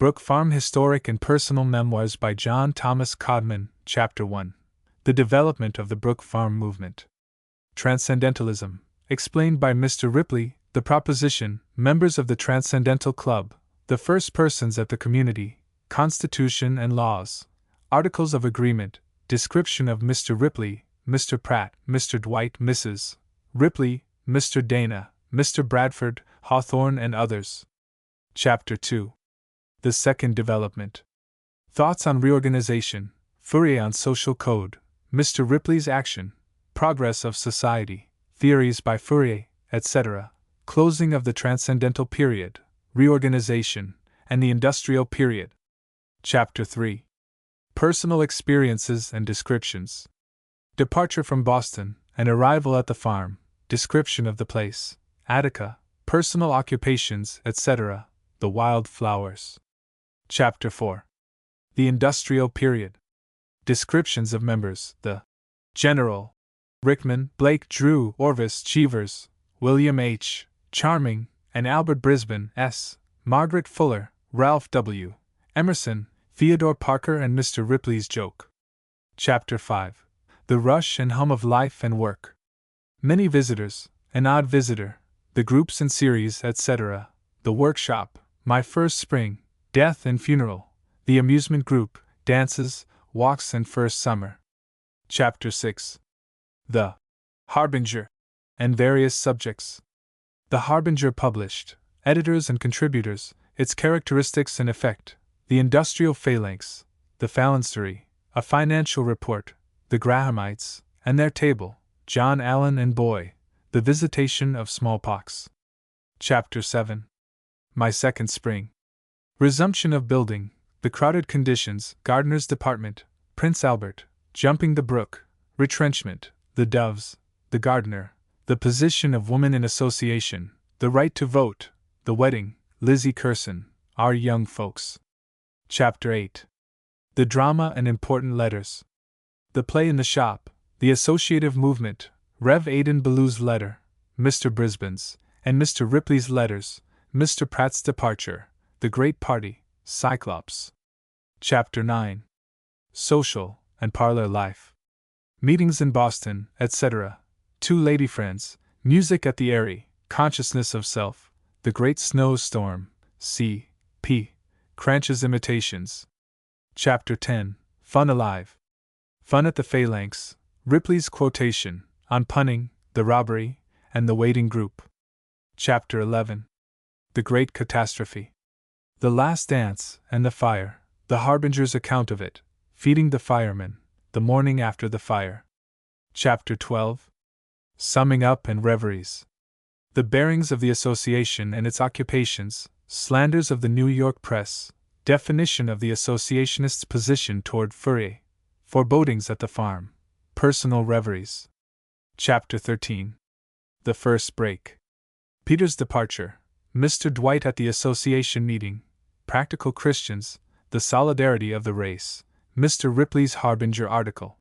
Brook Farm Historic and Personal Memoirs by John Thomas Codman, Chapter 1. The Development of the Brook Farm Movement. Transcendentalism, explained by Mr. Ripley, the proposition, members of the Transcendental Club, the first persons at the community, Constitution and laws, Articles of Agreement, description of Mr. Ripley, Mr. Pratt, Mr. Dwight, Mrs. Ripley, Mr. Dana, Mr. Bradford, Hawthorne, and others. Chapter 2. The Second Development. Thoughts on Reorganization, Fourier on Social Code, Mr. Ripley's Action, Progress of Society, Theories by Fourier, etc., Closing of the Transcendental Period, Reorganization, and the Industrial Period. Chapter 3. Personal Experiences and Descriptions. Departure from Boston, and arrival at the farm, description of the place, Attica, personal occupations, etc., the wild flowers. Chapter 4. The Industrial Period. Descriptions of members, the General, Rickman, Blake, Drew, Orvis, Cheevers, William H. Charming, and Albert Brisbane, S., Margaret Fuller, Ralph W. Emerson, Theodore Parker, and Mr. Ripley's Joke. Chapter 5. The Rush and Hum of Life and Work. Many visitors, an odd visitor, the groups and series, etc., the workshop, my first spring, death and funeral, the amusement group, dances, walks, and first summer. Chapter 6. The Harbinger, and various subjects. The Harbinger published, editors and contributors, its characteristics and effect, the industrial phalanx, the phalanstery, a financial report, the Grahamites, and their table, John Allen and Boy, the visitation of smallpox. Chapter 7. My second spring. Resumption of building, the crowded conditions, Gardener's Department, Prince Albert, jumping the brook, retrenchment, the doves, the gardener, the position of woman in association, the right to vote, the wedding, Lizzie Curson, our young folks. Chapter 8. The drama and important letters. The play in the shop, the associative movement, Rev. Aidan Ballew's letter, Mr. Brisbane's, and Mr. Ripley's letters, Mr. Pratt's departure, the great party, Cyclops. Chapter 9. Social and parlor life. Meetings in Boston, etc., two lady friends, music at the Airy, consciousness of self, the great snowstorm, C. P. Cranch's imitations. Chapter 10. Fun alive. Fun at the phalanx, Ripley's quotation, on punning, the robbery, and the waiting group. Chapter 11. The Great Catastrophe. The Last Dance and the Fire, the Harbinger's account of it, feeding the firemen, the morning after the fire. Chapter 12. Summing up and reveries. The bearings of the association and its occupations, slanders of the New York press, definition of the associationists' position toward Fourier, forebodings at the farm, personal reveries. Chapter 13. The First Break. Peter's departure, Mr. Dwight at the association meeting, practical Christians, the solidarity of the race, Mr. Ripley's Harbinger article.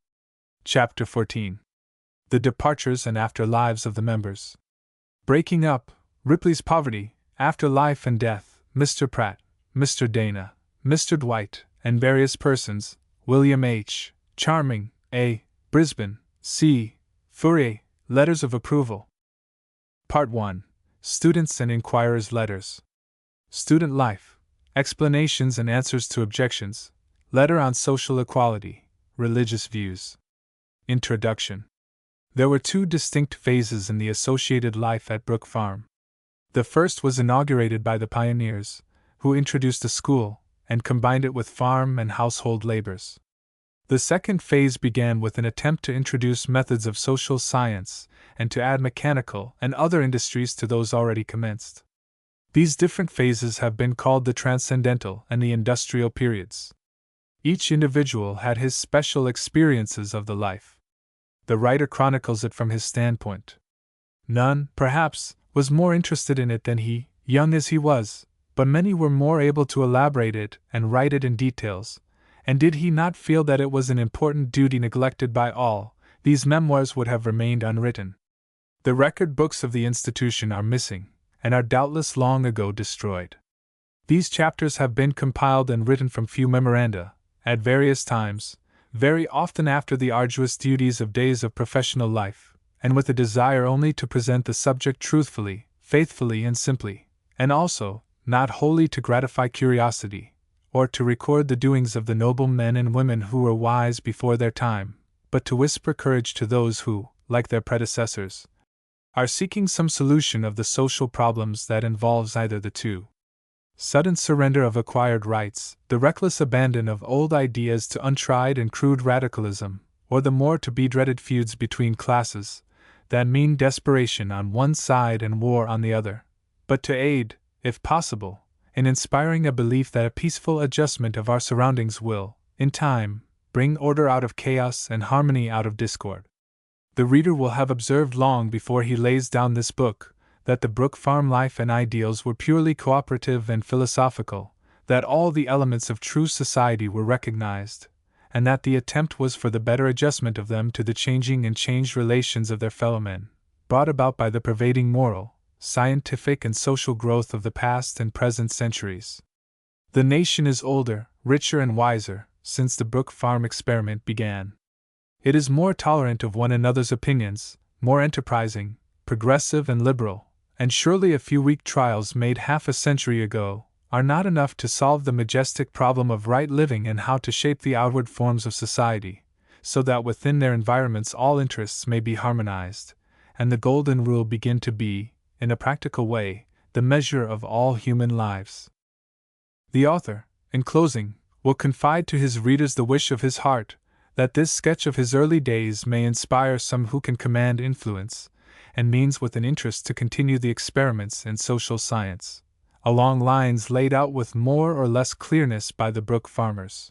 Chapter 14. The departures and after lives of the members. Breaking up, Ripley's poverty, after life and death, Mr. Pratt, Mr. Dana, Mr. Dwight, and various persons, William H. Charming, A. Brisbane, C. Fourier, letters of approval. Part 1. Students' and Inquirers' Letters. Student Life, Explanations and Answers to Objections, Letter on Social Equality, Religious Views. Introduction. There were two distinct phases in the associated life at Brook Farm. The first was inaugurated by the pioneers, who introduced a school, and combined it with farm and household labors. The second phase began with an attempt to introduce methods of social science, and to add mechanical and other industries to those already commenced. These different phases have been called the transcendental and the industrial periods. Each individual had his special experiences of the life. The writer chronicles it from his standpoint. None, perhaps, was more interested in it than he, young as he was, but many were more able to elaborate it and write it in details, and did he not feel that it was an important duty neglected by all, these memoirs would have remained unwritten. The record books of the institution are missing, and are doubtless long ago destroyed. These chapters have been compiled and written from few memoranda, at various times, very often after the arduous duties of days of professional life, and with a desire only to present the subject truthfully, faithfully, and simply, and also, not wholly to gratify curiosity, or to record the doings of the noble men and women who were wise before their time, but to whisper courage to those who, like their predecessors, are seeking some solution of the social problems that involves either the two. Sudden surrender of acquired rights, the reckless abandon of old ideas to untried and crude radicalism, or the more to be dreaded feuds between classes, that mean desperation on one side and war on the other, but to aid, if possible, in inspiring a belief that a peaceful adjustment of our surroundings will, in time, bring order out of chaos and harmony out of discord. The reader will have observed long before he lays down this book that the Brook farm life and ideals were purely cooperative and philosophical, that all the elements of true society were recognized, and that the attempt was for the better adjustment of them to the changing and changed relations of their fellow men, brought about by the pervading moral, scientific, and social growth of the past and present centuries. The nation is older, richer, and wiser since the Brook farm experiment began. It is more tolerant of one another's opinions, more enterprising, progressive, and liberal, and surely a few weak trials made half a century ago are not enough to solve the majestic problem of right living and how to shape the outward forms of society, so that within their environments all interests may be harmonized, and the golden rule begin to be, in a practical way, the measure of all human lives. The author, in closing, will confide to his readers the wish of his heart, that this sketch of his early days may inspire some who can command influence and means with an interest to continue the experiments in social science, along lines laid out with more or less clearness by the Brook farmers.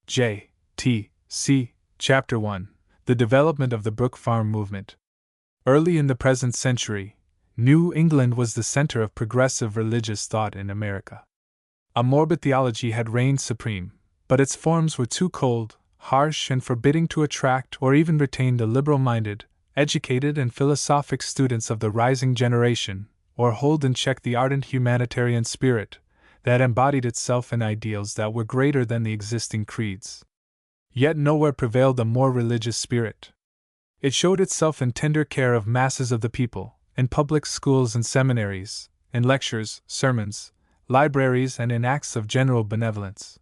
J. T. C. Chapter 1. The Development of the Brook Farm Movement. Early in the present century, New England was the center of progressive religious thought in America. A morbid theology had reigned supreme, but its forms were too cold, harsh, and forbidding to attract or even retain the liberal-minded, educated, and philosophic students of the rising generation, or hold in check the ardent humanitarian spirit that embodied itself in ideals that were greater than the existing creeds. Yet nowhere prevailed a more religious spirit. It showed itself in tender care of masses of the people, in public schools and seminaries, in lectures, sermons, libraries, and in acts of general benevolence.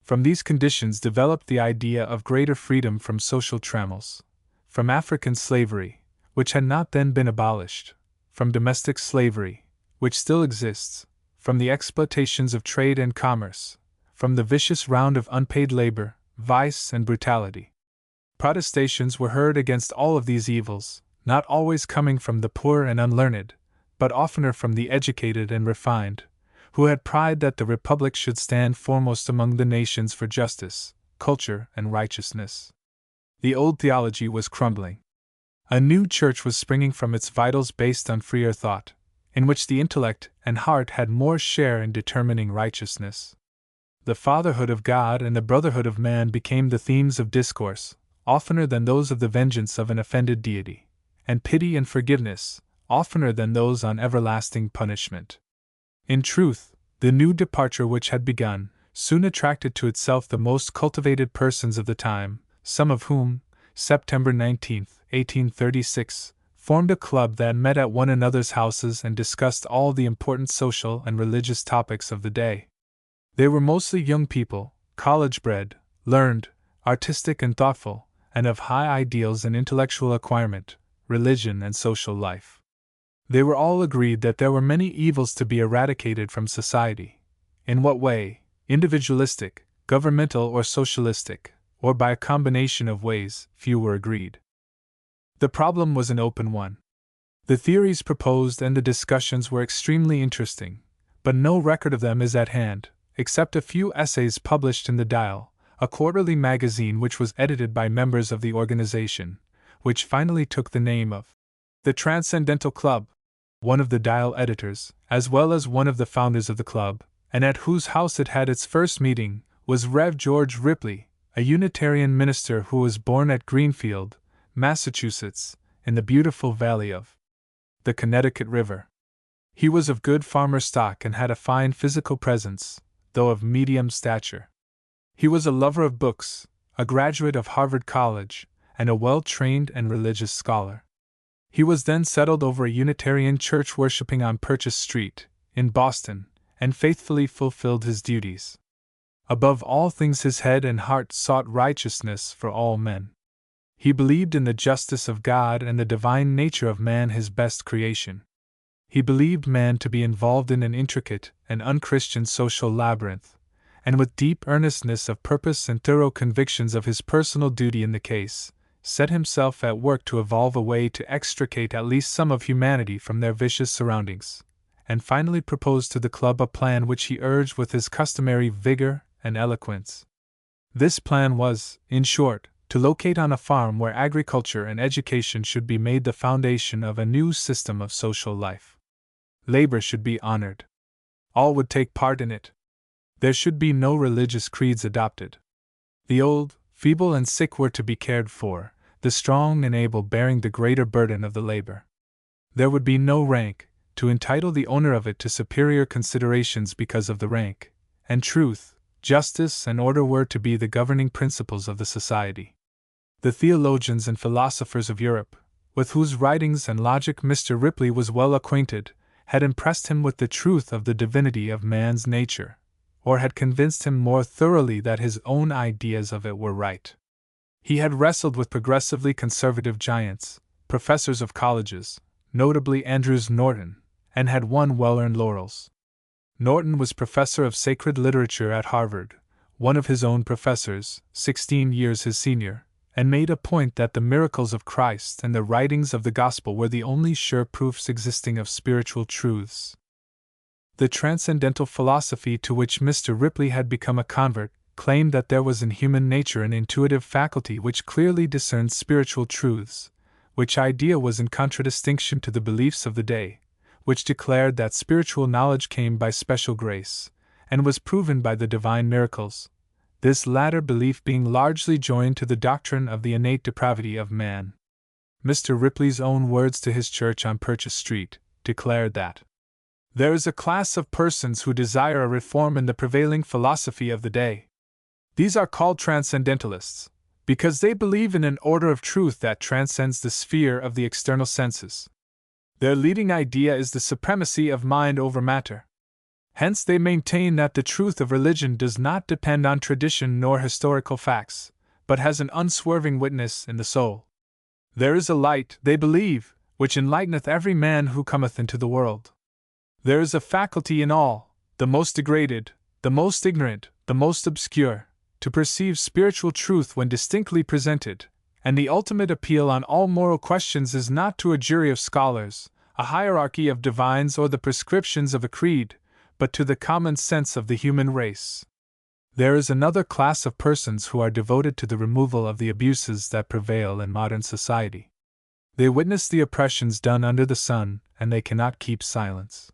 From these conditions developed the idea of greater freedom from social trammels, from African slavery, which had not then been abolished, from domestic slavery, which still exists, from the exploitations of trade and commerce, from the vicious round of unpaid labor, vice, and brutality. Protestations were heard against all of these evils, not always coming from the poor and unlearned, but oftener from the educated and refined, who had pride that the Republic should stand foremost among the nations for justice, culture, and righteousness. The old theology was crumbling. A new church was springing from its vitals based on freer thought, in which the intellect and heart had more share in determining righteousness. The fatherhood of God and the brotherhood of man became the themes of discourse, oftener than those of the vengeance of an offended deity, and pity and forgiveness, oftener than those on everlasting punishment. In truth, the new departure which had begun soon attracted to itself the most cultivated persons of the time, some of whom, September 19, 1836, formed a club that met at one another's houses and discussed all the important social and religious topics of the day. They were mostly young people, college-bred, learned, artistic, and thoughtful, and of high ideals and intellectual acquirement, religion, and social life. They were all agreed that there were many evils to be eradicated from society. In what way, individualistic, governmental, or socialistic, or by a combination of ways, few were agreed. The problem was an open one. The theories proposed and the discussions were extremely interesting, but no record of them is at hand, except a few essays published in the Dial, a quarterly magazine which was edited by members of the organization, which finally took the name of the Transcendental Club. One of the Dial editors, as well as one of the founders of the club, and at whose house it had its first meeting, was Rev. George Ripley, a Unitarian minister who was born at Greenfield, Massachusetts, in the beautiful valley of the Connecticut River. He was of good farmer stock and had a fine physical presence, though of medium stature. He was a lover of books, a graduate of Harvard College, and a well-trained and religious scholar. He was then settled over a Unitarian church worshipping on Purchase Street, in Boston, and faithfully fulfilled his duties. Above all things his head and heart sought righteousness for all men. He believed in the justice of God and the divine nature of man, his best creation. He believed man to be involved in an intricate and unchristian social labyrinth, and with deep earnestness of purpose and thorough convictions of his personal duty in the case, set himself at work to evolve a way to extricate at least some of humanity from their vicious surroundings, and finally proposed to the club a plan which he urged with his customary vigor and eloquence. This plan was, in short, to locate on a farm where agriculture and education should be made the foundation of a new system of social life. Labor should be honored. All would take part in it. There should be no religious creeds adopted. The old, feeble, and sick were to be cared for, the strong and able bearing the greater burden of the labor. There would be no rank, to entitle the owner of it to superior considerations because of the rank, and truth, justice, and order were to be the governing principles of the society. The theologians and philosophers of Europe, with whose writings and logic Mr. Ripley was well acquainted, had impressed him with the truth of the divinity of man's nature, or had convinced him more thoroughly that his own ideas of it were right. He had wrestled with progressively conservative giants, professors of colleges, notably Andrews Norton, and had won well-earned laurels. Norton was professor of sacred literature at Harvard, one of his own professors, 16 years his senior, and made a point that the miracles of Christ and the writings of the gospel were the only sure proofs existing of spiritual truths. The transcendental philosophy to which Mr. Ripley had become a convert claimed that there was in human nature an intuitive faculty which clearly discerned spiritual truths, which idea was in contradistinction to the beliefs of the day, which declared that spiritual knowledge came by special grace, and was proven by the divine miracles, this latter belief being largely joined to the doctrine of the innate depravity of man. Mr. Ripley's own words to his church on Purchase Street declared that there is a class of persons who desire a reform in the prevailing philosophy of the day. These are called transcendentalists, because they believe in an order of truth that transcends the sphere of the external senses. Their leading idea is the supremacy of mind over matter. Hence they maintain that the truth of religion does not depend on tradition nor historical facts, but has an unswerving witness in the soul. There is a light, they believe, which enlighteneth every man who cometh into the world. There is a faculty in all, the most degraded, the most ignorant, the most obscure, to perceive spiritual truth when distinctly presented, and the ultimate appeal on all moral questions is not to a jury of scholars, a hierarchy of divines, or the prescriptions of a creed, but to the common sense of the human race. There is another class of persons who are devoted to the removal of the abuses that prevail in modern society. They witness the oppressions done under the sun, and they cannot keep silence.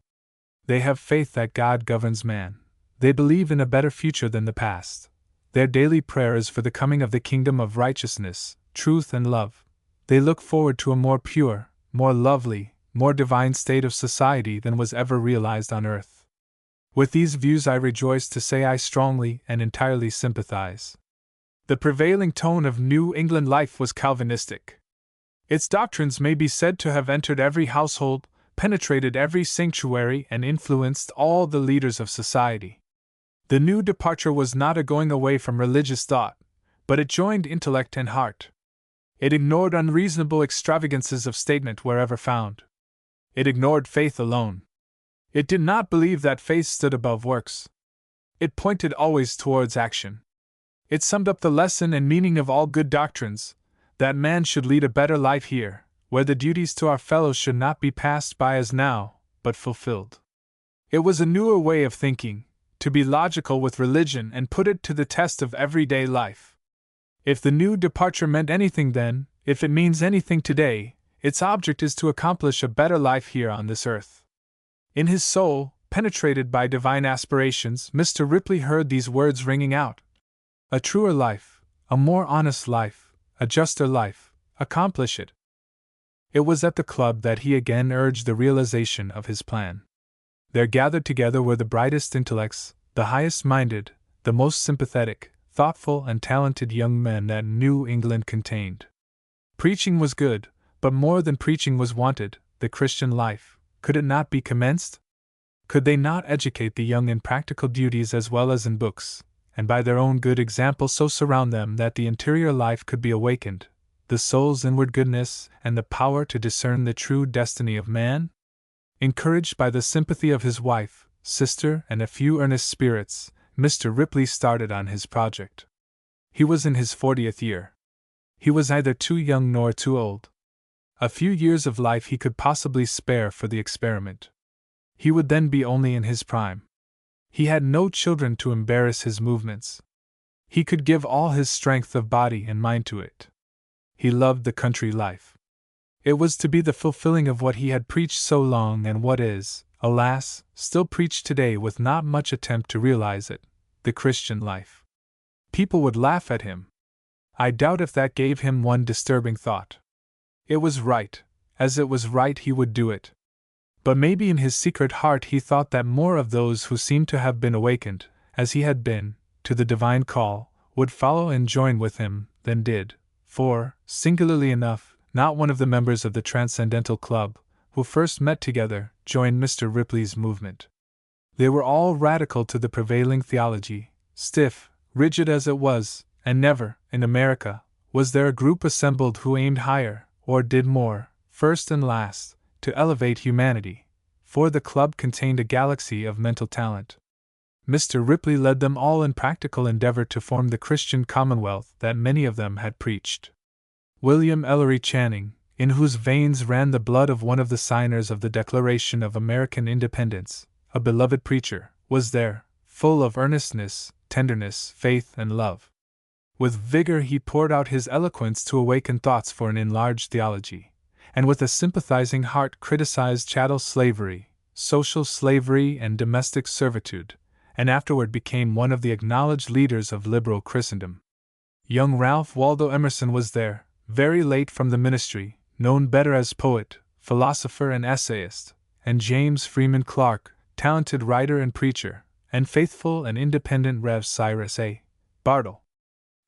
They have faith that God governs man. They believe in a better future than the past. Their daily prayer is for the coming of the kingdom of righteousness, truth, and love. They look forward to a more pure, more lovely, more divine state of society than was ever realized on earth. With these views I rejoice to say I strongly and entirely sympathize. The prevailing tone of New England life was Calvinistic. Its doctrines may be said to have entered every household, penetrated every sanctuary, and influenced all the leaders of society. The new departure was not a going away from religious thought, but it joined intellect and heart. It ignored unreasonable extravagances of statement wherever found. It ignored faith alone. It did not believe that faith stood above works. It pointed always towards action. It summed up the lesson and meaning of all good doctrines, that man should lead a better life here, where the duties to our fellows should not be passed by as now, but fulfilled. It was a newer way of thinking, to be logical with religion and put it to the test of everyday life. If the new departure meant anything then, if it means anything today, its object is to accomplish a better life here on this earth. In his soul, penetrated by divine aspirations, Mr. Ripley heard these words ringing out. A truer life, a more honest life, a juster life, accomplish it. It was at the club that he again urged the realization of his plan. There gathered together were the brightest intellects, the highest minded, the most sympathetic, thoughtful, and talented young men that New England contained. Preaching was good, but more than preaching was wanted. The Christian life, could it not be commenced? Could they not educate the young in practical duties as well as in books, and by their own good example so surround them that the interior life could be awakened, the soul's inward goodness, and the power to discern the true destiny of man? Encouraged by the sympathy of his wife, sister, and a few earnest spirits, Mr. Ripley started on his project. He was in his 40th year. He was neither too young nor too old. A few years of life he could possibly spare for the experiment. He would then be only in his prime. He had no children to embarrass his movements. He could give all his strength of body and mind to it. He loved the country life. It was to be the fulfilling of what he had preached so long and what is, alas, still preached today with not much attempt to realize it, the Christian life. People would laugh at him. I doubt if that gave him one disturbing thought. It was right, as it was right he would do it. But maybe in his secret heart he thought that more of those who seemed to have been awakened, as he had been, to the divine call, would follow and join with him than did, for, singularly enough, not one of the members of the Transcendental Club, who first met together, joined Mr. Ripley's movement. They were all radical to the prevailing theology, stiff, rigid as it was, and never, in America, was there a group assembled who aimed higher, or did more, first and last, to elevate humanity, for the club contained a galaxy of mental talent. Mr. Ripley led them all in practical endeavor to form the Christian commonwealth that many of them had preached. William Ellery Channing, in whose veins ran the blood of one of the signers of the Declaration of American Independence, a beloved preacher, was there, full of earnestness, tenderness, faith, and love. With vigor he poured out his eloquence to awaken thoughts for an enlarged theology, and with a sympathizing heart criticized chattel slavery, social slavery, and domestic servitude, and afterward became one of the acknowledged leaders of liberal Christendom. Young Ralph Waldo Emerson was there, very late from the ministry, known better as poet, philosopher, and essayist, and James Freeman Clarke, talented writer and preacher, and faithful and independent Rev. Cyrus A. Bartle.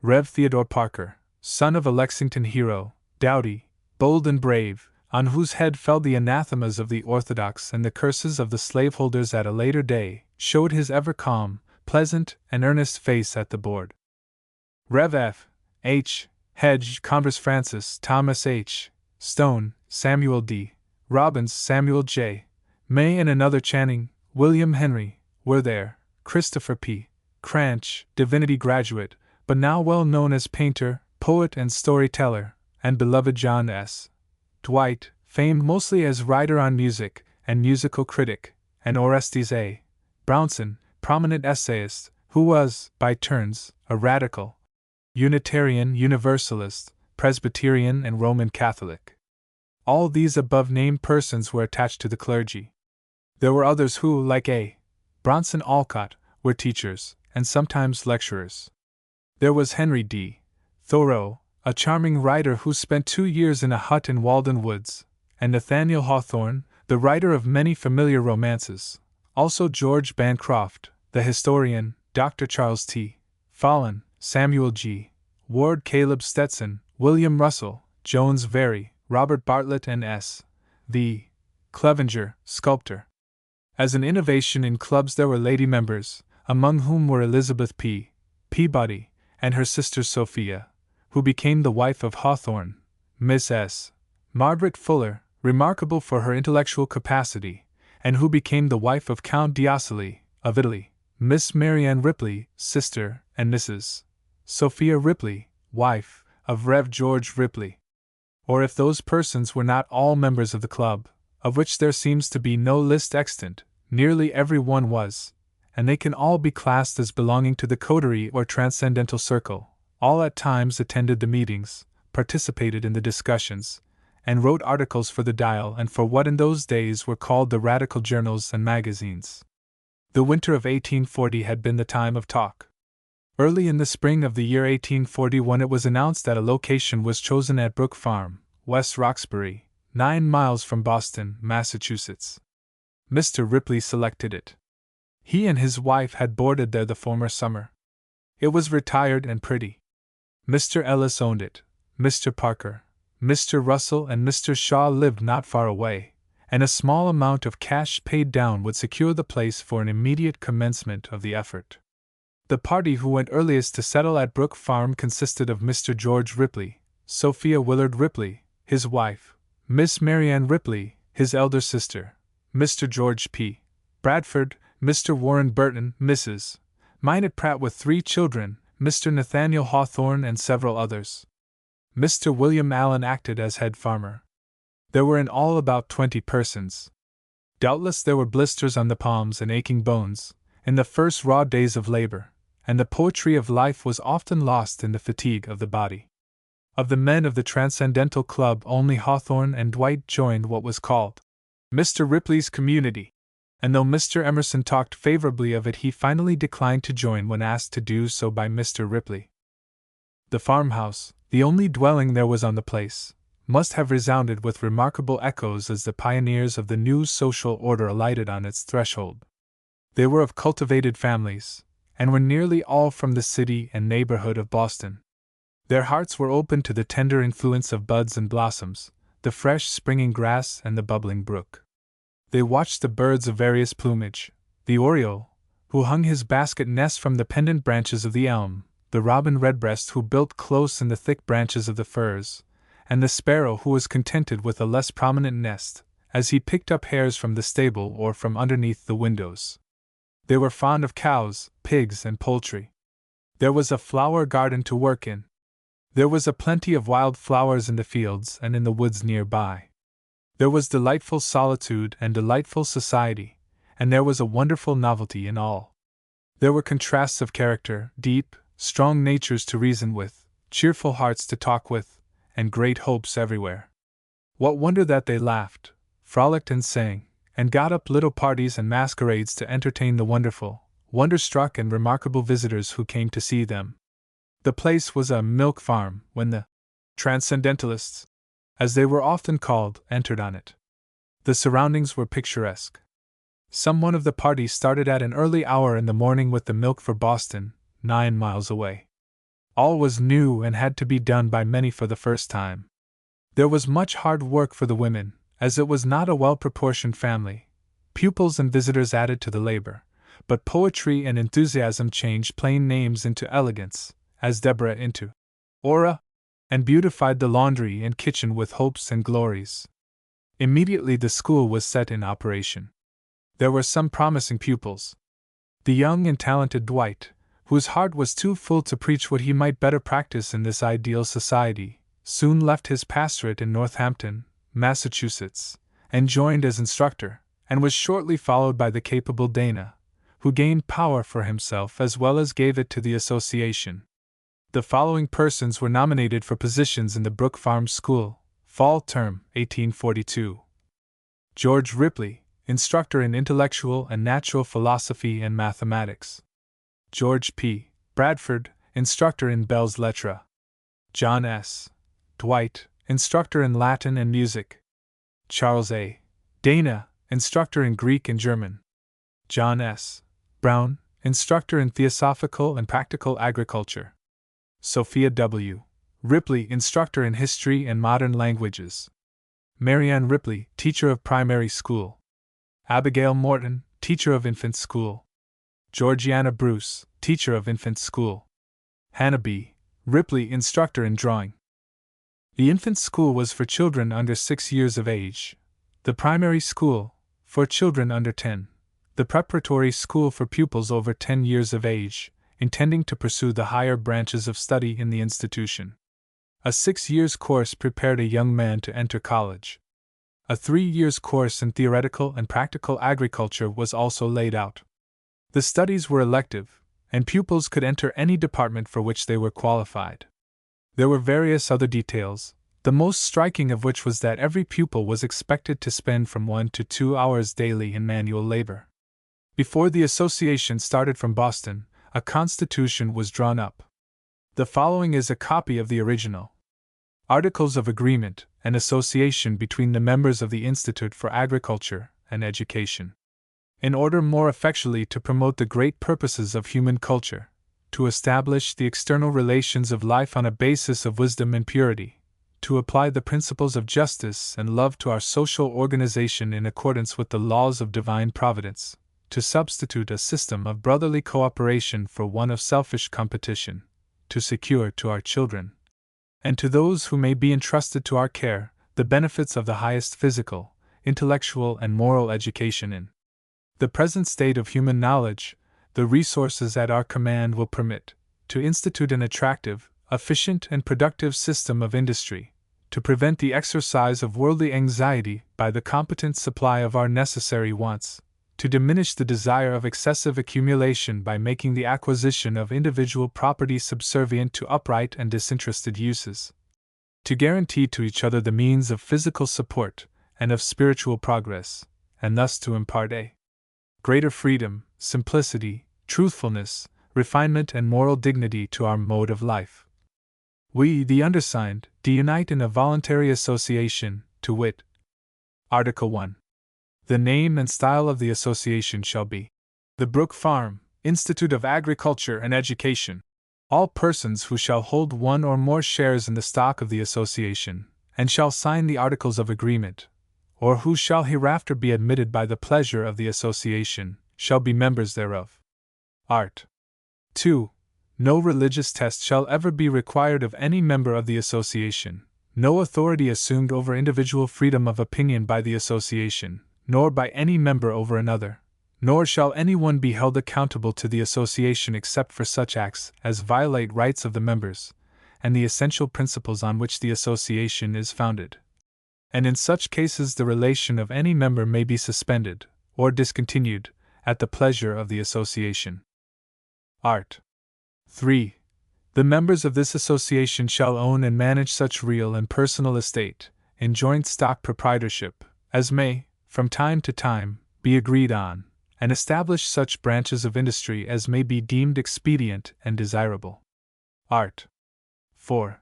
Rev. Theodore Parker, son of a Lexington hero, doughty, bold and brave, on whose head fell the anathemas of the orthodox and the curses of the slaveholders at a later day, showed his ever calm, pleasant, and earnest face at the board. Rev. F. H. Hedge, Converse Francis, Thomas H. Stone, Samuel D. Robbins, Samuel J. May, and another Channing, William Henry, were there, Christopher P. Cranch, divinity graduate, but now well known as painter, poet, and storyteller, and beloved John S. Dwight, famed mostly as writer on music and musical critic, and Orestes A. Brownson, prominent essayist, who was, by turns, a radical, Unitarian, Universalist, Presbyterian, and Roman Catholic. All these above-named persons were attached to the clergy. There were others who, like A. Bronson Alcott, were teachers, and sometimes lecturers. There was Henry D. Thoreau, a charming writer who spent 2 years in a hut in Walden Woods, and Nathaniel Hawthorne, the writer of many familiar romances, also George Bancroft, the historian, Dr. Charles T. Follen, Samuel G. Ward, Caleb Stetson, William Russell, Jones Very, Robert Bartlett, and S. V. Clevenger, sculptor. As an innovation in clubs there were lady members, among whom were Elizabeth P. Peabody, and her sister Sophia, who became the wife of Hawthorne, Miss S. Margaret Fuller, remarkable for her intellectual capacity, and who became the wife of Count d'Ossoli, of Italy, Miss Mary Ann Ripley, sister, and Mrs. Sophia Ripley, wife, of Rev. George Ripley. Or if those persons were not all members of the club, of which there seems to be no list extant, nearly every one was, and they can all be classed as belonging to the coterie or transcendental circle. All at times attended the meetings, participated in the discussions, and wrote articles for the Dial and for what in those days were called the radical journals and magazines. The winter of 1840 had been the time of talk. Early in the spring of the year 1841 it was announced that a location was chosen at Brook Farm, West Roxbury, 9 miles from Boston, Massachusetts. Mr. Ripley selected it. He and his wife had boarded there the former summer. It was retired and pretty. Mr. Ellis owned it, Mr. Parker, Mr. Russell, and Mr. Shaw lived not far away, and a small amount of cash paid down would secure the place for an immediate commencement of the effort. The party who went earliest to settle at Brook Farm consisted of Mr. George Ripley, Sophia Willard Ripley, his wife, Miss Marianne Ripley, his elder sister, Mr. George P. Bradford, Mr. Warren Burton, Mrs. Minot Pratt with 3 children, Mr. Nathaniel Hawthorne, and several others. Mr. William Allen acted as head farmer. There were in all about 20 persons. Doubtless there were blisters on the palms and aching bones, in the first raw days of labor, and the poetry of life was often lost in the fatigue of the body. Of the men of the Transcendental Club, only Hawthorne and Dwight joined what was called Mr. Ripley's community, and though Mr. Emerson talked favorably of it, he finally declined to join when asked to do so by Mr. Ripley. The farmhouse, the only dwelling there was on the place, must have resounded with remarkable echoes as the pioneers of the new social order alighted on its threshold. They were of cultivated families, and were nearly all from the city and neighborhood of Boston. Their hearts were open to the tender influence of buds and blossoms, the fresh springing grass and the bubbling brook. They watched the birds of various plumage, the oriole, who hung his basket nest from the pendant branches of the elm, the robin redbreast who built close in the thick branches of the firs, and the sparrow who was contented with a less prominent nest, as he picked up hairs from the stable or from underneath the windows. They were fond of cows, pigs, and poultry. There was a flower garden to work in. There was a plenty of wild flowers in the fields and in the woods near by. There was delightful solitude and delightful society, and there was a wonderful novelty in all. There were contrasts of character, deep, strong natures to reason with, cheerful hearts to talk with, and great hopes everywhere. What wonder that they laughed, frolicked, and sang, and got up little parties and masquerades to entertain the wonderful, wonder-struck, and remarkable visitors who came to see them. The place was a milk farm when the Transcendentalists, as they were often called, entered on it. The surroundings were picturesque. Some one of the party started at an early hour in the morning with the milk for Boston, 9 miles away. All was new and had to be done by many for the first time. There was much hard work for the women, as it was not a well-proportioned family. Pupils and visitors added to the labor, but poetry and enthusiasm changed plain names into elegance, as Deborah into Aura, and beautified the laundry and kitchen with hopes and glories. Immediately the school was set in operation. There were some promising pupils. The young and talented Dwight, whose heart was too full to preach what he might better practice in this ideal society, soon left his pastorate in Northampton, Massachusetts, and joined as instructor, and was shortly followed by the capable Dana, who gained power for himself as well as gave it to the association. The following persons were nominated for positions in the Brook Farm School, Fall Term, 1842. George Ripley, instructor in intellectual and natural philosophy and mathematics. George P. Bradford, instructor in belles lettres. John S. Dwight, instructor in Latin and music. Charles A. Dana, instructor in Greek and German. John S. Brown, instructor in theosophical and practical agriculture. Sophia W. Ripley, instructor in history and modern languages. Marianne Ripley, teacher of primary school. Abigail Morton, teacher of infant school. Georgiana Bruce, teacher of infant school. Hannah B. Ripley, instructor in drawing. The infant school was for children under 6 years of age. The primary school, for children under 10. The preparatory school for pupils over 10 years of age, intending to pursue the higher branches of study in the institution. A 6 years course prepared a young man to enter college. A 3 years course in theoretical and practical agriculture was also laid out. The studies were elective, and pupils could enter any department for which they were qualified. There were various other details, the most striking of which was that every pupil was expected to spend from 1 to 2 hours daily in manual labor. Before the association started from Boston, a constitution was drawn up. The following is a copy of the original. Articles of Agreement and Association between the members of the Institute for Agriculture, and education. In order more effectually to promote the great purposes of human culture, to establish the external relations of life on a basis of wisdom and purity, to apply the principles of justice and love to our social organization in accordance with the laws of divine providence, to substitute a system of brotherly cooperation for one of selfish competition, to secure to our children, and to those who may be entrusted to our care, the benefits of the highest physical, intellectual, and moral education in the present state of human knowledge, the resources at our command will permit, to institute an attractive, efficient, and productive system of industry, to prevent the exercise of worldly anxiety by the competent supply of our necessary wants, to diminish the desire of excessive accumulation by making the acquisition of individual property subservient to upright and disinterested uses, to guarantee to each other the means of physical support and of spiritual progress, and thus to impart a greater freedom, simplicity, truthfulness, refinement, and moral dignity to our mode of life. We, the undersigned, do unite in a voluntary association, to wit. Article 1. The name and style of the association shall be the Brook Farm, Institute of Agriculture and Education. All persons who shall hold one or more shares in the stock of the association, and shall sign the articles of agreement, or who shall hereafter be admitted by the pleasure of the association, shall be members thereof. Art. 2. No religious test shall ever be required of any member of the association, no authority assumed over individual freedom of opinion by the association, nor by any member over another, nor shall anyone be held accountable to the association except for such acts as violate rights of the members, and the essential principles on which the association is founded. And in such cases the relation of any member may be suspended, or discontinued, at the pleasure of the association. Art. 3. The members of this association shall own and manage such real and personal estate, in joint stock proprietorship, as may, from time to time, be agreed on, and establish such branches of industry as may be deemed expedient and desirable. Art. 4.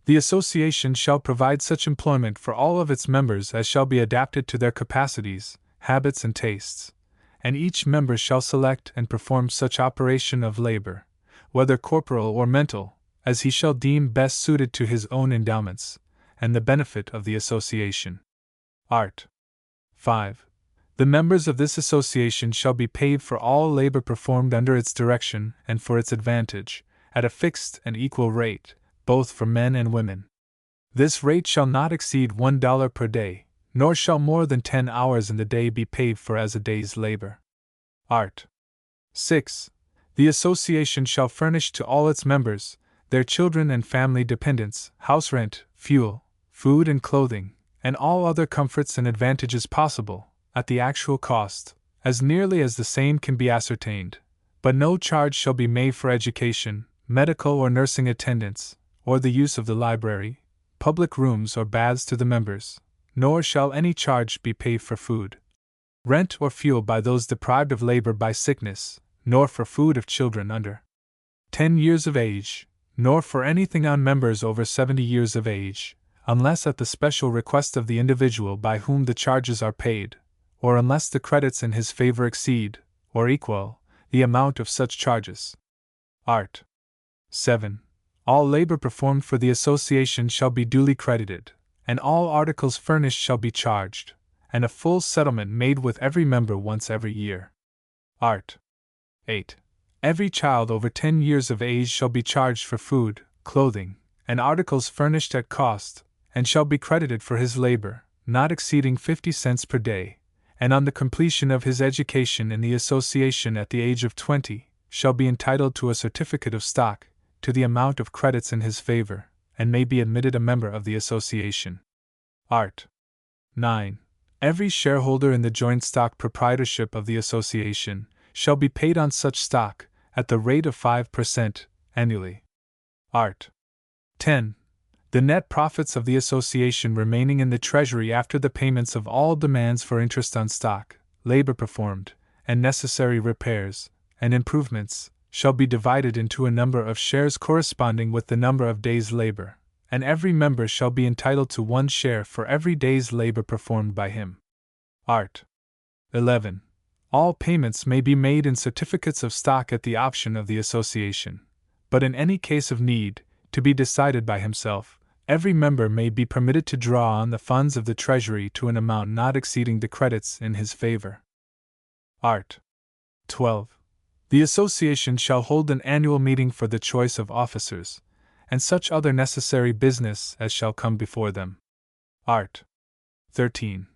The association shall provide such employment for all of its members as shall be adapted to their capacities, habits, and tastes, and each member shall select and perform such operation of labor, whether corporal or mental, as he shall deem best suited to his own endowments, and the benefit of the association. Art. 5. The members of this association shall be paid for all labor performed under its direction and for its advantage, at a fixed and equal rate, both for men and women. This rate shall not exceed $1 per day, nor shall more than 10 hours in the day be paid for as a day's labor. Art. 6. The association shall furnish to all its members, their children and family dependents, house rent, fuel, food and clothing, and all other comforts and advantages possible, at the actual cost, as nearly as the same can be ascertained, but no charge shall be made for education, medical or nursing attendance, or the use of the library, public rooms or baths to the members, nor shall any charge be paid for food, rent or fuel by those deprived of labor by sickness, nor for food of children under 10 years of age, nor for anything on members over 70 years of age, unless at the special request of the individual by whom the charges are paid, or unless the credits in his favor exceed, or equal, the amount of such charges. Art. 7. All labor performed for the association shall be duly credited, and all articles furnished shall be charged, and a full settlement made with every member once every year. Art. 8. Every child over 10 years of age shall be charged for food, clothing, and articles furnished at cost, and shall be credited for his labor, not exceeding 50 cents per day, and on the completion of his education in the association at the age of 20, shall be entitled to a certificate of stock, to the amount of credits in his favor, and may be admitted a member of the association. Art. 9. Every shareholder in the joint stock proprietorship of the association shall be paid on such stock, at the rate of 5% annually. Art. 10. The net profits of the association remaining in the treasury after the payments of all demands for interest on stock, labor performed, and necessary repairs and improvements, shall be divided into a number of shares corresponding with the number of days' labor, and every member shall be entitled to 1 share for every day's labor performed by him. Art. 11. All payments may be made in certificates of stock at the option of the association, but in any case of need, to be decided by himself, every member may be permitted to draw on the funds of the Treasury to an amount not exceeding the credits in his favor. Art. 12. The association shall hold an annual meeting for the choice of officers, and such other necessary business as shall come before them. Art. 13.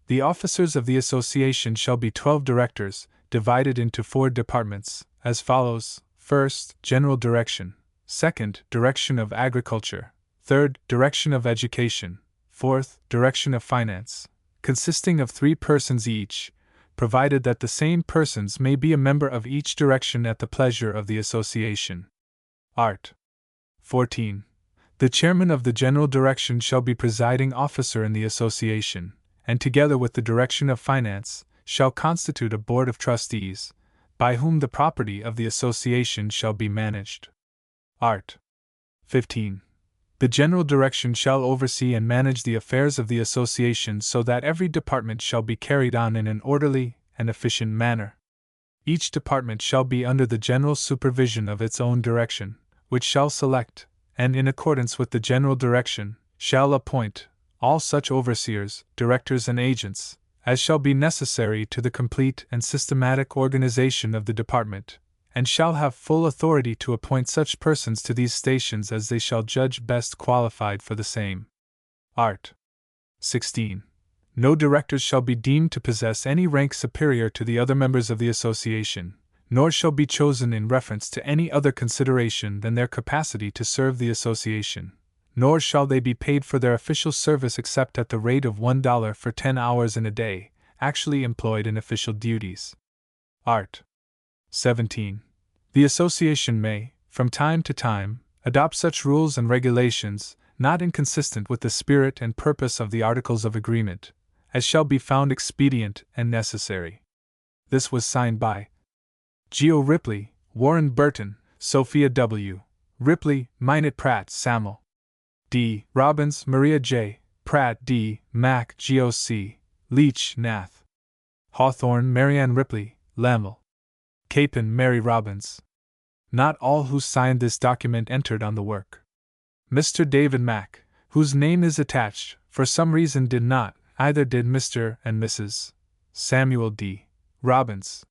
The officers of the association shall be 12 directors, divided into 4 departments, as follows: 1st, General Direction; 2nd, Direction of Agriculture; 3rd, Direction of Education; 4th, Direction of Finance, consisting of 3 persons each, provided that the same persons may be a member of each direction at the pleasure of the association. Art. 14. The chairman of the general direction shall be presiding officer in the association, and together with the direction of finance, shall constitute a board of trustees, by whom the property of the association shall be managed. Art. 15. The general direction shall oversee and manage the affairs of the association so that every department shall be carried on in an orderly and efficient manner. Each department shall be under the general supervision of its own direction, which shall select, and in accordance with the general direction, shall appoint, all such overseers, directors, and agents, as shall be necessary to the complete and systematic organization of the department, and shall have full authority to appoint such persons to these stations as they shall judge best qualified for the same. Art. 16. No directors shall be deemed to possess any rank superior to the other members of the association, nor shall be chosen in reference to any other consideration than their capacity to serve the association, nor shall they be paid for their official service except at the rate of $1 for 10 hours in a day, actually employed in official duties. Art. 17. The association may, from time to time, adopt such rules and regulations, not inconsistent with the spirit and purpose of the Articles of Agreement, as shall be found expedient and necessary. This was signed by Geo. Ripley, Warren Burton, Sophia W. Ripley, Minot Pratt, Samuel D. Robbins, Maria J. Pratt D. Mack, G.O.C. Leach, Nath Hawthorne, Marianne Ripley, Lamel Capon, Mary Robbins. Not all who signed this document entered on the work. Mr. David Mack, whose name is attached, for some reason did not, either did Mr. and Mrs. Samuel D. Robbins.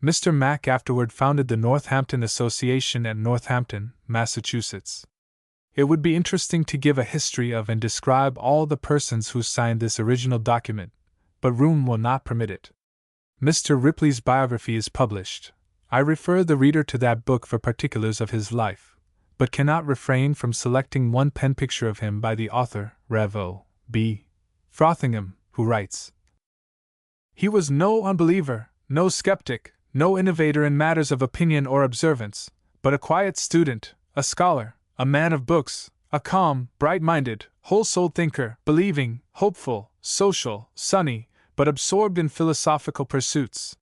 Mr. Mack afterward founded the Northampton Association at Northampton, Massachusetts. It would be interesting to give a history of and describe all the persons who signed this original document, but room will not permit it. Mr. Ripley's biography is published. I refer the reader to that book for particulars of his life, but cannot refrain from selecting one pen picture of him by the author, Rev. O. B. Frothingham, who writes: He was no unbeliever, no skeptic, no innovator in matters of opinion or observance, but a quiet student, a scholar, a man of books, a calm, bright-minded, whole-souled thinker, believing, hopeful, social, sunny, but absorbed in philosophical pursuits.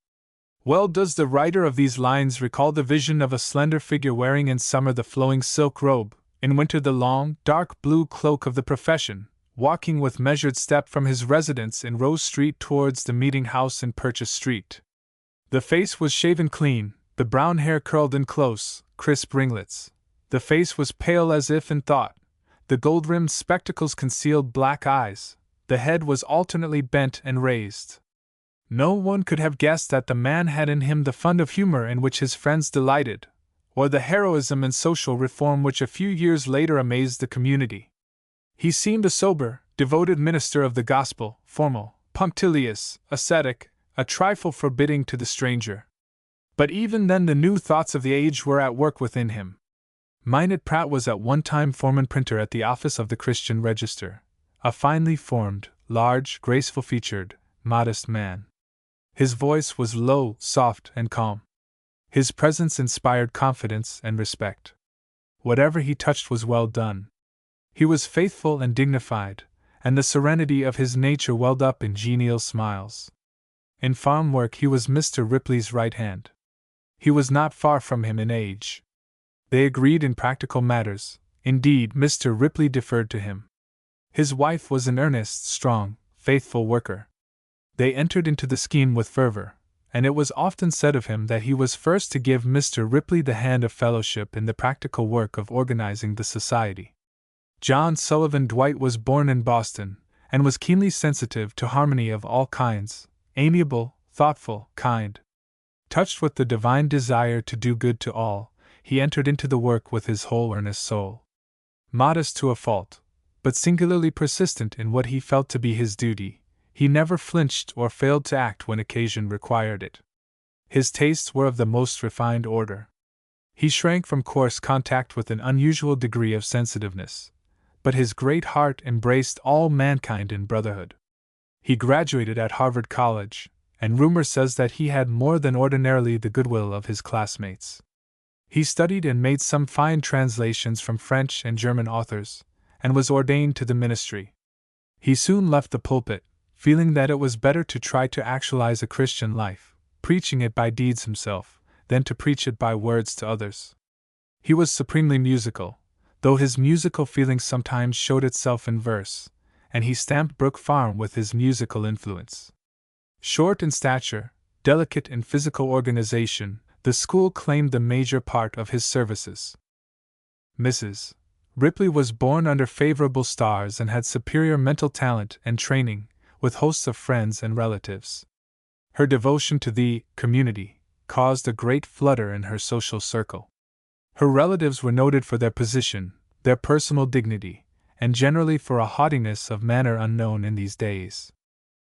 Well does the writer of these lines recall the vision of a slender figure wearing in summer the flowing silk robe, in winter the long, dark blue cloak of the profession, walking with measured step from his residence in Rose Street towards the meeting house in Purchase Street. The face was shaven clean, the brown hair curled in close, crisp ringlets. The face was pale as if in thought. The gold-rimmed spectacles concealed black eyes. The head was alternately bent and raised. No one could have guessed that the man had in him the fund of humor in which his friends delighted, or the heroism and social reform which a few years later amazed the community. He seemed a sober, devoted minister of the gospel, formal, punctilious, ascetic, a trifle forbidding to the stranger. But even then the new thoughts of the age were at work within him. Minot Pratt was at one time foreman printer at the office of the Christian Register, a finely formed, large, graceful-featured, modest man. His voice was low, soft, and calm. His presence inspired confidence and respect. Whatever he touched was well done. He was faithful and dignified, and the serenity of his nature welled up in genial smiles. In farm work he was Mr. Ripley's right hand. He was not far from him in age. They agreed in practical matters. Indeed, Mr. Ripley deferred to him. His wife was an earnest, strong, faithful worker. They entered into the scheme with fervor, and it was often said of him that he was first to give Mr. Ripley the hand of fellowship in the practical work of organizing the society. John Sullivan Dwight was born in Boston, and was keenly sensitive to harmony of all kinds, amiable, thoughtful, kind. Touched with the divine desire to do good to all, he entered into the work with his whole earnest soul. Modest to a fault, but singularly persistent in what he felt to be his duty, he never flinched or failed to act when occasion required it. His tastes were of the most refined order. He shrank from coarse contact with an unusual degree of sensitiveness, but his great heart embraced all mankind in brotherhood. He graduated at Harvard College, and rumor says that he had more than ordinarily the goodwill of his classmates. He studied and made some fine translations from French and German authors, and was ordained to the ministry. He soon left the pulpit, feeling that it was better to try to actualize a Christian life, preaching it by deeds himself, than to preach it by words to others. He was supremely musical, though his musical feeling sometimes showed itself in verse, and he stamped Brook Farm with his musical influence. Short in stature, delicate in physical organization, the school claimed the major part of his services. Mrs. Ripley was born under favorable stars and had superior mental talent and training, with hosts of friends and relatives. Her devotion to the community caused a great flutter in her social circle. Her relatives were noted for their position, their personal dignity, and generally for a haughtiness of manner unknown in these days.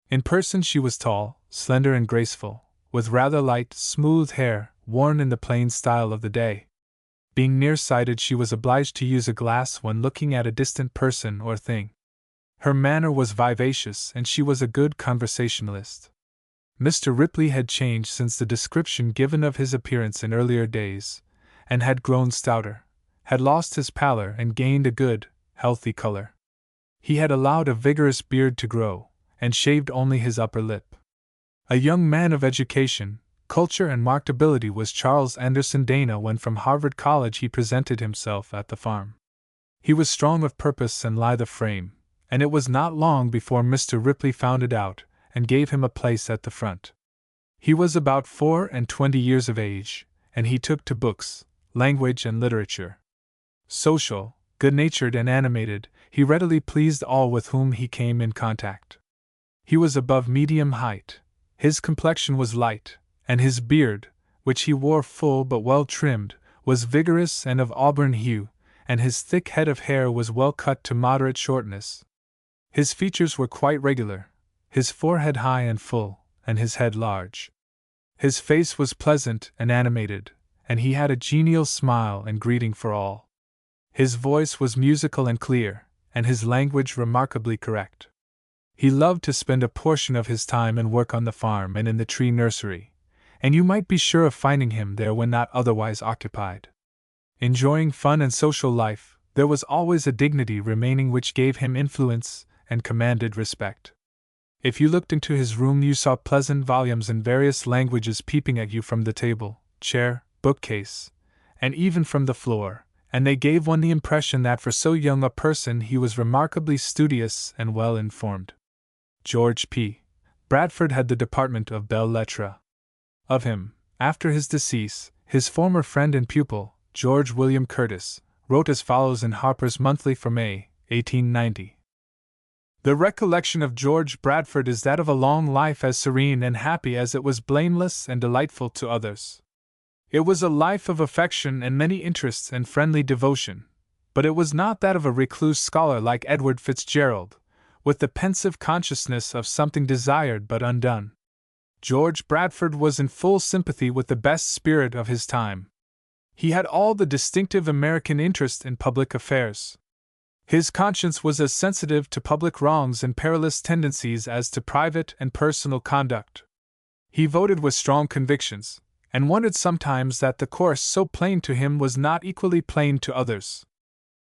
In person she was tall, slender and graceful, with rather light, smooth hair, worn in the plain style of the day. Being nearsighted, she was obliged to use a glass when looking at a distant person or thing. Her manner was vivacious, and she was a good conversationalist. Mr. Ripley had changed since the description given of his appearance in earlier days, and had grown stouter, had lost his pallor and gained a good, healthy color. He had allowed a vigorous beard to grow, and shaved only his upper lip. A young man of education, culture and marked ability was Charles Anderson Dana when from Harvard College he presented himself at the farm. He was strong of purpose and lithe of frame, and it was not long before Mr. Ripley found it out and gave him a place at the front. He was about 24 years of age, and he took to books, language and literature. Social, good-natured and animated, he readily pleased all with whom he came in contact. He was above medium height, his complexion was light, and his beard, which he wore full but well trimmed, was vigorous and of auburn hue, and his thick head of hair was well cut to moderate shortness. His features were quite regular, his forehead high and full, and his head large. His face was pleasant and animated, and he had a genial smile and greeting for all. His voice was musical and clear, and his language remarkably correct. He loved to spend a portion of his time and work on the farm and in the tree nursery, and you might be sure of finding him there when not otherwise occupied. Enjoying fun and social life, there was always a dignity remaining which gave him influence and commanded respect. If you looked into his room, you saw pleasant volumes in various languages peeping at you from the table, chair, bookcase, and even from the floor, and they gave one the impression that for so young a person he was remarkably studious and well informed. George P. Bradford had the department of belles lettres. Of him, after his decease, his former friend and pupil, George William Curtis, wrote as follows in Harper's Monthly for May, 1890. The recollection of George Bradford is that of a long life as serene and happy as it was blameless and delightful to others. It was a life of affection and many interests and friendly devotion, but it was not that of a recluse scholar like Edward Fitzgerald, with the pensive consciousness of something desired but undone. George Bradford was in full sympathy with the best spirit of his time. He had all the distinctive American interest in public affairs. His conscience was as sensitive to public wrongs and perilous tendencies as to private and personal conduct. He voted with strong convictions, and wondered sometimes that the course so plain to him was not equally plain to others.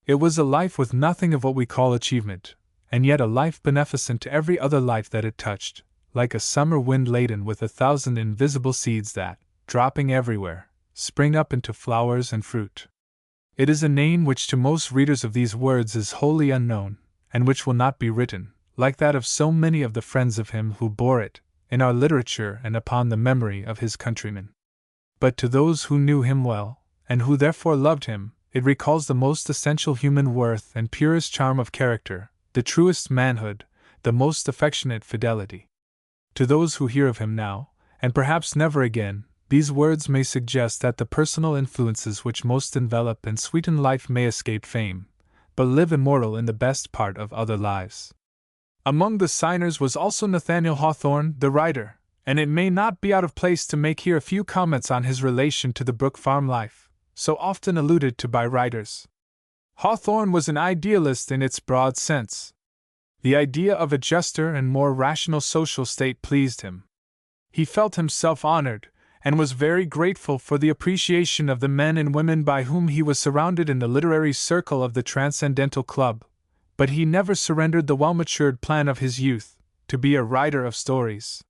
It was a life with nothing of what we call achievement, and yet a life beneficent to every other life that it touched, like a summer wind laden with 1,000 invisible seeds that, dropping everywhere, spring up into flowers and fruit. It is a name which to most readers of these words is wholly unknown, and which will not be written, like that of so many of the friends of him who bore it, in our literature and upon the memory of his countrymen. But to those who knew him well, and who therefore loved him, it recalls the most essential human worth and purest charm of character, the truest manhood, the most affectionate fidelity. To those who hear of him now, and perhaps never again, these words may suggest that the personal influences which most envelop and sweeten life may escape fame, but live immortal in the best part of other lives. Among the signers was also Nathaniel Hawthorne, the writer, and it may not be out of place to make here a few comments on his relation to the Brook farm life, so often alluded to by writers. Hawthorne was an idealist in its broad sense. The idea of a juster and more rational social state pleased him. He felt himself honored, and was very grateful for the appreciation of the men and women by whom he was surrounded in the literary circle of the Transcendental Club, but he never surrendered the well-matured plan of his youth, to be a writer of stories.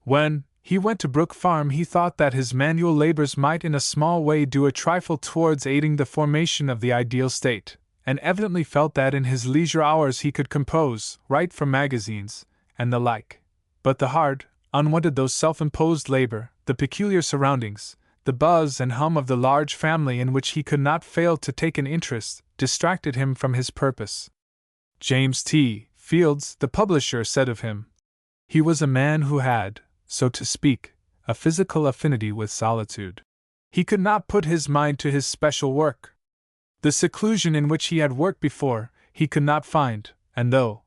When he went to Brook Farm, he thought that his manual labors might in a small way do a trifle towards aiding the formation of the ideal state, and evidently felt that in his leisure hours he could compose, write for magazines, and the like. But the hard, unwanted though self-imposed labor, the peculiar surroundings, the buzz and hum of the large family in which he could not fail to take an interest, distracted him from his purpose. James T. Fields, the publisher, said of him, "He was a man who had, so to speak, a physical affinity with solitude. He could not put his mind to his special work. The seclusion in which he had worked before, he could not find, and though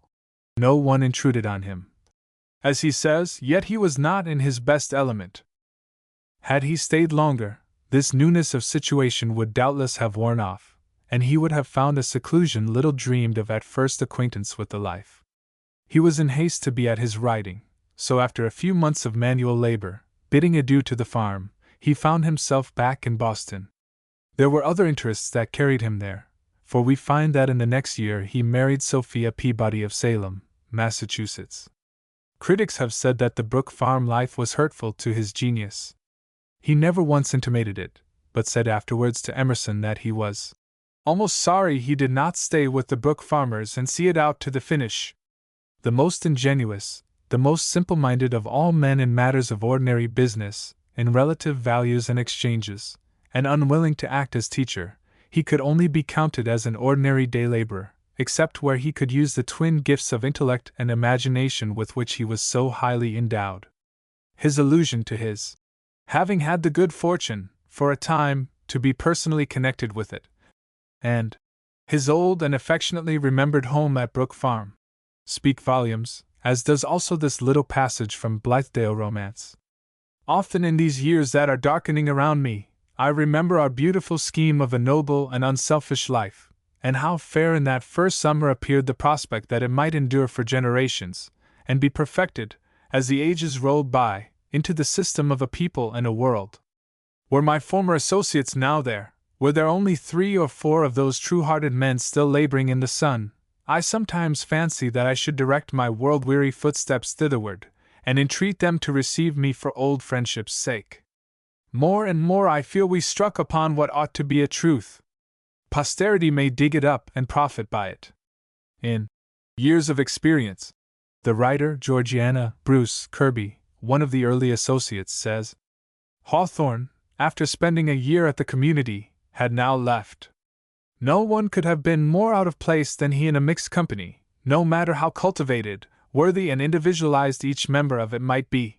no one intruded on him, as he says, yet he was not in his best element. Had he stayed longer, this newness of situation would doubtless have worn off, and he would have found a seclusion little dreamed of at first acquaintance with the life. He was in haste to be at his writing, so after a few months of manual labor, bidding adieu to the farm, he found himself back in Boston. There were other interests that carried him there, for we find that in the next year he married Sophia Peabody of Salem, Massachusetts. Critics have said that the Brook farm life was hurtful to his genius. He never once intimated it, but said afterwards to Emerson that he was almost sorry he did not stay with the Brook farmers and see it out to the finish. The most ingenuous, the most simple-minded of all men in matters of ordinary business, in relative values and exchanges, and unwilling to act as teacher, he could only be counted as an ordinary day laborer, except where he could use the twin gifts of intellect and imagination with which he was so highly endowed. His allusion to his having had the good fortune, for a time, to be personally connected with it, and his old and affectionately remembered home at Brook Farm, speak volumes, as does also this little passage from Blithedale Romance. Often in these years that are darkening around me, I remember our beautiful scheme of a noble and unselfish life, and how fair in that first summer appeared the prospect that it might endure for generations, and be perfected, as the ages rolled by, into the system of a people and a world. Were my former associates now there, were there only 3 or 4 of those true-hearted men still laboring in the sun, I sometimes fancy that I should direct my world-weary footsteps thitherward, and entreat them to receive me for old friendship's sake. More and more I feel we struck upon what ought to be a truth. Posterity may dig it up and profit by it. In Years of Experience, the writer Georgiana Bruce Kirby, one of the early associates, says, Hawthorne, after spending a year at the community, had now left. No one could have been more out of place than he in a mixed company, no matter how cultivated, worthy and individualized each member of it might be.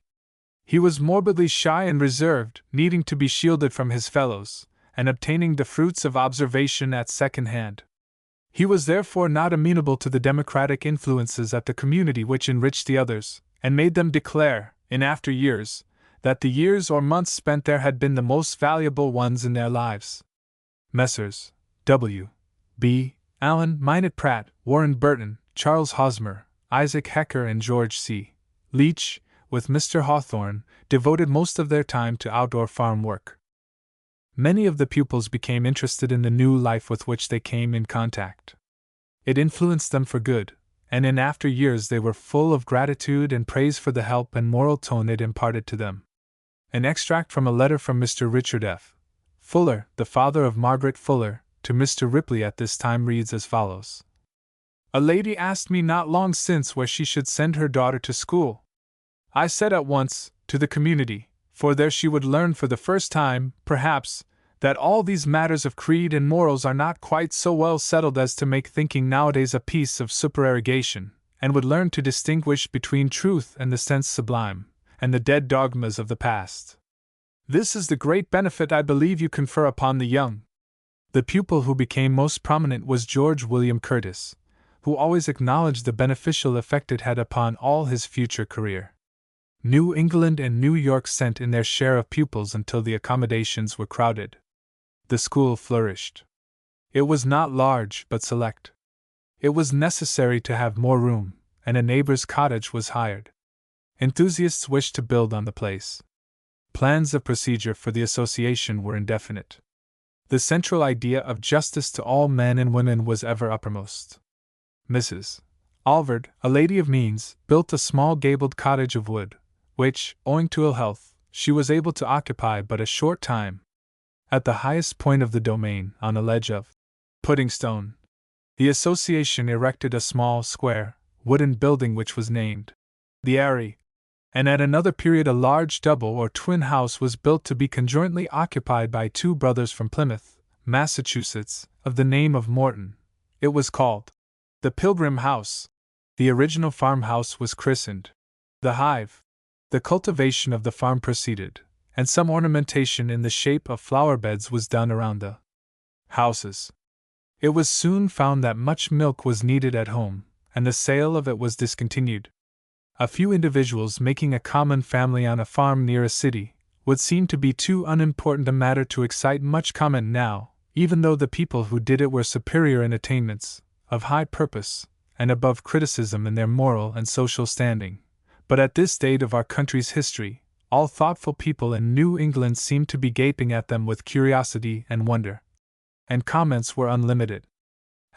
He was morbidly shy and reserved, needing to be shielded from his fellows, and obtaining the fruits of observation at second hand. He was therefore not amenable to the democratic influences at the community which enriched the others, and made them declare, in after years, that the years or months spent there had been the most valuable ones in their lives. Messrs. W. B. Allen, Minot Pratt, Warren Burton, Charles Hosmer, Isaac Hecker, and George C. Leach, with Mr. Hawthorne, devoted most of their time to outdoor farm work. Many of the pupils became interested in the new life with which they came in contact. It influenced them for good, and in after years they were full of gratitude and praise for the help and moral tone it imparted to them. An extract from a letter from Mr. Richard F. Fuller, the father of Margaret Fuller, to Mr. Ripley at this time reads as follows. A lady asked me not long since where she should send her daughter to school. I said at once, to the community, for there she would learn for the first time, perhaps, that all these matters of creed and morals are not quite so well settled as to make thinking nowadays a piece of supererogation, and would learn to distinguish between truth and the sense sublime, and the dead dogmas of the past. This is the great benefit I believe you confer upon the young. The pupil who became most prominent was George William Curtis, who always acknowledged the beneficial effect it had upon all his future career. New England and New York sent in their share of pupils until the accommodations were crowded. The school flourished. It was not large but select. It was necessary to have more room, and a neighbor's cottage was hired. Enthusiasts wished to build on the place. Plans of procedure for the association were indefinite. The central idea of justice to all men and women was ever uppermost. Mrs. Alvord, a lady of means, built a small gabled cottage of wood, which, owing to ill health, she was able to occupy but a short time. At the highest point of the domain, on a ledge of pudding stone, the association erected a small, square, wooden building which was named the Eyrie, and at another period a large double or twin house was built to be conjointly occupied by two brothers from Plymouth, Massachusetts, of the name of Morton. It was called the Pilgrim House. The original farmhouse was christened the Hive. The cultivation of the farm proceeded, and some ornamentation in the shape of flower beds was done around the houses. It was soon found that much milk was needed at home, and the sale of it was discontinued. A few individuals making a common family on a farm near a city would seem to be too unimportant a matter to excite much comment now, even though the people who did it were superior in attainments, of high purpose, and above criticism in their moral and social standing. But at this date of our country's history, all thoughtful people in New England seemed to be gaping at them with curiosity and wonder. And comments were unlimited.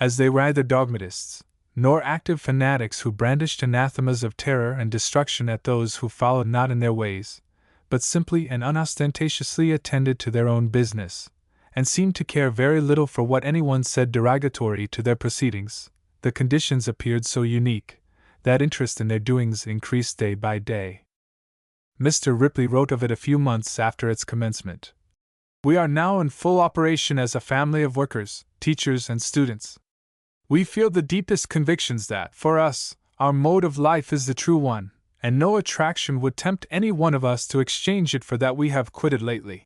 As they were neither dogmatists, nor active fanatics who brandished anathemas of terror and destruction at those who followed not in their ways, but simply and unostentatiously attended to their own business, and seemed to care very little for what anyone said derogatory to their proceedings, the conditions appeared so unique that interest in their doings increased day by day. Mr. Ripley wrote of it a few months after its commencement. We are now in full operation as a family of workers, teachers, and students. We feel the deepest convictions that, for us, our mode of life is the true one, and no attraction would tempt any one of us to exchange it for that we have quitted lately.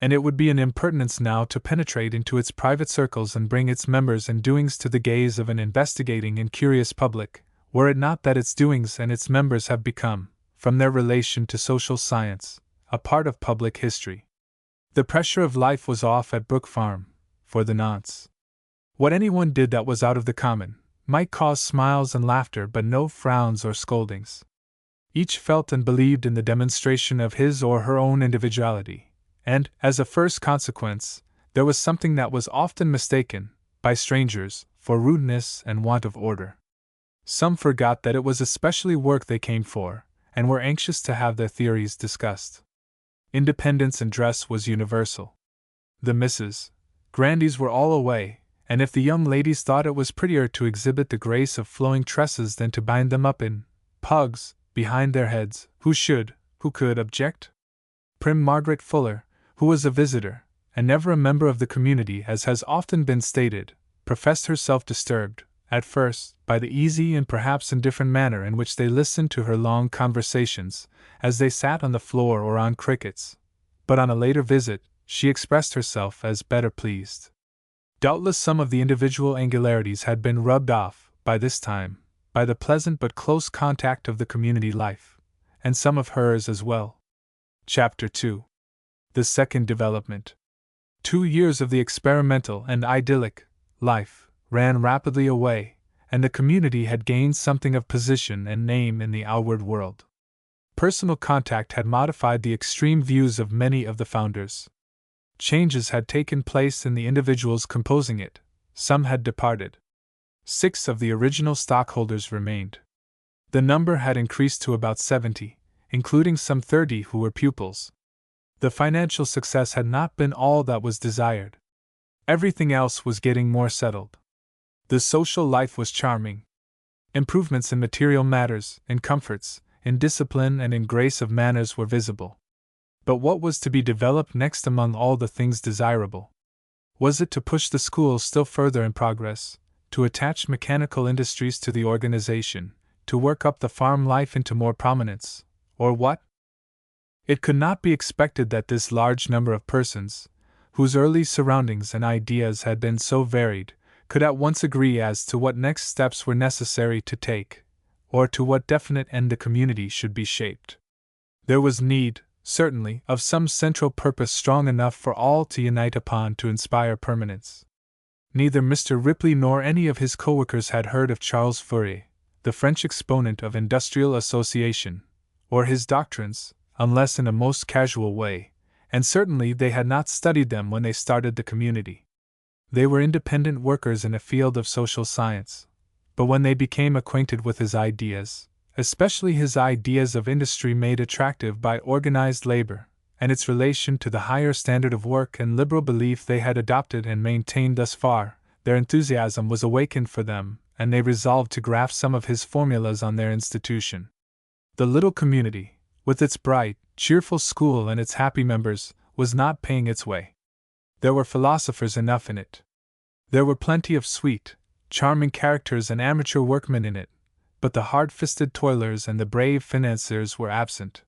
And it would be an impertinence now to penetrate into its private circles and bring its members and doings to the gaze of an investigating and curious public, were it not that its doings and its members have become, from their relation to social science, a part of public history. The pressure of life was off at Brook Farm, for the nonce. What anyone did that was out of the common might cause smiles and laughter but no frowns or scoldings. Each felt and believed in the demonstration of his or her own individuality, and, as a first consequence, there was something that was often mistaken, by strangers, for rudeness and want of order. Some forgot that it was especially work they came for, and were anxious to have their theories discussed. Independence in dress was universal. The Misses Grandies were all away, and if the young ladies thought it was prettier to exhibit the grace of flowing tresses than to bind them up in pugs behind their heads, who could object? Prim Margaret Fuller, who was a visitor, and never a member of the community as has often been stated, professed herself disturbed, at first, by the easy and perhaps indifferent manner in which they listened to her long conversations, as they sat on the floor or on crickets. But on a later visit, she expressed herself as better pleased. Doubtless some of the individual angularities had been rubbed off, by this time, by the pleasant but close contact of the community life, and some of hers as well. Chapter 2. The Second Development. 2 years of the experimental and idyllic life ran rapidly away, and the community had gained something of position and name in the outward world. Personal contact had modified the extreme views of many of the founders. Changes had taken place in the individuals composing it, some had departed. 6 of the original stockholders remained. The number had increased to about 70, including some 30 who were pupils. The financial success had not been all that was desired. Everything else was getting more settled. The social life was charming. Improvements in material matters, in comforts, in discipline and in grace of manners were visible. But what was to be developed next among all the things desirable? Was it to push the schools still further in progress, to attach mechanical industries to the organization, to work up the farm life into more prominence, or what? It could not be expected that this large number of persons, whose early surroundings and ideas had been so varied, could at once agree as to what next steps were necessary to take, or to what definite end the community should be shaped. There was need, certainly, of some central purpose strong enough for all to unite upon to inspire permanence. Neither Mr. Ripley nor any of his co-workers had heard of Charles Fourier, the French exponent of industrial association, or his doctrines, unless in a most casual way, and certainly they had not studied them when they started the community. They were independent workers in a field of social science, but when they became acquainted with his ideas, especially his ideas of industry made attractive by organized labor, and its relation to the higher standard of work and liberal belief they had adopted and maintained thus far, their enthusiasm was awakened for them, and they resolved to graft some of his formulas on their institution. The little community, with its bright, cheerful school and its happy members, was not paying its way. There were philosophers enough in it. There were plenty of sweet, charming characters and amateur workmen in it, but the hard-fisted toilers and the brave financiers were absent.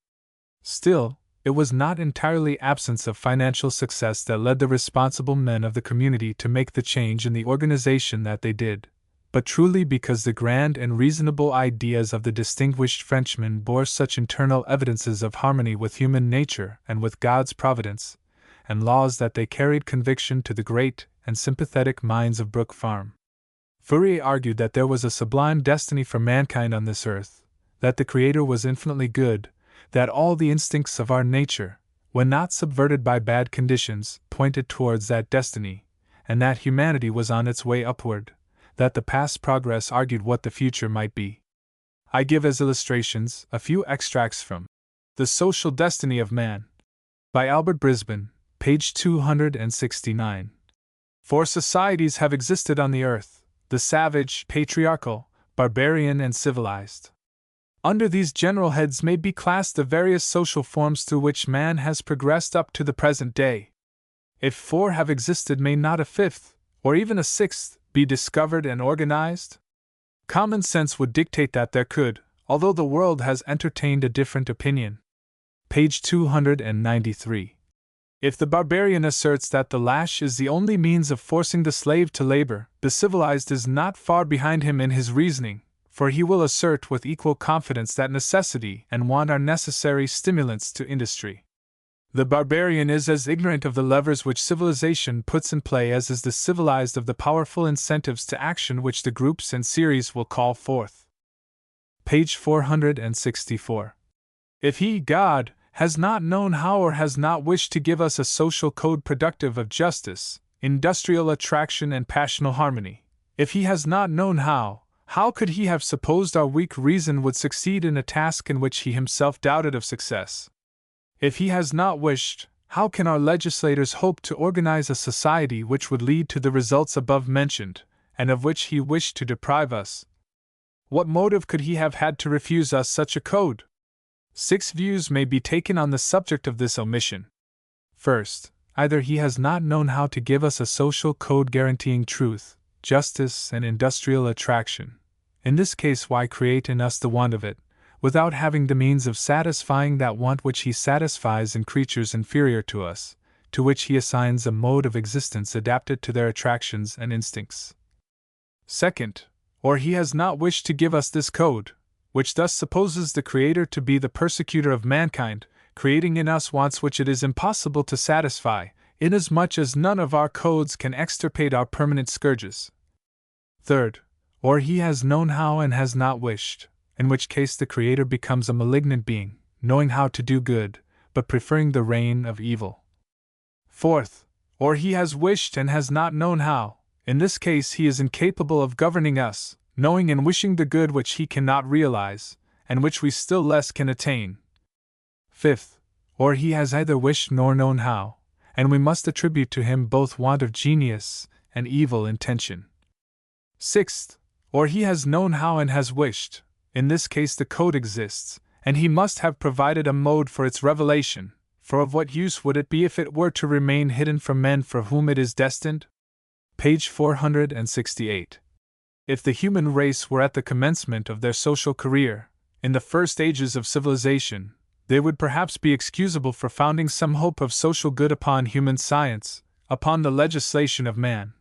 Still, it was not entirely absence of financial success that led the responsible men of the community to make the change in the organization that they did, but truly because the grand and reasonable ideas of the distinguished Frenchman bore such internal evidences of harmony with human nature and with God's providence and laws that they carried conviction to the great and sympathetic minds of Brook Farm. Fourier argued that there was a sublime destiny for mankind on this earth, that the Creator was infinitely good, that all the instincts of our nature, when not subverted by bad conditions, pointed towards that destiny, and that humanity was on its way upward, that the past progress argued what the future might be. I give as illustrations a few extracts from The Social Destiny of Man, by Albert Brisbane, page 269. 4 societies have existed on the earth: the savage, patriarchal, barbarian, and civilized. Under these general heads may be classed the various social forms through which man has progressed up to the present day. If 4 have existed, may not a 5th, or even a 6th, be discovered and organized? Common sense would dictate that there could, although the world has entertained a different opinion. Page 293. If the barbarian asserts that the lash is the only means of forcing the slave to labor, the civilized is not far behind him in his reasoning, for he will assert with equal confidence that necessity and want are necessary stimulants to industry. The barbarian is as ignorant of the levers which civilization puts in play as is the civilized of the powerful incentives to action which the groups and series will call forth. Page 464. If he, God, has not known how or has not wished to give us a social code productive of justice, industrial attraction, and passional harmony, if he has not known how could he have supposed our weak reason would succeed in a task in which he himself doubted of success? If he has not wished, how can our legislators hope to organize a society which would lead to the results above mentioned, and of which he wished to deprive us? What motive could he have had to refuse us such a code? 6 views may be taken on the subject of this omission. First, either he has not known how to give us a social code guaranteeing truth, justice, and industrial attraction. In this case, why create in us the want of it, without having the means of satisfying that want which he satisfies in creatures inferior to us, to which he assigns a mode of existence adapted to their attractions and instincts? Second, or he has not wished to give us this code, which thus supposes the Creator to be the persecutor of mankind, creating in us wants which it is impossible to satisfy, inasmuch as none of our codes can extirpate our permanent scourges. Third, or he has known how and has not wished, in which case the Creator becomes a malignant being, knowing how to do good, but preferring the reign of evil. Fourth, or he has wished and has not known how, in this case he is incapable of governing us, knowing and wishing the good which he cannot realize, and which we still less can attain. Fifth, or he has either wished nor known how, and we must attribute to him both want of genius and evil intention. Sixth, or he has known how and has wished, in this case the code exists, and he must have provided a mode for its revelation, for of what use would it be if it were to remain hidden from men for whom it is destined? Page 468. If the human race were at the commencement of their social career, in the first ages of civilization, they would perhaps be excusable for founding some hope of social good upon human science, upon the legislation of man.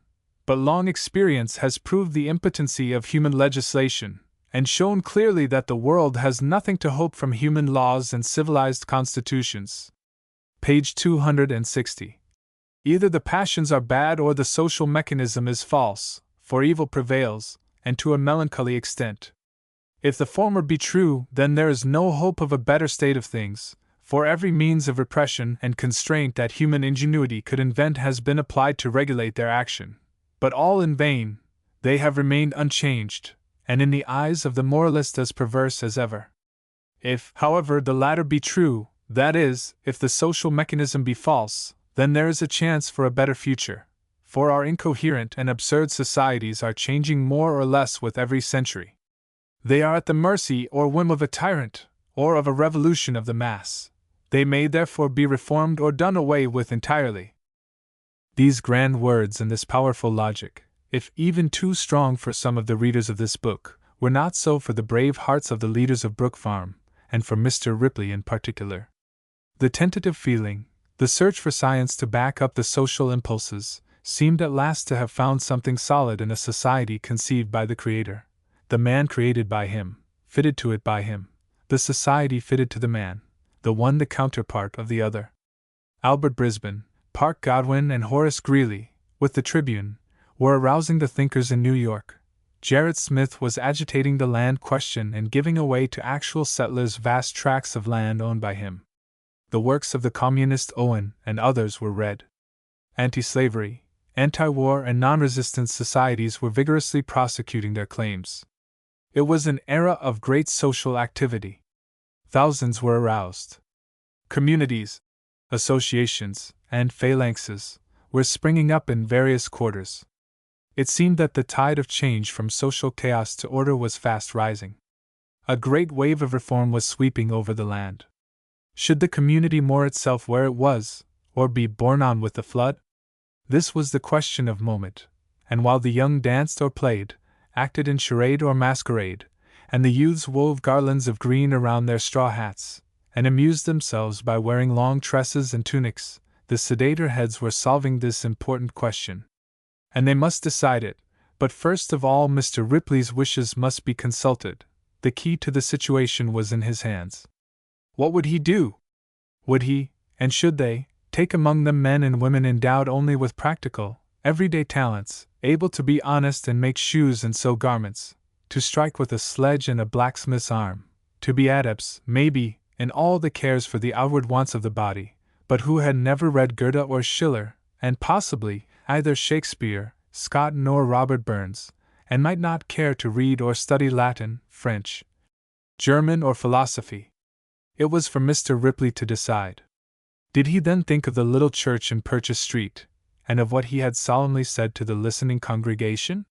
But long experience has proved the impotency of human legislation, and shown clearly that the world has nothing to hope from human laws and civilized constitutions. Page 260. Either the passions are bad or the social mechanism is false, for evil prevails, and to a melancholy extent. If the former be true, then there is no hope of a better state of things, for every means of repression and constraint that human ingenuity could invent has been applied to regulate their action. But all in vain, they have remained unchanged, and in the eyes of the moralist as perverse as ever. If, however, the latter be true, that is, if the social mechanism be false, then there is a chance for a better future, for our incoherent and absurd societies are changing more or less with every century. They are at the mercy or whim of a tyrant, or of a revolution of the mass. They may therefore be reformed or done away with entirely. These grand words and this powerful logic, if even too strong for some of the readers of this book, were not so for the brave hearts of the leaders of Brook Farm, and for Mr. Ripley in particular. The tentative feeling, the search for science to back up the social impulses, seemed at last to have found something solid in a society conceived by the Creator, the man created by him, fitted to it by him, the society fitted to the man, the one the counterpart of the other. Albert Brisbane, Park Godwin, and Horace Greeley, with the Tribune, were arousing the thinkers in New York. Gerrit Smith was agitating the land question and giving away to actual settlers vast tracts of land owned by him. The works of the communist Owen and others were read. Anti-slavery, anti-war, and non-resistance societies were vigorously prosecuting their claims. It was an era of great social activity. Thousands were aroused. Communities, associations, and phalanxes were springing up in various quarters. It seemed that the tide of change from social chaos to order was fast rising. A great wave of reform was sweeping over the land. Should the community moor itself where it was, or be borne on with the flood? This was the question of moment, and while the young danced or played, acted in charade or masquerade, and the youths wove garlands of green around their straw hats, and amused themselves by wearing long tresses and tunics, the sedater heads were solving this important question. And they must decide it, but first of all Mr. Ripley's wishes must be consulted. The key to the situation was in his hands. What would he do? Would he, and should they, take among them men and women endowed only with practical, everyday talents, able to be honest and make shoes and sew garments, to strike with a sledge and a blacksmith's arm, to be adepts, maybe, in all the cares for the outward wants of the body, but who had never read Goethe or Schiller, and possibly either Shakespeare, Scott nor Robert Burns, and might not care to read or study Latin, French, German, or philosophy? It was for Mr. Ripley to decide. Did he then think of the little church in Purchase Street, and of what he had solemnly said to the listening congregation?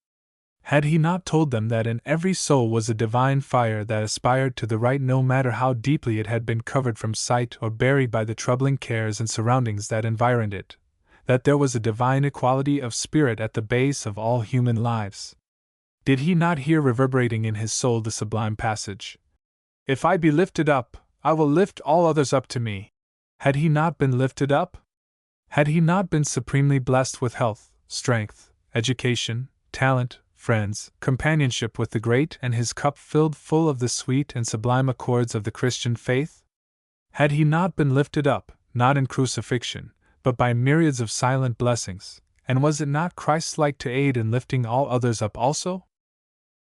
Had he not told them that in every soul was a divine fire that aspired to the right no matter how deeply it had been covered from sight or buried by the troubling cares and surroundings that environed it, that there was a divine equality of spirit at the base of all human lives? Did he not hear reverberating in his soul the sublime passage, "If I be lifted up, I will lift all others up to me"? Had he not been lifted up? Had he not been supremely blessed with health, strength, education, talent, friends, companionship with the great, and his cup filled full of the sweet and sublime accords of the Christian faith? Had he not been lifted up, not in crucifixion, but by myriads of silent blessings, and was it not Christ-like to aid in lifting all others up also?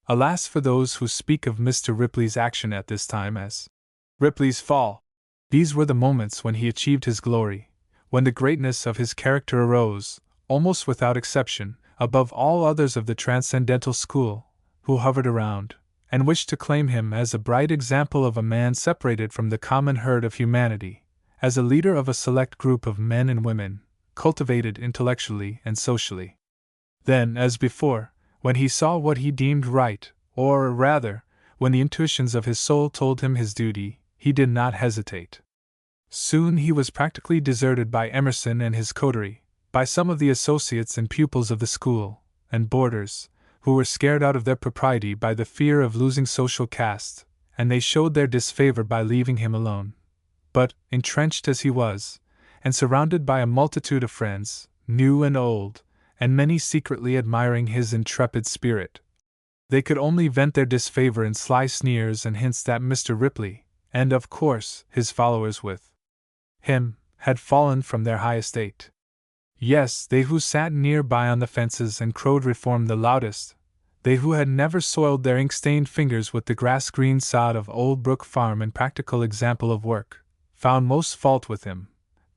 Alas for those who speak of Mr. Ripley's action at this time as Ripley's fall! These were the moments when he achieved his glory, when the greatness of his character arose, almost without exception, above all others of the transcendental school, who hovered around, and wished to claim him as a bright example of a man separated from the common herd of humanity, as a leader of a select group of men and women, cultivated intellectually and socially. Then, as before, when he saw what he deemed right, or rather, when the intuitions of his soul told him his duty, he did not hesitate. Soon he was practically deserted by Emerson and his coterie, by some of the associates and pupils of the school, and boarders, who were scared out of their propriety by the fear of losing social caste, and they showed their disfavor by leaving him alone. But, entrenched as he was, and surrounded by a multitude of friends, new and old, and many secretly admiring his intrepid spirit, they could only vent their disfavor in sly sneers and hints that Mr. Ripley, and of course his followers with him, had fallen from their high estate. Yes, they who sat near by on the fences and crowed reform the loudest, they who had never soiled their ink-stained fingers with the grass-green sod of old Brook Farm and practical example of work, found most fault with him,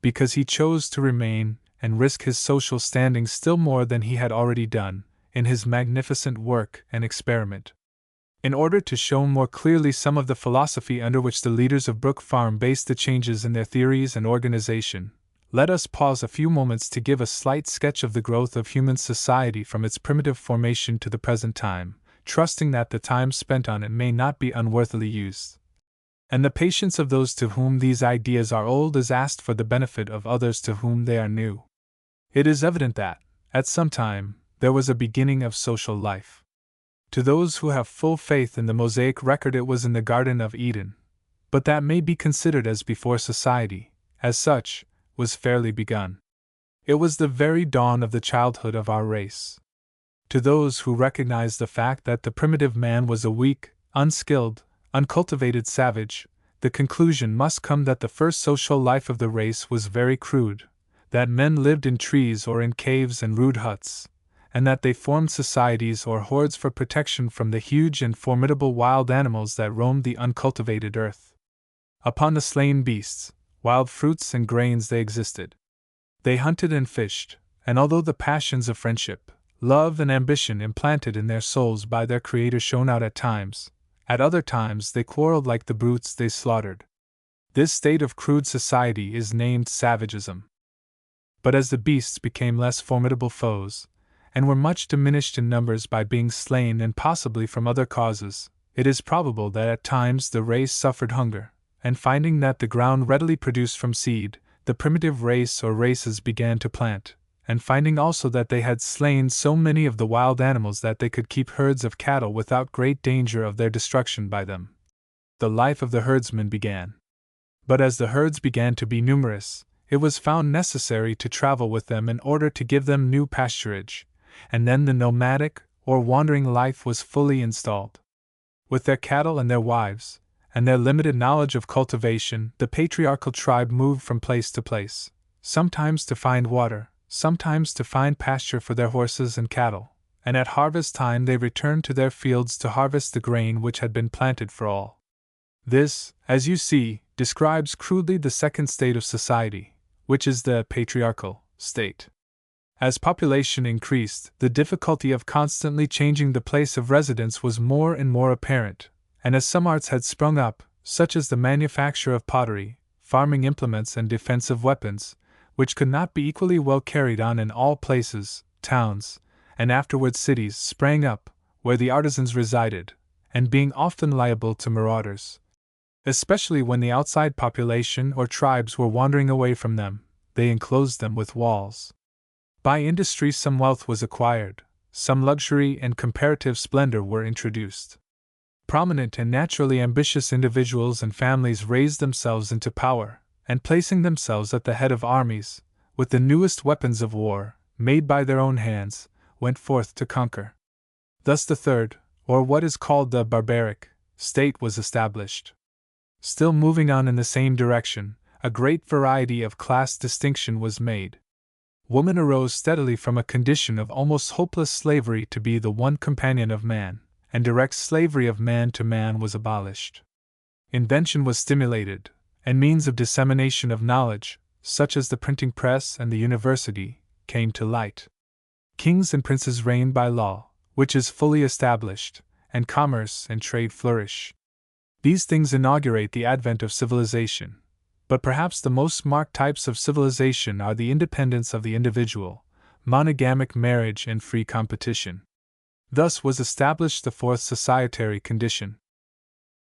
because he chose to remain and risk his social standing still more than he had already done, in his magnificent work and experiment. In order to show more clearly some of the philosophy under which the leaders of Brook Farm based the changes in their theories and organization, let us pause a few moments to give a slight sketch of the growth of human society from its primitive formation to the present time, trusting that the time spent on it may not be unworthily used. And the patience of those to whom these ideas are old is asked for the benefit of others to whom they are new. It is evident that, at some time, there was a beginning of social life. To those who have full faith in the Mosaic record, it was in the Garden of Eden, but that may be considered as before society, as such, was fairly begun. It was the very dawn of the childhood of our race. To those who recognize the fact that the primitive man was a weak, unskilled, uncultivated savage, the conclusion must come that the first social life of the race was very crude, that men lived in trees or in caves and rude huts, and that they formed societies or hordes for protection from the huge and formidable wild animals that roamed the uncultivated earth. Upon the slain beasts, wild fruits and grains they existed. They hunted and fished, and although the passions of friendship, love and ambition implanted in their souls by their Creator shone out at other times they quarreled like the brutes they slaughtered. This state of crude society is named savagism. But as the beasts became less formidable foes, and were much diminished in numbers by being slain and possibly from other causes, it is probable that at times the race suffered hunger, and finding that the ground readily produced from seed, the primitive race or races began to plant, and finding also that they had slain so many of the wild animals that they could keep herds of cattle without great danger of their destruction by them, the life of the herdsman began. But as the herds began to be numerous, it was found necessary to travel with them in order to give them new pasturage, and then the nomadic or wandering life was fully installed. With their cattle and their wives, and their limited knowledge of cultivation, the patriarchal tribe moved from place to place, sometimes to find water, sometimes to find pasture for their horses and cattle, and at harvest time they returned to their fields to harvest the grain which had been planted for all. This, as you see, describes crudely the second state of society, which is the patriarchal state. As population increased, the difficulty of constantly changing the place of residence was more and more apparent, and as some arts had sprung up, such as the manufacture of pottery, farming implements and defensive weapons, which could not be equally well carried on in all places, towns, and afterwards cities sprang up, where the artisans resided, and being often liable to marauders, especially when the outside population or tribes were wandering away from them, they enclosed them with walls. By industry some wealth was acquired, some luxury and comparative splendor were introduced. Prominent and naturally ambitious individuals and families raised themselves into power, and placing themselves at the head of armies, with the newest weapons of war, made by their own hands, went forth to conquer. Thus the third, or what is called the barbaric, state was established. Still moving on in the same direction, a great variety of class distinction was made. Woman arose steadily from a condition of almost hopeless slavery to be the one companion of man, and direct slavery of man to man was abolished. Invention was stimulated, and means of dissemination of knowledge, such as the printing press and the university, came to light. Kings and princes reigned by law, which is fully established, and commerce and trade flourish. These things inaugurate the advent of civilization. But perhaps the most marked types of civilization are the independence of the individual, monogamic marriage, and free competition. Thus was established the fourth societary condition.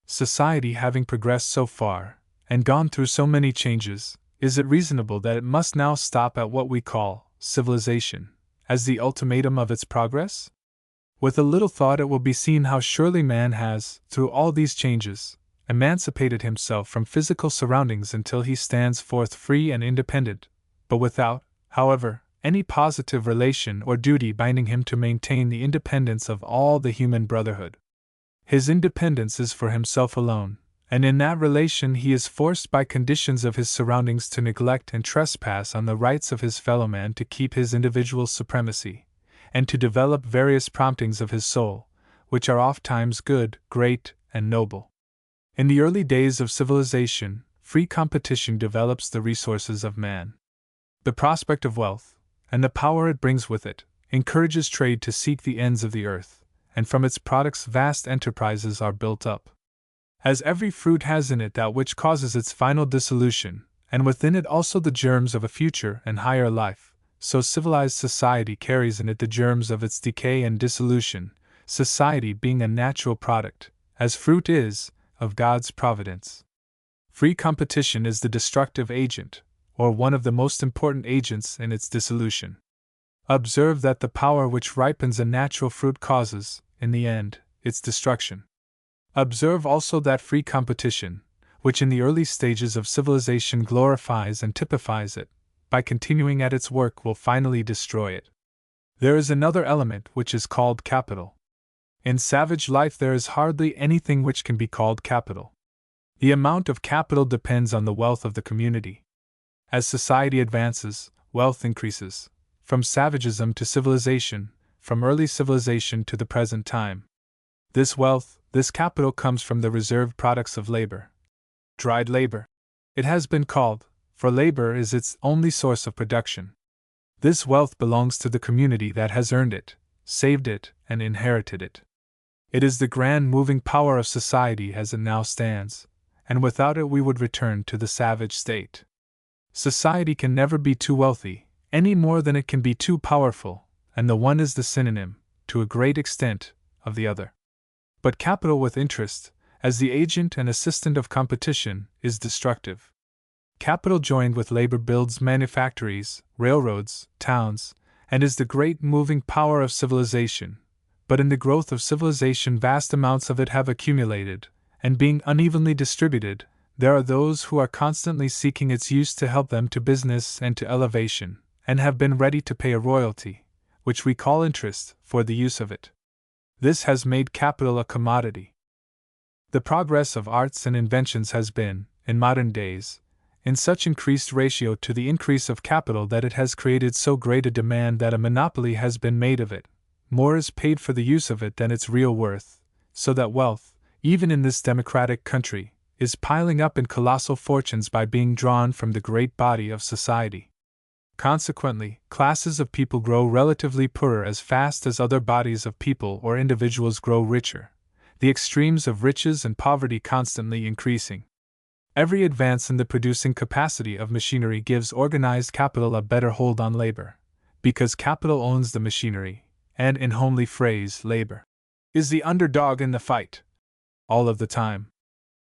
Society having progressed so far, and gone through so many changes, is it reasonable that it must now stop at what we call civilization, as the ultimatum of its progress? With a little thought it will be seen how surely man has, through all these changes, emancipated himself from physical surroundings until he stands forth free and independent, but without, however, any positive relation or duty binding him to maintain the independence of all the human brotherhood. His independence is for himself alone, and in that relation he is forced by conditions of his surroundings to neglect and trespass on the rights of his fellow man to keep his individual supremacy, and to develop various promptings of his soul, which are ofttimes good, great, and noble. In the early days of civilization, free competition develops the resources of man. The prospect of wealth, and the power it brings with it, encourages trade to seek the ends of the earth, and from its products vast enterprises are built up. As every fruit has in it that which causes its final dissolution, and within it also the germs of a future and higher life, so civilized society carries in it the germs of its decay and dissolution, society being a natural product, as fruit is, of God's providence. Free competition is the destructive agent, or one of the most important agents in its dissolution. Observe that the power which ripens a natural fruit causes, in the end, its destruction. Observe also that free competition, which in the early stages of civilization glorifies and typifies it, by continuing at its work will finally destroy it. There is another element which is called capital. In savage life there is hardly anything which can be called capital. The amount of capital depends on the wealth of the community. As society advances, wealth increases, from savagism to civilization, from early civilization to the present time. This wealth, this capital comes from the reserved products of labor. Dried labor, it has been called, for labor is its only source of production. This wealth belongs to the community that has earned it, saved it, and inherited it. It is the grand moving power of society as it now stands, and without it we would return to the savage state. Society can never be too wealthy, any more than it can be too powerful, and the one is the synonym, to a great extent, of the other. But capital with interest, as the agent and assistant of competition, is destructive. Capital joined with labor builds manufactories, railroads, towns, and is the great moving power of civilization. But in the growth of civilization vast amounts of it have accumulated, and being unevenly distributed, there are those who are constantly seeking its use to help them to business and to elevation, and have been ready to pay a royalty, which we call interest, for the use of it. This has made capital a commodity. The progress of arts and inventions has been, in modern days, in such increased ratio to the increase of capital that it has created so great a demand that a monopoly has been made of it. More is paid for the use of it than its real worth, so that wealth, even in this democratic country, is piling up in colossal fortunes by being drawn from the great body of society. Consequently, classes of people grow relatively poorer as fast as other bodies of people or individuals grow richer, the extremes of riches and poverty constantly increasing. Every advance in the producing capacity of machinery gives organized capital a better hold on labor, because capital owns the machinery, and in homely phrase, labor is the underdog in the fight. All of the time.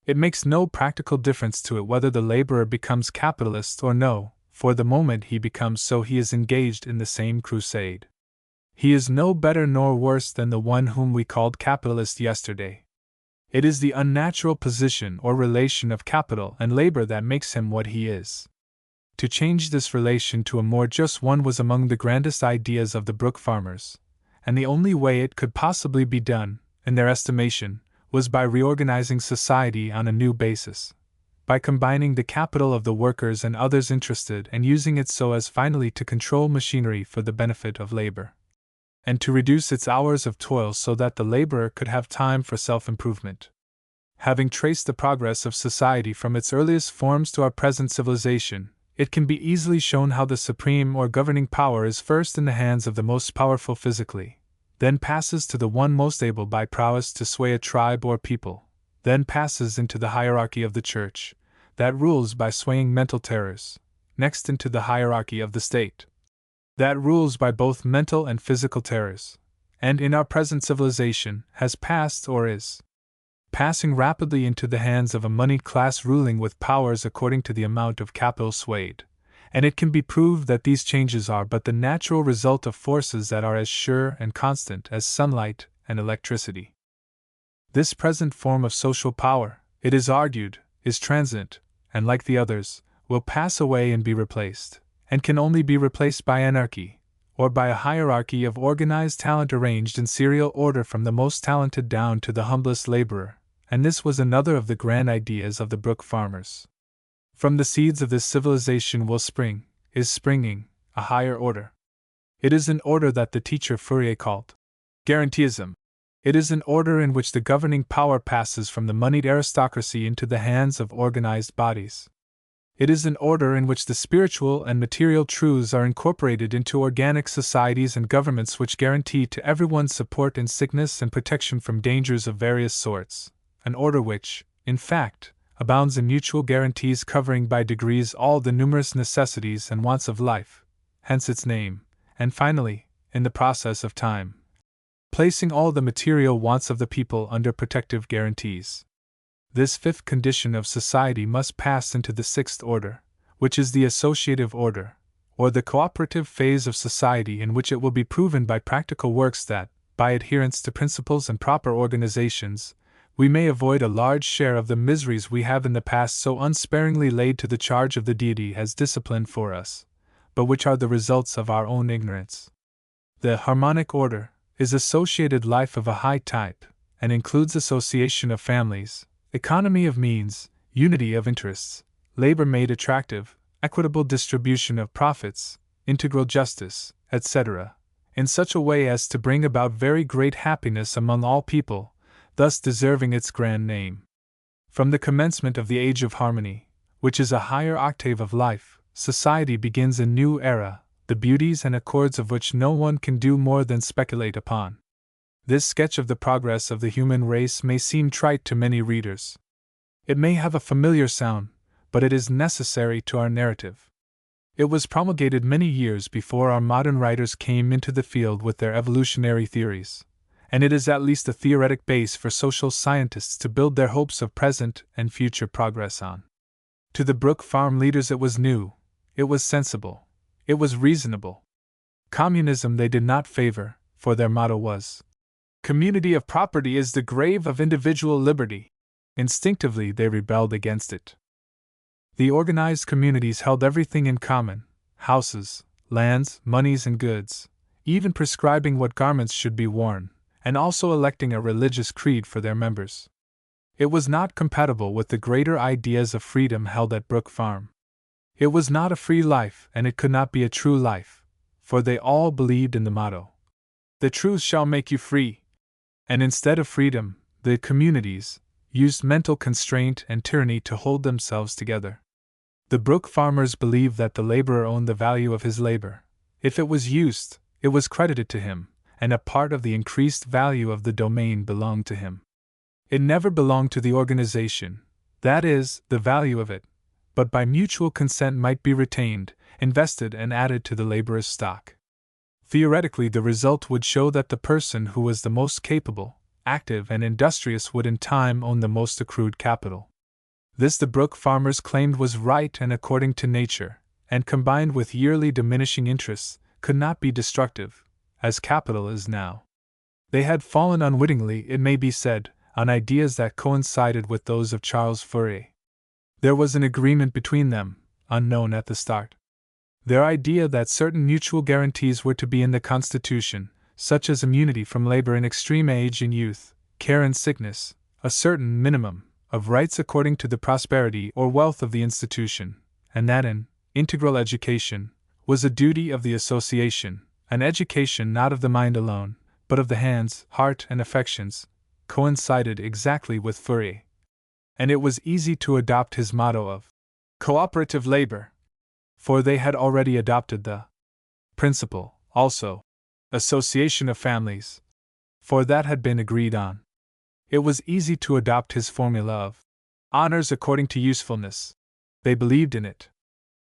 It makes no practical difference to it whether the laborer becomes capitalist or no, for the moment he becomes so he is engaged in the same crusade. He is no better nor worse than the one whom we called capitalist yesterday. It is the unnatural position or relation of capital and labor that makes him what he is. To change this relation to a more just one was among the grandest ideas of the Brook farmers, and the only way it could possibly be done, in their estimation, was by reorganizing society on a new basis, by combining the capital of the workers and others interested and using it so as finally to control machinery for the benefit of labor, and to reduce its hours of toil so that the laborer could have time for self-improvement. Having traced the progress of society from its earliest forms to our present civilization, it can be easily shown how the supreme or governing power is first in the hands of the most powerful physically, then passes to the one most able by prowess to sway a tribe or people, then passes into the hierarchy of the church, that rules by swaying mental terrors, next into the hierarchy of the state, that rules by both mental and physical terrors, and in our present civilization has passed or is passing rapidly into the hands of a moneyed class ruling with powers according to the amount of capital swayed, and it can be proved that these changes are but the natural result of forces that are as sure and constant as sunlight and electricity. This present form of social power, it is argued, is transient, and like the others, will pass away and be replaced, and can only be replaced by anarchy, or by a hierarchy of organized talent arranged in serial order from the most talented down to the humblest laborer, and this was another of the grand ideas of the Brook farmers. From the seeds of this civilization is springing, a higher order. It is an order that the teacher Fourier called guaranteeism. It is an order in which the governing power passes from the moneyed aristocracy into the hands of organized bodies. It is an order in which the spiritual and material truths are incorporated into organic societies and governments which guarantee to everyone support in sickness and protection from dangers of various sorts, an order which, in fact, abounds in mutual guarantees covering by degrees all the numerous necessities and wants of life, hence its name, and finally, in the process of time, placing all the material wants of the people under protective guarantees. This fifth condition of society must pass into the sixth order, which is the associative order, or the cooperative phase of society, in which it will be proven by practical works that, by adherence to principles and proper organizations, we may avoid a large share of the miseries we have in the past so unsparingly laid to the charge of the deity as discipline for us, but which are the results of our own ignorance. The harmonic order is associated life of a high type, and includes association of families, economy of means, unity of interests, labor made attractive, equitable distribution of profits, integral justice, etc., in such a way as to bring about very great happiness among all people, thus deserving its grand name. From the commencement of the age of harmony, which is a higher octave of life, society begins a new era, the beauties and accords of which no one can do more than speculate upon. This sketch of the progress of the human race may seem trite to many readers. It may have a familiar sound, but it is necessary to our narrative. It was promulgated many years before our modern writers came into the field with their evolutionary theories, and it is at least a theoretic base for social scientists to build their hopes of present and future progress on. To the Brook farm leaders it was new, it was sensible, it was reasonable. Communism they did not favor, for their motto was, "Community of property is the grave of individual liberty." Instinctively they rebelled against it. The organized communities held everything in common: houses, lands, monies, and goods, even prescribing what garments should be worn, and also electing a religious creed for their members. It was not compatible with the greater ideas of freedom held at Brook Farm. It was not a free life, and it could not be a true life, for they all believed in the motto, "The truth shall make you free." And instead of freedom, the communities used mental constraint and tyranny to hold themselves together. The Brook farmers believed that the laborer owned the value of his labor. If it was used, it was credited to him, and a part of the increased value of the domain belonged to him. It never belonged to the organization, that is, the value of it, but by mutual consent might be retained, invested, and added to the laborer's stock. Theoretically, the result would show that the person who was the most capable, active, and industrious would in time own the most accrued capital. This the Brook farmers claimed was right and according to nature, and combined with yearly diminishing interests, could not be destructive, as capital is now. They had fallen unwittingly, it may be said, on ideas that coincided with those of Charles Fourier. There was an agreement between them, unknown at the start. Their idea that certain mutual guarantees were to be in the Constitution, such as immunity from labor in extreme age and youth, care and sickness, a certain minimum of rights according to the prosperity or wealth of the institution, and that an integral education was a duty of the association, an education not of the mind alone, but of the hands, heart, and affections, coincided exactly with Fourier. And it was easy to adopt his motto of cooperative labor, for they had already adopted the principle, also, association of families, for that had been agreed on. It was easy to adopt his formula of honors according to usefulness. They believed in it.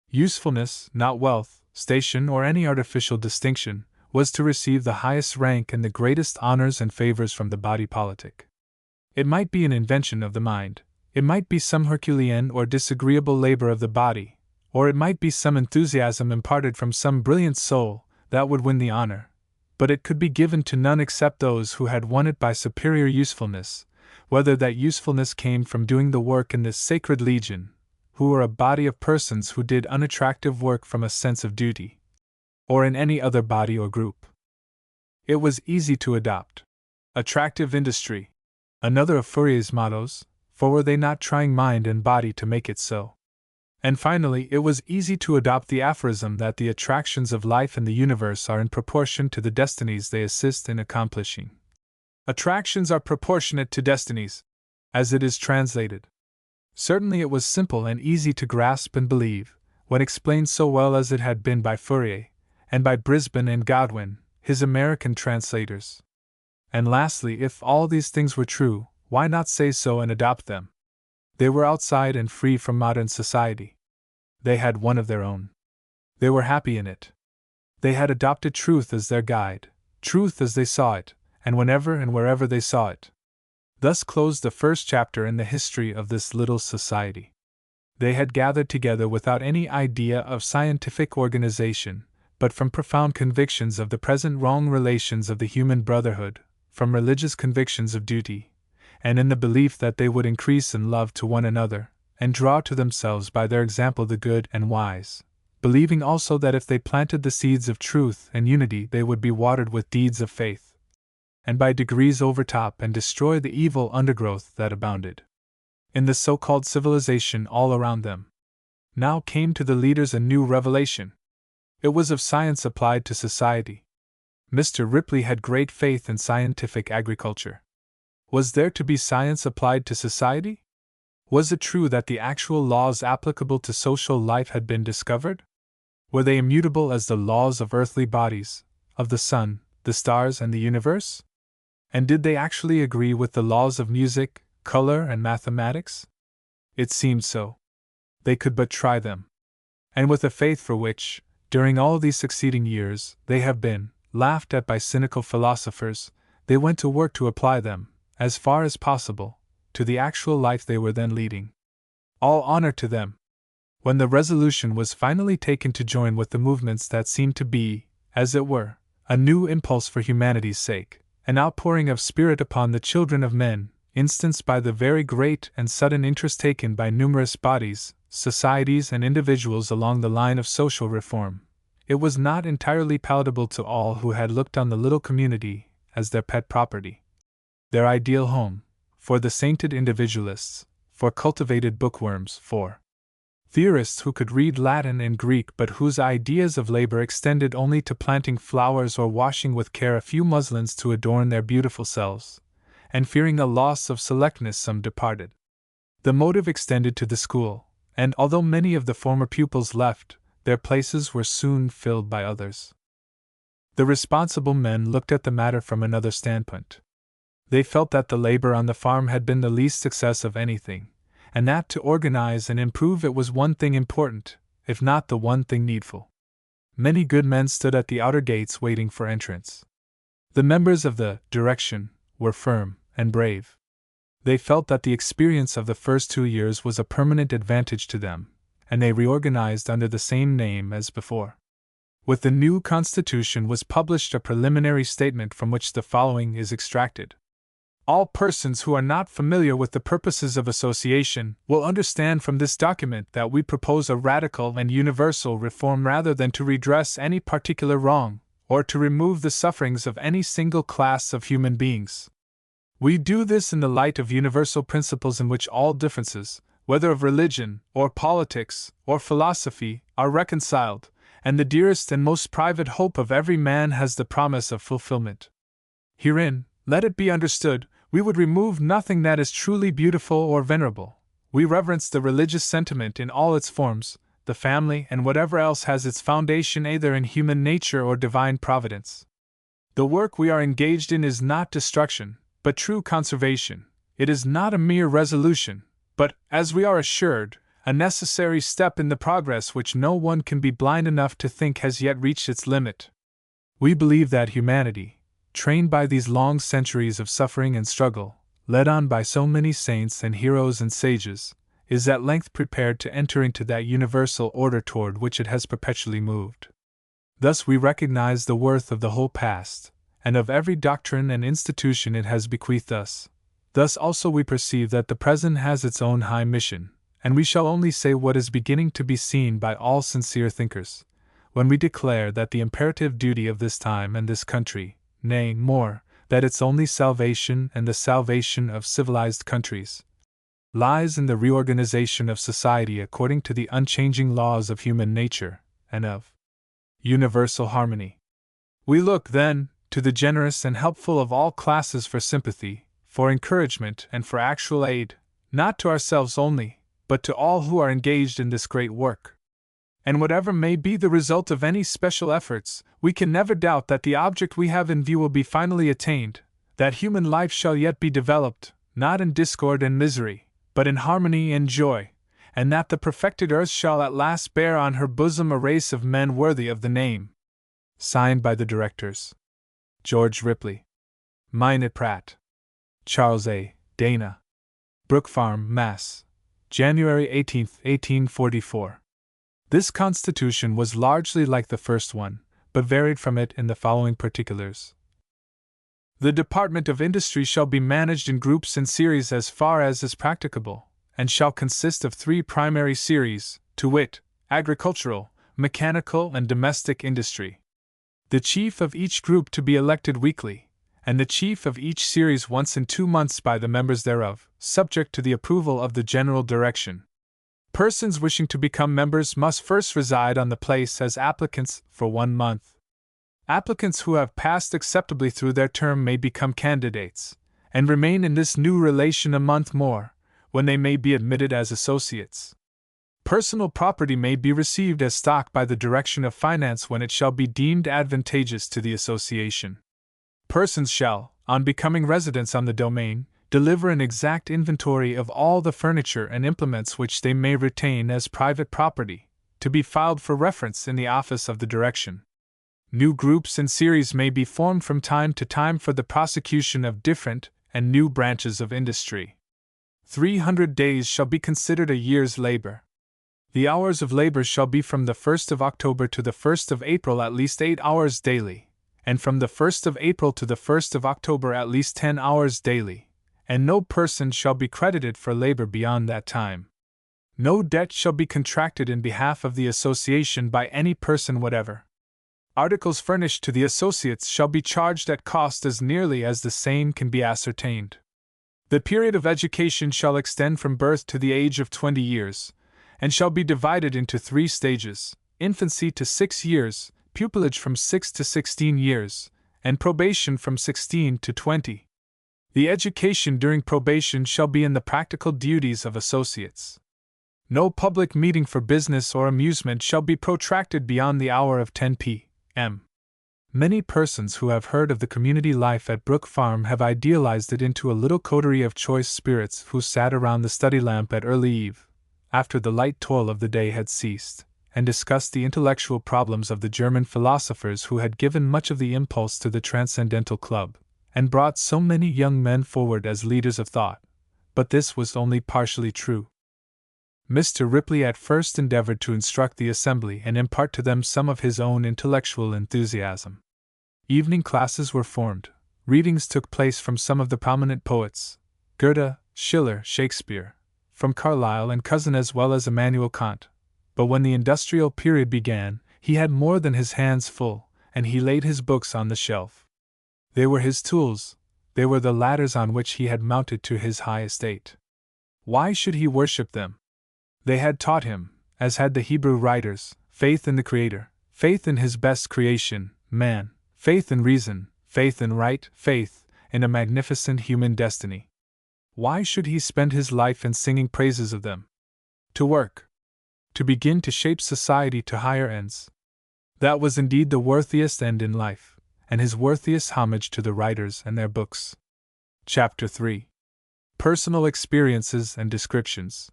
Usefulness, not wealth, station, or any artificial distinction, was to receive the highest rank and the greatest honors and favors from the body politic. It might be an invention of the mind, it might be some Herculean or disagreeable labor of the body, or it might be some enthusiasm imparted from some brilliant soul that would win the honor, but it could be given to none except those who had won it by superior usefulness, whether that usefulness came from doing the work in this sacred legion, who were a body of persons who did unattractive work from a sense of duty, or in any other body or group. It was easy to adopt. Attractive industry, another of Fourier's mottos, for were they not trying mind and body to make it so? And finally, it was easy to adopt the aphorism that the attractions of life and the universe are in proportion to the destinies they assist in accomplishing. Attractions are proportionate to destinies, as it is translated. Certainly it was simple and easy to grasp and believe, when explained so well as it had been by Fourier, and by Brisbane and Godwin, his American translators. And lastly, if all these things were true, why not say so and adopt them? They were outside and free from modern society. They had one of their own. They were happy in it. They had adopted truth as their guide, truth as they saw it, and whenever and wherever they saw it. Thus closed the first chapter in the history of this little society. They had gathered together without any idea of scientific organization, but from profound convictions of the present wrong relations of the human brotherhood, from religious convictions of duty, and in the belief that they would increase in love to one another, and draw to themselves by their example the good and wise, believing also that if they planted the seeds of truth and unity they would be watered with deeds of faith, and by degrees overtop and destroy the evil undergrowth that abounded in the so-called civilization all around them. Now came to the leaders a new revelation. It was of science applied to society. Mr. Ripley had great faith in scientific agriculture. Was there to be science applied to society? Was it true that the actual laws applicable to social life had been discovered? Were they immutable as the laws of earthly bodies, of the sun, the stars, and the universe? And did they actually agree with the laws of music, color, and mathematics? It seemed so. They could but try them. And with a faith for which, during all these succeeding years, they have been laughed at by cynical philosophers, they went to work to apply them, as far as possible, to the actual life they were then leading. All honor to them! When the resolution was finally taken to join with the movements that seemed to be, as it were, a new impulse for humanity's sake, an outpouring of spirit upon the children of men, instanced by the very great and sudden interest taken by numerous bodies, societies, and individuals along the line of social reform, it was not entirely palatable to all who had looked on the little community as their pet property, their ideal home, for the sainted individualists, for cultivated bookworms, for theorists who could read Latin and Greek but whose ideas of labor extended only to planting flowers or washing with care a few muslins to adorn their beautiful selves, and fearing a loss of selectness some departed. The motive extended to the school, and although many of the former pupils left, their places were soon filled by others. The responsible men looked at the matter from another standpoint. They felt that the labor on the farm had been the least success of anything, and that to organize and improve it was one thing important, if not the one thing needful. Many good men stood at the outer gates waiting for entrance. The members of the direction were firm and brave. They felt that the experience of the first 2 years was a permanent advantage to them, and they reorganized under the same name as before. With the new constitution was published a preliminary statement from which the following is extracted. All persons who are not familiar with the purposes of association will understand from this document that we propose a radical and universal reform rather than to redress any particular wrong, or to remove the sufferings of any single class of human beings. We do this in the light of universal principles in which all differences, whether of religion, or politics, or philosophy, are reconciled, and the dearest and most private hope of every man has the promise of fulfillment. Herein, let it be understood, we would remove nothing that is truly beautiful or venerable. We reverence the religious sentiment in all its forms, the family, and whatever else has its foundation either in human nature or divine providence. The work we are engaged in is not destruction, but true conservation. It is not a mere resolution, but, as we are assured, a necessary step in the progress which no one can be blind enough to think has yet reached its limit. We believe that humanity, trained by these long centuries of suffering and struggle, led on by so many saints and heroes and sages, is at length prepared to enter into that universal order toward which it has perpetually moved. Thus we recognize the worth of the whole past, and of every doctrine and institution it has bequeathed us. Thus also we perceive that the present has its own high mission, and we shall only say what is beginning to be seen by all sincere thinkers, when we declare that the imperative duty of this time and this country, nay, more, that its only salvation and the salvation of civilized countries, lies in the reorganization of society according to the unchanging laws of human nature, and of universal harmony. We look, then, to the generous and helpful of all classes for sympathy, for encouragement, and for actual aid, not to ourselves only, but to all who are engaged in this great work. And whatever may be the result of any special efforts, we can never doubt that the object we have in view will be finally attained, that human life shall yet be developed, not in discord and misery, but in harmony and joy, and that the perfected earth shall at last bear on her bosom a race of men worthy of the name. Signed by the directors: George Ripley, Minot Pratt, Charles A. Dana, Brook Farm, Mass., January 18, 1844. This constitution was largely like the first one, but varied from it in the following particulars. The Department of Industry shall be managed in groups and series as far as is practicable, and shall consist of 3 primary series, to wit, agricultural, mechanical, and domestic industry. The chief of each group to be elected weekly, and the chief of each series once in 2 months by the members thereof, subject to the approval of the general direction. Persons wishing to become members must first reside on the place as applicants for 1 month. Applicants who have passed acceptably through their term may become candidates, and remain in this new relation a month more, when they may be admitted as associates. Personal property may be received as stock by the direction of finance when it shall be deemed advantageous to the association. Persons shall, on becoming residents on the domain, deliver an exact inventory of all the furniture and implements which they may retain as private property, to be filed for reference in the office of the direction. New groups and series may be formed from time to time for the prosecution of different and new branches of industry. 300 days shall be considered a year's labor. The hours of labor shall be from the 1st of October to the 1st of April at least 8 hours daily, and from the 1st of April to the 1st of October at least 10 hours daily, and no person shall be credited for labor beyond that time. No debt shall be contracted in behalf of the association by any person whatever. Articles furnished to the associates shall be charged at cost as nearly as the same can be ascertained. The period of education shall extend from birth to the age of 20 years, and shall be divided into 3 stages: infancy to 6 years, pupillage from 6 to 16 years, and probation from 16 to 20. The education during probation shall be in the practical duties of associates. No public meeting for business or amusement shall be protracted beyond the hour of 10 p.m. Many persons who have heard of the community life at Brook Farm have idealized it into a little coterie of choice spirits who sat around the study lamp at early eve, after the light toil of the day had ceased, and discussed the intellectual problems of the German philosophers who had given much of the impulse to the Transcendental Club, and brought so many young men forward as leaders of thought. But this was only partially true. Mr. Ripley at first endeavored to instruct the assembly and impart to them some of his own intellectual enthusiasm. Evening classes were formed, readings took place from some of the prominent poets, Goethe, Schiller, Shakespeare, from Carlyle and Cousin as well as Immanuel Kant. But when the industrial period began, he had more than his hands full, and he laid his books on the shelf. They were his tools, they were the ladders on which he had mounted to his high estate. Why should he worship them? They had taught him, as had the Hebrew writers, faith in the Creator, faith in his best creation, man, faith in reason, faith in right, faith in a magnificent human destiny. Why should he spend his life in singing praises of them? To work. To begin to shape society to higher ends. That was indeed the worthiest end in life, and his worthiest homage to the writers and their books. Chapter 3. Personal Experiences and Descriptions.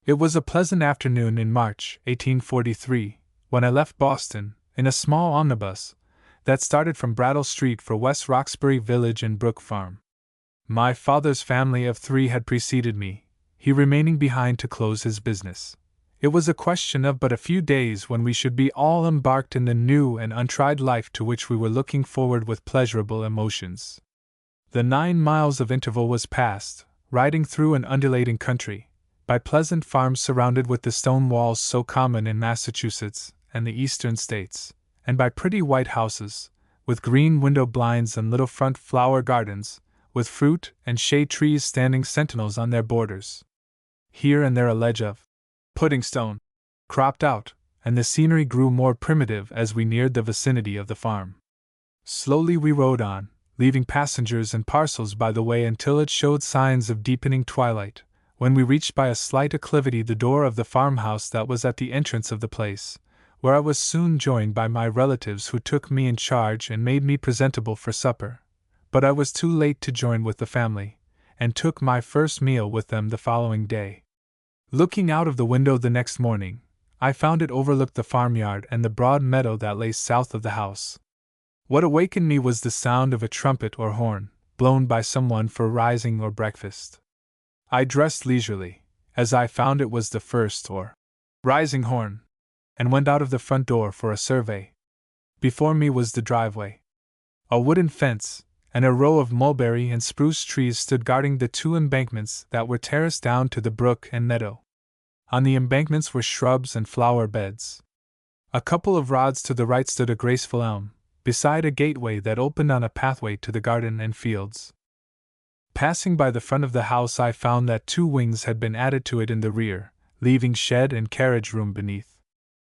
It was a pleasant afternoon in March, 1843, when I left Boston, in a small omnibus that started from Brattle Street for West Roxbury Village and Brook Farm. My father's family of 3 had preceded me, he remaining behind to close his business. It was a question of but a few days when we should be all embarked in the new and untried life to which we were looking forward with pleasurable emotions. The 9 miles of interval was passed, riding through an undulating country, by pleasant farms surrounded with the stone walls so common in Massachusetts and the eastern states, and by pretty white houses, with green window blinds and little front flower gardens, with fruit and shade trees standing sentinels on their borders. Here and there a ledge of pudding stone cropped out, and the scenery grew more primitive as we neared the vicinity of the farm. Slowly we rode on, leaving passengers and parcels by the way until it showed signs of deepening twilight, when we reached by a slight acclivity the door of the farmhouse that was at the entrance of the place, where I was soon joined by my relatives who took me in charge and made me presentable for supper. But I was too late to join with the family, and took my first meal with them the following day. Looking out of the window the next morning, I found it overlooked the farmyard and the broad meadow that lay south of the house. What awakened me was the sound of a trumpet or horn, blown by someone for rising or breakfast. I dressed leisurely, as I found it was the first or rising horn, and went out of the front door for a survey. Before me was the driveway. A wooden fence and a row of mulberry and spruce trees stood guarding the 2 embankments that were terraced down to the brook and meadow. On the embankments were shrubs and flower beds. A couple of rods to the right stood a graceful elm, beside a gateway that opened on a pathway to the garden and fields. Passing by the front of the house, I found that 2 wings had been added to it in the rear, leaving shed and carriage room beneath.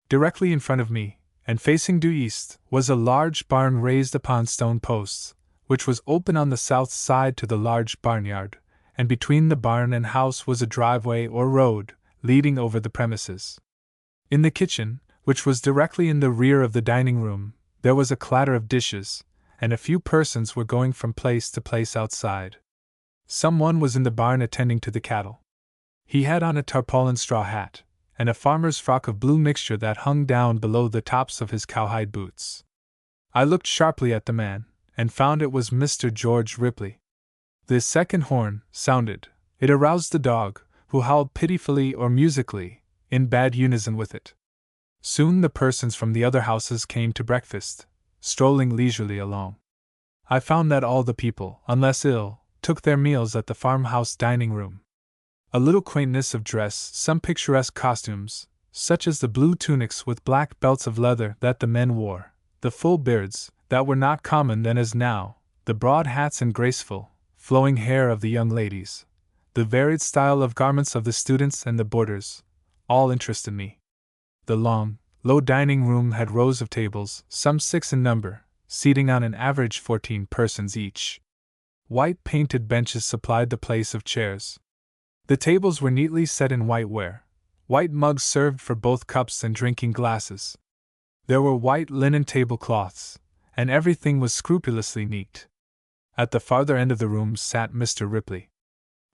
Directly in front of me, and facing due east, was a large barn raised upon stone posts, which was open on the south side to the large barnyard, and between the barn and house was a driveway or road, leading over the premises. In the kitchen, which was directly in the rear of the dining room, there was a clatter of dishes, and a few persons were going from place to place outside. Someone was in the barn attending to the cattle. He had on a tarpaulin straw hat, and a farmer's frock of blue mixture that hung down below the tops of his cowhide boots. I looked sharply at the man, and found it was Mr. George Ripley. The second horn sounded. It aroused the dog, who howled pitifully or musically, in bad unison with it. Soon the persons from the other houses came to breakfast, strolling leisurely along. I found that all the people, unless ill, took their meals at the farmhouse dining room. A little quaintness of dress, some picturesque costumes, such as the blue tunics with black belts of leather that the men wore, the full beards, that were not common then as now, the broad hats and graceful, flowing hair of the young ladies, the varied style of garments of the students and the boarders, all interested me. The long, low dining room had rows of tables, some 6 in number, seating on an average 14 persons each. White painted benches supplied the place of chairs. The tables were neatly set in whiteware. White mugs served for both cups and drinking glasses. There were white linen tablecloths, and everything was scrupulously neat. At the farther end of the room sat Mr. Ripley.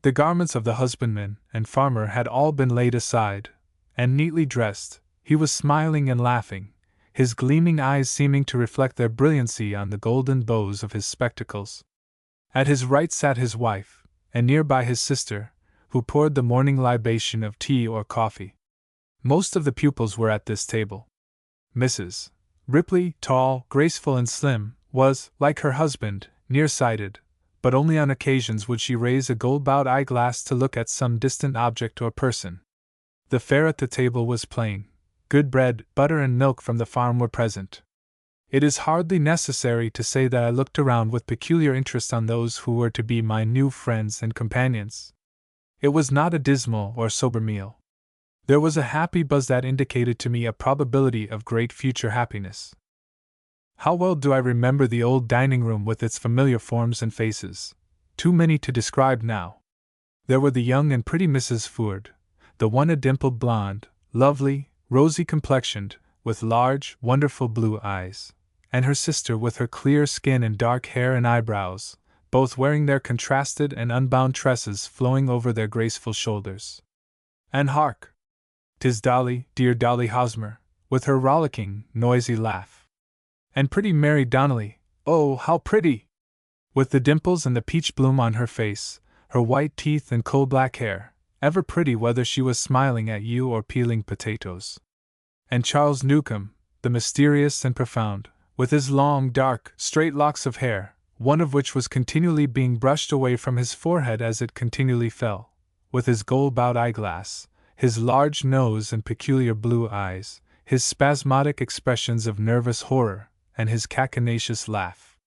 The garments of the husbandman and farmer had all been laid aside, and neatly dressed. He was smiling and laughing, his gleaming eyes seeming to reflect their brilliancy on the golden bows of his spectacles. At his right sat his wife, and nearby his sister, who poured the morning libation of tea or coffee. Most of the pupils were at this table. Mrs. Ripley, tall, graceful, and slim, was, like her husband, near-sighted, but only on occasions would she raise a gold-bowed eyeglass to look at some distant object or person. The fare at the table was plain. Good bread, butter, and milk from the farm were present. It is hardly necessary to say that I looked around with peculiar interest on those who were to be my new friends and companions. It was not a dismal or sober meal. There was a happy buzz that indicated to me a probability of great future happiness. How well do I remember the old dining room with its familiar forms and faces, too many to describe now. There were the young and pretty Mrs. Ford, the one a dimpled blonde, lovely, rosy-complexioned, with large, wonderful blue eyes, and her sister with her clear skin and dark hair and eyebrows, both wearing their contrasted and unbound tresses flowing over their graceful shoulders. And hark! 'Tis Dolly, dear Dolly Hosmer, with her rollicking, noisy laugh. And pretty Mary Donnelly, oh, how pretty! With the dimples and the peach bloom on her face, her white teeth and coal-black hair, ever pretty whether she was smiling at you or peeling potatoes. And Charles Newcomb, the mysterious and profound, with his long, dark, straight locks of hair, one of which was continually being brushed away from his forehead as it continually fell, with his gold-bowed eyeglass, his large nose and peculiar blue eyes, his spasmodic expressions of nervous horror, and his cachinnacious laugh.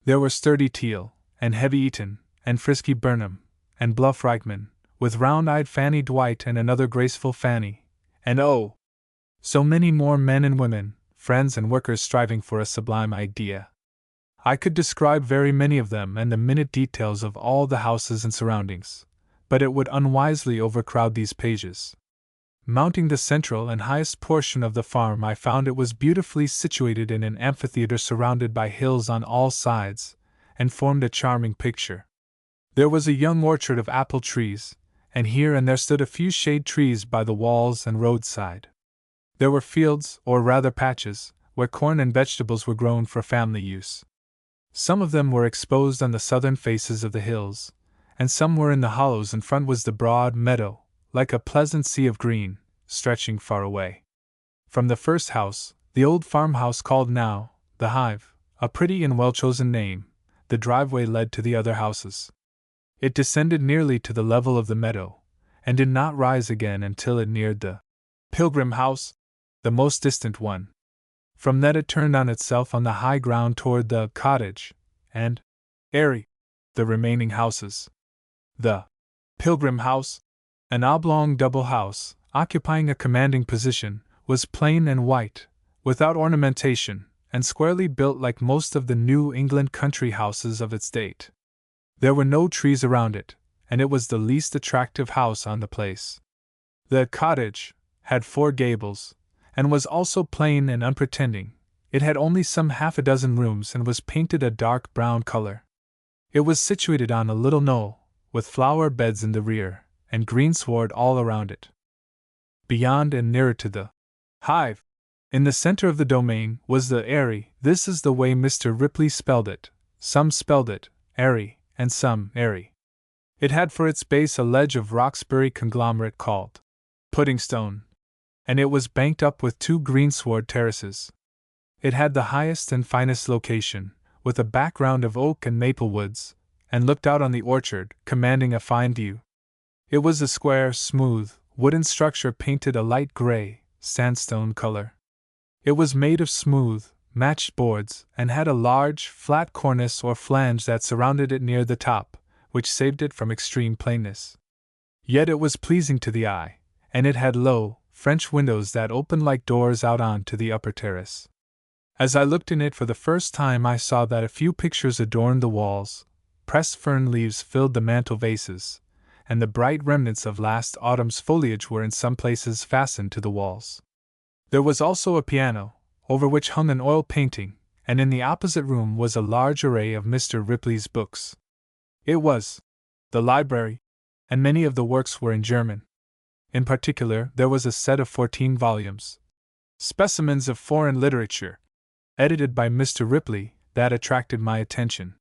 There were sturdy Teal, and Heavy Eaton, and frisky Burnham, and bluff Reichman, with round-eyed Fanny Dwight and another graceful Fanny, and oh, so many more men and women, friends and workers striving for a sublime idea. I could describe very many of them and the minute details of all the houses and surroundings, but it would unwisely overcrowd these pages. Mounting the central and highest portion of the farm, I found it was beautifully situated in an amphitheater surrounded by hills on all sides, and formed a charming picture. There was a young orchard of apple trees, and here and there stood a few shade trees by the walls and roadside. There were fields, or rather patches, where corn and vegetables were grown for family use. Some of them were exposed on the southern faces of the hills, and some were in the hollows. In front was the broad meadow, like a pleasant sea of green, stretching far away. From the first house, the old farmhouse called now the Hive, a pretty and well-chosen name, the driveway led to the other houses. It descended nearly to the level of the meadow, and did not rise again until it neared the Pilgrim House, the most distant one. From that it turned on itself on the high ground toward the cottage, and Airy, the remaining houses. The Pilgrim House, an oblong double house, occupying a commanding position, was plain and white, without ornamentation, and squarely built like most of the New England country houses of its date. There were no trees around it, and it was the least attractive house on the place. The cottage had 4 gables, and was also plain and unpretending. It had only some half a dozen rooms and was painted a dark brown color. It was situated on a little knoll, with flower beds in the rear, and greensward all around it. Beyond and nearer to the Hive, in the center of the domain, was the Airy. This is the way Mr. Ripley spelled it. Some spelled it Airy, and some Airy. It had for its base a ledge of Roxbury conglomerate called Pudding Stone, and it was banked up with 2 greensward terraces. It had the highest and finest location, with a background of oak and maple woods, and looked out on the orchard, commanding a fine view. It was a square, smooth, wooden structure painted a light gray, sandstone color. It was made of smooth, matched boards, and had a large, flat cornice or flange that surrounded it near the top, which saved it from extreme plainness. Yet it was pleasing to the eye, and it had low, French windows that opened like doors out on to the upper terrace. As I looked in it for the first time, I saw that a few pictures adorned the walls, pressed fern leaves filled the mantel vases, and the bright remnants of last autumn's foliage were in some places fastened to the walls. There was also a piano, over which hung an oil painting, and in the opposite room was a large array of Mr. Ripley's books. It was the library, and many of the works were in German. In particular, there was a set of 14 volumes, specimens of foreign literature, edited by Mr. Ripley, that attracted my attention.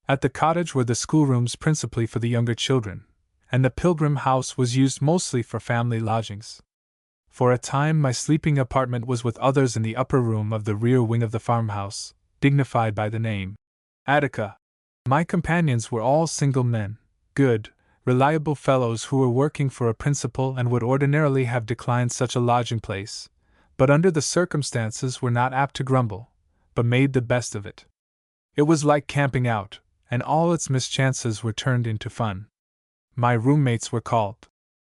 At the cottage were the schoolrooms principally for the younger children, and the Pilgrim House was used mostly for family lodgings. For a time my sleeping apartment was with others in the upper room of the rear wing of the farmhouse, dignified by the name Attica. My companions were all single men, good, reliable fellows who were working for a principal and would ordinarily have declined such a lodging place, but under the circumstances were not apt to grumble, but made the best of it. It was like camping out, and all its mischances were turned into fun. My roommates were called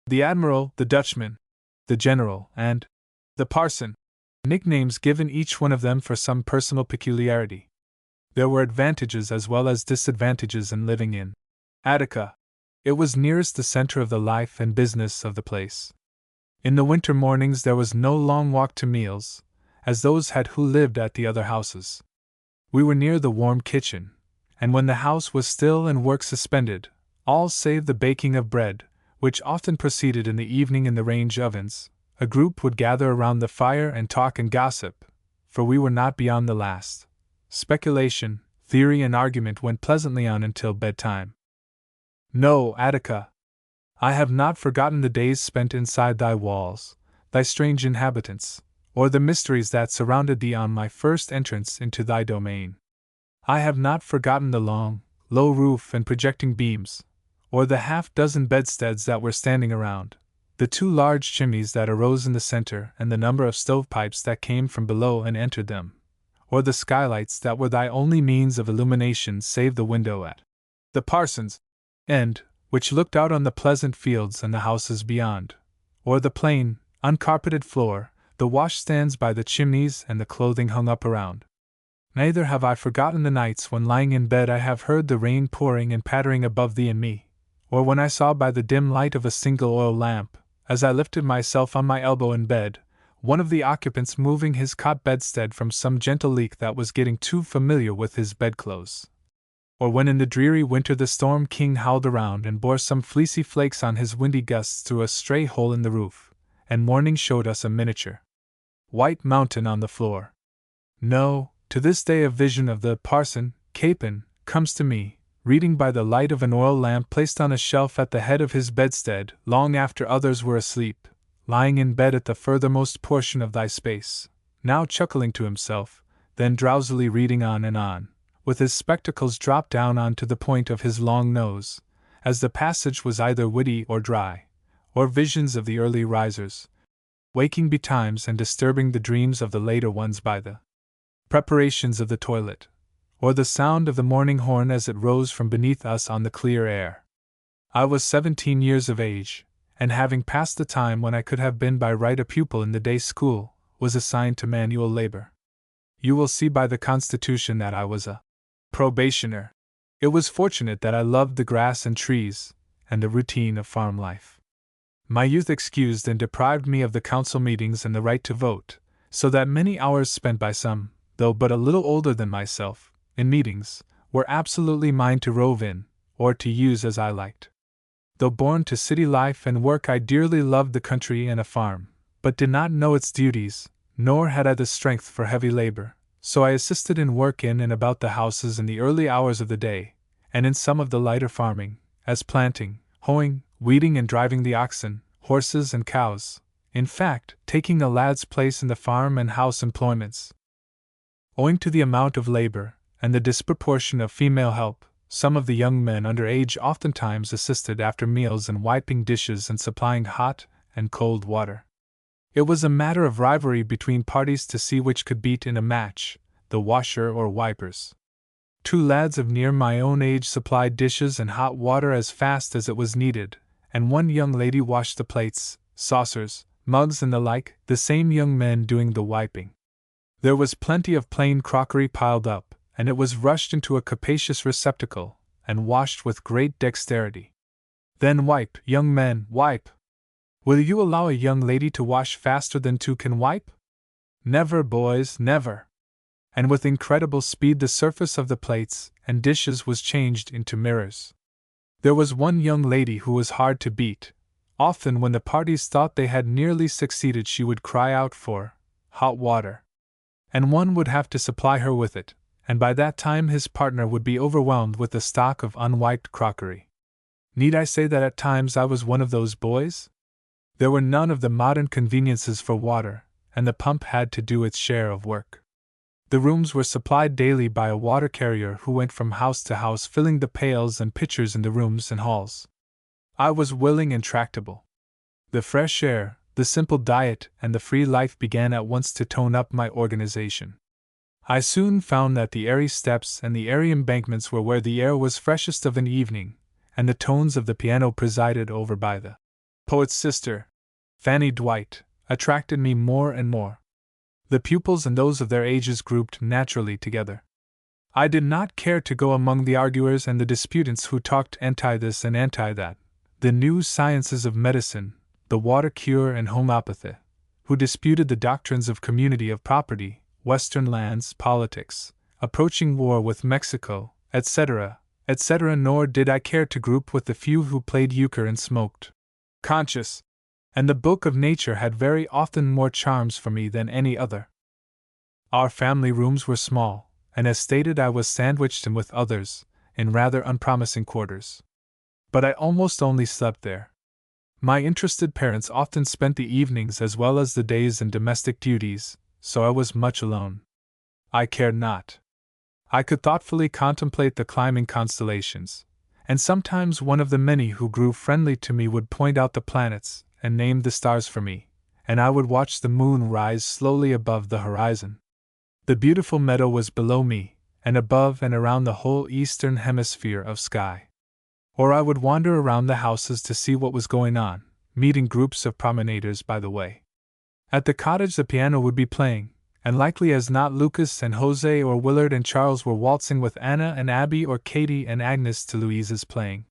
the Admiral, the Dutchman, the General, and the Parson, nicknames given each one of them for some personal peculiarity. There were advantages as well as disadvantages in living in Attica. It was nearest the center of the life and business of the place. In the winter mornings there was no long walk to meals, as those had who lived at the other houses. We were near the warm kitchen, and when the house was still and work suspended, all save the baking of bread, which often proceeded in the evening in the range ovens, a group would gather around the fire and talk and gossip, for we were not beyond the last speculation, Theory and argument went pleasantly on until bedtime. No, Attica, I have not forgotten the days spent inside thy walls, thy strange inhabitants, or the mysteries that surrounded thee on my first entrance into thy domain. I have not forgotten the long, low roof and projecting beams, or the half-dozen bedsteads that were standing around, the 2 large chimneys that arose in the center and the number of stovepipes that came from below and entered them, or the skylights that were thy only means of illumination save the window at the parson's end, which looked out on the pleasant fields and the houses beyond, or the plain, uncarpeted floor, the washstands by the chimneys and the clothing hung up around. Neither have I forgotten the nights when lying in bed I have heard the rain pouring and pattering above thee and me, or when I saw by the dim light of a single oil lamp, as I lifted myself on my elbow in bed, one of the occupants moving his cot bedstead from some gentle leak that was getting too familiar with his bedclothes. Or when in the dreary winter the storm king howled around and bore some fleecy flakes on his windy gusts through a stray hole in the roof, and morning showed us a miniature white mountain on the floor. No, to this day a vision of the parson, Codman, comes to me, reading by the light of an oil lamp placed on a shelf at the head of his bedstead long after others were asleep, lying in bed at the furthermost portion of thy space, now chuckling to himself, then drowsily reading on, with his spectacles dropped down onto the point of his long nose, as the passage was either witty or dry, or visions of the early risers, waking betimes and disturbing the dreams of the later ones by the preparations of the toilet, or the sound of the morning horn as it rose from beneath us on the clear air. I was 17 years of age, and having passed the time when I could have been by right a pupil in the day school, was assigned to manual labor. You will see by the Constitution that I was a probationer. It was fortunate that I loved the grass and trees, and the routine of farm life. My youth excused and deprived me of the council meetings and the right to vote, so that many hours spent by some, though but a little older than myself, in meetings, were absolutely mine to rove in, or to use as I liked. Though born to city life and work, I dearly loved the country and a farm, but did not know its duties, nor had I the strength for heavy labor, so I assisted in work in and about the houses in the early hours of the day, and in some of the lighter farming, as planting, hoeing, weeding and driving the oxen, horses and cows, in fact, taking a lad's place in the farm and house employments. Owing to the amount of labor, and the disproportion of female help, some of the young men under age oftentimes assisted after meals in wiping dishes and supplying hot and cold water. It was a matter of rivalry between parties to see which could beat in a match, the washer or wipers. 2 lads of near my own age supplied dishes and hot water as fast as it was needed, and 1 young lady washed the plates, saucers, mugs and the like, the same young men doing the wiping. There was plenty of plain crockery piled up, and it was rushed into a capacious receptacle, and washed with great dexterity. Then wipe, young men, wipe! Will you allow a young lady to wash faster than 2 can wipe? Never, boys, never! And with incredible speed the surface of the plates and dishes was changed into mirrors. There was 1 young lady who was hard to beat. Often when the parties thought they had nearly succeeded she would cry out for hot water, and one would have to supply her with it, and by that time his partner would be overwhelmed with the stock of unwiped crockery. Need I say that at times I was one of those boys? There were none of the modern conveniences for water, and the pump had to do its share of work. The rooms were supplied daily by a water carrier who went from house to house filling the pails and pitchers in the rooms and halls. I was willing and tractable. The fresh air, the simple diet, and the free life began at once to tone up my organization. I soon found that the airy steps and the airy embankments were where the air was freshest of an evening, and the tones of the piano presided over by the poet's sister, Fanny Dwight, attracted me more and more. The pupils and those of their ages grouped naturally together. I did not care to go among the arguers and the disputants who talked anti-this and anti-that, the new sciences of medicine, the water cure and homeopathy, who disputed the doctrines of community of property, Western lands, politics, approaching war with Mexico, etc., etc., nor did I care to group with the few who played euchre and smoked conscience, and the book of nature had very often more charms for me than any other. Our family rooms were small, and as stated I was sandwiched in with others, in rather unpromising quarters. But I almost only slept there. My interested parents often spent the evenings as well as the days in domestic duties, so I was much alone. I cared not. I could thoughtfully contemplate the climbing constellations, and sometimes one of the many who grew friendly to me would point out the planets and name the stars for me, and I would watch the moon rise slowly above the horizon. The beautiful meadow was below me, and above and around the whole eastern hemisphere of sky. Or I would wander around the houses to see what was going on, meeting groups of promenaders by the way. At the cottage the piano would be playing, and likely as not Lucas and Jose or Willard and Charles were waltzing with Anna and Abby or Katie and Agnes to Louise's playing.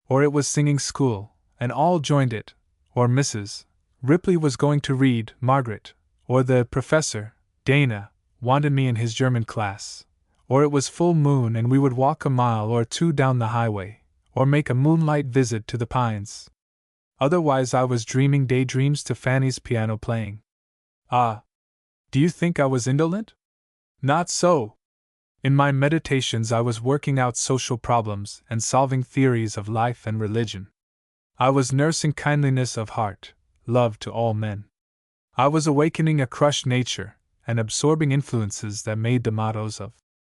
Or it was singing school, and all joined it, or Mrs. Ripley was going to read Margaret, or the professor, Dana, wanted me in his German class, or it was full moon and we would walk a mile or two down the highway, or make a moonlight visit to the pines. Otherwise I was dreaming daydreams to Fanny's piano playing. Ah! Do you think I was indolent? Not so. In my meditations I was working out social problems and solving theories of life and religion. I was nursing kindliness of heart, love to all men. I was awakening a crushed nature, and absorbing influences that made the mottos of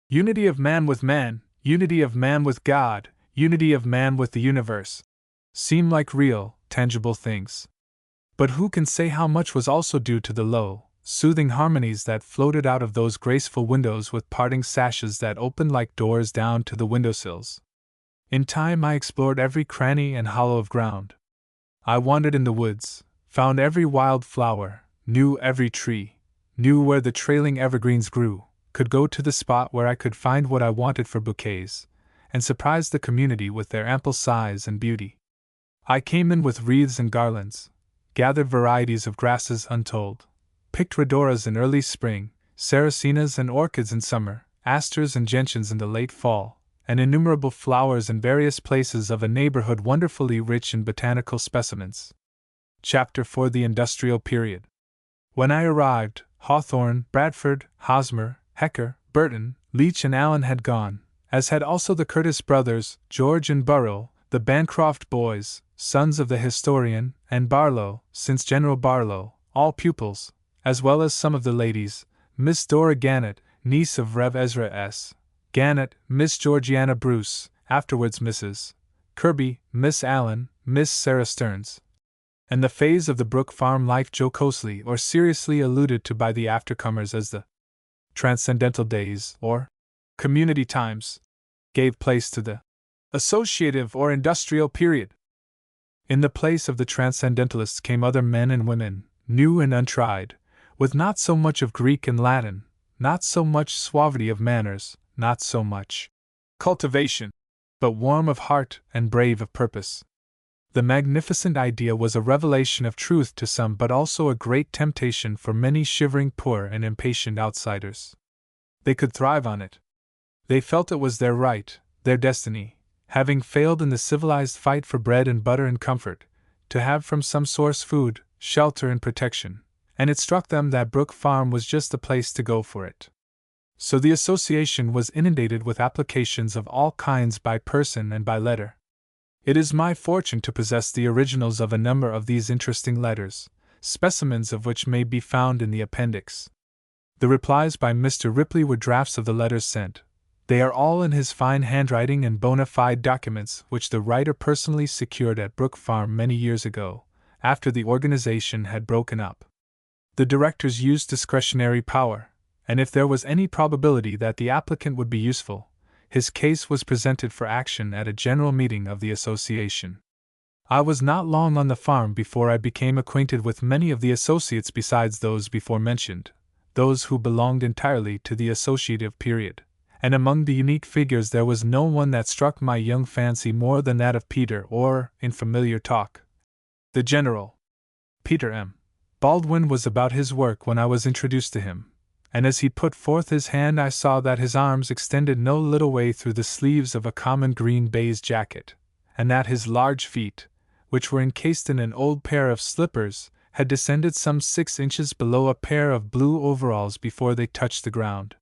unity of man with man, unity of man with God, unity of man with the universe, seem like real, tangible things. But who can say how much was also due to the low, soothing harmonies that floated out of those graceful windows with parting sashes that opened like doors down to the windowsills? In time I explored every cranny and hollow of ground. I wandered in the woods, found every wild flower, knew every tree, knew where the trailing evergreens grew, could go to the spot where I could find what I wanted for bouquets, and surprised the community with their ample size and beauty. I came in with wreaths and garlands, gathered varieties of grasses untold, picked rhodoras in early spring, sarracenias and orchids in summer, asters and gentians in the late fall, and innumerable flowers in various places of a neighborhood wonderfully rich in botanical specimens. Chapter for the Industrial Period. When I arrived, Hawthorne, Bradford, Hosmer, Hecker, Burton, Leach and Allen had gone, as had also the Curtis brothers, George and Burrell, the Bancroft boys, sons of the historian, and Barlow, since General Barlow, all pupils, as well as some of the ladies, Miss Dora Gannett, niece of Rev. Ezra S. Gannett, Miss Georgiana Bruce, afterwards Mrs. Kirby, Miss Allen, Miss Sarah Stearns, and the phase of the Brook farm life jocosely or seriously alluded to by the aftercomers as the Transcendental Days, or Community Times, gave place to the Associative or Industrial Period. In the place of the Transcendentalists came other men and women, new and untried, with not so much of Greek and Latin, not so much suavity of manners, not so much cultivation, but warm of heart and brave of purpose. The magnificent idea was a revelation of truth to some, but also a great temptation for many shivering poor and impatient outsiders. They could thrive on it. They felt it was their right, their destiny, having failed in the civilized fight for bread and butter and comfort, to have from some source food, shelter and protection, and it struck them that Brook Farm was just the place to go for it. So the association was inundated with applications of all kinds by person and by letter. It is my fortune to possess the originals of a number of these interesting letters, specimens of which may be found in the appendix. The replies by Mr. Ripley were drafts of the letters sent. They are all in his fine handwriting and bona fide documents which the writer personally secured at Brook Farm many years ago, after the organization had broken up. The directors used discretionary power, and if there was any probability that the applicant would be useful, his case was presented for action at a general meeting of the association. I was not long on the farm before I became acquainted with many of the associates besides those before mentioned, those who belonged entirely to the associative period, and among the unique figures there was no one that struck my young fancy more than that of Peter, or, in familiar talk, the General. Peter M. Baldwin was about his work when I was introduced to him, and as he put forth his hand I saw that his arms extended no little way through the sleeves of a common green baize jacket, and that his large feet, which were encased in an old pair of slippers, had descended some 6 inches below a pair of blue overalls before they touched the ground.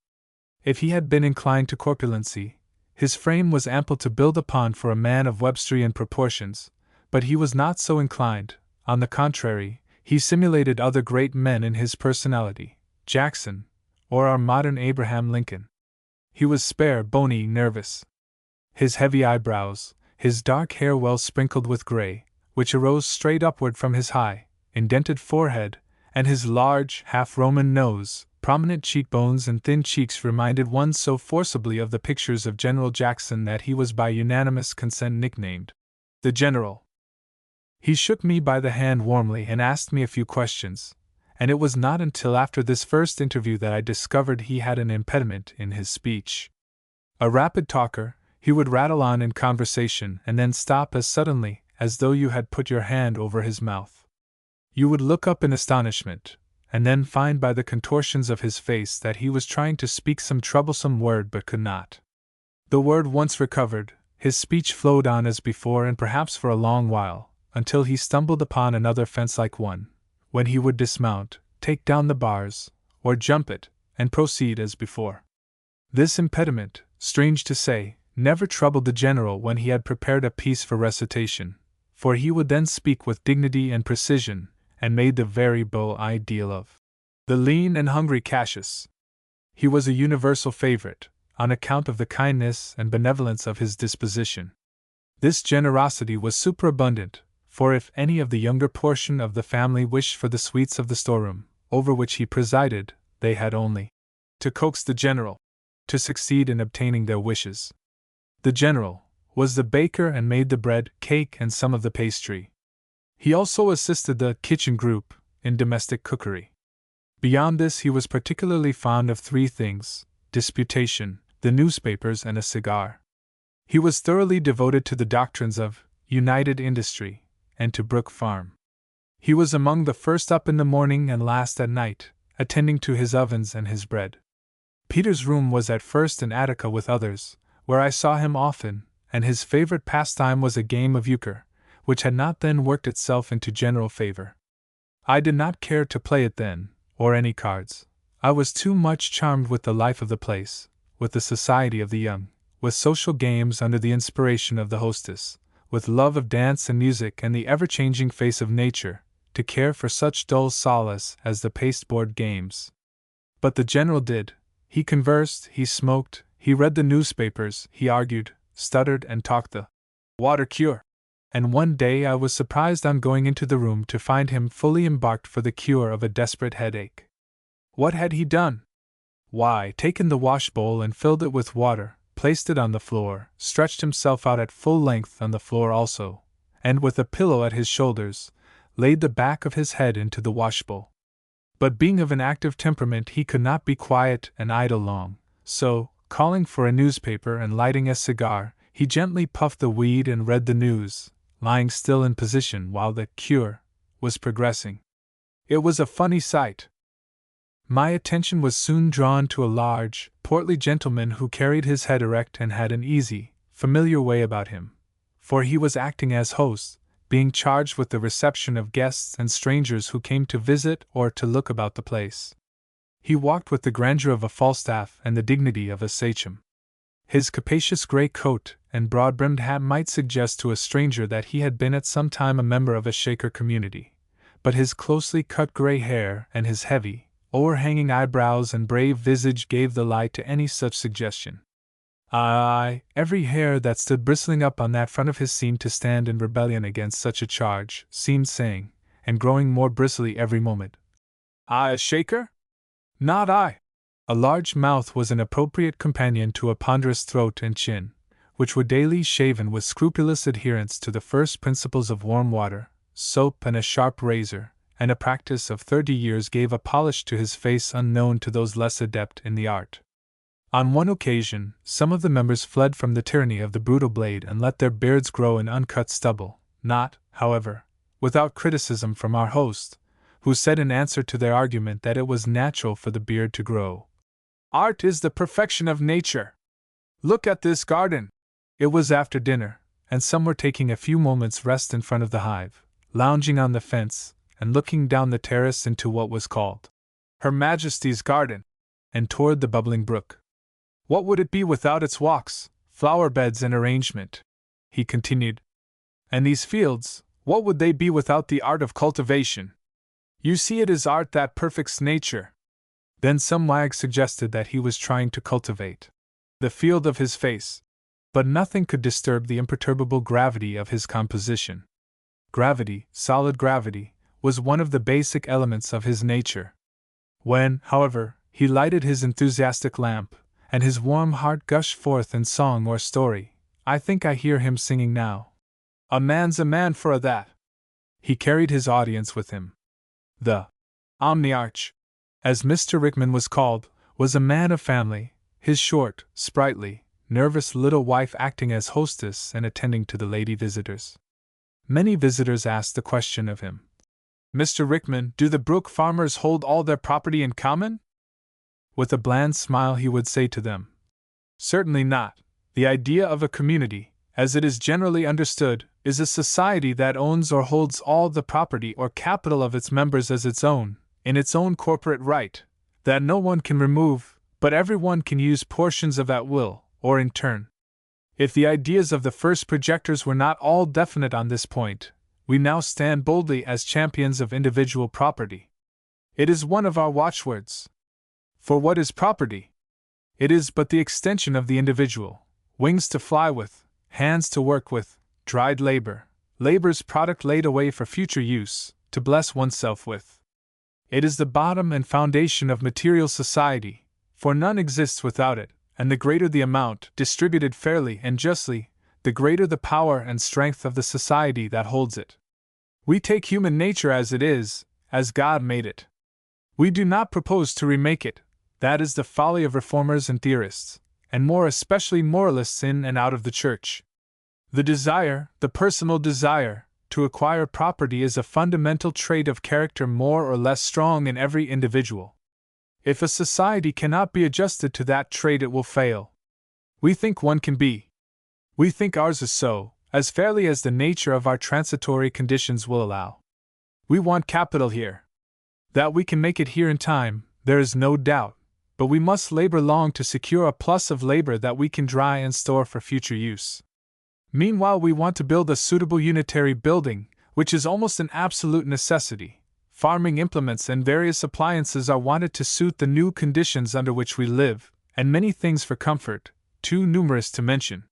If he had been inclined to corpulency, his frame was ample to build upon for a man of Websterian proportions, but he was not so inclined. On the contrary, he simulated other great men in his personality, Jackson, or our modern Abraham Lincoln. He was spare, bony, nervous. His heavy eyebrows, his dark hair well sprinkled with gray, which arose straight upward from his high, indented forehead, and his large, half-Roman nose, prominent cheekbones and thin cheeks reminded one so forcibly of the pictures of General Jackson that he was by unanimous consent nicknamed the General. He shook me by the hand warmly and asked me a few questions, and it was not until after this first interview that I discovered he had an impediment in his speech. A rapid talker, he would rattle on in conversation and then stop as suddenly as though you had put your hand over his mouth. You would look up in astonishment, and then find by the contortions of his face that he was trying to speak some troublesome word but could not. The word once recovered, his speech flowed on as before and perhaps for a long while, until he stumbled upon another fence-like one, when he would dismount, take down the bars, or jump it, and proceed as before. This impediment, strange to say, never troubled the General when he had prepared a piece for recitation, for he would then speak with dignity and precision, and made the very beau ideal of the lean and hungry Cassius. He was a universal favorite, on account of the kindness and benevolence of his disposition. This generosity was superabundant, for if any of the younger portion of the family wished for the sweets of the storeroom, over which he presided, they had only to coax the General to succeed in obtaining their wishes. The General was the baker and made the bread, cake, and some of the pastry. He also assisted the kitchen group in domestic cookery. Beyond this, he was particularly fond of three things: disputation, the newspapers, and a cigar. He was thoroughly devoted to the doctrines of united industry and to Brook Farm. He was among the first up in the morning and last at night, attending to his ovens and his bread. Peter's room was at first in Attica with others, where I saw him often, and his favorite pastime was a game of euchre, which had not then worked itself into general favor. I did not care to play it then, or any cards. I was too much charmed with the life of the place, with the society of the young, with social games under the inspiration of the hostess, with love of dance and music and the ever-changing face of nature, to care for such dull solace as the pasteboard games. But the General did. He conversed, he smoked, he read the newspapers, he argued, stuttered, and talked the water cure. And one day I was surprised on going into the room to find him fully embarked for the cure of a desperate headache. What had he done? Why, taken the wash-bowl and filled it with water, placed it on the floor, stretched himself out at full length on the floor also, and with a pillow at his shoulders, laid the back of his head into the washbowl. But being of an active temperament, he could not be quiet and idle long, so, calling for a newspaper and lighting a cigar, he gently puffed the weed and read the news, lying still in position while the cure was progressing. It was a funny sight. My attention was soon drawn to a large, portly gentleman who carried his head erect and had an easy, familiar way about him, for he was acting as host, being charged with the reception of guests and strangers who came to visit or to look about the place. He walked with the grandeur of a Falstaff and the dignity of a sachem. His capacious grey coat and broad-brimmed hat might suggest to a stranger that he had been at some time a member of a Shaker community, but his closely cut grey hair and his heavy, overhanging eyebrows and brave visage gave the lie to any such suggestion. Aye, every hair that stood bristling up on that front of his seemed to stand in rebellion against such a charge, seemed saying, and growing more bristly every moment, "I a Shaker? Not I!" A large mouth was an appropriate companion to a ponderous throat and chin, which were daily shaven with scrupulous adherence to the first principles of warm water, soap, and a sharp razor, and a practice of 30 years gave a polish to his face unknown to those less adept in the art. On one occasion, some of the members fled from the tyranny of the brutal blade and let their beards grow in uncut stubble, not, however, without criticism from our host, who said in answer to their argument that it was natural for the beard to grow. "Art is the perfection of nature. Look at this garden." It was after dinner, and some were taking a few moments' rest in front of the hive, lounging on the fence, and looking down the terrace into what was called Her Majesty's garden, and toward the bubbling brook. What would it be without its walks, flower beds, and arrangement? He continued. And these fields, what would they be without the art of cultivation? You see, it is art that perfects nature. Then some wag suggested that he was trying to cultivate the field of his face, but nothing could disturb the imperturbable gravity of his composition. Gravity, solid gravity, was one of the basic elements of his nature. When, however, he lighted his enthusiastic lamp, and his warm heart gushed forth in song or story, I think I hear him singing now. A man's a man for a' that. He carried his audience with him. The Omniarch, as Mr. Rickman was called, was a man of family, his short, sprightly, nervous little wife acting as hostess and attending to the lady visitors. Many visitors asked the question of him. Mr. Rickman, do the Brook farmers hold all their property in common? With a bland smile he would say to them, certainly not. The idea of a community, as it is generally understood, is a society that owns or holds all the property or capital of its members as its own, in its own corporate right, that no one can remove, but everyone can use portions of at will, or in turn. If the ideas of the first projectors were not all definite on this point, we now stand boldly as champions of individual property. It is one of our watchwords. For what is property? It is but the extension of the individual, wings to fly with, hands to work with, dried labor, labor's product laid away for future use, to bless oneself with. It is the bottom and foundation of material society, for none exists without it, and the greater the amount, distributed fairly and justly, the greater the power and strength of the society that holds it. We take human nature as it is, as God made it. We do not propose to remake it. That is the folly of reformers and theorists, and more especially moralists in and out of the church. The desire, the personal desire, to acquire property is a fundamental trait of character more or less strong in every individual. If a society cannot be adjusted to that trait, it will fail. We think one can be. We think ours is so, as fairly as the nature of our transitory conditions will allow. We want capital here. That we can make it here in time, there is no doubt, but we must labor long to secure a plus of labor that we can dry and store for future use. Meanwhile, we want to build a suitable unitary building, which is almost an absolute necessity. Farming implements and various appliances are wanted to suit the new conditions under which we live, and many things for comfort, too numerous to mention.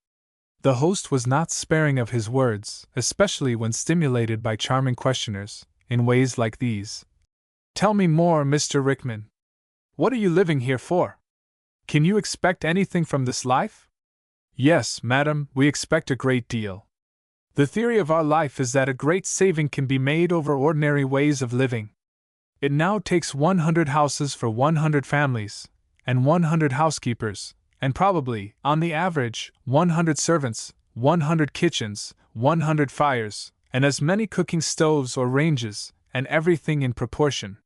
The host was not sparing of his words, especially when stimulated by charming questioners, in ways like these. Tell me more, Mr. Rickman. What are you living here for? Can you expect anything from this life? Yes, madam, we expect a great deal. The theory of our life is that a great saving can be made over ordinary ways of living. It now takes 100 houses for 100 families, and 100 housekeepers, and probably, on the average, 100 servants, 100 kitchens, 100 fires, and as many cooking stoves or ranges, and everything in proportion.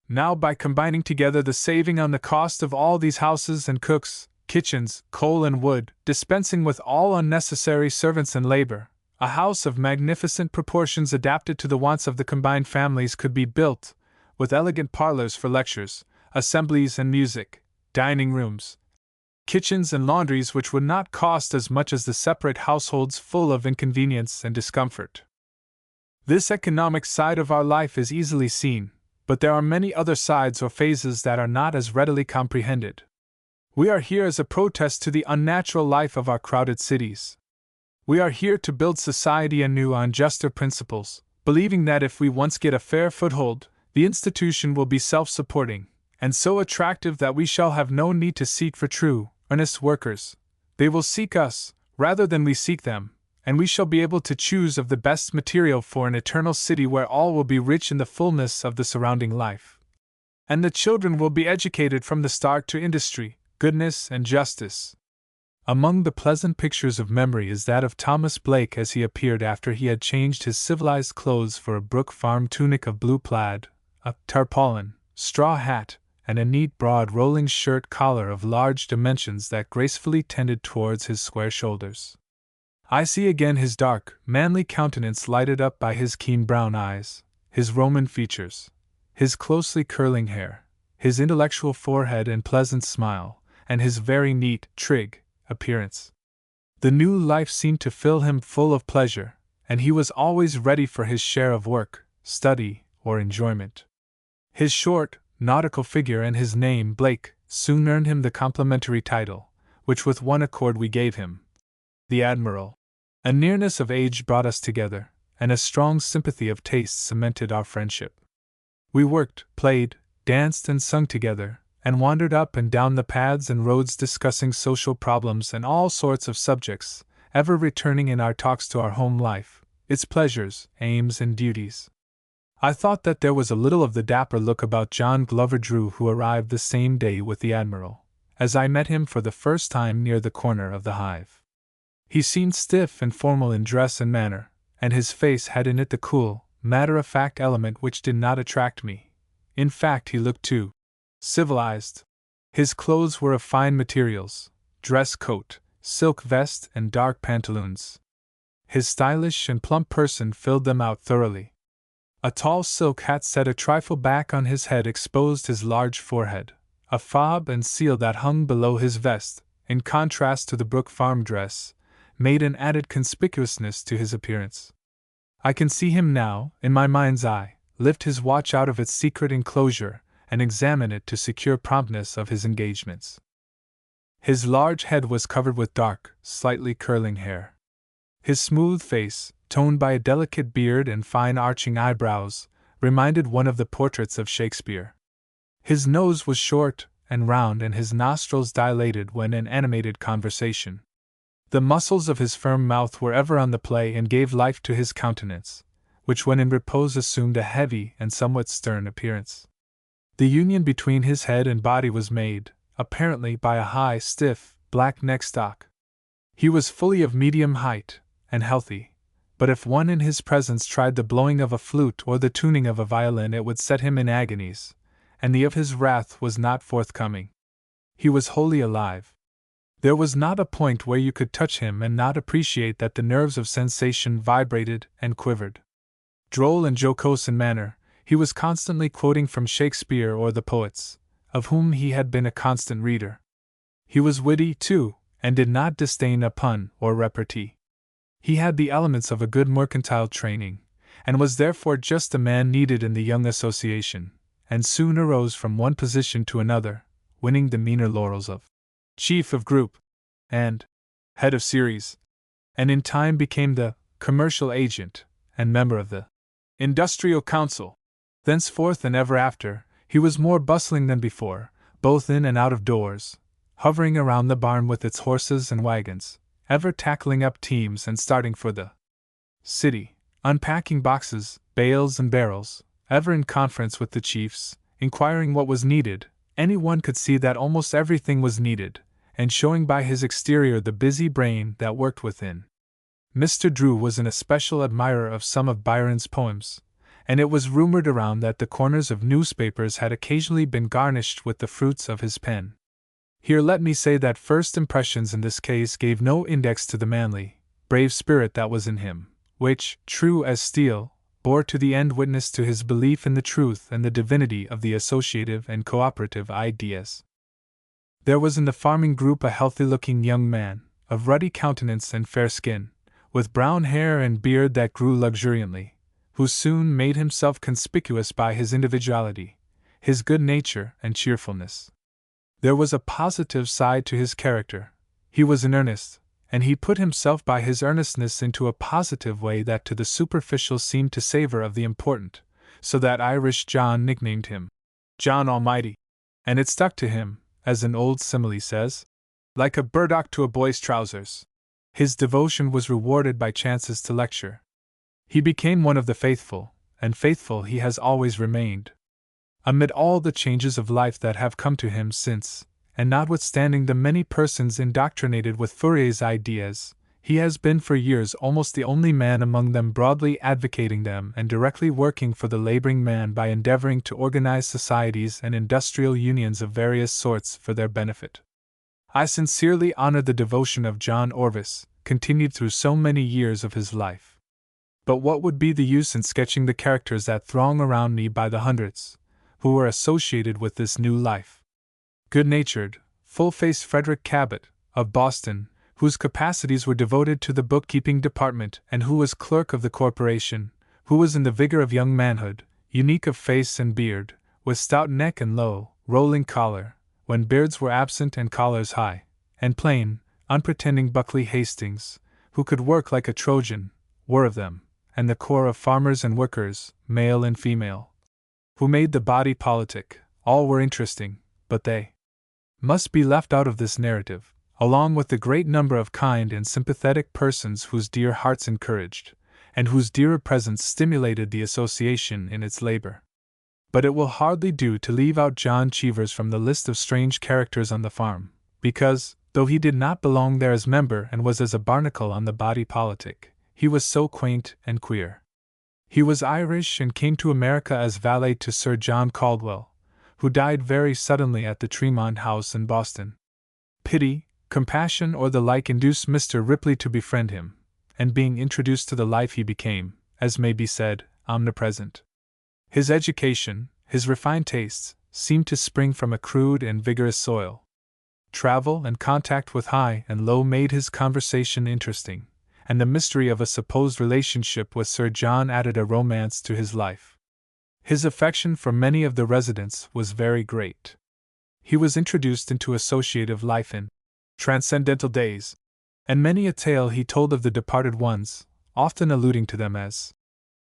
Now, by combining together the saving on the cost of all these houses and cooks, kitchens, coal and wood, dispensing with all unnecessary servants and labor, a house of magnificent proportions adapted to the wants of the combined families could be built, with elegant parlors for lectures, assemblies and music, dining rooms, kitchens and laundries which would not cost as much as the separate households full of inconvenience and discomfort. This economic side of our life is easily seen, but there are many other sides or phases that are not as readily comprehended. We are here as a protest to the unnatural life of our crowded cities. We are here to build society anew on juster principles, believing that if we once get a fair foothold, the institution will be self-supporting, and so attractive that we shall have no need to seek for true, earnest workers. They will seek us, rather than we seek them, and we shall be able to choose of the best material for an eternal city where all will be rich in the fullness of the surrounding life. And the children will be educated from the start to industry, goodness, and justice. Among the pleasant pictures of memory is that of Thomas Blake as he appeared after he had changed his civilized clothes for a Brook farm tunic of blue plaid, a tarpaulin, straw hat, and a neat broad rolling shirt collar of large dimensions that gracefully tended towards his square shoulders. I see again his dark, manly countenance lighted up by his keen brown eyes, his Roman features, his closely curling hair, his intellectual forehead and pleasant smile, and his very neat, trig, appearance. The new life seemed to fill him full of pleasure, and he was always ready for his share of work, study, or enjoyment. His short, nautical figure and his name, Blake, soon earned him the complimentary title, which with one accord we gave him, the Admiral. A nearness of age brought us together, and a strong sympathy of taste cemented our friendship. We worked, played, danced, and sung together, and wandered up and down the paths and roads discussing social problems and all sorts of subjects, ever returning in our talks to our home life, its pleasures, aims, and duties. I thought that there was a little of the dapper look about John Glover Drew, who arrived the same day with the Admiral, as I met him for the first time near the corner of the Hive. He seemed stiff and formal in dress and manner, and his face had in it the cool, matter-of-fact element which did not attract me. In fact, he looked too civilized. His clothes were of fine materials, dress coat, silk vest, and dark pantaloons. His stylish and plump person filled them out thoroughly. A tall silk hat set a trifle back on his head exposed his large forehead. A fob and seal that hung below his vest, in contrast to the Brook farm dress, made an added conspicuousness to his appearance. I can see him now, in my mind's eye, lift his watch out of its secret enclosure and examine it to secure promptness of his engagements. His large head was covered with dark, slightly curling hair. His smooth face, toned by a delicate beard and fine arching eyebrows, reminded one of the portraits of Shakespeare. His nose was short and round and his nostrils dilated when in animated conversation. The muscles of his firm mouth were ever on the play and gave life to his countenance, which when in repose assumed a heavy and somewhat stern appearance. The union between his head and body was made, apparently, by a high, stiff, black neckstock. He was fully of medium height, and healthy, but if one in his presence tried the blowing of a flute or the tuning of a violin it would set him in agonies, and the of his wrath was not forthcoming. He was wholly alive. There was not a point where you could touch him and not appreciate that the nerves of sensation vibrated and quivered. Droll and jocose in manner, he was constantly quoting from Shakespeare or the poets, of whom he had been a constant reader. He was witty, too, and did not disdain a pun or repartee. He had the elements of a good mercantile training, and was therefore just the man needed in the young association, and soon arose from one position to another, winning the meaner laurels of chief of group and head of series, and in time became the commercial agent and member of the industrial council. Thenceforth and ever after, he was more bustling than before, both in and out of doors, hovering around the barn with its horses and wagons, ever tackling up teams and starting for the city, unpacking boxes, bales, and barrels, ever in conference with the chiefs, inquiring what was needed. Anyone could see that almost everything was needed, and showing by his exterior the busy brain that worked within. Mr. Drew was an especial admirer of some of Byron's poems, and it was rumored around that the corners of newspapers had occasionally been garnished with the fruits of his pen. Here let me say that first impressions in this case gave no index to the manly, brave spirit that was in him, which, true as steel, bore to the end witness to his belief in the truth and the divinity of the associative and cooperative ideas. There was in the farming group a healthy-looking young man, of ruddy countenance and fair skin, with brown hair and beard that grew luxuriantly, who soon made himself conspicuous by his individuality, his good nature and cheerfulness. There was a positive side to his character. He was in earnest, and he put himself by his earnestness into a positive way that to the superficial seemed to savor of the important, so that Irish John nicknamed him John Almighty, and it stuck to him, as an old simile says, like a burdock to a boy's trousers. His devotion was rewarded by chances to lecture. He became one of the faithful, and faithful he has always remained. Amid all the changes of life that have come to him since, and notwithstanding the many persons indoctrinated with Fourier's ideas, he has been for years almost the only man among them broadly advocating them and directly working for the laboring man by endeavoring to organize societies and industrial unions of various sorts for their benefit. I sincerely honor the devotion of John Orvis, continued through so many years of his life. But what would be the use in sketching the characters that throng around me by the hundreds, who were associated with this new life? Good-natured, full-faced Frederick Cabot, of Boston, whose capacities were devoted to the bookkeeping department and who was clerk of the corporation, who was in the vigor of young manhood, unique of face and beard, with stout neck and low, rolling collar, when beards were absent and collars high, and plain, unpretending Buckley Hastings, who could work like a Trojan, were of them, and the corps of farmers and workers, male and female, who made the body politic. All were interesting, but they must be left out of this narrative, along with the great number of kind and sympathetic persons whose dear hearts encouraged, and whose dearer presence stimulated the association in its labor. But it will hardly do to leave out John Cheevers from the list of strange characters on the farm, because, though he did not belong there as member and was as a barnacle on the body politic, he was so quaint and queer. He was Irish and came to America as valet to Sir John Caldwell, who died very suddenly at the Tremont House in Boston. Pity, compassion, or the like induced Mr. Ripley to befriend him, and being introduced to the life he became, as may be said, omnipresent. His education, his refined tastes, seemed to spring from a crude and vigorous soil. Travel and contact with high and low made his conversation interesting, and the mystery of a supposed relationship with Sir John added a romance to his life. His affection for many of the residents was very great. He was introduced into associative life in transcendental days, and many a tale he told of the departed ones, often alluding to them as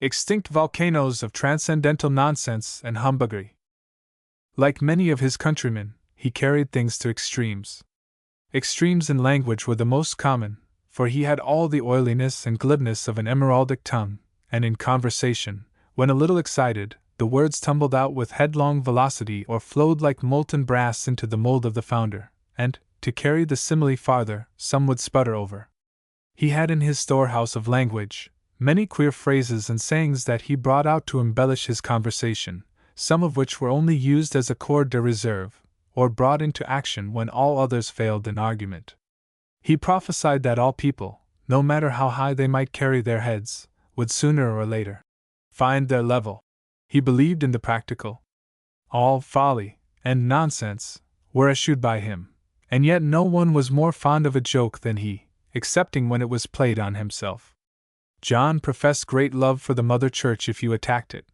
extinct volcanoes of transcendental nonsense and humbuggery. Like many of his countrymen, he carried things to extremes. Extremes in language were the most common, for he had all the oiliness and glibness of an emeraldic tongue, and in conversation, when a little excited, the words tumbled out with headlong velocity or flowed like molten brass into the mold of the founder, and, to carry the simile farther, some would sputter over. He had in his storehouse of language many queer phrases and sayings that he brought out to embellish his conversation, some of which were only used as a corde de reserve, or brought into action when all others failed in argument. He prophesied that all people, no matter how high they might carry their heads, would sooner or later find their level. He believed in the practical. All folly and nonsense were eschewed by him, and yet no one was more fond of a joke than he, excepting when it was played on himself. John professed great love for the Mother Church if you attacked it,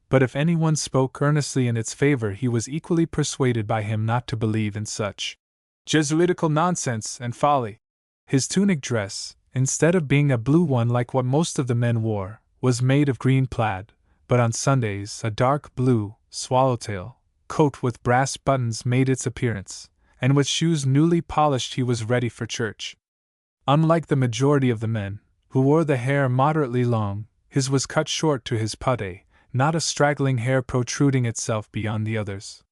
but if anyone spoke earnestly in its favor he was equally persuaded by him not to believe in such Jesuitical nonsense and folly. His tunic dress, instead of being a blue one like what most of the men wore, was made of green plaid, but on Sundays a dark blue, swallowtail coat with brass buttons made its appearance, and with shoes newly polished he was ready for church. Unlike the majority of the men, who wore the hair moderately long, his was cut short to his putte, not a straggling hair protruding itself beyond the others.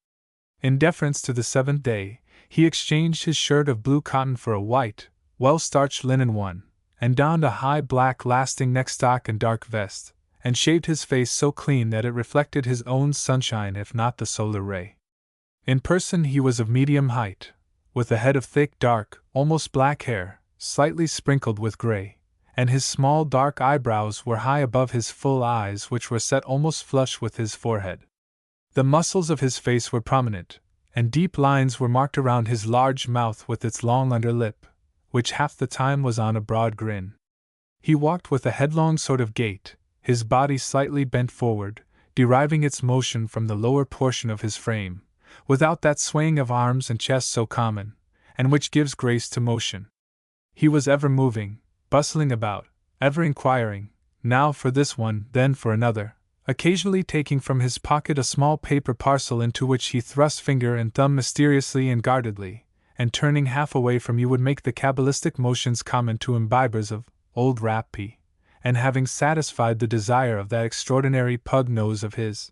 In deference to the seventh day, he exchanged his shirt of blue cotton for a white, well-starched linen one, and donned a high black lasting neckstock and dark vest, and shaved his face so clean that it reflected his own sunshine if not the solar ray. In person he was of medium height, with a head of thick, dark, almost black hair, slightly sprinkled with gray, and his small dark eyebrows were high above his full eyes which were set almost flush with his forehead. The muscles of his face were prominent, and deep lines were marked around his large mouth with its long under lip, which half the time was on a broad grin. He walked with a headlong sort of gait, his body slightly bent forward, deriving its motion from the lower portion of his frame, without that swaying of arms and chest so common, and which gives grace to motion. He was ever moving, bustling about, ever inquiring, now for this one, then for another, occasionally taking from his pocket a small paper parcel into which he thrust finger and thumb mysteriously and guardedly, and turning half away from you would make the cabalistic motions common to imbibers of old rappee, and having satisfied the desire of that extraordinary pug nose of his,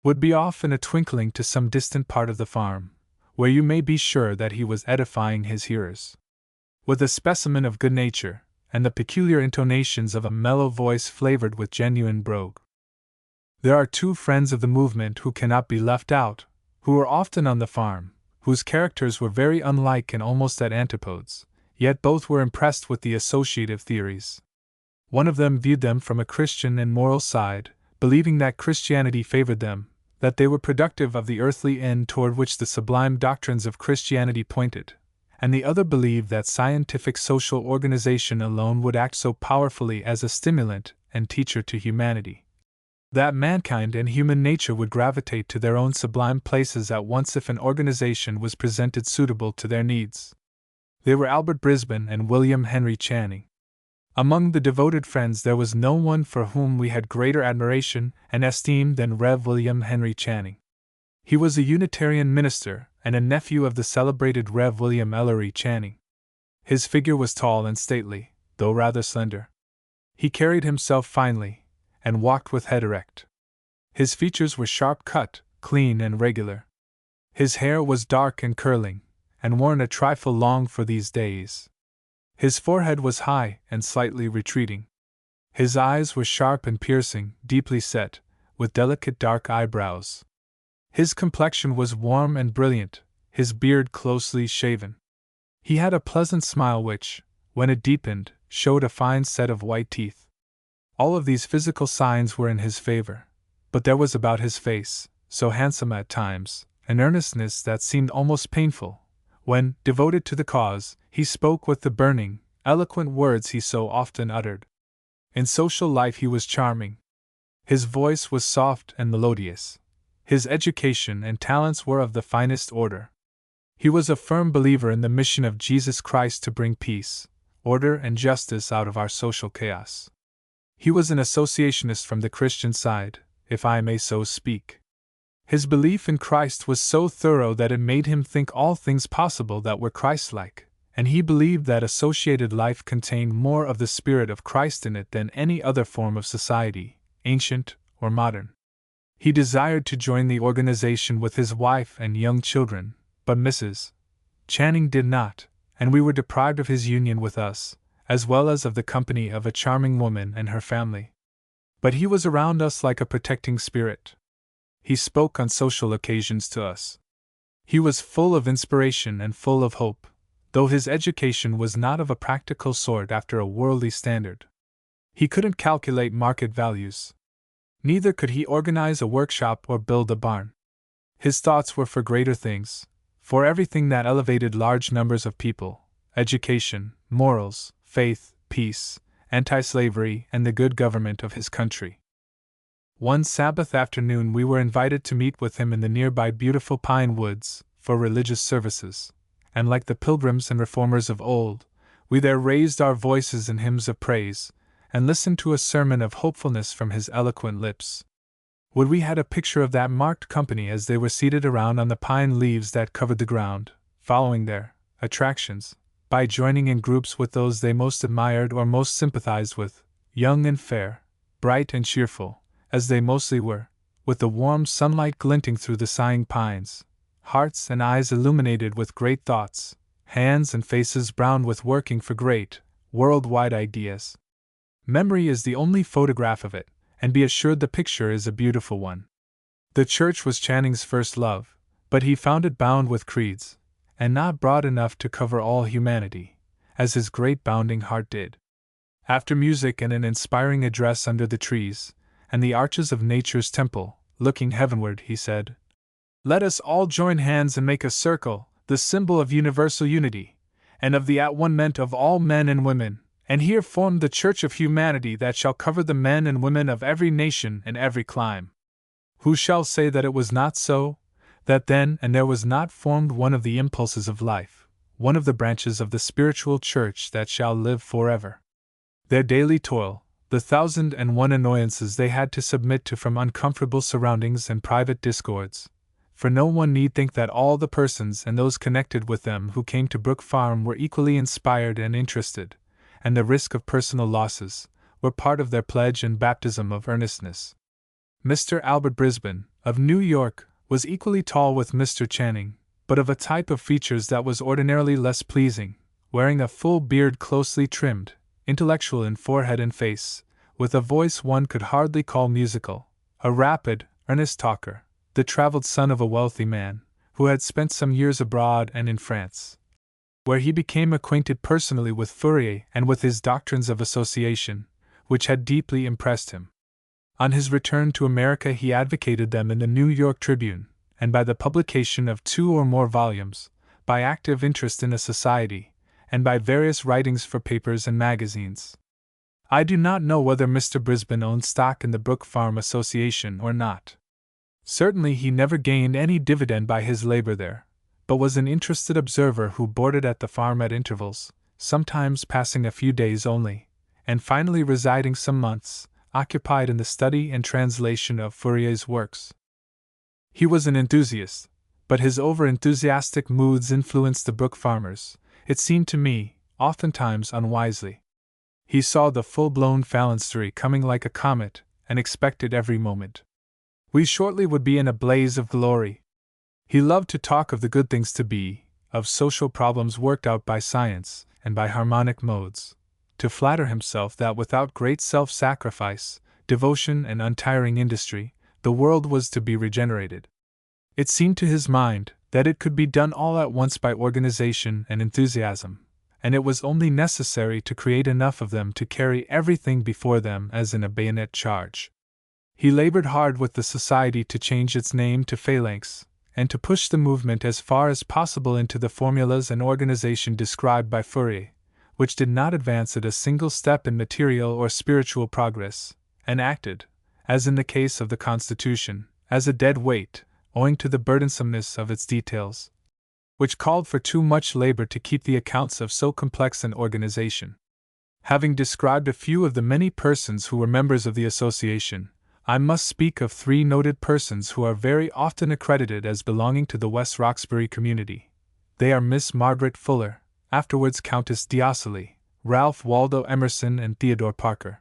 would be off in a twinkling to some distant part of the farm, where you may be sure that he was edifying his hearers with a specimen of good nature, and the peculiar intonations of a mellow voice flavored with genuine brogue. There are two friends of the movement who cannot be left out, who were often on the farm, whose characters were very unlike and almost at antipodes, yet both were impressed with the associative theories. One of them viewed them from a Christian and moral side, believing that Christianity favored them, that they were productive of the earthly end toward which the sublime doctrines of Christianity pointed, and the other believed that scientific social organization alone would act so powerfully as a stimulant and teacher to humanity, that mankind and human nature would gravitate to their own sublime places at once if an organization was presented suitable to their needs. They were Albert Brisbane and William Henry Channing. Among the devoted friends there was no one for whom we had greater admiration and esteem than Rev. William Henry Channing. He was a Unitarian minister and a nephew of the celebrated Rev. William Ellery Channing. His figure was tall and stately, though rather slender. He carried himself finely, and walked with head erect. His features were sharp-cut, clean and regular. His hair was dark and curling, and worn a trifle long for these days. His forehead was high and slightly retreating. His eyes were sharp and piercing, deeply set, with delicate dark eyebrows. His complexion was warm and brilliant, his beard closely shaven. He had a pleasant smile which, when it deepened, showed a fine set of white teeth. All of these physical signs were in his favor, but there was about his face, so handsome at times, an earnestness that seemed almost painful, when, devoted to the cause, he spoke with the burning, eloquent words he so often uttered. In social life he was charming. His voice was soft and melodious. His education and talents were of the finest order. He was a firm believer in the mission of Jesus Christ to bring peace, order, and justice out of our social chaos. He was an associationist from the Christian side, if I may so speak. His belief in Christ was so thorough that it made him think all things possible that were Christ-like, and he believed that associated life contained more of the spirit of Christ in it than any other form of society, ancient or modern. He desired to join the organization with his wife and young children, but Mrs. Channing did not, and we were deprived of his union with us, as well as of the company of a charming woman and her family. But he was around us like a protecting spirit. He spoke on social occasions to us. He was full of inspiration and full of hope, though his education was not of a practical sort after a worldly standard. He couldn't calculate market values. Neither could he organize a workshop or build a barn. His thoughts were for greater things, for everything that elevated large numbers of people: education, morals, faith, peace, anti-slavery, and the good government of his country. One Sabbath afternoon we were invited to meet with him in the nearby beautiful pine woods for religious services, and like the pilgrims and reformers of old, we there raised our voices in hymns of praise, and listened to a sermon of hopefulness from his eloquent lips. Would we had a picture of that marked company as they were seated around on the pine leaves that covered the ground, following their attractions, by joining in groups with those they most admired or most sympathized with, young and fair, bright and cheerful, as they mostly were, with the warm sunlight glinting through the sighing pines, hearts and eyes illuminated with great thoughts, hands and faces browned with working for great, world-wide ideas. Memory is the only photograph of it, and be assured the picture is a beautiful one. The church was Channing's first love, but he found it bound with creeds, and not broad enough to cover all humanity, as his great bounding heart did. After music and an inspiring address under the trees, and the arches of nature's temple, looking heavenward, he said, "Let us all join hands and make a circle, the symbol of universal unity, and of the at-one-ment of all men and women, and here form the church of humanity that shall cover the men and women of every nation and every clime. Who shall say that it was not so, that then and there was not formed one of the impulses of life, one of the branches of the spiritual church that shall live forever?" Their daily toil, the 1,001 annoyances they had to submit to from uncomfortable surroundings and private discords, for no one need think that all the persons and those connected with them who came to Brook Farm were equally inspired and interested, and the risk of personal losses were part of their pledge and baptism of earnestness. Mr. Albert Brisbane, of New York, was equally tall with Mr. Channing, but of a type of features that was ordinarily less pleasing, wearing a full beard closely trimmed, intellectual in forehead and face, with a voice one could hardly call musical, a rapid, earnest talker, the traveled son of a wealthy man, who had spent some years abroad and in France, where he became acquainted personally with Fourier and with his doctrines of association, which had deeply impressed him. On his return to America, he advocated them in the New York Tribune, and by the publication of 2 or more volumes, by active interest in a society, and by various writings for papers and magazines. I do not know whether Mr. Brisbane owned stock in the Brook Farm Association or not. Certainly he never gained any dividend by his labor there, but was an interested observer who boarded at the farm at intervals, sometimes passing a few days only, and finally residing some months, occupied in the study and translation of Fourier's works. He was an enthusiast, but his over-enthusiastic moods influenced the Brook farmers, it seemed to me, oftentimes unwisely. He saw the full-blown phalanstery coming like a comet, and expected every moment we shortly would be in a blaze of glory. He loved to talk of the good things to be, of social problems worked out by science and by harmonic modes, to flatter himself that without great self-sacrifice, devotion and untiring industry, the world was to be regenerated. It seemed to his mind that it could be done all at once by organization and enthusiasm, and it was only necessary to create enough of them to carry everything before them as in a bayonet charge. He labored hard with the society to change its name to Phalanx, and to push the movement as far as possible into the formulas and organization described by Fourier, which did not advance it a single step in material or spiritual progress, and acted, as in the case of the Constitution, as a dead weight, owing to the burdensomeness of its details, which called for too much labor to keep the accounts of so complex an organization. Having described a few of the many persons who were members of the association, I must speak of 3 noted persons who are very often accredited as belonging to the West Roxbury community. They are Miss Margaret Fuller, afterwards Countess d'Ossoli, Ralph Waldo Emerson, and Theodore Parker.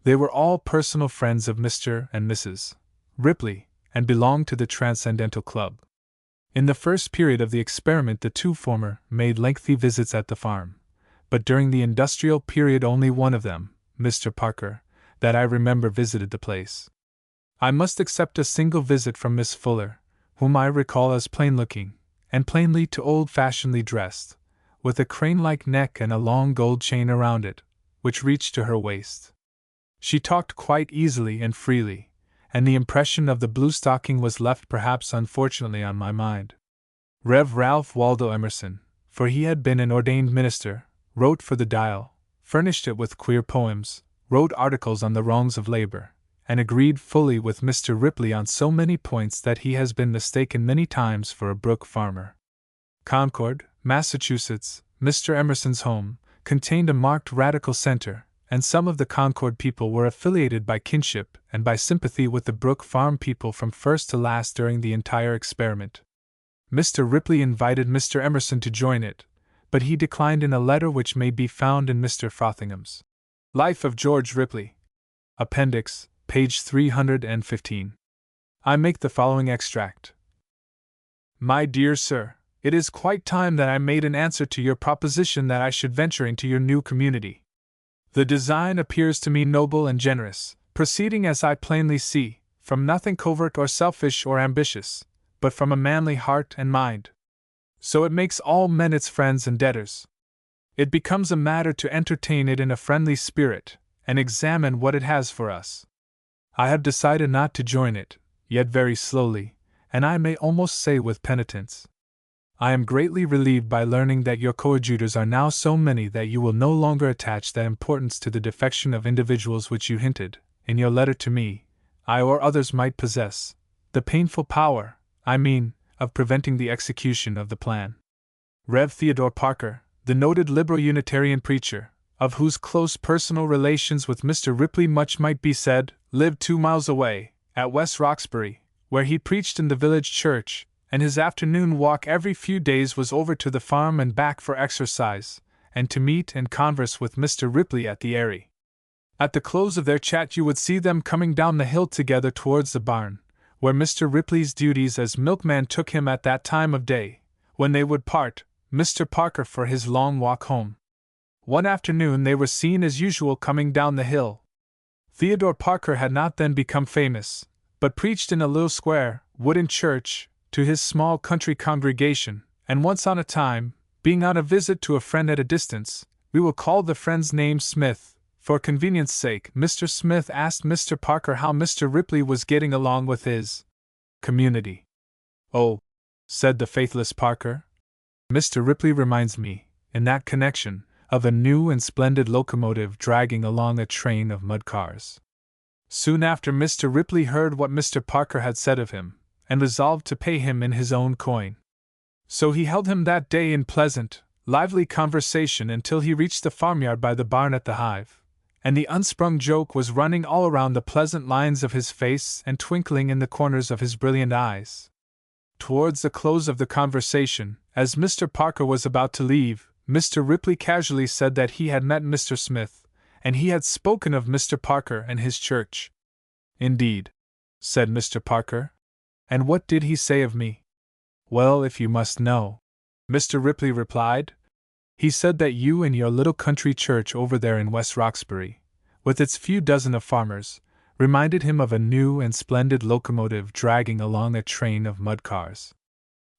They were all personal friends of Mr. and Mrs. Ripley, and belonged to the Transcendental Club. In the first period of the experiment, the 2 former made lengthy visits at the farm, but during the industrial period only one of them, Mr. Parker, that I remember visited the place. I must except a single visit from Miss Fuller, whom I recall as plain-looking, and plainly to old-fashionedly dressed, with a crane-like neck and a long gold chain around it, which reached to her waist. She talked quite easily and freely, and the impression of the blue stocking was left perhaps unfortunately on my mind. Rev. Ralph Waldo Emerson, for he had been an ordained minister, wrote for the Dial, furnished it with queer poems, wrote articles on the wrongs of labor, and agreed fully with Mr. Ripley on so many points that he has been mistaken many times for a Brook farmer. Concord, Massachusetts, Mr. Emerson's home, contained a marked radical center, and some of the Concord people were affiliated by kinship and by sympathy with the Brook Farm people from first to last during the entire experiment. Mr. Ripley invited Mr. Emerson to join it, but he declined in a letter which may be found in Mr. Frothingham's Life of George Ripley, Appendix, page 315. I make the following extract. My dear sir, it is quite time that I made an answer to your proposition that I should venture into your new community. The design appears to me noble and generous, proceeding as I plainly see, from nothing covert or selfish or ambitious, but from a manly heart and mind. So it makes all men its friends and debtors. It becomes a matter to entertain it in a friendly spirit, and examine what it has for us. I have decided not to join it, yet very slowly, and I may almost say with penitence. I am greatly relieved by learning that your coadjutors are now so many that you will no longer attach that importance to the defection of individuals which you hinted, in your letter to me, I or others might possess, the painful power, I mean, of preventing the execution of the plan. Rev. Theodore Parker, the noted liberal Unitarian preacher, of whose close personal relations with Mr. Ripley much might be said, lived 2 miles away, at West Roxbury, where he preached in the village church, and his afternoon walk every few days was over to the farm and back for exercise, and to meet and converse with Mr. Ripley at the Eyrie. At the close of their chat you would see them coming down the hill together towards the barn, where Mr. Ripley's duties as milkman took him at that time of day, when they would part, Mr. Parker for his long walk home. One afternoon they were seen as usual coming down the hill. Theodore Parker had not then become famous, but preached in a little square, wooden church, to his small country congregation, and once on a time, being on a visit to a friend at a distance, we will call the friend's name Smith, For convenience sake, Mr. Smith asked Mr. Parker how Mr. Ripley was getting along with his community. "Oh," said the faithless Parker, "Mr. Ripley reminds me, in that connection, of a new and splendid locomotive dragging along a train of mud cars." Soon after, Mr. Ripley heard what Mr. Parker had said of him, and resolved to pay him in his own coin. So he held him that day in pleasant, lively conversation until he reached the farmyard by the barn at the hive, and the unsprung joke was running all around the pleasant lines of his face and twinkling in the corners of his brilliant eyes. Towards the close of the conversation, as Mr. Parker was about to leave, Mr. Ripley casually said that he had met Mr. Smith, and he had spoken of Mr. Parker and his church. "Indeed," said Mr. Parker. "And what did he say of me?" "Well, if you must know," Mr. Ripley replied, "he said that you and your little country church over there in West Roxbury, with its few dozen of farmers, reminded him of a new and splendid locomotive dragging along a train of mud cars.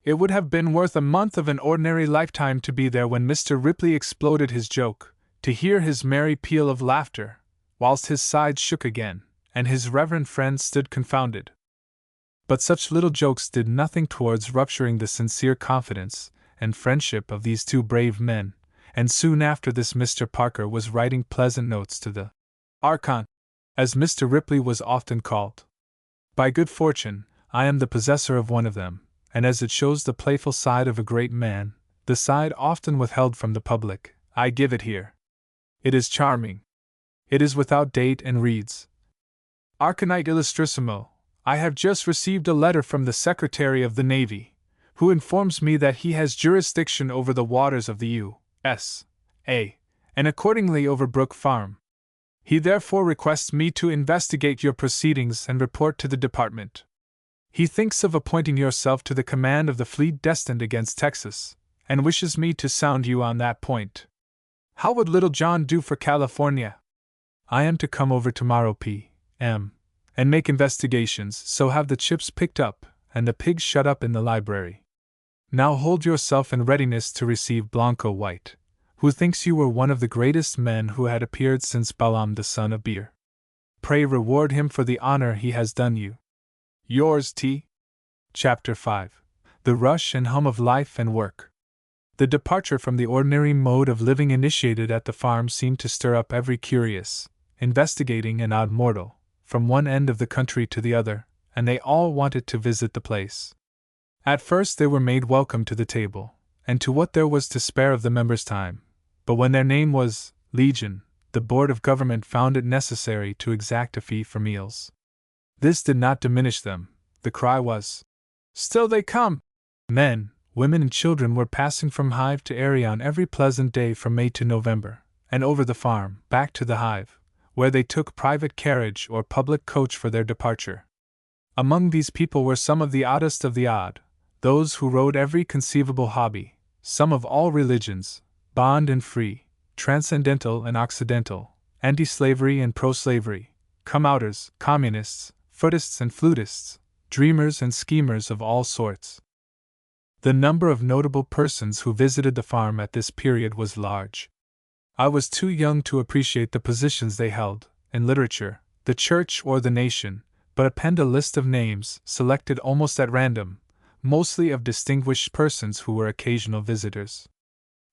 It would have been worth a month of an ordinary lifetime to be there when Mr. Ripley exploded his joke, to hear his merry peal of laughter, whilst his sides shook again, and his reverend friend stood confounded. But such little jokes did nothing towards rupturing the sincere confidence and friendship of these two brave men, and soon after this Mr. Parker was writing pleasant notes to the Archon, as Mr. Ripley was often called. By good fortune, I am the possessor of one of them, and as it shows the playful side of a great man, the side often withheld from the public, I give it here. It is charming. It is without date and reads: Arconite Illustrissimo, I have just received a letter from the Secretary of the Navy, who informs me that he has jurisdiction over the waters of the U.S.A., and accordingly over Brook Farm. He therefore requests me to investigate your proceedings and report to the department. He thinks of appointing yourself to the command of the fleet destined against Texas, and wishes me to sound you on that point. How would Little John do for California? I am to come over tomorrow p.m. and make investigations, so have the chips picked up and the pigs shut up in the library. Now hold yourself in readiness to receive Blanco White, who thinks you were one of the greatest men who had appeared since Balaam the son of Beer. Pray reward him for the honor he has done you. Yours T. Chapter 5. The Rush and Hum of Life and Work. The departure from the ordinary mode of living initiated at the farm seemed to stir up every curious, investigating and odd mortal, from one end of the country to the other, and they all wanted to visit the place. At first they were made welcome to the table, and to what there was to spare of the members' time, but when their name was Legion, the Board of Government found it necessary to exact a fee for meals. This did not diminish them. The cry was, "Still they come!" Men, women and children were passing from hive to area on every pleasant day from May to November, and over the farm, back to the hive, where they took private carriage or public coach for their departure. Among these people were some of the oddest of the odd, those who rode every conceivable hobby, some of all religions, bond and free, transcendental and occidental, anti-slavery and pro-slavery, come-outers, communists, footists and flutists, dreamers and schemers of all sorts. The number of notable persons who visited the farm at this period was large. I was too young to appreciate the positions they held, in literature, the church or the nation, but append a list of names, selected almost at random, mostly of distinguished persons who were occasional visitors.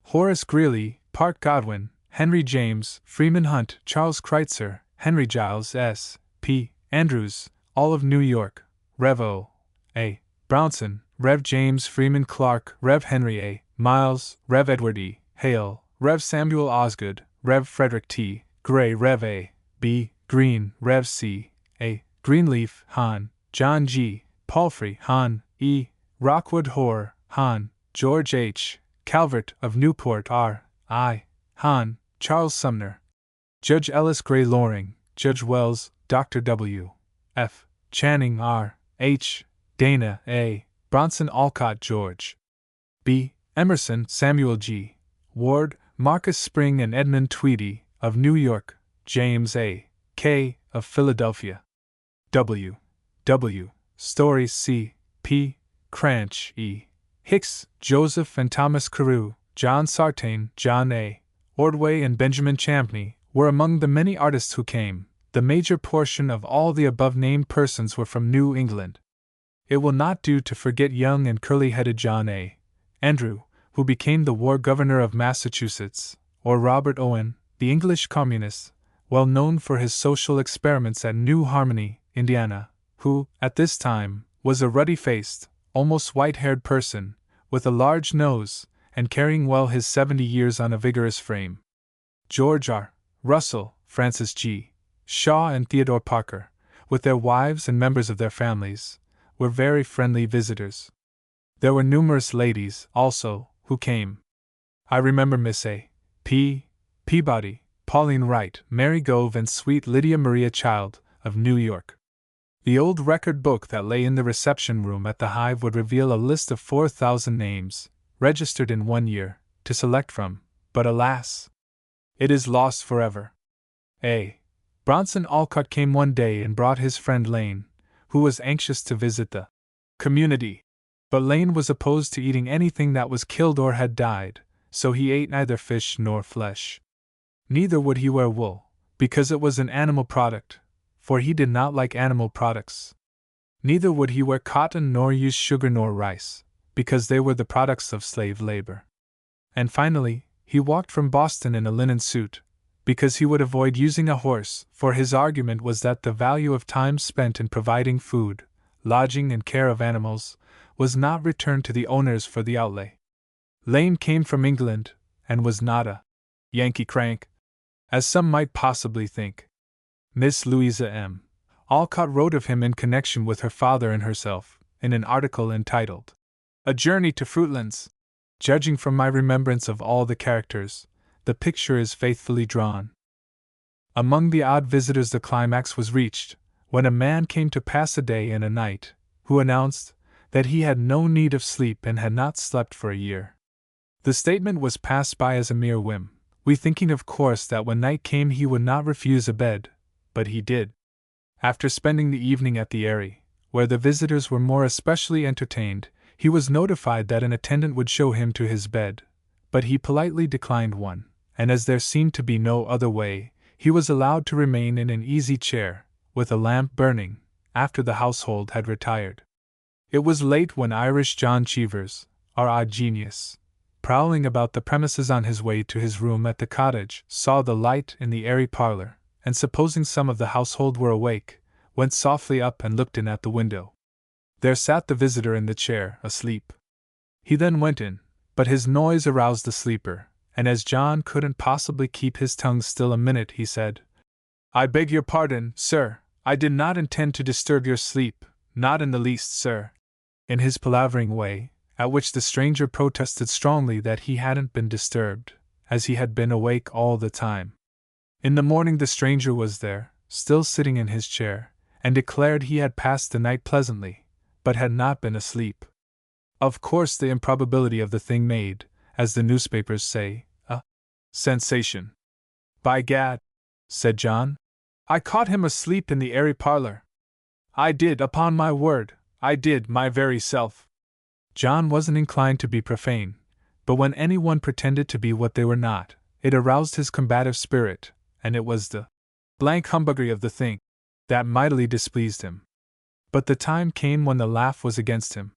Horace Greeley, Parke Godwin, Henry James, Freeman Hunt, Charles Kreitzer, Henry Giles S. P. Andrews, all of New York, Rev. O. A. Brownson, Rev. James Freeman Clark, Rev. Henry A. Miles, Rev. Edward E. Hale, Rev. Samuel Osgood, Rev. Frederick T. Gray, Rev. A. B. Green, Rev. C. A. Greenleaf, Hahn, John G. Palfrey, Hahn, E. Rockwood Hoare, Hahn, George H. Calvert of Newport, R. I. Hahn, Charles Sumner, Judge Ellis Gray Loring, Judge Wells, Dr. W. F. Channing, R. H. Dana, A. Bronson Alcott, George B. Emerson, Samuel G. Ward, Marcus Spring and Edmund Tweedy, of New York, James A. K. of Philadelphia, W. W. Story, C. P. Cranch, E. Hicks, Joseph and Thomas Carew, John Sartain, John A. Ordway and Benjamin Champney, were among the many artists who came. The major portion of all the above-named persons were from New England. It will not do to forget young and curly-headed John A. Andrew, who became the war governor of Massachusetts, or Robert Owen, the English communist, well known for his social experiments at New Harmony, Indiana, who, at this time, was a ruddy-faced, almost white-haired person, with a large nose, and carrying well his 70 years on a vigorous frame. George R. Russell, Francis G. Shaw, and Theodore Parker, with their wives and members of their families, were very friendly visitors. There were numerous ladies, also, who came. I remember Miss A. P. Peabody, Pauline Wright, Mary Gove, and sweet Lydia Maria Child, of New York. The old record book that lay in the reception room at the Hive would reveal a list of 4,000 names, registered in 1 year, to select from, but alas! It is lost forever. A. Bronson Alcott came one day and brought his friend Lane, who was anxious to visit the community. But Lane was opposed to eating anything that was killed or had died, so he ate neither fish nor flesh. Neither would he wear wool, because it was an animal product, for he did not like animal products. Neither would he wear cotton nor use sugar nor rice, because they were the products of slave labor. And finally, he walked from Boston in a linen suit, because he would avoid using a horse, for his argument was that the value of time spent in providing food, lodging, and care of animals was not returned to the owners for the outlay. Lane came from England, and was not a Yankee crank, as some might possibly think. Miss Louisa M. Alcott wrote of him in connection with her father and herself, in an article entitled, A Journey to Fruitlands. Judging from my remembrance of all the characters, the picture is faithfully drawn. Among the odd visitors the climax was reached, when a man came to pass a day and a night, who announced that he had no need of sleep and had not slept for a year. The statement was passed by as a mere whim, we thinking of course that when night came he would not refuse a bed, but he did. After spending the evening at the Eyrie, where the visitors were more especially entertained, he was notified that an attendant would show him to his bed, but he politely declined one, and as there seemed to be no other way, he was allowed to remain in an easy chair, with a lamp burning, after the household had retired. It was late when Irish John Cheevers, our odd genius, prowling about the premises on his way to his room at the cottage, saw the light in the airy parlor, and supposing some of the household were awake, went softly up and looked in at the window. There sat the visitor in the chair, asleep. He then went in, but his noise aroused the sleeper, and as John couldn't possibly keep his tongue still a minute, he said, "I beg your pardon, sir, I did not intend to disturb your sleep, not in the least, sir," in his palavering way, at which the stranger protested strongly that he hadn't been disturbed, as he had been awake all the time. In the morning the stranger was there, still sitting in his chair, and declared he had passed the night pleasantly, but had not been asleep. Of course the improbability of the thing made, as the newspapers say, a sensation. "By gad," said John, "I caught him asleep in the airy parlor. I did, upon my word, I did, my very self." John wasn't inclined to be profane, but when anyone pretended to be what they were not, it aroused his combative spirit, and it was the blank humbuggery of the thing that mightily displeased him. But the time came when the laugh was against him.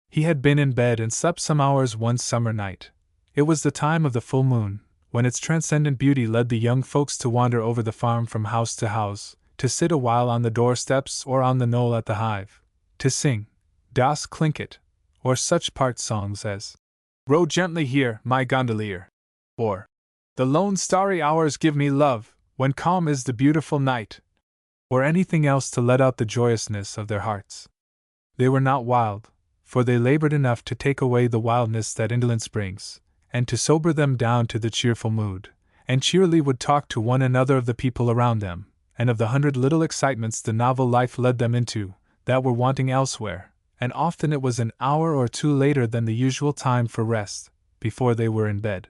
He had been in bed and slept some hours one summer night. It was the time of the full moon, when its transcendent beauty led the young folks to wander over the farm from house to house, to sit a while on the doorsteps or on the knoll at the Hive, to sing Das Clinket, or such part songs as "Row gently here, my gondolier," or "The lone starry hours give me love, when calm is the beautiful night," or anything else to let out the joyousness of their hearts. They were not wild, for they labored enough to take away the wildness that indolence brings, and to sober them down to the cheerful mood, and cheerily would talk to one another of the people around them, and of the 100 little excitements the novel life led them into, that were wanting elsewhere, and often it was an hour or two later than the usual time for rest, before they were in bed.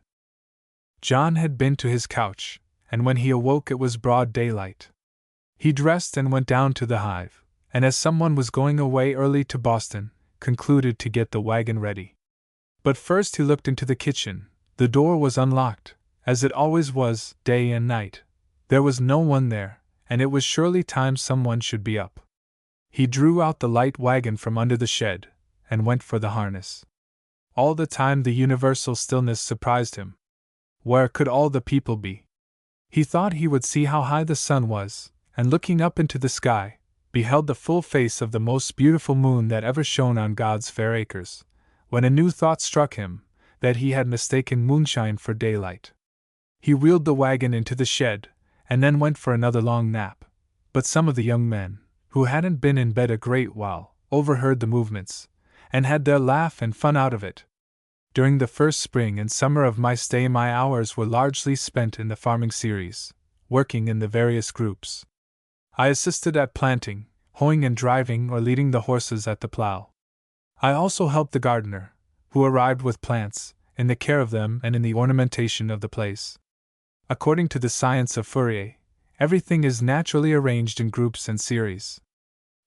John had been to his couch, and when he awoke it was broad daylight. He dressed and went down to the Hive, and as someone was going away early to Boston, concluded to get the wagon ready. But first he looked into the kitchen. The door was unlocked, as it always was, day and night, There was no one there, and it was surely time someone should be up. He drew out the light wagon from under the shed, and went for the harness. All the time the universal stillness surprised him. Where could all the people be? He thought he would see how high the sun was, and looking up into the sky, beheld the full face of the most beautiful moon that ever shone on God's fair acres, when a new thought struck him, that he had mistaken moonshine for daylight. He wheeled the wagon into the shed, and then went for another long nap, but some of the young men, who hadn't been in bed a great while, overheard the movements, and had their laugh and fun out of it. During the first spring and summer of my stay, my hours were largely spent in the farming series, working in the various groups. I assisted at planting, hoeing and driving, or leading the horses at the plow. I also helped the gardener, who arrived with plants, in the care of them and in the ornamentation of the place. According to the science of Fourier, everything is naturally arranged in groups and series.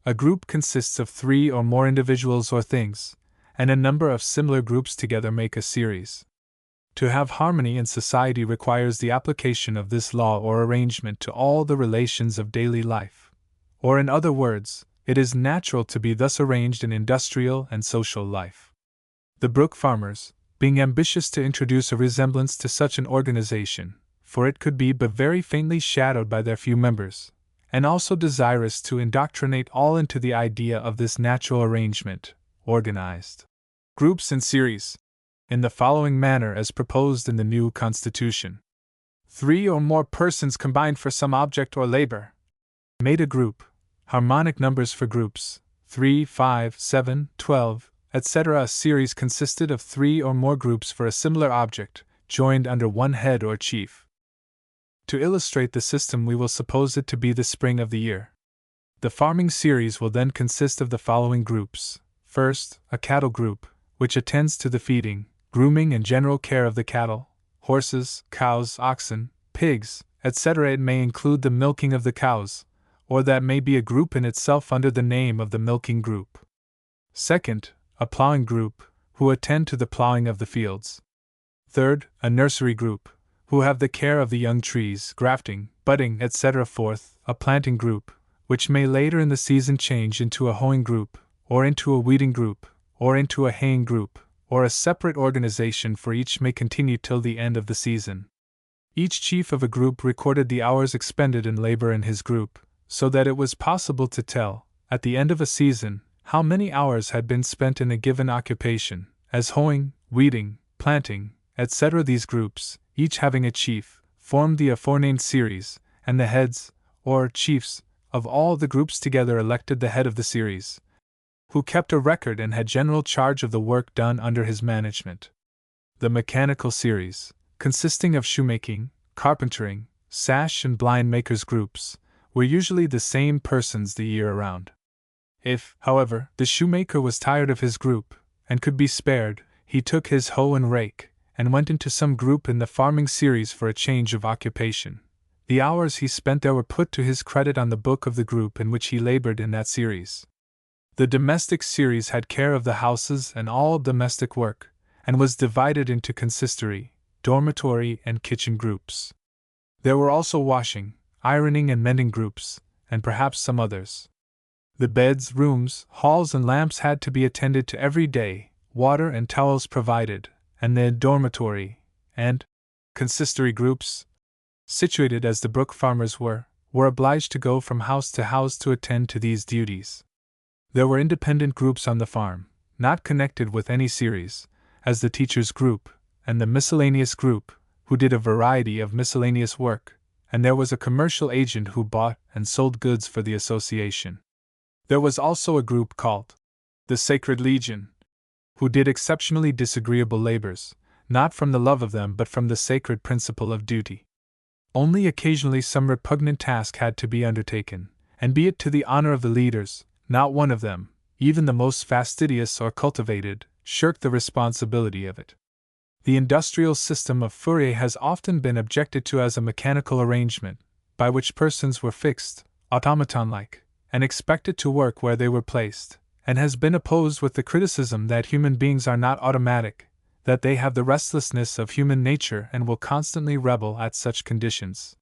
A group consists of 3 or more individuals or things, and a number of similar groups together make a series. To have harmony in society requires the application of this law or arrangement to all the relations of daily life. Or in other words, it is natural to be thus arranged in industrial and social life. The Brook farmers, being ambitious to introduce a resemblance to such an organization, for it could be but very faintly shadowed by their few members, and also desirous to indoctrinate all into the idea of this natural arrangement, organized groups and series, in the following manner as proposed in the new Constitution. 3 or more persons combined for some object or labor made a group, harmonic numbers for groups, 3, 5, 7, 12, etc. A series consisted of 3 or more groups for a similar object, joined under one head or chief. To illustrate the system, we will suppose it to be the spring of the year. The farming series will then consist of the following groups. First, a cattle group, which attends to the feeding, grooming, and general care of the cattle, horses, cows, oxen, pigs, etc. It may include the milking of the cows, or that may be a group in itself under the name of the milking group. Second, a plowing group, who attend to the plowing of the fields. Third, a nursery group, who have the care of the young trees, grafting, budding, etc. Fourth, a planting group, which may later in the season change into a hoeing group, or into a weeding group, or into a haying group, or a separate organization for each may continue till the end of the season. Each chief of a group recorded the hours expended in labor in his group, so that it was possible to tell, at the end of a season, how many hours had been spent in a given occupation, as hoeing, weeding, planting, etc. These groups, each having a chief, formed the aforenamed series, and the heads, or chiefs, of all the groups together elected the head of the series, who kept a record and had general charge of the work done under his management. The mechanical series, consisting of shoemaking, carpentering, sash and blind makers groups, were usually the same persons the year around. If, however, the shoemaker was tired of his group, and could be spared, he took his hoe and rake, and went into some group in the farming series for a change of occupation. The hours he spent there were put to his credit on the book of the group in which he labored in that series. The domestic series had care of the houses and all domestic work, and was divided into consistory, dormitory, and kitchen groups. There were also washing, ironing, and mending groups, and perhaps some others. The beds, rooms, halls, and lamps had to be attended to every day, water and towels provided, and the dormitory and consistory groups, situated as the Brook farmers were obliged to go from house to house to attend to these duties. There were independent groups on the farm, not connected with any series, as the teachers' group, and the miscellaneous group, who did a variety of miscellaneous work, and there was a commercial agent who bought and sold goods for the association. There was also a group called the Sacred Legion, who did exceptionally disagreeable labors, not from the love of them but from the sacred principle of duty. Only occasionally some repugnant task had to be undertaken, and be it to the honor of the leaders, not one of them, even the most fastidious or cultivated, shirked the responsibility of it. The industrial system of Fourier has often been objected to as a mechanical arrangement, by which persons were fixed, automaton-like, and expected to work where they were placed, and has been opposed with the criticism that human beings are not automatic, that they have the restlessness of human nature and will constantly rebel at such conditions.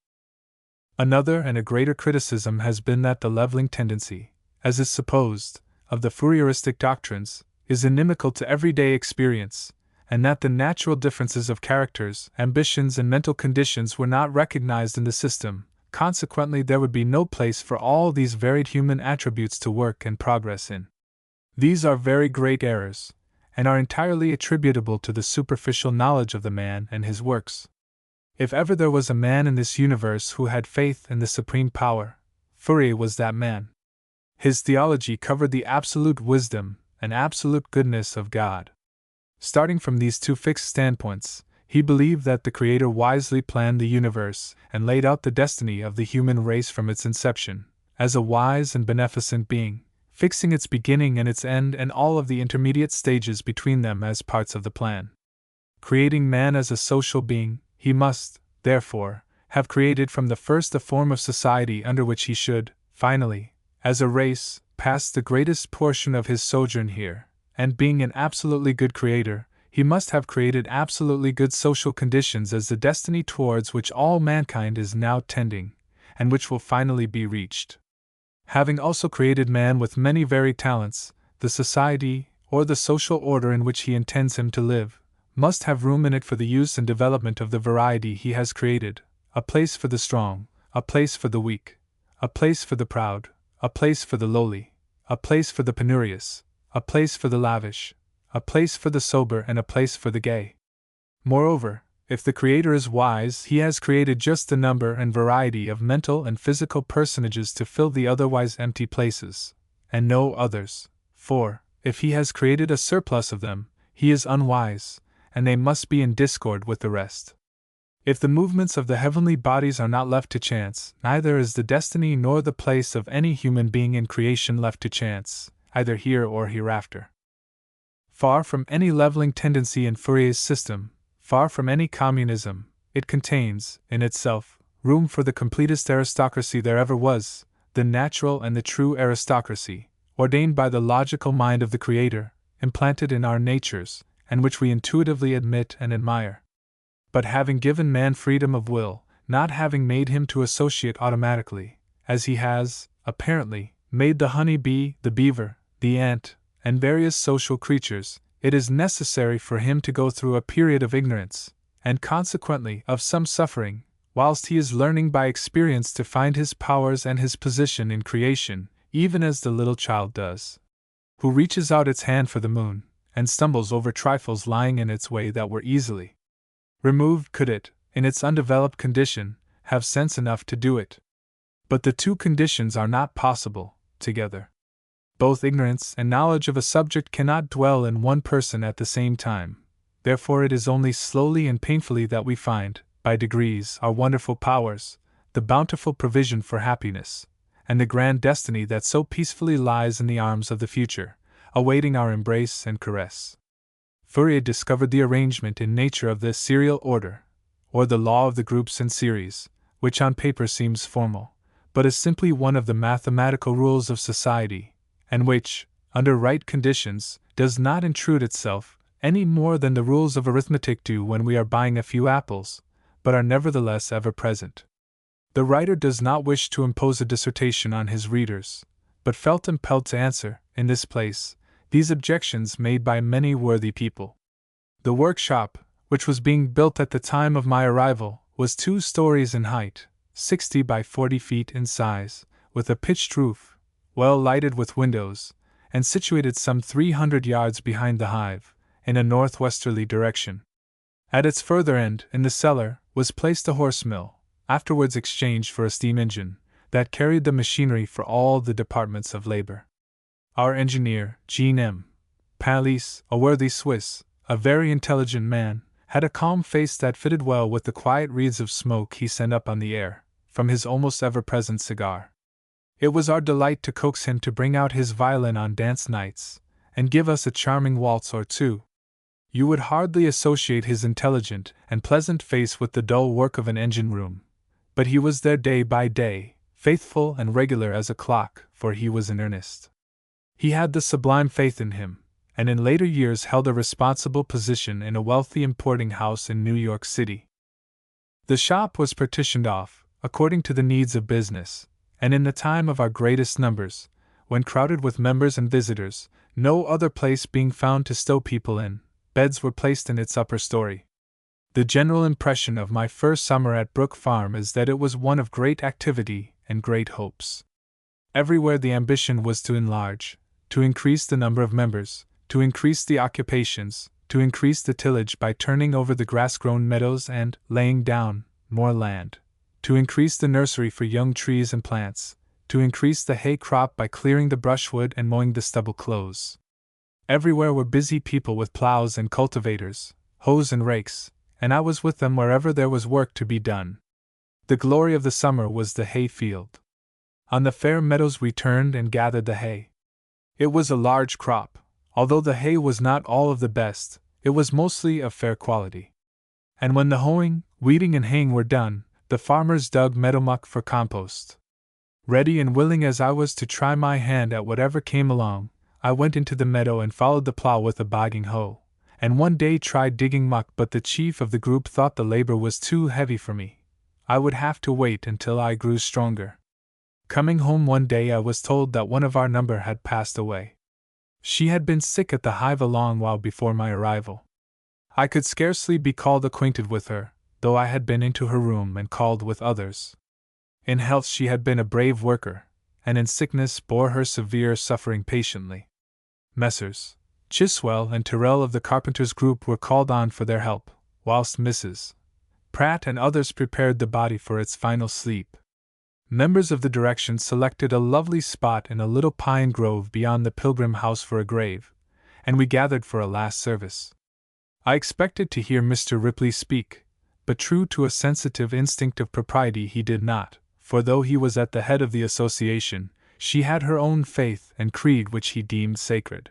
Another and a greater criticism has been that the leveling tendency, as is supposed, of the Fourieristic doctrines, is inimical to everyday experience, and that the natural differences of characters, ambitions, and mental conditions were not recognized in the system. Consequently, there would be no place for all these varied human attributes to work and progress in. These are very great errors, and are entirely attributable to the superficial knowledge of the man and his works. If ever there was a man in this universe who had faith in the supreme power, Fourier was that man. His theology covered the absolute wisdom and absolute goodness of God. Starting from these two fixed standpoints, he believed that the Creator wisely planned the universe and laid out the destiny of the human race from its inception, as a wise and beneficent being, fixing its beginning and its end and all of the intermediate stages between them as parts of the plan. Creating man as a social being, he must, therefore, have created from the first a form of society under which he should, finally, as a race, pass the greatest portion of his sojourn here, and being an absolutely good creator, he must have created absolutely good social conditions as the destiny towards which all mankind is now tending, and which will finally be reached. Having also created man with many varied talents, the society, or the social order in which he intends him to live, must have room in it for the use and development of the variety he has created, a place for the strong, a place for the weak, a place for the proud, a place for the lowly, a place for the penurious, a place for the lavish, a place for the sober, and a place for the gay. Moreover, if the Creator is wise, he has created just the number and variety of mental and physical personages to fill the otherwise empty places, and no others, for, if he has created a surplus of them, he is unwise, and they must be in discord with the rest. If the movements of the heavenly bodies are not left to chance, neither is the destiny nor the place of any human being in creation left to chance, either here or hereafter. Far from any leveling tendency in Fourier's system, far from any communism, it contains, in itself, room for the completest aristocracy there ever was, the natural and the true aristocracy, ordained by the logical mind of the Creator, implanted in our natures, and which we intuitively admit and admire. But having given man freedom of will, not having made him to associate automatically, as he has, apparently, made the honey bee, the beaver, the ant, and various social creatures, it is necessary for him to go through a period of ignorance, and consequently of some suffering, whilst he is learning by experience to find his powers and his position in creation, even as the little child does, who reaches out its hand for the moon, and stumbles over trifles lying in its way that were easily removed could it, in its undeveloped condition, have sense enough to do it. But the two conditions are not possible, together. Both ignorance and knowledge of a subject cannot dwell in one person at the same time, therefore it is only slowly and painfully that we find, by degrees, our wonderful powers, the bountiful provision for happiness, and the grand destiny that so peacefully lies in the arms of the future, awaiting our embrace and caress. Fourier discovered the arrangement in nature of this serial order, or the law of the groups and series, which on paper seems formal, but is simply one of the mathematical rules of society, and which, under right conditions, does not intrude itself, any more than the rules of arithmetic do when we are buying a few apples, but are nevertheless ever present. The writer does not wish to impose a dissertation on his readers, but felt impelled to answer, in this place, these objections made by many worthy people. The workshop, which was being built at the time of my arrival, was 2 stories in height, 60 by 40 feet in size, with a pitched roof, well lighted with windows, and situated some 300 yards behind the hive, in a northwesterly direction. At its further end, in the cellar, was placed a horse mill, afterwards exchanged for a steam engine, that carried the machinery for all the departments of labor. Our engineer, Jean M. Palisse, a worthy Swiss, a very intelligent man, had a calm face that fitted well with the quiet wreaths of smoke he sent up on the air, from his almost ever-present cigar. It was our delight to coax him to bring out his violin on dance nights, and give us a charming waltz or two. You would hardly associate his intelligent and pleasant face with the dull work of an engine-room, but he was there day by day, faithful and regular as a clock, for he was in earnest. He had the sublime faith in him, and in later years held a responsible position in a wealthy importing house in New York City. The shop was partitioned off, according to the needs of business, and in the time of our greatest numbers, when crowded with members and visitors, no other place being found to stow people in, beds were placed in its upper story. The general impression of my first summer at Brook Farm is that it was one of great activity and great hopes. Everywhere the ambition was to enlarge, to increase the number of members, to increase the occupations, to increase the tillage by turning over the grass-grown meadows and laying down more land, to increase the nursery for young trees and plants, to increase the hay crop by clearing the brushwood and mowing the stubble close. Everywhere were busy people with plows and cultivators, hoes and rakes, and I was with them wherever there was work to be done. The glory of the summer was the hay field. On the fair meadows we turned and gathered the hay. It was a large crop. Although the hay was not all of the best, it was mostly of fair quality. And when the hoeing, weeding, and haying were done, the farmers dug meadow muck for compost. Ready and willing as I was to try my hand at whatever came along, I went into the meadow and followed the plow with a bogging hoe, and one day tried digging muck, but the chief of the group thought the labor was too heavy for me. I would have to wait until I grew stronger. Coming home one day, I was told that one of our number had passed away. She had been sick at the hive a long while before my arrival. I could scarcely be called acquainted with her, though I had been into her room and called with others. In health she had been a brave worker, and in sickness bore her severe suffering patiently. Messrs. Chiswell and Tyrrell of the carpenters' group were called on for their help, whilst Mrs. Pratt and others prepared the body for its final sleep. Members of the direction selected a lovely spot in a little pine grove beyond the Pilgrim House for a grave, and we gathered for a last service. I expected to hear Mr. Ripley speak, but true to a sensitive instinct of propriety he did not, for though he was at the head of the association, she had her own faith and creed which he deemed sacred.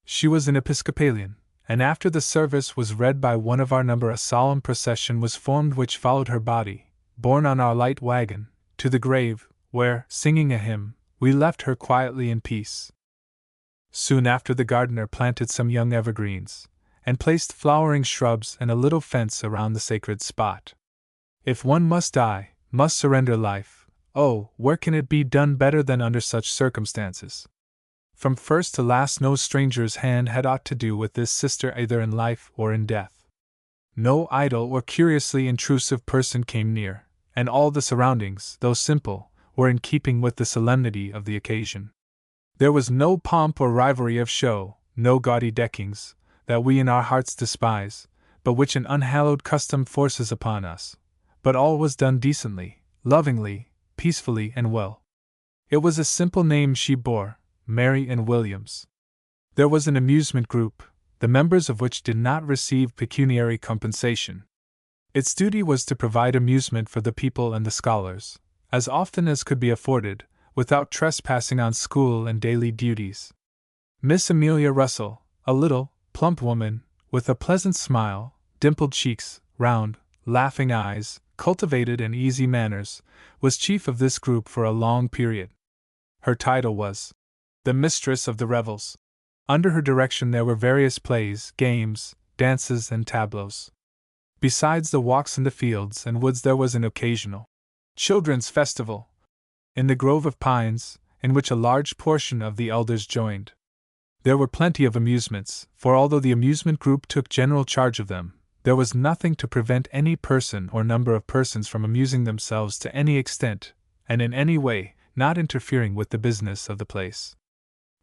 She was an Episcopalian, and after the service was read by one of our number, a solemn procession was formed which followed her body, borne on our light wagon, to the grave, where, singing a hymn, we left her quietly in peace. Soon after, the gardener planted some young evergreens, and placed flowering shrubs and a little fence around the sacred spot. If one must die, must surrender life, oh, where can it be done better than under such circumstances? From first to last no stranger's hand had aught to do with this sister either in life or in death. No idle or curiously intrusive person came near, and all the surroundings, though simple, were in keeping with the solemnity of the occasion. There was no pomp or rivalry of show, no gaudy deckings, that we in our hearts despise, but which an unhallowed custom forces upon us, but all was done decently, lovingly, peacefully, and well. It was a simple name she bore, Mary and Williams. There was an amusement group, the members of which did not receive pecuniary compensation. Its duty was to provide amusement for the people and the scholars, as often as could be afforded, without trespassing on school and daily duties. Miss Amelia Russell, a little, plump woman, with a pleasant smile, dimpled cheeks, round, laughing eyes, cultivated and easy manners, was chief of this group for a long period. Her title was the Mistress of the Revels. Under her direction there were various plays, games, dances, and tableaux. Besides the walks in the fields and woods, there was an occasional children's festival in the grove of pines, in which a large portion of the elders joined. There were plenty of amusements, for although the amusement group took general charge of them, there was nothing to prevent any person or number of persons from amusing themselves to any extent, and in any way, not interfering with the business of the place.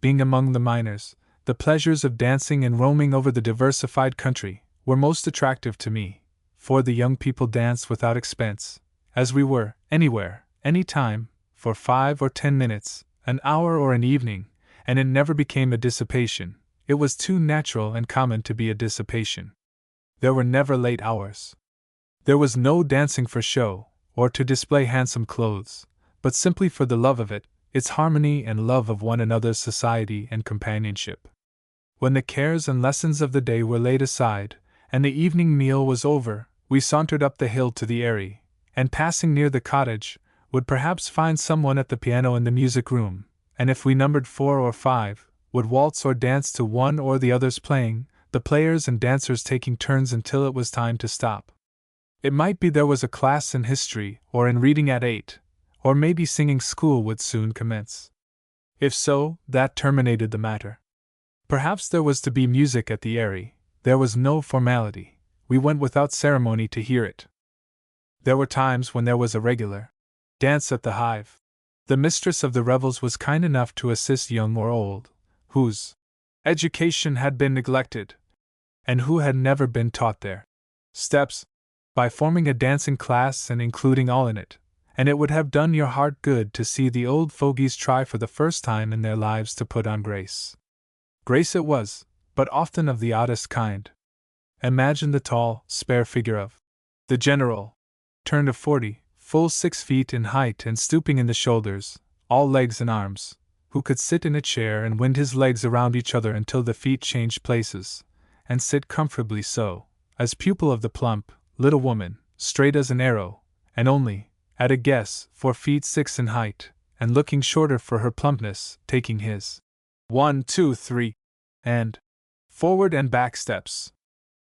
Being among the miners, the pleasures of dancing and roaming over the diversified country were most attractive to me, for the young people danced without expense, as we were, anywhere, any time, for 5 or 10 minutes, an hour or an evening, and it never became a dissipation. It was too natural and common to be a dissipation. There were never late hours. There was no dancing for show, or to display handsome clothes, but simply for the love of it, its harmony and love of one another's society and companionship. When the cares and lessons of the day were laid aside, and the evening meal was over, we sauntered up the hill to the Eyrie, and passing near the cottage, would perhaps find someone at the piano in the music room, and if we numbered 4 or 5, would waltz or dance to one or the other's playing, the players and dancers taking turns until it was time to stop. It might be there was a class in history or in reading at 8, or maybe singing school would soon commence. If so, that terminated the matter. Perhaps there was to be music at the Eyrie. There was no formality. We went without ceremony to hear it. There were times when there was a regular dance at the Hive. The mistress of the revels was kind enough to assist young or old, whose education had been neglected, and who had never been taught their steps, by forming a dancing class and including all in it, and it would have done your heart good to see the old fogies try for the first time in their lives to put on grace. Grace it was, but often of the oddest kind. Imagine the tall, spare figure of the general, turned of 40, full 6 feet in height and stooping in the shoulders, all legs and arms, who could sit in a chair and wind his legs around each other until the feet changed places, and sit comfortably so, as pupil of the plump, little woman, straight as an arrow, and only, at a guess, 4 feet 6 in height, and looking shorter for her plumpness, taking his 1, 2, 3, and forward and back steps.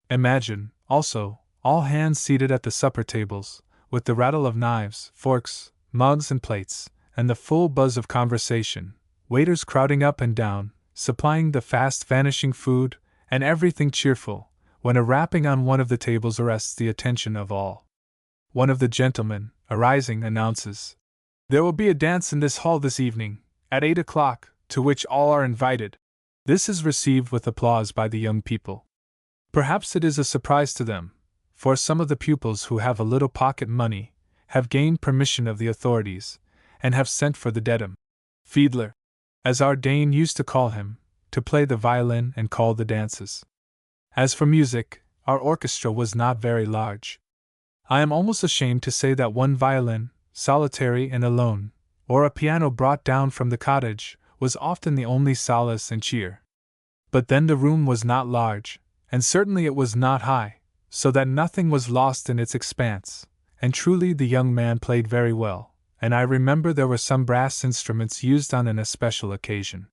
Imagine, also, all hands seated at the supper tables, with the rattle of knives, forks, mugs, and plates, and the full buzz of conversation, waiters crowding up and down, supplying the fast vanishing food, and everything cheerful, when a rapping on one of the tables arrests the attention of all. One of the gentlemen, arising, announces, "There will be a dance in this hall this evening, at 8 o'clock, to which all are invited." This is received with applause by the young people. Perhaps it is a surprise to them, for some of the pupils who have a little pocket money have gained permission of the authorities, and have sent for the Dedham fiddler, as our Dane used to call him, to play the violin and call the dances. As for music, our orchestra was not very large. I am almost ashamed to say that one violin, solitary and alone, or a piano brought down from the cottage, was often the only solace and cheer. But then the room was not large, and certainly it was not high, so that nothing was lost in its expanse, and truly the young man played very well, and I remember there were some brass instruments used on an especial occasion.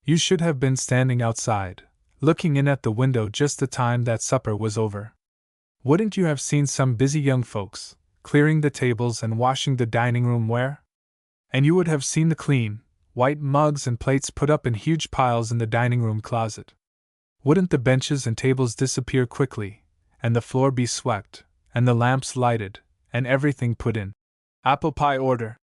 You should have been standing outside, looking in at the window just the time that supper was over. Wouldn't you have seen some busy young folks, clearing the tables and washing the dining room ware? And you would have seen the clean, white mugs and plates put up in huge piles in the dining room closet. Wouldn't the benches and tables disappear quickly, and the floor be swept, and the lamps lighted, and everything put in apple pie order?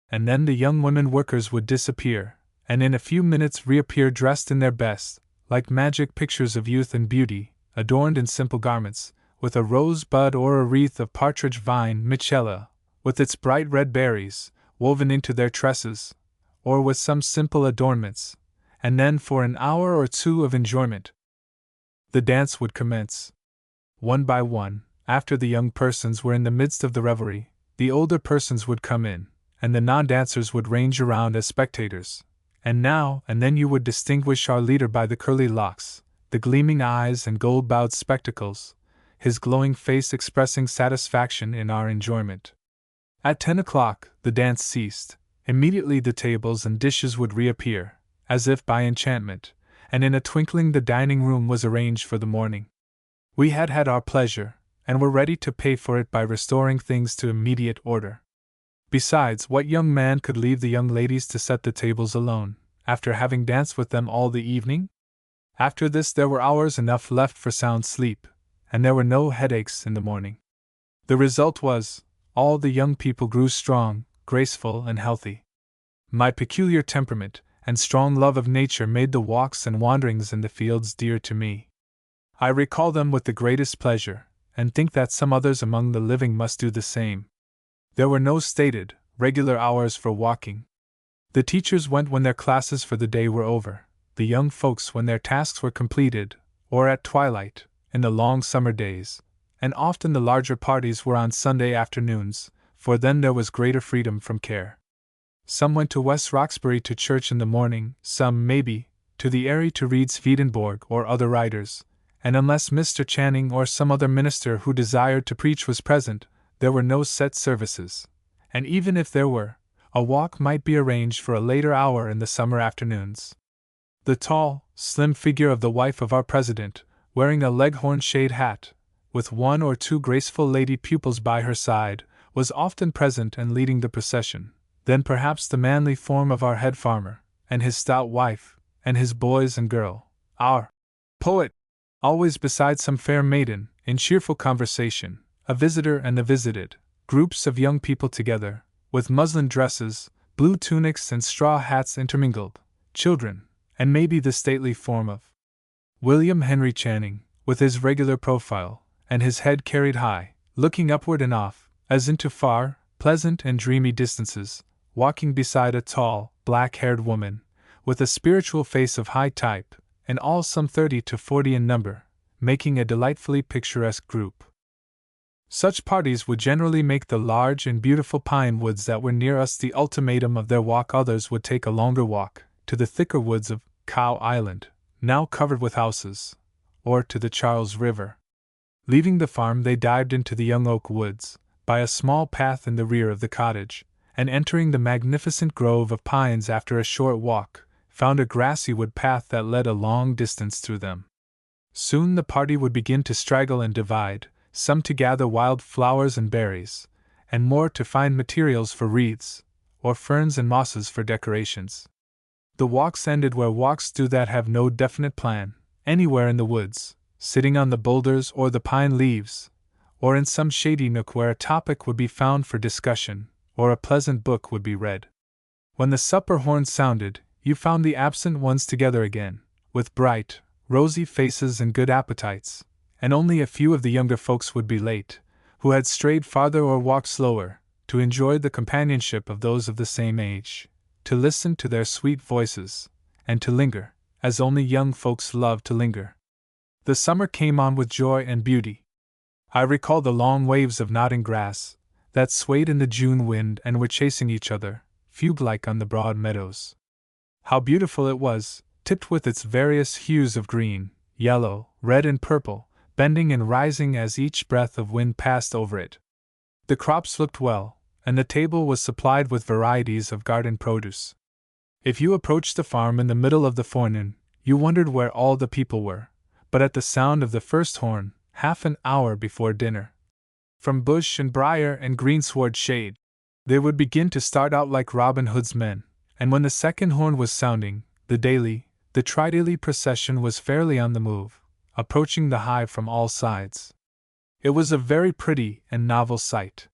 And then the young women workers would disappear, and in a few minutes reappear dressed in their best, like magic pictures of youth and beauty, adorned in simple garments, with a rosebud or a wreath of partridge vine michela, with its bright red berries, woven into their tresses, or with some simple adornments, and then for an hour or two of enjoyment, the dance would commence. One by one, after the young persons were in the midst of the revelry, the older persons would come in, and the non-dancers would range around as spectators, and now and then you would distinguish our leader by the curly locks, the gleaming eyes and gold-bowed spectacles, his glowing face expressing satisfaction in our enjoyment. At 10 o'clock, the dance ceased. Immediately the tables and dishes would reappear, as if by enchantment, and in a twinkling the dining room was arranged for the morning. We had had our pleasure, and were ready to pay for it by restoring things to immediate order. Besides, what young man could leave the young ladies to set the tables alone, after having danced with them all the evening? After this there were hours enough left for sound sleep, and there were no headaches in the morning. The result was, all the young people grew strong, graceful, and healthy. My peculiar temperament and strong love of nature made the walks and wanderings in the fields dear to me. I recall them with the greatest pleasure, and think that some others among the living must do the same. There were no stated, regular hours for walking. The teachers went when their classes for the day were over, the young folks when their tasks were completed, or at twilight, in the long summer days, and often the larger parties were on Sunday afternoons, for then there was greater freedom from care. Some went to West Roxbury to church in the morning, some, maybe, to the Eyrie to read Swedenborg or other writers, and unless Mr. Channing or some other minister who desired to preach was present, there were no set services, and even if there were, a walk might be arranged for a later hour in the summer afternoons. The tall, slim figure of the wife of our president, wearing a leghorn shade hat, with one or two graceful lady pupils by her side, was often present and leading the procession. Then perhaps the manly form of our head farmer, and his stout wife, and his boys and girl, our poet, always beside some fair maiden, in cheerful conversation, a visitor and the visited, groups of young people together, with muslin dresses, blue tunics and straw hats intermingled, children, and maybe the stately form of William Henry Channing, with his regular profile, and his head carried high, looking upward and off, as into far, pleasant and dreamy distances, walking beside a tall, black-haired woman, with a spiritual face of high type, and all some 30 to 40 in number, making a delightfully picturesque group. Such parties would generally make the large and beautiful pine woods that were near us the ultimatum of their walk. Others would take a longer walk, to the thicker woods of Cow Island, now covered with houses, or to the Charles River. Leaving the farm, they dived into the young oak woods, by a small path in the rear of the cottage, and entering the magnificent grove of pines after a short walk, found a grassy wood path that led a long distance through them. Soon the party would begin to straggle and divide, some to gather wild flowers and berries, and more to find materials for wreaths, or ferns and mosses for decorations. The walks ended where walks do that have no definite plan, anywhere in the woods, sitting on the boulders or the pine leaves, or in some shady nook where a topic would be found for discussion, or a pleasant book would be read. When the supper horn sounded, you found the absent ones together again, with bright, rosy faces and good appetites, and only a few of the younger folks would be late, who had strayed farther or walked slower, to enjoy the companionship of those of the same age, to listen to their sweet voices, and to linger, as only young folks love to linger. The summer came on with joy and beauty. I recall the long waves of nodding grass, that swayed in the June wind and were chasing each other, fugue-like on the broad meadows. How beautiful it was, tipped with its various hues of green, yellow, red and purple, bending and rising as each breath of wind passed over it. The crops looked well, and the table was supplied with varieties of garden produce. If you approached the farm in the middle of the forenoon, you wondered where all the people were, but at the sound of the first horn, half an hour before dinner, from bush and briar and greensward shade, they would begin to start out like Robin Hood's men, and when the second horn was sounding, the tri-daily procession was fairly on the move, approaching the hive from all sides. It was a very pretty and novel sight.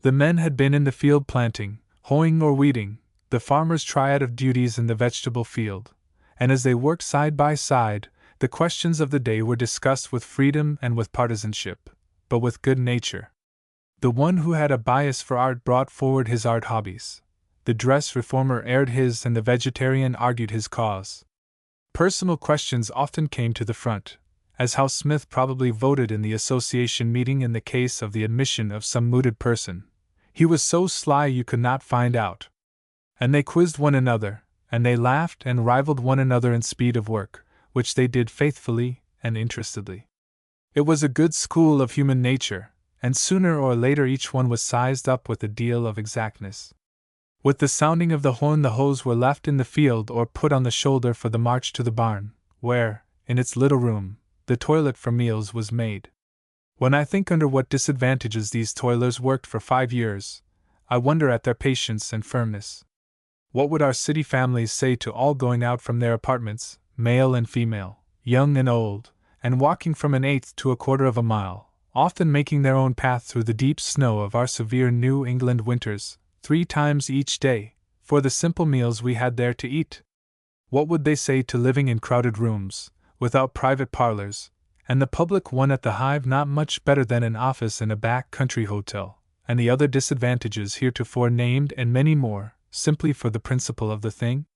The men had been in the field planting, hoeing or weeding, the farmer's triad of duties in the vegetable field, and as they worked side by side, the questions of the day were discussed with freedom and with partisanship, but with good nature. The one who had a bias for art brought forward his art hobbies. The dress reformer aired his and the vegetarian argued his cause. Personal questions often came to the front, as how Smith probably voted in the association meeting in the case of the admission of some mooted person. He was so sly you could not find out. And they quizzed one another, and they laughed and rivaled one another in speed of work, which they did faithfully and interestedly. It was a good school of human nature, and sooner or later each one was sized up with a deal of exactness. With the sounding of the horn, the hoes were left in the field or put on the shoulder for the march to the barn, where, in its little room, the toilet for meals was made. When I think under what disadvantages these toilers worked for 5 years, I wonder at their patience and firmness. What would our city families say to all going out from their apartments, male and female, young and old, and walking from an eighth to a quarter of a mile, often making their own path through the deep snow of our severe New England winters, 3 times each day, for the simple meals we had there to eat? What would they say to living in crowded rooms, without private parlors, and the public one at the Hive not much better than an office in a back country hotel, and the other disadvantages heretofore named and many more, simply for the principle of the thing?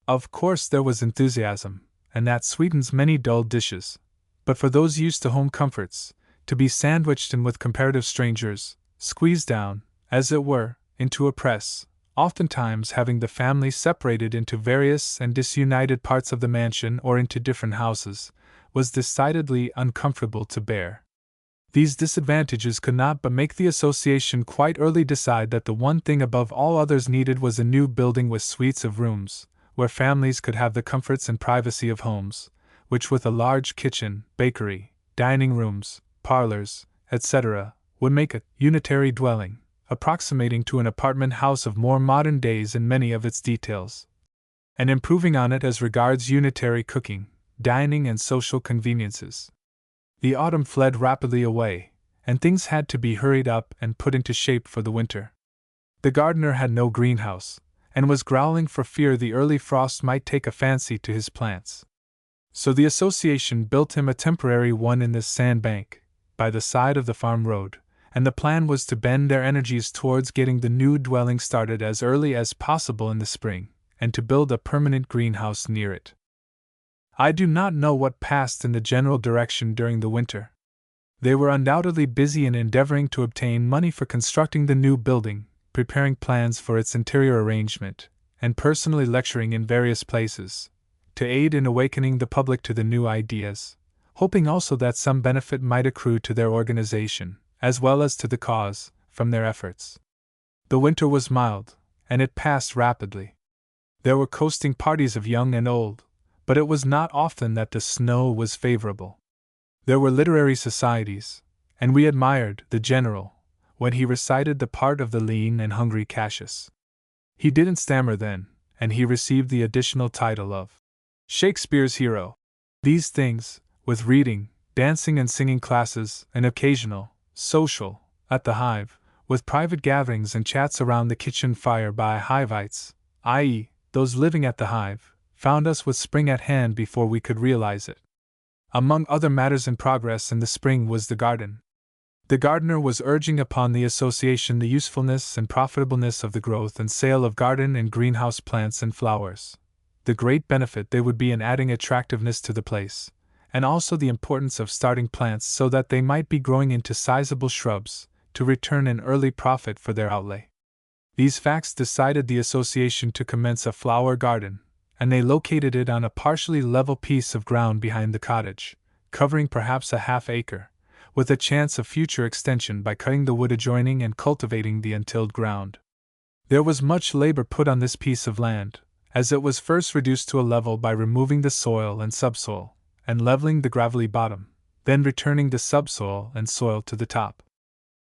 Of course there was enthusiasm, and that sweetens many dull dishes, but for those used to home comforts, to be sandwiched in with comparative strangers, squeezed down, as it were, into a press, oftentimes having the family separated into various and disunited parts of the mansion or into different houses, was decidedly uncomfortable to bear. These disadvantages could not but make the association quite early decide that the one thing above all others needed was a new building with suites of rooms, where families could have the comforts and privacy of homes, which with a large kitchen, bakery, dining rooms, parlors, etc., would make a unitary dwelling, approximating to an apartment house of more modern days in many of its details, and improving on it as regards unitary cooking, dining, and social conveniences. The autumn fled rapidly away, and things had to be hurried up and put into shape for the winter. The gardener had no greenhouse, and was growling for fear the early frost might take a fancy to his plants. So the association built him a temporary one in this sandbank, by the side of the farm road, and the plan was to bend their energies towards getting the new dwelling started as early as possible in the spring, and to build a permanent greenhouse near it. I do not know what passed in the general direction during the winter. They were undoubtedly busy in endeavoring to obtain money for constructing the new building, preparing plans for its interior arrangement, and personally lecturing in various places, to aid in awakening the public to the new ideas, hoping also that some benefit might accrue to their organization, as well as to the cause, from their efforts. The winter was mild, and it passed rapidly. There were coasting parties of young and old, but it was not often that the snow was favorable. There were literary societies, and we admired the general when he recited the part of the lean and hungry Cassius. He didn't stammer then, and he received the additional title of Shakespeare's hero. These things, with reading, dancing and singing classes, and occasional, social, at the Hive, with private gatherings and chats around the kitchen fire by Hivites, i.e., those living at the Hive, found us with spring at hand before we could realize it. Among other matters in progress in the spring was the garden. The gardener was urging upon the association the usefulness and profitableness of the growth and sale of garden and greenhouse plants and flowers, the great benefit they would be in adding attractiveness to the place, and also the importance of starting plants so that they might be growing into sizable shrubs, to return an early profit for their outlay. These facts decided the association to commence a flower garden, and they located it on a partially level piece of ground behind the cottage, covering perhaps a half-acre, with a chance of future extension by cutting the wood adjoining and cultivating the untilled ground. There was much labor put on this piece of land, as it was first reduced to a level by removing the soil and subsoil, and leveling the gravelly bottom, then returning the subsoil and soil to the top.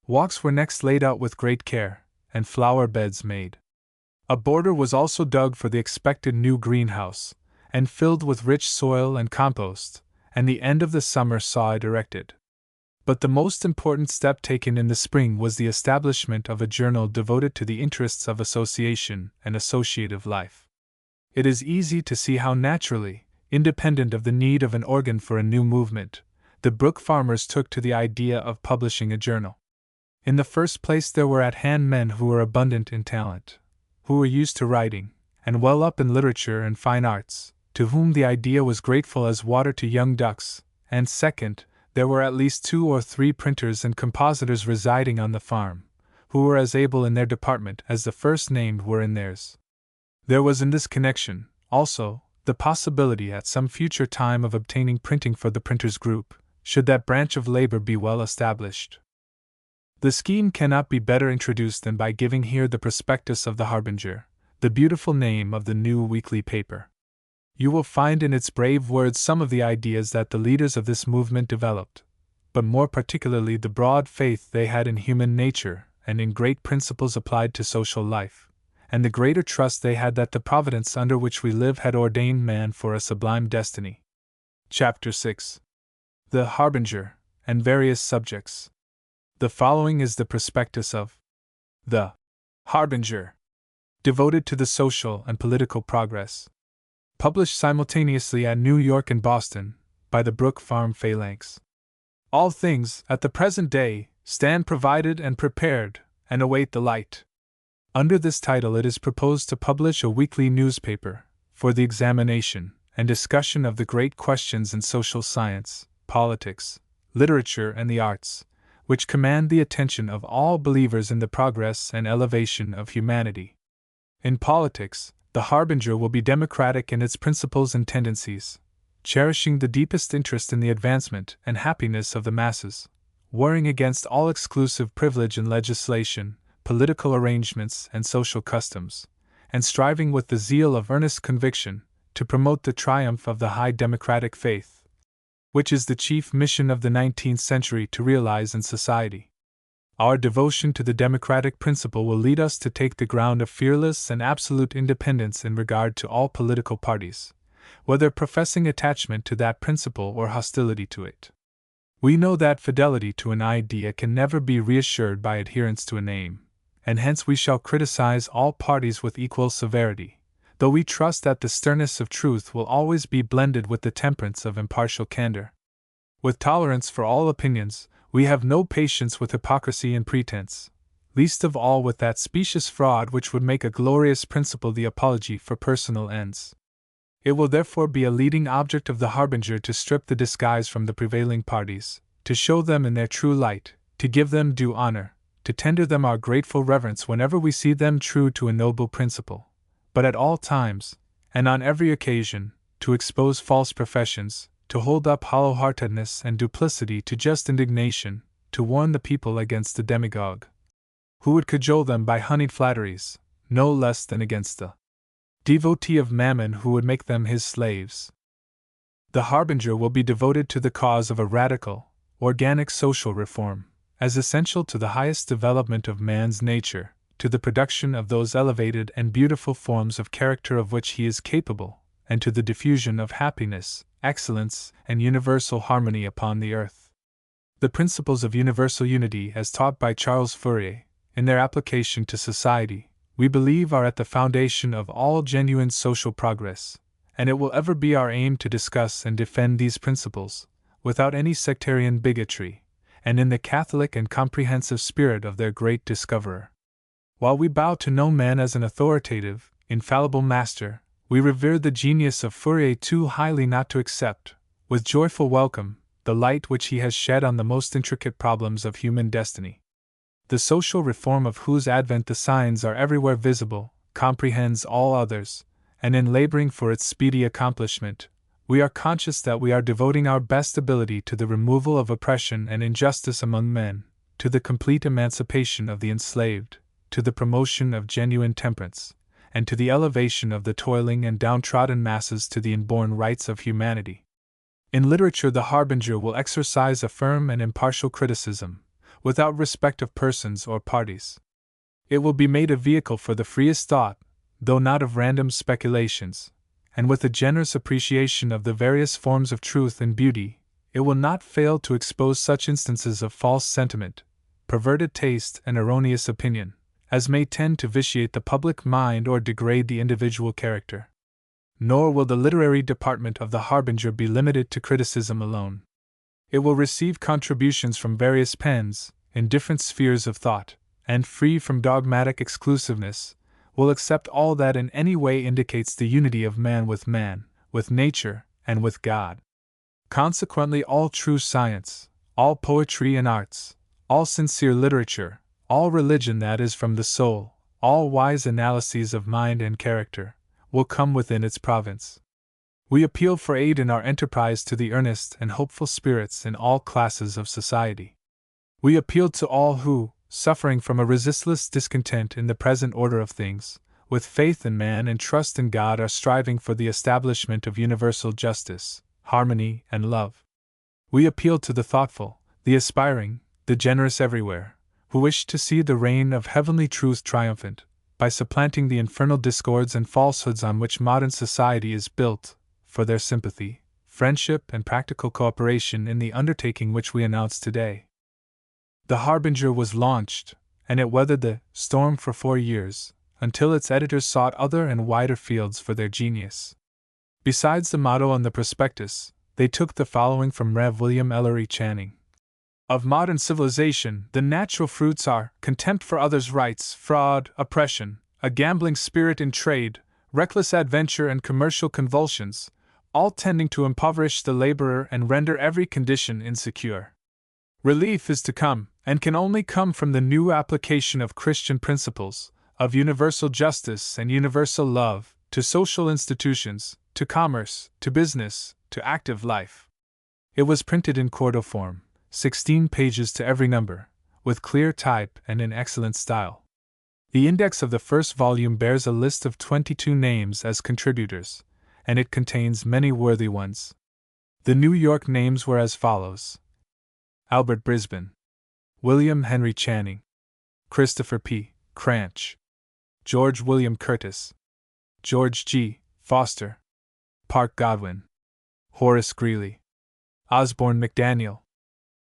Walks were next laid out with great care, and flower beds made. A border was also dug for the expected new greenhouse, and filled with rich soil and compost, and the end of the summer saw it erected. But the most important step taken in the spring was the establishment of a journal devoted to the interests of association and associative life. It is easy to see how naturally, independent of the need of an organ for a new movement, the Brook farmers took to the idea of publishing a journal. In the first place, there were at hand men who were abundant in talent, who were used to writing, and well up in literature and fine arts, to whom the idea was grateful as water to young ducks, and second, there were at least 2 or 3 printers and compositors residing on the farm, who were as able in their department as the first named were in theirs. There was in this connection, also, the possibility at some future time of obtaining printing for the printers' group, should that branch of labor be well established. The scheme cannot be better introduced than by giving here the prospectus of the Harbinger, the beautiful name of the new weekly paper. You will find in its brave words some of the ideas that the leaders of this movement developed, but more particularly the broad faith they had in human nature and in great principles applied to social life, and the greater trust they had that the providence under which we live had ordained man for a sublime destiny. Chapter 6. The Harbinger, and various subjects. The following is the prospectus of the Harbinger, devoted to the social and political progress. Published simultaneously at New York and Boston, by the Brook Farm Phalanx. All things, at the present day, stand provided and prepared, and await the light. Under this title it is proposed to publish a weekly newspaper, for the examination and discussion of the great questions in social science, politics, literature and the arts, which command the attention of all believers in the progress and elevation of humanity. In politics, the Harbinger will be democratic in its principles and tendencies, cherishing the deepest interest in the advancement and happiness of the masses, warring against all exclusive privilege in legislation, political arrangements, and social customs, and striving with the zeal of earnest conviction to promote the triumph of the high democratic faith. which is the chief mission of the 19th century to realize in society. Our devotion to the democratic principle will lead us to take the ground of fearless and absolute independence in regard to all political parties, whether professing attachment to that principle or hostility to it. We know that fidelity to an idea can never be reassured by adherence to a name, and hence we shall criticize all parties with equal severity, though we trust that the sternness of truth will always be blended with the temperance of impartial candor. With tolerance for all opinions, we have no patience with hypocrisy and pretense, least of all with that specious fraud which would make a glorious principle the apology for personal ends. It will therefore be a leading object of the Harbinger to strip the disguise from the prevailing parties, to show them in their true light, to give them due honor, to tender them our grateful reverence whenever we see them true to a noble principle, but at all times, and on every occasion, to expose false professions, to hold up hollow-heartedness and duplicity to just indignation, to warn the people against the demagogue, who would cajole them by honeyed flatteries, no less than against the devotee of Mammon who would make them his slaves. The Harbinger will be devoted to the cause of a radical, organic social reform, as essential to the highest development of man's nature, to the production of those elevated and beautiful forms of character of which he is capable, and to the diffusion of happiness, excellence, and universal harmony upon the earth. The principles of universal unity, as taught by Charles Fourier, in their application to society, we believe are at the foundation of all genuine social progress, and it will ever be our aim to discuss and defend these principles, without any sectarian bigotry, and in the Catholic and comprehensive spirit of their great discoverer. While we bow to no man as an authoritative, infallible master, we revere the genius of Fourier too highly not to accept, with joyful welcome, the light which he has shed on the most intricate problems of human destiny. The social reform of whose advent the signs are everywhere visible, comprehends all others, and in laboring for its speedy accomplishment, we are conscious that we are devoting our best ability to the removal of oppression and injustice among men, to the complete emancipation of the enslaved, to the promotion of genuine temperance, and to the elevation of the toiling and downtrodden masses to the inborn rights of humanity. In literature, the Harbinger will exercise a firm and impartial criticism, without respect of persons or parties. It will be made a vehicle for the freest thought, though not of random speculations, and with a generous appreciation of the various forms of truth and beauty, it will not fail to expose such instances of false sentiment, perverted taste, and erroneous opinion, as may tend to vitiate the public mind or degrade the individual character. Nor will the literary department of the Harbinger be limited to criticism alone. It will receive contributions from various pens, in different spheres of thought, and free from dogmatic exclusiveness, will accept all that in any way indicates the unity of man, with nature, and with God. Consequently, all true science, all poetry and arts, all sincere literature, all religion that is from the soul, all wise analyses of mind and character, will come within its province. We appeal for aid in our enterprise to the earnest and hopeful spirits in all classes of society. We appeal to all who, suffering from a resistless discontent in the present order of things, with faith in man and trust in God, are striving for the establishment of universal justice, harmony, and love. We appeal to the thoughtful, the aspiring, the generous everywhere, who wish to see the reign of heavenly truth triumphant, by supplanting the infernal discords and falsehoods on which modern society is built, for their sympathy, friendship, and practical cooperation in the undertaking which we announce today. The Harbinger was launched, and it weathered the storm for 4 years, until its editors sought other and wider fields for their genius. Besides the motto on the prospectus, they took the following from Rev. William Ellery Channing. Of modern civilization, the natural fruits are contempt for others' rights, fraud, oppression, a gambling spirit in trade, reckless adventure, and commercial convulsions, all tending to impoverish the laborer and render every condition insecure. Relief is to come, and can only come from the new application of Christian principles, of universal justice and universal love, to social institutions, to commerce, to business, to active life. It was printed in quarto form, 16 pages to every number, with clear type and in excellent style. The index of the first volume bears a list of 22 names as contributors, and it contains many worthy ones. The New York names were as follows: Albert Brisbane, William Henry Channing, Christopher P. Cranch, George William Curtis, George G. Foster, Park Godwin, Horace Greeley, Osborne McDaniel.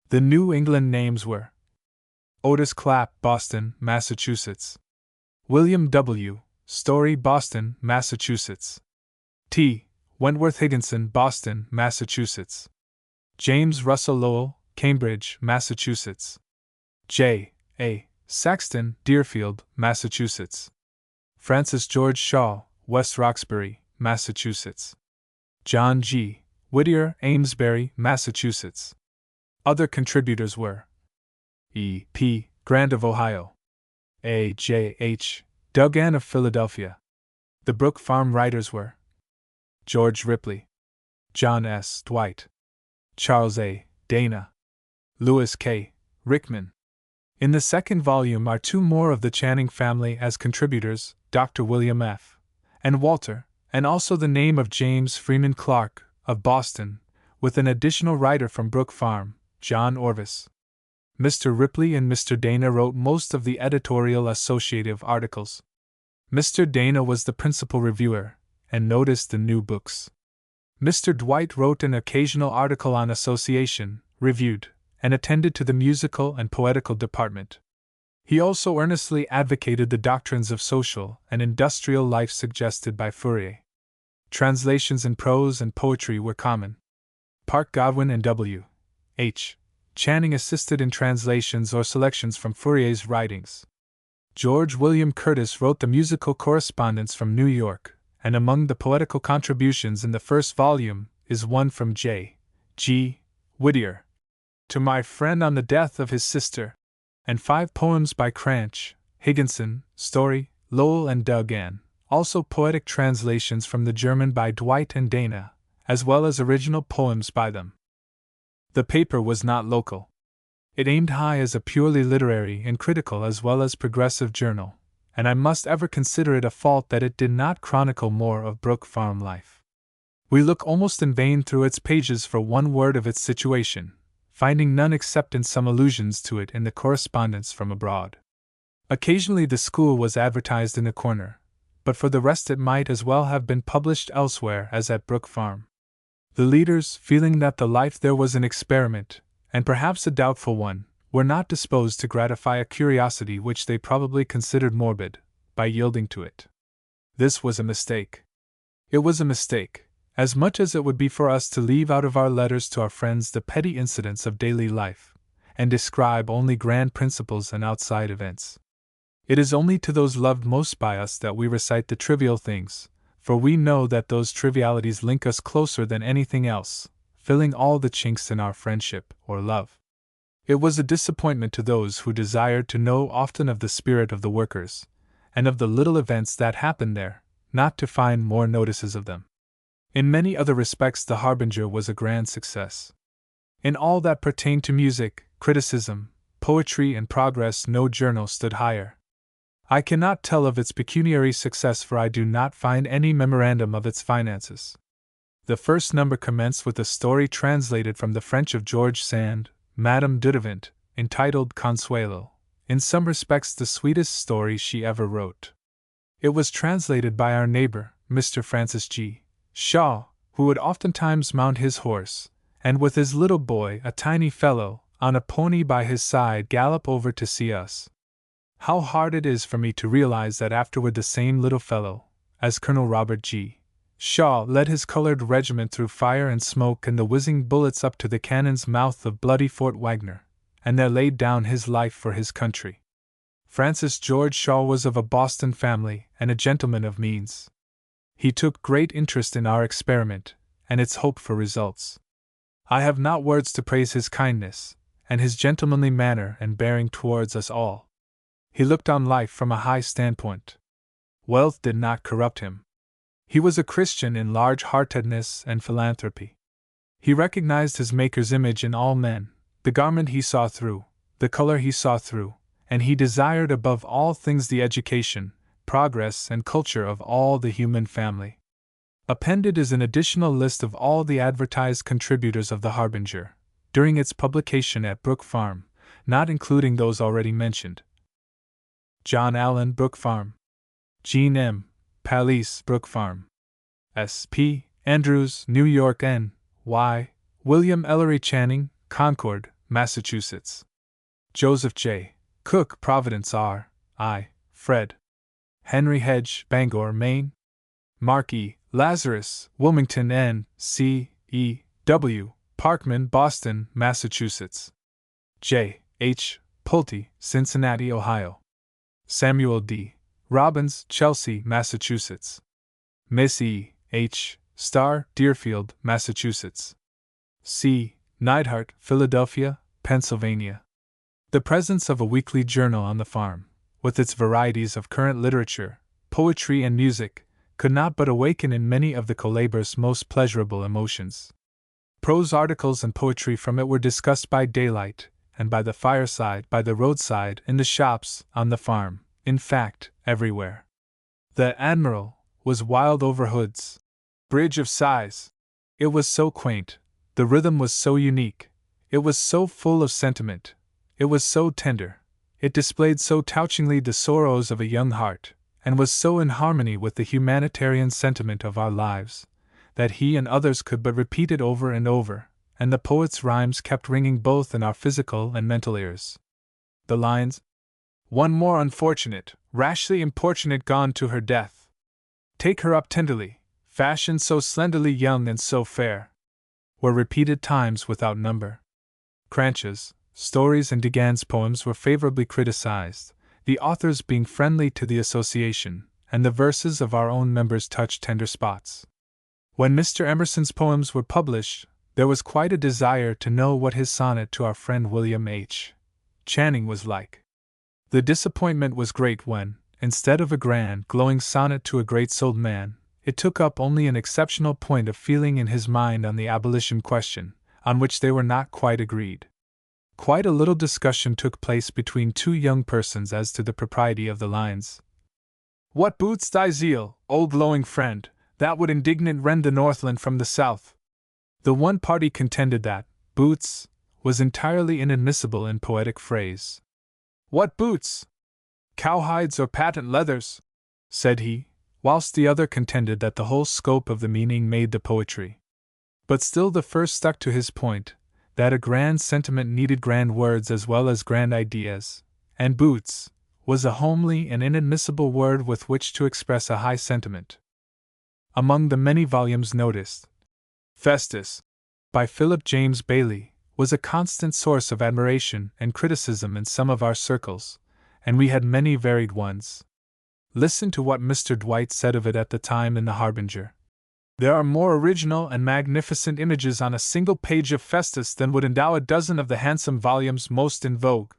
The New England names were Otis Clapp, Boston, Massachusetts, William W. Story, Boston, Massachusetts, T. Wentworth Higginson, Boston, Massachusetts, James Russell Lowell, Cambridge, Massachusetts, J. A. Saxton, Deerfield, Massachusetts, Francis George Shaw, West Roxbury, Massachusetts, John G. Whittier, Amesbury, Massachusetts. Other contributors were E. P. Grant of Ohio, A. J. H. Duggan of Philadelphia. The Brook Farm writers were George Ripley, John S. Dwight, Charles A. Dana, Louis K. Rickman. In the second volume are two more of the Channing family as contributors, Dr. William F. and Walter, and also the name of James Freeman Clark, of Boston, with an additional writer from Brook Farm, John Orvis. Mr. Ripley and Mr. Dana wrote most of the editorial associative articles. Mr. Dana was the principal reviewer, and noticed the new books. Mr. Dwight wrote an occasional article on association, reviewed, and attended to the musical and poetical department. He also earnestly advocated the doctrines of social and industrial life suggested by Fourier. Translations in prose and poetry were common. Park Godwin and W. H. Channing assisted in translations or selections from Fourier's writings. George William Curtis wrote the musical correspondence from New York, and among the poetical contributions in the first volume is one from J. G. Whittier, To My Friend on the Death of His Sister, and 5 poems by Cranch, Higginson, Story, Lowell, and Duggan, also poetic translations from the German by Dwight and Dana, as well as original poems by them. The paper was not local. It aimed high as a purely literary and critical as well as progressive journal, and I must ever consider it a fault that it did not chronicle more of Brook Farm life. We look almost in vain through its pages for one word of its situation, finding none except in some allusions to it in the correspondence from abroad. Occasionally the school was advertised in a corner, but for the rest it might as well have been published elsewhere as at Brook Farm. The leaders, feeling that the life there was an experiment, and perhaps a doubtful one, were not disposed to gratify a curiosity which they probably considered morbid, by yielding to it. This was a mistake. It was a mistake, as much as it would be for us to leave out of our letters to our friends the petty incidents of daily life, and describe only grand principles and outside events. It is only to those loved most by us that we recite the trivial things, for we know that those trivialities link us closer than anything else, filling all the chinks in our friendship or love. It was a disappointment to those who desired to know often of the spirit of the workers, and of the little events that happened there, not to find more notices of them. In many other respects the Harbinger was a grand success. In all that pertained to music, criticism, poetry, and progress no journal stood higher. I cannot tell of its pecuniary success, for I do not find any memorandum of its finances. The first number commenced with a story translated from the French of George Sand, Madame Dudevant, entitled Consuelo, in some respects the sweetest story she ever wrote. It was translated by our neighbor, Mr. Francis G. Shaw, who would oftentimes mount his horse, and with his little boy, a tiny fellow, on a pony by his side, gallop over to see us. How hard it is for me to realize that afterward the same little fellow, as Colonel Robert G. Shaw led his colored regiment through fire and smoke and the whizzing bullets up to the cannon's mouth of bloody Fort Wagner, and there laid down his life for his country. Francis George Shaw was of a Boston family and a gentleman of means. He took great interest in our experiment and its hope for results. I have not words to praise his kindness, and his gentlemanly manner and bearing towards us all. He looked on life from a high standpoint. Wealth did not corrupt him. He was a Christian in large-heartedness and philanthropy. He recognized his Maker's image in all men, the garment he saw through, the color he saw through, and he desired above all things the education, progress, and culture of all the human family. Appended is an additional list of all the advertised contributors of the Harbinger, during its publication at Brook Farm, not including those already mentioned. John Allen, Brook Farm. Jean M. Palise, Brook Farm. S. P. Andrews, New York, N. Y. William Ellery Channing, Concord, Massachusetts. Joseph J. Cook, Providence, R. I. Fred. Henry Hedge, Bangor, Maine. Mark E. Lazarus, Wilmington, N. C. E. W. Parkman, Boston, Massachusetts. J. H. Pulte, Cincinnati, Ohio. Samuel D. Robbins, Chelsea, Massachusetts. Miss E. H. Starr, Deerfield, Massachusetts. C. Neidhart, Philadelphia, Pennsylvania. The presence of a weekly journal on the farm, with its varieties of current literature, poetry, and music, could not but awaken in many of the co-laborers most pleasurable emotions. Prose articles and poetry from it were discussed by daylight, and by the fireside, by the roadside, in the shops, on the farm, in fact, everywhere. The Admiral was wild over Hood's Bridge of Sighs. It was so quaint, the rhythm was so unique, it was so full of sentiment, it was so tender, it displayed so touchingly the sorrows of a young heart, and was so in harmony with the humanitarian sentiment of our lives, that he and others could but repeat it over and over, and the poet's rhymes kept ringing both in our physical and mental ears. The lines, "One more unfortunate, rashly importunate, gone to her death. Take her up tenderly, fashioned so slenderly young and so fair," were repeated times without number. Cranch's, Stories, and Degan's poems were favorably criticized, the authors being friendly to the association, and the verses of our own members touched tender spots. When Mr. Emerson's poems were published, there was quite a desire to know what his sonnet to our friend William H. Channing was like. The disappointment was great when, instead of a grand, glowing sonnet to a great-souled man, it took up only an exceptional point of feeling in his mind on the abolition question, on which they were not quite agreed. Quite a little discussion took place between two young persons as to the propriety of the lines. "What boots thy zeal, old glowing friend, that would indignant rend the Northland from the South?" The one party contended that boots was entirely inadmissible in poetic phrase. "What boots? Cowhides or patent leathers?" said he, whilst the other contended that the whole scope of the meaning made the poetry. But still the first stuck to his point, that a grand sentiment needed grand words as well as grand ideas, and boots was a homely and inadmissible word with which to express a high sentiment. Among the many volumes noticed, Festus, by Philip James Bailey, was a constant source of admiration and criticism in some of our circles, and we had many varied ones. Listen to what Mr. Dwight said of it at the time in the Harbinger. "There are more original and magnificent images on a single page of Festus than would endow a dozen of the handsome volumes most in vogue.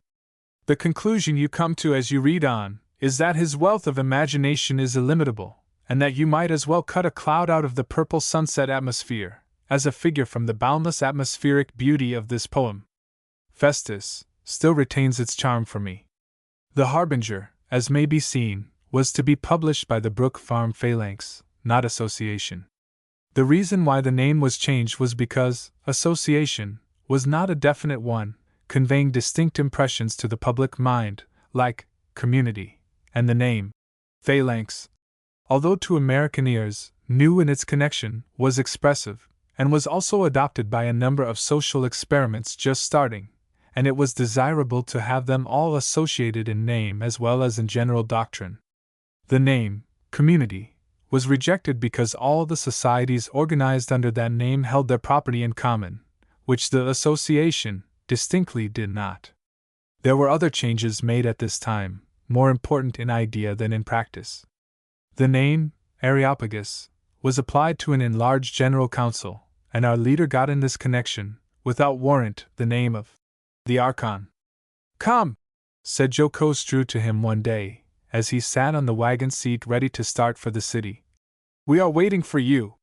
The conclusion you come to as you read on is that his wealth of imagination is illimitable, and that you might as well cut a cloud out of the purple sunset atmosphere as a figure from the boundless atmospheric beauty of this poem. Festus still retains its charm for me." The Harbinger, as may be seen, was to be published by the Brook Farm Phalanx, not Association. The reason why the name was changed was because Association was not a definite one, conveying distinct impressions to the public mind, like community, and the name Phalanx, although to American ears new in its connection, was expressive, and was also adopted by a number of social experiments just starting, and it was desirable to have them all associated in name as well as in general doctrine. The name, community, was rejected because all the societies organized under that name held their property in common, which the association distinctly did not. There were other changes made at this time, more important in idea than in practice. The name, Areopagus, was applied to an enlarged general council, and our leader got in this connection, without warrant, the name of the Archon. "Come," said Joe Costrew to him one day, as he sat on the wagon seat ready to start for the city. "We are waiting for you."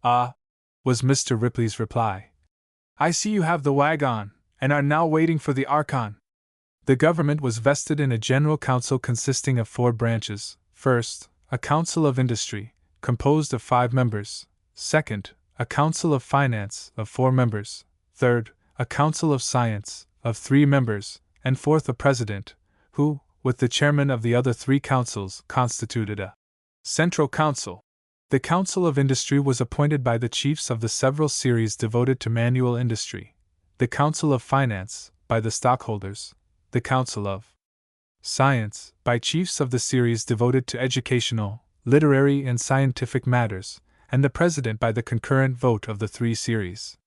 "Ah," was Mr. Ripley's reply. "I see you have the wagon, and are now waiting for the Archon." The government was vested in a general council consisting of 4 branches. First, a council of industry, composed of 5 members. Second, a Council of Finance of 4 members. Third, a Council of Science of 3 members. And fourth, a President, who, with the chairman of the other 3 councils, constituted a Central Council. The Council of Industry was appointed by the chiefs of the several series devoted to manual industry, the Council of Finance, by the stockholders, the Council of Science, by chiefs of the series devoted to educational, literary, and scientific matters, and the President by the concurrent vote of the 3 series.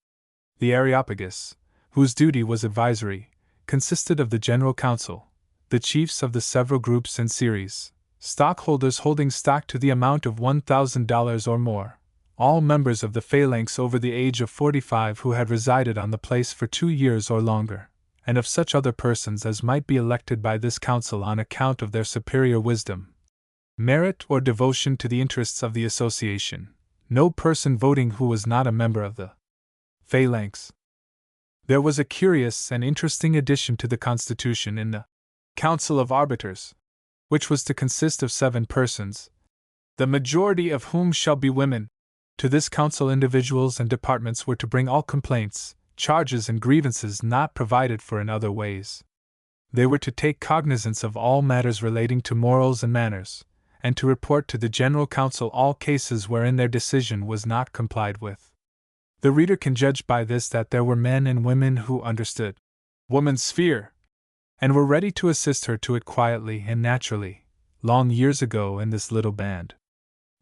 The Areopagus, whose duty was advisory, consisted of the General Council, the chiefs of the several groups and series, stockholders holding stock to the amount of $1,000 or more, all members of the phalanx over the age of 45 who had resided on the place for 2 years or longer, and of such other persons as might be elected by this council on account of their superior wisdom, merit, or devotion to the interests of the association, no person voting who was not a member of the phalanx. There was a curious and interesting addition to the Constitution in the Council of Arbiters, which was to consist of 7 persons, the majority of whom shall be women. To this council individuals and departments were to bring all complaints, charges, and grievances not provided for in other ways. They were to take cognizance of all matters relating to morals and manners, and to report to the General Council all cases wherein their decision was not complied with. The reader can judge by this that there were men and women who understood woman's sphere, and were ready to assist her to it quietly and naturally, long years ago in this little band.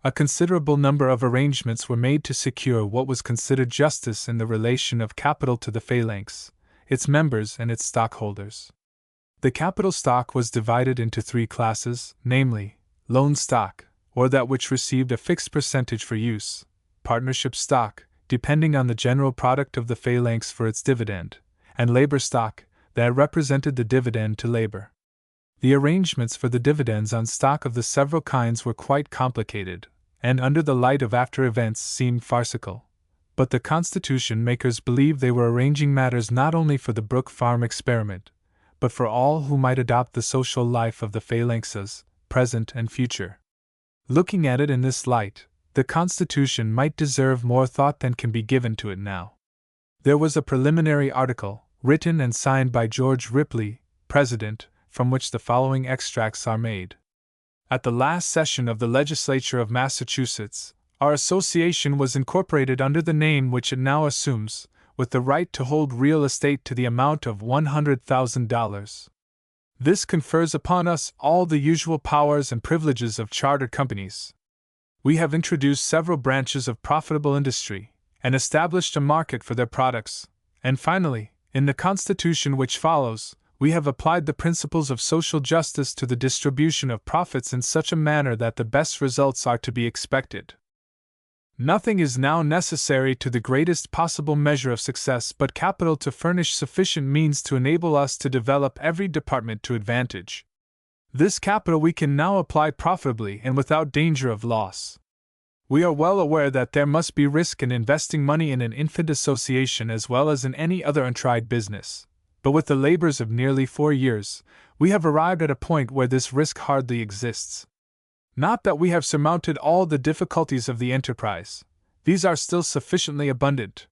A considerable number of arrangements were made to secure what was considered justice in the relation of capital to the phalanx, its members, and its stockholders. The capital stock was divided into 3 classes, namely, loan stock, or that which received a fixed percentage for use, partnership stock, depending on the general product of the phalanx for its dividend, and labor stock, that represented the dividend to labor. The arrangements for the dividends on stock of the several kinds were quite complicated, and under the light of after events seemed farcical, but the Constitution makers believed they were arranging matters not only for the Brook Farm experiment, but for all who might adopt the social life of the phalanxes, present and future. Looking at it in this light, the Constitution might deserve more thought than can be given to it now. There was a preliminary article, written and signed by George Ripley, President, from which the following extracts are made. At the last session of the Legislature of Massachusetts, our association was incorporated under the name which it now assumes, with the right to hold real estate to the amount of $100,000. This confers upon us all the usual powers and privileges of chartered companies. We have introduced several branches of profitable industry, and established a market for their products, and finally, in the Constitution which follows, we have applied the principles of social justice to the distribution of profits in such a manner that the best results are to be expected. Nothing is now necessary to the greatest possible measure of success but capital to furnish sufficient means to enable us to develop every department to advantage. This capital we can now apply profitably and without danger of loss. We are well aware that there must be risk in investing money in an infant association as well as in any other untried business, but with the labors of nearly 4 years, we have arrived at a point where this risk hardly exists. Not that we have surmounted all the difficulties of the enterprise, these are still sufficiently abundant.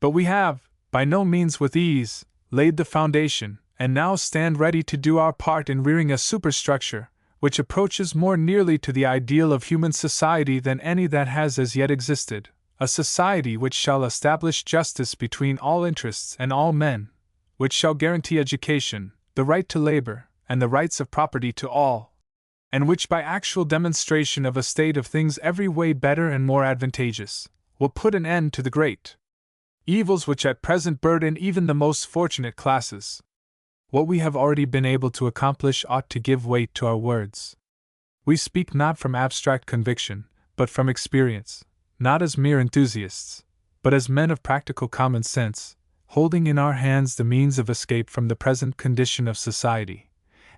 But we have, by no means with ease, laid the foundation, and now stand ready to do our part in rearing a superstructure, which approaches more nearly to the ideal of human society than any that has as yet existed, a society which shall establish justice between all interests and all men, which shall guarantee education, the right to labor, and the rights of property to all, and which by actual demonstration of a state of things every way better and more advantageous, will put an end to the great evils which at present burden even the most fortunate classes. What we have already been able to accomplish ought to give weight to our words. We speak not from abstract conviction, but from experience, not as mere enthusiasts, but as men of practical common sense, holding in our hands the means of escape from the present condition of society,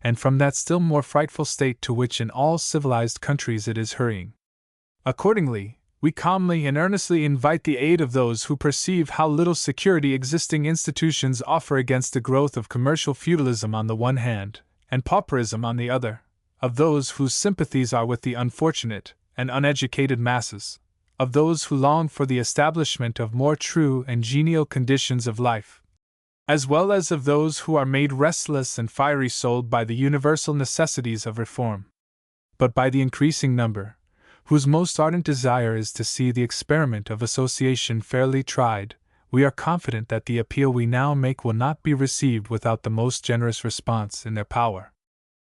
and from that still more frightful state to which in all civilized countries it is hurrying. Accordingly, we calmly and earnestly invite the aid of those who perceive how little security existing institutions offer against the growth of commercial feudalism on the one hand, and pauperism on the other, of those whose sympathies are with the unfortunate, and uneducated masses, of those who long for the establishment of more true and genial conditions of life, as well as of those who are made restless and fiery-souled by the universal necessities of reform, but by the increasing number, whose most ardent desire is to see the experiment of association fairly tried, we are confident that the appeal we now make will not be received without the most generous response in their power.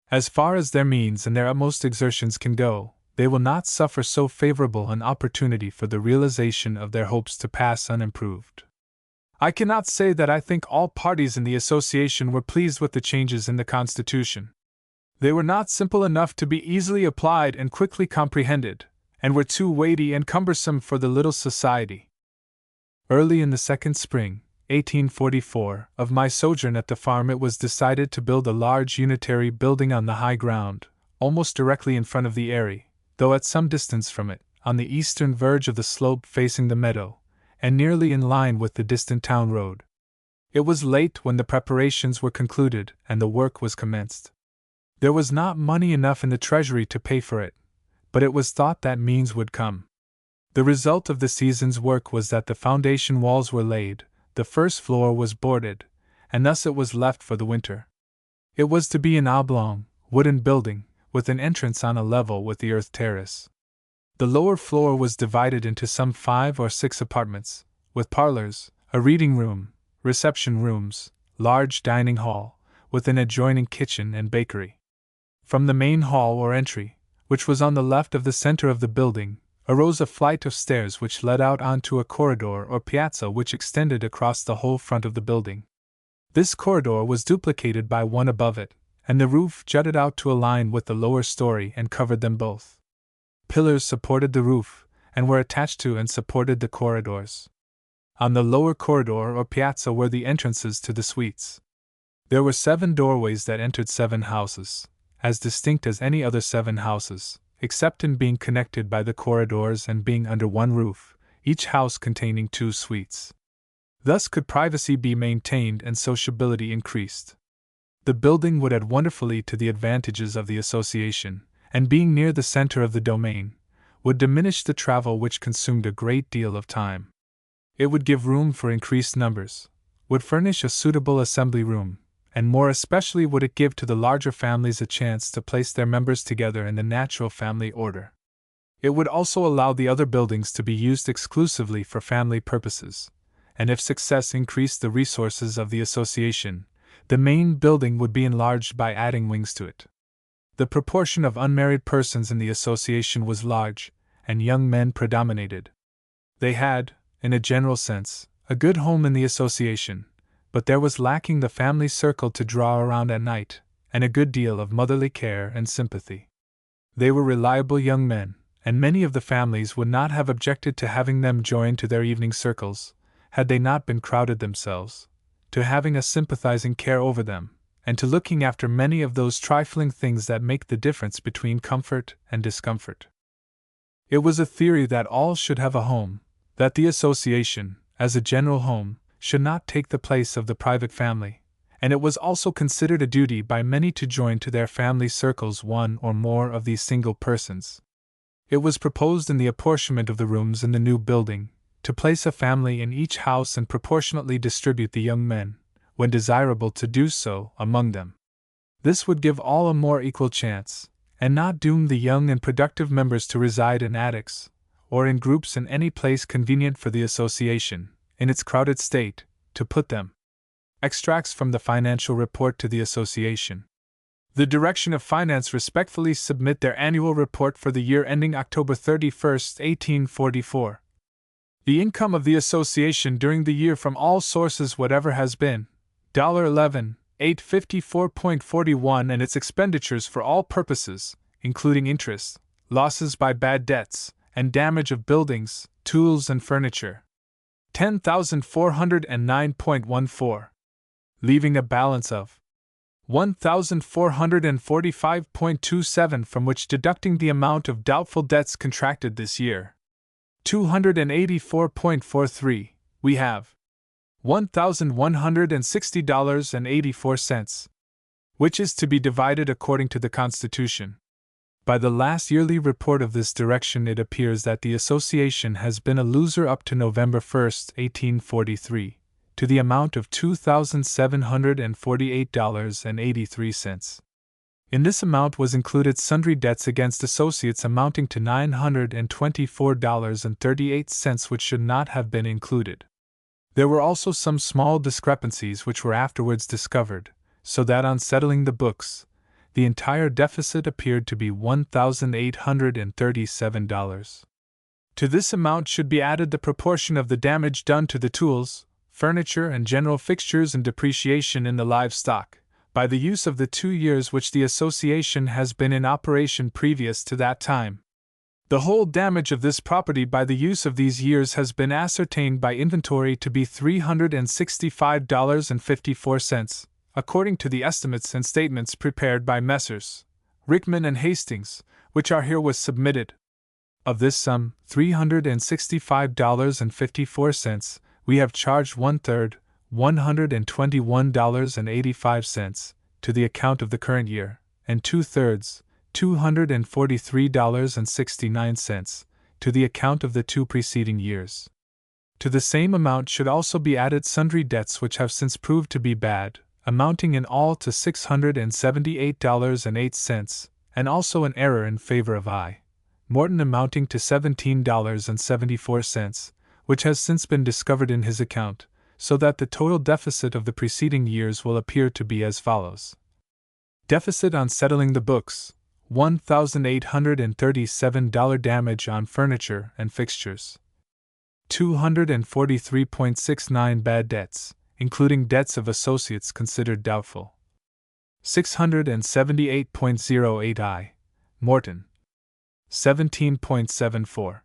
As far as their means and their utmost exertions can go, they will not suffer so favorable an opportunity for the realization of their hopes to pass unimproved. I cannot say that I think all parties in the association were pleased with the changes in the Constitution. They were not simple enough to be easily applied and quickly comprehended, and were too weighty and cumbersome for the little society. Early in the second spring, 1844, of my sojourn at the farm, it was decided to build a large unitary building on the high ground, almost directly in front of the Eyrie, though at some distance from it, on the eastern verge of the slope facing the meadow, and nearly in line with the distant town road. It was late when the preparations were concluded and the work was commenced. There was not money enough in the treasury to pay for it, but it was thought that means would come. The result of the season's work was that the foundation walls were laid, the first floor was boarded, and thus it was left for the winter. It was to be an oblong, wooden building, with an entrance on a level with the earth terrace. The lower floor was divided into some 5 or 6 apartments, with parlors, a reading room, reception rooms, large dining hall, with an adjoining kitchen and bakery. From the main hall or entry, which was on the left of the center of the building, arose a flight of stairs which led out onto a corridor or piazza which extended across the whole front of the building. This corridor was duplicated by one above it, and the roof jutted out to a line with the lower story and covered them both. Pillars supported the roof, and were attached to and supported the corridors. On the lower corridor or piazza were the entrances to the suites. There were 7 doorways that entered 7 houses, as distinct as any other 7 houses, except in being connected by the corridors and being under one roof, each house containing 2 suites. Thus could privacy be maintained and sociability increased. The building would add wonderfully to the advantages of the association, and being near the center of the domain, would diminish the travel which consumed a great deal of time. It would give room for increased numbers, would furnish a suitable assembly room, and more especially would it give to the larger families a chance to place their members together in the natural family order. It would also allow the other buildings to be used exclusively for family purposes, and if success increased the resources of the association, the main building would be enlarged by adding wings to it. The proportion of unmarried persons in the association was large, and young men predominated. They had, in a general sense, a good home in the association, but there was lacking the family circle to draw around at night, and a good deal of motherly care and sympathy. They were reliable young men, and many of the families would not have objected to having them join to their evening circles, had they not been crowded themselves, to having a sympathizing care over them, and to looking after many of those trifling things that make the difference between comfort and discomfort. It was a theory that all should have a home, that the association, as a general home, should not take the place of the private family, and it was also considered a duty by many to join to their family circles one or more of these single persons. It was proposed in the apportionment of the rooms in the new building, to place a family in each house and proportionately distribute the young men, when desirable to do so, among them. This would give all a more equal chance, and not doom the young and productive members to reside in attics, or in groups in any place convenient for the association, in its crowded state, to put them. Extracts from the financial report to the association. The Direction of Finance respectfully submit their annual report for the year ending October 31, 1844. The income of the association during the year from all sources whatever has been $11,854.41, and its expenditures for all purposes, including interest, losses by bad debts, and damage of buildings, tools and furniture, $10,409.14, leaving a balance of $1,445.27, from which deducting the amount of doubtful debts contracted this year, $284.43, we have $1,160.84, which is to be divided according to the Constitution. By the last yearly report of this direction, it appears that the association has been a loser up to November 1, 1843, to the amount of $2,748.83. In this amount was included sundry debts against associates amounting to $924.38, which should not have been included. There were also some small discrepancies which were afterwards discovered, so that on settling the books, the entire deficit appeared to be $1,837. To this amount should be added the proportion of the damage done to the tools, furniture, and general fixtures and depreciation in the livestock, by the use of the 2 years which the association has been in operation previous to that time. The whole damage of this property by the use of these years has been ascertained by inventory to be $365.54, according to the estimates and statements prepared by Messrs. Rickman and Hastings, which are herewith submitted. Of this sum, $365.54, we have charged 1/3, $121.85, to the account of the current year, and 2/3, $243.69, to the account of the 2 preceding years. To the same amount should also be added sundry debts which have since proved to be bad, amounting in all to $678.08, and also an error in favor of I. Morton amounting to $17.74, which has since been discovered in his account, so that the total deficit of the preceding years will appear to be as follows. Deficit on settling the books, $1,837 damage on furniture and fixtures. 243.69 bad debts, including debts of associates considered doubtful. 678.08 I. Morton. 17.74.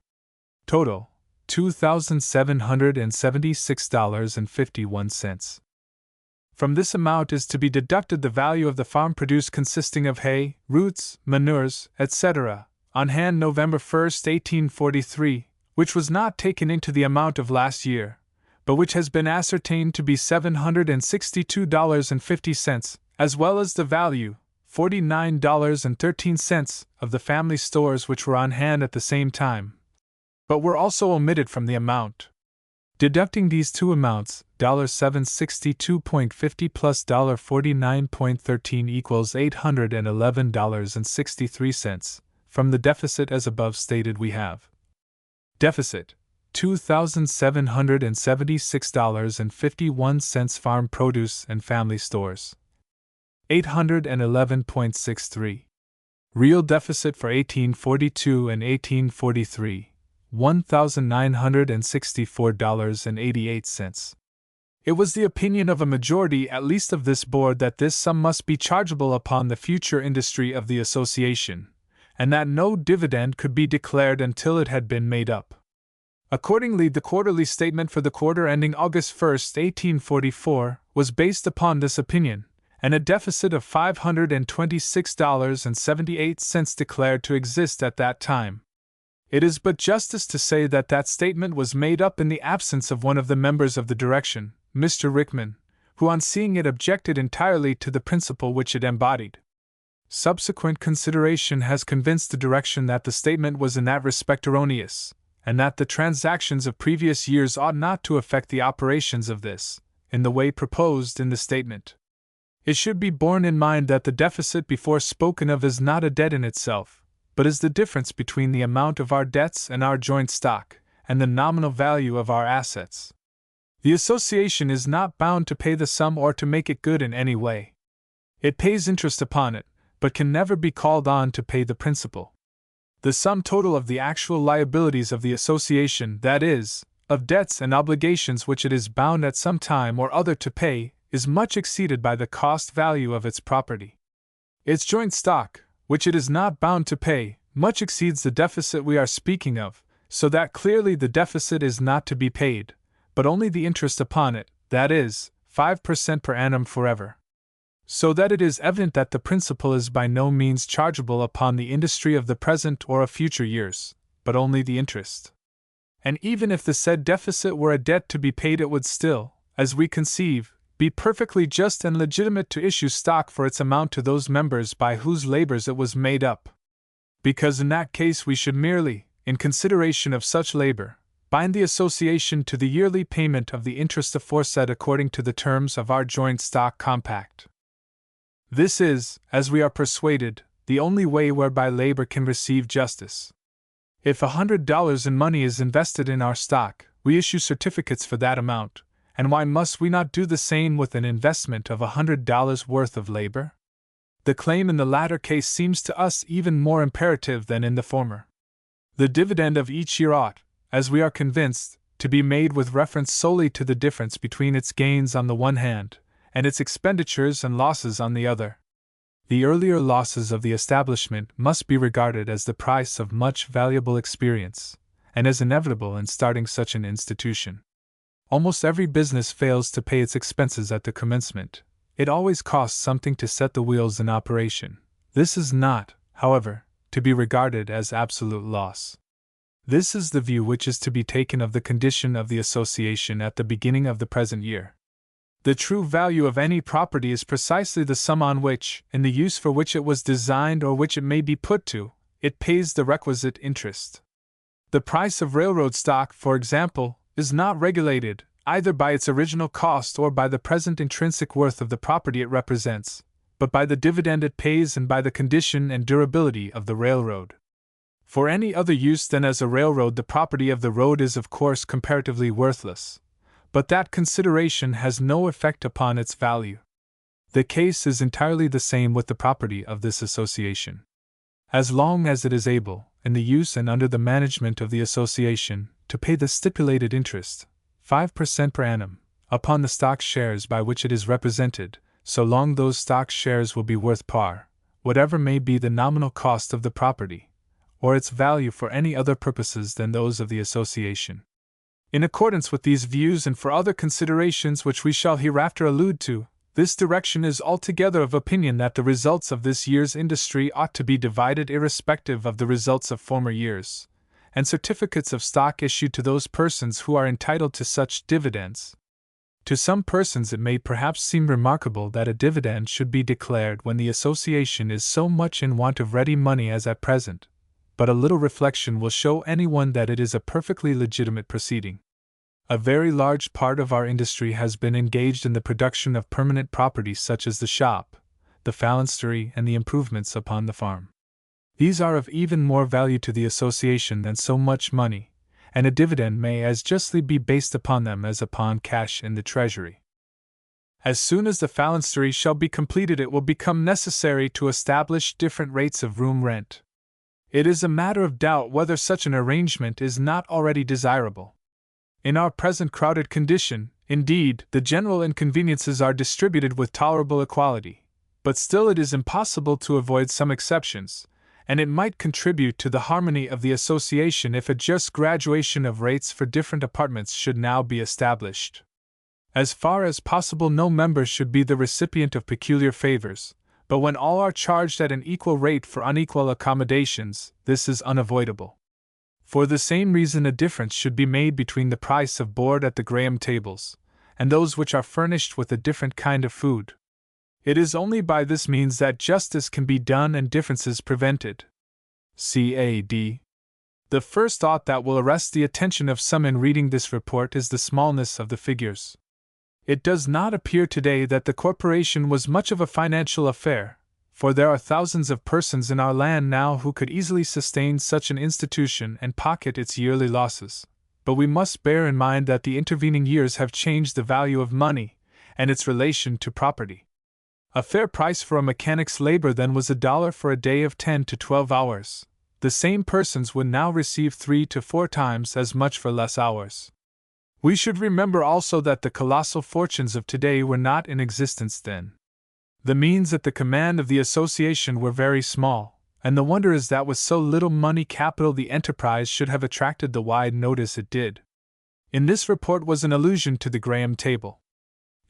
Total, $2,776.51. From this amount is to be deducted the value of the farm produce consisting of hay, roots, manures, etc., on hand November 1, 1843, which was not taken into the amount of last year, but which has been ascertained to be $762.50, as well as the value, $49.13, of the family stores which were on hand at the same time, but were also omitted from the amount. Deducting these two amounts, $762.50 plus $49.13 equals $811.63, from the deficit as above stated we have. Deficit, $2,776.51 farm produce and family stores. 811.63. Real deficit for 1842 and 1843. $1,964.88. It was the opinion of a majority at least of this board that this sum must be chargeable upon the future industry of the association, and that no dividend could be declared until it had been made up. Accordingly, the quarterly statement for the quarter ending August 1, 1844, was based upon this opinion, and a deficit of $526.78 declared to exist at that time. It is but justice to say that that statement was made up in the absence of one of the members of the direction, Mr. Rickman, who on seeing it objected entirely to the principle which it embodied. Subsequent consideration has convinced the direction that the statement was in that respect erroneous, and that the transactions of previous years ought not to affect the operations of this, in the way proposed in the statement. It should be borne in mind that the deficit before spoken of is not a debt in itself, but is the difference between the amount of our debts and our joint stock, and the nominal value of our assets. The association is not bound to pay the sum or to make it good in any way. It pays interest upon it, but can never be called on to pay the principal. The sum total of the actual liabilities of the association, that is, of debts and obligations which it is bound at some time or other to pay, is much exceeded by the cost value of its property. Its joint stock, which it is not bound to pay, much exceeds the deficit we are speaking of, so that clearly the deficit is not to be paid, but only the interest upon it, that is, 5% per annum forever. So that it is evident that the principal is by no means chargeable upon the industry of the present or of future years, but only the interest. And even if the said deficit were a debt to be paid, it would still, as we conceive, be perfectly just and legitimate to issue stock for its amount to those members by whose labors it was made up. because in that case we should merely, in consideration of such labor, bind the association to the yearly payment of the interest aforesaid according to the terms of our joint stock compact. This is, as we are persuaded, the only way whereby labor can receive justice. If $100 in money is invested in our stock, we issue certificates for that amount, and why must we not do the same with an investment of $100 worth of labor? The claim in the latter case seems to us even more imperative than in the former. The dividend of each year ought, as we are convinced, to be made with reference solely to the difference between its gains on the one hand, and its expenditures and losses on the other. The earlier losses of the establishment must be regarded as the price of much valuable experience, and as inevitable in starting such an institution. Almost every business fails to pay its expenses at the commencement. It always costs something to set the wheels in operation. This is not, however, to be regarded as absolute loss. This is the view which is to be taken of the condition of the association at the beginning of the present year. The true value of any property is precisely the sum on which, in the use for which it was designed or which it may be put to, it pays the requisite interest. The price of railroad stock, for example, is not regulated either by its original cost or by the present intrinsic worth of the property it represents, but by the dividend it pays and by the condition and durability of the railroad. For any other use than as a railroad, the property of the road is of course comparatively worthless, but that consideration has no effect upon its value. The case is entirely the same with the property of this association. As long as it is able, in the use and under the management of the association, to pay the stipulated interest, 5% per annum, upon the stock shares by which it is represented, so long those stock shares will be worth par, whatever may be the nominal cost of the property, or its value for any other purposes than those of the association. In accordance with these views and for other considerations which we shall hereafter allude to, this direction is altogether of opinion that the results of this year's industry ought to be divided irrespective of the results of former years, and certificates of stock issued to those persons who are entitled to such dividends. To some persons it may perhaps seem remarkable that a dividend should be declared when the association is so much in want of ready money as at present, but a little reflection will show anyone that it is a perfectly legitimate proceeding. A very large part of our industry has been engaged in the production of permanent property such as the shop, the phalanstery, and the improvements upon the farm. These are of even more value to the association than so much money, and a dividend may as justly be based upon them as upon cash in the treasury. As soon as the phalanstery shall be completed, it will become necessary to establish different rates of room rent. It is a matter of doubt whether such an arrangement is not already desirable. In our present crowded condition, indeed, the general inconveniences are distributed with tolerable equality, but still it is impossible to avoid some exceptions, and it might contribute to the harmony of the association if a just graduation of rates for different apartments should now be established. As far as possible, no member should be the recipient of peculiar favors, but when all are charged at an equal rate for unequal accommodations, this is unavoidable. For the same reason, a difference should be made between the price of board at the Graham tables, and those which are furnished with a different kind of food. It is only by this means that justice can be done and differences prevented. C.A.D. The first thought that will arrest the attention of some in reading this report is the smallness of the figures. It does not appear today that the corporation was much of a financial affair, for there are thousands of persons in our land now who could easily sustain such an institution and pocket its yearly losses. But we must bear in mind that the intervening years have changed the value of money and its relation to property. A fair price for a mechanic's labor then was $1 for a day of 10 to 12 hours. The same persons would now receive 3 to 4 times as much for less hours. We should remember also that the colossal fortunes of today were not in existence then. The means at the command of the association were very small, and the wonder is that with so little money capital the enterprise should have attracted the wide notice it did. In this report was an allusion to the Graham table.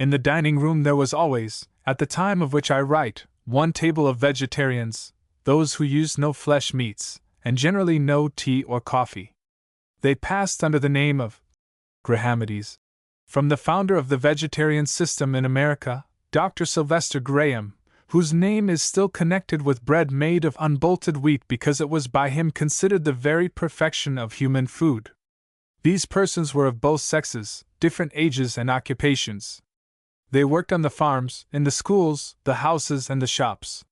In the dining room there was always, at the time of which I write, one table of vegetarians, those who used no flesh meats, and generally no tea or coffee. They passed under the name of Grahamides, from the founder of the vegetarian system in America, Dr. Sylvester Graham, whose name is still connected with bread made of unbolted wheat because it was by him considered the very perfection of human food. These persons were of both sexes, different ages and occupations. They worked on the farms, in the schools, the houses, and the shops.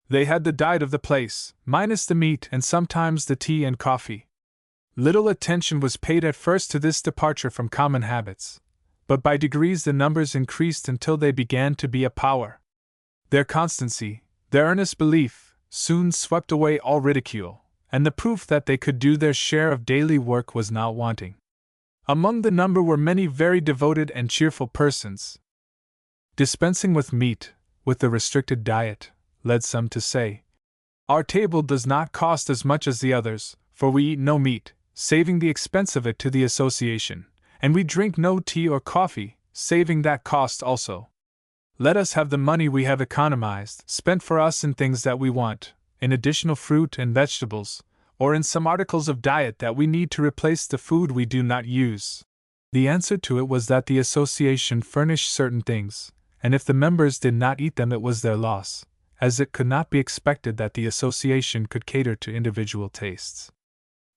They had the diet of the place, minus the meat and sometimes the tea and coffee. Little attention was paid at first to this departure from common habits, but by degrees the numbers increased until they began to be a power. Their constancy, their earnest belief, soon swept away all ridicule, and the proof that they could do their share of daily work was not wanting. Among the number were many very devoted and cheerful persons. Dispensing with meat, with the restricted diet, led some to say, "Our table does not cost as much as the others, for we eat no meat, saving the expense of it to the association, and we drink no tea or coffee, saving that cost also. Let us have the money we have economized spent for us in things that we want, in additional fruit and vegetables, or in some articles of diet that we need to replace the food we do not use." The answer to it was that the association furnished certain things, and if the members did not eat them it was their loss, as it could not be expected that the association could cater to individual tastes.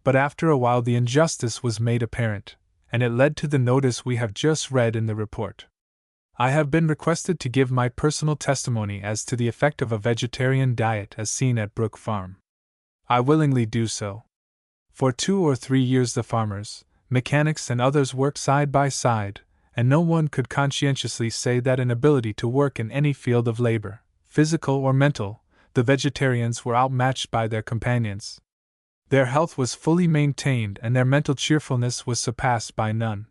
But after a while the injustice was made apparent, and it led to the notice we have just read in the report. I have been requested to give my personal testimony as to the effect of a vegetarian diet as seen at Brook Farm. I willingly do so. For 2 or 3 years the farmers, mechanics and others worked side by side, and no one could conscientiously say that in ability to work in any field of labor, physical or mental, the vegetarians were outmatched by their companions. Their health was fully maintained and their mental cheerfulness was surpassed by none.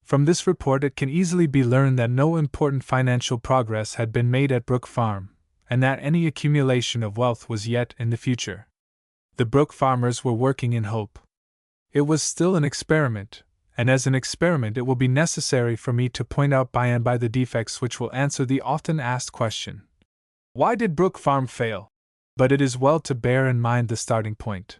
From this report it can easily be learned that no important financial progress had been made at Brook Farm, and that any accumulation of wealth was yet in the future. The Brook farmers were working in hope. It was still an experiment, and as an experiment it will be necessary for me to point out by and by the defects which will answer the often asked question, why did Brook Farm fail? But it is well to bear in mind the starting point.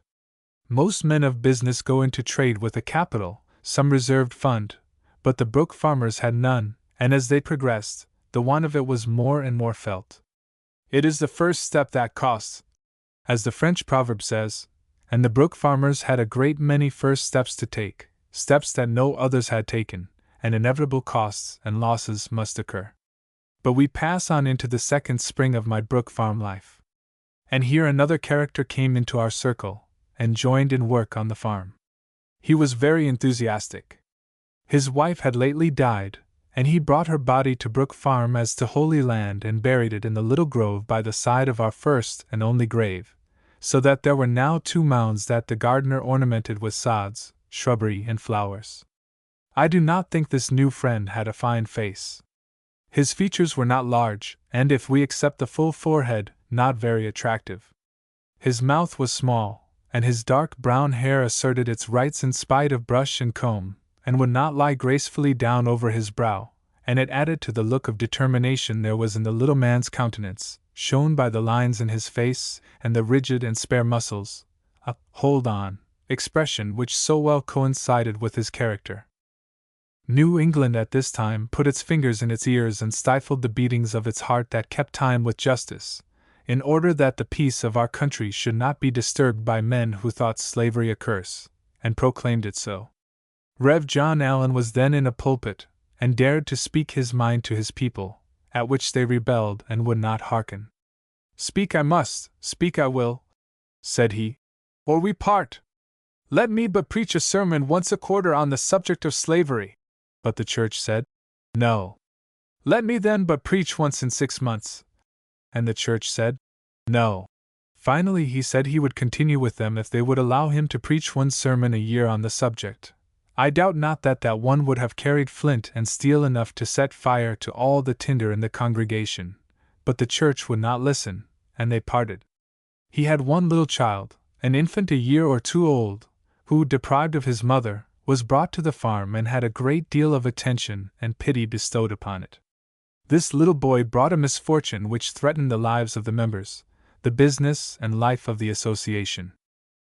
Most men of business go into trade with a capital, some reserved fund, but the Brook farmers had none, and as they progressed, the want of it was more and more felt. It is the first step that costs, as the French proverb says, and the Brook farmers had a great many first steps to take, steps that no others had taken, and inevitable costs and losses must occur. But we pass on into the second spring of my Brook Farm life. And here another character came into our circle, and joined in work on the farm. He was very enthusiastic. His wife had lately died, and he brought her body to Brook Farm as to Holy Land and buried it in the little grove by the side of our first and only grave, so that there were now 2 mounds that the gardener ornamented with sods, shrubbery, and flowers. I do not think this new friend had a fine face. His features were not large, and if we accept the full forehead, not very attractive. His mouth was small, and his dark brown hair asserted its rights in spite of brush and comb, and would not lie gracefully down over his brow, and it added to the look of determination there was in the little man's countenance, shown by the lines in his face and the rigid and spare muscles, a hold-on expression which so well coincided with his character. New England at this time put its fingers in its ears and stifled the beatings of its heart that kept time with justice, in order that the peace of our country should not be disturbed by men who thought slavery a curse, and proclaimed it so. Rev. John Allen was then in a pulpit, and dared to speak his mind to his people, at which they rebelled and would not hearken. "Speak I must, speak I will," said he, "or we part. Let me but preach a sermon once a quarter on the subject of slavery." But the church said, "No." "Let me then but preach once in 6 months." And the church said, "No." Finally he said he would continue with them if they would allow him to preach 1 sermon a year on the subject. I doubt not that one would have carried flint and steel enough to set fire to all the tinder in the congregation, but the church would not listen, and they parted. He had 1 little child, an infant a year or 2 old, who, deprived of his mother, was brought to the farm and had a great deal of attention and pity bestowed upon it. This little boy brought a misfortune which threatened the lives of the members, the business and life of the association.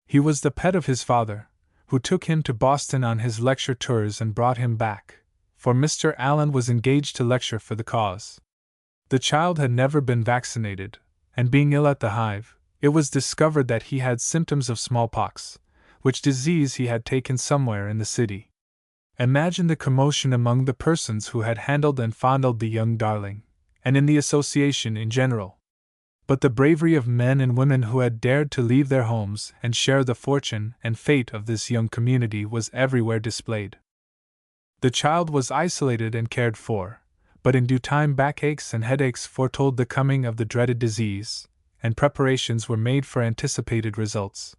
He was the pet of his father, who took him to Boston on his lecture tours and brought him back, for Mr. Allen was engaged to lecture for the cause. The child had never been vaccinated, and being ill at the hive, it was discovered that he had symptoms of smallpox, which disease he had taken somewhere in the city. Imagine the commotion among the persons who had handled and fondled the young darling, and in the association in general. But the bravery of men and women who had dared to leave their homes and share the fortune and fate of this young community was everywhere displayed. The child was isolated and cared for, but in due time backaches and headaches foretold the coming of the dreaded disease, and preparations were made for anticipated results.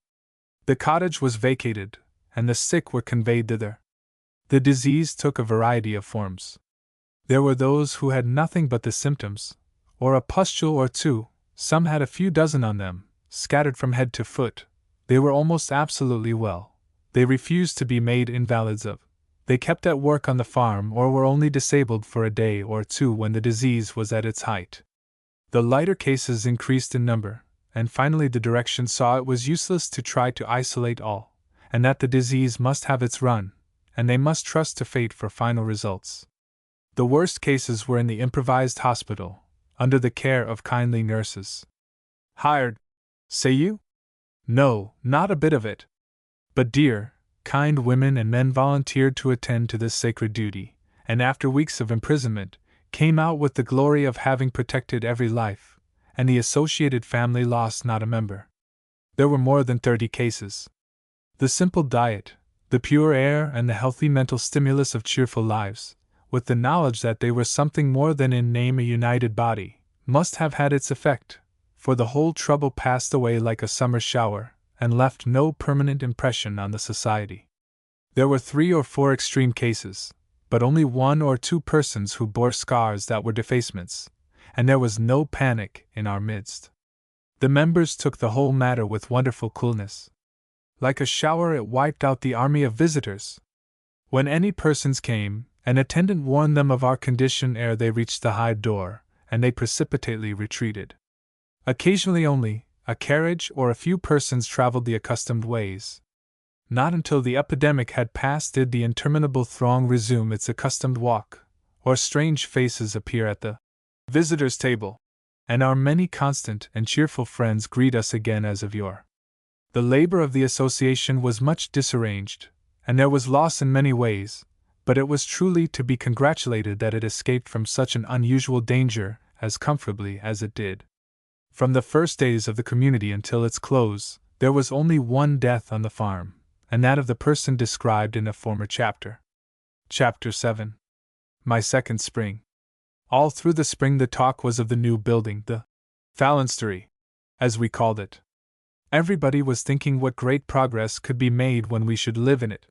The cottage was vacated, and the sick were conveyed thither. The disease took a variety of forms. There were those who had nothing but the symptoms, or a pustule or two. Some had a few dozen on them, scattered from head to foot. They were almost absolutely well. They refused to be made invalids of. They kept at work on the farm or were only disabled for a day or two when the disease was at its height. The lighter cases increased in number, and finally the direction saw it was useless to try to isolate all, and that the disease must have its run, and they must trust to fate for final results. The worst cases were in the improvised hospital, under the care of kindly nurses. Hired, say you? No, not a bit of it. But dear, kind women and men volunteered to attend to this sacred duty, and after weeks of imprisonment, came out with the glory of having protected every life, and the associated family lost not a member. There were more than 30 cases. The simple diet, the pure air, and the healthy mental stimulus of cheerful lives, with the knowledge that they were something more than in name a united body, must have had its effect, for the whole trouble passed away like a summer shower, and left no permanent impression on the society. There were 3 or 4 extreme cases, but only 1 or 2 persons who bore scars that were defacements, and there was no panic in our midst. The members took the whole matter with wonderful coolness. Like a shower, it wiped out the army of visitors. When any persons came, an attendant warned them of our condition ere they reached the hive door, and they precipitately retreated. Occasionally only, a carriage or a few persons traveled the accustomed ways. Not until the epidemic had passed did the interminable throng resume its accustomed walk, or strange faces appear at the visitors' table, and our many constant and cheerful friends greet us again as of yore. The labor of the association was much disarranged, and there was loss in many ways, but it was truly to be congratulated that it escaped from such an unusual danger as comfortably as it did. From the first days of the community until its close, there was only 1 death on the farm, and that of the person described in a former chapter. Chapter 7. My second spring. All through the spring the talk was of the new building, the phalanstery, as we called it. Everybody was thinking what great progress could be made when we should live in it.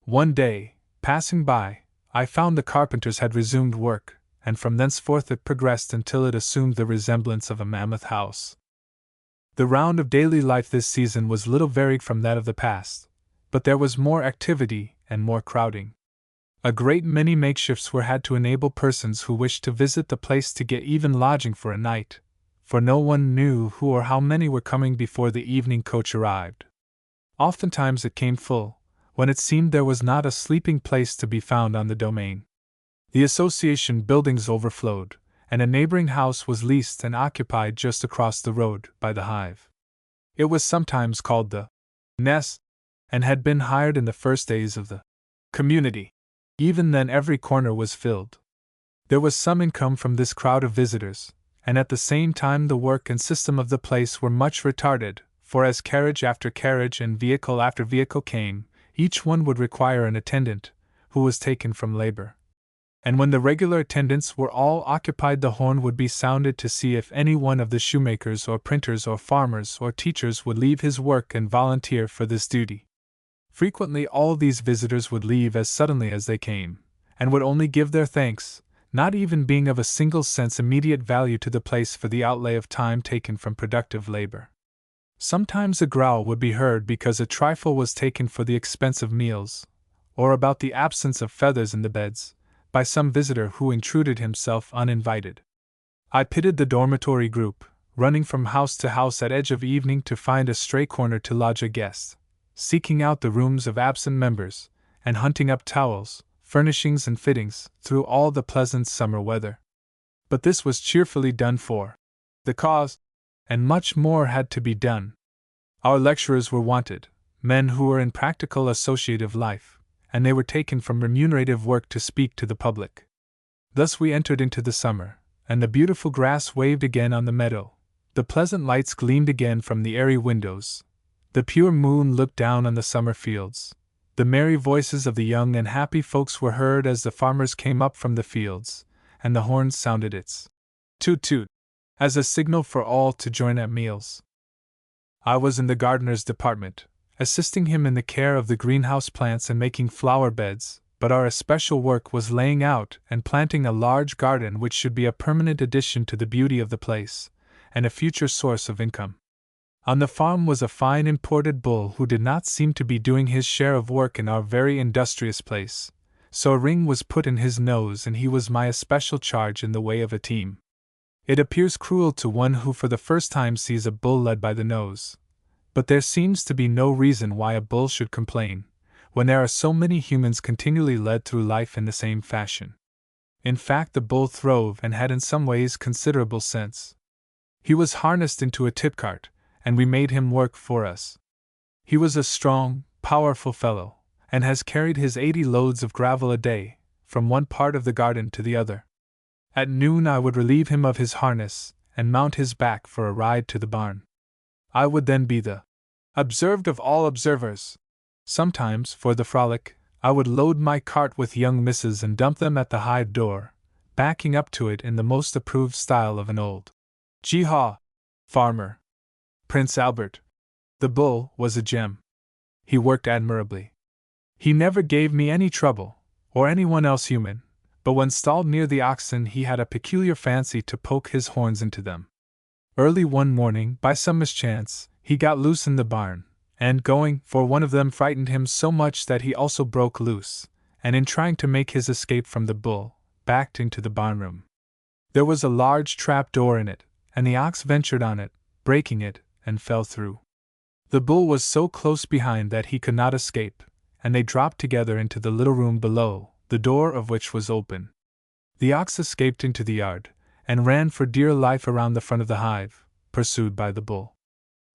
One day, passing by, I found the carpenters had resumed work, and from thenceforth it progressed until it assumed the resemblance of a mammoth house. The round of daily life this season was little varied from that of the past, but there was more activity and more crowding. A great many makeshifts were had to enable persons who wished to visit the place to get even lodging for a night, for no one knew who or how many were coming before the evening coach arrived. Oftentimes it came full, when it seemed there was not a sleeping place to be found on the domain. The association buildings overflowed, and a neighboring house was leased and occupied just across the road, by the hive. It was sometimes called the Nest, and had been hired in the first days of the community. Even then every corner was filled. There was some income from this crowd of visitors, and at the same time the work and system of the place were much retarded, for as carriage after carriage and vehicle after vehicle came, each one would require an attendant, who was taken from labor. And when the regular attendants were all occupied, the horn would be sounded to see if any one of the shoemakers or printers or farmers or teachers would leave his work and volunteer for this duty. Frequently all these visitors would leave as suddenly as they came, and would only give their thanks, not even being of a single cent's immediate value to the place for the outlay of time taken from productive labor. Sometimes a growl would be heard because a trifle was taken for the expense of meals, or about the absence of feathers in the beds, by some visitor who intruded himself uninvited. I pitied the dormitory group, running from house to house at edge of evening to find a stray corner to lodge a guest, seeking out the rooms of absent members, and hunting up towels, furnishings and fittings, through all the pleasant summer weather. But this was cheerfully done for the cause, and much more had to be done. Our lecturers were wanted, men who were in practical associative life, and they were taken from remunerative work to speak to the public. Thus we entered into the summer, and the beautiful grass waved again on the meadow, the pleasant lights gleamed again from the airy windows, the pure moon looked down on the summer fields, the merry voices of the young and happy folks were heard as the farmers came up from the fields, and the horns sounded its toot-toot, as a signal for all to join at meals. I was in the gardener's department, assisting him in the care of the greenhouse plants and making flower beds, but our especial work was laying out and planting a large garden which should be a permanent addition to the beauty of the place, and a future source of income. On the farm was a fine imported bull who did not seem to be doing his share of work in our very industrious place, so a ring was put in his nose and he was my especial charge in the way of a team. It appears cruel to one who for the first time sees a bull led by the nose, but there seems to be no reason why a bull should complain, when there are so many humans continually led through life in the same fashion. In fact, the bull throve and had in some ways considerable sense. He was harnessed into a tipcart, and we made him work for us. He was a strong, powerful fellow, and has carried his 80 loads of gravel a day, from one part of the garden to the other. At noon I would relieve him of his harness, and mount his back for a ride to the barn. I would then be the observed of all observers. Sometimes, for the frolic, I would load my cart with young misses and dump them at the hive door, backing up to it in the most approved style of an old Jee-haw farmer. Prince Albert, the bull, was a gem. He worked admirably. He never gave me any trouble, or anyone else human, but when stalled near the oxen he had a peculiar fancy to poke his horns into them. Early one morning, by some mischance, he got loose in the barn, and going for one of them frightened him so much that he also broke loose, and in trying to make his escape from the bull, backed into the barnroom. There was a large trap door in it, and the ox ventured on it, breaking it, and fell through. The bull was so close behind that he could not escape, and they dropped together into the little room below, the door of which was open. The ox escaped into the yard, and ran for dear life around the front of the hive, pursued by the bull.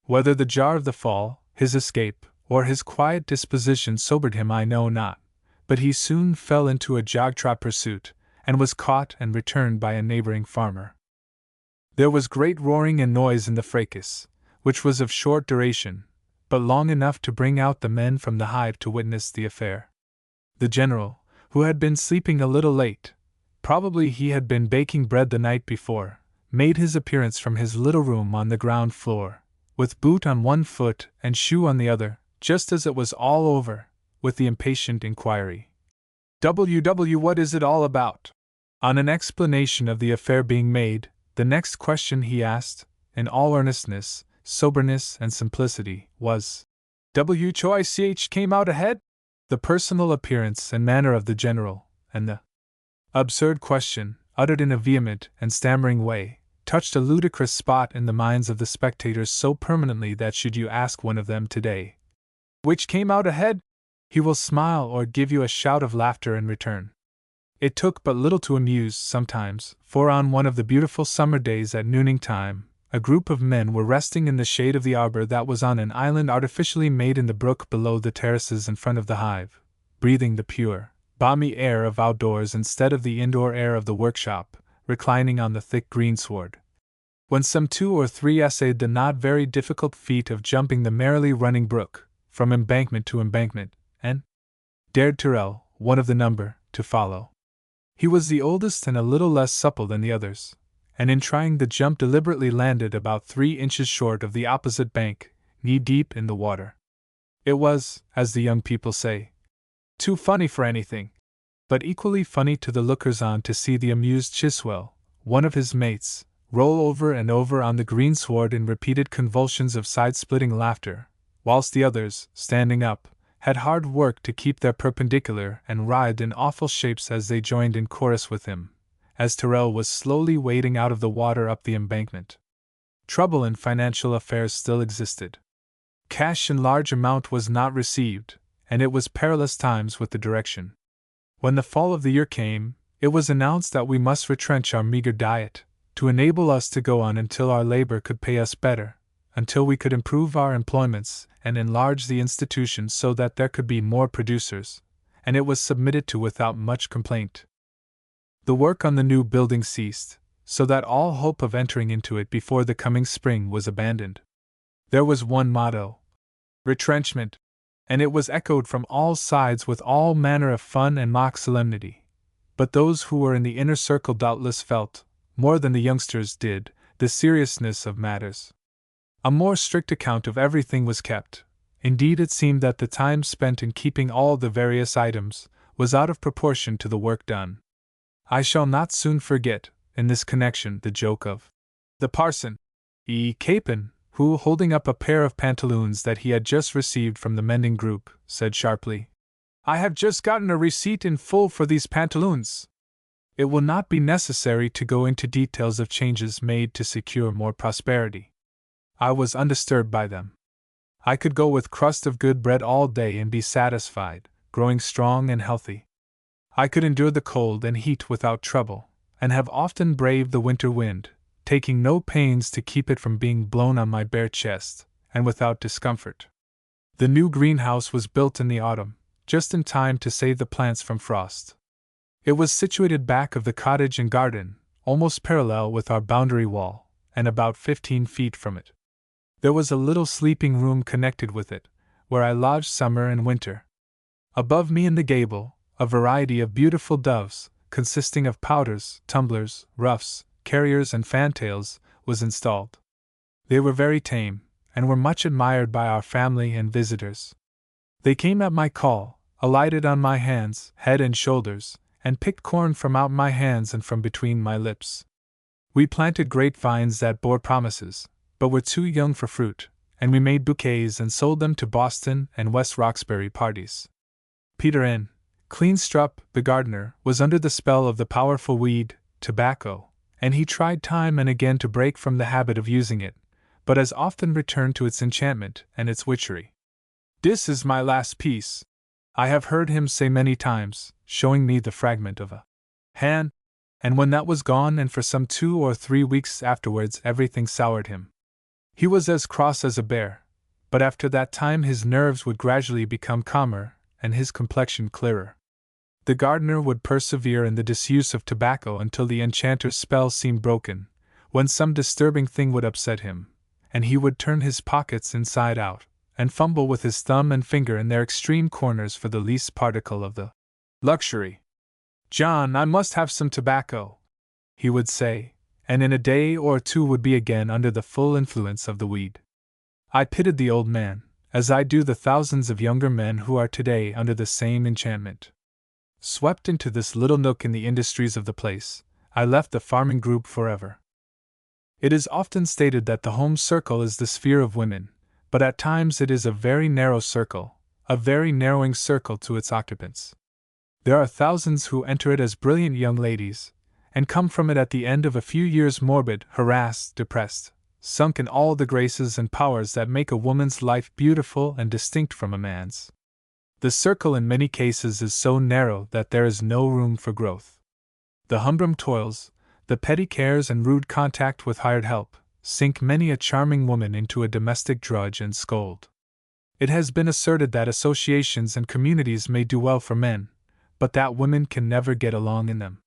Whether the jar of the fall, his escape, or his quiet disposition sobered him I know not, but he soon fell into a jog-trot pursuit, and was caught and returned by a neighboring farmer. There was great roaring and noise in the fracas, which was of short duration, but long enough to bring out the men from the hive to witness the affair. The general, who had been sleeping a little late, probably he had been baking bread the night before, made his appearance from his little room on the ground floor, with boot on one foot and shoe on the other, just as it was all over, with the impatient inquiry, "W. what is it all about?" On an explanation of the affair being made, the next question he asked, in all earnestness, soberness, and simplicity, was, "W. Choich came out ahead?" The personal appearance and manner of the general, and the absurd question, uttered in a vehement and stammering way, touched a ludicrous spot in the minds of the spectators so permanently that should you ask one of them today, "Which came out ahead?" he will smile or give you a shout of laughter in return. It took but little to amuse, sometimes, for on one of the beautiful summer days at nooning time, a group of men were resting in the shade of the arbor that was on an island artificially made in the brook below the terraces in front of the hive, breathing the pure, balmy air of outdoors instead of the indoor air of the workshop, reclining on the thick greensward, when some 2 or 3 essayed the not very difficult feat of jumping the merrily running brook, from embankment to embankment, and dared Tyrrell, one of the number, to follow. He was the oldest and a little less supple than the others, and in trying the jump deliberately landed about 3 inches short of the opposite bank, knee-deep in the water. It was, as the young people say, too funny for anything, but equally funny to the lookers-on to see the amused Chiswell, one of his mates, roll over and over on the greensward in repeated convulsions of side-splitting laughter, whilst the others, standing up, had hard work to keep their perpendicular and writhed in awful shapes as they joined in chorus with him, as Tyrrell was slowly wading out of the water up the embankment. Trouble in financial affairs still existed. Cash in large amount was not received, and it was perilous times with the direction. When the fall of the year came, It was announced that we must retrench our meager diet, to enable us to go on until our labor could pay us better, until we could improve our employments and enlarge the institutions so that there could be more producers, and it was submitted to without much complaint. The work on the new building ceased, so that all hope of entering into it before the coming spring was abandoned. There was one motto: retrenchment, and it was echoed from all sides with all manner of fun and mock solemnity. But those who were in the inner circle doubtless felt, more than the youngsters did, the seriousness of matters. A more strict account of everything was kept. Indeed, it seemed that the time spent in keeping all the various items was out of proportion to the work done. I shall not soon forget, in this connection, the joke of the parson, Capon, who, holding up a pair of pantaloons that he had just received from the mending group, said sharply, "I have just gotten a receipt in full for these pantaloons." It will not be necessary to go into details of changes made to secure more prosperity. I was undisturbed by them. I could go with crust of good bread all day and be satisfied, growing strong and healthy. I could endure the cold and heat without trouble, and have often braved the winter wind, taking no pains to keep it from being blown on my bare chest, and without discomfort. The new greenhouse was built in the autumn, just in time to save the plants from frost. It was situated back of the cottage and garden, almost parallel with our boundary wall, and about 15 feet from it. There was a little sleeping room connected with it, where I lodged summer and winter. Above me in the gable, a variety of beautiful doves, consisting of pouters, tumblers, ruffs, carriers, and fantails, was installed. They were very tame, and were much admired by our family and visitors. They came at my call, alighted on my hands, head, and shoulders, and picked corn from out my hands and from between my lips. We planted grapevines that bore promises, but were too young for fruit, and we made bouquets and sold them to Boston and West Roxbury parties. Peter N. Cleanstrup, the gardener, was under the spell of the powerful weed, tobacco, and he tried time and again to break from the habit of using it, but as often returned to its enchantment and its witchery. "This is my last piece," I have heard him say many times, showing me the fragment of a hand, and when that was gone, and for some 2 or 3 weeks afterwards, everything soured him. He was as cross as a bear, but after that time his nerves would gradually become calmer, and his complexion clearer. The gardener would persevere in the disuse of tobacco until the enchanter's spell seemed broken, when some disturbing thing would upset him, and he would turn his pockets inside out, and fumble with his thumb and finger in their extreme corners for the least particle of the luxury. "John, I must have some tobacco," he would say, and in a day or 2 would be again under the full influence of the weed. I pitied the old man, as I do the thousands of younger men who are today under the same enchantment. Swept into this little nook in the industries of the place, I left the farming group forever. It is often stated that the home circle is the sphere of women, but at times it is a very narrow circle, a very narrowing circle to its occupants. There are thousands who enter it as brilliant young ladies, and come from it at the end of a few years morbid, harassed, depressed, sunk in all the graces and powers that make a woman's life beautiful and distinct from a man's. The circle in many cases is so narrow that there is no room for growth. The humdrum toils, the petty cares and rude contact with hired help, sink many a charming woman into a domestic drudge and scold. It has been asserted that associations and communities may do well for men, but that women can never get along in them.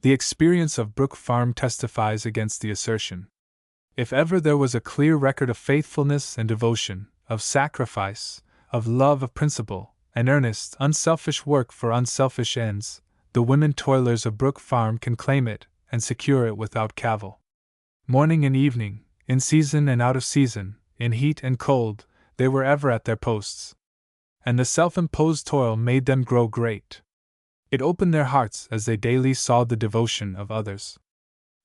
The experience of Brook Farm testifies against the assertion. If ever there was a clear record of faithfulness and devotion, of sacrifice, of love of principle, and earnest, unselfish work for unselfish ends, the women toilers of Brook Farm can claim it and secure it without cavil. Morning and evening, in season and out of season, in heat and cold, they were ever at their posts. And the self-imposed toil made them grow great. It opened their hearts as they daily saw the devotion of others.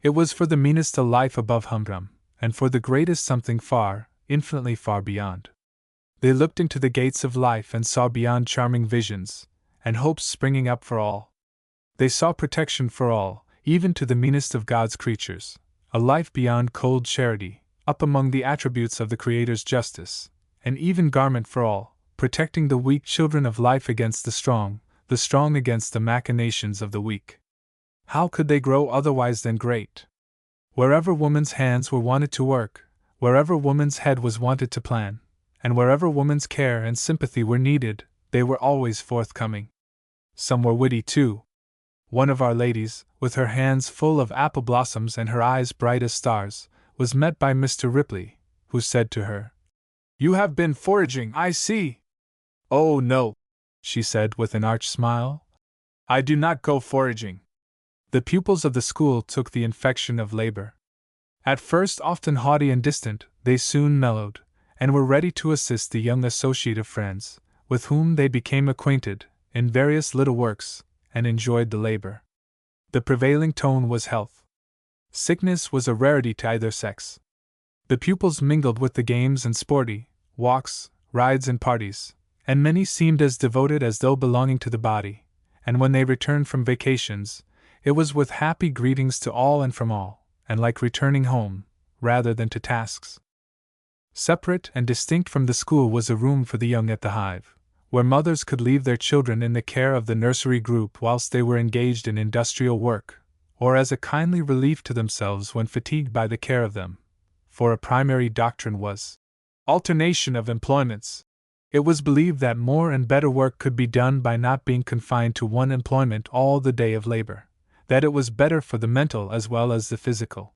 It was for the meanest a life above humdrum, and for the greatest something far, infinitely far beyond. They looked into the gates of life and saw beyond charming visions, and hopes springing up for all. They saw protection for all, even to the meanest of God's creatures, a life beyond cold charity, up among the attributes of the Creator's justice, an even garment for all, protecting the weak children of life against the strong against the machinations of the weak. How could they grow otherwise than great? Wherever woman's hands were wanted to work, wherever woman's head was wanted to plan, and wherever woman's care and sympathy were needed, they were always forthcoming. Some were witty, too. One of our ladies, with her hands full of apple blossoms and her eyes bright as stars, was met by Mr. Ripley, who said to her, "You have been foraging, I see." "Oh, no," she said with an arch smile. "I do not go foraging." The pupils of the school took the infection of labor. At first often haughty and distant, they soon mellowed, and were ready to assist the young associate of friends, with whom they became acquainted, in various little works, and enjoyed the labor. The prevailing tone was health. Sickness was a rarity to either sex. The pupils mingled with the games and sporty walks, rides, and parties, and many seemed as devoted as though belonging to the body, and when they returned from vacations, it was with happy greetings to all and from all, and like returning home, rather than to tasks. Separate and distinct from the school was a room for the young at the Hive, where mothers could leave their children in the care of the nursery group whilst they were engaged in industrial work, or as a kindly relief to themselves when fatigued by the care of them, for a primary doctrine was alternation of employments. It was believed that more and better work could be done by not being confined to one employment all the day of labor, that it was better for the mental as well as the physical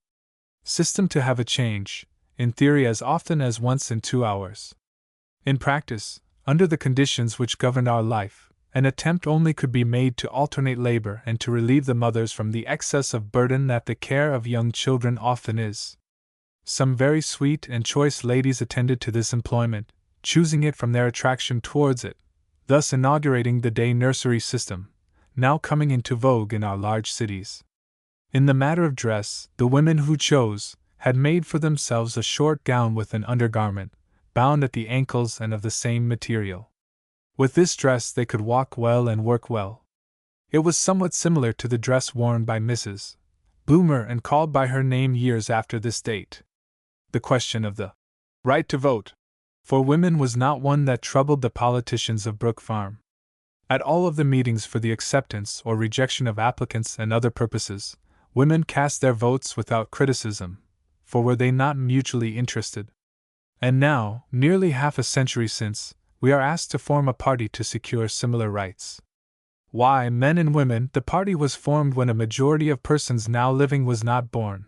system to have a change, in theory as often as once in 2 hours. In practice, under the conditions which governed our life, an attempt only could be made to alternate labor and to relieve the mothers from the excess of burden that the care of young children often is. Some very sweet and choice ladies attended to this employment, choosing it from their attraction towards it, thus inaugurating the day nursery system, now coming into vogue in our large cities. In the matter of dress, the women who chose had made for themselves a short gown with an undergarment, bound at the ankles and of the same material. With this dress they could walk well and work well. It was somewhat similar to the dress worn by Mrs. Bloomer and called by her name years after this date. The question of the right to vote for women was not one that troubled the politicians of Brook Farm. At all of the meetings for the acceptance or rejection of applicants and other purposes, women cast their votes without criticism, for were they not mutually interested? And now, nearly half a century since, we are asked to form a party to secure similar rights. Why, men and women, the party was formed when a majority of persons now living was not born.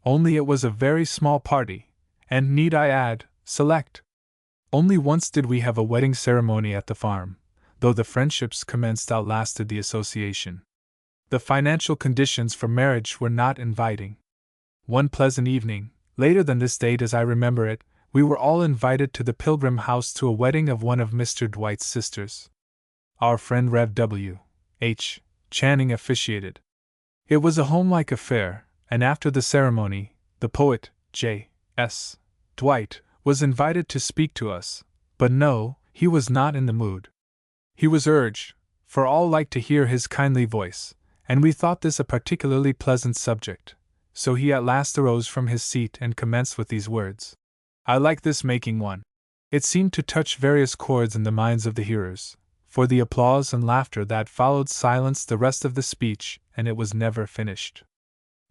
Only it was a very small party, and need I add, select. Only once did we have a wedding ceremony at the farm, though the friendships commenced outlasted the association. The financial conditions for marriage were not inviting. One pleasant evening, later than this date as I remember it, we were all invited to the Pilgrim House to a wedding of one of Mr. Dwight's sisters. Our friend Rev. W. H. Channing officiated. It was a homelike affair, and after the ceremony, the poet, J. S. Dwight, was invited to speak to us, but no, he was not in the mood. He was urged, for all liked to hear his kindly voice, and we thought this a particularly pleasant subject, so he at last arose from his seat and commenced with these words. I like this making one. It seemed to touch various chords in the minds of the hearers, for the applause and laughter that followed silenced the rest of the speech, and it was never finished.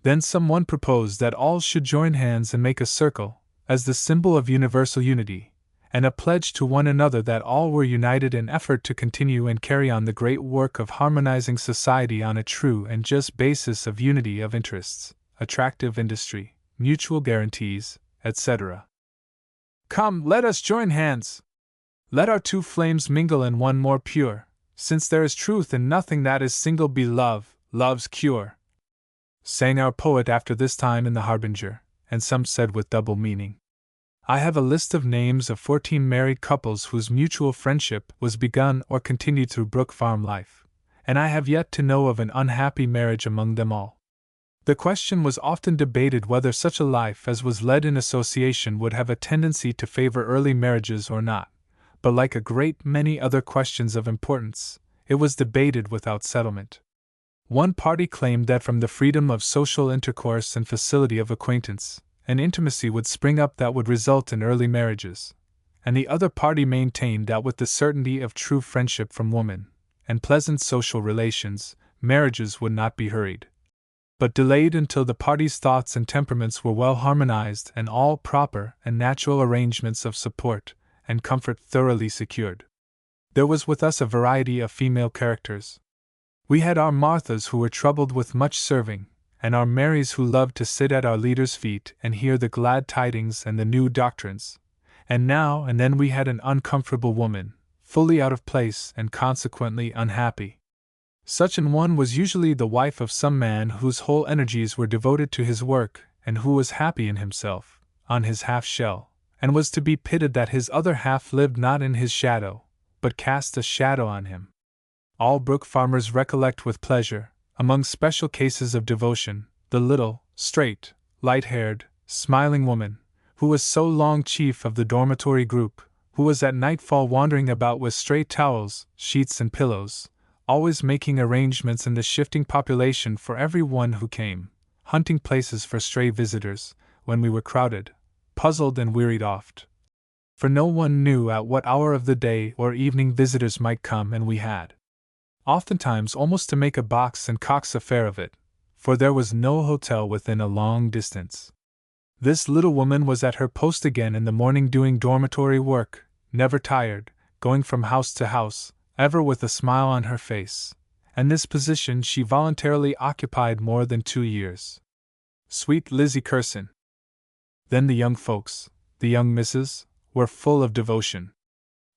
Then someone proposed that all should join hands and make a circle, as the symbol of universal unity, and a pledge to one another that all were united in effort to continue and carry on the great work of harmonizing society on a true and just basis of unity of interests, attractive industry, mutual guarantees, etc. Come, let us join hands! Let our two flames mingle in one more pure, since there is truth in nothing that is single be love, love's cure. Sang our poet after this time in the Harbinger, and some said with double meaning. I have a list of names of 14 married couples whose mutual friendship was begun or continued through Brook Farm life, and I have yet to know of an unhappy marriage among them all. The question was often debated whether such a life as was led in association would have a tendency to favor early marriages or not, but like a great many other questions of importance, it was debated without settlement. One party claimed that from the freedom of social intercourse and facility of acquaintance, an intimacy would spring up that would result in early marriages, and the other party maintained that with the certainty of true friendship from woman, and pleasant social relations, marriages would not be hurried. but delayed until the party's thoughts and temperaments were well harmonized and all proper and natural arrangements of support and comfort thoroughly secured. There was with us a variety of female characters. We had our Marthas who were troubled with much serving, and our Marys who loved to sit at our leaders' feet and hear the glad tidings and the new doctrines, and now and then we had an uncomfortable woman, fully out of place and consequently unhappy. Such an one was usually the wife of some man whose whole energies were devoted to his work and who was happy in himself, on his half-shell, and was to be pitied that his other half lived not in his shadow, but cast a shadow on him. All Brook farmers recollect with pleasure, among special cases of devotion, the little, straight, light-haired, smiling woman, who was so long chief of the dormitory group, who was at nightfall wandering about with stray towels, sheets and pillows, always making arrangements in the shifting population for every one who came, hunting places for stray visitors, when we were crowded, puzzled and wearied oft. For no one knew at what hour of the day or evening visitors might come, and we had oftentimes almost to make a box and cox affair of it, for there was no hotel within a long distance. This little woman was at her post again in the morning doing dormitory work, never tired, going from house to house, ever with a smile on her face, and this position she voluntarily occupied more than 2 years. Sweet Lizzie Curson! Then the young folks, the young misses, were full of devotion.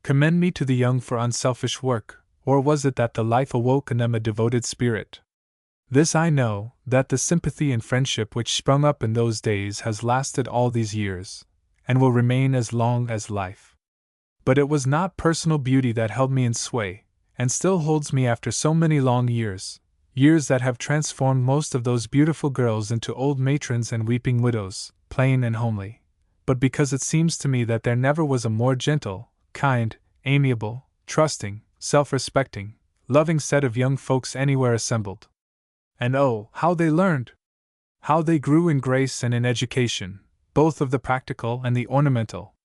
Commend me to the young for unselfish work, or was it that the life awoke in them a devoted spirit? This I know, that the sympathy and friendship which sprung up in those days has lasted all these years, and will remain as long as life. But it was not personal beauty that held me in sway, and still holds me after so many long years, years that have transformed most of those beautiful girls into old matrons and weeping widows, plain and homely, but because it seems to me that there never was a more gentle, kind, amiable, trusting, self-respecting, loving set of young folks anywhere assembled. And oh, how they learned! How they grew in grace and in education, both of the practical and the ornamental!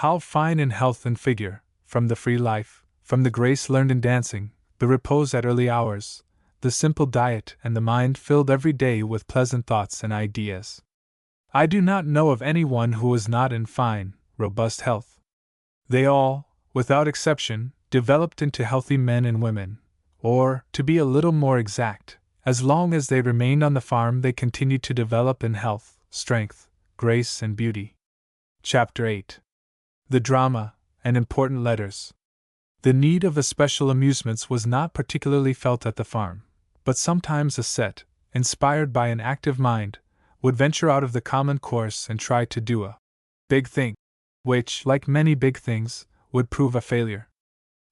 How fine in health and figure, from the free life, from the grace learned in dancing, the repose at early hours, the simple diet and the mind filled every day with pleasant thoughts and ideas. I do not know of any one who was not in fine, robust health. They all, without exception, developed into healthy men and women, or, to be a little more exact, as long as they remained on the farm they continued to develop in health, strength, grace and beauty. Chapter 8. The Drama, and Important Letters. The need of especial amusements was not particularly felt at the farm, but sometimes a set, inspired by an active mind, would venture out of the common course and try to do a big thing, which, like many big things, would prove a failure.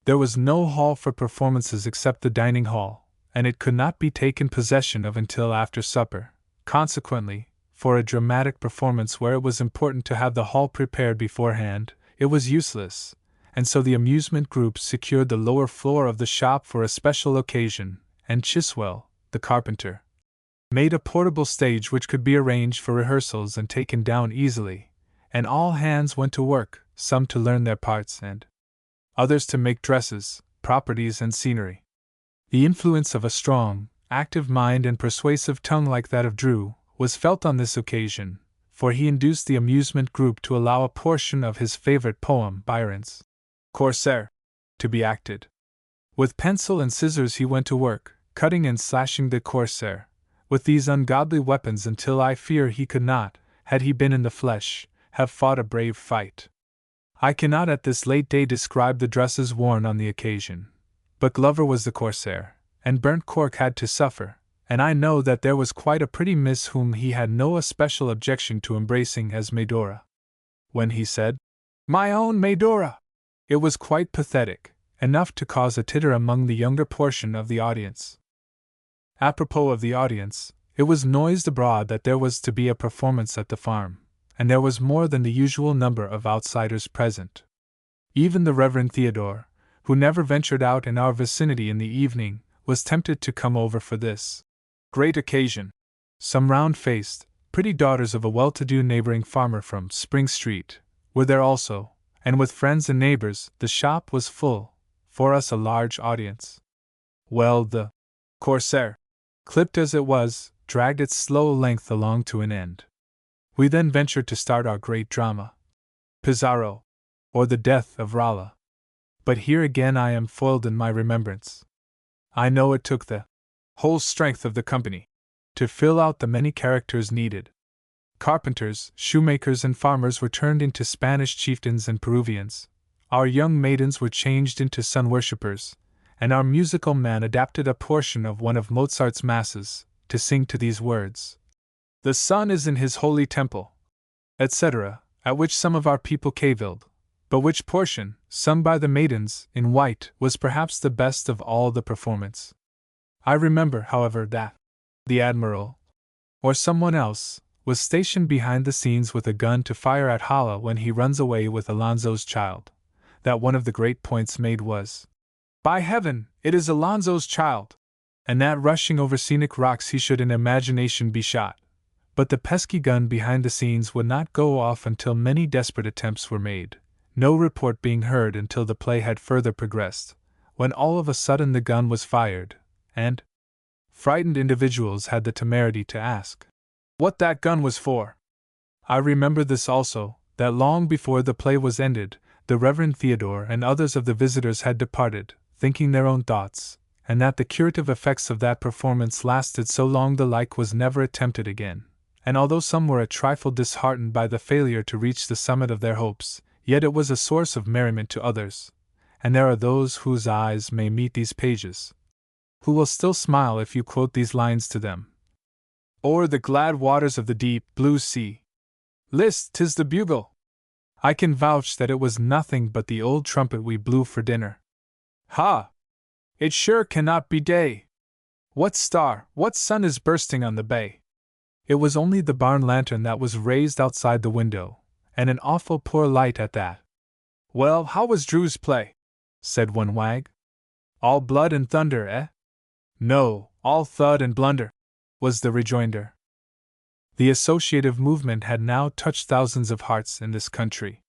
There was no hall for performances except the dining hall, and it could not be taken possession of until after supper. Consequently, for a dramatic performance where it was important to have the hall prepared beforehand, it was useless, and so the amusement group secured the lower floor of the shop for a special occasion, and Chiswell, the carpenter, made a portable stage which could be arranged for rehearsals and taken down easily, and all hands went to work, some to learn their parts and others to make dresses, properties and scenery. The influence of a strong, active mind and persuasive tongue like that of Drew was felt on this occasion, for he induced the amusement group to allow a portion of his favorite poem, Byron's Corsair, to be acted. With pencil and scissors he went to work, cutting and slashing the Corsair, with these ungodly weapons until I fear he could not, had he been in the flesh, have fought a brave fight. I cannot at this late day describe the dresses worn on the occasion, but Glover was the Corsair, and burnt cork had to suffer, and I know that there was quite a pretty miss whom he had no especial objection to embracing as Medora. When he said, "My own Medora," it was quite pathetic, enough to cause a titter among the younger portion of the audience. Apropos of the audience, it was noised abroad that there was to be a performance at the farm, and there was more than the usual number of outsiders present. Even the Reverend Theodore, who never ventured out in our vicinity in the evening, was tempted to come over for this great occasion. Some round-faced, pretty daughters of a well-to-do neighboring farmer from Spring Street were there also, and with friends and neighbors the shop was full, for us a large audience. Well, the Corsair, clipped as it was, dragged its slow length along to an end. We then ventured to start our great drama, Pizarro, or the Death of Rolla. But here again I am foiled in my remembrance. I know it took the whole strength of the company to fill out the many characters needed. Carpenters, shoemakers, and farmers were turned into Spanish chieftains and Peruvians. Our young maidens were changed into sun worshippers, and our musical man adapted a portion of one of Mozart's masses to sing to these words: "The sun is in his holy temple," etc., at which some of our people cavilled, but which portion, sung by the maidens in white, was perhaps the best of all the performance. I remember, however, that the Admiral, or someone else, was stationed behind the scenes with a gun to fire at Hala when he runs away with Alonso's child. That one of the great points made was, "By heaven, it is Alonso's child!" and that rushing over scenic rocks he should in imagination be shot. But the pesky gun behind the scenes would not go off until many desperate attempts were made, no report being heard until the play had further progressed, when all of a sudden the gun was fired, and frightened individuals had the temerity to ask what that gun was for. I remember this also, that long before the play was ended, the Reverend Theodore and others of the visitors had departed, thinking their own thoughts, and that the curative effects of that performance lasted so long the like was never attempted again. And although some were a trifle disheartened by the failure to reach the summit of their hopes, yet it was a source of merriment to others, and there are those whose eyes may meet these pages, who will still smile if you quote these lines to them. "O'er the glad waters of the deep blue sea, list, 'tis the bugle! I can vouch that it was nothing but the old trumpet we blew for dinner. Ha! It sure cannot be day! What star, what sun is bursting on the bay?" It was only the barn lantern that was raised outside the window, and an awful poor light at that. "Well, how was Drew's play?" said one wag. "All blood and thunder, eh?" "No, all thud and blunder," was the rejoinder. The associative movement had now touched thousands of hearts in this country.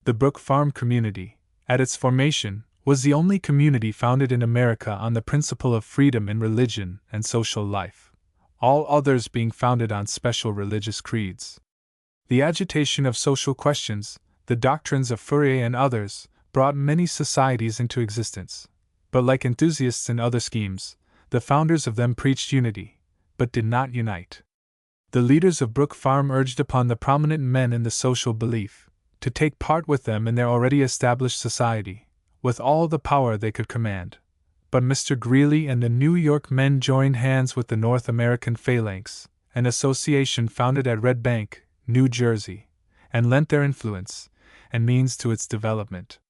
The Brook Farm community, at its formation, was the only community founded in America on the principle of freedom in religion and social life, all others being founded on special religious creeds. The agitation of social questions, the doctrines of Fourier and others, brought many societies into existence, but like enthusiasts in other schemes, the founders of them preached unity, but did not unite. The leaders of Brook Farm urged upon the prominent men in the social belief to take part with them in their already established society, with all the power they could command. But Mr. Greeley and the New York men joined hands with the North American Phalanx, an association founded at Red Bank, New Jersey, and lent their influence and means to its development.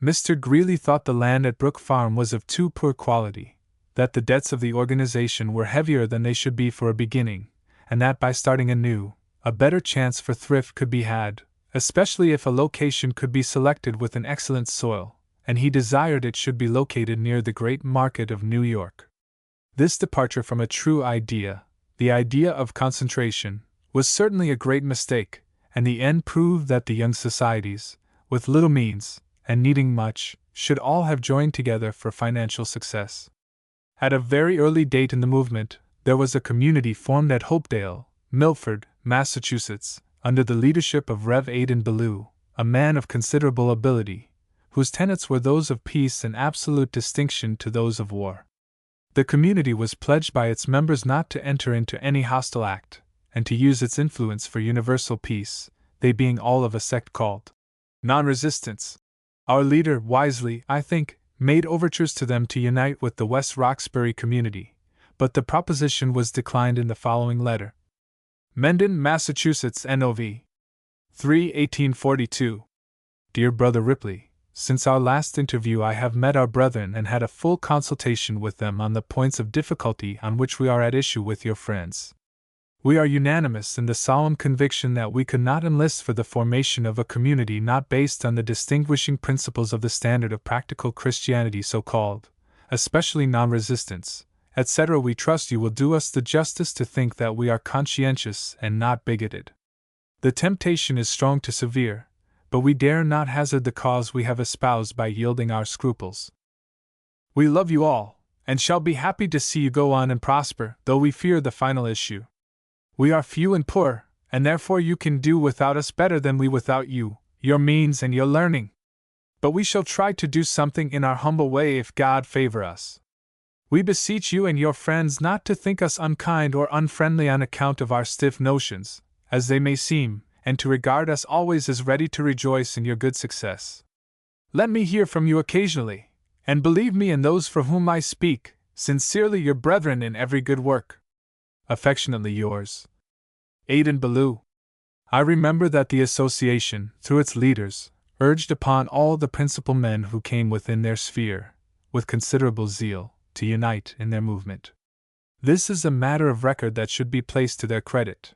Mr. Greeley thought the land at Brook Farm was of too poor quality, that the debts of the organization were heavier than they should be for a beginning, and that by starting anew, a better chance for thrift could be had, especially if a location could be selected with an excellent soil, and he desired it should be located near the great market of New York. This departure from a true idea, the idea of concentration, was certainly a great mistake, and the end proved that the young societies, with little means, and needing much, should all have joined together for financial success. At a very early date in the movement, there was a community formed at Hopedale, Milford, Massachusetts, under the leadership of Rev. Aidan Ballou, a man of considerable ability, whose tenets were those of peace and absolute distinction to those of war. The community was pledged by its members not to enter into any hostile act, and to use its influence for universal peace, they being all of a sect called non-resistance. Our leader, wisely, I think, made overtures to them to unite with the West Roxbury community, but the proposition was declined in the following letter. Mendon, Massachusetts, NOV. 3/1842. Dear Brother Ripley, since our last interview I have met our brethren and had a full consultation with them on the points of difficulty on which we are at issue with your friends. We are unanimous in the solemn conviction that we could not enlist for the formation of a community not based on the distinguishing principles of the standard of practical Christianity so called, especially non-resistance, etc. We trust you will do us the justice to think that we are conscientious and not bigoted. The temptation is strong to severe, but we dare not hazard the cause we have espoused by yielding our scruples. We love you all, and shall be happy to see you go on and prosper, though we fear the final issue. We are few and poor, and therefore you can do without us better than we without you, your means and your learning. But we shall try to do something in our humble way if God favor us. We beseech you and your friends not to think us unkind or unfriendly on account of our stiff notions, as they may seem, and to regard us always as ready to rejoice in your good success. Let me hear from you occasionally, and believe me and those for whom I speak, sincerely your brethren in every good work. Affectionately yours, Aidan Ballou. I remember that the association, through its leaders, urged upon all the principal men who came within their sphere, with considerable zeal, to unite in their movement. This is a matter of record that should be placed to their credit.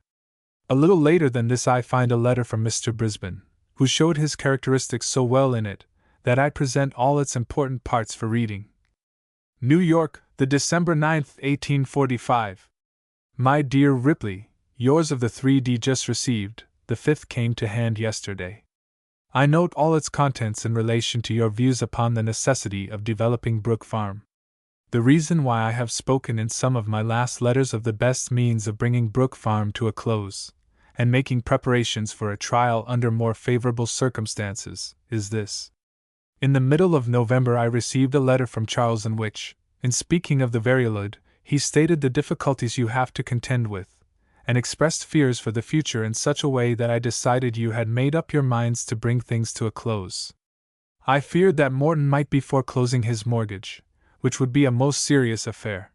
A little later than this I find a letter from Mr. Brisbane, who showed his characteristics so well in it, that I present all its important parts for reading. New York, the December 9th, 1845. My dear Ripley, yours of the 3d just received, the 5th came to hand yesterday. I note all its contents in relation to your views upon the necessity of developing Brook Farm. The reason why I have spoken in some of my last letters of the best means of bringing Brook Farm to a close, and making preparations for a trial under more favorable circumstances, is this. In the middle of November I received a letter from Charles in which, in speaking of the Verilud, he stated the difficulties you have to contend with, and expressed fears for the future in such a way that I decided you had made up your minds to bring things to a close. I feared that Morton might be foreclosing his mortgage, which would be a most serious affair.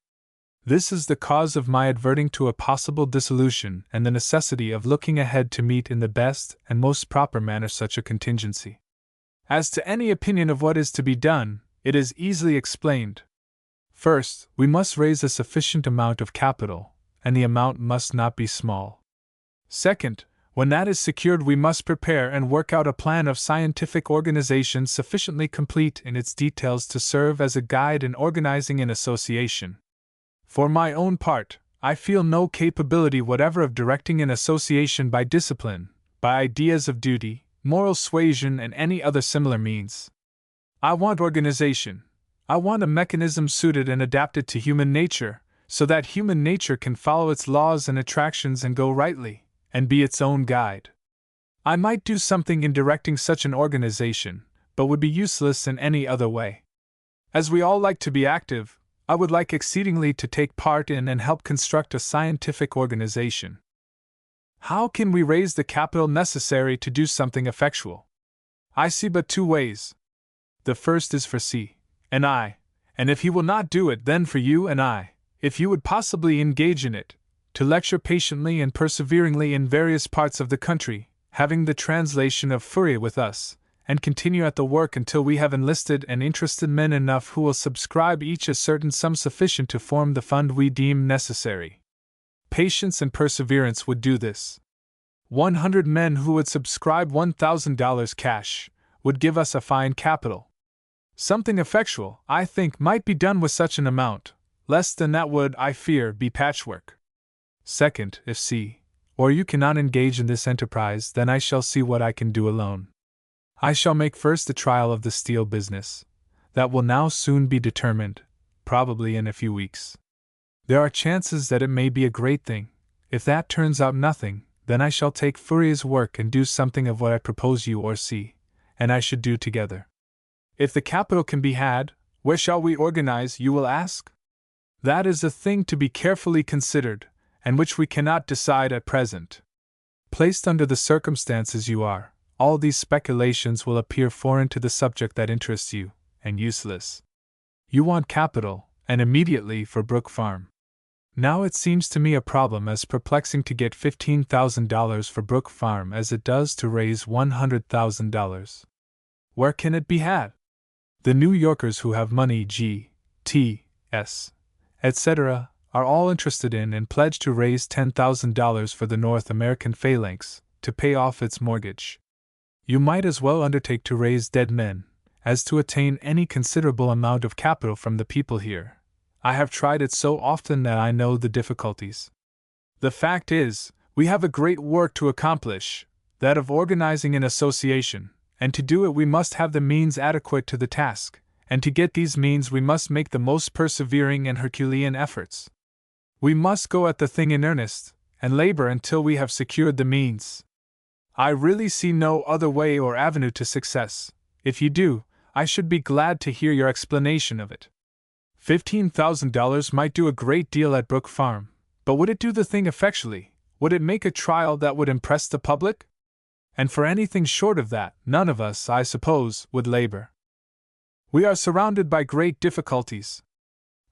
This is the cause of my adverting to a possible dissolution and the necessity of looking ahead to meet in the best and most proper manner such a contingency. As to any opinion of what is to be done, it is easily explained. First, we must raise a sufficient amount of capital, and the amount must not be small. Second, when that is secured we must prepare and work out a plan of scientific organization sufficiently complete in its details to serve as a guide in organizing an association. For my own part, I feel no capability whatever of directing an association by discipline, by ideas of duty, moral suasion, and any other similar means. I want organization. I want a mechanism suited and adapted to human nature, so that human nature can follow its laws and attractions and go rightly, and be its own guide. I might do something in directing such an organization, but would be useless in any other way. As we all like to be active, I would like exceedingly to take part in and help construct a scientific organization. How can we raise the capital necessary to do something effectual? I see but two ways. The first is for C. and I, and if he will not do it, then for you and I, if you would possibly engage in it, to lecture patiently and perseveringly in various parts of the country, having the translation of Fourier with us, and continue at the work until we have enlisted and interested men enough who will subscribe each a certain sum sufficient to form the fund we deem necessary. Patience and perseverance would do this. 100 men who would subscribe $1,000 cash would give us a fine capital. Something effectual, I think, might be done with such an amount. Less than that would, I fear, be patchwork. Second, if C. or you cannot engage in this enterprise, then I shall see what I can do alone. I shall make first the trial of the steel business. That will now soon be determined, probably in a few weeks. There are chances that it may be a great thing. If that turns out nothing, then I shall take Fourier's work and do something of what I propose you or C. and I should do together. If the capital can be had, where shall we organize, you will ask? That is a thing to be carefully considered, and which we cannot decide at present. Placed under the circumstances you are, all these speculations will appear foreign to the subject that interests you, and useless. You want capital, and immediately, for Brook Farm. Now it seems to me a problem as perplexing to get $15,000 for Brook Farm as it does to raise $100,000. Where can it be had? The New Yorkers who have money, G, T, S, etc., are all interested in and pledged to raise $10,000 for the North American phalanx, to pay off its mortgage. You might as well undertake to raise dead men, as to attain any considerable amount of capital from the people here. I have tried it so often that I know the difficulties. The fact is, we have a great work to accomplish, that of organizing an association, and to do it we must have the means adequate to the task, and to get these means we must make the most persevering and Herculean efforts. We must go at the thing in earnest, and labor until we have secured the means. I really see no other way or avenue to success. If you do, I should be glad to hear your explanation of it. $15,000 might do a great deal at Brook Farm, but would it do the thing effectually? Would it make a trial that would impress the public? And for anything short of that, none of us, I suppose, would labor. We are surrounded by great difficulties.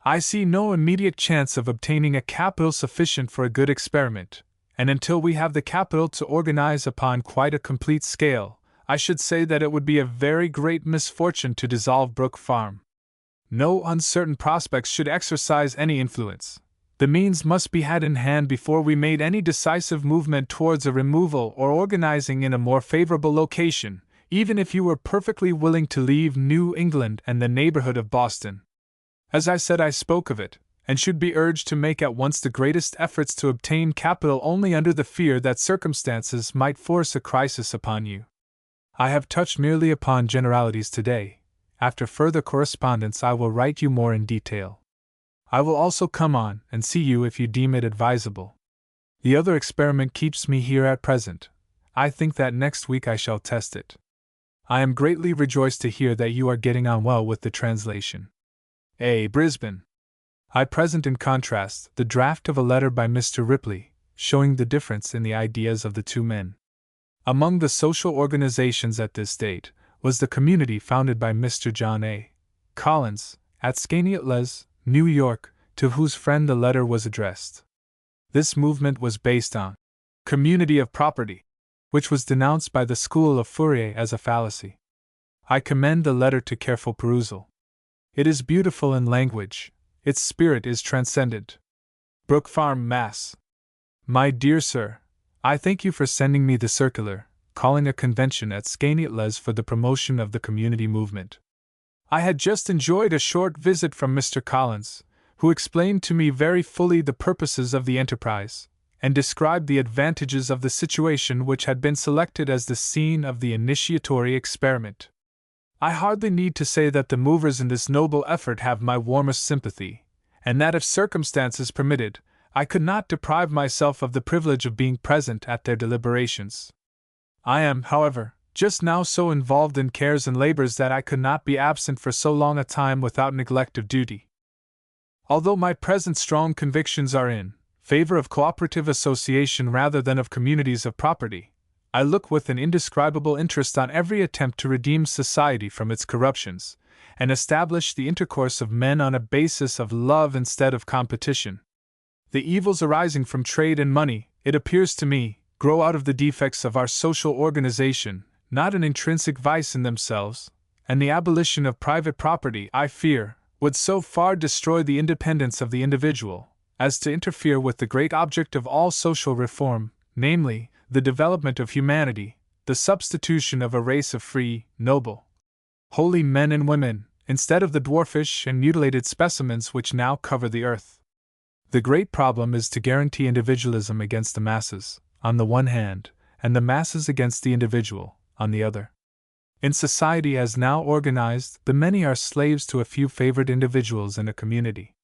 I see no immediate chance of obtaining a capital sufficient for a good experiment, and until we have the capital to organize upon quite a complete scale, I should say that it would be a very great misfortune to dissolve Brook Farm. No uncertain prospects should exercise any influence. The means must be had in hand before we made any decisive movement towards a removal or organizing in a more favorable location, even if you were perfectly willing to leave New England and the neighborhood of Boston. As I said, I spoke of it, and should be urged to make at once the greatest efforts to obtain capital only under the fear that circumstances might force a crisis upon you. I have touched merely upon generalities today. After further correspondence I will write you more in detail. I will also come on and see you if you deem it advisable. The other experiment keeps me here at present. I think that next week I shall test it. I am greatly rejoiced to hear that you are getting on well with the translation. A. Brisbane. I present in contrast the draft of a letter by Mr. Ripley, showing the difference in the ideas of the two men. Among the social organizations at this date was the community founded by Mr. John A. Collins, at Skaneateles, New York, to whose friend the letter was addressed. This movement was based on community of property, which was denounced by the school of Fourier as a fallacy. I commend the letter to careful perusal. It is beautiful in language, its spirit is transcendent. Brook Farm, Mass. My dear Sir, I thank you for sending me the circular, calling a convention at Skaneateles for the promotion of the community movement. I had just enjoyed a short visit from Mr. Collins, who explained to me very fully the purposes of the enterprise, and described the advantages of the situation which had been selected as the scene of the initiatory experiment. I hardly need to say that the movers in this noble effort have my warmest sympathy, and that if circumstances permitted, I could not deprive myself of the privilege of being present at their deliberations. I am, however, just now so involved in cares and labors that I could not be absent for so long a time without neglect of duty. Although my present strong convictions are in favor of cooperative association rather than of communities of property, I look with an indescribable interest on every attempt to redeem society from its corruptions, and establish the intercourse of men on a basis of love instead of competition. The evils arising from trade and money, it appears to me, grow out of the defects of our social organization, not an intrinsic vice in themselves, and the abolition of private property, I fear, would so far destroy the independence of the individual, as to interfere with the great object of all social reform, namely, the development of humanity, the substitution of a race of free, noble, holy men and women, instead of the dwarfish and mutilated specimens which now cover the earth. The great problem is to guarantee individualism against the masses, on the one hand, and the masses against the individual, on the other. In society as now organized, the many are slaves to a few favored individuals in a community.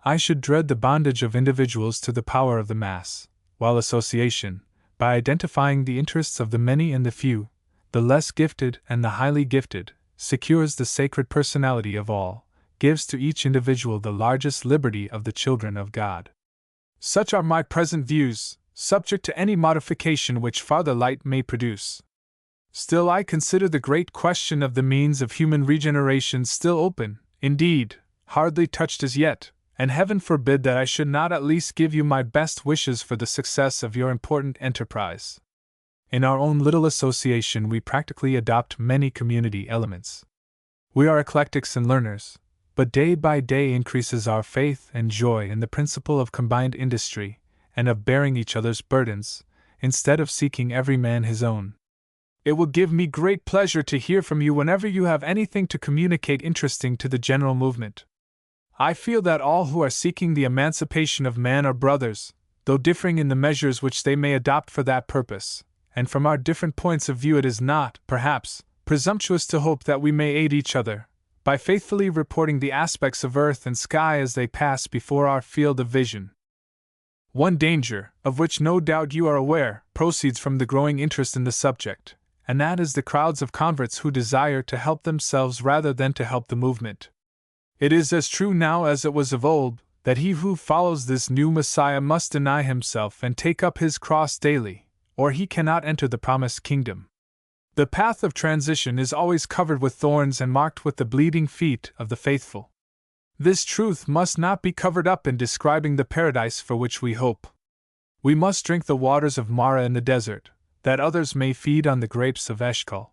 I should dread the bondage of individuals to the power of the mass, while association, by identifying the interests of the many and the few, the less gifted and the highly gifted, secures the sacred personality of all, gives to each individual the largest liberty of the children of God. Such are my present views, subject to any modification which farther light may produce. Still I consider the great question of the means of human regeneration still open, indeed, hardly touched as yet, and heaven forbid that I should not at least give you my best wishes for the success of your important enterprise. In our own little association we practically adopt many community elements. We are eclectics and learners, but day by day increases our faith and joy in the principle of combined industry, and of bearing each other's burdens, instead of seeking every man his own. It will give me great pleasure to hear from you whenever you have anything to communicate interesting to the general movement. I feel that all who are seeking the emancipation of man are brothers, though differing in the measures which they may adopt for that purpose, and from our different points of view it is not, perhaps, presumptuous to hope that we may aid each other, by faithfully reporting the aspects of earth and sky as they pass before our field of vision. One danger, of which no doubt you are aware, proceeds from the growing interest in the subject, and that is the crowds of converts who desire to help themselves rather than to help the movement. It is as true now as it was of old, that he who follows this new Messiah must deny himself and take up his cross daily, or he cannot enter the promised kingdom. The path of transition is always covered with thorns and marked with the bleeding feet of the faithful. This truth must not be covered up in describing the paradise for which we hope. We must drink the waters of Mara in the desert, that others may feed on the grapes of Eshcol.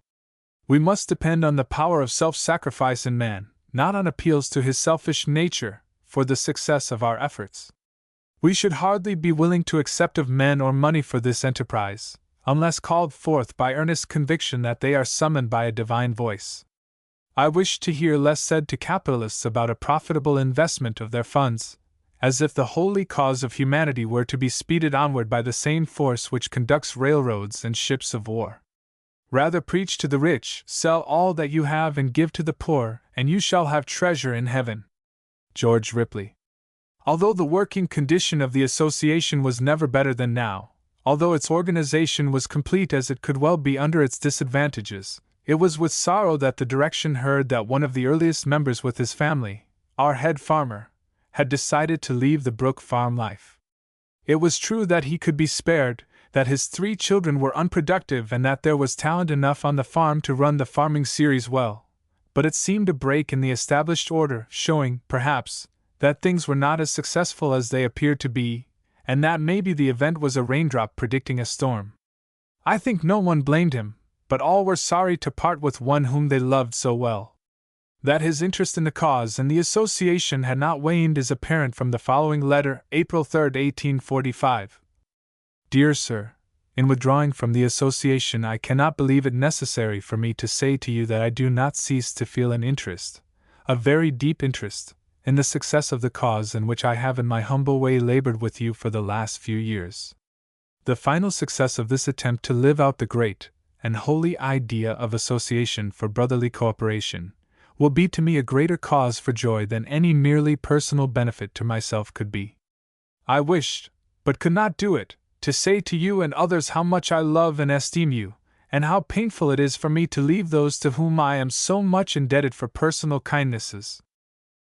We must depend on the power of self-sacrifice in man, not on appeals to his selfish nature, for the success of our efforts. We should hardly be willing to accept of men or money for this enterprise, unless called forth by earnest conviction that they are summoned by a divine voice. I wish to hear less said to capitalists about a profitable investment of their funds, as if the holy cause of humanity were to be speeded onward by the same force which conducts railroads and ships of war. Rather preach to the rich, sell all that you have and give to the poor, and you shall have treasure in heaven. George Ripley. Although the working condition of the association was never better than now, although its organization was complete as it could well be under its disadvantages, it was with sorrow that the direction heard that one of the earliest members with his family, our head farmer, had decided to leave the Brook farm life. It was true that he could be spared, that his 3 children were unproductive and that there was talent enough on the farm to run the farming series well, but it seemed a break in the established order, showing, perhaps, that things were not as successful as they appeared to be, and that maybe the event was a raindrop predicting a storm. I think no one blamed him, but all were sorry to part with one whom they loved so well. That his interest in the cause and the association had not waned is apparent from the following letter, April 3, 1845. Dear Sir, in withdrawing from the association I cannot believe it necessary for me to say to you that I do not cease to feel an interest, a very deep interest, in the success of the cause in which I have in my humble way labored with you for the last few years. The final success of this attempt to live out the great and holy idea of association for brotherly cooperation will be to me a greater cause for joy than any merely personal benefit to myself could be. I wished, but could not do it, to say to you and others how much I love and esteem you, and how painful it is for me to leave those to whom I am so much indebted for personal kindnesses.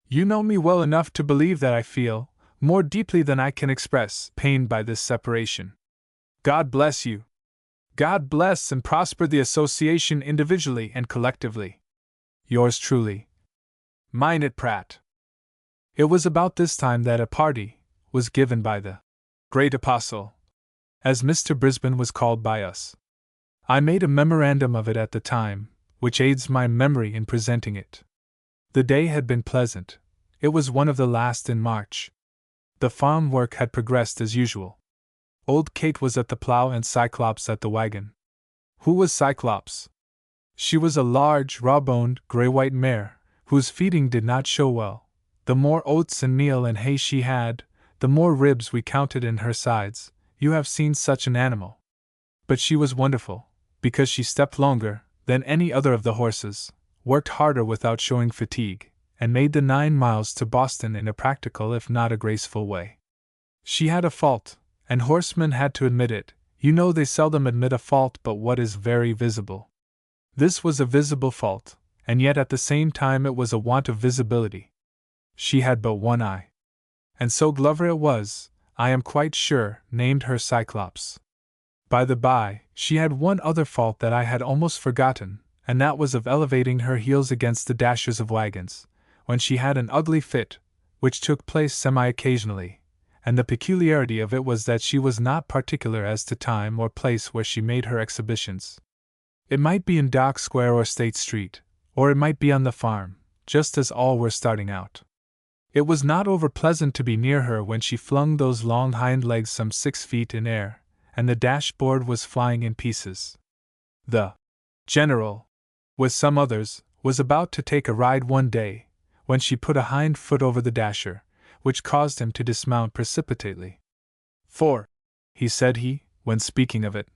You know me well enough to believe that I feel, more deeply than I can express, pained by this separation. God bless you. God bless and prosper the association individually and collectively. Yours truly, Minot Pratt. It was about this time that a party was given by the Great Apostle, as Mr. Brisbane was called by us. I made a memorandum of it at the time, which aids my memory in presenting it. The day had been pleasant. It was one of the last in March. The farm work had progressed as usual. Old Kate was at the plow and Cyclops at the wagon. Who was Cyclops? She was a large, raw-boned, gray-white mare, whose feeding did not show well. The more oats and meal and hay she had, the more ribs we counted in her sides. You have seen such an animal. But she was wonderful, because she stepped longer than any other of the horses, worked harder without showing fatigue, and made the 9 miles to Boston in a practical if not a graceful way. She had a fault, and horsemen had to admit it. You know they seldom admit a fault but what is very visible. This was a visible fault, and yet at the same time it was a want of visibility. She had but one eye. And so Glover it was, I am quite sure, named her Cyclops. By the by, she had one other fault that I had almost forgotten, and that was of elevating her heels against the dashers of wagons, when she had an ugly fit, which took place semi-occasionally, and the peculiarity of it was that she was not particular as to time or place where she made her exhibitions. It might be in Dock Square or State Street, or it might be on the farm, just as all were starting out. It was not over-pleasant to be near her when she flung those long hind legs some 6 feet in air, and the dashboard was flying in pieces. The General, with some others, was about to take a ride one day, when she put a hind foot over the dasher, which caused him to dismount precipitately. "For," said he, when speaking of it,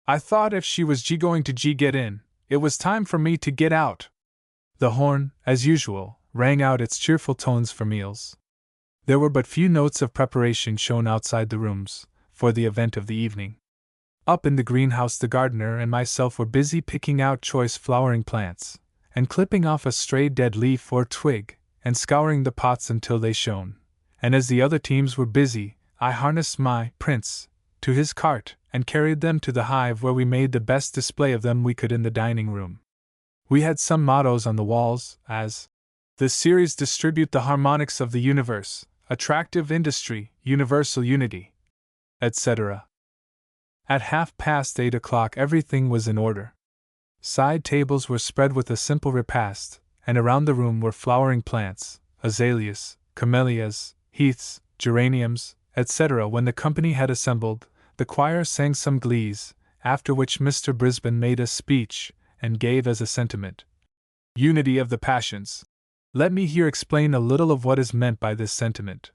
"I thought if she was going to get in, it was time for me to get out." The horn, as usual, rang out its cheerful tones for meals. There were but few notes of preparation shown outside the rooms, for the event of the evening. Up in the greenhouse the gardener and myself were busy picking out choice flowering plants, and clipping off a stray dead leaf or twig, and scouring the pots until they shone. And as the other teams were busy, I harnessed my prince to his cart and carried them to the hive where we made the best display of them we could in the dining room. We had some mottos on the walls, as this series distribute the harmonics of the universe, attractive industry, universal unity, etc. At 8:30 everything was in order. Side tables were spread with a simple repast, and around the room were flowering plants, azaleas, camellias, heaths, geraniums, etc. When the company had assembled, the choir sang some glees, after which Mr. Brisbane made a speech, and gave as a sentiment, "Unity of the passions." Let me here explain a little of what is meant by this sentiment.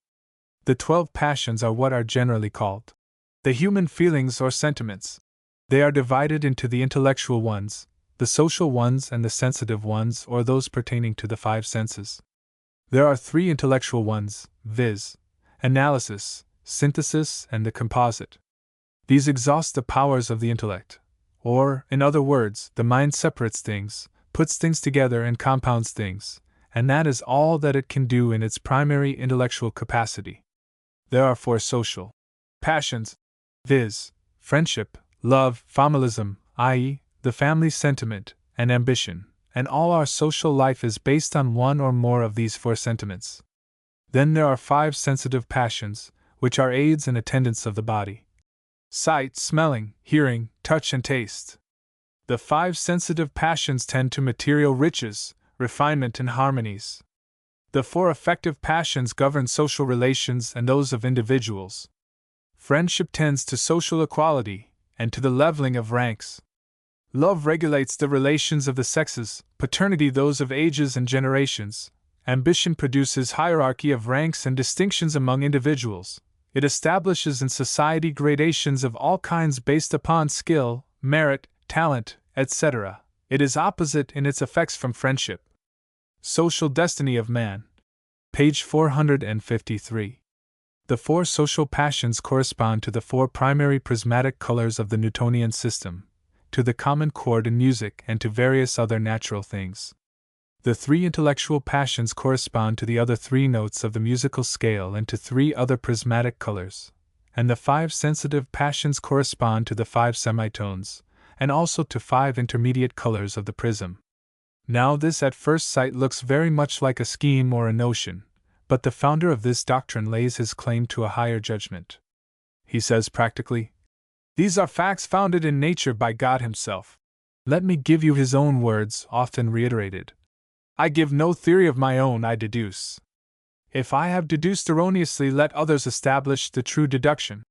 The 12 passions are what are generally called the human feelings or sentiments. They are divided into the intellectual ones, the social ones, and the sensitive ones, or those pertaining to the 5 senses. There are 3 intellectual ones, viz., analysis, synthesis, and the composite. These exhaust the powers of the intellect, or, in other words, the mind separates things, puts things together, and compounds things, and that is all that it can do in its primary intellectual capacity. There are 4 social passions, viz., friendship, love, familism, i.e., the family sentiment, and ambition, and all our social life is based on one or more of these 4 sentiments. Then there are 5 sensitive passions, which are aids and attendants of the body: sight, smelling, hearing, touch, and taste. The 5 sensitive passions tend to material riches, refinement, and harmonies. The 4 affective passions govern social relations and those of individuals. Friendship tends to social equality and to the leveling of ranks. Love regulates the relations of the sexes, paternity those of ages and generations. Ambition produces hierarchy of ranks and distinctions among individuals. It establishes in society gradations of all kinds based upon skill, merit, talent, etc. It is opposite in its effects from friendship. Social destiny of man. Page 453. The 4 social passions correspond to the 4 primary prismatic colors of the Newtonian system, to the common chord in music, and to various other natural things. The 3 intellectual passions correspond to the other 3 notes of the musical scale and to 3 other prismatic colors, and the 5 sensitive passions correspond to the 5 semitones, and also to 5 intermediate colors of the prism. Now this at first sight looks very much like a scheme or a notion, but the founder of this doctrine lays his claim to a higher judgment. He says practically, "These are facts founded in nature by God Himself." Let me give you his own words, often reiterated. "I give no theory of my own, I deduce. If I have deduced erroneously, let others establish the true deduction."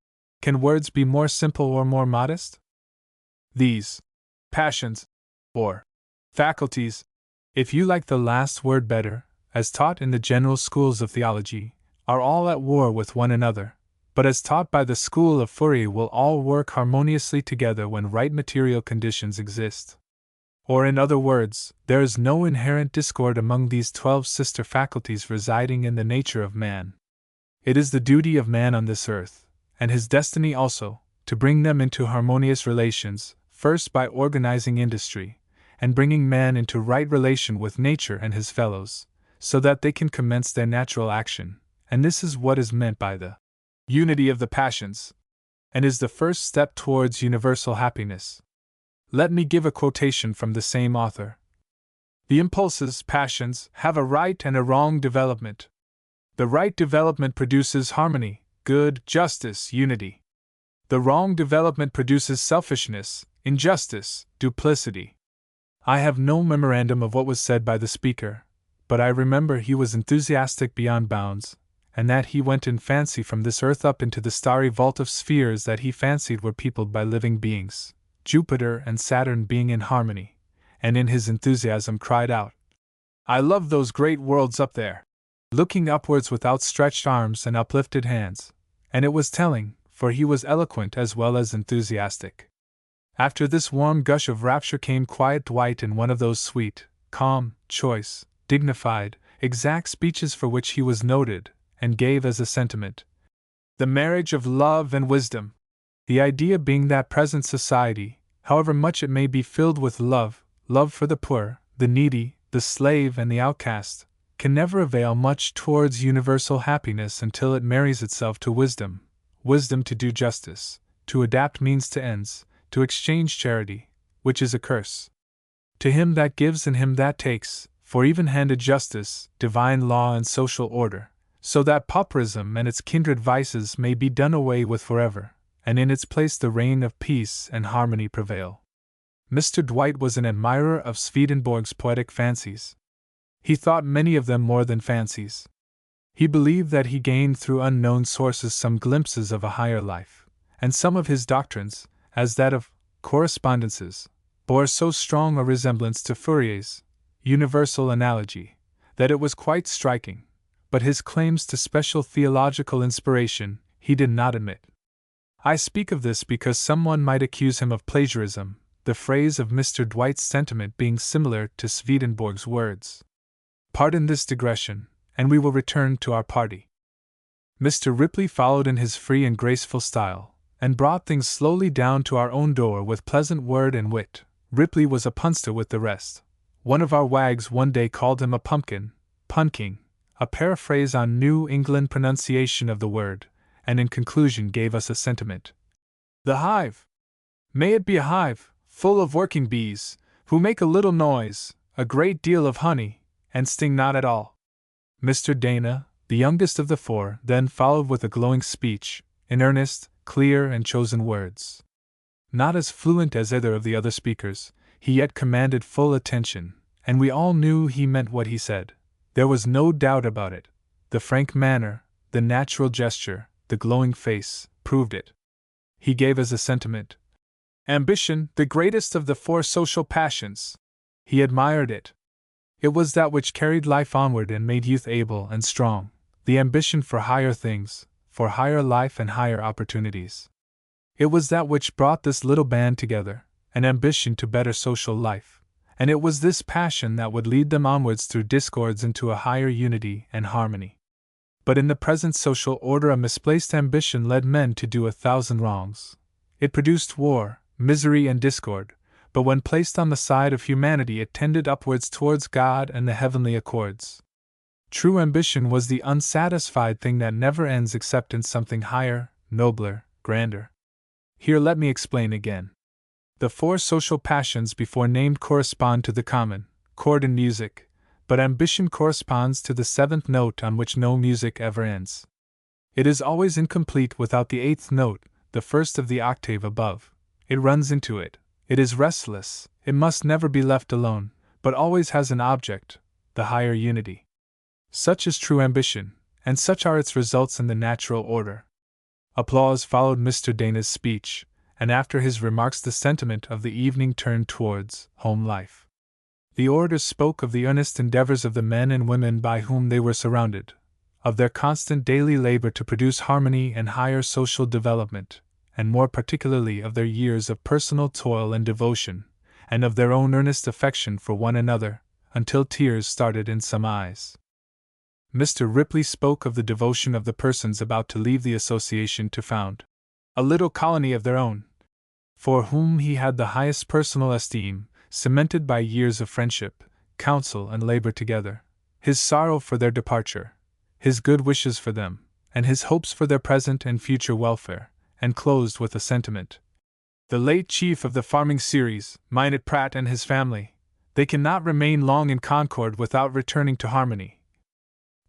Can words be more simple or more modest? These passions, or faculties, if you like the last word better, as taught in the general schools of theology, are all at war with one another, but as taught by the school of Fourier will all work harmoniously together when right material conditions exist. Or in other words, there is no inherent discord among these 12 sister faculties residing in the nature of man. It is the duty of man on this earth, and his destiny also, to bring them into harmonious relations, first by organizing industry, and bringing man into right relation with nature and his fellows, so that they can commence their natural action, and this is what is meant by the unity of the passions, and is the first step towards universal happiness. Let me give a quotation from the same author. "The impulses, passions, have a right and a wrong development. The right development produces harmony, good, justice, unity. The wrong development produces selfishness, injustice, duplicity." I have no memorandum of what was said by the speaker, but I remember he was enthusiastic beyond bounds, and that he went in fancy from this earth up into the starry vault of spheres that he fancied were peopled by living beings, Jupiter and Saturn being in harmony, and in his enthusiasm cried out, "I love those great worlds up there," looking upwards with outstretched arms and uplifted hands, and it was telling, for he was eloquent as well as enthusiastic. After this warm gush of rapture came quiet Dwight in one of those sweet, calm, choice, dignified, exact speeches for which he was noted, and gave as a sentiment the marriage of love and wisdom. The idea being that present society, however much it may be filled with love for the poor, the needy, the slave, and the outcast, can never avail much towards universal happiness until it marries itself to wisdom to do justice, to adapt means to ends, to exchange charity, which is a curse. To him that gives and him that takes, for even-handed justice, divine law, and social order, so that pauperism and its kindred vices may be done away with forever, and in its place the reign of peace and harmony prevail. Mr. Dwight was an admirer of Swedenborg's poetic fancies. He thought many of them more than fancies. He believed that he gained through unknown sources some glimpses of a higher life, and some of his doctrines, as that of correspondences, bore so strong a resemblance to Fourier's universal analogy that it was quite striking, but his claims to special theological inspiration he did not admit. I speak of this because someone might accuse him of plagiarism, the phrase of Mr. Dwight's sentiment being similar to Swedenborg's words. Pardon this digression, and we will return to our party. Mr. Ripley followed in his free and graceful style, and brought things slowly down to our own door with pleasant word and wit. Ripley was a punster with the rest. One of our wags one day called him a pumpkin, punking, a paraphrase on New England pronunciation of the word, and in conclusion gave us a sentiment. The hive! May it be a hive, full of working bees, who make a little noise, a great deal of honey, and sting not at all. Mr. Dana, the youngest of the four, then followed with a glowing speech, in earnest, clear, and chosen words. Not as fluent as either of the other speakers, he yet commanded full attention, and we all knew he meant what he said. There was no doubt about it. The frank manner, the natural gesture, the glowing face, proved it. He gave as a sentiment, ambition, the greatest of the four social passions. He admired it. It was that which carried life onward and made youth able and strong, the ambition for higher things, for higher life and higher opportunities. It was that which brought this little band together, an ambition to better social life, and it was this passion that would lead them onwards through discords into a higher unity and harmony. But in the present social order a misplaced ambition led men to do 1,000 wrongs. It produced war, misery, and discord, but when placed on the side of humanity it tended upwards towards God and the heavenly accords. True ambition was the unsatisfied thing that never ends except in something higher, nobler, grander. Here let me explain again. The four social passions before named correspond to the common chord in music, but ambition corresponds to the seventh note on which no music ever ends. It is always incomplete without the eighth note, the first of the octave above. It runs into it. It is restless. It must never be left alone, but always has an object, the higher unity. Such is true ambition, and such are its results in the natural order. Applause followed Mr. Dana's speech, and after his remarks the sentiment of the evening turned towards home life. The orators spoke of the earnest endeavors of the men and women by whom they were surrounded, of their constant daily labor to produce harmony and higher social development, and more particularly of their years of personal toil and devotion, and of their own earnest affection for one another, until tears started in some eyes. Mr. Ripley spoke of the devotion of the persons about to leave the association to found a little colony of their own, for whom he had the highest personal esteem, cemented by years of friendship, counsel, and labor together, his sorrow for their departure, his good wishes for them, and his hopes for their present and future welfare, and closed with a sentiment. The late chief of the farming series, Minot Pratt, and his family, they cannot remain long in Concord without returning to harmony.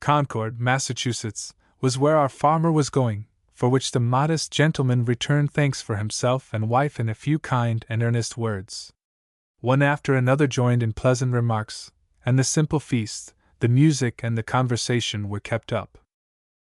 Concord, Massachusetts, was where our farmer was going, for which the modest gentleman returned thanks for himself and wife in a few kind and earnest words. One after another joined in pleasant remarks, and the simple feast, the music, and the conversation were kept up.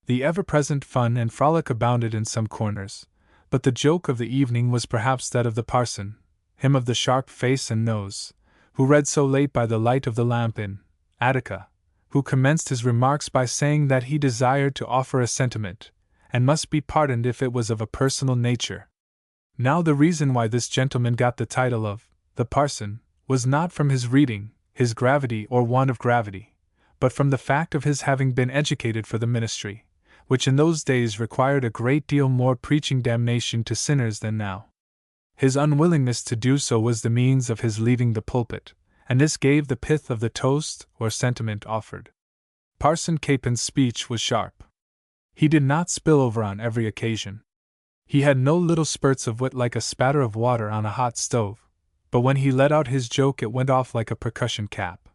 The ever-present fun and frolic abounded in some corners, but the joke of the evening was perhaps that of the parson, him of the sharp face and nose, who read so late by the light of the lamp in Attica, who commenced his remarks by saying that he desired to offer a sentiment, and must be pardoned if it was of a personal nature. Now the reason why this gentleman got the title of the parson was not from his reading, his gravity or want of gravity, but from the fact of his having been educated for the ministry, which in those days required a great deal more preaching damnation to sinners than now. His unwillingness to do so was the means of his leaving the pulpit, and this gave the pith of the toast or sentiment offered. Parson Capin's speech was sharp. He did not spill over on every occasion. He had no little spurts of wit like a spatter of water on a hot stove, but when he let out his joke it went off like a percussion cap.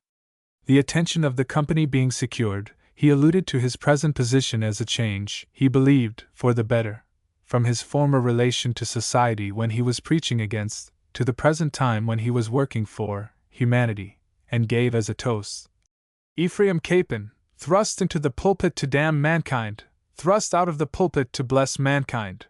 The attention of the company being secured, he alluded to his present position as a change, he believed, for the better, from his former relation to society when he was preaching against, to the present time when he was working for, humanity, and gave as a toast, Ephraim Capin, thrust into the pulpit to damn mankind, thrust out of the pulpit to bless mankind.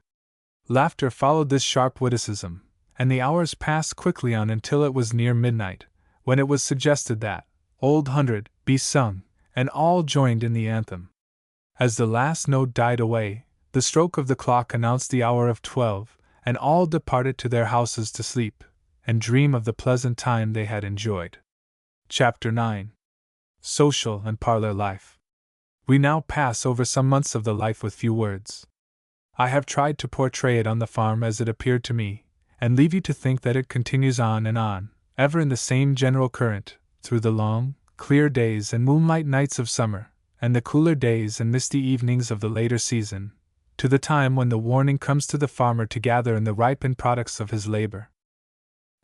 Laughter followed this sharp witticism, and the hours passed quickly on until it was near midnight, when it was suggested that Old Hundred be sung, and all joined in the anthem. As the last note died away, the stroke of the clock announced the hour of 12, and all departed to their houses to sleep, and dream of the pleasant time they had enjoyed. Chapter 9. Social and Parlor Life. We now pass over some months of the life with few words. I have tried to portray it on the farm as it appeared to me, and leave you to think that it continues on and on, ever in the same general current, through the long, clear days and moonlight nights of summer, and the cooler days and misty evenings of the later season, to the time when the warning comes to the farmer to gather in the ripened products of his labor.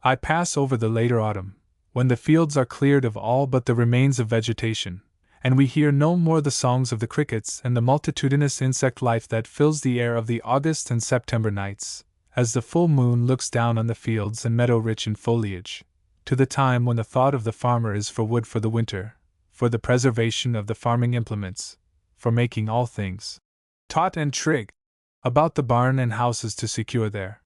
I pass over the later autumn, when the fields are cleared of all but the remains of vegetation, and we hear no more the songs of the crickets and the multitudinous insect life that fills the air of the August and September nights, as the full moon looks down on the fields and meadow rich in foliage, to the time when the thought of the farmer is for wood for the winter, for the preservation of the farming implements, for making all things taut and trig about the barn and houses to secure their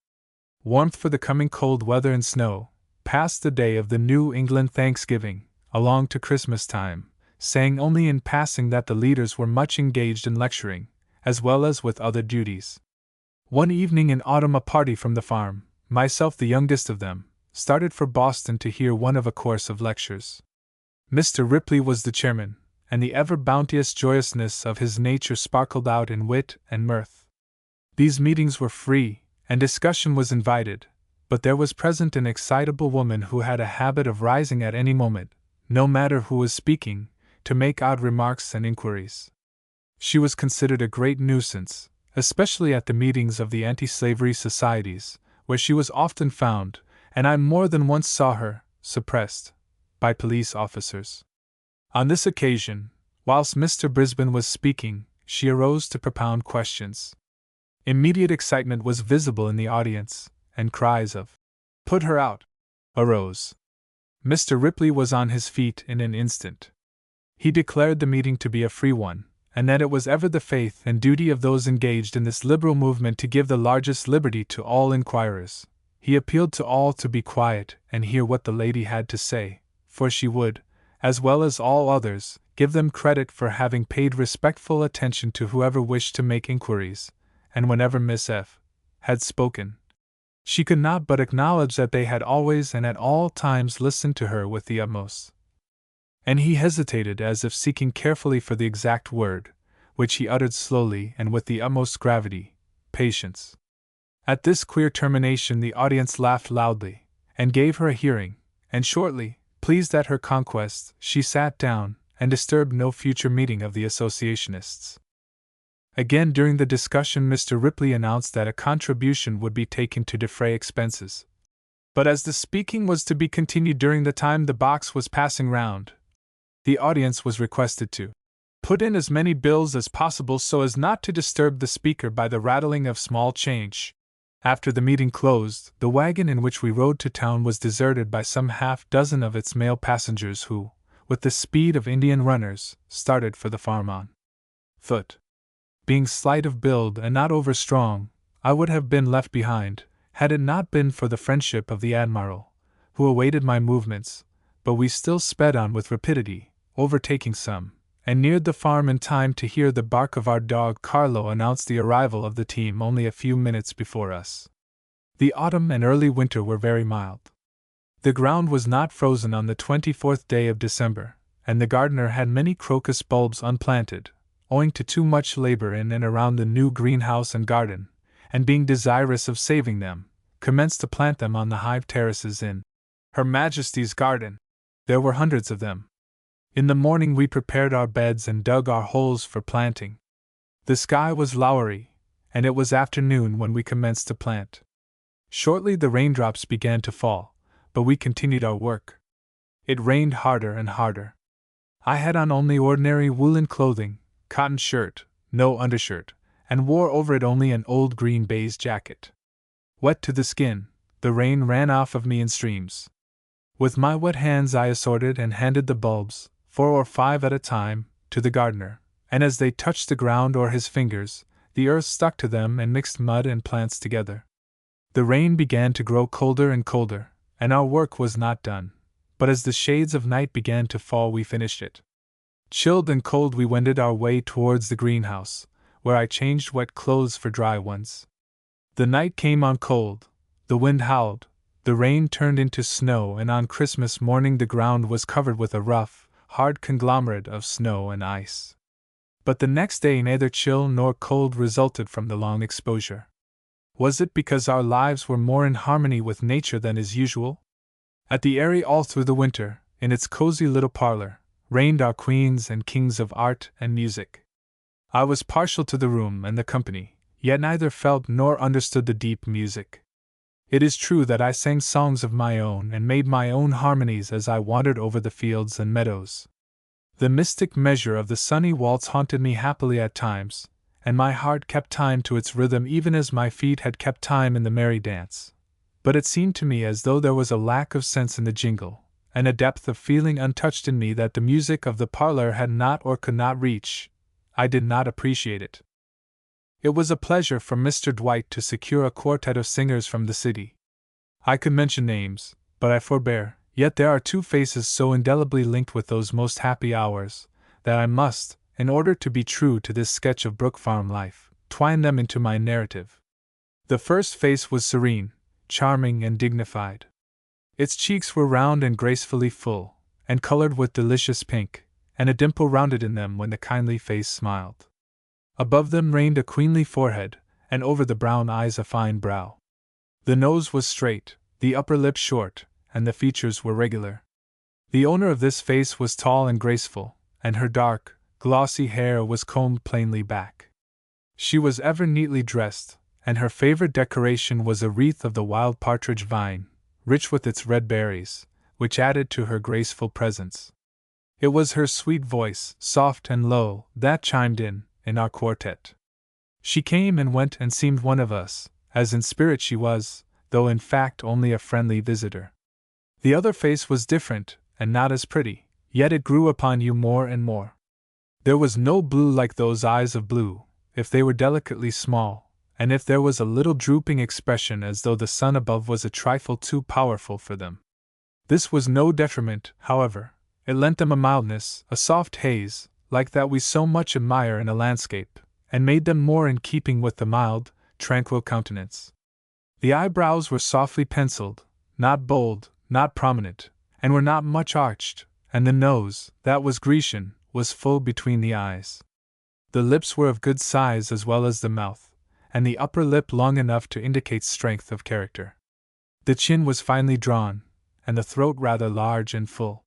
warmth for the coming cold weather and snow, past the day of the New England Thanksgiving, along to Christmas time, saying only in passing that the leaders were much engaged in lecturing, as well as with other duties. One evening in autumn a party from the farm, myself the youngest of them, started for Boston to hear one of a course of lectures. Mr. Ripley was the chairman, and the ever-bounteous joyousness of his nature sparkled out in wit and mirth. These meetings were free, and discussion was invited, but there was present an excitable woman who had a habit of rising at any moment, no matter who was speaking, to make odd remarks and inquiries. She was considered a great nuisance, especially at the meetings of the anti-slavery societies, where she was often found, and I more than once saw her, suppressed by police officers. On this occasion, whilst Mr. Brisbane was speaking, she arose to propound questions. Immediate excitement was visible in the audience, and cries of "Put her out!" arose. Mr. Ripley was on his feet in an instant. He declared the meeting to be a free one, and that it was ever the faith and duty of those engaged in this liberal movement to give the largest liberty to all inquirers. He appealed to all to be quiet and hear what the lady had to say, for she would, as well as all others, give them credit for having paid respectful attention to whoever wished to make inquiries, and whenever Miss F. had spoken, she could not but acknowledge that they had always and at all times listened to her with the utmost. And he hesitated as if seeking carefully for the exact word, which he uttered slowly and with the utmost gravity, patience. At this queer termination the audience laughed loudly, and gave her a hearing, and shortly, pleased at her conquest, she sat down, and disturbed no future meeting of the associationists. Again during the discussion Mr. Ripley announced that a contribution would be taken to defray expenses. But as the speaking was to be continued during the time the box was passing round, the audience was requested to put in as many bills as possible so as not to disturb the speaker by the rattling of small change. After the meeting closed, the wagon in which we rode to town was deserted by some half-dozen of its male passengers who, with the speed of Indian runners, started for the farm on foot. Being slight of build and not over-strong, I would have been left behind, had it not been for the friendship of the Admiral, who awaited my movements, but we still sped on with rapidity, overtaking some, and neared the farm in time to hear the bark of our dog Carlo announce the arrival of the team only a few minutes before us. The autumn and early winter were very mild. The ground was not frozen on the 24th day of December, and the gardener had many crocus bulbs unplanted, owing to too much labor in and around the new greenhouse and garden, and being desirous of saving them, commenced to plant them on the high terraces in Her Majesty's garden. There were hundreds of them. In the morning we prepared our beds and dug our holes for planting. The sky was lowery, and it was afternoon when we commenced to plant. Shortly the raindrops began to fall, but we continued our work. It rained harder and harder. I had on only ordinary woolen clothing, cotton shirt, no undershirt, and wore over it only an old green baize jacket. Wet to the skin, the rain ran off of me in streams. With my wet hands I assorted and handed the bulbs, 4 or 5 at a time, to the gardener, and as they touched the ground or his fingers, the earth stuck to them and mixed mud and plants together. The rain began to grow colder and colder, and our work was not done, but as the shades of night began to fall we finished it. Chilled and cold we wended our way towards the greenhouse, where I changed wet clothes for dry ones. The night came on cold, the wind howled, the rain turned into snow, and on Christmas morning the ground was covered with a rough, hard conglomerate of snow and ice. But the next day neither chill nor cold resulted from the long exposure. Was it because our lives were more in harmony with nature than is usual? At the Eyrie all through the winter, in its cozy little parlor, reigned our queens and kings of art and music. I was partial to the room and the company, yet neither felt nor understood the deep music. It is true that I sang songs of my own and made my own harmonies as I wandered over the fields and meadows. The mystic measure of the sunny waltz haunted me happily at times, and my heart kept time to its rhythm even as my feet had kept time in the merry dance. But it seemed to me as though there was a lack of sense in the jingle, and a depth of feeling untouched in me that the music of the parlor had not or could not reach. I did not appreciate it. It was a pleasure for Mr. Dwight to secure a quartet of singers from the city. I could mention names, but I forbear, yet there are 2 faces so indelibly linked with those most happy hours, that I must, in order to be true to this sketch of Brook Farm life, twine them into my narrative. The first face was serene, charming, and dignified. Its cheeks were round and gracefully full, and colored with delicious pink, and a dimple rounded in them when the kindly face smiled. Above them reigned a queenly forehead, and over the brown eyes a fine brow. The nose was straight, the upper lip short, and the features were regular. The owner of this face was tall and graceful, and her dark, glossy hair was combed plainly back. She was ever neatly dressed, and her favorite decoration was a wreath of the wild partridge vine, rich with its red berries, which added to her graceful presence. It was her sweet voice, soft and low, that chimed in our quartet. She came and went and seemed one of us, as in spirit she was, though in fact only a friendly visitor. The other face was different, and not as pretty, yet it grew upon you more and more. There was no blue like those eyes of blue, if they were delicately small, and if there was a little drooping expression as though the sun above was a trifle too powerful for them. This was no detriment, however. It lent them a mildness, a soft haze, like that we so much admire in a landscape, and made them more in keeping with the mild, tranquil countenance. The eyebrows were softly penciled, not bold, not prominent, and were not much arched, and the nose, that was Grecian, was full between the eyes. The lips were of good size as well as the mouth, and the upper lip long enough to indicate strength of character. The chin was finely drawn, and the throat rather large and full.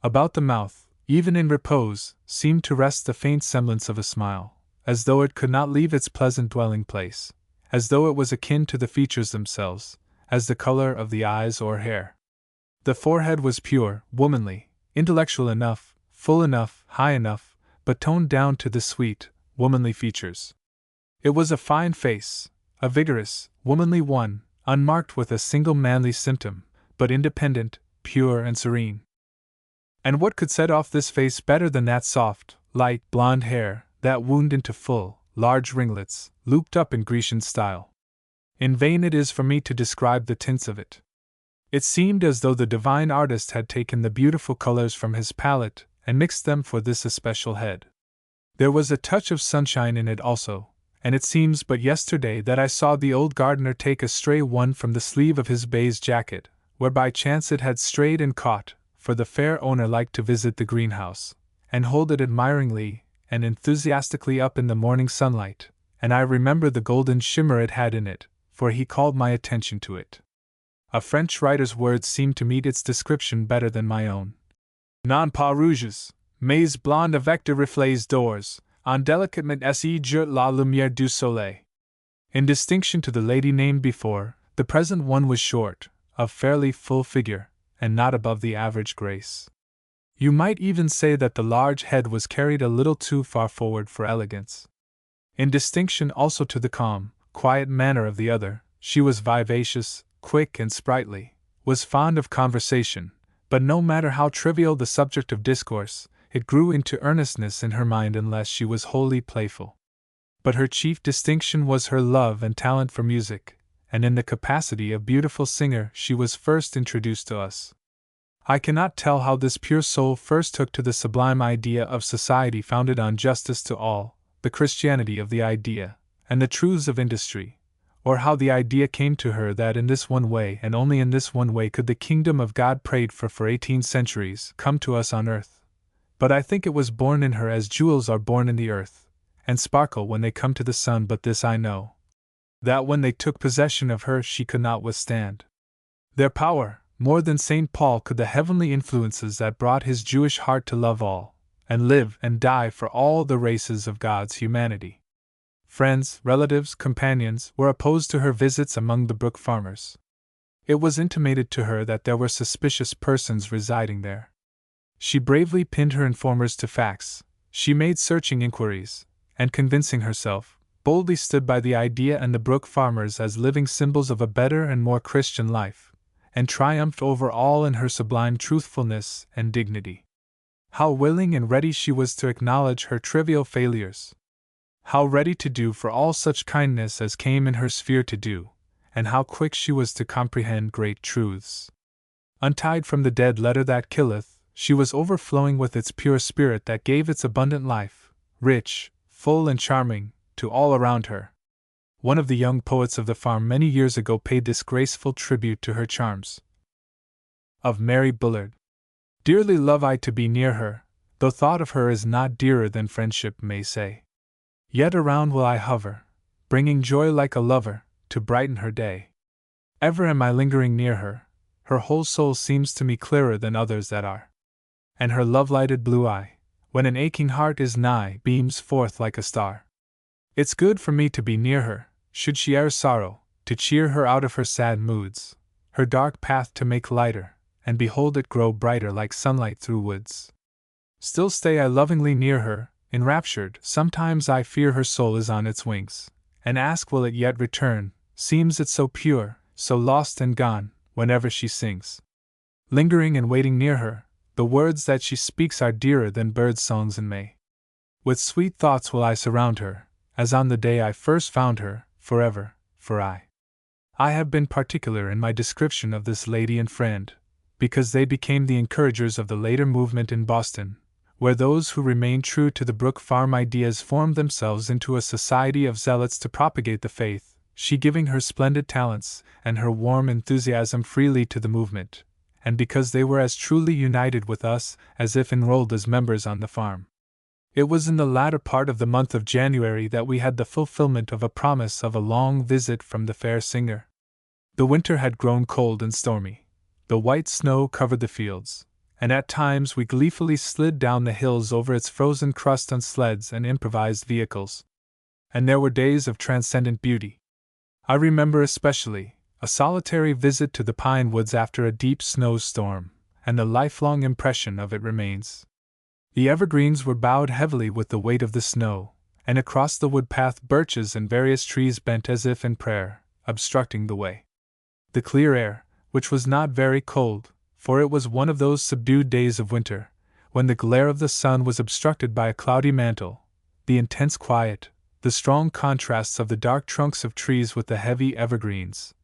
About the mouth, even in repose, seemed to rest the faint semblance of a smile, as though it could not leave its pleasant dwelling place, as though it was akin to the features themselves, as the color of the eyes or hair. The forehead was pure, womanly, intellectual enough, full enough, high enough, but toned down to the sweet, womanly features. It was a fine face, a vigorous, womanly one, unmarked with a single manly symptom, but independent, pure, and serene. And what could set off this face better than that soft, light, blonde hair, that wound into full, large ringlets, looped up in Grecian style? In vain it is for me to describe the tints of it. It seemed as though the divine artist had taken the beautiful colors from his palette and mixed them for this especial head. There was a touch of sunshine in it also, and it seems but yesterday that I saw the old gardener take a stray one from the sleeve of his baize jacket, where by chance it had strayed and caught, for the fair owner liked to visit the greenhouse, and hold it admiringly and enthusiastically up in the morning sunlight, and I remember the golden shimmer it had in it, for he called my attention to it. A French writer's words seemed to meet its description better than my own. Non pas rouges, mais blondes avec de reflets d'ors, en délicatement essayent la lumière du soleil. In distinction to the lady named before, the present one was short, of fairly full figure, and not above the average grace. You might even say that the large head was carried a little too far forward for elegance. In distinction also to the calm, quiet manner of the other, she was vivacious, quick and sprightly, was fond of conversation, but no matter how trivial the subject of discourse, it grew into earnestness in her mind unless she was wholly playful. But her chief distinction was her love and talent for music, and in the capacity of beautiful singer she was first introduced to us. I cannot tell how this pure soul first took to the sublime idea of society founded on justice to all, the Christianity of the idea, and the truths of industry, or how the idea came to her that in this one way and only in this one way could the kingdom of God prayed for 18 centuries come to us on earth. But I think it was born in her as jewels are born in the earth, and sparkle when they come to the sun. But this I know, that when they took possession of her she could not withstand their power. More than St. Paul could the heavenly influences that brought his Jewish heart to love all, and live and die for all the races of God's humanity. Friends, relatives, companions were opposed to her visits among the Brook farmers. It was intimated to her that there were suspicious persons residing there. She bravely pinned her informers to facts, she made searching inquiries, and convincing herself, boldly stood by the idea and the Brook farmers as living symbols of a better and more Christian life, and triumphed over all in her sublime truthfulness and dignity. How willing and ready she was to acknowledge her trivial failures! How ready to do for all such kindness as came in her sphere to do, and how quick she was to comprehend great truths! Untied from the dead letter that killeth, she was overflowing with its pure spirit that gave its abundant life, rich, full and charming, to all around her. One of the young poets of the farm many years ago paid this graceful tribute to her charms. Of Mary Bullard: dearly love I to be near her, though thought of her is not dearer than friendship may say. Yet around will I hover, bringing joy like a lover, to brighten her day. Ever am I lingering near her, her whole soul seems to me clearer than others that are. And her love-lighted blue eye, when an aching heart is nigh, beams forth like a star. It's good for me to be near her, should she e'er sorrow, to cheer her out of her sad moods, her dark path to make lighter, and behold it grow brighter like sunlight through woods. Still stay I lovingly near her, enraptured. Sometimes I fear her soul is on its wings, and ask will it yet return, seems it so pure, so lost and gone, whenever she sings. Lingering and waiting near her, the words that she speaks are dearer than birds' songs in May. With sweet thoughts will I surround her, as on the day I first found her, forever, for I have been particular in my description of this lady and friend, because they became the encouragers of the later movement in Boston, where those who remained true to the Brook Farm ideas formed themselves into a society of zealots to propagate the faith, she giving her splendid talents and her warm enthusiasm freely to the movement, and because they were as truly united with us as if enrolled as members on the farm. It was in the latter part of the month of January that we had the fulfillment of a promise of a long visit from the fair singer. The winter had grown cold and stormy. The white snow covered the fields, and at times we gleefully slid down the hills over its frozen crust on sleds and improvised vehicles. And there were days of transcendent beauty. I remember especially a solitary visit to the pine woods after a deep snowstorm, and the lifelong impression of it remains. The evergreens were bowed heavily with the weight of the snow, and across the wood path birches and various trees bent as if in prayer, obstructing the way. The clear air, which was not very cold, for it was one of those subdued days of winter, when the glare of the sun was obstructed by a cloudy mantle, the intense quiet, the strong contrasts of the dark trunks of trees with the heavy evergreens,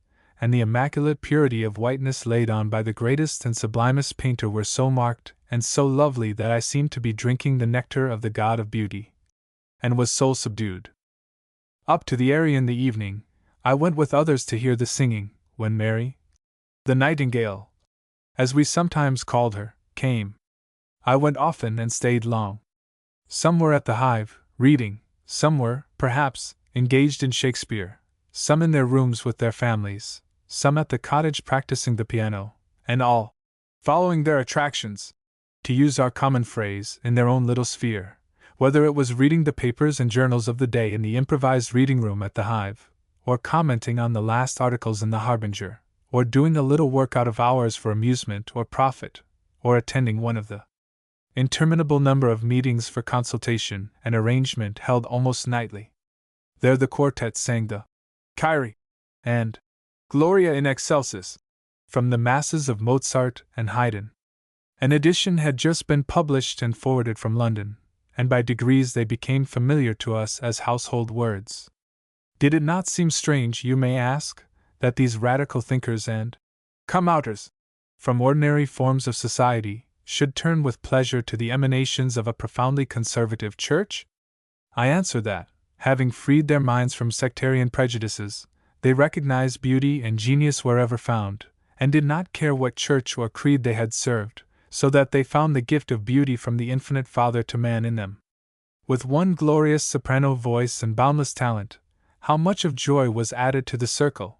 and the immaculate purity of whiteness laid on by the greatest and sublimest painter were so marked and so lovely that I seemed to be drinking the nectar of the god of beauty, and was soul subdued. Up to the Eyrie in the evening, I went with others to hear the singing, when Mary The nightingale, as we sometimes called her, came. I went often and stayed long. Some were at the Hive, reading, some were, perhaps, engaged in Shakespeare, some in their rooms with their families, some at the cottage practicing the piano, and all, following their attractions, to use our common phrase, in their own little sphere, whether it was reading the papers and journals of the day in the improvised reading room at the Hive, or commenting on the last articles in the Harbinger, or doing a little work out of hours for amusement or profit, or attending one of the interminable number of meetings for consultation and arrangement held almost nightly. There the quartet sang the Kyrie and Gloria in Excelsis from the masses of Mozart and Haydn. An edition had just been published and forwarded from London, and by degrees they became familiar to us as household words. Did it not seem strange, you may ask, that these radical thinkers and come-outers from ordinary forms of society should turn with pleasure to the emanations of a profoundly conservative church? I answer that, having freed their minds from sectarian prejudices, they recognized beauty and genius wherever found, and did not care what church or creed they had served, so that they found the gift of beauty from the infinite Father to man in them. With one glorious soprano voice and boundless talent, how much of joy was added to the circle!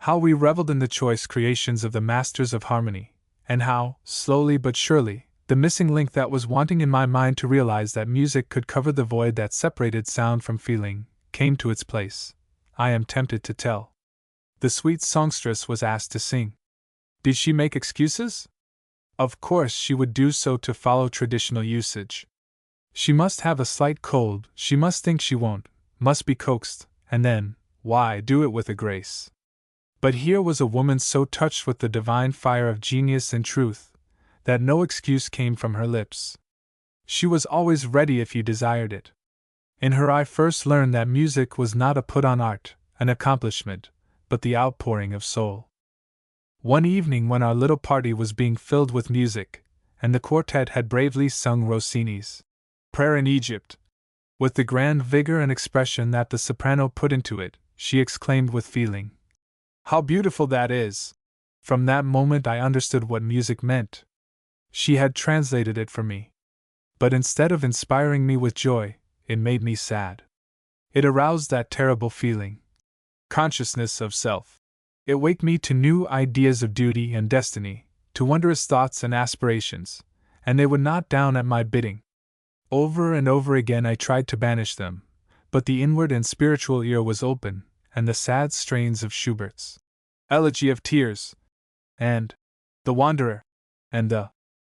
How we reveled in the choice creations of the masters of harmony, and how, slowly but surely, the missing link that was wanting in my mind to realize that music could cover the void that separated sound from feeling, came to its place, I am tempted to tell. The sweet songstress was asked to sing. Did she make excuses? Of course she would do so to follow traditional usage. She must have a slight cold, she must think she won't, must be coaxed, and then, why, do it with a grace. But here was a woman so touched with the divine fire of genius and truth, that no excuse came from her lips. She was always ready if you desired it. In her I first learned that music was not a put-on art, an accomplishment, but the outpouring of soul. One evening when our little party was being filled with music, and the quartet had bravely sung Rossini's Prayer in Egypt, with the grand vigor and expression that the soprano put into it, she exclaimed with feeling, "How beautiful that is!" From that moment I understood what music meant. She had translated it for me. But instead of inspiring me with joy, it made me sad. It aroused that terrible feeling, consciousness of self. It waked me to new ideas of duty and destiny, to wondrous thoughts and aspirations, and they would not down at my bidding. Over and over again I tried to banish them, but the inward and spiritual ear was open, and the sad strains of Schubert's Elegy of Tears, and The Wanderer, and the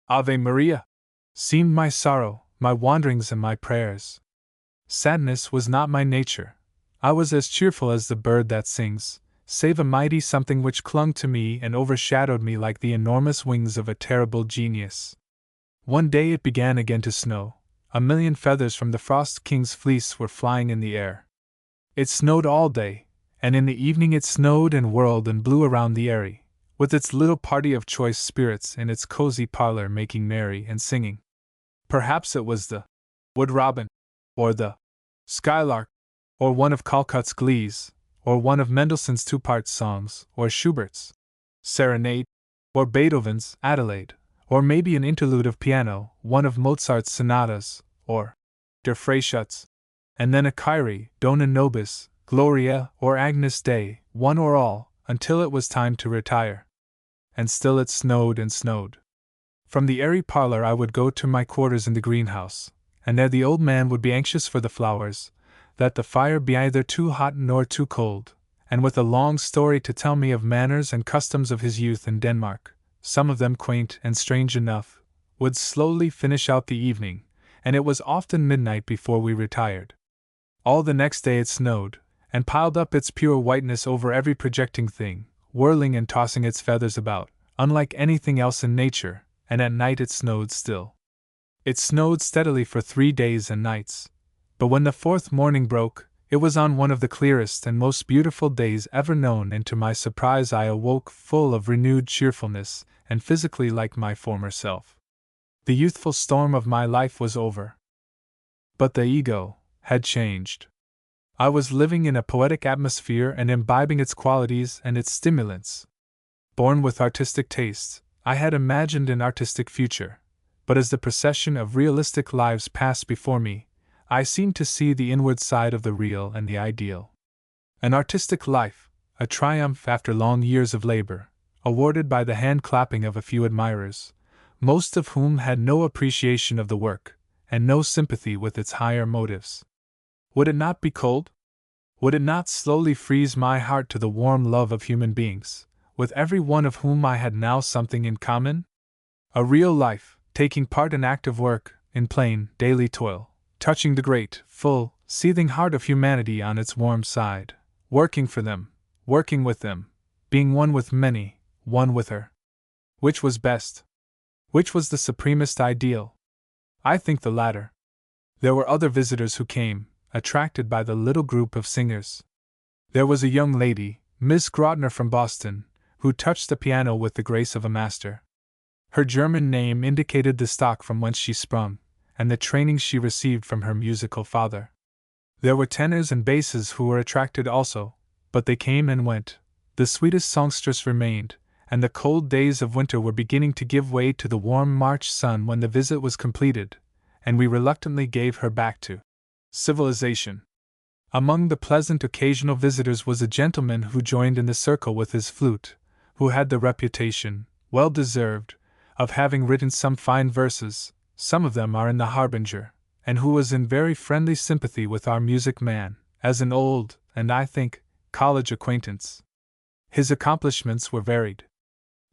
Ave Maria seemed my sorrow, my wanderings and my prayers. Sadness was not my nature. I was as cheerful as the bird that sings, save a mighty something which clung to me and overshadowed me like the enormous wings of a terrible genius. One day it began again to snow. A million feathers from the Frost King's fleece were flying in the air. It snowed all day, and in the evening it snowed and whirled and blew around the eyrie, with its little party of choice spirits in its cozy parlor making merry and singing. Perhaps it was the wood robin, or the skylark, or one of Calcutt's glees, or one of Mendelssohn's two-part songs, or Schubert's serenade, or Beethoven's Adelaide, or maybe an interlude of piano, one of Mozart's sonatas, or Der Freischütz, and then a Kyrie, Dona Nobis, Gloria, or Agnus Dei, one or all, until it was time to retire. And still it snowed and snowed. From the airy parlor I would go to my quarters in the greenhouse, and there the old man would be anxious for the flowers, that the fire be either too hot nor too cold, and with a long story to tell me of manners and customs of his youth in Denmark, some of them quaint and strange enough, would slowly finish out the evening, and it was often midnight before we retired. All the next day it snowed, and piled up its pure whiteness over every projecting thing, whirling and tossing its feathers about, unlike anything else in nature, and at night it snowed still. It snowed steadily for 3 days and nights, but when the fourth morning broke, it was on one of the clearest and most beautiful days ever known, and to my surprise I awoke full of renewed cheerfulness, and physically like my former self. The youthful storm of my life was over. But the ego had changed. I was living in a poetic atmosphere and imbibing its qualities and its stimulants. Born with artistic tastes, I had imagined an artistic future, but as the procession of realistic lives passed before me, I seemed to see the inward side of the real and the ideal. An artistic life, a triumph after long years of labor, awarded by the hand-clapping of a few admirers, most of whom had no appreciation of the work, and no sympathy with its higher motives. Would it not be cold? Would it not slowly freeze my heart to the warm love of human beings, with every one of whom I had now something in common? A real life, taking part in active work, in plain, daily toil, touching the great, full, seething heart of humanity on its warm side, working for them, working with them, being one with many, one with her. Which was best? Which was the supremest ideal? I think the latter. There were other visitors who came, attracted by the little group of singers. There was a young lady, Miss Grotner from Boston, who touched the piano with the grace of a master. Her German name indicated the stock from whence she sprung, and the training she received from her musical father. There were tenors and basses who were attracted also, but they came and went. The sweetest songstress remained, and the cold days of winter were beginning to give way to the warm March sun when the visit was completed, and we reluctantly gave her back to civilization. Among the pleasant occasional visitors was a gentleman who joined in the circle with his flute, who had the reputation, well deserved, of having written some fine verses, some of them are in the Harbinger, and who was in very friendly sympathy with our music man, as an old, and I think, college acquaintance. His accomplishments were varied.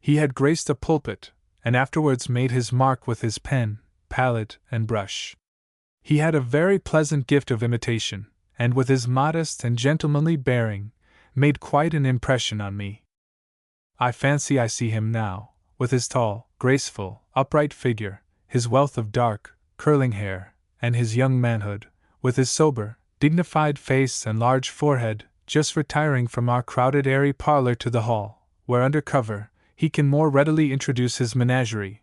He had graced a pulpit, and afterwards made his mark with his pen, palette, and brush. He had a very pleasant gift of imitation, and with his modest and gentlemanly bearing, made quite an impression on me. I fancy I see him now, with his tall, graceful, upright figure, his wealth of dark, curling hair, and his young manhood, with his sober, dignified face and large forehead, just retiring from our crowded airy parlor to the hall, where under cover, he can more readily introduce his menagerie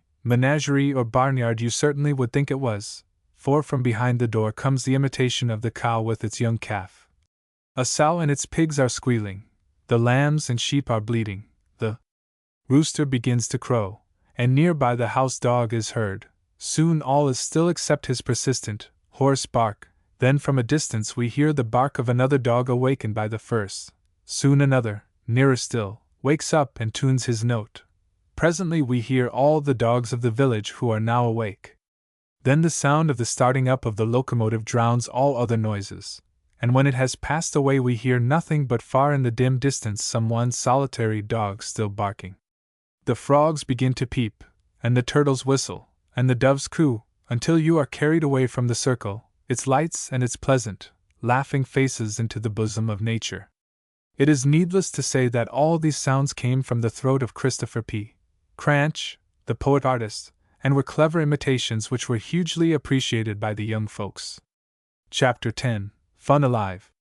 or barnyard you certainly would think it was, for from behind the door comes the imitation of the cow with its young calf. A sow and its pigs are squealing, the lambs and sheep are bleating, the rooster begins to crow, and near by the house dog is heard. Soon all is still except his persistent, hoarse bark. Then from a distance we hear the bark of another dog awakened by the first. Soon another, nearer still, wakes up and tunes his note. Presently we hear all the dogs of the village who are now awake. Then the sound of the starting up of the locomotive drowns all other noises, and when it has passed away we hear nothing but far in the dim distance some one solitary dog still barking. The frogs begin to peep, and the turtles whistle, and the doves coo, until you are carried away from the circle, its lights and its pleasant, laughing faces into the bosom of nature. It is needless to say that all these sounds came from the throat of Christopher P. Cranch, the poet-artist, and were clever imitations which were hugely appreciated by the young folks. Chapter 10. Fun Alive.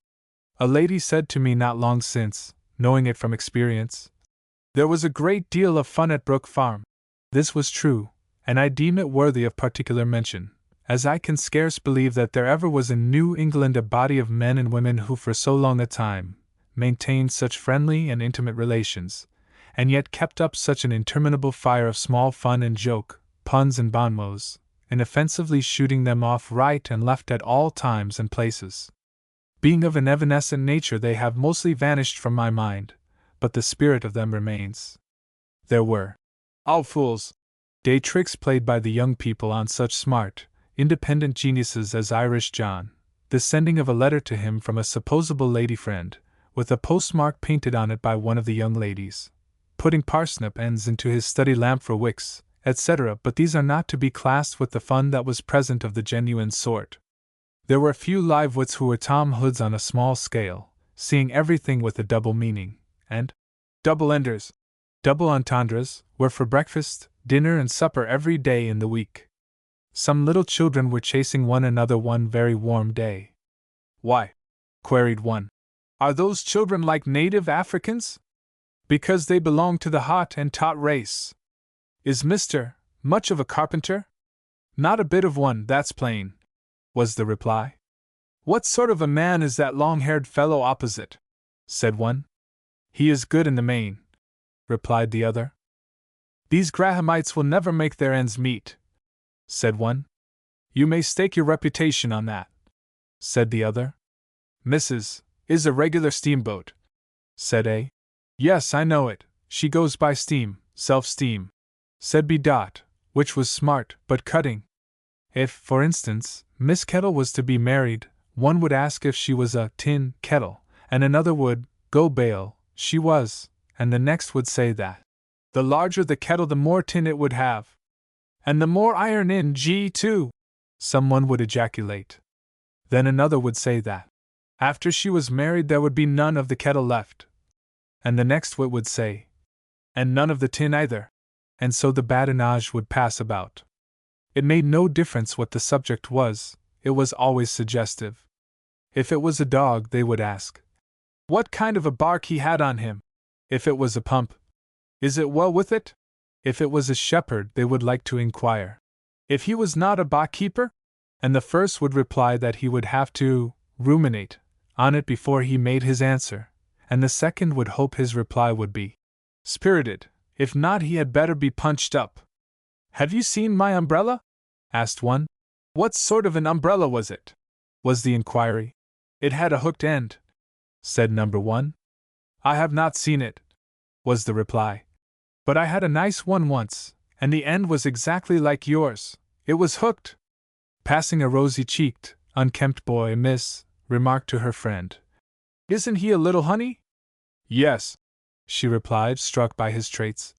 A lady said to me not long since, knowing it from experience, "There was a great deal of fun at Brook Farm." This was true, and I deem it worthy of particular mention, as I can scarce believe that there ever was in New England a body of men and women who for so long a time maintained such friendly and intimate relations, and yet kept up such an interminable fire of small fun and joke, puns and bon mots, inoffensively shooting them off right and left at all times and places. Being of an evanescent nature, they have mostly vanished from my mind, but the spirit of them remains. There were all fools day tricks played by the young people on such smart, independent geniuses as Irish John, the sending of a letter to him from a supposable lady friend, with a postmark painted on it by one of the young ladies, putting parsnip ends into his study lamp for wicks, etc., but these are not to be classed with the fun that was present of the genuine sort. There were a few live wits who were Tom Hoods on a small scale, seeing everything with a double meaning, and double-enders, double entendres, were for breakfast, dinner, and supper every day in the week. Some little children were chasing one another one very warm day. "Why," queried one, "are those children like native Africans?" "Because they belong to the hot and tot race." "Is Mr. much of a carpenter?" "Not a bit of one, that's plain," was the reply. "What sort of a man is that long-haired fellow opposite?" said one. "He is good in the main," replied the other. These Grahamites will never make their ends meet, said one. You may stake your reputation on that, said the other. Mrs. is a regular steamboat, said A. Yes, I know it, she goes by steam, self-steam, said B. Which was smart, but cutting. If, for instance, Miss Kettle was to be married, one would ask if she was a tin kettle, and another would go bail she was, and the next would say that the larger the kettle the more tin it would have. And the more iron in G too, someone would ejaculate. Then another would say that after she was married there would be none of the kettle left. And the next wit would say, and none of the tin either. And so the badinage would pass about. It made no difference what the subject was, it was always suggestive. If it was a dog, they would ask what kind of a bark he had on him. If it was a pump, is it well with it? If it was a shepherd, they would like to inquire if he was not a barkeeper, and the first would reply that he would have to ruminate on it before he made his answer, and the second would hope his reply would be spirited. If not, he had better be punched up. Have you seen my umbrella? Asked one. What sort of an umbrella was it? Was the inquiry. It had a hooked end, said number one. I have not seen it, was the reply. But I had a nice one once, and the end was exactly like yours. It was hooked. Passing a rosy-cheeked, unkempt boy, Miss remarked to her friend, Isn't he a little honey? Yes, she replied, struck by his traits.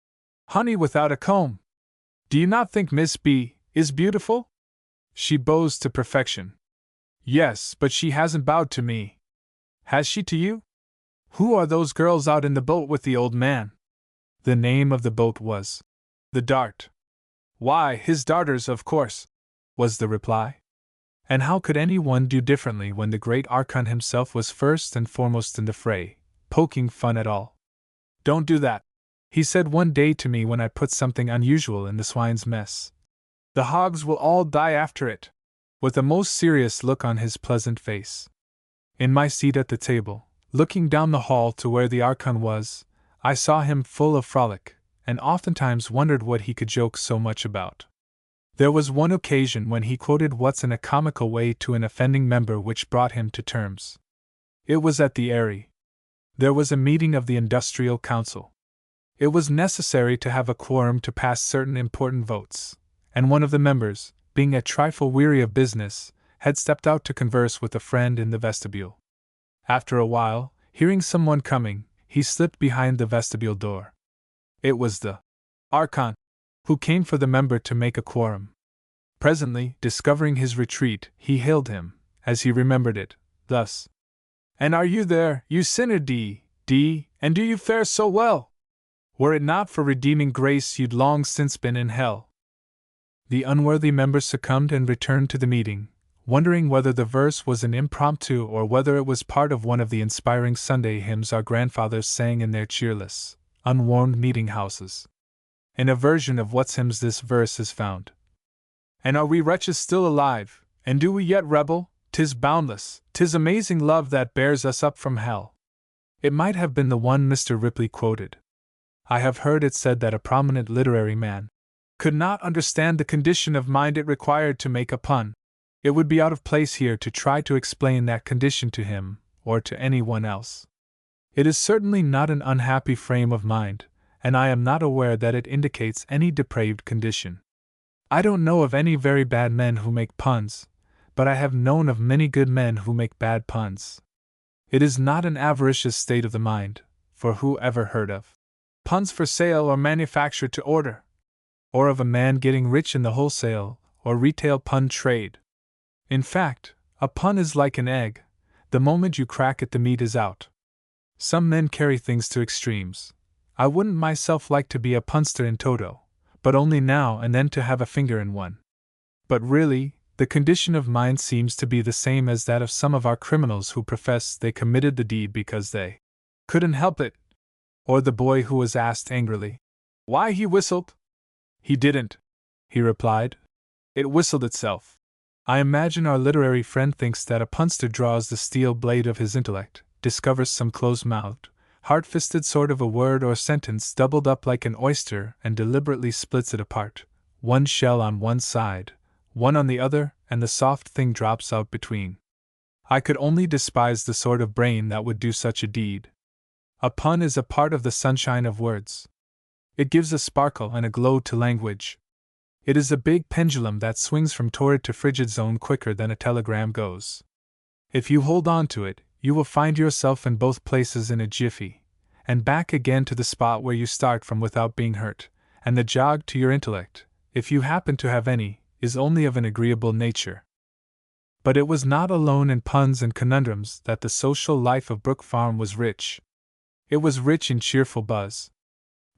Honey without a comb. Do you not think Miss B is beautiful? She bows to perfection. Yes, but she hasn't bowed to me. Has she to you? Who are those girls out in the boat with the old man? The name of the boat was the Dart. Why, his darters, of course, was the reply. And how could anyone do differently when the great Archon himself was first and foremost in the fray, poking fun at all? Don't do that, he said one day to me when I put something unusual in the swine's mess. The hogs will all die after it, with a most serious look on his pleasant face. In my seat at the table, looking down the hall to where the Archon was, I saw him full of frolic, and oftentimes wondered what he could joke so much about. There was one occasion when he quoted Watts in a comical way to an offending member which brought him to terms. It was at the Eyrie. There was a meeting of the Industrial Council. It was necessary to have a quorum to pass certain important votes, and one of the members, being a trifle weary of business, had stepped out to converse with a friend in the vestibule. After a while, hearing someone coming, he slipped behind the vestibule door. It was the Archon, who came for the member to make a quorum. Presently, discovering his retreat, he hailed him, as he remembered it, thus: And are you there, you sinner D, and do you fare so well? Were it not for redeeming grace, you'd long since been in hell. The unworthy member succumbed and returned to the meeting, wondering whether the verse was an impromptu or whether it was part of one of the inspiring Sunday hymns our grandfathers sang in their cheerless, unwarmed meeting-houses. In a version of Watts' hymns this verse is found. And are we wretches still alive, and do we yet rebel? 'Tis boundless, 'tis amazing love that bears us up from hell. It might have been the one Mr. Ripley quoted. I have heard it said that a prominent literary man could not understand the condition of mind it required to make a pun. It would be out of place here to try to explain that condition to him, or to anyone else. It is certainly not an unhappy frame of mind, and I am not aware that it indicates any depraved condition. I don't know of any very bad men who make puns, but I have known of many good men who make bad puns. It is not an avaricious state of the mind, for who ever heard of puns for sale or manufacture to order? Or of a man getting rich in the wholesale or retail pun trade? In fact, a pun is like an egg. The moment you crack it, the meat is out. Some men carry things to extremes. I wouldn't myself like to be a punster in toto, but only now and then to have a finger in one. But really, the condition of mind seems to be the same as that of some of our criminals who profess they committed the deed because they couldn't help it. Or the boy who was asked angrily why he whistled. He didn't, he replied. It whistled itself. I imagine our literary friend thinks that a punster draws the steel blade of his intellect, discovers some close-mouthed, hard-fisted sort of a word or sentence doubled up like an oyster and deliberately splits it apart, one shell on one side, one on the other, and the soft thing drops out between. I could only despise the sort of brain that would do such a deed. A pun is a part of the sunshine of words. It gives a sparkle and a glow to language. It is a big pendulum that swings from torrid to frigid zone quicker than a telegram goes. If you hold on to it, you will find yourself in both places in a jiffy, and back again to the spot where you start from without being hurt, and the jog to your intellect, if you happen to have any, is only of an agreeable nature. But it was not alone in puns and conundrums that the social life of Brook Farm was rich. It was rich in cheerful buzz.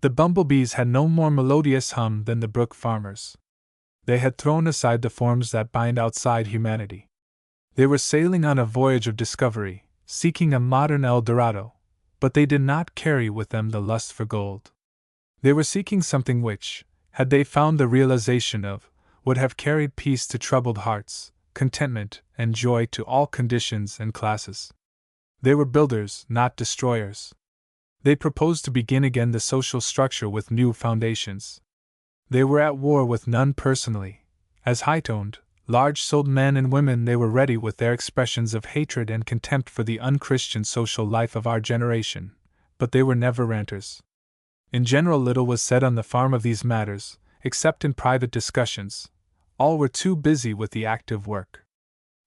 The bumblebees had no more melodious hum than the Brook farmers. They had thrown aside the forms that bind outside humanity. They were sailing on a voyage of discovery, seeking a modern El Dorado, but they did not carry with them the lust for gold. They were seeking something which, had they found the realization of, would have carried peace to troubled hearts, contentment and joy to all conditions and classes. They were builders, not destroyers. They proposed to begin again the social structure with new foundations. They were at war with none personally. As high-toned, large-souled men and women, they were ready with their expressions of hatred and contempt for the unchristian social life of our generation, but they were never ranters. In general, little was said on the farm of these matters, except in private discussions. All were too busy with the active work.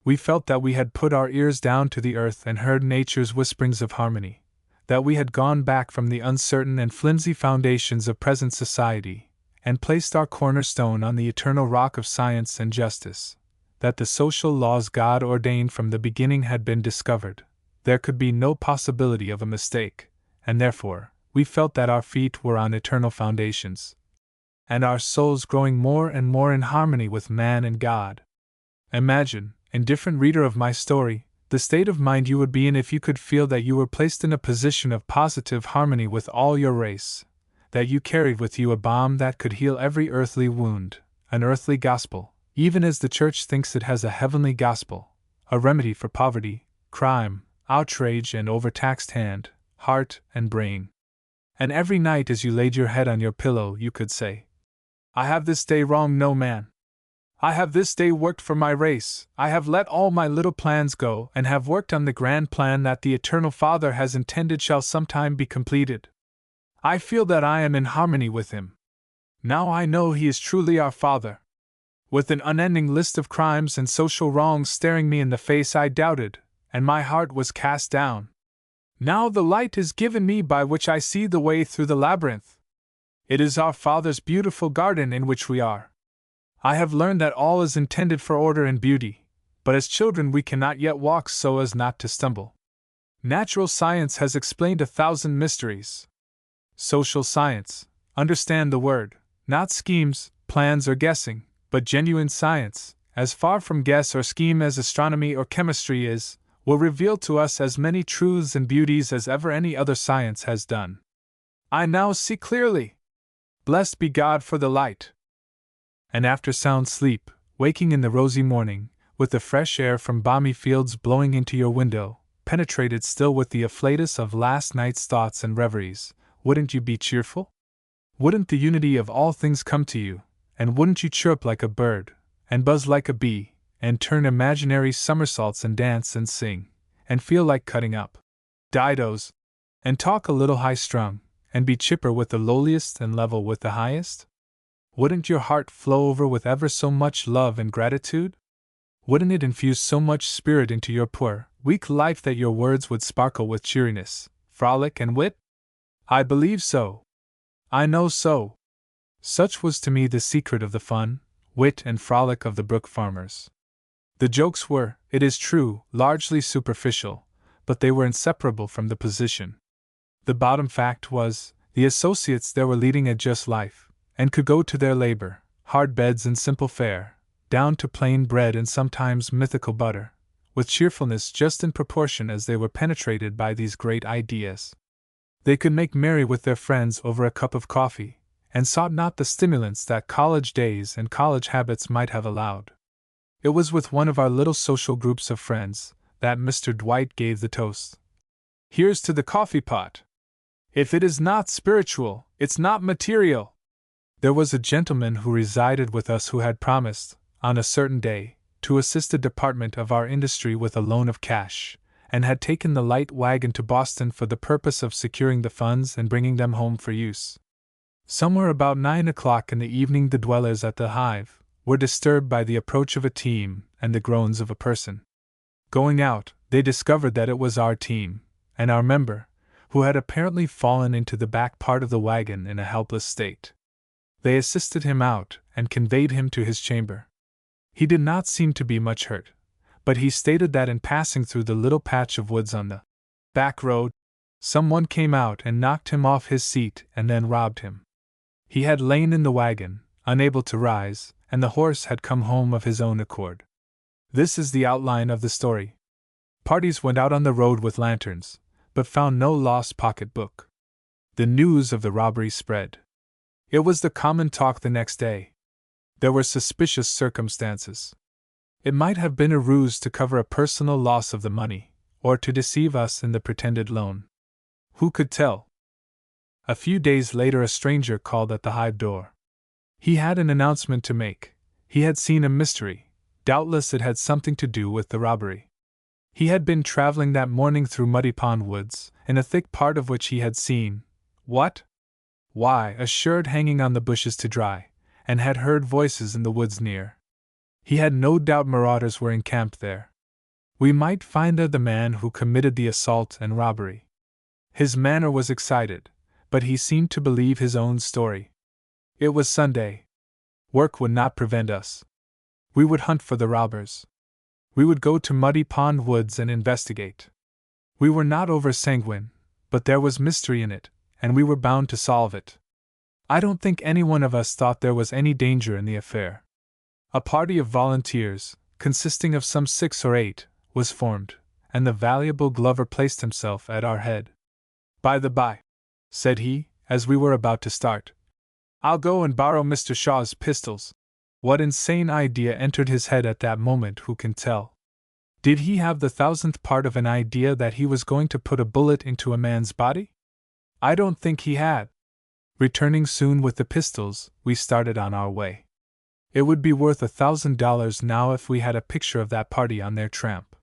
We felt that we had put our ears down to the earth and heard nature's whisperings of harmony, that we had gone back from the uncertain and flimsy foundations of present society, and placed our cornerstone on the eternal rock of science and justice, that the social laws God ordained from the beginning had been discovered. There could be no possibility of a mistake, and therefore, we felt that our feet were on eternal foundations, and our souls growing more and more in harmony with man and God. Imagine, indifferent reader of my story, the state of mind you would be in if you could feel that you were placed in a position of positive harmony with all your race, that you carried with you a balm that could heal every earthly wound, an earthly gospel, even as the Church thinks it has a heavenly gospel, a remedy for poverty, crime, outrage, and overtaxed hand, heart, and brain. And every night as you laid your head on your pillow, you could say, I have this day wronged no man. I have this day worked for my race. I have let all my little plans go and have worked on the grand plan that the Eternal Father has intended shall sometime be completed. I feel that I am in harmony with Him. Now I know He is truly our Father. With an unending list of crimes and social wrongs staring me in the face, I doubted, and my heart was cast down. Now the light is given me by which I see the way through the labyrinth. It is our Father's beautiful garden in which we are. I have learned that all is intended for order and beauty, but as children we cannot yet walk so as not to stumble. Natural science has explained 1,000 mysteries. Social science, understand the word, not schemes, plans, or guessing, but genuine science, as far from guess or scheme as astronomy or chemistry is, will reveal to us as many truths and beauties as ever any other science has done. I now see clearly. Blessed be God for the light. And after sound sleep, waking in the rosy morning, with the fresh air from balmy fields blowing into your window, penetrated still with the afflatus of last night's thoughts and reveries, wouldn't you be cheerful? Wouldn't the unity of all things come to you, and wouldn't you chirp like a bird, and buzz like a bee, and turn imaginary somersaults and dance and sing, and feel like cutting up didos, and talk a little high-strung, and be chipper with the lowliest and level with the highest? Wouldn't your heart flow over with ever so much love and gratitude? Wouldn't it infuse so much spirit into your poor, weak life that your words would sparkle with cheeriness, frolic, and wit? I believe so. I know so. Such was to me the secret of the fun, wit, and frolic of the Brook farmers. The jokes were, it is true, largely superficial, but they were inseparable from the position. The bottom fact was, the associates there were leading a just life, and could go to their labor, hard beds and simple fare, down to plain bread and sometimes mythical butter, with cheerfulness just in proportion as they were penetrated by these great ideas. They could make merry with their friends over a cup of coffee, and sought not the stimulants that college days and college habits might have allowed. It was with one of our little social groups of friends that Mr. Dwight gave the toast. Here's to the coffee pot! If it is not spiritual, it's not material. There was a gentleman who resided with us who had promised, on a certain day, to assist a department of our industry with a loan of cash, and had taken the light wagon to Boston for the purpose of securing the funds and bringing them home for use. Somewhere about 9 o'clock in the evening, the dwellers at the Hive were disturbed by the approach of a team and the groans of a person. Going out, they discovered that it was our team, and our member, who had apparently fallen into the back part of the wagon in a helpless state. They assisted him out and conveyed him to his chamber. He did not seem to be much hurt, but he stated that in passing through the little patch of woods on the back road, someone came out and knocked him off his seat and then robbed him. He had lain in the wagon, unable to rise, and the horse had come home of his own accord. This is the outline of the story. Parties went out on the road with lanterns, but found no lost pocketbook. The news of the robbery spread. It was the common talk the next day. There were suspicious circumstances. It might have been a ruse to cover a personal loss of the money, or to deceive us in the pretended loan. Who could tell? A few days later, a stranger called at the Hive door. He had an announcement to make. He had seen a mystery. Doubtless it had something to do with the robbery. He had been traveling that morning through Muddy Pond Woods, in a thick part of which he had seen. What? Why, a shirt hanging on the bushes to dry, and had heard voices in the woods near. He had no doubt marauders were encamped there. We might find there the man who committed the assault and robbery. His manner was excited, but he seemed to believe his own story. It was Sunday. Work would not prevent us. We would hunt for the robbers. We would go to Muddy Pond Woods and investigate. We were not over sanguine, but there was mystery in it, and we were bound to solve it. I don't think any one of us thought there was any danger in the affair. A party of volunteers, consisting of some 6 or 8, was formed, and the valuable Glover placed himself at our head. By the by, said he, as we were about to start, I'll go and borrow Mr. Shaw's pistols. What insane idea entered his head at that moment, who can tell? Did he have the 1,000th part of an idea that he was going to put a bullet into a man's body? I don't think he had. Returning soon with the pistols, we started on our way. It would be worth $1,000 now if we had a picture of that party on their tramp.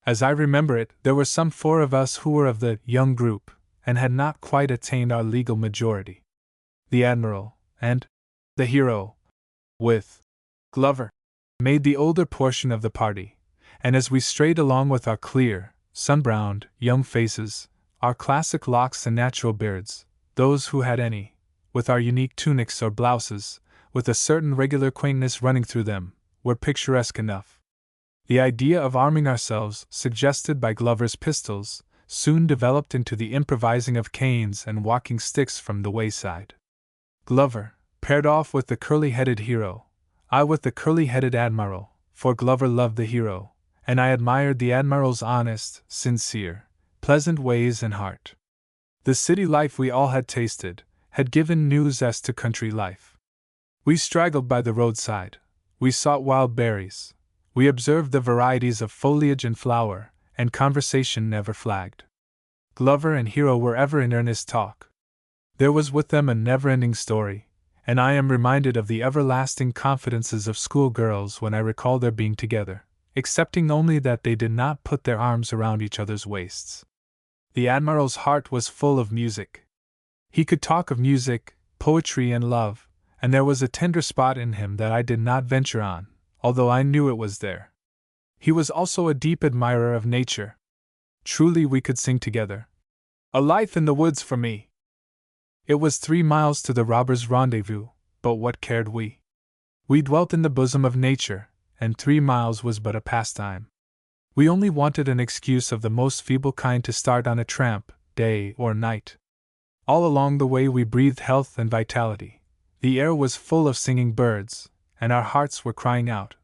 As I remember it, there were some 4 of us who were of the young group, and had not quite attained our legal majority. The Admiral, and the hero, with Glover, made the older portion of the party, and as we strayed along with our clear, sun-browned, young faces, our classic locks and natural beards, those who had any, with our unique tunics or blouses, with a certain regular quaintness running through them, were picturesque enough. The idea of arming ourselves, suggested by Glover's pistols, soon developed into the improvising of canes and walking sticks from the wayside. Glover paired off with the curly-headed hero, I with the curly-headed Admiral, for Glover loved the hero, and I admired the Admiral's honest, sincere, pleasant ways and heart. The city life we all had tasted had given new zest to country life. We straggled by the roadside, we sought wild berries, we observed the varieties of foliage and flower, and conversation never flagged. Glover and hero were ever in earnest talk. There was with them a never-ending story, and I am reminded of the everlasting confidences of schoolgirls when I recall their being together, excepting only that they did not put their arms around each other's waists. The Admiral's heart was full of music. He could talk of music, poetry, and love, and there was a tender spot in him that I did not venture on, although I knew it was there. He was also a deep admirer of nature. Truly we could sing together. A life in the woods for me. It was 3 miles to the robbers' rendezvous, but what cared we? We dwelt in the bosom of nature, and 3 miles was but a pastime. We only wanted an excuse of the most feeble kind to start on a tramp, day or night. All along the way we breathed health and vitality. The air was full of singing birds, and our hearts were crying out,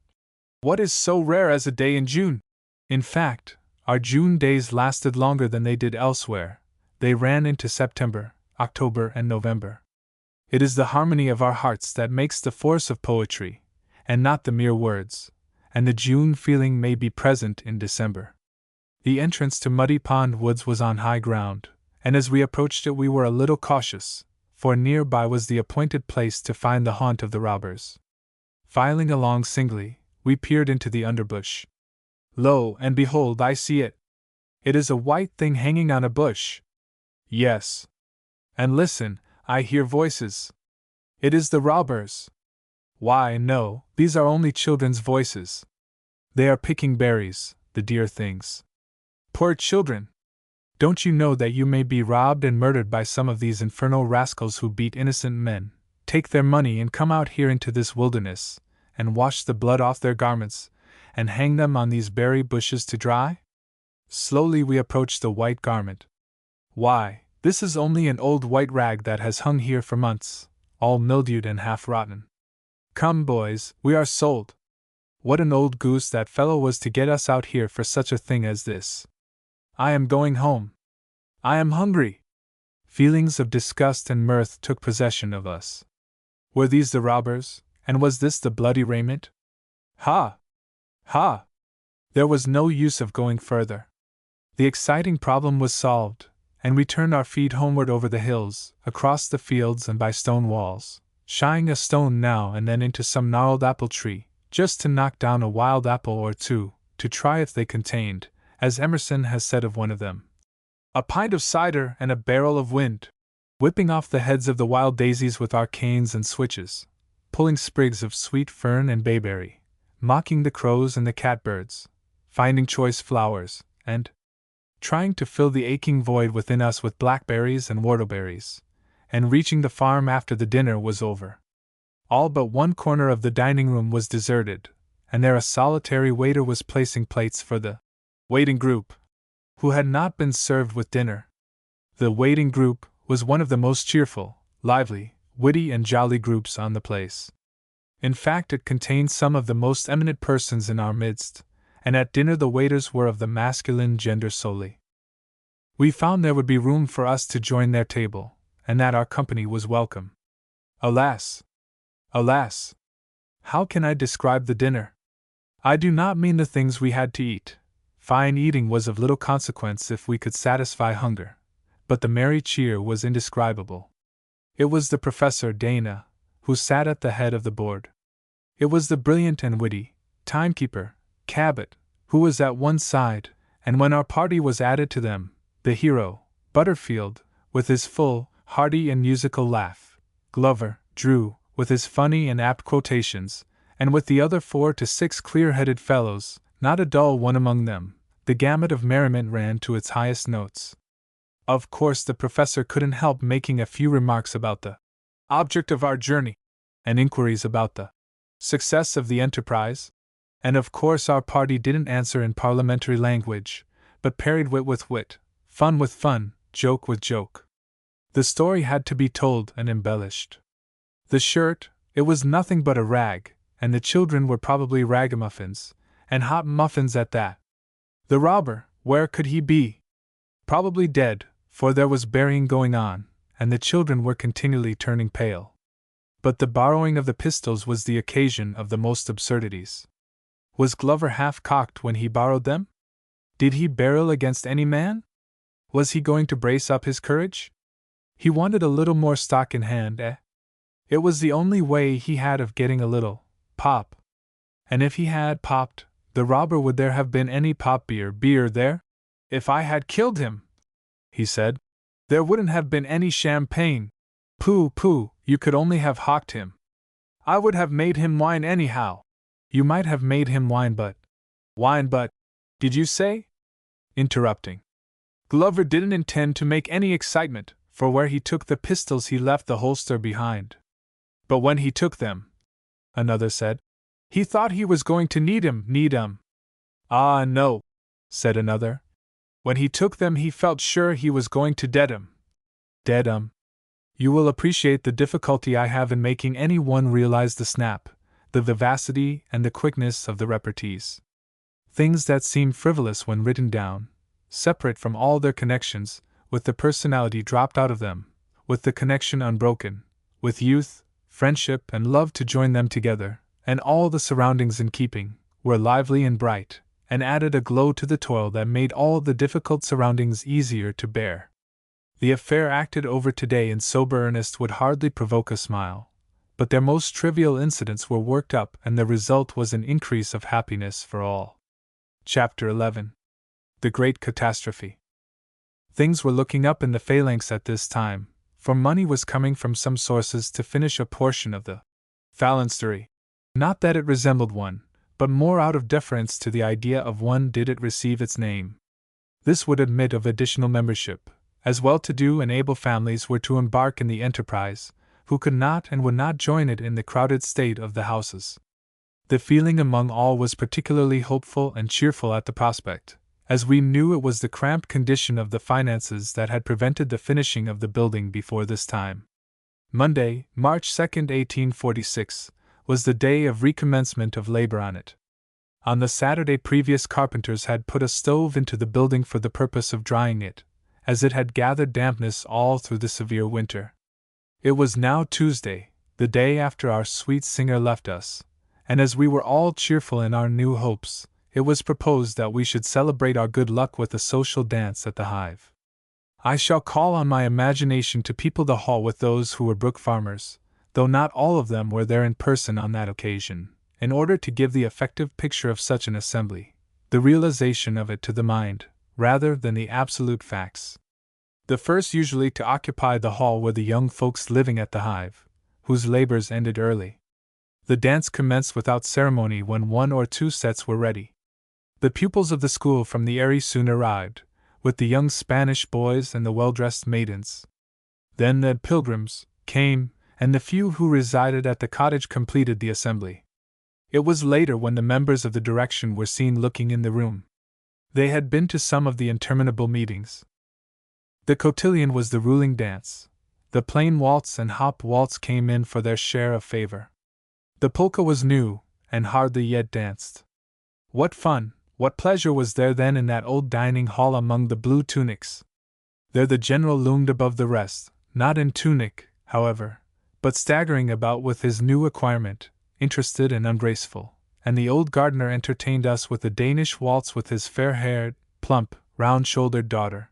"What is so rare as a day in June?" In fact, our June days lasted longer than they did elsewhere. They ran into September, October, and November. It is the harmony of our hearts that makes the force of poetry, and not the mere words, and the June feeling may be present in December. The entrance to Muddy Pond Woods was on high ground, and as we approached it we were a little cautious, for nearby was the appointed place to find the haunt of the robbers. Filing along singly, we peered into the underbush. Lo, and behold, I see it! It is a white thing hanging on a bush. Yes. And listen, I hear voices. It is the robbers. Why, no, these are only children's voices. They are picking berries, the dear things. Poor children! Don't you know that you may be robbed and murdered by some of these infernal rascals who beat innocent men, take their money and come out here into this wilderness, and wash the blood off their garments, and hang them on these berry bushes to dry? Slowly we approached the white garment. Why, this is only an old white rag that has hung here for months, all mildewed and half rotten. Come, boys, we are sold. What an old goose that fellow was to get us out here for such a thing as this. I am going home. I am hungry. Feelings of disgust and mirth took possession of us. Were these the robbers, and was this the bloody raiment? Ha! Ha! There was no use of going further. The exciting problem was solved, and we turned our feet homeward over the hills, across the fields and by stone walls, shying a stone now and then into some gnarled apple tree, just to knock down a wild apple or two, to try if they contained, as Emerson has said of one of them, a pint of cider and a barrel of wind, whipping off the heads of the wild daisies with our canes and switches, pulling sprigs of sweet fern and bayberry, mocking the crows and the catbirds, finding choice flowers, and trying to fill the aching void within us with blackberries and whortleberries, and reaching the farm after the dinner was over. All but one corner of the dining room was deserted, and there a solitary waiter was placing plates for the waiting group, who had not been served with dinner. The waiting group was one of the most cheerful, lively, witty and jolly groups on the place. In fact, it contained some of the most eminent persons in our midst, and at dinner the waiters were of the masculine gender solely. We found there would be room for us to join their table, and that our company was welcome. Alas! Alas! How can I describe the dinner? I do not mean the things we had to eat. Fine eating was of little consequence if we could satisfy hunger, but the merry cheer was indescribable. It was the Professor Dana, who sat at the head of the board. It was the brilliant and witty timekeeper, Cabot, who was at one side, and when our party was added to them, the hero, Butterfield, with his full, hearty and musical laugh, Glover, Drew, with his funny and apt quotations, and with the other 4 to 6 clear-headed fellows, not a dull one among them. The gamut of merriment ran to its highest notes. Of course, the professor couldn't help making a few remarks about the object of our journey, and inquiries about the success of the enterprise, and of course our party didn't answer in parliamentary language, but parried wit with wit, fun with fun, joke with joke. The story had to be told and embellished. The shirt, it was nothing but a rag, and the children were probably ragamuffins, and hot muffins at that. The robber, where could he be? Probably dead, for there was burying going on, and the children were continually turning pale. But the borrowing of the pistols was the occasion of the most absurdities. Was Glover half-cocked when he borrowed them? Did he barrel against any man? Was he going to brace up his courage? He wanted a little more stock in hand, eh? It was the only way he had of getting a little pop. And if he had popped, the robber, would there have been any pop beer there? If I had killed him, he said, there wouldn't have been any champagne. Pooh, pooh, you could only have hocked him. I would have made him wine anyhow. You might have made him wine, but, did you say? Interrupting. Glover didn't intend to make any excitement, for where he took the pistols he left the holster behind. But when he took them, another said, he thought he was going to need 'em. Ah, no, said another. When he took them he felt sure he was going to dead 'em. Dead 'em. You will appreciate the difficulty I have in making any one realize the snap, the vivacity and the quickness of the repartees. Things that seem frivolous when written down, separate from all their connections, with the personality dropped out of them, with the connection unbroken, with youth, friendship and love to join them together, and all the surroundings in keeping, were lively and bright, and added a glow to the toil that made all the difficult surroundings easier to bear. The affair acted over today in sober earnest would hardly provoke a smile, but their most trivial incidents were worked up, and the result was an increase of happiness for all. Chapter 11. The Great Catastrophe. Things were looking up in the phalanx at this time, for money was coming from some sources to finish a portion of the phalanstery. Not that it resembled one, but more out of deference to the idea of one did it receive its name. This would admit of additional membership, as well-to-do and able families were to embark in the enterprise, who could not and would not join it in the crowded state of the houses. The feeling among all was particularly hopeful and cheerful at the prospect, as we knew it was the cramped condition of the finances that had prevented the finishing of the building before this time. Monday, March 2, 1846, was the day of recommencement of labor on it. On the Saturday previous, carpenters had put a stove into the building for the purpose of drying it, as it had gathered dampness all through the severe winter. It was now Tuesday, the day after our sweet singer left us, and as we were all cheerful in our new hopes, it was proposed that we should celebrate our good luck with a social dance at the Hive. I shall call on my imagination to people the hall with those who were Brook farmers, though not all of them were there in person on that occasion, in order to give the effective picture of such an assembly, the realization of it to the mind, rather than the absolute facts. The first usually to occupy the hall were the young folks living at the Hive, whose labors ended early. The dance commenced without ceremony when 1 or 2 sets were ready. The pupils of the school from the Eyrie soon arrived, with the young Spanish boys and the well-dressed maidens. Then the pilgrims came, and the few who resided at the cottage completed the assembly. It was later when the members of the direction were seen looking in the room. They had been to some of the interminable meetings. The cotillion was the ruling dance. The plain waltz and hop waltz came in for their share of favor. The polka was new, and hardly yet danced. What fun, what pleasure was there then in that old dining hall among the blue tunics! There the general loomed above the rest, not in tunic, however, but staggering about with his new acquirement, interested and ungraceful, and the old gardener entertained us with a Danish waltz with his fair-haired, plump, round-shouldered daughter.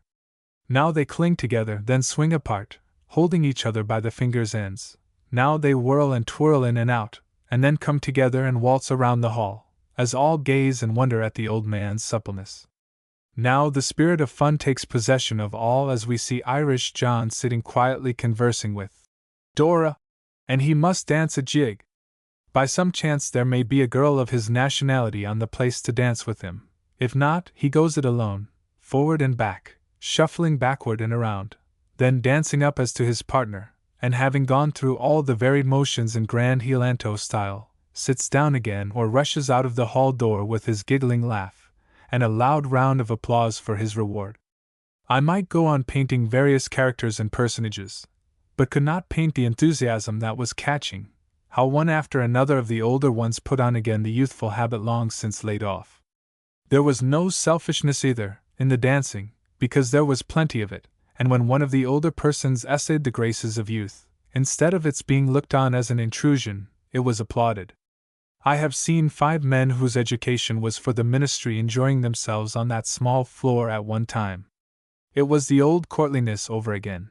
Now they cling together, then swing apart, holding each other by the fingers' ends. Now they whirl and twirl in and out, and then come together and waltz around the hall, as all gaze and wonder at the old man's suppleness. Now the spirit of fun takes possession of all as we see Irish John sitting quietly conversing with Dora, and he must dance a jig. By some chance there may be a girl of his nationality on the place to dance with him. If not, he goes it alone, forward and back, shuffling backward and around, then dancing up as to his partner, and having gone through all the varied motions in grand Hielanto style, sits down again or rushes out of the hall door with his giggling laugh, and a loud round of applause for his reward. I might go on painting various characters and personages, but could not paint the enthusiasm that was catching, how one after another of the older ones put on again the youthful habit long since laid off. There was no selfishness either, in the dancing, because there was plenty of it, and when one of the older persons essayed the graces of youth, instead of its being looked on as an intrusion, it was applauded. I have seen 5 men whose education was for the ministry enjoying themselves on that small floor at one time. It was the old courtliness over again.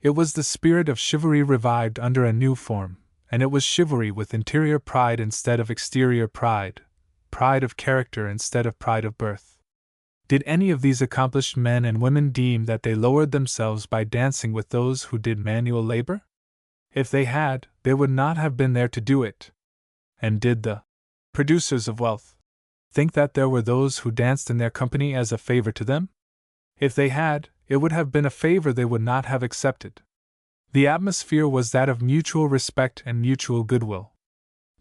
It was the spirit of chivalry revived under a new form, and it was chivalry with interior pride instead of exterior pride, pride of character instead of pride of birth. Did any of these accomplished men and women deem that they lowered themselves by dancing with those who did manual labor? If they had, they would not have been there to do it. And did the producers of wealth think that there were those who danced in their company as a favor to them? If they had, it would have been a favor they would not have accepted. The atmosphere was that of mutual respect and mutual goodwill.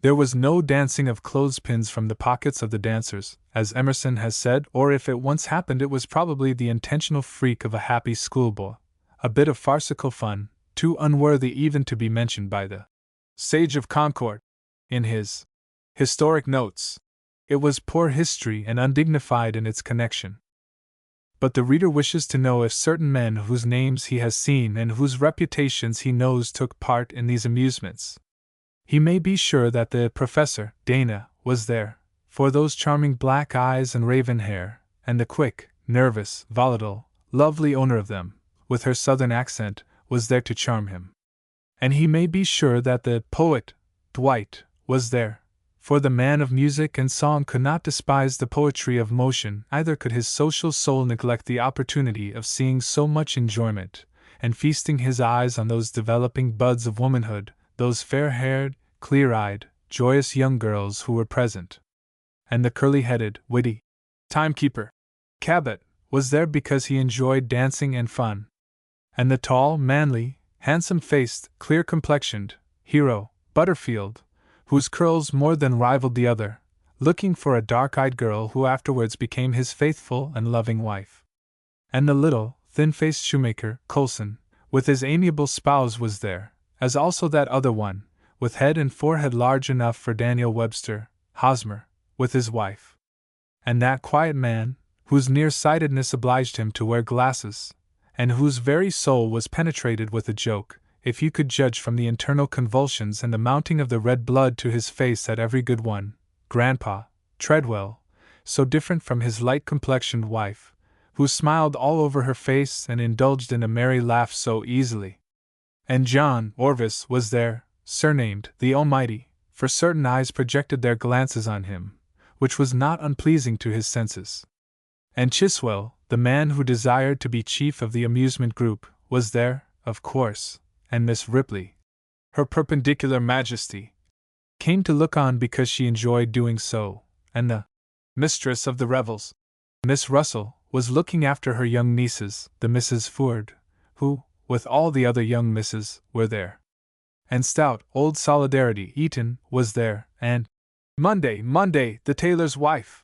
There was no dancing of clothespins from the pockets of the dancers, as Emerson has said, or if it once happened it was probably the intentional freak of a happy schoolboy, a bit of farcical fun, too unworthy even to be mentioned by the Sage of Concord in his Historic Notes. It was poor history and undignified in its connection. But the reader wishes to know if certain men whose names he has seen and whose reputations he knows took part in these amusements. He may be sure that the Professor, Dana, was there, for those charming black eyes and raven hair, and the quick, nervous, volatile, lovely owner of them, with her southern accent, was there to charm him. And he may be sure that the poet, Dwight, was there, for the man of music and song could not despise the poetry of motion, either could his social soul neglect the opportunity of seeing so much enjoyment, and feasting his eyes on those developing buds of womanhood, those fair-haired, clear-eyed, joyous young girls who were present. And the curly-headed, witty timekeeper, Cabot, was there because he enjoyed dancing and fun. And the tall, manly, handsome-faced, clear-complexioned hero, Butterfield, whose curls more than rivaled the other, looking for a dark-eyed girl who afterwards became his faithful and loving wife. And the little, thin-faced shoemaker, Coulson, with his amiable spouse was there, as also that other one, with head and forehead large enough for Daniel Webster, Hosmer, with his wife. And that quiet man, whose near-sightedness obliged him to wear glasses, and whose very soul was penetrated with a joke, if you could judge from the internal convulsions and the mounting of the red blood to his face at every good one, Grandpa Treadwell, so different from his light-complexioned wife, who smiled all over her face and indulged in a merry laugh so easily. And John Orvis was there, surnamed the Almighty, for certain eyes projected their glances on him, which was not unpleasing to his senses. And Chiswell, the man who desired to be chief of the amusement group, was there, of course, and Miss Ripley, her perpendicular majesty, came to look on because she enjoyed doing so, and the mistress of the revels, Miss Russell, was looking after her young nieces, the Misses Ford, who, with all the other young misses, were there. And stout old Solidarity Eaton was there, and Monday, the tailor's wife,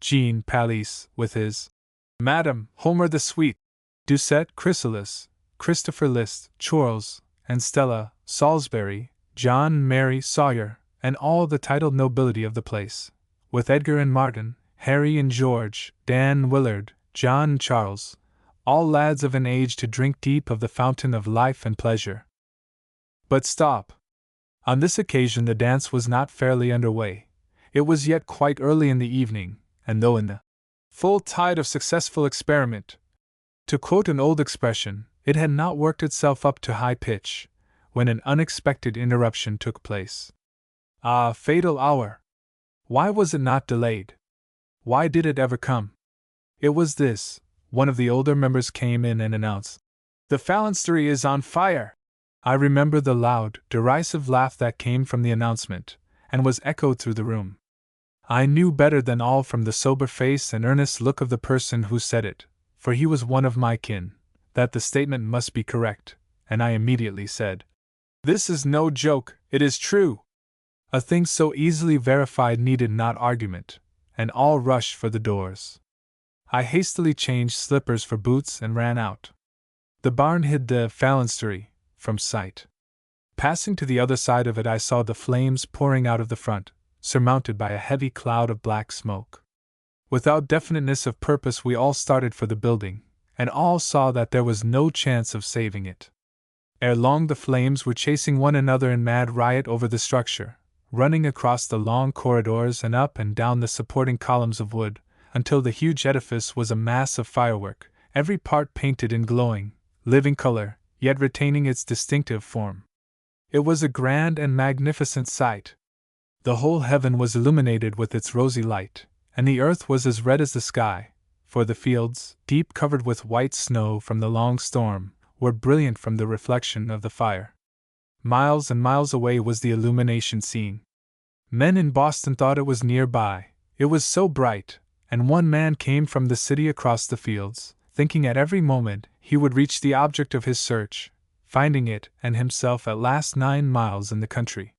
Jean Pallice, with his Madam Homer the Sweet, Doucette Chrysalis, Christopher List, Charles, and Stella Salisbury, John Mary Sawyer, and all the titled nobility of the place, with Edgar and Martin, Harry and George, Dan Willard, John and Charles, all lads of an age to drink deep of the fountain of life and pleasure. But stop! On this occasion the dance was not fairly under way. It was yet quite early in the evening, and though in the full tide of successful experiment, to quote an old expression, it had not worked itself up to high pitch, when an unexpected interruption took place. Ah, fatal hour! Why was it not delayed? Why did it ever come? It was this: one of the older members came in and announced, "The phalanstery is on fire!" I remember the loud, derisive laugh that came from the announcement, and was echoed through the room. I knew better than all from the sober face and earnest look of the person who said it, for he was one of my kin, that the statement must be correct, and I immediately said, "This is no joke, it is true." A thing so easily verified needed not argument, and all rushed for the doors. I hastily changed slippers for boots and ran out. The barn hid the phalanstery from sight. Passing to the other side of it, I saw the flames pouring out of the front, surmounted by a heavy cloud of black smoke. Without definiteness of purpose, we all started for the building, and all saw that there was no chance of saving it. Ere long the flames were chasing one another in mad riot over the structure, running across the long corridors and up and down the supporting columns of wood, until the huge edifice was a mass of firework, every part painted in glowing, living color, yet retaining its distinctive form. It was a grand and magnificent sight. The whole heaven was illuminated with its rosy light, and the earth was as red as the sky, for the fields, deep covered with white snow from the long storm, were brilliant from the reflection of the fire. Miles and miles away was the illumination seen. Men in Boston thought it was nearby, it was so bright, and one man came from the city across the fields, thinking at every moment he would reach the object of his search, finding it and himself at last 9 miles in the country.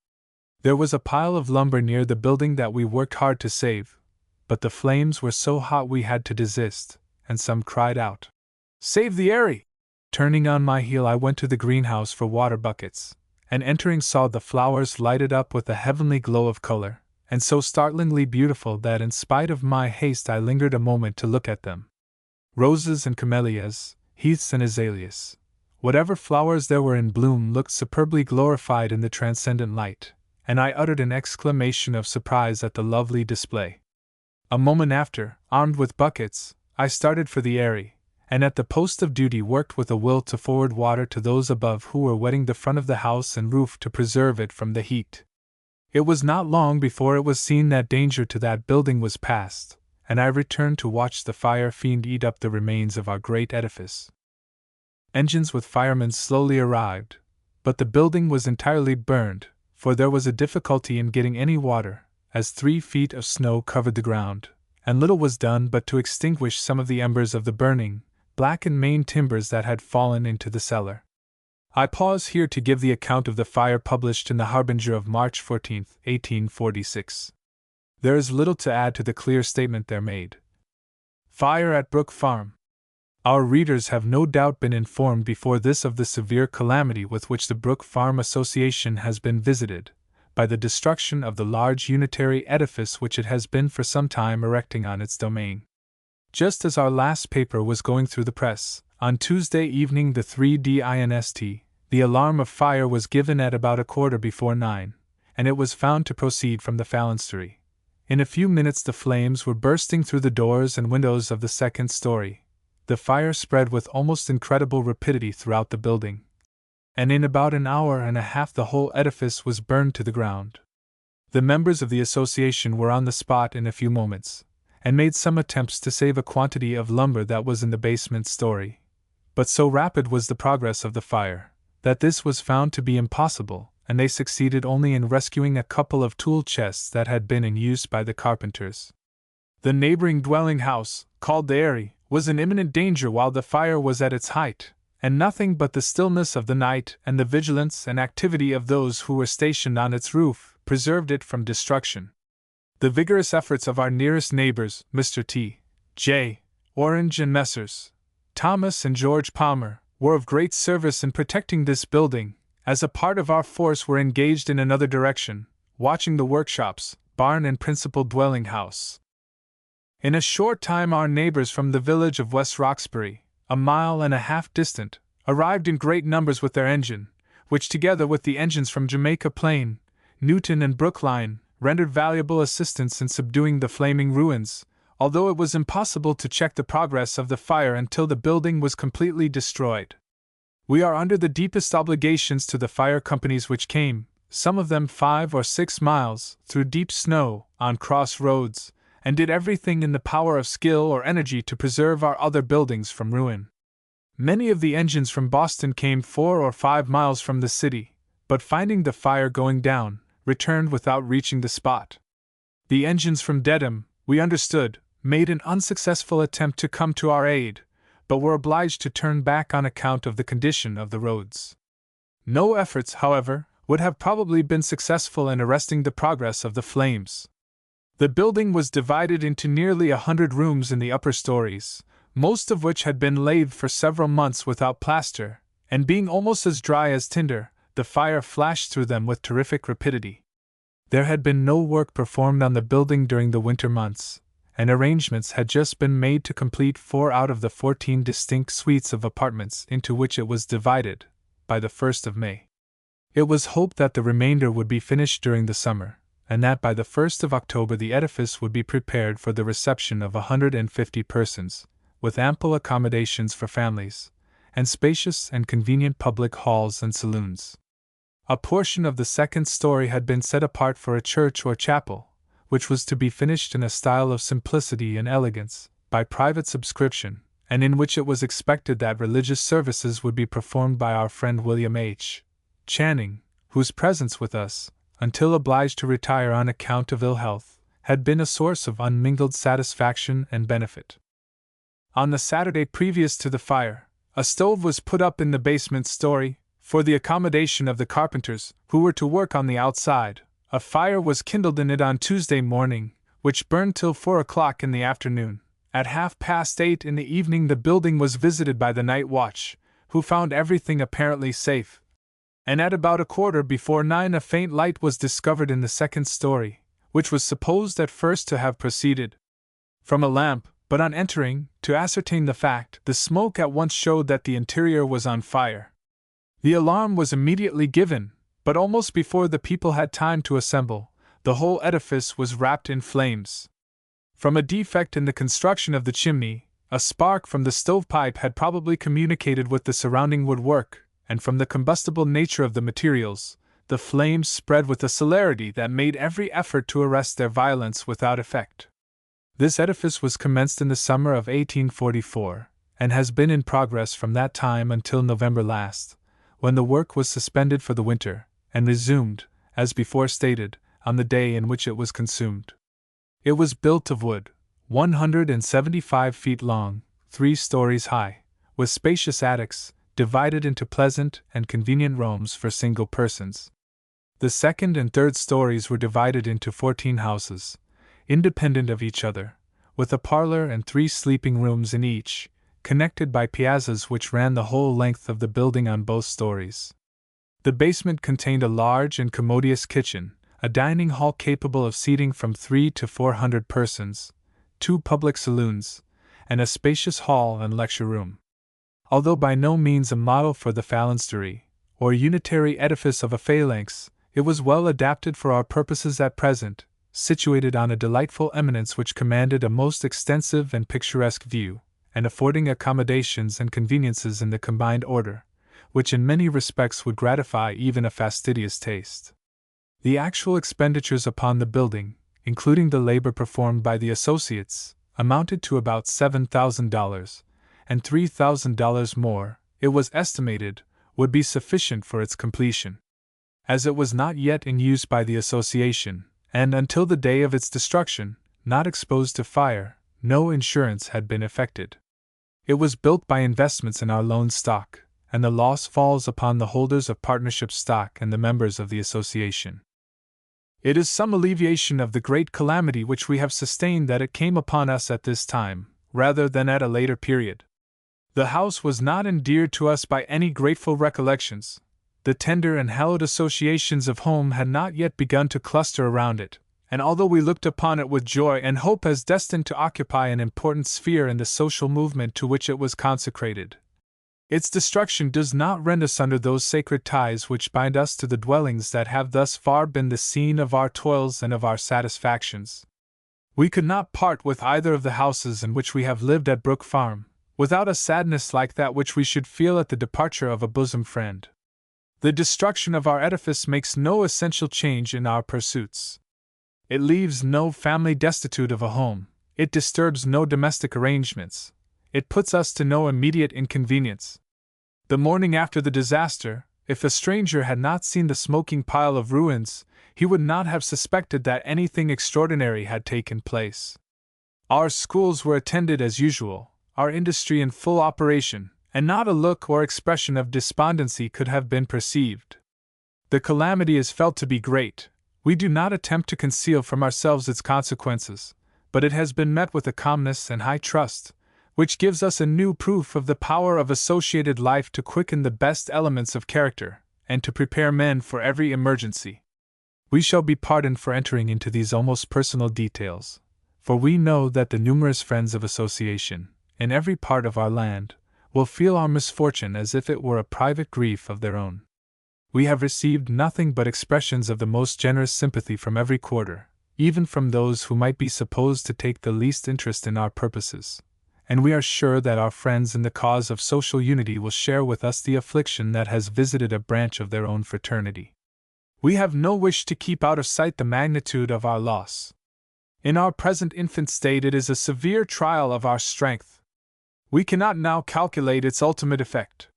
There was a pile of lumber near the building that we worked hard to save, but the flames were so hot we had to desist, and some cried out, "Save the Airy!" Turning on my heel, I went to the greenhouse for water buckets, and entering saw the flowers lighted up with a heavenly glow of color, and so startlingly beautiful that in spite of my haste I lingered a moment to look at them. Roses and camellias, heaths and azaleas, whatever flowers there were in bloom looked superbly glorified in the transcendent light, and I uttered an exclamation of surprise at the lovely display. A moment after, armed with buckets, I started for the Airy, and at the post of duty worked with a will to forward water to those above who were wetting the front of the house and roof to preserve it from the heat. It was not long before it was seen that danger to that building was past, and I returned to watch the fire fiend eat up the remains of our great edifice. Engines with firemen slowly arrived, but the building was entirely burned, for there was a difficulty in getting any water, as 3 feet of snow covered the ground, and little was done but to extinguish some of the embers of the burning, blackened main timbers that had fallen into the cellar. I pause here to give the account of the fire published in the Harbinger of March 14, 1846. There is little to add to the clear statement there made. Fire at Brook Farm. Our readers have no doubt been informed before this of the severe calamity with which the Brook Farm Association has been visited, by the destruction of the large unitary edifice which it has been for some time erecting on its domain. Just as our last paper was going through the press, on Tuesday evening the 3th, the alarm of fire was given at about 9:15, and it was found to proceed from the phalanstery. In a few minutes the flames were bursting through the doors and windows of the 2nd story. The fire spread with almost incredible rapidity throughout the building, and in about an hour and a half the whole edifice was burned to the ground. The members of the association were on the spot in a few moments, and made some attempts to save a quantity of lumber that was in the basement story. But so rapid was the progress of the fire, that this was found to be impossible, and they succeeded only in rescuing a couple of tool chests that had been in use by the carpenters. The neighboring dwelling house, called the Eyrie, was in imminent danger while the fire was at its height, and nothing but the stillness of the night and the vigilance and activity of those who were stationed on its roof preserved it from destruction. The vigorous efforts of our nearest neighbors, Mr. T. J. Orange and Messrs. Thomas and George Palmer, were of great service in protecting this building, as a part of our force were engaged in another direction, watching the workshops, barn and principal dwelling house. In a short time our neighbors from the village of West Roxbury, 1.5 miles distant, arrived in great numbers with their engine, which together with the engines from Jamaica Plain, Newton and Brookline, rendered valuable assistance in subduing the flaming ruins, although it was impossible to check the progress of the fire until the building was completely destroyed. We are under the deepest obligations to the fire companies which came, some of them 5 or 6 miles, through deep snow, on cross roads, and did everything in the power of skill or energy to preserve our other buildings from ruin. Many of the engines from Boston came 4 or 5 miles from the city, but finding the fire going down, returned without reaching the spot. The engines from Dedham, we understood, made an unsuccessful attempt to come to our aid, but were obliged to turn back on account of the condition of the roads. No efforts, however, would have probably been successful in arresting the progress of the flames. The building was divided into nearly 100 rooms in the upper stories, most of which had been laved for several months without plaster, and being almost as dry as tinder, the fire flashed through them with terrific rapidity. There had been no work performed on the building during the winter months, and arrangements had just been made to complete 4 out of the 14 distinct suites of apartments into which it was divided, by the 1st of May. It was hoped that the remainder would be finished during the summer, and that by the 1st of October the edifice would be prepared for the reception of 150 persons, with ample accommodations for families, and spacious and convenient public halls and saloons. A portion of the 2nd story had been set apart for a church or chapel, which was to be finished in a style of simplicity and elegance, by private subscription, and in which it was expected that religious services would be performed by our friend William H. Channing, whose presence with us, until obliged to retire on account of ill health, had been a source of unmingled satisfaction and benefit. On the Saturday previous to the fire, a stove was put up in the basement story, for the accommodation of the carpenters, who were to work on the outside. A fire was kindled in it on Tuesday morning, which burned till 4 o'clock in the afternoon. At 8:30 in the evening the building was visited by the night watch, who found everything apparently safe, and at about 9:15 a faint light was discovered in the 2nd story, which was supposed at first to have proceeded from a lamp, but on entering, to ascertain the fact, the smoke at once showed that the interior was on fire. The alarm was immediately given, but almost before the people had time to assemble, the whole edifice was wrapped in flames. From a defect in the construction of the chimney, A spark from the stovepipe had probably communicated with the surrounding woodwork, and from the combustible nature of the materials, the flames spread with a celerity that made every effort to arrest their violence without effect. This edifice was commenced in the summer of 1844, and has been in progress from that time until November last, when the work was suspended for the winter, and resumed, as before stated, on the day in which it was consumed. It was built of wood, 175 feet long, 3 stories high, with spacious attics, divided into pleasant and convenient rooms for single persons. The second and third stories were divided into 14 houses, independent of each other, with a parlor and 3 sleeping rooms in each, connected by piazzas which ran the whole length of the building on both stories. The basement contained a large and commodious kitchen, a dining hall capable of seating from 300 to 400 persons, 2 public saloons, and a spacious hall and lecture room. Although by no means a model for the phalanstery, or unitary edifice of a phalanx, it was well adapted for our purposes at present, situated on a delightful eminence which commanded a most extensive and picturesque view, and affording accommodations and conveniences in the combined order, which in many respects would gratify even a fastidious taste. The actual expenditures upon the building, including the labor performed by the associates, amounted to about $7,000, and $3,000 more, it was estimated, would be sufficient for its completion. As it was not yet in use by the association, and until the day of its destruction, not exposed to fire, no insurance had been effected. It was built by investments in our loan stock, and the loss falls upon the holders of partnership stock and the members of the association. It is some alleviation of the great calamity which we have sustained that it came upon us at this time, rather than at a later period. The house was not endeared to us by any grateful recollections. The tender and hallowed associations of home had not yet begun to cluster around it, and although we looked upon it with joy and hope as destined to occupy an important sphere in the social movement to which it was consecrated, its destruction does not rend asunder those sacred ties which bind us to the dwellings that have thus far been the scene of our toils and of our satisfactions. We could not part with either of the houses in which we have lived at Brook Farm, without a sadness like that which we should feel at the departure of a bosom friend. The destruction of our edifice makes no essential change in our pursuits. It leaves no family destitute of a home, it disturbs no domestic arrangements, it puts us to no immediate inconvenience. The morning after the disaster, if a stranger had not seen the smoking pile of ruins, he would not have suspected that anything extraordinary had taken place. Our schools were attended as usual, our industry in full operation, and not a look or expression of despondency could have been perceived. The calamity is felt to be great. We do not attempt to conceal from ourselves its consequences, but it has been met with a calmness and high trust, which gives us a new proof of the power of associated life to quicken the best elements of character, and to prepare men for every emergency. We shall be pardoned for entering into these almost personal details, for we know that the numerous friends of association, in every part of our land, will feel our misfortune as if it were a private grief of their own. We have received nothing but expressions of the most generous sympathy from every quarter, even from those who might be supposed to take the least interest in our purposes, and we are sure that our friends in the cause of social unity will share with us the affliction that has visited a branch of their own fraternity. We have no wish to keep out of sight the magnitude of our loss. In our present infant state it is a severe trial of our strength. We cannot now calculate its ultimate effect.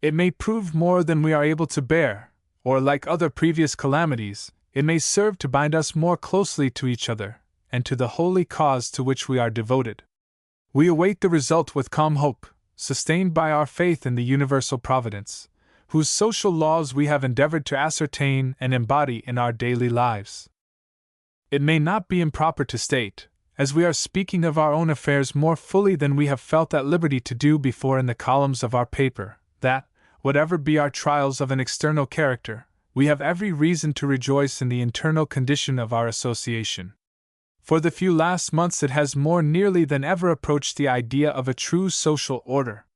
It may prove more than we are able to bear, or like other previous calamities, it may serve to bind us more closely to each other, and to the holy cause to which we are devoted. We await the result with calm hope, sustained by our faith in the universal providence, whose social laws we have endeavored to ascertain and embody in our daily lives. It may not be improper to state, as we are speaking of our own affairs more fully than we have felt at liberty to do before in the columns of our paper, that, whatever be our trials of an external character, we have every reason to rejoice in the internal condition of our association. For the few last months it has more nearly than ever approached the idea of a true social order.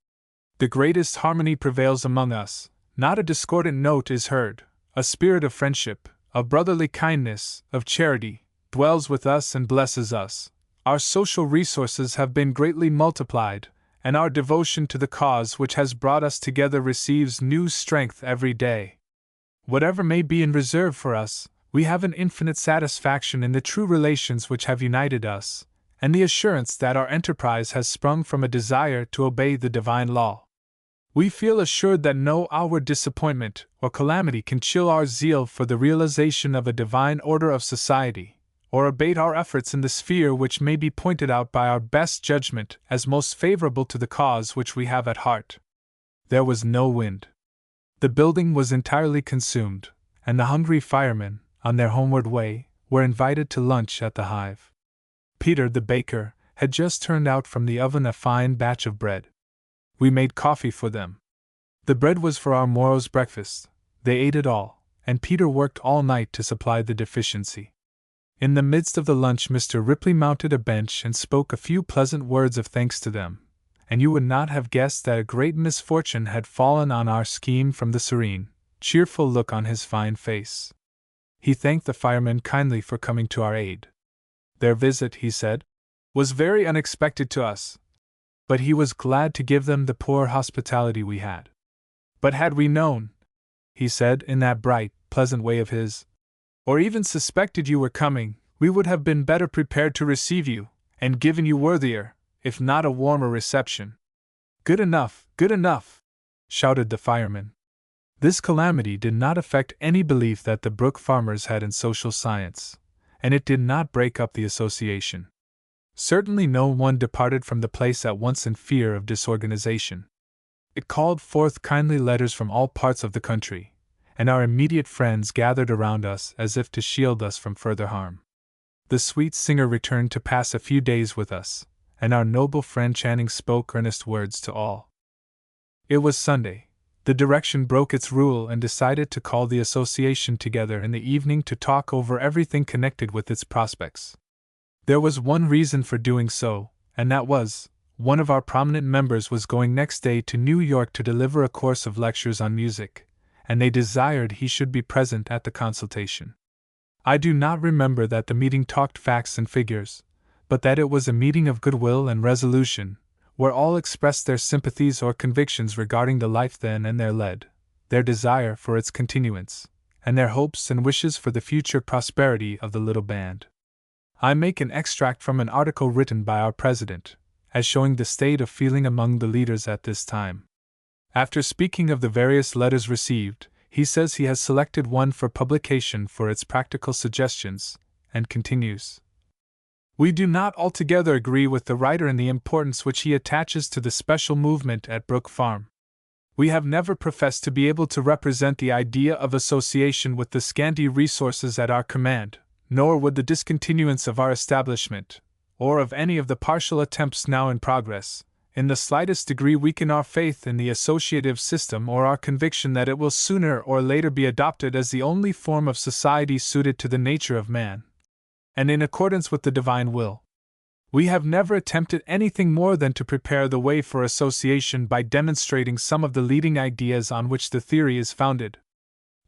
The greatest harmony prevails among us, not a discordant note is heard, a spirit of friendship, of brotherly kindness, of charity, dwells with us and blesses us. Our social resources have been greatly multiplied, and our devotion to the cause which has brought us together receives new strength every day. Whatever may be in reserve for us, we have an infinite satisfaction in the true relations which have united us, and the assurance that our enterprise has sprung from a desire to obey the divine law. We feel assured that no outward disappointment or calamity can chill our zeal for the realization of a divine order of society, or abate our efforts in the sphere which may be pointed out by our best judgment as most favorable to the cause which we have at heart. There was no wind. The building was entirely consumed, and the hungry firemen, on their homeward way, were invited to lunch at the hive. Peter, the baker, had just turned out from the oven a fine batch of bread. We made coffee for them. The bread was for our morrow's breakfast. They ate it all, and Peter worked all night to supply the deficiency. In the midst of the lunch, Mr. Ripley mounted a bench and spoke a few pleasant words of thanks to them, and you would not have guessed that a great misfortune had fallen on our scheme from the serene, cheerful look on his fine face. He thanked the firemen kindly for coming to our aid. Their visit, he said, was very unexpected to us, but he was glad to give them the poor hospitality we had. But had we known, he said in that bright, pleasant way of his, or even suspected you were coming, we would have been better prepared to receive you, and given you worthier, if not a warmer reception. Good enough, shouted the firemen. This calamity did not affect any belief that the Brook farmers had in social science, and it did not break up the association. Certainly no one departed from the place at once in fear of disorganization. It called forth kindly letters from all parts of the country, and our immediate friends gathered around us as if to shield us from further harm. The sweet singer returned to pass a few days with us, and our noble friend Channing spoke earnest words to all. It was Sunday. The direction broke its rule and decided to call the association together in the evening to talk over everything connected with its prospects. There was one reason for doing so, and that was, one of our prominent members was going next day to New York to deliver a course of lectures on music, and they desired he should be present at the consultation. I do not remember that the meeting talked facts and figures, but that it was a meeting of goodwill and resolution, where all expressed their sympathies or convictions regarding the life then and there led, their desire for its continuance, and their hopes and wishes for the future prosperity of the little band. I make an extract from an article written by our president, as showing the state of feeling among the leaders at this time. After speaking of the various letters received, he says he has selected one for publication for its practical suggestions, and continues, "We do not altogether agree with the writer in the importance which he attaches to the special movement at Brook Farm. We have never professed to be able to represent the idea of association with the scanty resources at our command, nor would the discontinuance of our establishment, or of any of the partial attempts now in progress, in the slightest degree weaken our faith in the associative system or our conviction that it will sooner or later be adopted as the only form of society suited to the nature of man, and in accordance with the divine will. We have never attempted anything more than to prepare the way for association by demonstrating some of the leading ideas on which the theory is founded.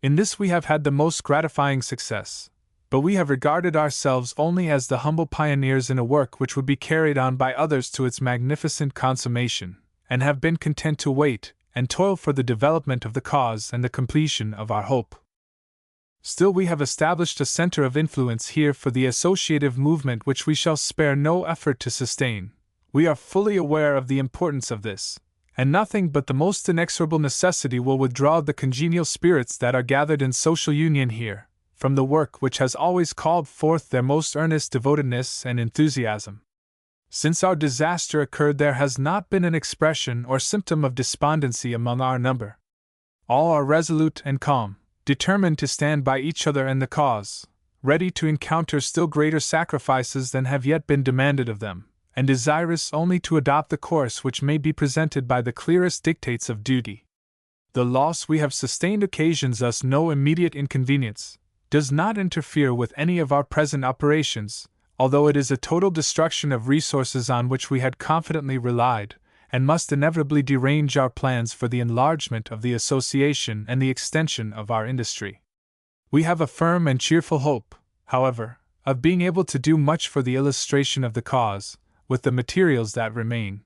In this we have had the most gratifying success, but we have regarded ourselves only as the humble pioneers in a work which would be carried on by others to its magnificent consummation, and have been content to wait and toil for the development of the cause and the completion of our hope. Still, we have established a center of influence here for the associative movement which we shall spare no effort to sustain. We are fully aware of the importance of this, and nothing but the most inexorable necessity will withdraw the congenial spirits that are gathered in social union here from the work which has always called forth their most earnest devotedness and enthusiasm. Since our disaster occurred, there has not been an expression or symptom of despondency among our number. All are resolute and calm, determined to stand by each other and the cause, ready to encounter still greater sacrifices than have yet been demanded of them, and desirous only to adopt the course which may be presented by the clearest dictates of duty. The loss we have sustained occasions us no immediate inconvenience, does not interfere with any of our present operations, although it is a total destruction of resources on which we had confidently relied, and must inevitably derange our plans for the enlargement of the association and the extension of our industry. We have a firm and cheerful hope, however, of being able to do much for the illustration of the cause, with the materials that remain.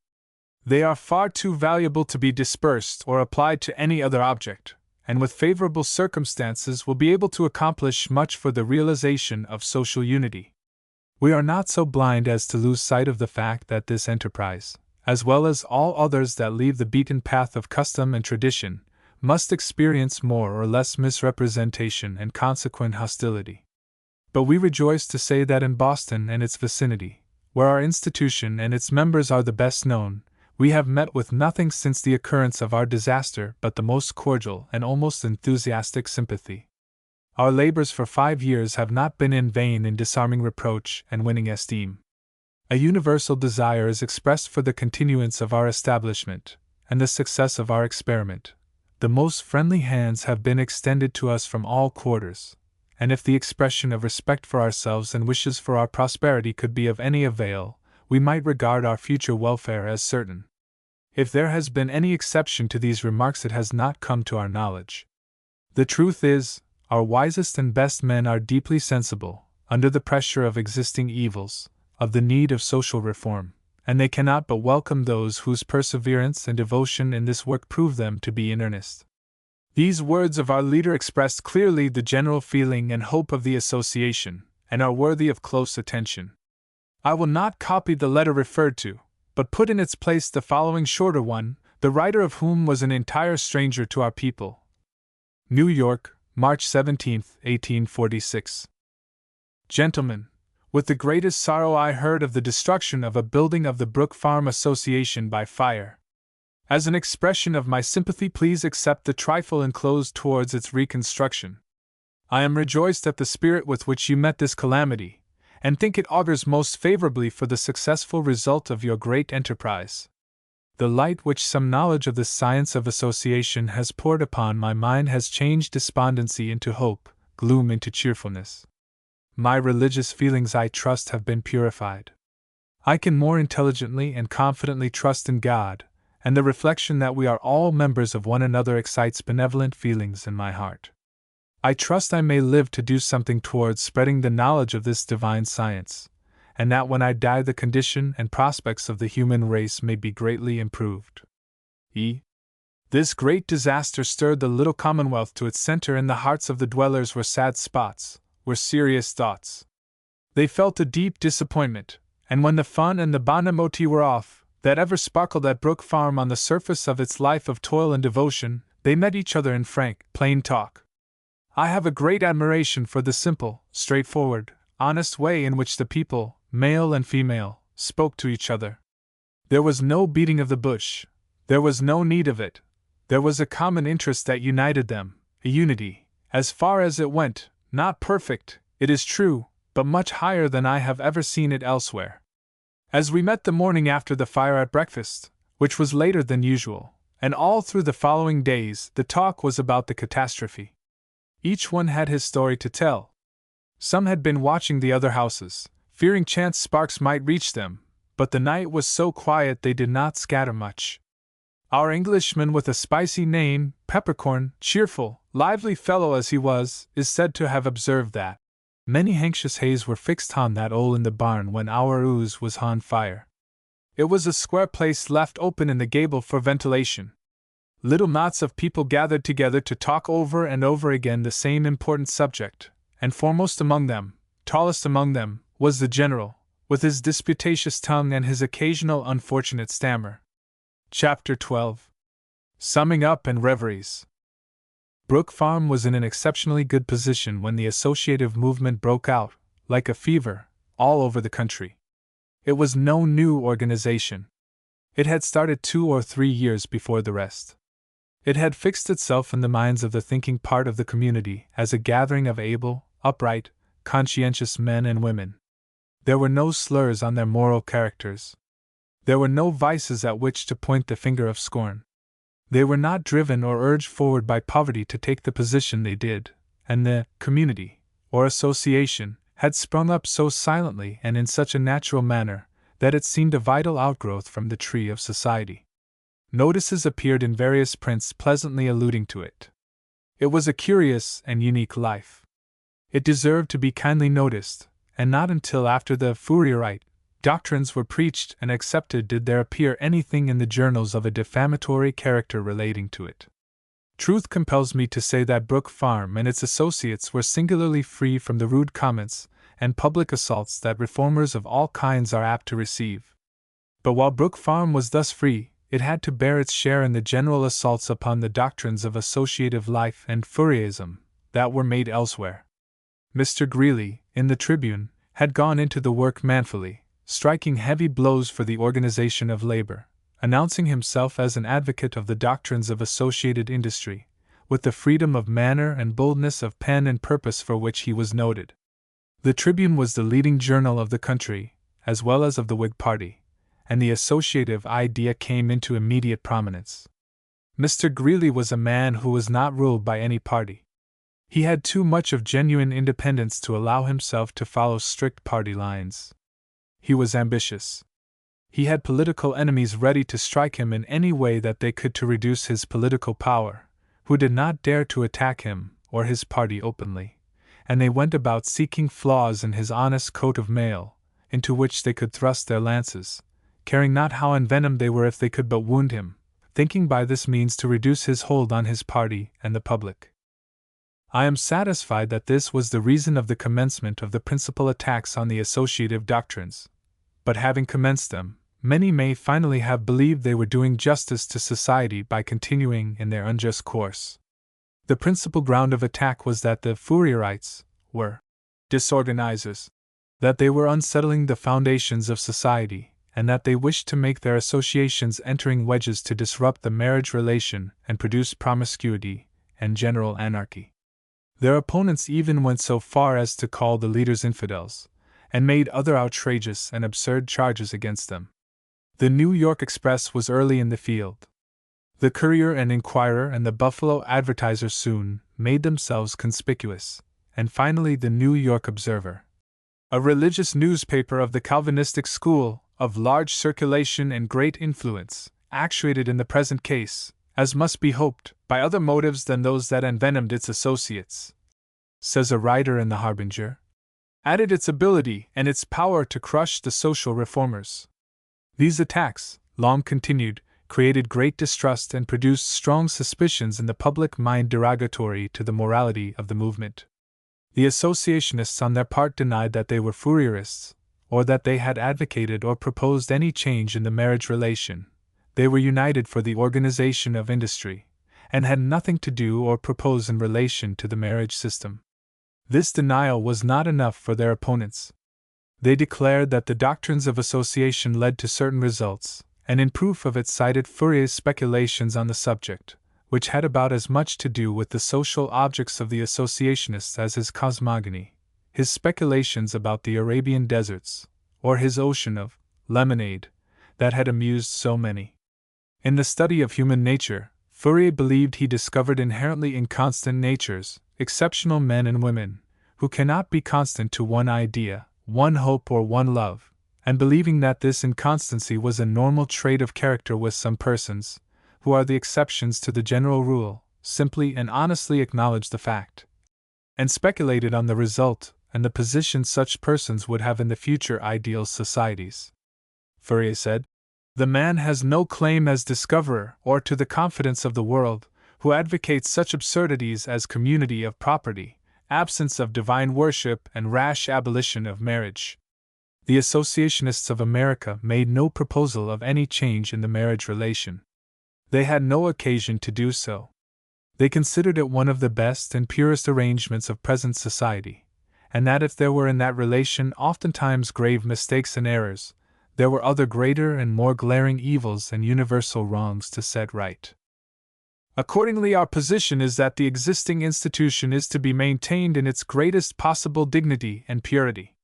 They are far too valuable to be dispersed or applied to any other object, and with favorable circumstances will be able to accomplish much for the realization of social unity. We are not so blind as to lose sight of the fact that this enterprise, as well as all others that leave the beaten path of custom and tradition, must experience more or less misrepresentation and consequent hostility. But we rejoice to say that in Boston and its vicinity, where our institution and its members are the best known, we have met with nothing since the occurrence of our disaster but the most cordial and almost enthusiastic sympathy. Our labors for 5 years have not been in vain in disarming reproach and winning esteem. A universal desire is expressed for the continuance of our establishment and the success of our experiment. The most friendly hands have been extended to us from all quarters, and if the expression of respect for ourselves and wishes for our prosperity could be of any avail, we might regard our future welfare as certain. If there has been any exception to these remarks, it has not come to our knowledge. The truth is, our wisest and best men are deeply sensible, under the pressure of existing evils, of the need of social reform, and they cannot but welcome those whose perseverance and devotion in this work prove them to be in earnest. These words of our leader expressed clearly the general feeling and hope of the association, and are worthy of close attention. I will not copy the letter referred to, but put in its place the following shorter one, the writer of whom was an entire stranger to our people. New York, March 17, 1846. Gentlemen, with the greatest sorrow I heard of the destruction of a building of the Brook Farm Association by fire. As an expression of my sympathy, please accept the trifle enclosed towards its reconstruction. I am rejoiced at the spirit with which you met this calamity, and think it augurs most favorably for the successful result of your great enterprise. The light which some knowledge of the science of association has poured upon my mind has changed despondency into hope, gloom into cheerfulness. My religious feelings, I trust, have been purified. I can more intelligently and confidently trust in God, and the reflection that we are all members of one another excites benevolent feelings in my heart. I trust I may live to do something towards spreading the knowledge of this divine science, and that when I die the condition and prospects of the human race may be greatly improved. This great disaster stirred the little commonwealth to its center, and the hearts of the dwellers were sad spots, were serious thoughts. They felt a deep disappointment, and when the fun and the bonhomie were off, that ever sparkled at Brook Farm on the surface of its life of toil and devotion, they met each other in frank, plain talk. I have a great admiration for the simple, straightforward, honest way in which the people, male and female, spoke to each other. There was no beating of the bush. There was no need of it. There was a common interest that united them, a unity, as far as it went, not perfect, it is true, but much higher than I have ever seen it elsewhere. As we met the morning after the fire at breakfast, which was later than usual, and all through the following days, the talk was about the catastrophe. Each one had his story to tell. Some had been watching the other houses, fearing chance sparks might reach them, but the night was so quiet they did not scatter much. Our Englishman with a spicy name, Peppercorn, cheerful, lively fellow as he was, is said to have observed that many anxious hays were fixed on that hole in the barn when our ooze was on fire. It was a square place left open in the gable for ventilation. Little knots of people gathered together to talk over and over again the same important subject, and foremost among them, tallest among them, was the general, with his disputatious tongue and his occasional unfortunate stammer. Chapter 12. Summing up and Reveries. Brook Farm was in an exceptionally good position when the associative movement broke out, like a fever, all over the country. It was no new organization. It had started 2 or 3 years before the rest. It had fixed itself in the minds of the thinking part of the community as a gathering of able, upright, conscientious men and women. There were no slurs on their moral characters. There were no vices at which to point the finger of scorn. They were not driven or urged forward by poverty to take the position they did, and the community, or association, had sprung up so silently and in such a natural manner that it seemed a vital outgrowth from the tree of society. Notices appeared in various prints pleasantly alluding to it. It was a curious and unique life. It deserved to be kindly noticed, and not until after the Fourierite doctrines were preached and accepted did there appear anything in the journals of a defamatory character relating to it. Truth compels me to say that Brook Farm and its associates were singularly free from the rude comments and public assaults that reformers of all kinds are apt to receive. But while Brook Farm was thus free, it had to bear its share in the general assaults upon the doctrines of associative life and Fourierism that were made elsewhere. Mr. Greeley, in the Tribune, had gone into the work manfully, striking heavy blows for the organization of labor, announcing himself as an advocate of the doctrines of associated industry, with the freedom of manner and boldness of pen and purpose for which he was noted. The Tribune was the leading journal of the country, as well as of the Whig party, and the associative idea came into immediate prominence. Mr. Greeley was a man who was not ruled by any party. He had too much of genuine independence to allow himself to follow strict party lines. He was ambitious. He had political enemies ready to strike him in any way that they could to reduce his political power, who did not dare to attack him or his party openly, and they went about seeking flaws in his honest coat of mail, into which they could thrust their lances, caring not how envenomed they were if they could but wound him, thinking by this means to reduce his hold on his party and the public. I am satisfied that this was the reason of the commencement of the principal attacks on the associative doctrines, but having commenced them, many may finally have believed they were doing justice to society by continuing in their unjust course. The principal ground of attack was that the Fourierites were disorganizers, that they were unsettling the foundations of society, and that they wished to make their associations entering wedges to disrupt the marriage relation and produce promiscuity and general anarchy. Their opponents even went so far as to call the leaders infidels, and made other outrageous and absurd charges against them. The New York Express was early in the field. The Courier and Inquirer and the Buffalo Advertiser soon made themselves conspicuous, and finally the New York Observer, a religious newspaper of the Calvinistic school, of large circulation and great influence, actuated in the present case, as must be hoped, by other motives than those that envenomed its associates, says a writer in the Harbinger, added its ability and its power to crush the social reformers. These attacks, long continued, created great distrust and produced strong suspicions in the public mind derogatory to the morality of the movement. The associationists on their part denied that they were Fourierists, or that they had advocated or proposed any change in the marriage relation. They were united for the organization of industry, and had nothing to do or propose in relation to the marriage system. This denial was not enough for their opponents. They declared that the doctrines of association led to certain results, and in proof of it cited Fourier's speculations on the subject, which had about as much to do with the social objects of the associationists as his cosmogony, his speculations about the Arabian deserts, or his ocean of lemonade, that had amused so many. In the study of human nature, Fourier believed he discovered inherently inconstant natures, exceptional men and women, who cannot be constant to one idea, one hope or one love, and believing that this inconstancy was a normal trait of character with some persons, who are the exceptions to the general rule, simply and honestly acknowledged the fact, and speculated on the result and the position such persons would have in the future ideal societies. Fourier said, "The man has no claim as discoverer or to the confidence of the world, who advocates such absurdities as community of property, absence of divine worship, and rash abolition of marriage." The associationists of America made no proposal of any change in the marriage relation. They had no occasion to do so. They considered it one of the best and purest arrangements of present society, and that if there were in that relation oftentimes grave mistakes and errors, there were other greater and more glaring evils and universal wrongs to set right. Accordingly, our position is that the existing institution is to be maintained in its greatest possible dignity and purity.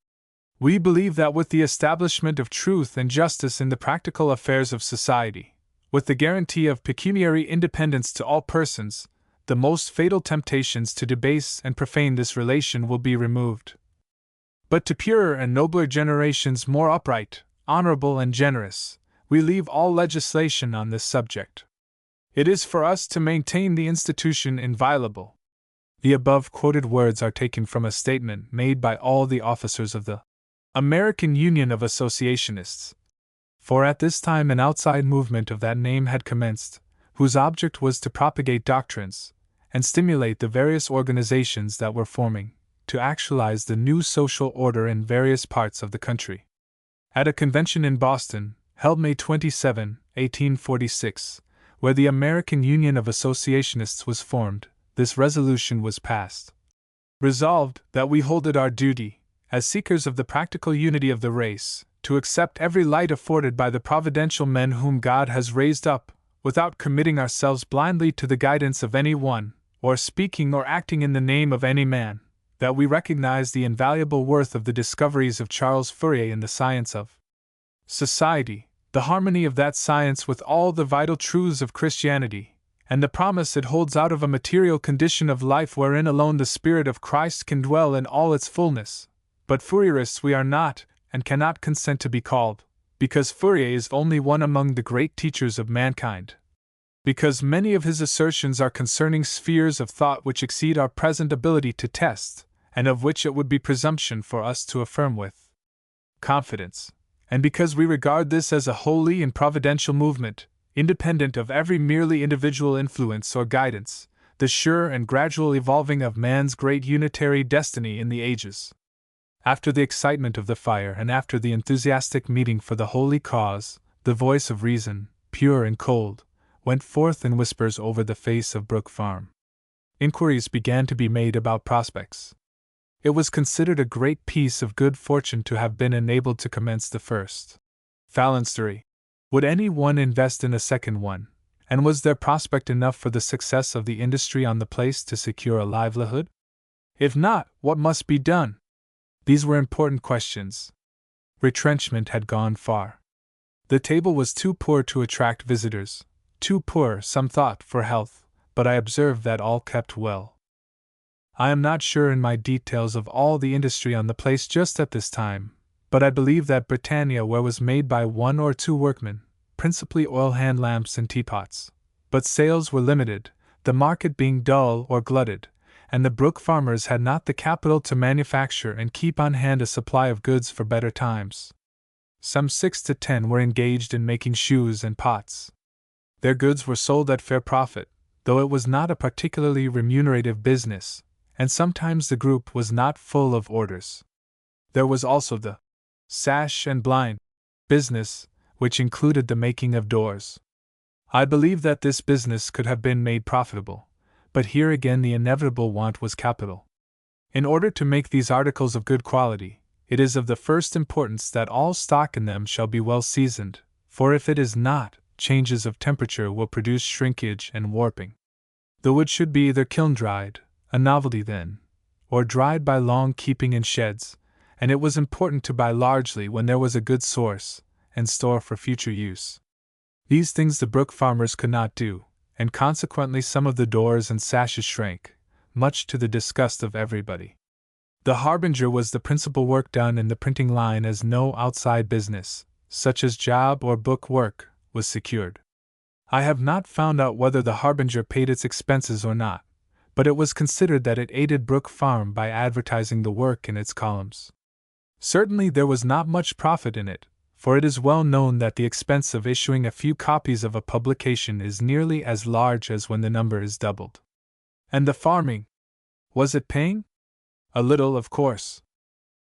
We believe that with the establishment of truth and justice in the practical affairs of society, with the guarantee of pecuniary independence to all persons, the most fatal temptations to debase and profane this relation will be removed. But to purer and nobler generations more upright, honorable and generous, we leave all legislation on this subject. It is for us to maintain the institution inviolable. The above quoted words are taken from a statement made by all the officers of the American Union of Associationists. For at this time an outside movement of that name had commenced, whose object was to propagate doctrines and stimulate the various organizations that were forming to actualize the new social order in various parts of the country. At a convention in Boston, held May 27, 1846, where the American Union of Associationists was formed, this resolution was passed. Resolved, that we hold it our duty, as seekers of the practical unity of the race, to accept every light afforded by the providential men whom God has raised up, without committing ourselves blindly to the guidance of any one, or speaking or acting in the name of any man, that we recognize the invaluable worth of the discoveries of Charles Fourier in the science of society, the harmony of that science with all the vital truths of Christianity, and the promise it holds out of a material condition of life wherein alone the Spirit of Christ can dwell in all its fullness. But Fourierists we are not, and cannot consent to be called, because Fourier is only one among the great teachers of mankind. Because many of his assertions are concerning spheres of thought which exceed our present ability to test, and of which it would be presumption for us to affirm with confidence, and because we regard this as a holy and providential movement, independent of every merely individual influence or guidance, the sure and gradual evolving of man's great unitary destiny in the ages. After the excitement of the fire and after the enthusiastic meeting for the holy cause, the voice of reason, pure and cold, went forth in whispers over the face of Brook Farm. Inquiries began to be made about prospects. It was considered a great piece of good fortune to have been enabled to commence the first phalanstery. Would any one invest in a second one, and was there prospect enough for the success of the industry on the place to secure a livelihood? If not, what must be done? These were important questions. Retrenchment had gone far. The table was too poor to attract visitors, too poor, some thought, for health, but I observed that all kept well. I am not sure in my details of all the industry on the place just at this time, but I believe that Britannia ware was made by 1 or 2 workmen, principally oil hand lamps and teapots. But sales were limited, the market being dull or glutted, and the Brook farmers had not the capital to manufacture and keep on hand a supply of goods for better times. Some 6 to 10 were engaged in making shoes and pots. Their goods were sold at fair profit, though it was not a particularly remunerative business, and sometimes the group was not full of orders. There was also the sash and blind business, which included the making of doors. I believe that this business could have been made profitable, but here again the inevitable want was capital. In order to make these articles of good quality, it is of the first importance that all stock in them shall be well seasoned, for if it is not, changes of temperature will produce shrinkage and warping. The wood should be either kiln-dried, a novelty then, or dried by long keeping in sheds, and it was important to buy largely when there was a good source, and store for future use. These things the Brook farmers could not do, and consequently some of the doors and sashes shrank, much to the disgust of everybody. The Harbinger was the principal work done in the printing line, as no outside business, such as job or book work, was secured. I have not found out whether the Harbinger paid its expenses or not, but it was considered that it aided Brook Farm by advertising the work in its columns. Certainly there was not much profit in it, for it is well known that the expense of issuing a few copies of a publication is nearly as large as when the number is doubled. And the farming? Was it paying? A little, of course.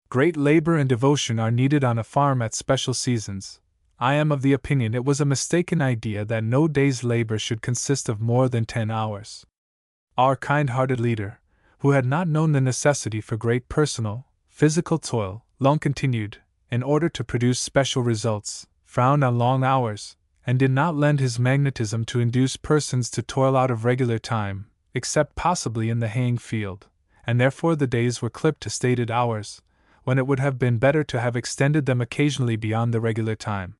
Great labor and devotion are needed on a farm at special seasons. I am of the opinion it was a mistaken idea that no day's labor should consist of more than 10 hours. Our kind-hearted leader, who had not known the necessity for great personal, physical toil, long continued, in order to produce special results, frowned on long hours, and did not lend his magnetism to induce persons to toil out of regular time, except possibly in the haying field, and therefore the days were clipped to stated hours, when it would have been better to have extended them occasionally beyond the regular time.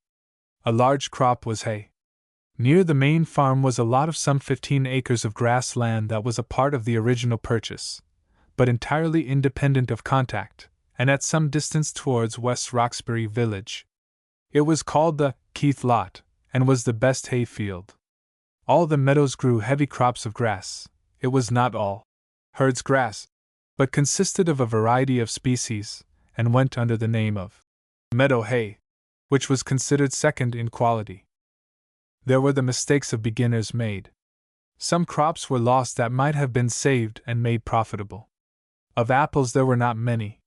A large crop was hay. Near the main farm was a lot of some 15 acres of grass land that was a part of the original purchase, but entirely independent of contact, and at some distance towards West Roxbury village. It was called the Keith Lot, and was the best hay field. All the meadows grew heavy crops of grass. It was not all. herds grass, but consisted of a variety of species, and went under the name of meadow hay, which was considered second in quality. There were the mistakes of beginners made. Some crops were lost that might have been saved and made profitable. Of apples there were not many.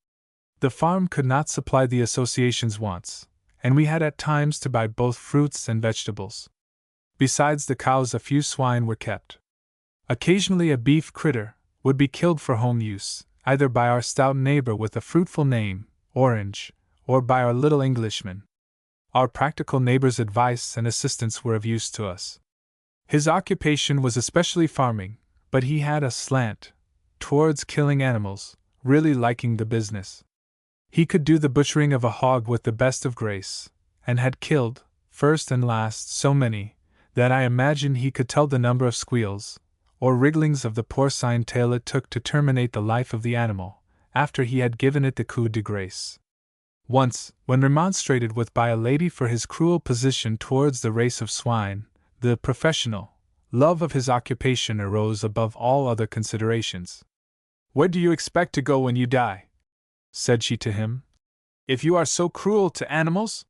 The farm could not supply the association's wants, and we had at times to buy both fruits and vegetables. Besides the cows, a few swine were kept. Occasionally a beef critter would be killed for home use, either by our stout neighbor with a fruitful name, Orange, or by our little Englishman. Our practical neighbor's advice and assistance were of use to us. His occupation was especially farming, but he had a slant towards killing animals, really liking the business. He could do the butchering of a hog with the best of grace, and had killed, first and last, so many, that I imagine he could tell the number of squeals, or wrigglings of the porcine tail it took to terminate the life of the animal, after he had given it the coup de grace. Once, when remonstrated with by a lady for his cruel position towards the race of swine, the professional love of his occupation arose above all other considerations. "Where do you expect to go when you die?" said she to him. "If you are so cruel to animals?"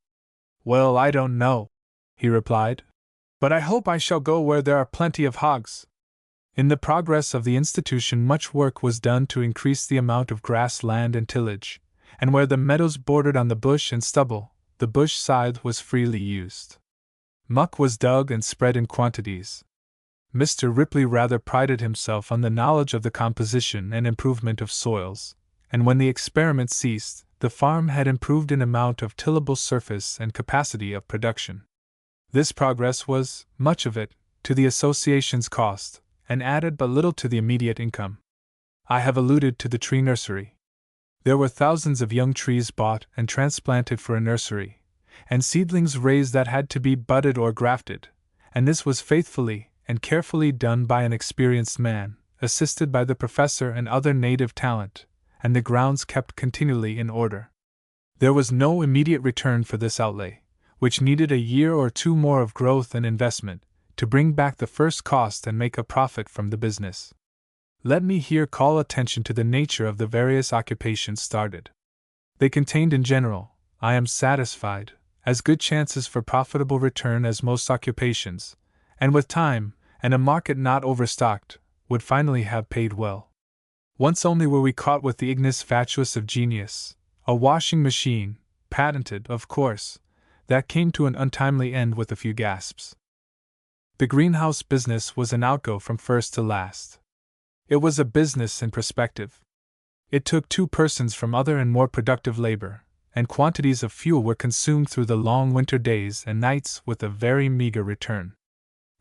"Well, I don't know," he replied, "but I hope I shall go where there are plenty of hogs." In the progress of the institution much work was done to increase the amount of grass land and tillage, and where the meadows bordered on the bush and stubble, the bush scythe was freely used. Muck was dug and spread in quantities. Mr. Ripley rather prided himself on the knowledge of the composition and improvement of soils, and when the experiment ceased, the farm had improved in amount of tillable surface and capacity of production. This progress was, much of it, to the association's cost, and added but little to the immediate income. I have alluded to the tree nursery. There were thousands of young trees bought and transplanted for a nursery, and seedlings raised that had to be budded or grafted, and this was faithfully and carefully done by an experienced man, assisted by the professor and other native talent, and the grounds kept continually in order. There was no immediate return for this outlay, which needed a year or two more of growth and investment, to bring back the first cost and make a profit from the business. Let me here call attention to the nature of the various occupations started. They contained in general, I am satisfied, as good chances for profitable return as most occupations, and with time, and a market not overstocked, would finally have paid well. Once only were we caught with the ignis fatuus of genius, a washing machine, patented, of course, that came to an untimely end with a few gasps. The greenhouse business was an outgo from first to last. It was a business in perspective. It took 2 persons from other and more productive labor, and quantities of fuel were consumed through the long winter days and nights with a very meager return.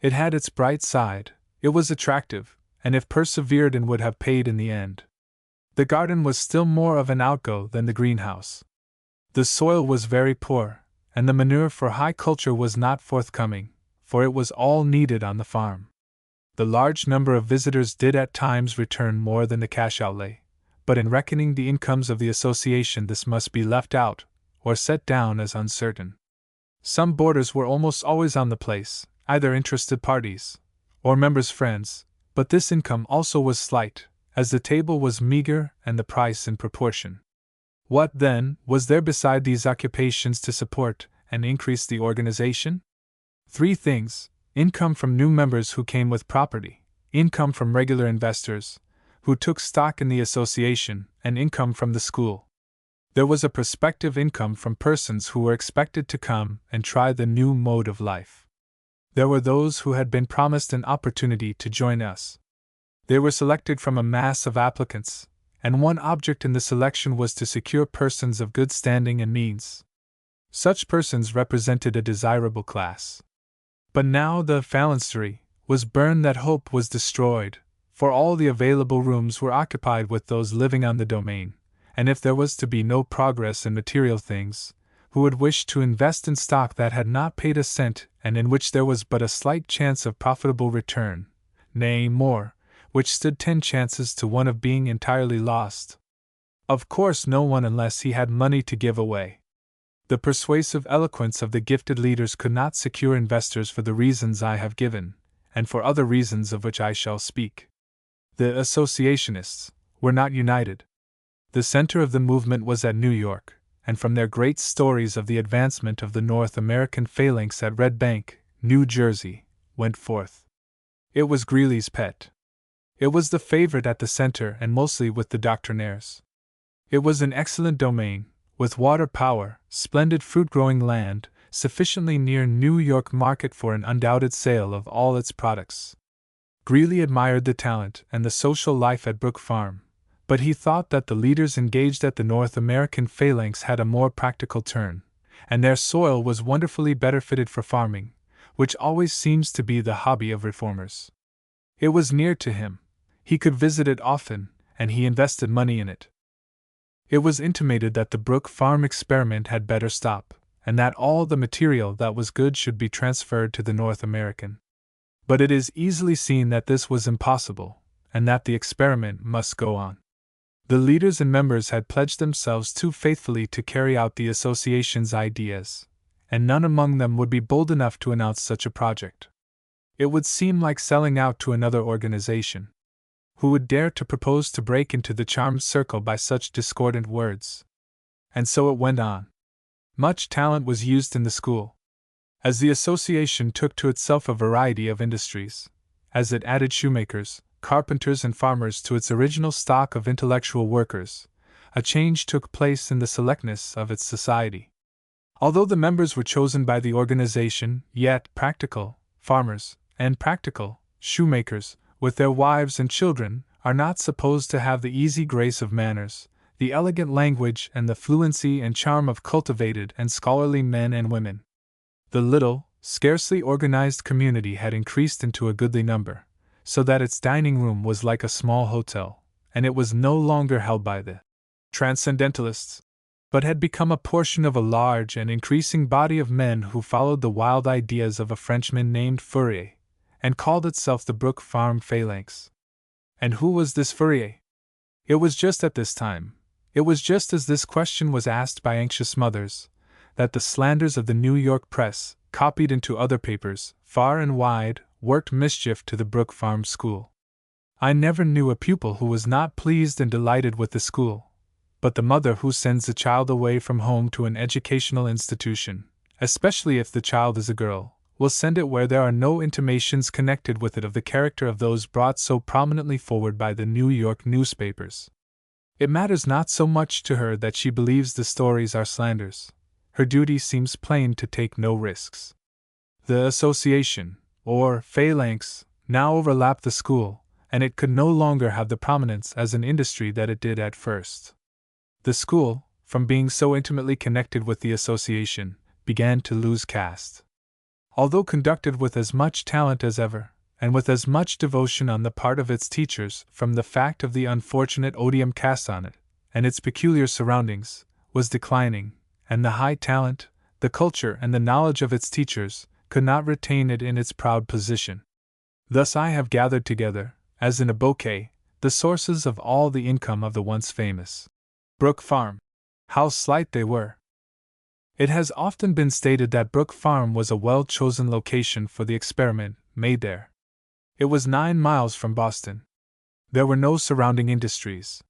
It had its bright side, it was attractive, and if persevered in would have paid in the end. The garden was still more of an outgo than the greenhouse. The soil was very poor, and the manure for high culture was not forthcoming, for it was all needed on the farm. The large number of visitors did at times return more than the cash outlay, but in reckoning the incomes of the association this must be left out, or set down as uncertain. Some boarders were almost always on the place, either interested parties, or members' friends, but this income also was slight, as the table was meager and the price in proportion. What, then, was there beside these occupations to support and increase the organization? 3 things: income from new members who came with property, income from regular investors, who took stock in the association, and income from the school. There was a prospective income from persons who were expected to come and try the new mode of life. There were those who had been promised an opportunity to join us. They were selected from a mass of applicants, and one object in the selection was to secure persons of good standing and means. Such persons represented a desirable class. But now the phalanstery was burned that hope was destroyed, for all the available rooms were occupied with those living on the domain, and if there was to be no progress in material things, who would wish to invest in stock that had not paid a cent and in which there was but a slight chance of profitable return, nay, more, which stood 10 chances to 1 of being entirely lost? Of course no one unless he had money to give away. The persuasive eloquence of the gifted leaders could not secure investors for the reasons I have given, and for other reasons of which I shall speak. The associationists were not united. The center of the movement was at New York, and from their great stories of the advancement of the North American phalanx at Red Bank, New Jersey, went forth. It was Greeley's pet. It was the favorite at the center and mostly with the doctrinaires. It was an excellent domain, with water power, splendid fruit-growing land, sufficiently near New York market for an undoubted sale of all its products. Greeley admired the talent and the social life at Brook Farm, but he thought that the leaders engaged at the North American phalanx had a more practical turn, and their soil was wonderfully better fitted for farming, which always seems to be the hobby of reformers. It was near to him, he could visit it often, and he invested money in it. It was intimated that the Brook Farm experiment had better stop, and that all the material that was good should be transferred to the North American. But it is easily seen that this was impossible, and that the experiment must go on. The leaders and members had pledged themselves too faithfully to carry out the association's ideas, and none among them would be bold enough to announce such a project. It would seem like selling out to another organization. Who would dare to propose to break into the charmed circle by such discordant words? And so it went on. Much talent was used in the school. As the association took to itself a variety of industries, as it added shoemakers, carpenters, and farmers to its original stock of intellectual workers, a change took place in the selectness of its society. Although the members were chosen by the organization, yet practical farmers and practical shoemakers, with their wives and children, are not supposed to have the easy grace of manners, the elegant language, and the fluency and charm of cultivated and scholarly men and women. The little, scarcely organized community had increased into a goodly number, so that its dining room was like a small hotel, and it was no longer held by the transcendentalists, but had become a portion of a large and increasing body of men who followed the wild ideas of a Frenchman named Fourier, and called itself the Brook Farm Phalanx. And who was this Fourier? It was just at this time, it was just as this question was asked by anxious mothers, that the slanders of the New York press, copied into other papers, far and wide, worked mischief to the Brook Farm School. I never knew a pupil who was not pleased and delighted with the school, but the mother who sends a child away from home to an educational institution, especially if the child is a girl, will send it where there are no intimations connected with it of the character of those brought so prominently forward by the New York newspapers. It matters not so much to her that she believes the stories are slanders. Her duty seems plain to take no risks. The association, or phalanx, now overlapped the school, and it could no longer have the prominence as an industry that it did at first. The school, from being so intimately connected with the association, began to lose caste. Although conducted with as much talent as ever, and with as much devotion on the part of its teachers, from the fact of the unfortunate odium cast on it, and its peculiar surroundings, was declining, and the high talent, the culture, and the knowledge of its teachers could not retain it in its proud position. Thus I have gathered together, as in a bouquet, the sources of all the income of the once famous Brook Farm. How slight they were! It has often been stated that Brook Farm was a well-chosen location for the experiment made there. It was 9 miles from Boston. There were no surrounding industries.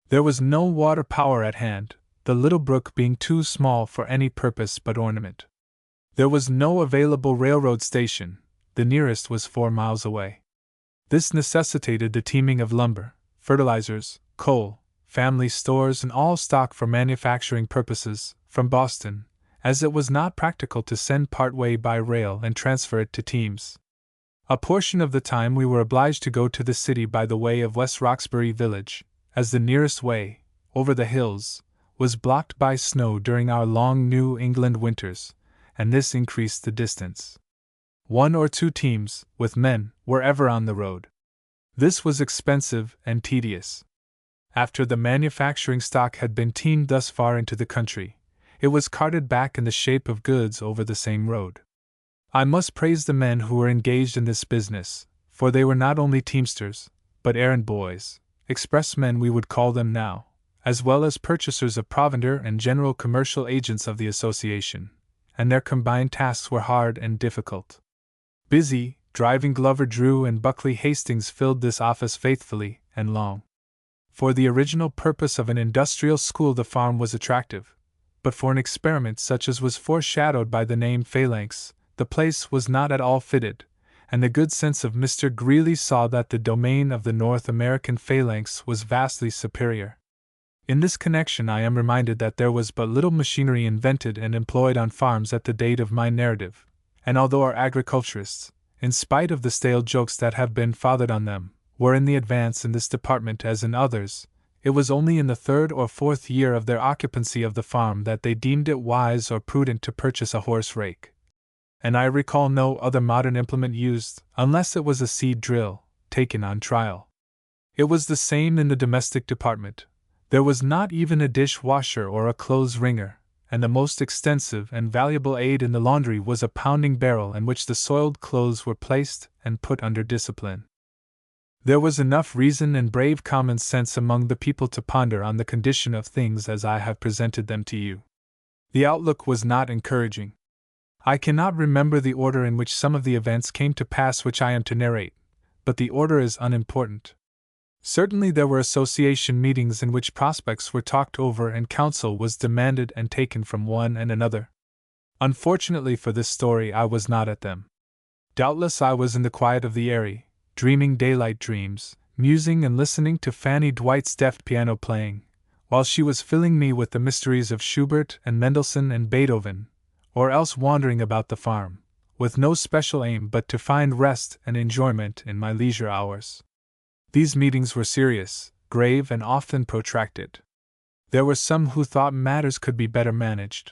There was no water power at hand, the little brook being too small for any purpose but ornament. There was no available railroad station, the nearest was 4 miles away. This necessitated the teaming of lumber, fertilizers, coal, family stores, and all stock for manufacturing purposes, from Boston, as it was not practical to send part way by rail and transfer it to teams. A portion of the time we were obliged to go to the city by the way of West Roxbury village, as the nearest way, over the hills, was blocked by snow during our long New England winters, and this increased the distance. 1 or 2 teams, with men, were ever on the road. This was expensive and tedious. After the manufacturing stock had been teamed thus far into the country, it was carted back in the shape of goods over the same road. I must praise the men who were engaged in this business, for they were not only teamsters, but errand boys, expressmen we would call them now, as well as purchasers of provender and general commercial agents of the association, and their combined tasks were hard and difficult. Busy, driving Glover Drew and Buckley Hastings filled this office faithfully and long. For the original purpose of an industrial school the farm was attractive, but for an experiment such as was foreshadowed by the name Phalanx, the place was not at all fitted, and the good sense of Mr. Greeley saw that the domain of the North American Phalanx was vastly superior. In this connection I am reminded that there was but little machinery invented and employed on farms at the date of my narrative, and although our agriculturists, in spite of the stale jokes that have been fathered on them, were in the advance in this department as in others, it was only in the 3rd or 4th year of their occupancy of the farm that they deemed it wise or prudent to purchase a horse rake. And I recall no other modern implement used, unless it was a seed drill, taken on trial. It was the same in the domestic department. There was not even a dish washer or a clothes wringer, and the most extensive and valuable aid in the laundry was a pounding barrel in which the soiled clothes were placed and put under discipline. There was enough reason and brave common sense among the people to ponder on the condition of things as I have presented them to you. The outlook was not encouraging. I cannot remember the order in which some of the events came to pass which I am to narrate, but the order is unimportant. Certainly there were association meetings in which prospects were talked over and counsel was demanded and taken from one and another. Unfortunately for this story I was not at them. Doubtless I was in the quiet of the eyrie, dreaming daylight dreams, musing and listening to Fanny Dwight's deft piano playing, while she was filling me with the mysteries of Schubert and Mendelssohn and Beethoven, or else wandering about the farm, with no special aim but to find rest and enjoyment in my leisure hours. These meetings were serious, grave, and often protracted. There were some who thought matters could be better managed.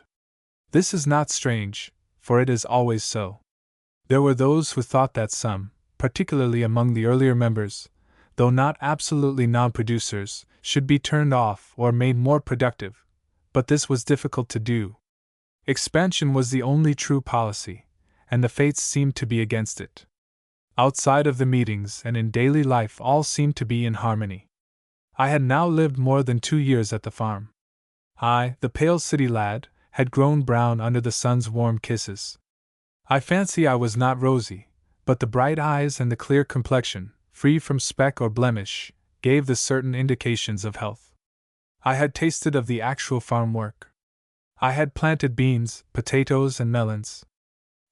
This is not strange, for it is always so. There were those who thought that some, particularly among the earlier members, though not absolutely non-producers, should be turned off or made more productive, but this was difficult to do. Expansion was the only true policy, and the fates seemed to be against it. Outside of the meetings and in daily life all seemed to be in harmony. I had now lived more than 2 years at the farm. I, the pale city lad, had grown brown under the sun's warm kisses. I fancy I was not rosy, but the bright eyes and the clear complexion, free from speck or blemish, gave the certain indications of health. I had tasted of the actual farm work. I had planted beans, potatoes, and melons.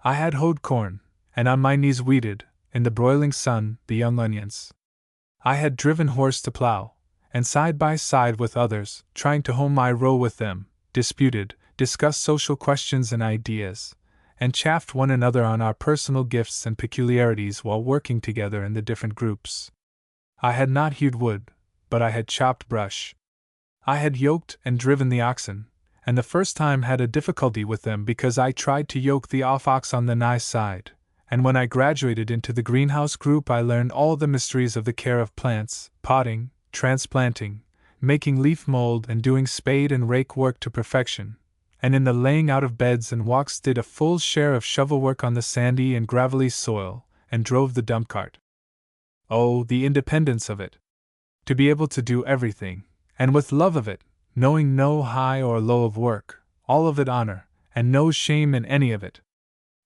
I had hoed corn, and on my knees weeded, in the broiling sun, the young onions. I had driven horse to plow, and side by side with others, trying to hoe my row with them, disputed, discussed social questions and ideas, and chaffed one another on our personal gifts and peculiarities while working together in the different groups. I had not hewed wood, but I had chopped brush. I had yoked and driven the oxen, and the first time had a difficulty with them because I tried to yoke the off-ox on the nigh side, and when I graduated into the greenhouse group I learned all the mysteries of the care of plants, potting, transplanting, making leaf mold and doing spade and rake work to perfection, and in the laying out of beds and walks did a full share of shovel work on the sandy and gravelly soil, and drove the dump cart. Oh, the independence of it! To be able to do everything, and with love of it, knowing no high or low of work, all of it honor, and no shame in any of it.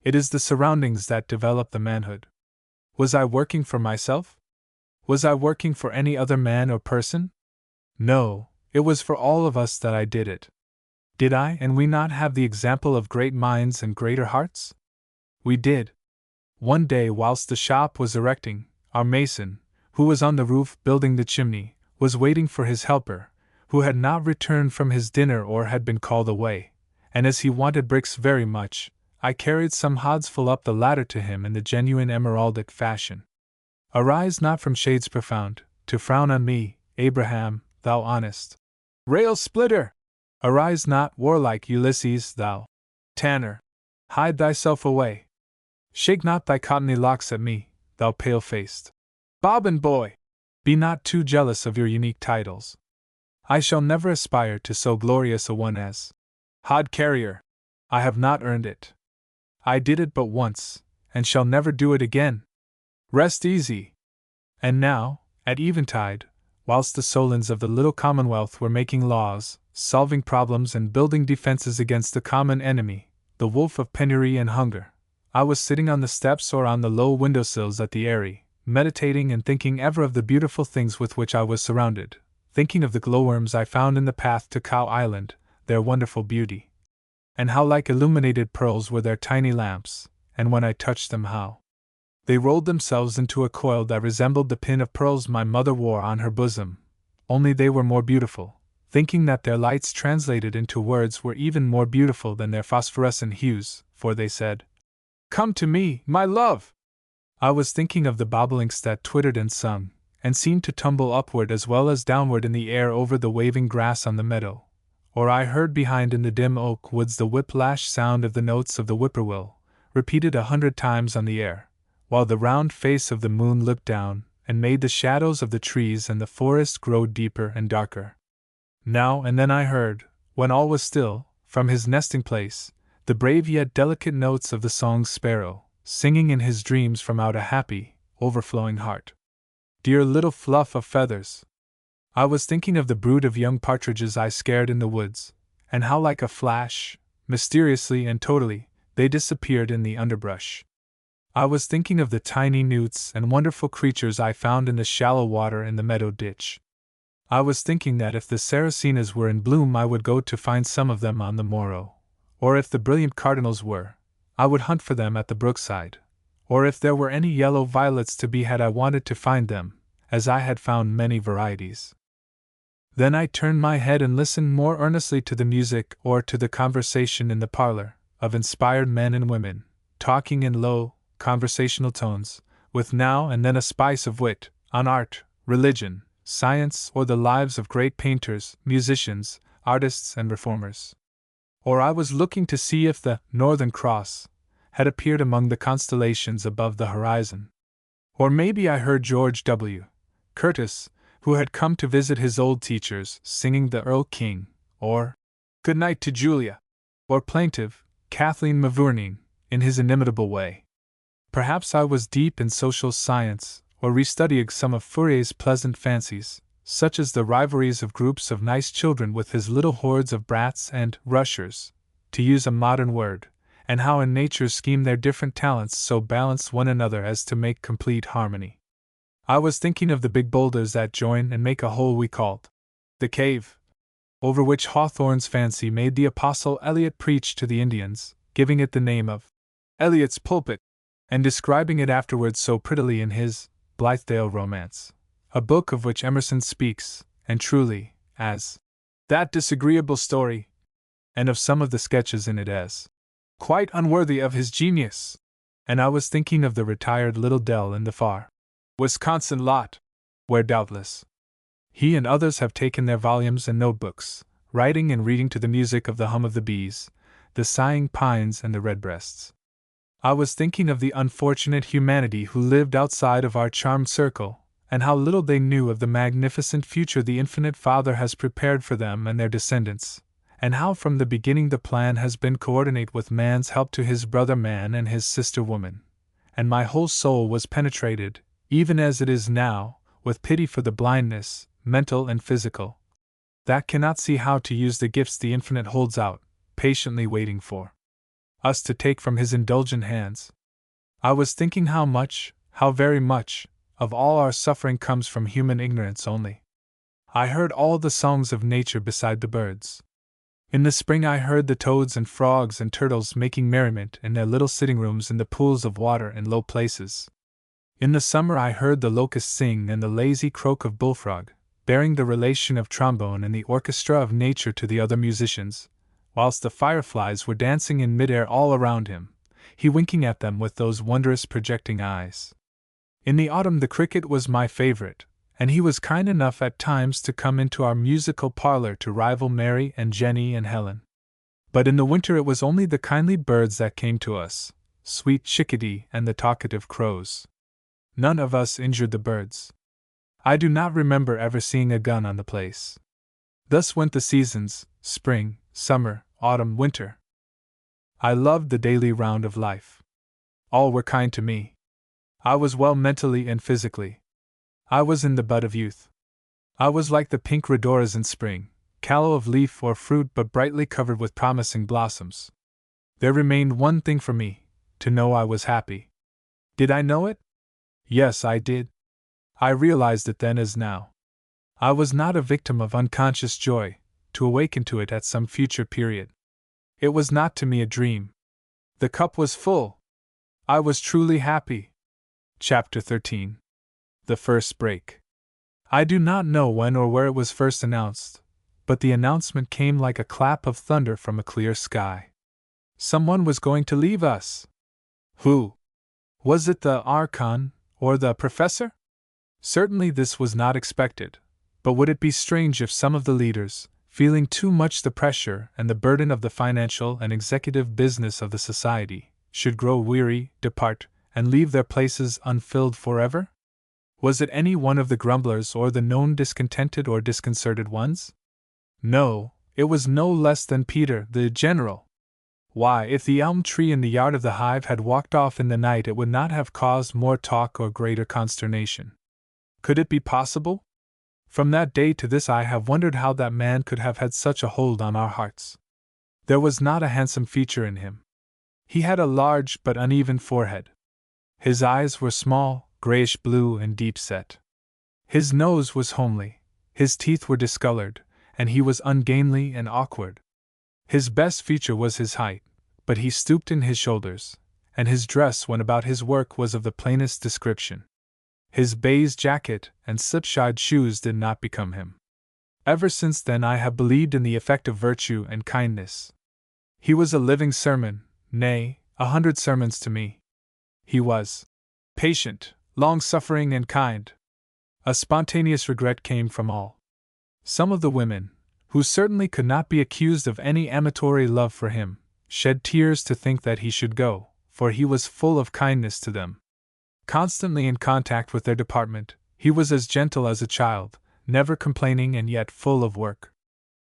It is the surroundings that develop the manhood. Was I working for myself? Was I working for any other man or person? No, it was for all of us that I did it. Did I and we not have the example of great minds and greater hearts? We did. One day whilst the shop was erecting, our mason, who was on the roof building the chimney, was waiting for his helper, who had not returned from his dinner or had been called away, and as he wanted bricks very much, I carried some hodsful up the ladder to him in the genuine emeraldic fashion. Arise not from shades profound, to frown on me, Abraham, thou honest rail splitter! Arise not, warlike Ulysses, thou tanner! Hide thyself away! Shake not thy cottony locks at me, thou pale-faced bobbin boy! Be not too jealous of your unique titles. I shall never aspire to so glorious a one as hod carrier. I have not earned it. I did it but once, and shall never do it again. Rest easy. And now, at eventide, whilst the Solons of the little commonwealth were making laws, solving problems and building defenses against the common enemy, the wolf of penury and hunger, I was sitting on the steps or on the low windowsills at the Eyrie, meditating and thinking ever of the beautiful things with which I was surrounded, thinking of the glowworms I found in the path to Cow Island, their wonderful beauty. And how like illuminated pearls were their tiny lamps, and when I touched them how they rolled themselves into a coil that resembled the pin of pearls my mother wore on her bosom, only they were more beautiful, thinking that their lights translated into words were even more beautiful than their phosphorescent hues, for they said, "Come to me, my love!" I was thinking of the bobolinks that twittered and sung, and seemed to tumble upward as well as downward in the air over the waving grass on the meadow, or I heard behind in the dim oak woods the whiplash sound of the notes of the whippoorwill, repeated 100 times on the air, while the round face of the moon looked down and made the shadows of the trees and the forest grow deeper and darker. Now and then I heard, when all was still, from his nesting place, the brave yet delicate notes of the song sparrow, singing in his dreams from out a happy, overflowing heart. Dear little fluff of feathers! I was thinking of the brood of young partridges I scared in the woods, and how like a flash, mysteriously and totally, they disappeared in the underbrush. I was thinking of the tiny newts and wonderful creatures I found in the shallow water in the meadow ditch. I was thinking that if the Sarrasinas were in bloom I would go to find some of them on the morrow, or if the brilliant cardinals were, I would hunt for them at the brookside, or if there were any yellow violets to be had I wanted to find them, as I had found many varieties. Then I turned my head and listened more earnestly to the music or to the conversation in the parlor, of inspired men and women, talking in low, conversational tones, with now and then a spice of wit, on art, religion, science, or the lives of great painters, musicians, artists, and reformers. Or I was looking to see if the Northern Cross had appeared among the constellations above the horizon. Or maybe I heard George W. Curtis, who had come to visit his old teachers, singing the Earl King, or Good Night to Julia, or plaintive Kathleen Mavourneen, in his inimitable way. Perhaps I was deep in social science, or restudying some of Fourier's pleasant fancies, such as the rivalries of groups of nice children with his little hordes of brats and rushers, to use a modern word, and how in nature's scheme their different talents so balance one another as to make complete harmony. I was thinking of the big boulders that join and make a hole we called the cave, over which Hawthorne's fancy made the Apostle Eliot preach to the Indians, giving it the name of Eliot's Pulpit, and describing it afterwards so prettily in his Blithedale Romance, a book of which Emerson speaks, and truly, as that disagreeable story, and of some of the sketches in it as quite unworthy of his genius. And I was thinking of the retired little dell in the far Wisconsin lot, where doubtless he and others have taken their volumes and notebooks, writing and reading to the music of the hum of the bees, the sighing pines, and the redbreasts. I was thinking of the unfortunate humanity who lived outside of our charmed circle, and how little they knew of the magnificent future the Infinite Father has prepared for them and their descendants, and how from the beginning the plan has been coordinate with man's help to his brother man and his sister woman, and my whole soul was penetrated, even as it is now, with pity for the blindness, mental and physical, that cannot see how to use the gifts the Infinite holds out, patiently waiting for us to take from his indulgent hands. I was thinking how much, how very much, of all our suffering comes from human ignorance only. I heard all the songs of nature beside the birds. In the spring I heard the toads and frogs and turtles making merriment in their little sitting rooms in the pools of water in low places. In the summer I heard the locust sing and the lazy croak of bullfrog, bearing the relation of trombone and the orchestra of nature to the other musicians, whilst the fireflies were dancing in mid-air all around him, he winking at them with those wondrous projecting eyes. In the autumn the cricket was my favorite, and he was kind enough at times to come into our musical parlor to rival Mary and Jenny and Helen. But in the winter it was only the kindly birds that came to us, sweet chickadee and the talkative crows. None of us injured the birds. I do not remember ever seeing a gun on the place. Thus went the seasons, spring, summer, autumn, winter. I loved the daily round of life. All were kind to me. I was well mentally and physically. I was in the bud of youth. I was like the pink rhodoras in spring, callow of leaf or fruit but brightly covered with promising blossoms. There remained one thing for me, to know I was happy. Did I know it? Yes, I did. I realized it then as now. I was not a victim of unconscious joy, to awaken to it at some future period. It was not to me a dream. The cup was full. I was truly happy. Chapter 13. The First Break. I do not know when or where it was first announced, but the announcement came like a clap of thunder from a clear sky. Someone was going to leave us. Who? Was it the Archon, or the Professor? Certainly this was not expected, but would it be strange if some of the leaders, feeling too much the pressure and the burden of the financial and executive business of the society, should grow weary, depart, and leave their places unfilled forever? Was it any one of the grumblers or the known discontented or disconcerted ones? No, it was no less than Peter, the general. Why, if the elm tree in the yard of the hive had walked off in the night, it would not have caused more talk or greater consternation. Could it be possible? From that day to this I have wondered how that man could have had such a hold on our hearts. There was not a handsome feature in him. He had a large but uneven forehead. His eyes were small, grayish-blue and deep-set. His nose was homely, his teeth were discolored, and he was ungainly and awkward. His best feature was his height, but he stooped in his shoulders, and his dress when about his work was of the plainest description. His baize jacket and slipshod shoes did not become him. Ever since then I have believed in the effect of virtue and kindness. He was a living sermon, nay, 100 sermons to me. He was patient, long-suffering, and kind. A spontaneous regret came from all. Some of the women, who certainly could not be accused of any amatory love for him, shed tears to think that he should go, for he was full of kindness to them. Constantly in contact with their department, he was as gentle as a child, never complaining and yet full of work.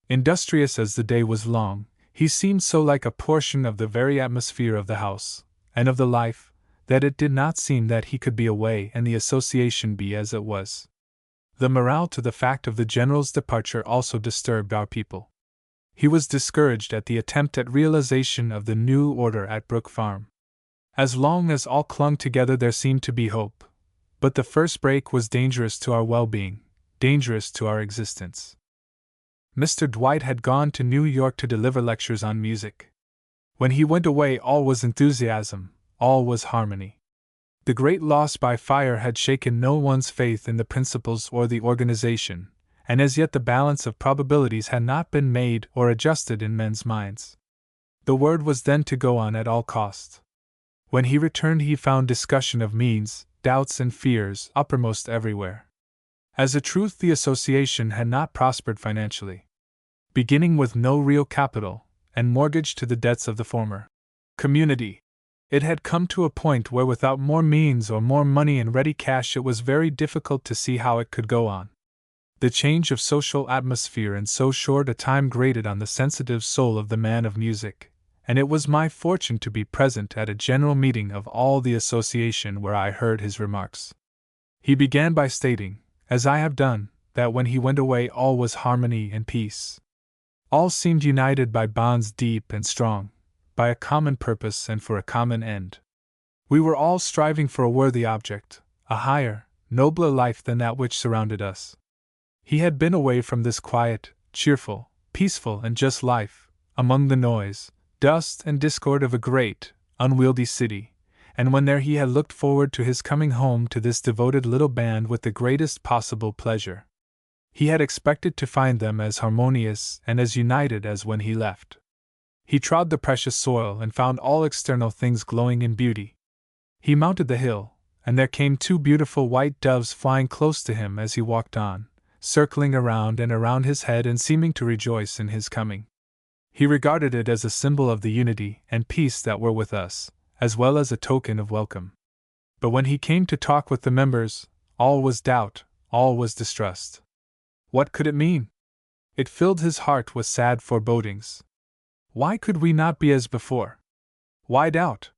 Industrious as the day was long, he seemed so like a portion of the very atmosphere of the house, and of the life, that it did not seem that he could be away and the association be as it was. The morale to the fact of the general's departure also disturbed our people. He was discouraged at the attempt at realization of the new order at Brook Farm. As long as all clung together there seemed to be hope, but the first break was dangerous to our well-being, dangerous to our existence. Mr. Dwight had gone to New York to deliver lectures on music. When he went away all was enthusiasm, all was harmony. The great loss by fire had shaken no one's faith in the principles or the organization, and as yet the balance of probabilities had not been made or adjusted in men's minds. The word was then to go on at all cost. When he returned he found discussion of means, doubts and fears uppermost everywhere. As a truth the association had not prospered financially. Beginning with no real capital, and mortgaged to the debts of the former community, it had come to a point where without more means or more money in ready cash it was very difficult to see how it could go on. The change of social atmosphere in so short a time grated on the sensitive soul of the man of music, and it was my fortune to be present at a general meeting of all the association where I heard his remarks. He began by stating, as I have done, that when he went away all was harmony and peace. All seemed united by bonds deep and strong, by a common purpose and for a common end. We were all striving for a worthy object, a higher, nobler life than that which surrounded us. He had been away from this quiet, cheerful, peaceful and just life, among the noise, dust and discord of a great, unwieldy city, and when there he had looked forward to his coming home to this devoted little band with the greatest possible pleasure. He had expected to find them as harmonious and as united as when he left. He trod the precious soil and found all external things glowing in beauty. He mounted the hill, and there came 2 beautiful white doves flying close to him as he walked on, circling around and around his head and seeming to rejoice in his coming. He regarded it as a symbol of the unity and peace that were with us, as well as a token of welcome. But when he came to talk with the members, all was doubt, all was distrust. What could it mean? It filled his heart with sad forebodings. Why could we not be as before? Why doubt?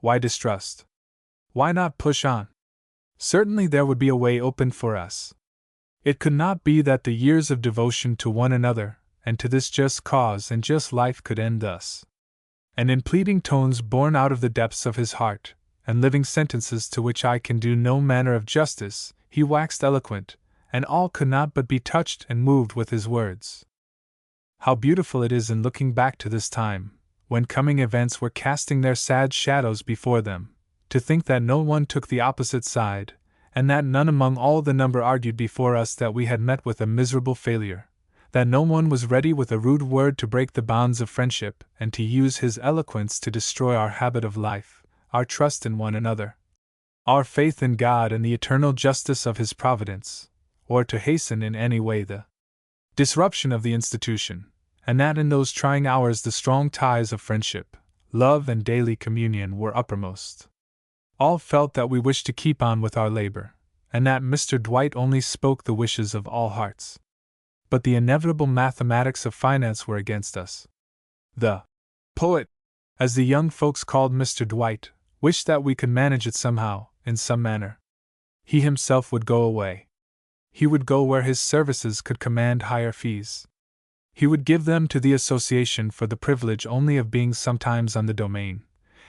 Why distrust? Why not push on? Certainly there would be a way opened for us. It could not be that the years of devotion to one another, and to this just cause and just life could end thus. And in pleading tones born out of the depths of his heart, and living sentences to which I can do no manner of justice, he waxed eloquent, and all could not but be touched and moved with his words. How beautiful it is in looking back to this time, when coming events were casting their sad shadows before them, to think that no one took the opposite side, and that none among all the number argued before us that we had met with a miserable failure, that no one was ready with a rude word to break the bonds of friendship and to use his eloquence to destroy our habit of life, our trust in one another, our faith in God and the eternal justice of his providence, or to hasten in any way the disruption of the institution, and that in those trying hours the strong ties of friendship, love, and daily communion were uppermost. All felt that we wished to keep on with our labor, and that Mr. Dwight only spoke the wishes of all hearts. But the inevitable mathematics of finance were against us. The poet, as the young folks called Mr. Dwight, wished that we could manage it somehow, in some manner. He himself would go away. He would go where his services could command higher fees. He would give them to the association for the privilege only of being sometimes on the domain,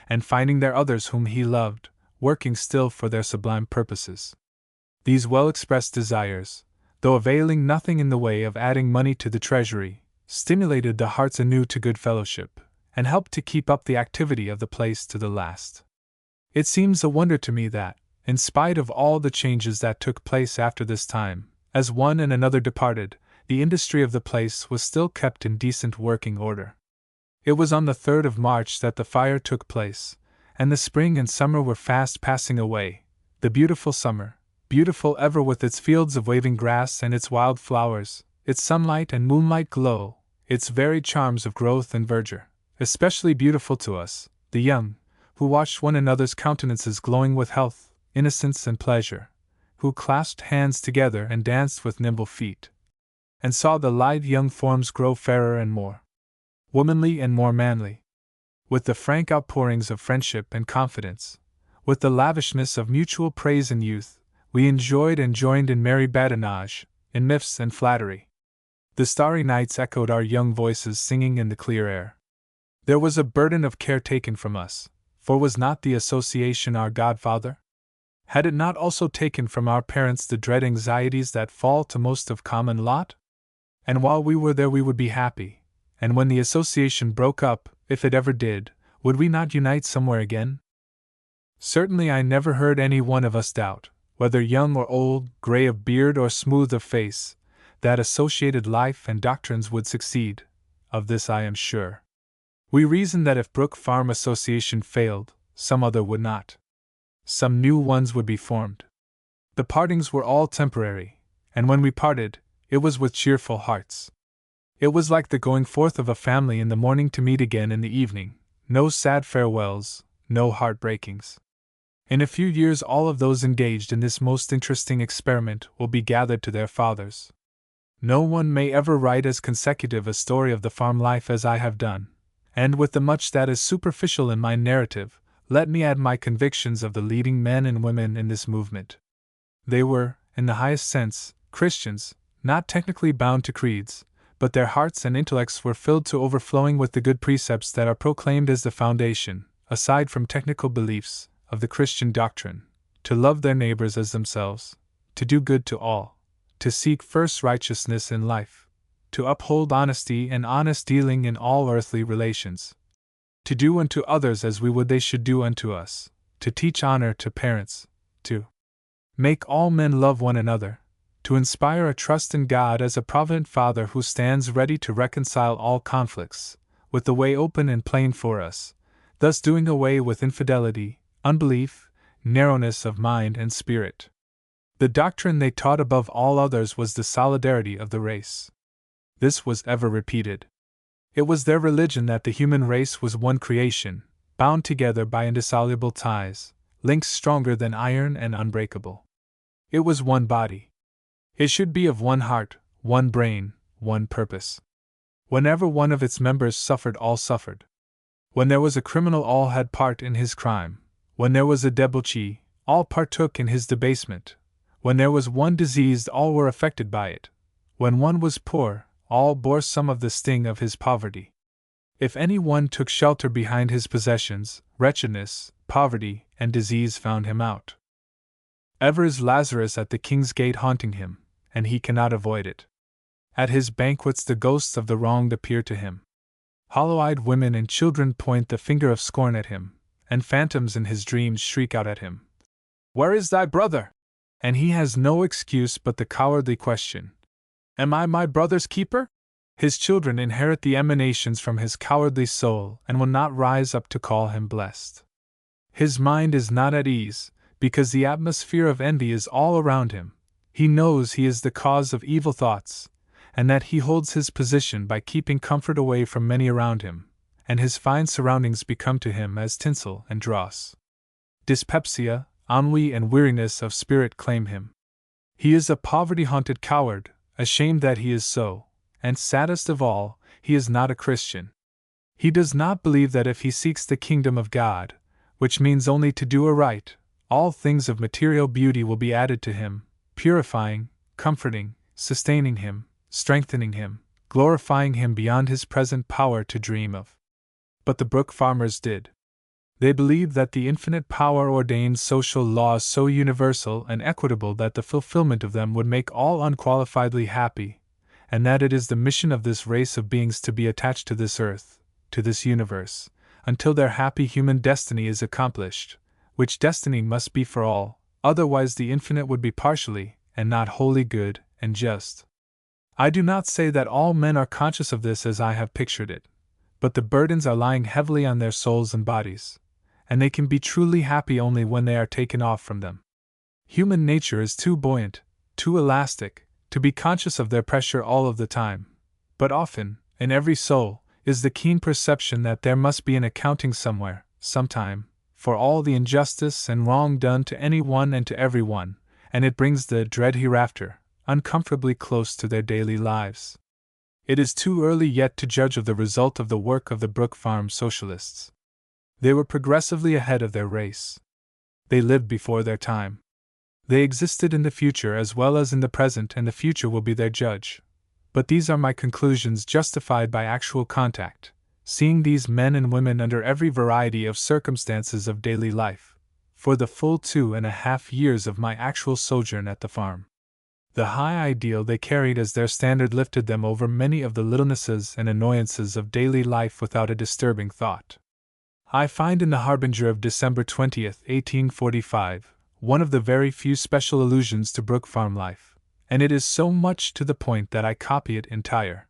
and finding there others whom he loved, working still for their sublime purposes. These well-expressed desires, though availing nothing in the way of adding money to the treasury, stimulated the hearts anew to good fellowship, and helped to keep up the activity of the place to the last. It seems a wonder to me that, in spite of all the changes that took place after this time, as one and another departed, the industry of the place was still kept in decent working order. It was on the 3rd of March that the fire took place, and the spring and summer were fast passing away, the beautiful summer, beautiful ever with its fields of waving grass and its wild flowers, its sunlight and moonlight glow, its varied charms of growth and verdure, especially beautiful to us, the young, who watched one another's countenances glowing with health, innocence, and pleasure, who clasped hands together and danced with nimble feet, and saw the lithe young forms grow fairer and more womanly and more manly. With the frank outpourings of friendship and confidence, with the lavishness of mutual praise and youth, we enjoyed and joined in merry badinage, in miffs and flattery. The starry nights echoed our young voices singing in the clear air. There was a burden of care taken from us, for was not the association our godfather? Had it not also taken from our parents the dread anxieties that fall to most of common lot? And while we were there we would be happy, and when the association broke up, if it ever did, would we not unite somewhere again? Certainly I never heard any one of us doubt, whether young or old, gray of beard or smooth of face, that associated life and doctrines would succeed. Of this I am sure. We reasoned that if Brook Farm Association failed, some other would not. Some new ones would be formed. The partings were all temporary, and when we parted, it was with cheerful hearts. It was like the going forth of a family in the morning to meet again in the evening, no sad farewells, no heartbreakings. In a few years all of those engaged in this most interesting experiment will be gathered to their fathers. No one may ever write as consecutive a story of the farm life as I have done, and with the much that is superficial in my narrative, let me add my convictions of the leading men and women in this movement. They were, in the highest sense, Christians, not technically bound to creeds, but their hearts and intellects were filled to overflowing with the good precepts that are proclaimed as the foundation, aside from technical beliefs, of the Christian doctrine: to love their neighbors as themselves, to do good to all, to seek first righteousness in life, to uphold honesty and honest dealing in all earthly relations, to do unto others as we would they should do unto us, to teach honor to parents, to make all men love one another, to inspire a trust in God as a provident Father who stands ready to reconcile all conflicts, with the way open and plain for us, thus doing away with infidelity, unbelief, narrowness of mind and spirit. The doctrine they taught above all others was the solidarity of the race. This was ever repeated. It was their religion that the human race was one creation, bound together by indissoluble ties, links stronger than iron and unbreakable. It was one body. It should be of one heart, one brain, one purpose. Whenever one of its members suffered, all suffered. When there was a criminal, all had part in his crime. When there was a debauchee, all partook in his debasement. When there was one diseased, all were affected by it. When one was poor, all bore some of the sting of his poverty. If any one took shelter behind his possessions, wretchedness, poverty, and disease found him out. Ever is Lazarus at the king's gate haunting him, and he cannot avoid it. At his banquets the ghosts of the wronged appear to him. Hollow-eyed women and children point the finger of scorn at him, and phantoms in his dreams shriek out at him, "Where is thy brother?" And he has no excuse but the cowardly question, "Am I my brother's keeper?" His children inherit the emanations from his cowardly soul and will not rise up to call him blessed. His mind is not at ease, because the atmosphere of envy is all around him. He knows he is the cause of evil thoughts, and that he holds his position by keeping comfort away from many around him, and his fine surroundings become to him as tinsel and dross. Dyspepsia, ennui, and weariness of spirit claim him. He is a poverty-haunted coward, ashamed that he is so, and saddest of all, he is not a Christian. He does not believe that if he seeks the kingdom of God, which means only to do aright, all things of material beauty will be added to him, purifying, comforting, sustaining him, strengthening him, glorifying him beyond his present power to dream of. But the Brook farmers did. They believed that the infinite power ordained social laws so universal and equitable that the fulfillment of them would make all unqualifiedly happy, and that it is the mission of this race of beings to be attached to this earth, to this universe, until their happy human destiny is accomplished, which destiny must be for all, otherwise the infinite would be partially, and not wholly good and just. I do not say that all men are conscious of this as I have pictured it, but the burdens are lying heavily on their souls and bodies, and they can be truly happy only when they are taken off from them. Human nature is too buoyant, too elastic, to be conscious of their pressure all of the time, but often, in every soul, is the keen perception that there must be an accounting somewhere, sometime, for all the injustice and wrong done to any one and to every one, and it brings the dread hereafter uncomfortably close to their daily lives. It is too early yet to judge of the result of the work of the Brook Farm socialists. They were progressively ahead of their race. They lived before their time. They existed in the future as well as in the present, and the future will be their judge. But these are my conclusions justified by actual contact, seeing these men and women under every variety of circumstances of daily life, for the full 2.5 years of my actual sojourn at the farm. The high ideal they carried as their standard lifted them over many of the littlenesses and annoyances of daily life without a disturbing thought. I find in the Harbinger of December 20th, 1845, one of the very few special allusions to Brook farm life, and it is so much to the point that I copy it entire.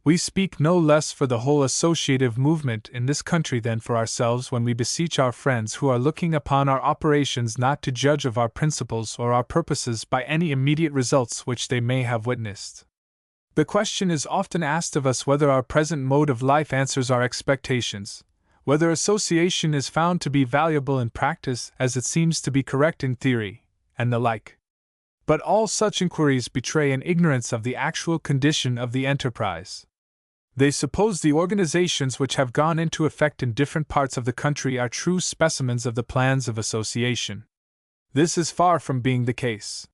We speak no less for the whole associative movement in this country than for ourselves when we beseech our friends who are looking upon our operations not to judge of our principles or our purposes by any immediate results which they may have witnessed. The question is often asked of us whether our present mode of life answers our expectations, whether association is found to be valuable in practice as it seems to be correct in theory, and the like. But all such inquiries betray an ignorance of the actual condition of the enterprise. They suppose the organizations which have gone into effect in different parts of the country are true specimens of the plans of association. This is far from being the case.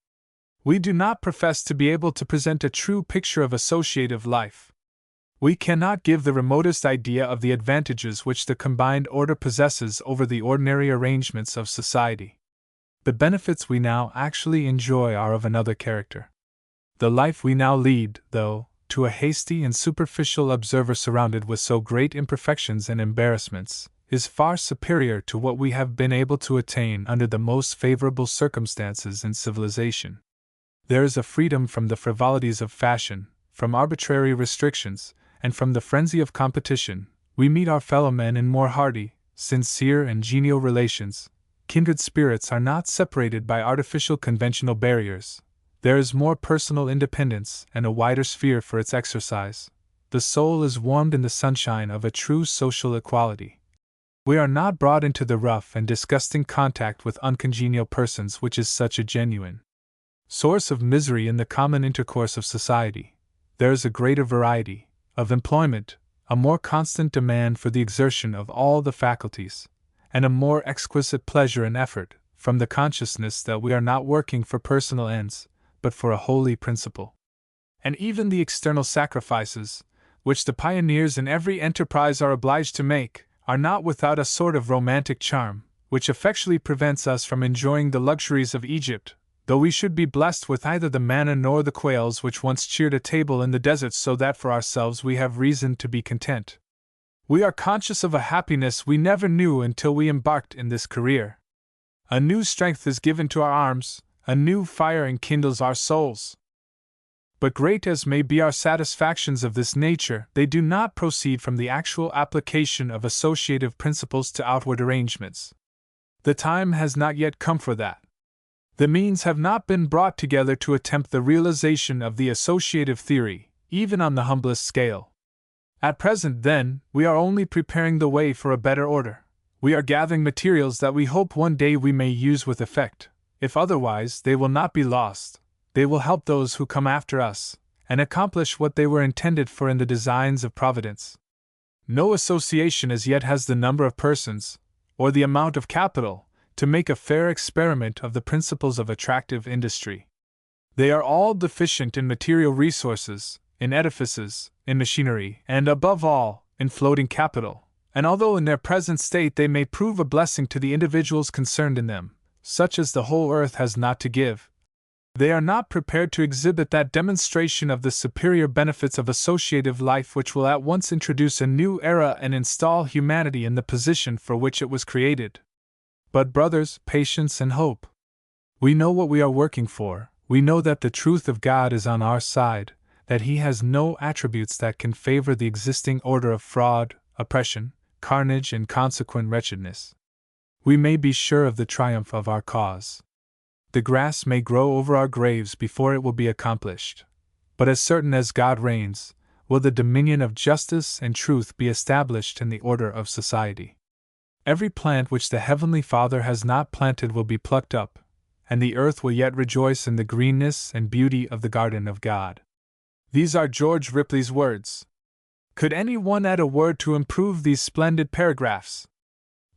We do not profess to be able to present a true picture of associative life. We cannot give the remotest idea of the advantages which the combined order possesses over the ordinary arrangements of society. The benefits we now actually enjoy are of another character. The life we now lead, though, to a hasty and superficial observer surrounded with so great imperfections and embarrassments, is far superior to what we have been able to attain under the most favorable circumstances in civilization. There is a freedom from the frivolities of fashion, from arbitrary restrictions, and from the frenzy of competition. We meet our fellow men in more hearty, sincere, and genial relations. Kindred spirits are not separated by artificial conventional barriers. There is more personal independence and a wider sphere for its exercise. The soul is warmed in the sunshine of a true social equality. We are not brought into the rough and disgusting contact with uncongenial persons which is such a genuine source of misery in the common intercourse of society. There is a greater variety of employment, a more constant demand for the exertion of all the faculties, and a more exquisite pleasure and effort from the consciousness that we are not working for personal ends, but for a holy principle. And even the external sacrifices, which the pioneers in every enterprise are obliged to make, are not without a sort of romantic charm, which effectually prevents us from enjoying the luxuries of Egypt, though we should be blessed with neither the manna nor the quails which once cheered a table in the desert, so that for ourselves we have reason to be content. We are conscious of a happiness we never knew until we embarked in this career. A new strength is given to our arms, a new fire enkindles our souls. But great as may be our satisfactions of this nature, they do not proceed from the actual application of associative principles to outward arrangements. The time has not yet come for that. The means have not been brought together to attempt the realization of the associative theory, even on the humblest scale. At present, then, we are only preparing the way for a better order. We are gathering materials that we hope one day we may use with effect. If otherwise, they will not be lost. They will help those who come after us, and accomplish what they were intended for in the designs of Providence. No association as yet has the number of persons, or the amount of capital, to make a fair experiment of the principles of attractive industry. They are all deficient in material resources, in edifices, in machinery, and above all, in floating capital, and although in their present state they may prove a blessing to the individuals concerned in them, such as the whole earth has not to give, they are not prepared to exhibit that demonstration of the superior benefits of associative life which will at once introduce a new era and install humanity in the position for which it was created. But, brothers, patience and hope. We know what we are working for. We know that the truth of God is on our side, that He has no attributes that can favor the existing order of fraud, oppression, carnage, and consequent wretchedness. We may be sure of the triumph of our cause. The grass may grow over our graves before it will be accomplished, but as certain as God reigns, will the dominion of justice and truth be established in the order of society. Every plant which the Heavenly Father has not planted will be plucked up, and the earth will yet rejoice in the greenness and beauty of the garden of God. These are George Ripley's words. Could any one add a word to improve these splendid paragraphs?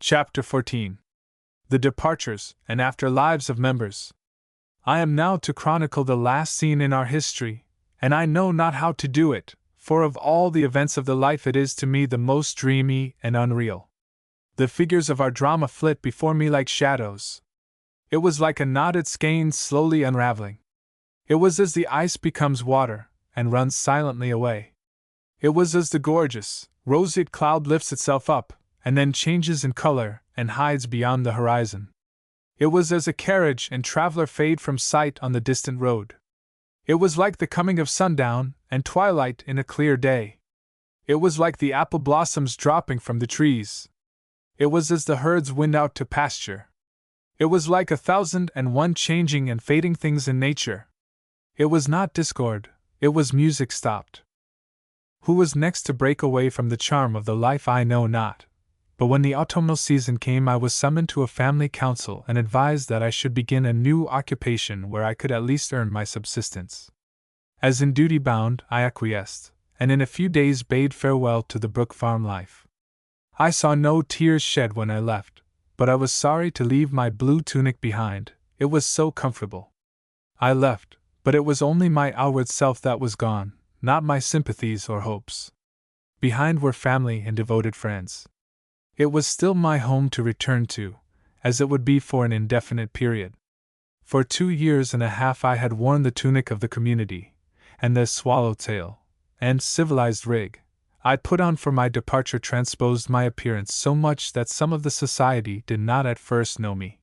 Chapter 14. The Departures and After Lives of Members. I am now to chronicle the last scene in our history, and I know not how to do it, for of all the events of the life it is to me the most dreamy and unreal. The figures of our drama flit before me like shadows. It was like a knotted skein slowly unraveling. It was as the ice becomes water, and runs silently away. It was as the gorgeous, roseate cloud lifts itself up, and then changes in color, and hides beyond the horizon. It was as a carriage and traveler fade from sight on the distant road. It was like the coming of sundown and twilight in a clear day. It was like the apple blossoms dropping from the trees. It was as the herds wend out to pasture. It was like 1,001 changing and fading things in nature. It was not discord, it was music stopped. Who was next to break away from the charm of the life I know not. But when the autumnal season came, I was summoned to a family council and advised that I should begin a new occupation where I could at least earn my subsistence. As in duty bound, I acquiesced, and in a few days bade farewell to the Brook farm life. I saw no tears shed when I left, but I was sorry to leave my blue tunic behind, it was so comfortable. I left, but it was only my outward self that was gone, not my sympathies or hopes. Behind were family and devoted friends. It was still my home to return to, as it would be for an indefinite period. For 2 years and a half I had worn the tunic of the community, and the swallowtail, and civilized rig I'd put on for my departure transposed my appearance so much that some of the society did not at first know me.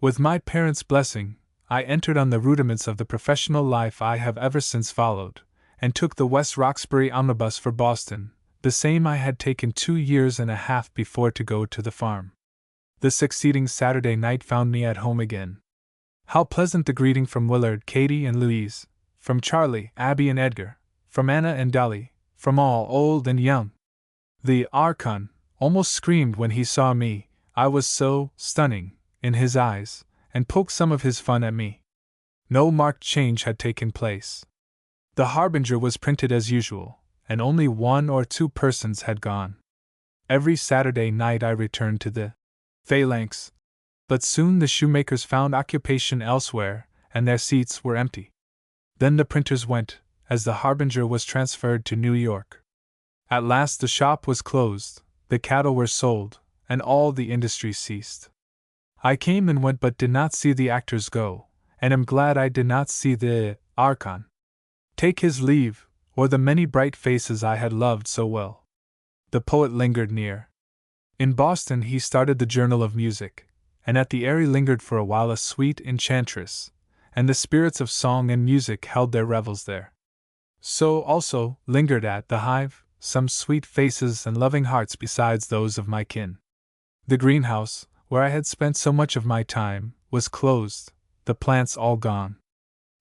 With my parents' blessing, I entered on the rudiments of the professional life I have ever since followed, and took the West Roxbury omnibus for Boston, the same I had taken 2 years and a half before to go to the farm. The succeeding Saturday night found me at home again. How pleasant the greeting from Willard, Katie, and Louise, from Charlie, Abby, and Edgar, from Anna and Dolly, from all, old and young. The Archon almost screamed when he saw me, I was so stunning in his eyes, and poked some of his fun at me. No marked change had taken place. The Harbinger was printed as usual, and only 1 or 2 persons had gone. Every Saturday night I returned to the phalanx, but soon the shoemakers found occupation elsewhere, and their seats were empty. Then the printers went, as the Harbinger was transferred to New York. At last the shop was closed, the cattle were sold, and all the industry ceased. I came and went but did not see the actors go, and am glad I did not see the Archon take his leave, or the many bright faces I had loved so well. The poet lingered near. In Boston he started the Journal of Music, and at the Eyrie lingered for a while a sweet enchantress, and the spirits of song and music held their revels there. So also lingered at the Hive some sweet faces and loving hearts besides those of my kin. The greenhouse, where I had spent so much of my time, was closed, the plants all gone.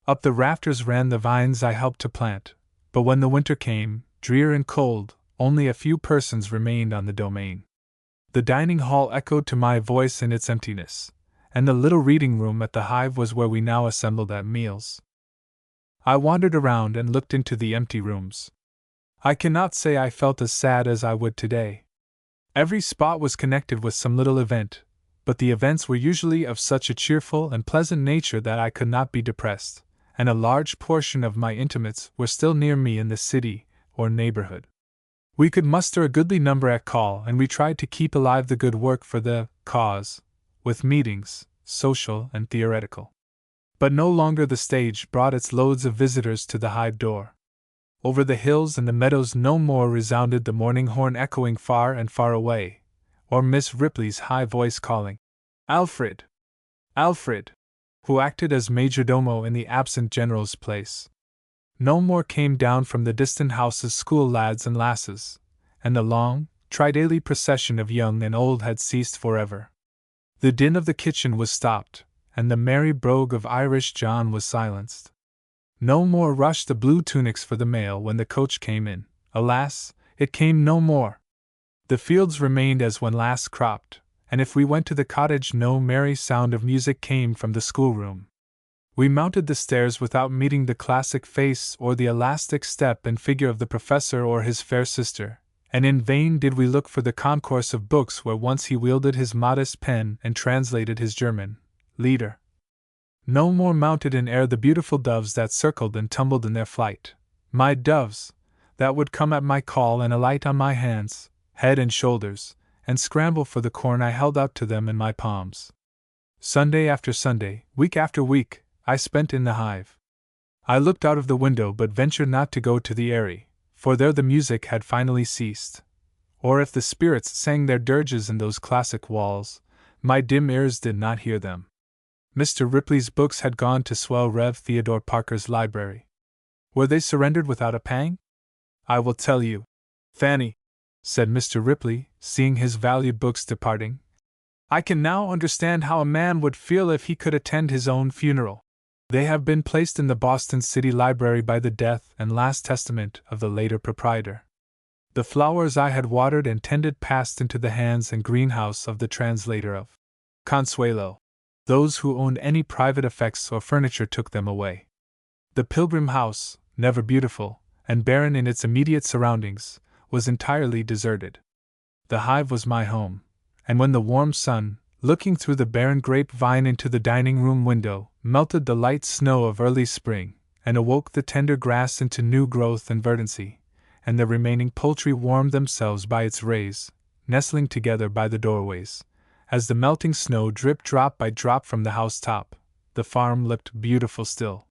Up the rafters ran the vines I helped to plant, but when the winter came, drear and cold, only a few persons remained on the domain. The dining hall echoed to my voice in its emptiness, and the little reading room at the Hive was where we now assembled at meals. I wandered around and looked into the empty rooms. I cannot say I felt as sad as I would today. Every spot was connected with some little event, but the events were usually of such a cheerful and pleasant nature that I could not be depressed, and a large portion of my intimates were still near me in the city or neighborhood. We could muster a goodly number at call, and we tried to keep alive the good work for the cause, with meetings, social and theoretical. But no longer the stage brought its loads of visitors to the Hive door. Over the hills and the meadows no more resounded the morning horn echoing far and far away, or Miss Ripley's high voice calling, "Alfred! Alfred!" who acted as majordomo in the absent general's place. No more came down from the distant houses school lads and lasses, and the long, tri-daily procession of young and old had ceased forever. The din of the kitchen was stopped, and the merry brogue of Irish John was silenced. No more rushed the blue tunics for the mail when the coach came in. Alas, it came no more. The fields remained as when last cropped, and if we went to the cottage no merry sound of music came from the schoolroom. We mounted the stairs without meeting the classic face or the elastic step and figure of the professor or his fair sister, and in vain did we look for the concourse of books where once he wielded his modest pen and translated his German leader. No more mounted in air the beautiful doves that circled and tumbled in their flight, my doves, that would come at my call and alight on my hands, head and shoulders, and scramble for the corn I held out to them in my palms. Sunday after Sunday, week after week, I spent in the Hive. I looked out of the window but ventured not to go to the Eyrie, for there the music had finally ceased. Or if the spirits sang their dirges in those classic walls, my dim ears did not hear them. Mr. Ripley's books had gone to swell Rev. Theodore Parker's library. Were they surrendered without a pang? I will tell you, Fanny, said Mr. Ripley, seeing his valued books departing. I can now understand how a man would feel if he could attend his own funeral. They have been placed in the Boston City Library by the death and last testament of the later proprietor. The flowers I had watered and tended passed into the hands and greenhouse of the translator of Consuelo. Those who owned any private effects or furniture took them away. The Pilgrim House, never beautiful, and barren in its immediate surroundings, was entirely deserted. The Hive was my home, and when the warm sun, looking through the barren grapevine into the dining-room window, melted the light snow of early spring, and awoke the tender grass into new growth and verdancy, and the remaining poultry warmed themselves by its rays, nestling together by the doorways, as the melting snow dripped drop by drop from the house-top, the farm looked beautiful still.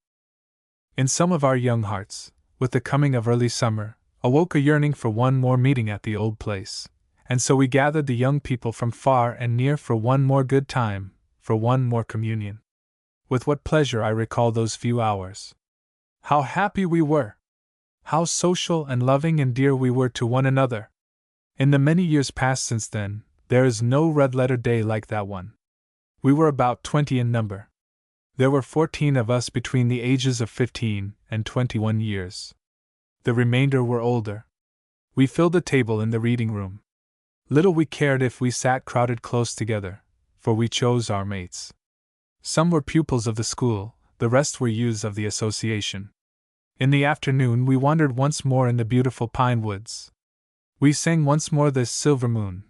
In some of our young hearts, with the coming of early summer, awoke a yearning for one more meeting at the old place, and so we gathered the young people from far and near for one more good time, for one more communion. With what pleasure I recall those few hours. How happy we were! How social and loving and dear we were to one another! In the many years past since then, there is no red-letter day like that one. We were about 20 in number. There were 14 of us between the ages of 15 and 21 years. The remainder were older. We filled the table in the reading room. Little we cared if we sat crowded close together, for we chose our mates. Some were pupils of the school, the rest were youths of the association. In the afternoon we wandered once more in the beautiful pine woods. We sang once more the Silver Moon,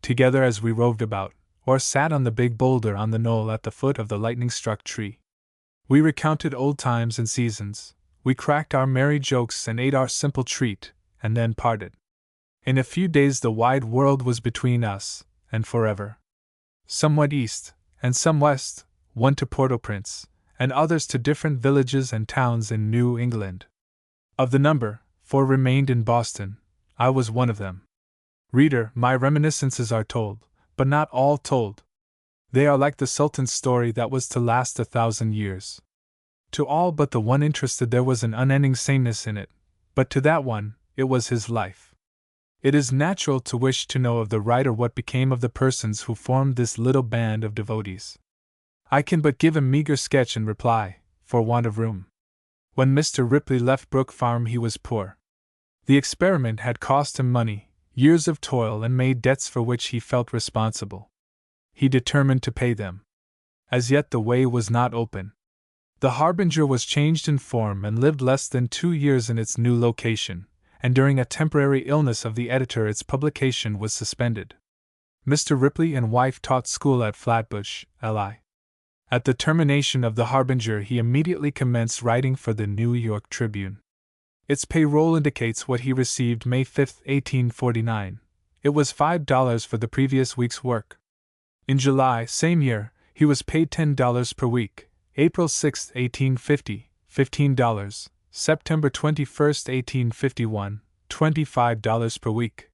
together as we roved about, or sat on the big boulder on the knoll at the foot of the lightning-struck tree. We recounted old times and seasons, we cracked our merry jokes and ate our simple treat, and then parted. In a few days the wide world was between us, and forever. Some went east, and some west, one to Port-au-Prince, and others to different villages and towns in New England. Of the number, 4 remained in Boston. I was one of them. Reader, my reminiscences are told, but not all told. They are like the Sultan's story that was to last 1,000 years. To all but the one interested there was an unending sameness in it, but to that one, it was his life. It is natural to wish to know of the writer what became of the persons who formed this little band of devotees. I can but give a meager sketch in reply, for want of room. When Mr. Ripley left Brook Farm he was poor. The experiment had cost him money, years of toil, and made debts for which he felt responsible. He determined to pay them. As yet the way was not open. The Harbinger was changed in form and lived less than 2 years in its new location, and during a temporary illness of the editor its publication was suspended. Mr. Ripley and wife taught school at Flatbush, Li. At the termination of the Harbinger he immediately commenced writing for the New York Tribune. Its payroll indicates what he received May 5, 1849. It was $5 for the previous week's work. In July, same year, he was paid $10 per week. April 6, 1850, $15. September 21, 1851, $25 per week.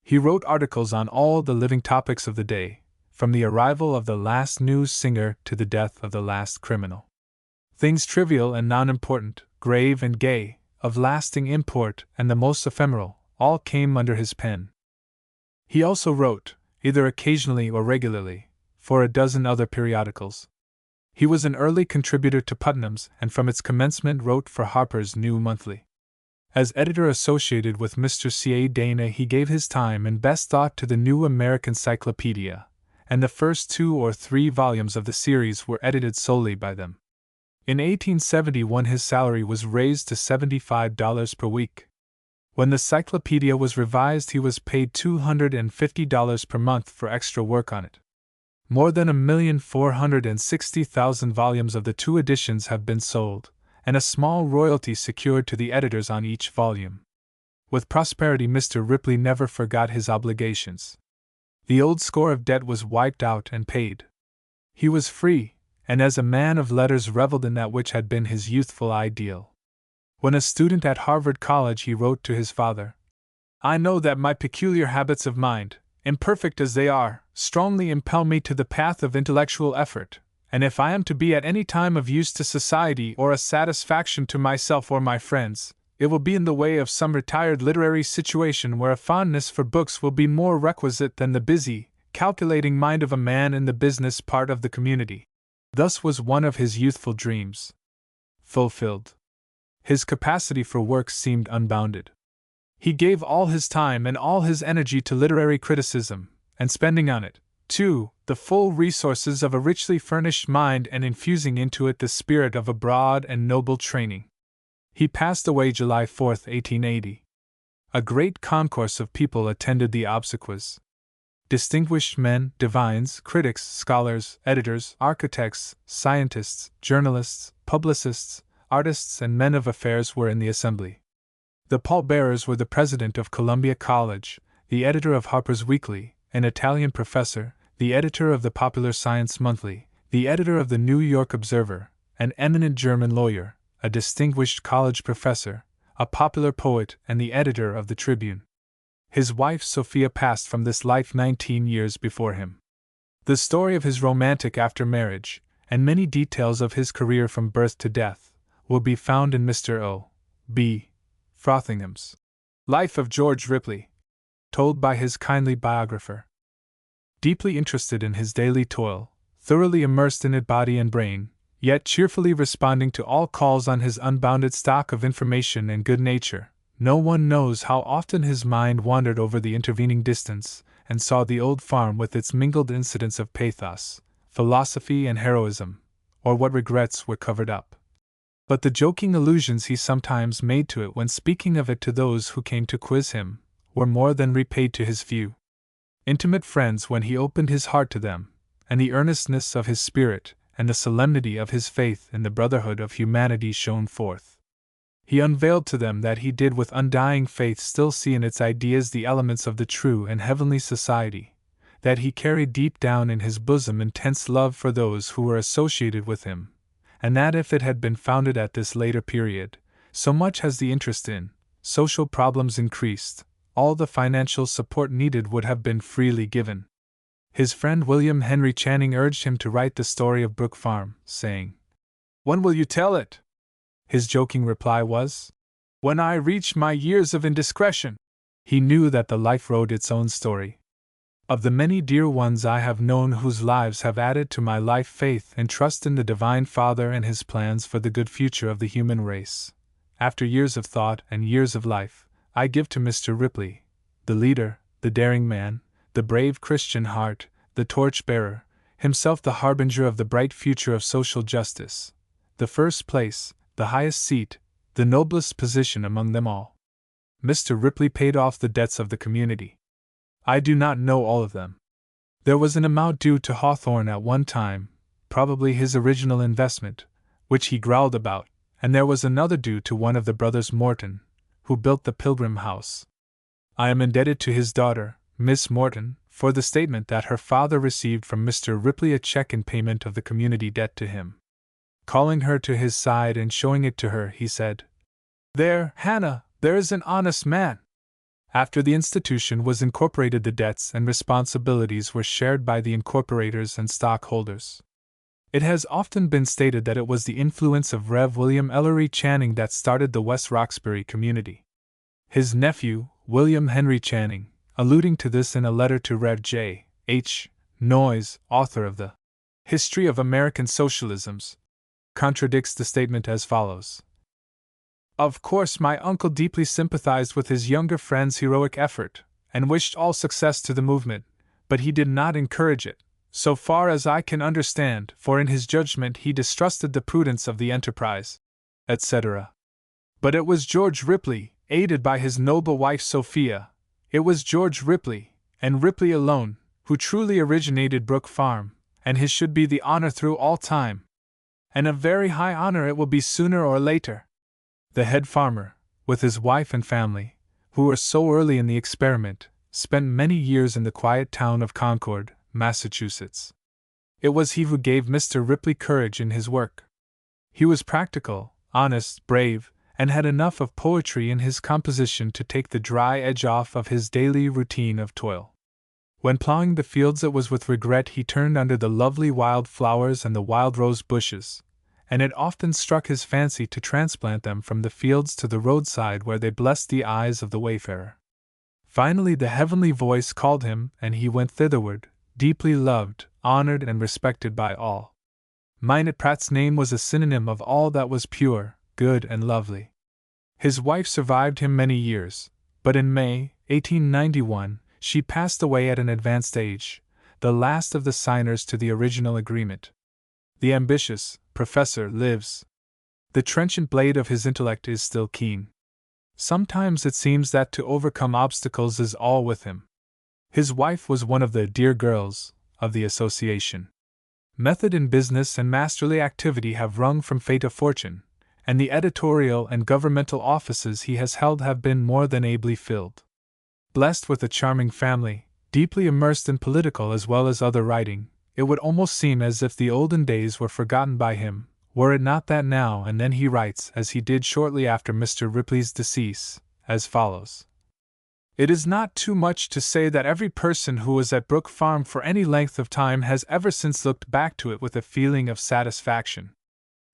He wrote articles on all the living topics of the day, from the arrival of the last news singer to the death of the last criminal. Things trivial and non-important, grave and gay, of lasting import and the most ephemeral, all came under his pen. He also wrote, either occasionally or regularly, for a dozen other periodicals. He was an early contributor to Putnam's and from its commencement wrote for Harper's New Monthly. As editor associated with Mr. C.A. Dana he gave his time and best thought to the New American Cyclopedia, and the first 2 or 3 volumes of the series were edited solely by them. In 1871 his salary was raised to $75 per week. When the Cyclopedia was revised he was paid $250 per month for extra work on it. More than 1,460,000 volumes of the 2 editions have been sold, and a small royalty secured to the editors on each volume. With prosperity Mr. Ripley never forgot his obligations. The old score of debt was wiped out and paid. He was free, and as a man of letters reveled in that which had been his youthful ideal. When a student at Harvard College he wrote to his father, "I know that my peculiar habits of mind, imperfect as they are, strongly impel me to the path of intellectual effort, and if I am to be at any time of use to society or a satisfaction to myself or my friends, it will be in the way of some retired literary situation where a fondness for books will be more requisite than the busy, calculating mind of a man in the business part of the community." Thus was one of his youthful dreams fulfilled. His capacity for work seemed unbounded. He gave all his time and all his energy to literary criticism, and spending on it, too, the full resources of a richly furnished mind and infusing into it the spirit of a broad and noble training. He passed away July 4, 1880. A great concourse of people attended the obsequies. Distinguished men, divines, critics, scholars, editors, architects, scientists, journalists, publicists, artists, and men of affairs were in the assembly. The pallbearers were the president of Columbia College, the editor of Harper's Weekly, an Italian professor, the editor of the Popular Science Monthly, the editor of the New York Observer, an eminent German lawyer, a distinguished college professor, a popular poet, and the editor of the Tribune. His wife Sophia passed from this life 19 years before him. The story of his romantic after marriage, and many details of his career from birth to death, will be found in Mr. O. B. Frothingham's Life of George Ripley, told by his kindly biographer. Deeply interested in his daily toil, thoroughly immersed in it body and brain, yet cheerfully responding to all calls on his unbounded stock of information and good nature, no one knows how often his mind wandered over the intervening distance, and saw the old farm with its mingled incidents of pathos, philosophy, and heroism, or what regrets were covered up. But the joking allusions he sometimes made to it when speaking of it to those who came to quiz him, were more than repaid to his few intimate friends when he opened his heart to them, and the earnestness of his spirit and the solemnity of his faith in the brotherhood of humanity shone forth. He unveiled to them that he did with undying faith still see in its ideas the elements of the true and heavenly society, that he carried deep down in his bosom intense love for those who were associated with him, and that if it had been founded at this later period, so much has the interest in social problems increased, all the financial support needed would have been freely given. His friend William Henry Channing urged him to write the story of Brook Farm, saying, "When will you tell it?" His joking reply was, "When I reach my years of indiscretion." He knew that the life wrote its own story. Of the many dear ones I have known whose lives have added to my life faith and trust in the Divine Father and His plans for the good future of the human race, after years of thought and years of life, I give to Mr. Ripley, the leader, the daring man, the brave Christian heart, the torch-bearer, himself the harbinger of the bright future of social justice, the first place, the highest seat, the noblest position among them all. Mr. Ripley paid off the debts of the community. I do not know all of them. There was an amount due to Hawthorne at one time, probably his original investment, which he growled about, and there was another due to one of the brothers Morton, who built the Pilgrim House. I am indebted to his daughter, Miss Morton, for the statement that her father received from Mr. Ripley a check in payment of the community debt to him. Calling her to his side and showing it to her, he said, "There, Hannah, there is an honest man." After the institution was incorporated, the debts and responsibilities were shared by the incorporators and stockholders. It has often been stated that it was the influence of Rev. William Ellery Channing that started the West Roxbury community. His nephew, William Henry Channing, alluding to this in a letter to Rev. J. H. Noyes, author of the History of American Socialisms, contradicts the statement as follows. "Of course, my uncle deeply sympathized with his younger friend's heroic effort, and wished all success to the movement, but he did not encourage it, so far as I can understand, for in his judgment he distrusted the prudence of the enterprise," etc. But it was George Ripley, aided by his noble wife Sophia, it was George Ripley, and Ripley alone, who truly originated Brook Farm, and his should be the honor through all time. And a very high honor it will be sooner or later. The head farmer, with his wife and family, who were so early in the experiment, spent many years in the quiet town of Concord, Massachusetts. It was he who gave Mr. Ripley courage in his work. He was practical, honest, brave, and had enough of poetry in his composition to take the dry edge off of his daily routine of toil. When plowing the fields, it was with regret he turned under the lovely wild flowers and the wild rose bushes, and it often struck his fancy to transplant them from the fields to the roadside where they blessed the eyes of the wayfarer. Finally the heavenly voice called him, and he went thitherward, deeply loved, honored, and respected by all. Minot Pratt's name was a synonym of all that was pure, good, and lovely. His wife survived him many years, but in May, 1891, she passed away at an advanced age, the last of the signers to the original agreement. The ambitious professor lives. The trenchant blade of his intellect is still keen. Sometimes it seems that to overcome obstacles is all with him. His wife was one of the dear girls of the association. Method in business and masterly activity have wrung from fate a fortune, and the editorial and governmental offices he has held have been more than ably filled. Blessed with a charming family, deeply immersed in political as well as other writing, it would almost seem as if the olden days were forgotten by him, were it not that now and then he writes, as he did shortly after Mr. Ripley's decease, as follows. "It is not too much to say that every person who was at Brook Farm for any length of time has ever since looked back to it with a feeling of satisfaction.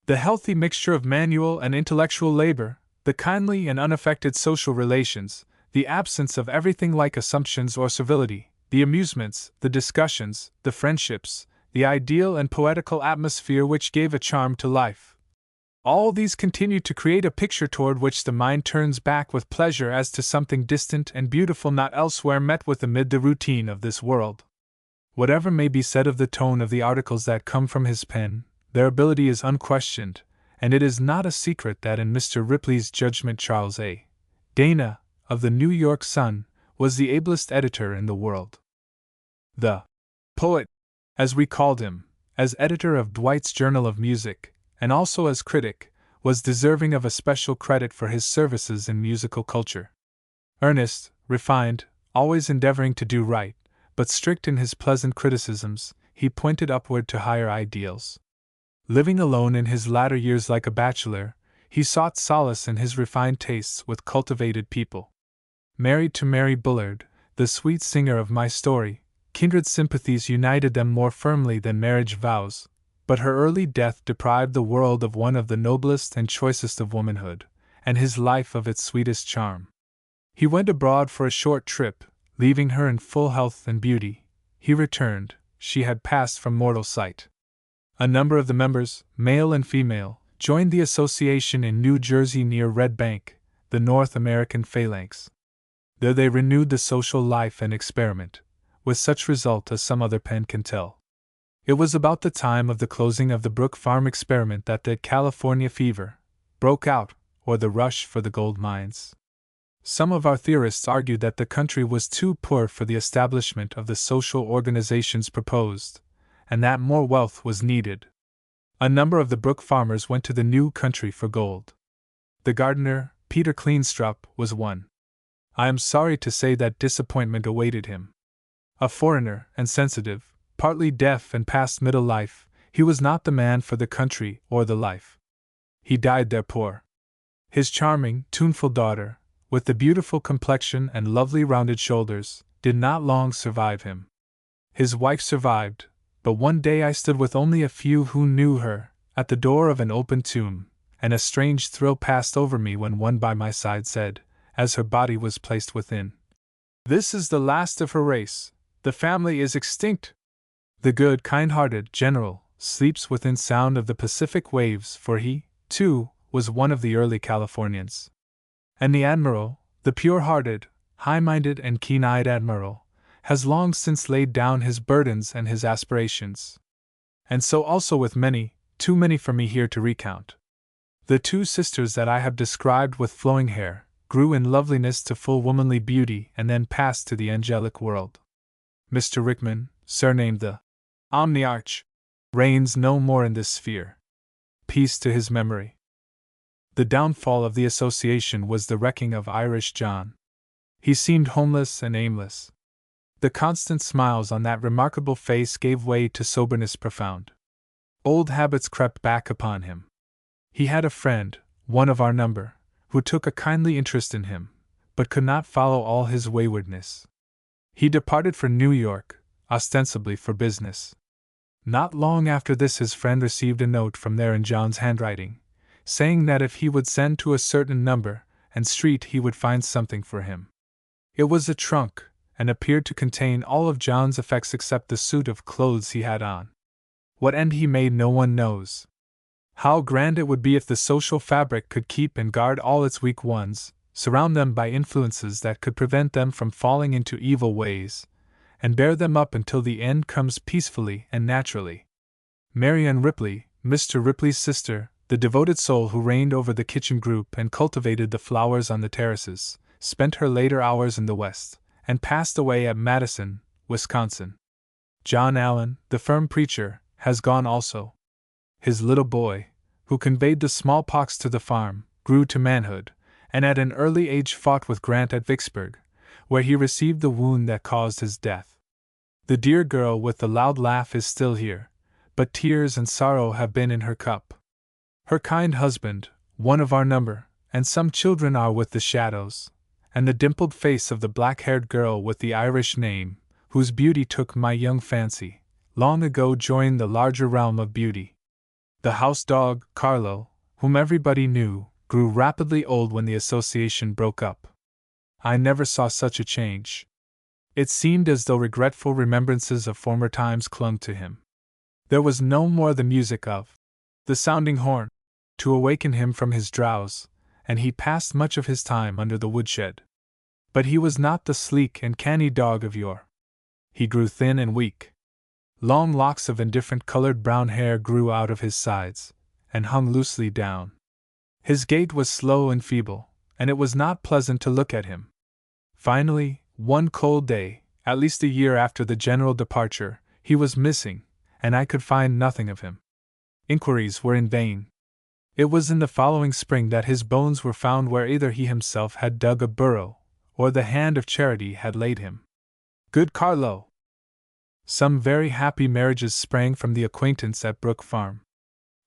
The healthy mixture of manual and intellectual labor, the kindly and unaffected social relations, the absence of everything like assumptions or servility, the amusements, the discussions, the friendships, the ideal and poetical atmosphere which gave a charm to life. All these continue to create a picture toward which the mind turns back with pleasure as to something distant and beautiful not elsewhere met with amid the routine of this world." Whatever may be said of the tone of the articles that come from his pen, their ability is unquestioned, and it is not a secret that in Mr. Ripley's judgment Charles A. Dana, of the New York Sun, was the ablest editor in the world. The poet, as we called him, as editor of Dwight's Journal of Music, and also as critic, was deserving of a special credit for his services in musical culture. Earnest, refined, always endeavoring to do right, but strict in his pleasant criticisms, he pointed upward to higher ideals. Living alone in his latter years like a bachelor, he sought solace in his refined tastes with cultivated people. Married to Mary Bullard, the sweet singer of my story, kindred sympathies united them more firmly than marriage vows, but her early death deprived the world of one of the noblest and choicest of womanhood, and his life of its sweetest charm. He went abroad for a short trip, leaving her in full health and beauty. He returned, she had passed from mortal sight. A number of the members, male and female, joined the association in New Jersey near Red Bank, the North American phalanx. There they renewed the social life and experiment, with such result as some other pen can tell. It was about the time of the closing of the Brook Farm experiment that the California fever broke out, or the rush for the gold mines. Some of our theorists argued that the country was too poor for the establishment of the social organizations proposed, and that more wealth was needed. A number of the Brook farmers went to the new country for gold. The gardener, Peter Cleanstrup, was one. I am sorry to say that disappointment awaited him. A foreigner, and sensitive, partly deaf and past middle life, he was not the man for the country or the life. He died there poor. His charming, tuneful daughter, with the beautiful complexion and lovely rounded shoulders, did not long survive him. His wife survived, but one day I stood with only a few who knew her, at the door of an open tomb, and a strange thrill passed over me when one by my side said, as her body was placed within, "This is the last of her race, the family is extinct." The good, kind-hearted general sleeps within sound of the Pacific waves, for he, too, was one of the early Californians. And the admiral, the pure-hearted, high-minded and keen-eyed admiral, has long since laid down his burdens and his aspirations. And so also with many, too many for me here to recount. The two sisters that I have described with flowing hair grew in loveliness to full womanly beauty and then passed to the angelic world. Mr. Rickman, surnamed the Omniarch, reigns no more in this sphere. Peace to his memory. The downfall of the association was the wrecking of Irish John. He seemed homeless and aimless. The constant smiles on that remarkable face gave way to soberness profound. Old habits crept back upon him. He had a friend, one of our number, who took a kindly interest in him, but could not follow all his waywardness. He departed for New York, ostensibly for business. Not long after this his friend received a note from there in John's handwriting, saying that if he would send to a certain number and street he would find something for him. It was a trunk, and appeared to contain all of John's effects except the suit of clothes he had on. What end he made no one knows. How grand it would be if the social fabric could keep and guard all its weak ones, surround them by influences that could prevent them from falling into evil ways, and bear them up until the end comes peacefully and naturally. Marianne Ripley, Mr. Ripley's sister, the devoted soul who reigned over the kitchen group and cultivated the flowers on the terraces, spent her later hours in the West, and passed away at Madison, Wisconsin. John Allen, the firm preacher, has gone also. His little boy, who conveyed the smallpox to the farm, grew to manhood, and at an early age fought with Grant at Vicksburg, where he received the wound that caused his death. The dear girl with the loud laugh is still here, but tears and sorrow have been in her cup. Her kind husband, one of our number, and some children are with the shadows, and the dimpled face of the black-haired girl with the Irish name, whose beauty took my young fancy, long ago joined the larger realm of beauty. The house dog, Carlo, whom everybody knew, grew rapidly old when the association broke up. I never saw such a change. It seemed as though regretful remembrances of former times clung to him. There was no more the music of the sounding horn to awaken him from his drowse, and he passed much of his time under the woodshed. But he was not the sleek and canny dog of yore. He grew thin and weak. Long locks of indifferent-colored brown hair grew out of his sides, and hung loosely down. His gait was slow and feeble, and it was not pleasant to look at him. Finally, one cold day, at least a year after the general departure, he was missing, and I could find nothing of him. Inquiries were in vain. It was in the following spring that his bones were found where either he himself had dug a burrow, or the hand of charity had laid him. Good Carlo! Some very happy marriages sprang from the acquaintance at Brook Farm.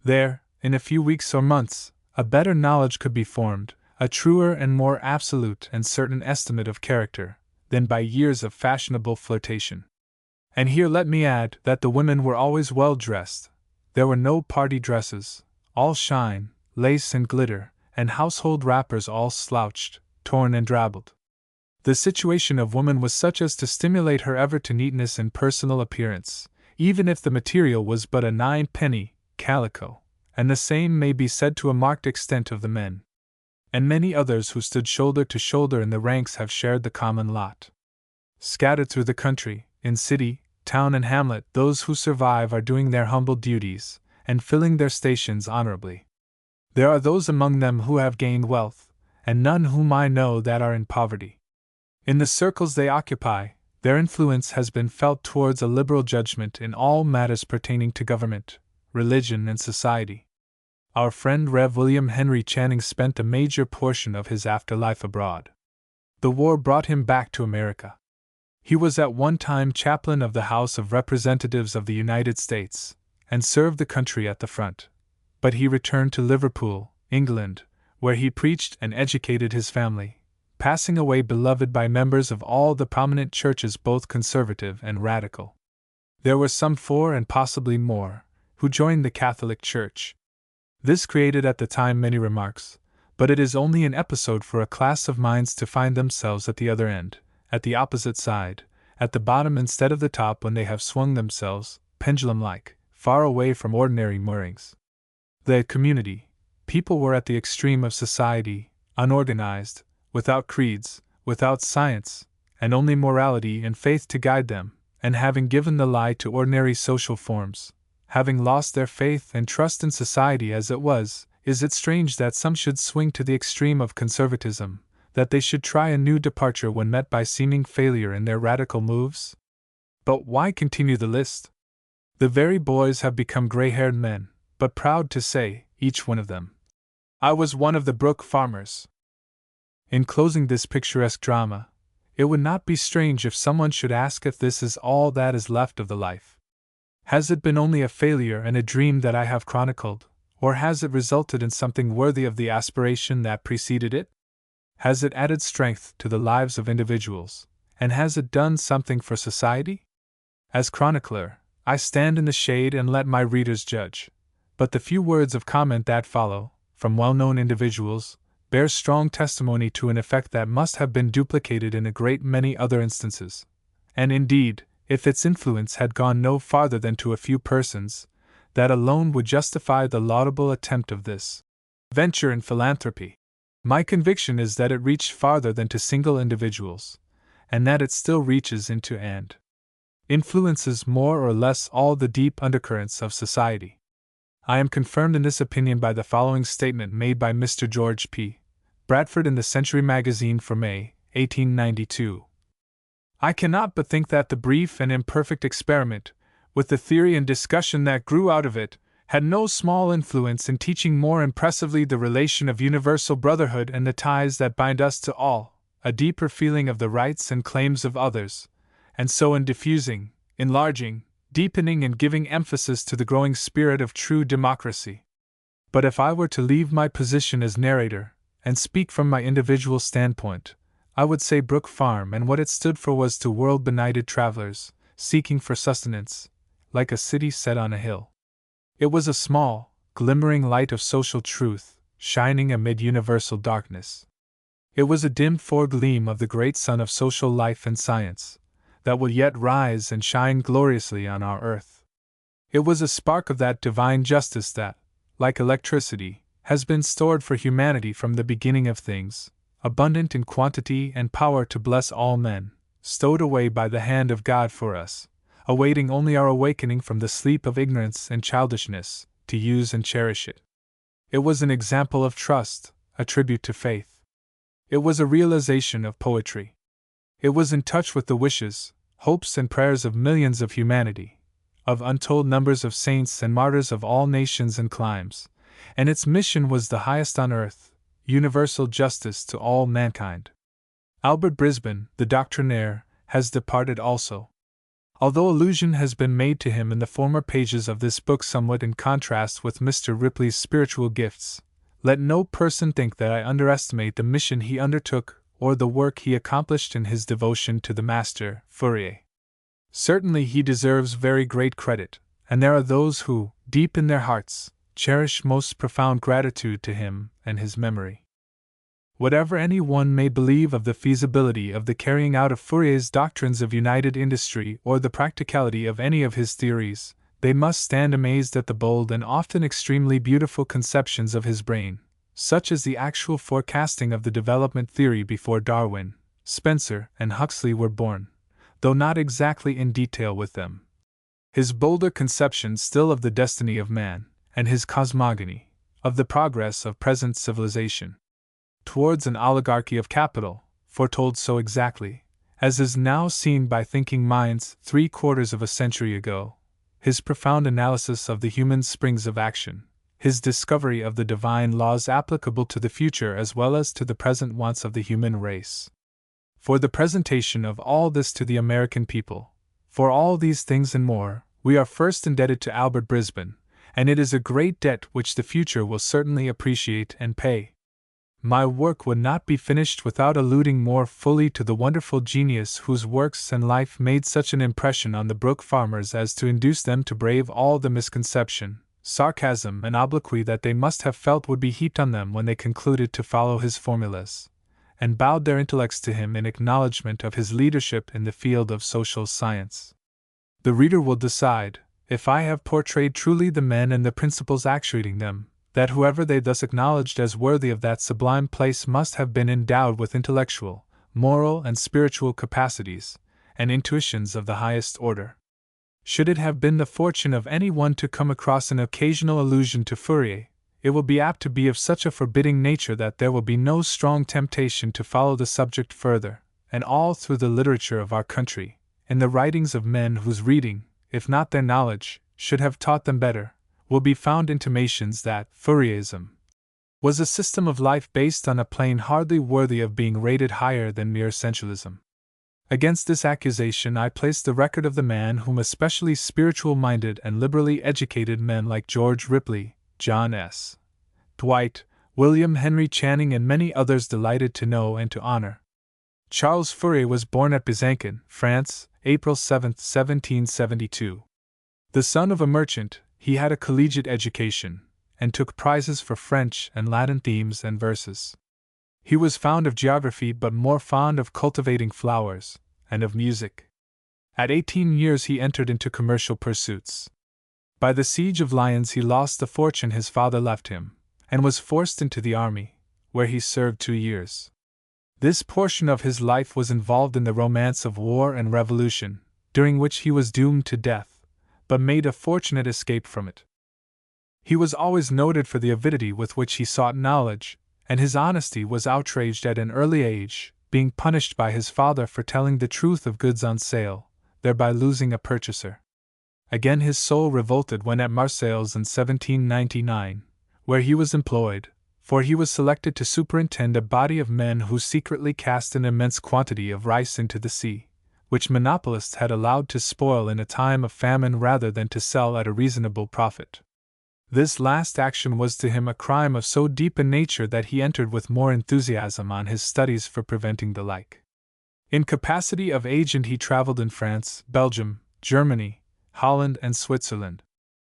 There, in a few weeks or months, a better knowledge could be formed, a truer and more absolute and certain estimate of character, than by years of fashionable flirtation. And here let me add that the women were always well dressed. There were no party dresses, all shine, lace and glitter, and household wrappers all slouched, torn and drabbled. The situation of woman was such as to stimulate her ever to neatness in personal appearance, even if the material was but a ninepenny calico, and the same may be said to a marked extent of the men. And many others who stood shoulder to shoulder in the ranks have shared the common lot. Scattered through the country, in city, town and hamlet, those who survive are doing their humble duties, and filling their stations honorably. There are those among them who have gained wealth, and none whom I know that are in poverty. In the circles they occupy, their influence has been felt towards a liberal judgment in all matters pertaining to government, religion, and society. Our friend Rev. William Henry Channing spent a major portion of his afterlife abroad. The war brought him back to America. He was at one time chaplain of the House of Representatives of the United States, and served the country at the front. But he returned to Liverpool, England, where he preached and educated his family, passing away beloved by members of all the prominent churches, both conservative and radical. There were some 4 and possibly more who joined the Catholic Church. This created at the time many remarks, but it is only an episode for a class of minds to find themselves at the other end, at the opposite side, at the bottom instead of the top, when they have swung themselves, pendulum-like, far away from ordinary moorings. The community, people were at the extreme of society, unorganized, without creeds, without science, and only morality and faith to guide them, and having given the lie to ordinary social forms, having lost their faith and trust in society as it was, is it strange that some should swing to the extreme of conservatism, that they should try a new departure when met by seeming failure in their radical moves? But why continue the list? The very boys have become gray-haired men, but proud to say, each one of them, "I was one of the Brook farmers." In closing this picturesque drama, it would not be strange if someone should ask if this is all that is left of the life. Has it been only a failure and a dream that I have chronicled, or has it resulted in something worthy of the aspiration that preceded it? Has it added strength to the lives of individuals, and has it done something for society? As chronicler, I stand in the shade and let my readers judge, but the few words of comment that follow, from well-known individuals, bear strong testimony to an effect that must have been duplicated in a great many other instances, and indeed, if its influence had gone no farther than to a few persons, that alone would justify the laudable attempt of this venture in philanthropy. My conviction is that it reached farther than to single individuals, and that it still reaches into and influences more or less all the deep undercurrents of society. I am confirmed in this opinion by the following statement made by Mr. George P. Bradford in the Century magazine for May, 1892. I cannot but think that the brief and imperfect experiment, with the theory and discussion that grew out of it, had no small influence in teaching more impressively the relation of universal brotherhood and the ties that bind us to all, a deeper feeling of the rights and claims of others, and so in diffusing, enlarging, deepening and giving emphasis to the growing spirit of true democracy. But if I were to leave my position as narrator, and speak from my individual standpoint, I would say Brook Farm and what it stood for was to world-benighted travelers, seeking for sustenance, like a city set on a hill. It was a small, glimmering light of social truth, shining amid universal darkness. It was a dim foregleam of the great sun of social life and science, that will yet rise and shine gloriously on our earth. It was a spark of that divine justice that, like electricity, has been stored for humanity from the beginning of things, abundant in quantity and power to bless all men, stowed away by the hand of God for us, awaiting only our awakening from the sleep of ignorance and childishness, to use and cherish it. It was an example of trust, a tribute to faith. It was a realization of poetry. It was in touch with the wishes, hopes and prayers of millions of humanity, of untold numbers of saints and martyrs of all nations and climes, and its mission was the highest on earth, universal justice to all mankind. Albert Brisbane, the doctrinaire, has departed also. Although allusion has been made to him in the former pages of this book somewhat in contrast with Mr. Ripley's spiritual gifts, let no person think that I underestimate the mission he undertook or the work he accomplished in his devotion to the master, Fourier. Certainly he deserves very great credit, and there are those who, deep in their hearts, cherish most profound gratitude to him and his memory. Whatever any one may believe of the feasibility of the carrying out of Fourier's doctrines of united industry or the practicality of any of his theories, they must stand amazed at the bold and often extremely beautiful conceptions of his brain, such as the actual forecasting of the development theory before Darwin, Spencer, and Huxley were born, though not exactly in detail with them. His bolder conception still of the destiny of man, and his cosmogony, of the progress of present civilization towards an oligarchy of capital, foretold so exactly, as is now seen by thinking minds 3/4 of a century ago, his profound analysis of the human springs of action, his discovery of the divine laws applicable to the future as well as to the present wants of the human race. For the presentation of all this to the American people, for all these things and more, we are first indebted to Albert Brisbane, and it is a great debt which the future will certainly appreciate and pay. My work would not be finished without alluding more fully to the wonderful genius whose works and life made such an impression on the Brook farmers as to induce them to brave all the misconception, sarcasm, and obloquy that they must have felt would be heaped on them when they concluded to follow his formulas, and bowed their intellects to him in acknowledgment of his leadership in the field of social science. The reader will decide, if I have portrayed truly the men and the principles actuating them, that whoever they thus acknowledged as worthy of that sublime place must have been endowed with intellectual, moral, and spiritual capacities, and intuitions of the highest order. Should it have been the fortune of any one to come across an occasional allusion to Fourier, it will be apt to be of such a forbidding nature that there will be no strong temptation to follow the subject further, and all through the literature of our country, in the writings of men whose reading, if not their knowledge, should have taught them better, will be found intimations that Fourierism was a system of life based on a plane hardly worthy of being rated higher than mere sensualism. Against this accusation I place the record of the man whom especially spiritual-minded and liberally educated men like George Ripley, John S. Dwight, William Henry Channing, and many others delighted to know and to honor. Charles Fourier was born at Besançon, France, April 7, 1772. The son of a merchant, he had a collegiate education, and took prizes for French and Latin themes and verses. He was fond of geography but more fond of cultivating flowers, and of music. At 18 years he entered into commercial pursuits. By the siege of Lyons he lost the fortune his father left him, and was forced into the army, where he served 2 years. This portion of his life was involved in the romance of war and revolution, during which he was doomed to death, but made a fortunate escape from it. He was always noted for the avidity with which he sought knowledge, and his honesty was outraged at an early age, being punished by his father for telling the truth of goods on sale, thereby losing a purchaser. Again his soul revolted when at Marseilles in 1799, where he was employed, for he was selected to superintend a body of men who secretly cast an immense quantity of rice into the sea, which monopolists had allowed to spoil in a time of famine rather than to sell at a reasonable profit. This last action was to him a crime of so deep a nature that he entered with more enthusiasm on his studies for preventing the like. In capacity of agent he traveled in France, Belgium, Germany, Holland, and Switzerland.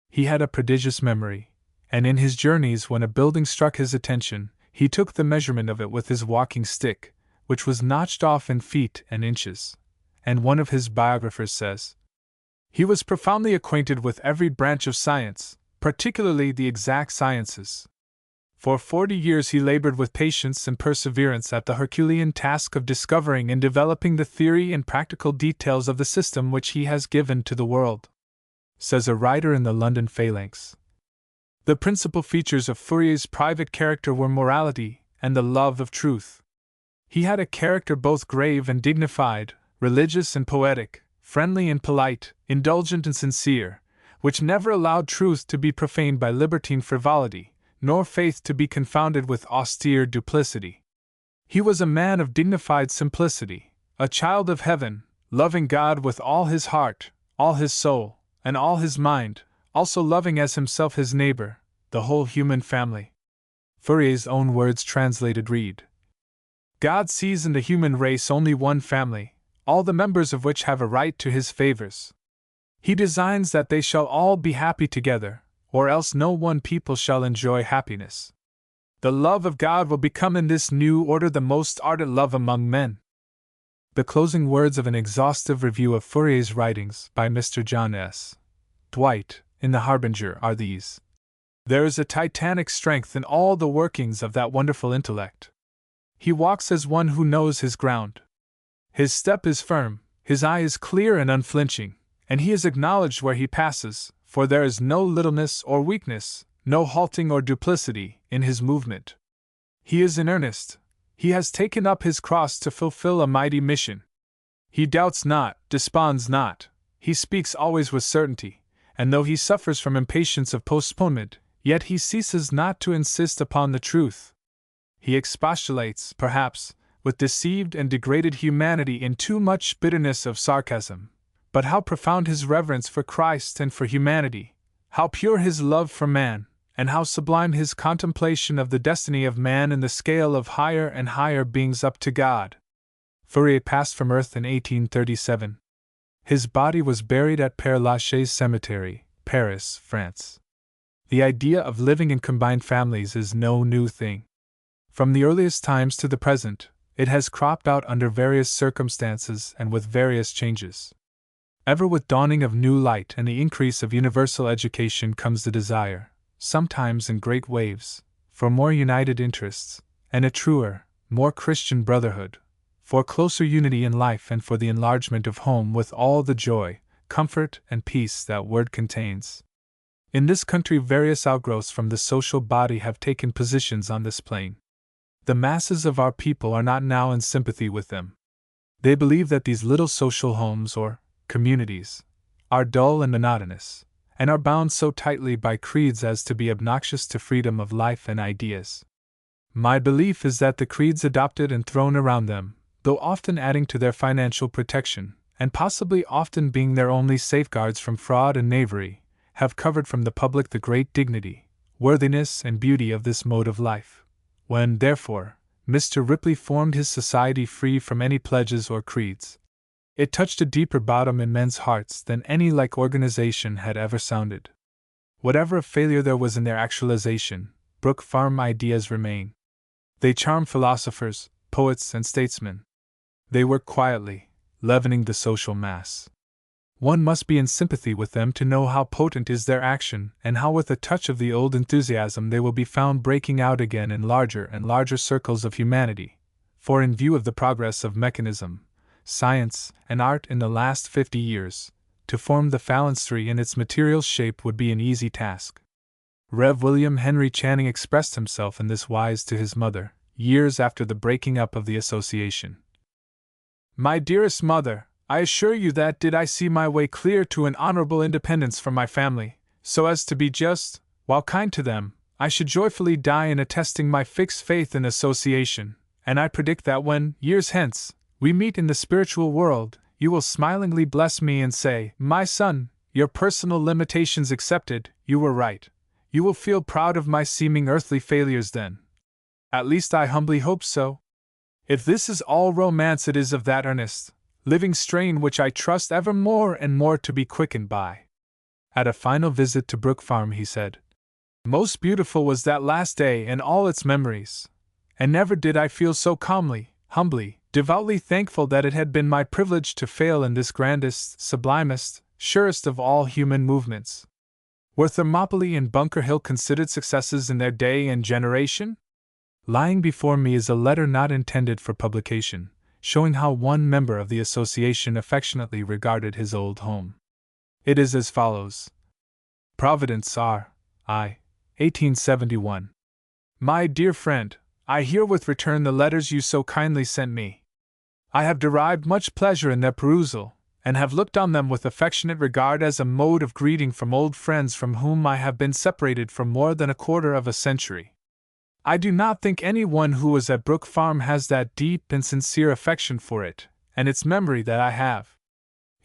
He had a prodigious memory, and in his journeys when a building struck his attention, he took the measurement of it with his walking stick, which was notched off in feet and inches. And one of his biographers says, "He was profoundly acquainted with every branch of science, particularly the exact sciences. For 40 years he labored with patience and perseverance at the Herculean task of discovering and developing the theory and practical details of the system which he has given to the world," says a writer in the London Phalanx. The principal features of Fourier's private character were morality and the love of truth. He had a character both grave and dignified, religious and poetic, friendly and polite, indulgent and sincere, which never allowed truth to be profaned by libertine frivolity, nor faith to be confounded with austere duplicity. He was a man of dignified simplicity, a child of heaven, loving God with all his heart, all his soul, and all his mind, also loving as himself his neighbor, the whole human family. Fourier's own words translated read: God sees in the human race only one family, all the members of which have a right to his favors. He designs that they shall all be happy together, or else no one people shall enjoy happiness. The love of God will become in this new order the most ardent love among men. The closing words of an exhaustive review of Fourier's writings by Mr. John S. Dwight, in The Harbinger, are these: There is a titanic strength in all the workings of that wonderful intellect. He walks as one who knows his ground. His step is firm, his eye is clear and unflinching, and he is acknowledged where he passes, for there is no littleness or weakness, no halting or duplicity, in his movement. He is in earnest. He has taken up his cross to fulfill a mighty mission. He doubts not, desponds not, he speaks always with certainty, and though he suffers from impatience of postponement, yet he ceases not to insist upon the truth. He expostulates, perhaps, with deceived and degraded humanity in too much bitterness of sarcasm, but how profound his reverence for Christ and for humanity, how pure his love for man, and how sublime his contemplation of the destiny of man in the scale of higher and higher beings up to God. Fourier passed from earth in 1837. His body was buried at Père Lachaise Cemetery, Paris, France. The idea of living in combined families is no new thing. From the earliest times to the present, it has cropped out under various circumstances and with various changes. Ever with dawning of new light and the increase of universal education comes the desire, sometimes in great waves, for more united interests, and a truer, more Christian brotherhood, for closer unity in life and for the enlargement of home with all the joy, comfort, and peace that word contains. In this country various outgrowths from the social body have taken positions on this plane. The masses of our people are not now in sympathy with them. They believe that these little social homes, or communities, are dull and monotonous, and are bound so tightly by creeds as to be obnoxious to freedom of life and ideas. My belief is that the creeds adopted and thrown around them, though often adding to their financial protection, and possibly often being their only safeguards from fraud and knavery, have covered from the public the great dignity, worthiness, and beauty of this mode of life. When, therefore, Mr. Ripley formed his society free from any pledges or creeds, it touched a deeper bottom in men's hearts than any like organization had ever sounded. Whatever of failure there was in their actualization, Brook Farm ideas remain. They charm philosophers, poets, and statesmen. They work quietly, leavening the social mass. One must be in sympathy with them to know how potent is their action, and how with a touch of the old enthusiasm they will be found breaking out again in larger and larger circles of humanity, for in view of the progress of mechanism, science, and art in the last 50 years, to form the phalanstery in its material shape would be an easy task. Rev. William Henry Channing expressed himself in this wise to his mother, years after the breaking up of the association. My dearest mother, I assure you that did I see my way clear to an honorable independence from my family, so as to be just, while kind to them, I should joyfully die in attesting my fixed faith in association, and I predict that when, years hence, we meet in the spiritual world, you will smilingly bless me and say, my son, your personal limitations accepted, you were right. You will feel proud of my seeming earthly failures then. At least I humbly hope so. If this is all romance, it is of that earnest, living strain which I trust ever more and more to be quickened by. At a final visit to Brook Farm he said, most beautiful was that last day and all its memories, and never did I feel so calmly, humbly, devoutly thankful that it had been my privilege to fail in this grandest, sublimest, surest of all human movements. Were Thermopylae and Bunker Hill considered successes in their day and generation? Lying before me is a letter not intended for publication, showing how one member of the association affectionately regarded his old home. It is as follows. Providence, R.I., 1871. My dear friend, I herewith return the letters you so kindly sent me. I have derived much pleasure in their perusal, and have looked on them with affectionate regard as a mode of greeting from old friends from whom I have been separated for more than a quarter of a century. I do not think any one who was at Brook Farm has that deep and sincere affection for it, and its memory that I have.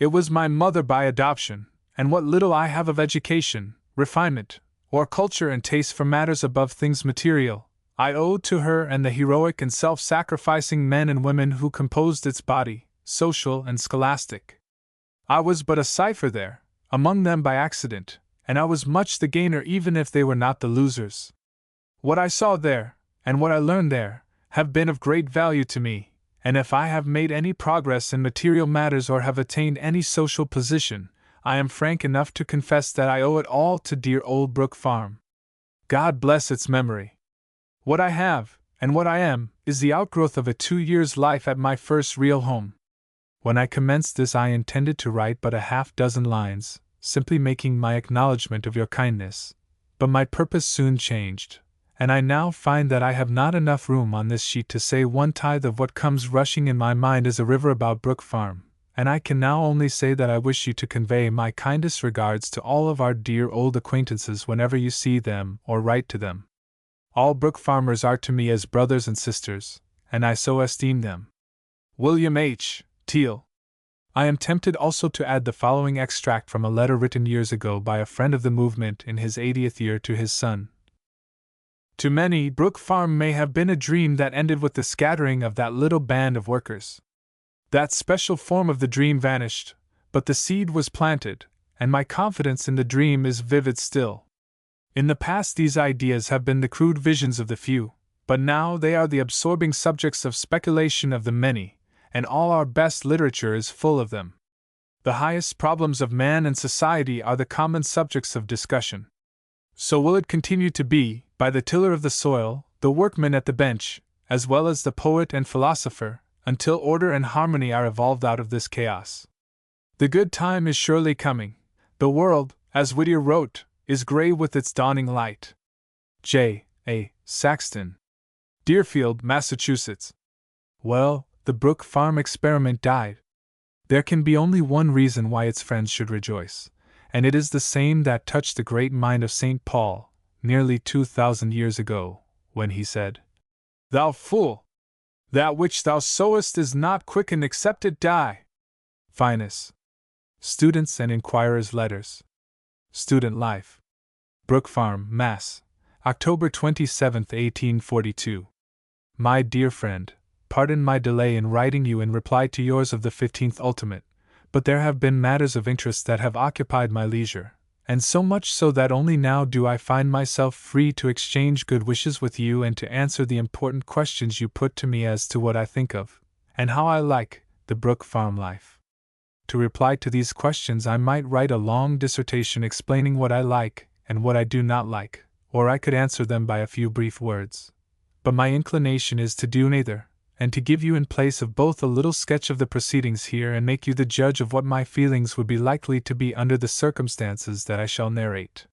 It was my mother by adoption, and what little I have of education, refinement, or culture and taste for matters above things material, I owe to her and the heroic and self-sacrificing men and women who composed its body, social and scholastic. I was but a cipher there, among them by accident, and I was much the gainer even if they were not the losers. What I saw there, and what I learned there, have been of great value to me, and if I have made any progress in material matters or have attained any social position, I am frank enough to confess that I owe it all to dear old Brook Farm. God bless its memory. What I have, and what I am, is the outgrowth of a 2 years' life at my first real home. When I commenced this I intended to write but a half-dozen lines, simply making my acknowledgment of your kindness, but my purpose soon changed, and I now find that I have not enough room on this sheet to say 1/10 of what comes rushing in my mind as a river about Brook Farm, and I can now only say that I wish you to convey my kindest regards to all of our dear old acquaintances whenever you see them or write to them. All Brook Farmers are to me as brothers and sisters, and I so esteem them. William H. Teal. I am tempted also to add the following extract from a letter written years ago by a friend of the movement in his 80th year to his son. To many, Brook Farm may have been a dream that ended with the scattering of that little band of workers. That special form of the dream vanished, but the seed was planted, and my confidence in the dream is vivid still. In the past these ideas have been the crude visions of the few, but now they are the absorbing subjects of speculation of the many, and all our best literature is full of them. The highest problems of man and society are the common subjects of discussion. So will it continue to be, by the tiller of the soil, the workman at the bench, as well as the poet and philosopher, until order and harmony are evolved out of this chaos. The good time is surely coming. The world, as Whittier wrote, is gray with its dawning light. J. A. Saxton. Deerfield, Massachusetts. Well, the Brook Farm experiment died. There can be only one reason why its friends should rejoice, and it is the same that touched the great mind of St. Paul, nearly 2,000 years ago, when he said, "Thou fool! That which thou sowest is not quickened except it die." Finis. Students' and Inquirers' Letters. Student Life. Brook Farm, Mass. October 27, 1842. My dear friend, pardon my delay in writing you in reply to yours of the 15th ultimate, but there have been matters of interest that have occupied my leisure, and so much so that only now do I find myself free to exchange good wishes with you and to answer the important questions you put to me as to what I think of, and how I like, the Brook Farm life. To reply to these questions I might write a long dissertation explaining what I like and what I do not like, or I could answer them by a few brief words. But my inclination is to do neither, and to give you in place of both a little sketch of the proceedings here and make you the judge of what my feelings would be likely to be under the circumstances that I shall narrate.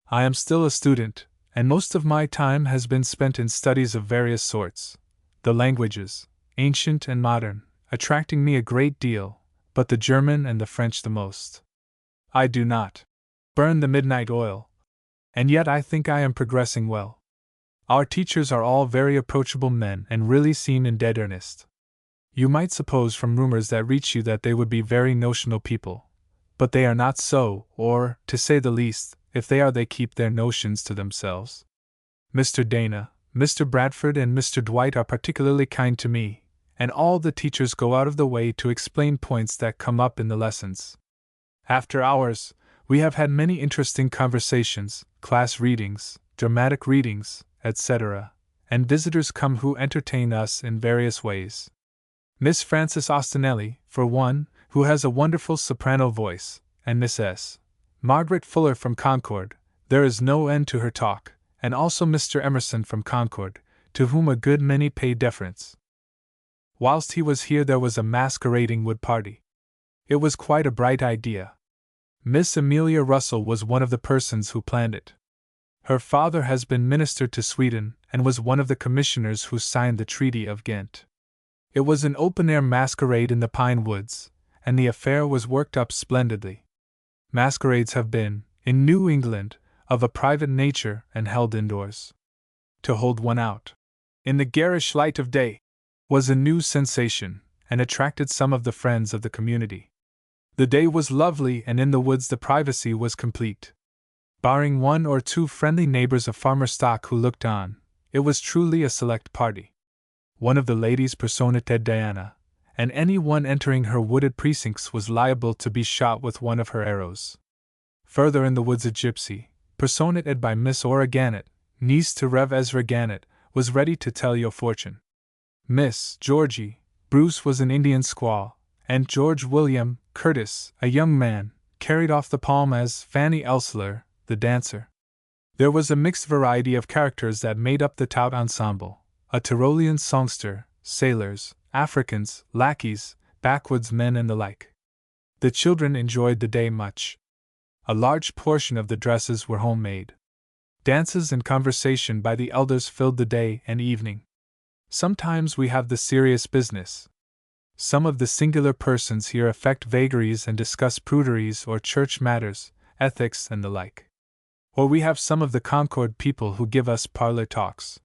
I am still a student, and most of my time has been spent in studies of various sorts, the languages, ancient and modern, attracting me a great deal, but the German and the French the most. I do not burn the midnight oil, and yet I think I am progressing well. Our teachers are all very approachable men and really seem in dead earnest. You might suppose from rumors that reach you that they would be very notional people, but they are not so, or, to say the least, if they are they keep their notions to themselves. Mr. Dana, Mr. Bradford and Mr. Dwight are particularly kind to me, and all the teachers go out of the way to explain points that come up in the lessons. After hours, we have had many interesting conversations, class readings, dramatic readings, etc., and visitors come who entertain us in various ways. Miss Frances Austenelli, for one, who has a wonderful soprano voice, and Miss S. Margaret Fuller from Concord, there is no end to her talk, and also Mr. Emerson from Concord, to whom a good many pay deference. Whilst he was here there was a masquerading wood party. It was quite a bright idea. Miss Amelia Russell was one of the persons who planned it. Her father has been minister to Sweden, and was one of the commissioners who signed the Treaty of Ghent. It was an open-air masquerade in the pine woods, and the affair was worked up splendidly. Masquerades have been, in New England, of a private nature and held indoors. To hold one out, in the garish light of day, was a new sensation, and attracted some of the friends of the community. The day was lovely, and in the woods the privacy was complete. Barring one or two friendly neighbors of farmer stock who looked on, it was truly a select party. One of the ladies personated Diana, and any one entering her wooded precincts was liable to be shot with one of her arrows. Further in the woods a gypsy, personated by Miss Ora Gannett, niece to Rev. Ezra Gannett, was ready to tell your fortune. Miss Georgie Bruce was an Indian squaw, and George William Curtis, a young man, carried off the palm as Fanny Elsler, the dancer. There was a mixed variety of characters that made up the tout ensemble, a Tyrolean songster, sailors, Africans, lackeys, backwoods men and the like. The children enjoyed the day much. A large portion of the dresses were homemade. Dances and conversation by the elders filled the day and evening. Sometimes we have the serious business. Some of the singular persons here affect vagaries and discuss pruderies or church matters, ethics and the like. Or we have some of the Concord people who give us parlor talks.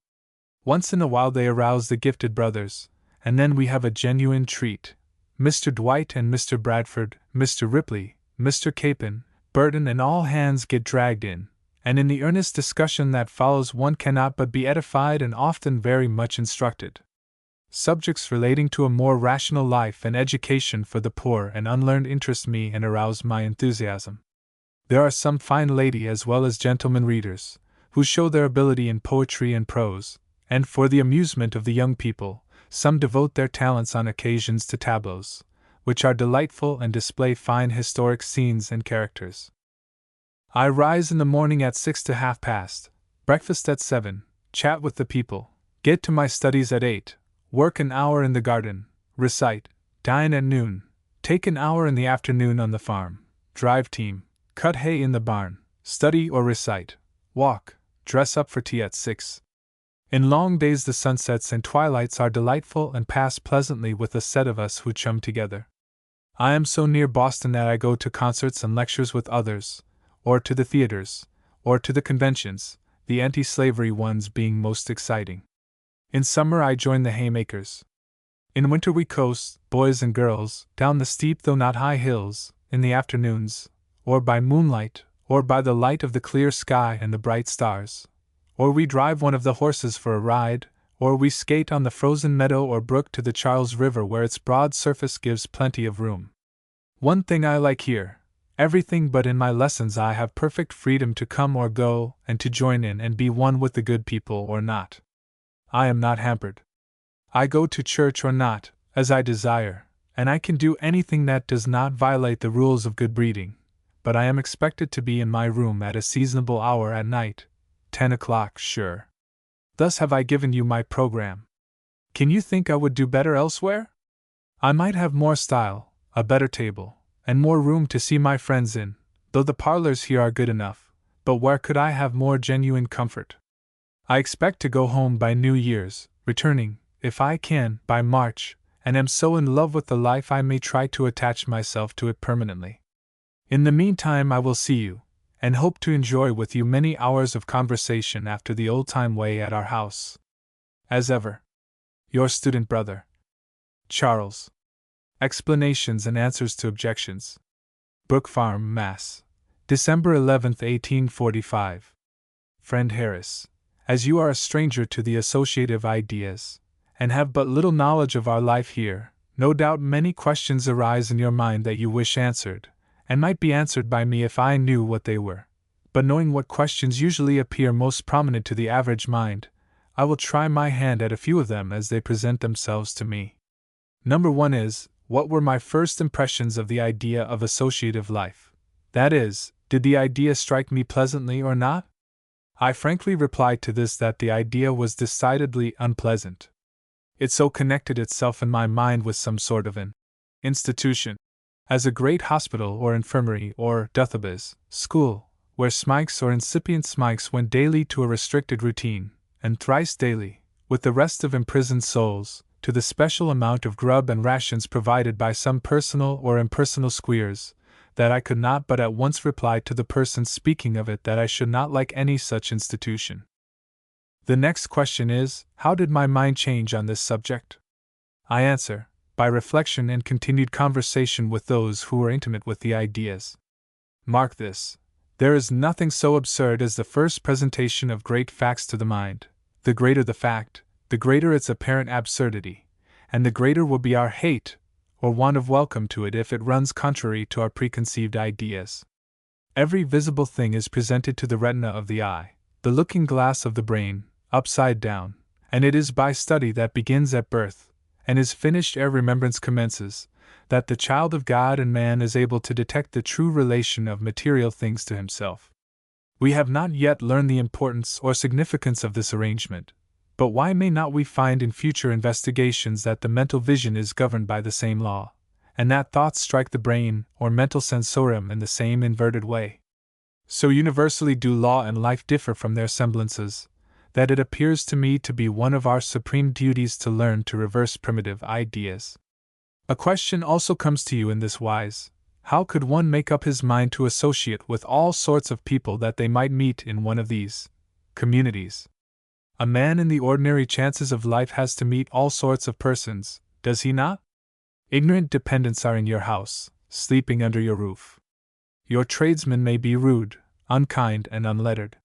Once in a while they arouse the gifted brothers, and then we have a genuine treat. Mr. Dwight and Mr. Bradford, Mr. Ripley, Mr. Capon, Burton and all hands get dragged in, and in the earnest discussion that follows one cannot but be edified and often very much instructed. Subjects relating to a more rational life and education for the poor and unlearned interest me and arouse my enthusiasm. There are some fine lady as well as gentlemen readers, who show their ability in poetry and prose, and for the amusement of the young people, some devote their talents on occasions to tableaux, which are delightful and display fine historic scenes and characters. I rise in the morning at 6 to half past, breakfast at 7, chat with the people, get to my studies at 8, work an hour in the garden, recite, dine at noon, take an hour in the afternoon on the farm, drive team, cut hay in the barn, study or recite, walk, dress up for tea at 6. In long days the sunsets and twilights are delightful and pass pleasantly with a set of us who chum together. I am so near Boston that I go to concerts and lectures with others, or to the theaters, or to the conventions, the anti-slavery ones being most exciting. In summer I join the haymakers. In winter we coast, boys and girls, down the steep though not high hills, in the afternoons, or by moonlight, or by the light of the clear sky and the bright stars. Or we drive one of the horses for a ride, or we skate on the frozen meadow or brook to the Charles River where its broad surface gives plenty of room. One thing I like here, everything but in my lessons I have perfect freedom to come or go and to join in and be one with the good people or not. I am not hampered. I go to church or not, as I desire, and I can do anything that does not violate the rules of good breeding, but I am expected to be in my room at a seasonable hour at night, 10 o'clock, sure. Thus have I given you my program. Can you think I would do better elsewhere? I might have more style, a better table, and more room to see my friends in, though the parlors here are good enough, but where could I have more genuine comfort? I expect to go home by New Year's, returning, if I can, by March, and am so in love with the life I may try to attach myself to it permanently. In the meantime I will see you, and hope to enjoy with you many hours of conversation after the old-time way at our house. As ever, your student brother, Charles. Explanations and answers to objections. Brook Farm, Mass. December 11, 1845. Friend Harris, as you are a stranger to the associative ideas, and have but little knowledge of our life here, no doubt many questions arise in your mind that you wish answered, and might be answered by me if I knew what they were. But knowing what questions usually appear most prominent to the average mind, I will try my hand at a few of them as they present themselves to me. Number 1 is, what were my first impressions of the idea of associative life? That is, did the idea strike me pleasantly or not? I frankly replied to this that the idea was decidedly unpleasant. It so connected itself in my mind with some sort of an institution, as a great hospital or infirmary or Duthaba's school, where smikes or incipient smikes went daily to a restricted routine, and thrice daily, with the rest of imprisoned souls, to the special amount of grub and rations provided by some personal or impersonal squeers, that I could not but at once reply to the person speaking of it that I should not like any such institution. The next question is, how did my mind change on this subject? I answer, by reflection and continued conversation with those who were intimate with the ideas. Mark this. There is nothing so absurd as the first presentation of great facts to the mind. The greater the fact, the greater its apparent absurdity, and the greater will be our hate or want of welcome to it if it runs contrary to our preconceived ideas. Every visible thing is presented to the retina of the eye, the looking glass of the brain, upside down, and it is by study that begins at birth, and is finished ere remembrance commences, that the child of God and man is able to detect the true relation of material things to himself. We have not yet learned the importance or significance of this arrangement, but why may not we find in future investigations that the mental vision is governed by the same law, and that thoughts strike the brain or mental sensorium in the same inverted way? So universally do law and life differ from their semblances, that it appears to me to be one of our supreme duties to learn to reverse primitive ideas. A question also comes to you in this wise: how could one make up his mind to associate with all sorts of people that they might meet in one of these communities? A man in the ordinary chances of life has to meet all sorts of persons, does he not? Ignorant dependents are in your house, sleeping under your roof. Your tradesmen may be rude, unkind, and unlettered.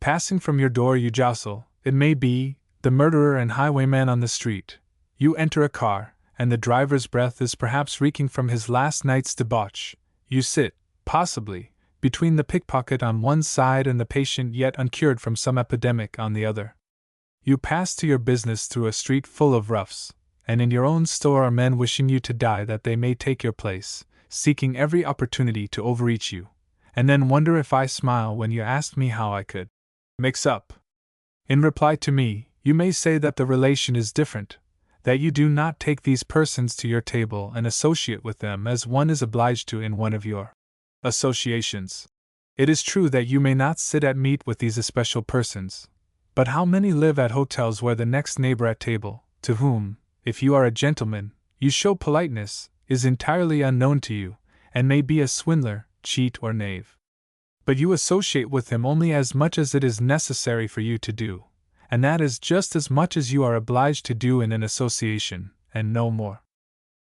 Passing from your door you jostle, it may be, the murderer and highwayman on the street. You enter a car, and the driver's breath is perhaps reeking from his last night's debauch. You sit, possibly, between the pickpocket on one side and the patient yet uncured from some epidemic on the other. You pass to your business through a street full of roughs, and in your own store are men wishing you to die that they may take your place, seeking every opportunity to overreach you, and then wonder if I smile when you ask me how I could mix up. In reply to me, you may say that the relation is different, that you do not take these persons to your table and associate with them as one is obliged to in one of your associations. It is true that you may not sit at meat with these especial persons, but how many live at hotels where the next neighbor at table, to whom, if you are a gentleman, you show politeness, is entirely unknown to you, and may be a swindler, cheat, or knave. But you associate with him only as much as it is necessary for you to do, and that is just as much as you are obliged to do in an association, and no more.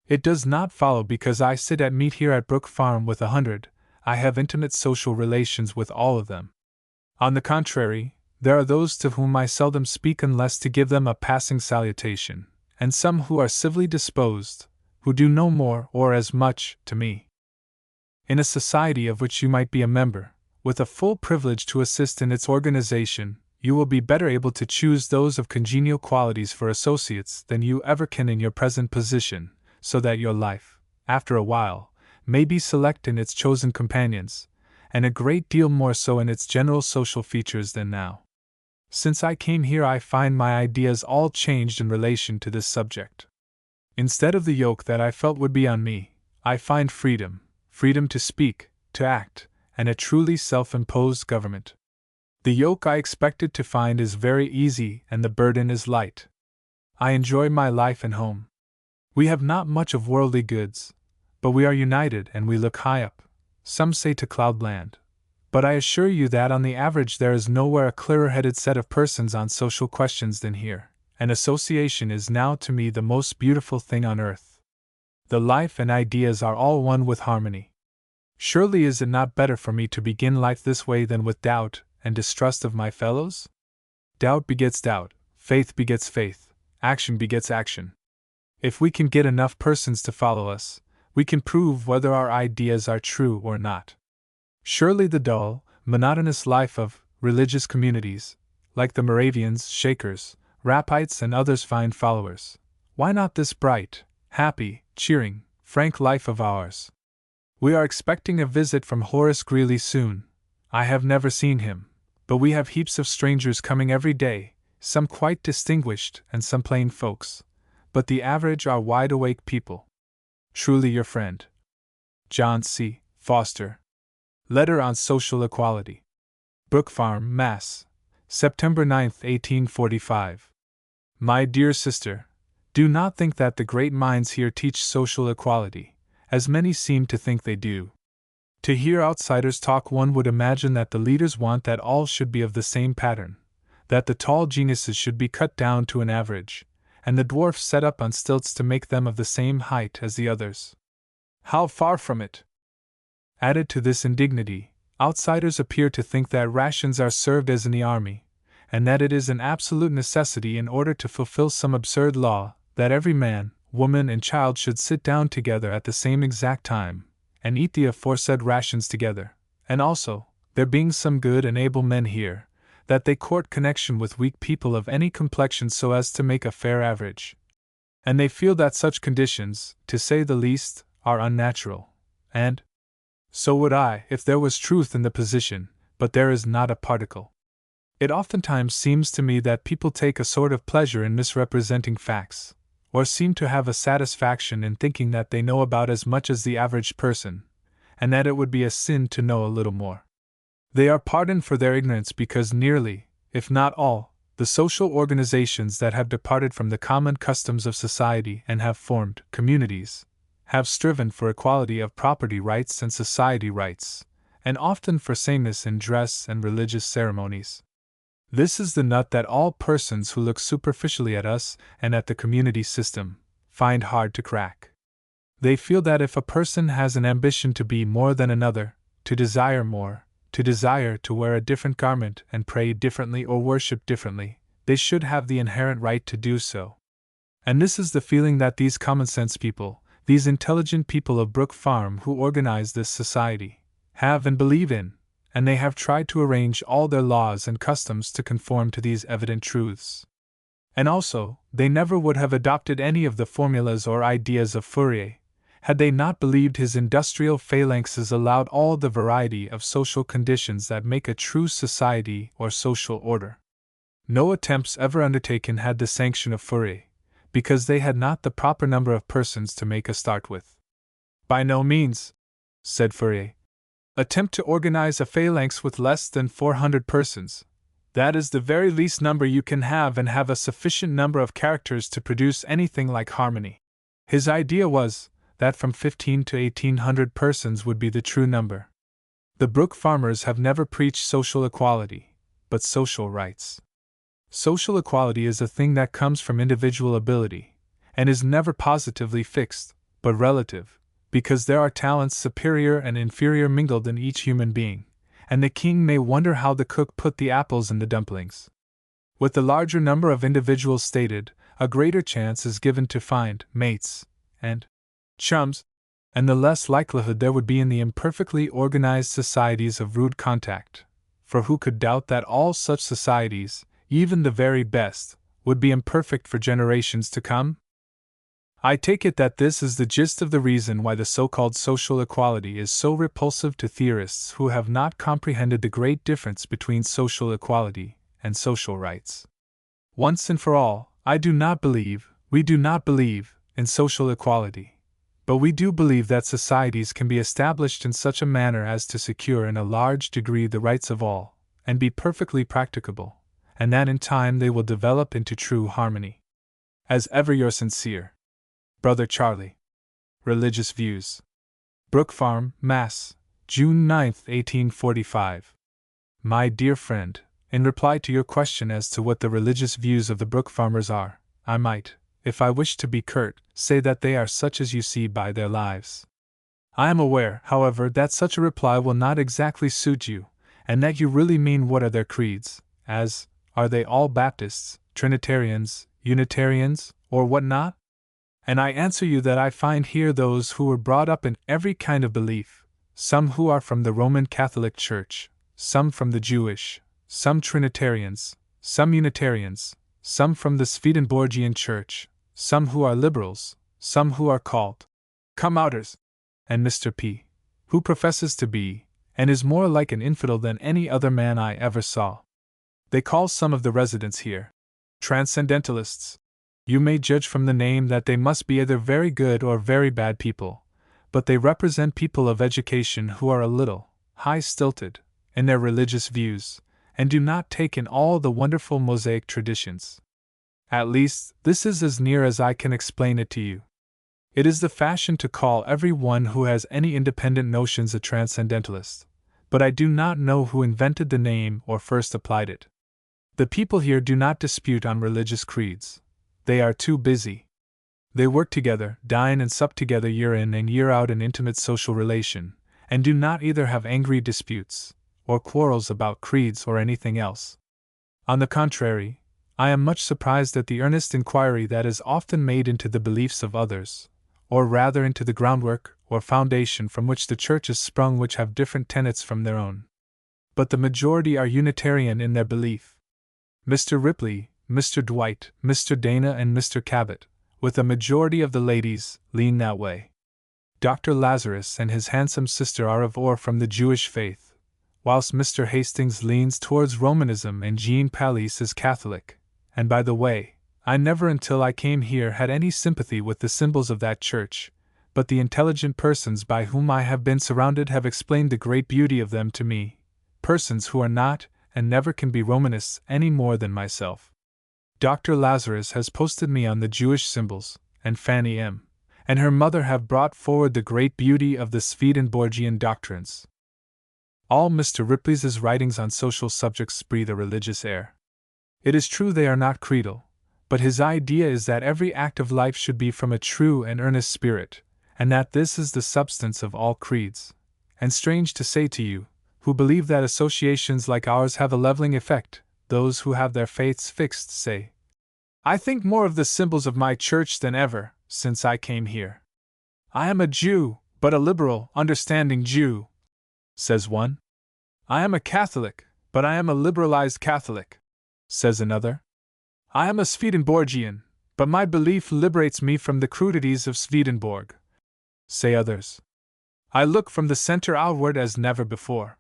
It does not follow because I sit at meat here at Brook Farm with 100, I have intimate social relations with all of them. On the contrary, there are those to whom I seldom speak unless to give them a passing salutation, and some who are civilly disposed, who do no more or as much to me. In a society of which you might be a member, with a full privilege to assist in its organization, you will be better able to choose those of congenial qualities for associates than you ever can in your present position, so that your life, after a while, may be select in its chosen companions, and a great deal more so in its general social features than now. Since I came here, I find my ideas all changed in relation to this subject. Instead of the yoke that I felt would be on me, I find freedom to speak, to act, and a truly self-imposed government. The yoke I expected to find is very easy and the burden is light. I enjoy my life and home. We have not much of worldly goods, but we are united and we look high up, some say to cloudland. But I assure you that on the average there is nowhere a clearer-headed set of persons on social questions than here, and association is now to me the most beautiful thing on earth. The life and ideas are all one with harmony. Surely is it not better for me to begin life this way than with doubt and distrust of my fellows? Doubt begets doubt, faith begets faith, action begets action. If we can get enough persons to follow us, we can prove whether our ideas are true or not. Surely the dull, monotonous life of religious communities, like the Moravians, Shakers, Rappites, and others, find followers. Why not this bright, happy, cheering, frank life of ours? We are expecting a visit from Horace Greeley soon. I have never seen him, but we have heaps of strangers coming every day, some quite distinguished and some plain folks, but the average are wide-awake people. Truly your friend, John C. Foster. Letter on Social Equality. Brook Farm, Mass. September 9, 1845. My dear sister, Do not think that the great minds here teach social equality, as many seem to think they do. To hear outsiders talk, one would imagine that the leaders want that all should be of the same pattern, that the tall geniuses should be cut down to an average, and the dwarfs set up on stilts to make them of the same height as the others. How far from it! Added to this indignity, outsiders appear to think that rations are served as in the army, and that it is an absolute necessity in order to fulfill some absurd law that every man, woman, and child should sit down together at the same exact time, and eat the aforesaid rations together, and also, there being some good and able men here, that they court connection with weak people of any complexion so as to make a fair average. And they feel that such conditions, to say the least, are unnatural, and so would I, if there was truth in the position, but there is not a particle. It oftentimes seems to me that people take a sort of pleasure in misrepresenting facts, or seem to have a satisfaction in thinking that they know about as much as the average person, and that it would be a sin to know a little more. They are pardoned for their ignorance because nearly, if not all, the social organizations that have departed from the common customs of society and have formed communities have striven for equality of property rights and society rights, and often for sameness in dress and religious ceremonies. This is the nut that all persons who look superficially at us and at the community system find hard to crack. They feel that if a person has an ambition to be more than another, to desire more, to desire to wear a different garment and pray differently or worship differently, they should have the inherent right to do so. And this is the feeling that these common-sense people, these intelligent people of Brook Farm who organize this society, have and believe in, and they have tried to arrange all their laws and customs to conform to these evident truths. And also, they never would have adopted any of the formulas or ideas of Fourier, had they not believed his industrial phalanxes allowed all the variety of social conditions that make a true society or social order. No attempts ever undertaken had the sanction of Fourier, because they had not the proper number of persons to make a start with. By no means, said Fourier, attempt to organize a phalanx with less than 400 persons. That is the very least number you can have, and have a sufficient number of characters to produce anything like harmony. His idea was that from 15 to 1800 persons would be the true number. The Brook farmers have never preached social equality, but social rights. Social equality is a thing that comes from individual ability, and is never positively fixed, but relative, because there are talents superior and inferior mingled in each human being, and the king may wonder how the cook put the apples in the dumplings. With the larger number of individuals stated, a greater chance is given to find mates and chums, and the less likelihood there would be in the imperfectly organized societies of rude contact, for who could doubt that all such societies, even the very best, would be imperfect for generations to come? I take it that this is the gist of the reason why the so-called social equality is so repulsive to theorists who have not comprehended the great difference between social equality and social rights. Once and for all, we do not believe, in social equality, but we do believe that societies can be established in such a manner as to secure in a large degree the rights of all, and be perfectly practicable, and that in time they will develop into true harmony. As ever your sincere Brother Charlie. Religious Views. Brook Farm, Mass., June 9, 1845. My dear friend, in reply to your question as to what the religious views of the Brook farmers are, I might, if I wished to be curt, say that they are such as you see by their lives. I am aware, however, that such a reply will not exactly suit you, and that you really mean what are their creeds, as, are they all Baptists, Trinitarians, Unitarians, or what not? And I answer you that I find here those who were brought up in every kind of belief, some who are from the Roman Catholic Church, some from the Jewish, some Trinitarians, some Unitarians, some from the Swedenborgian Church, some who are liberals, some who are called come-outers, and Mr. P., who professes to be, and is more like an infidel than any other man I ever saw. They call some of the residents here transcendentalists. You may judge from the name that they must be either very good or very bad people, but they represent people of education who are a little high-stilted in their religious views, and do not take in all the wonderful Mosaic traditions. At least, this is as near as I can explain it to you. It is the fashion to call every one who has any independent notions a transcendentalist, but I do not know who invented the name or first applied it. The people here do not dispute on religious creeds. They are too busy. They work together, dine and sup together year in and year out in intimate social relation, and do not either have angry disputes, or quarrels about creeds or anything else. On the contrary, I am much surprised at the earnest inquiry that is often made into the beliefs of others, or rather into the groundwork or foundation from which the Church is sprung, which have different tenets from their own. But the majority are Unitarian in their belief. Mr. Ripley, Mr. Dwight, Mr. Dana, and Mr. Cabot, with a majority of the ladies, lean that way. Dr. Lazarus and his handsome sister are of or from the Jewish faith, whilst Mr. Hastings leans towards Romanism and Jean Palisse is Catholic, and by the way, I never until I came here had any sympathy with the symbols of that church, but the intelligent persons by whom I have been surrounded have explained the great beauty of them to me, persons who are not, and never can be Romanists any more than myself. Dr. Lazarus has posted me on the Jewish symbols, and Fanny M. and her mother have brought forward the great beauty of the Swedenborgian doctrines. All Mr. Ripley's writings on social subjects breathe a religious air. It is true they are not creedal, but his idea is that every act of life should be from a true and earnest spirit, and that this is the substance of all creeds. And strange to say to you, who believe that associations like ours have a leveling effect, those who have their faiths fixed say, "I think more of the symbols of my church than ever, since I came here. I am a Jew, but a liberal, understanding Jew," says one. "I am a Catholic, but I am a liberalized Catholic," says another. "I am a Swedenborgian, but my belief liberates me from the crudities of Swedenborg," say others. "I look from the center outward as never before.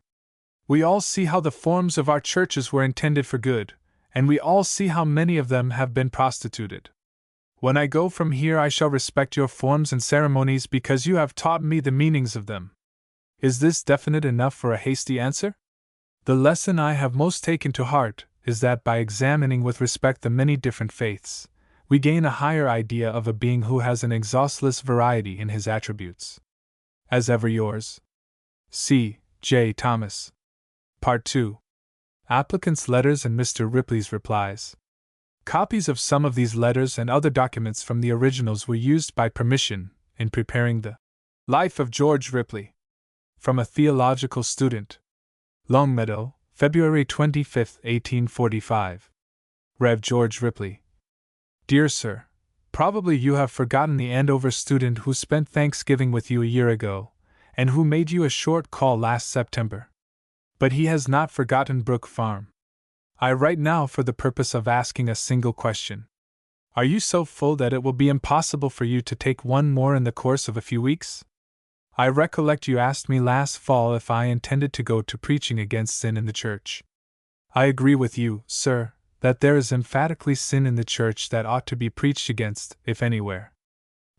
We all see how the forms of our churches were intended for good, and we all see how many of them have been prostituted. When I go from here, I shall respect your forms and ceremonies because you have taught me the meanings of them." Is this definite enough for a hasty answer? The lesson I have most taken to heart is that by examining with respect the many different faiths, we gain a higher idea of a being who has an exhaustless variety in his attributes. As ever yours, C. J. Thomas. Part 2. Applicants' letters and Mr. Ripley's replies. Copies of some of these letters and other documents from the originals were used by permission in preparing the Life of George Ripley. From a Theological Student. Longmeadow, February 25, 1845. Rev. George Ripley. Dear Sir, probably you have forgotten the Andover student who spent Thanksgiving with you a year ago, and who made you a short call last September. But he has not forgotten Brook Farm. I write now for the purpose of asking a single question. Are you so full that it will be impossible for you to take one more in the course of a few weeks? I recollect you asked me last fall if I intended to go to preaching against sin in the church. I agree with you, sir, that there is emphatically sin in the church that ought to be preached against, if anywhere.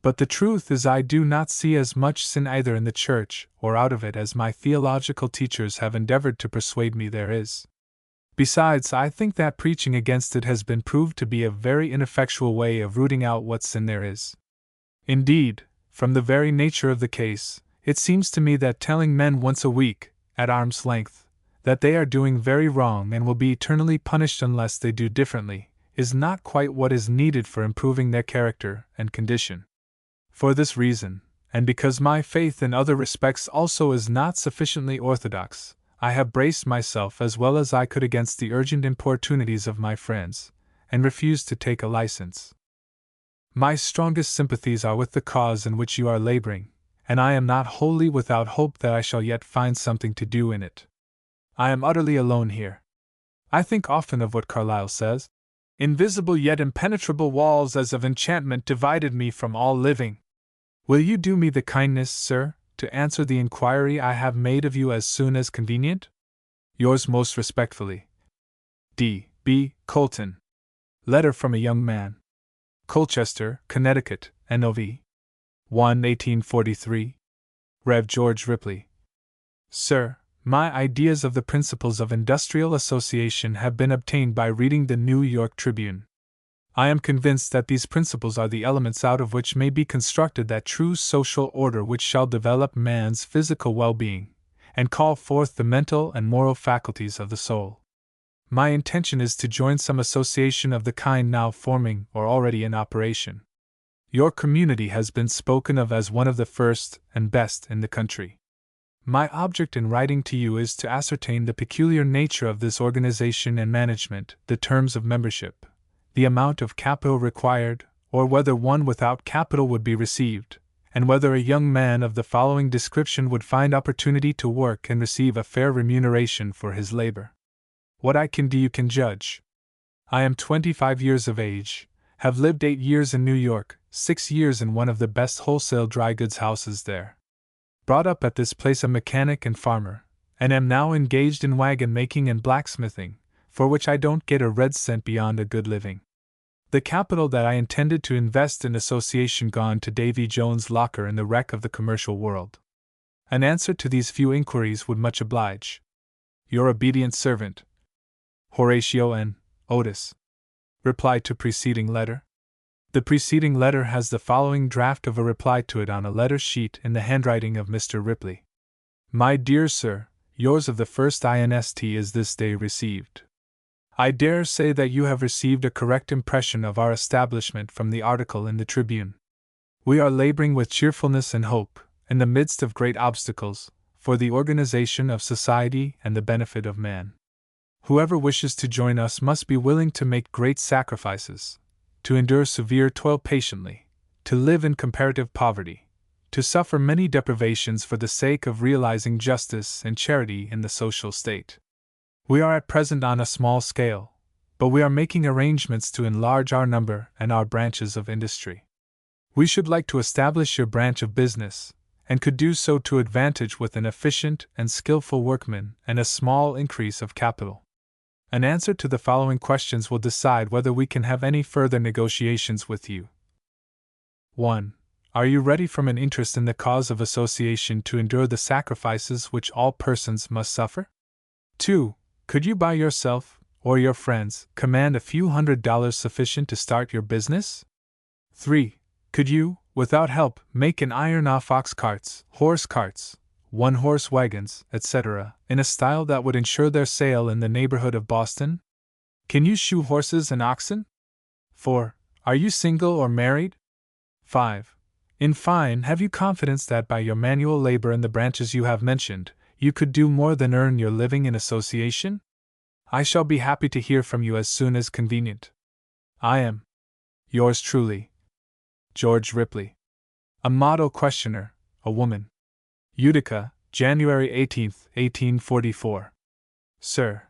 But the truth is I do not see as much sin either in the church or out of it as my theological teachers have endeavored to persuade me there is. Besides, I think that preaching against it has been proved to be a very ineffectual way of rooting out what sin there is. Indeed, from the very nature of the case, it seems to me that telling men once a week, at arm's length, that they are doing very wrong and will be eternally punished unless they do differently, is not quite what is needed for improving their character and condition. For this reason, and because my faith in other respects also is not sufficiently orthodox, I have braced myself as well as I could against the urgent importunities of my friends, and refused to take a license. My strongest sympathies are with the cause in which you are laboring, and I am not wholly without hope that I shall yet find something to do in it. I am utterly alone here. I think often of what Carlyle says, "Invisible yet impenetrable walls as of enchantment divided me from all living." Will you do me the kindness, sir, to answer the inquiry I have made of you as soon as convenient? Yours most respectfully, D. B. Colton. Letter from a young man. Colchester, Connecticut, Nov. 1, 1843. Rev. George Ripley. Sir, my ideas of the principles of industrial association have been obtained by reading the New York Tribune. I am convinced that these principles are the elements out of which may be constructed that true social order which shall develop man's physical well-being, and call forth the mental and moral faculties of the soul. My intention is to join some association of the kind now forming or already in operation. Your community has been spoken of as one of the first and best in the country. My object in writing to you is to ascertain the peculiar nature of this organization and management, the terms of membership, the amount of capital required, or whether one without capital would be received, and whether a young man of the following description would find opportunity to work and receive a fair remuneration for his labor. What I can do you can judge. I am 25 years of age, have lived 8 years in New York, 6 years in one of the best wholesale dry goods houses there. Brought up at this place a mechanic and farmer, and am now engaged in wagon making and blacksmithing, for which I don't get a red cent beyond a good living. The capital that I intended to invest in association gone to Davy Jones' locker in the wreck of the commercial world. An answer to these few inquiries would much oblige. Your obedient servant, Horatio N. Otis. Reply to preceding letter. The preceding letter has the following draft of a reply to it on a letter sheet in the handwriting of Mr. Ripley. My dear sir, yours of the 1st inst is this day received. I dare say that you have received a correct impression of our establishment from the article in the Tribune. We are laboring with cheerfulness and hope, in the midst of great obstacles, for the organization of society and the benefit of man. Whoever wishes to join us must be willing to make great sacrifices, to endure severe toil patiently, to live in comparative poverty, to suffer many deprivations for the sake of realizing justice and charity in the social state. We are at present on a small scale, but we are making arrangements to enlarge our number and our branches of industry. We should like to establish your branch of business, and could do so to advantage with an efficient and skillful workman and a small increase of capital. An answer to the following questions will decide whether we can have any further negotiations with you. 1. Are you ready from an interest in the cause of association to endure the sacrifices which all persons must suffer? 2. Could you by yourself, or your friends, command a few $100 sufficient to start your business? 3. Could you, without help, make and iron off ox carts, horse carts, one-horse wagons, etc., in a style that would ensure their sale in the neighborhood of Boston? Can you shoe horses and oxen? 4. Are you single or married? 5. In fine, have you confidence that by your manual labor in the branches you have mentioned, you could do more than earn your living in association? I shall be happy to hear from you as soon as convenient. I am, yours truly, George Ripley. A model questioner, a woman. Utica, January 18, 1844. Sir,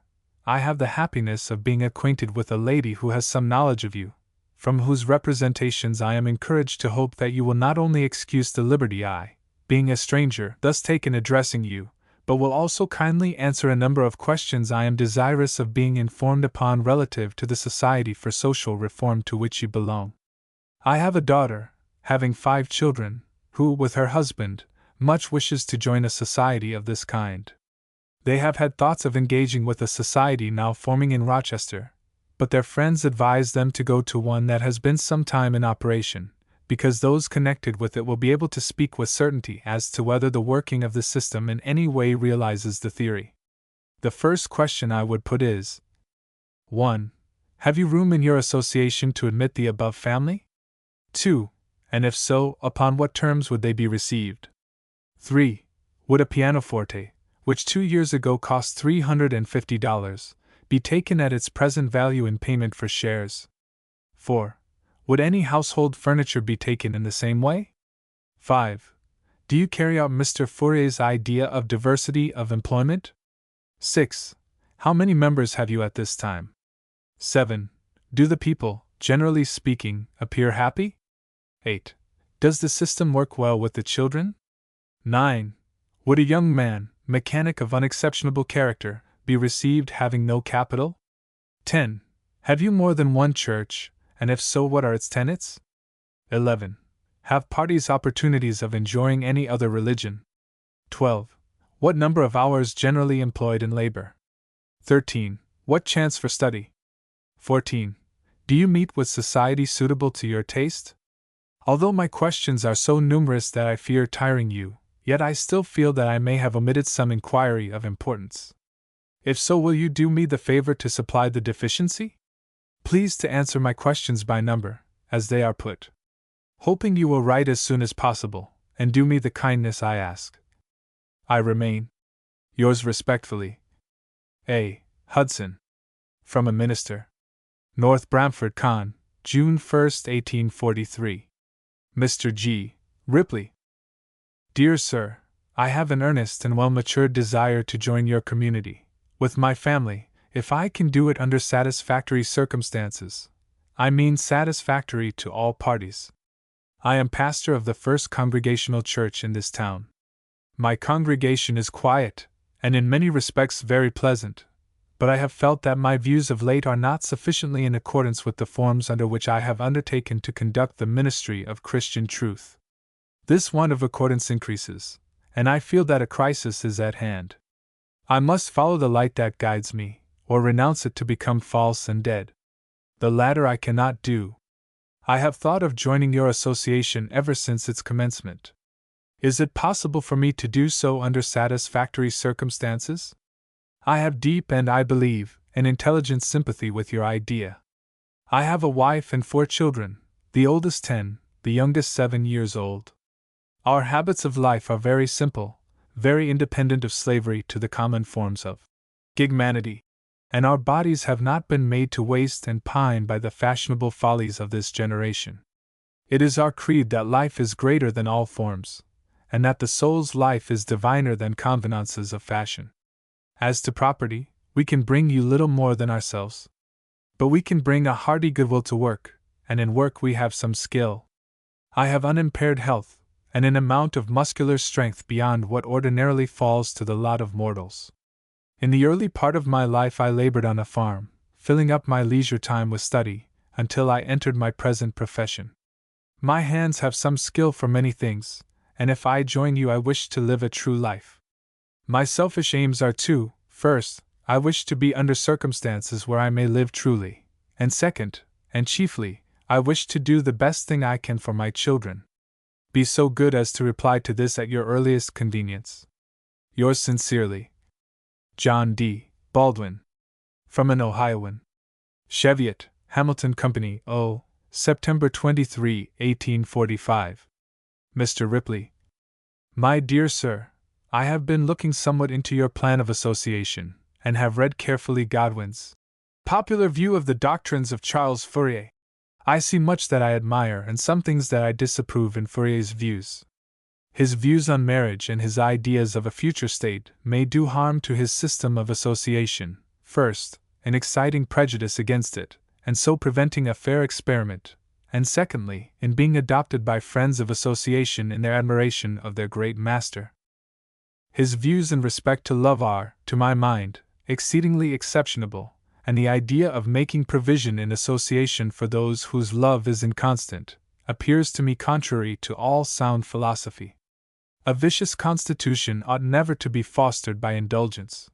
I have the happiness of being acquainted with a lady who has some knowledge of you, from whose representations I am encouraged to hope that you will not only excuse the liberty I, being a stranger, thus take in addressing you, but will also kindly answer a number of questions I am desirous of being informed upon relative to the Society for Social Reform to which you belong. I have a daughter, having 5 children, who, with her husband, much wishes to join a society of this kind. They have had thoughts of engaging with a society now forming in Rochester, but their friends advise them to go to one that has been some time in operation, because those connected with it will be able to speak with certainty as to whether the working of the system in any way realizes the theory. The first question I would put is: 1. Have you room in your association to admit the above family? 2. And if so, upon what terms would they be received? 3. Would a pianoforte, which 2 years ago cost $350, be taken at its present value in payment for shares? 4. Would any household furniture be taken in the same way? 5. Do you carry out Mr. Fourier's idea of diversity of employment? 6. How many members have you at this time? 7. Do the people, generally speaking, appear happy? 8. Does the system work well with the children? 9. Would a young man, mechanic of unexceptionable character, be received having no capital? 10. Have you more than one church, and if so, what are its tenets? 11. Have parties opportunities of enjoying any other religion? 12. What number of hours generally employed in labor? 13. What chance for study? 14. Do you meet with society suitable to your taste? Although my questions are so numerous that I fear tiring you, yet I still feel that I may have omitted some inquiry of importance. If so, will you do me the favor to supply the deficiency? Please to answer my questions by number, as they are put. Hoping you will write as soon as possible, and do me the kindness I ask. I remain, yours respectfully, A. Hudson. From a Minister. North Bramford, Con, June 1, 1843. Mr. G. Ripley. Dear Sir, I have an earnest and well-matured desire to join your community, with my family, if I can do it under satisfactory circumstances. I mean satisfactory to all parties. I am pastor of the First Congregational Church in this town. My congregation is quiet, and in many respects very pleasant, but I have felt that my views of late are not sufficiently in accordance with the forms under which I have undertaken to conduct the ministry of Christian truth. This want of accordance increases, and I feel that a crisis is at hand. I must follow the light that guides me, or renounce it to become false and dead. The latter I cannot do. I have thought of joining your association ever since its commencement. Is it possible for me to do so under satisfactory circumstances? I have deep and, I believe, an intelligent sympathy with your idea. I have a wife and 4 children, the oldest 10, the youngest 7 years old. Our habits of life are very simple, very independent of slavery to the common forms of gigmanity, and our bodies have not been made to waste and pine by the fashionable follies of this generation. It is our creed that life is greater than all forms, and that the soul's life is diviner than convenances of fashion. As to property, we can bring you little more than ourselves. But we can bring a hearty goodwill to work, and in work we have some skill. I have unimpaired health, and an amount of muscular strength beyond what ordinarily falls to the lot of mortals. In the early part of my life I labored on a farm, filling up my leisure time with study, until I entered my present profession. My hands have some skill for many things, and if I join you I wish to live a true life. My selfish aims are two: first, I wish to be under circumstances where I may live truly, and second, and chiefly, I wish to do the best thing I can for my children. Be so good as to reply to this at your earliest convenience. Yours sincerely, John D. Baldwin. From an Ohioan. Cheviot, Hamilton Company, O. September 23, 1845. Mr. Ripley. My dear Sir, I have been looking somewhat into your plan of association, and have read carefully Godwin's popular view of the doctrines of Charles Fourier. I see much that I admire and some things that I disapprove in Fourier's views. His views on marriage and his ideas of a future state may do harm to his system of association, first, in exciting prejudice against it, and so preventing a fair experiment, and secondly, in being adopted by friends of association in their admiration of their great master. His views in respect to love are, to my mind, exceedingly exceptionable, and the idea of making provision in association for those whose love is inconstant, appears to me contrary to all sound philosophy. A vicious constitution ought never to be fostered by indulgence.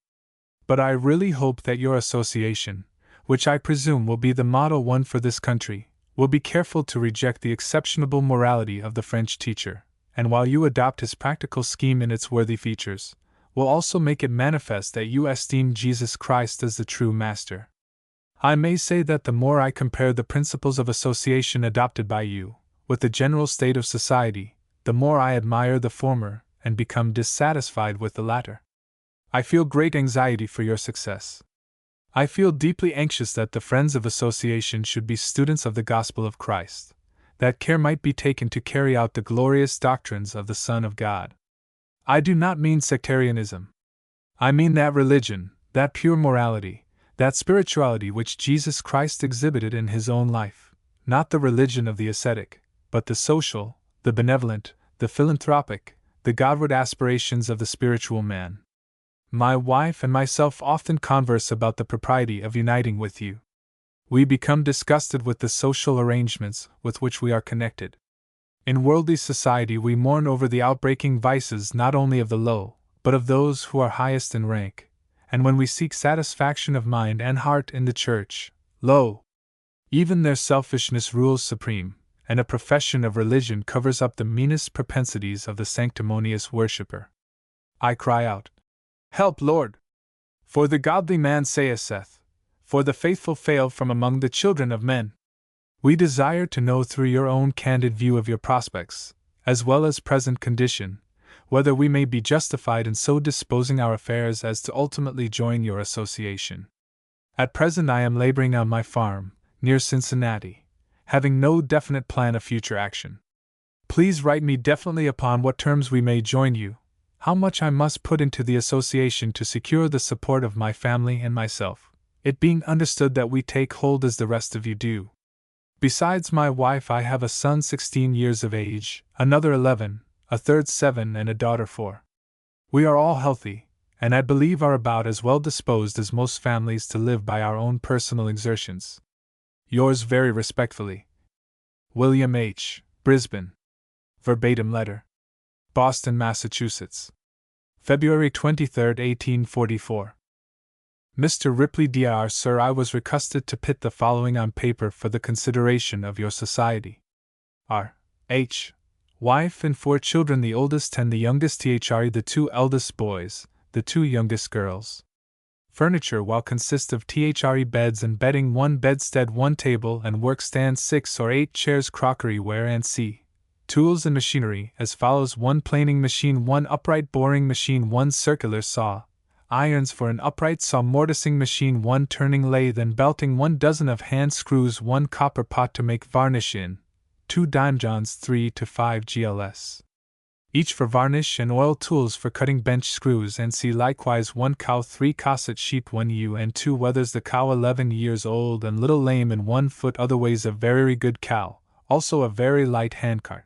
But I really hope that your association, which I presume will be the model one for this country, will be careful to reject the exceptionable morality of the French teacher, and while you adopt his practical scheme in its worthy features, will also make it manifest that you esteem Jesus Christ as the true master. I may say that the more I compare the principles of association adopted by you, with the general state of society, the more I admire the former, and become dissatisfied with the latter. I feel great anxiety for your success. I feel deeply anxious that the friends of association should be students of the gospel of Christ, that care might be taken to carry out the glorious doctrines of the Son of God. I do not mean sectarianism. I mean that religion, that pure morality, that spirituality which Jesus Christ exhibited in his own life, not the religion of the ascetic, but the social, the benevolent, the philanthropic, the Godward aspirations of the spiritual man. My wife and myself often converse about the propriety of uniting with you. We become disgusted with the social arrangements with which we are connected. In worldly society we mourn over the outbreaking vices not only of the low, but of those who are highest in rank, and when we seek satisfaction of mind and heart in the church, lo! Even their selfishness rules supreme, and a profession of religion covers up the meanest propensities of the sanctimonious worshipper. I cry out, "Help, Lord! For the godly man saith, for the faithful fail from among the children of men." We desire to know through your own candid view of your prospects, as well as present condition, whether we may be justified in so disposing our affairs as to ultimately join your association. At present I am laboring on my farm, near Cincinnati, having no definite plan of future action. Please write me definitely upon what terms we may join you, how much I must put into the association to secure the support of my family and myself, it being understood that we take hold as the rest of you do. Besides my wife, I have a son 16 years of age, another 11, a third 7, and a daughter 4. We are all healthy, and I believe are about as well disposed as most families to live by our own personal exertions. Yours very respectfully, William H. Brisbane. Verbatim letter. Boston, Massachusetts. February 23, 1844. Mr. Ripley Dr. Sir, I was requested to put the following on paper for the consideration of your society. R. H. Wife and 4 children, the oldest 10, the youngest THRE, the 2 eldest boys, the 2 youngest girls. Furniture will consist of THRE beds and bedding, 1 bedstead, 1 table and workstand, 6 or 8 chairs, crockery ware, and c. Tools and machinery as follows: 1 planing machine, 1 upright boring machine, 1 circular saw, irons for an upright saw, mortising machine, 1 turning lathe and belting, 1 dozen of hand screws, 1 copper pot to make varnish in, 2 dimejohns 3 to 5 gls. Each for varnish, and oil tools for cutting bench screws, and see likewise 1 cow, 3 cosset sheep, 1 ewe and 2 wethers, the cow 11 years old and little lame in 1 foot, otherways a very good cow, also a very light handcart.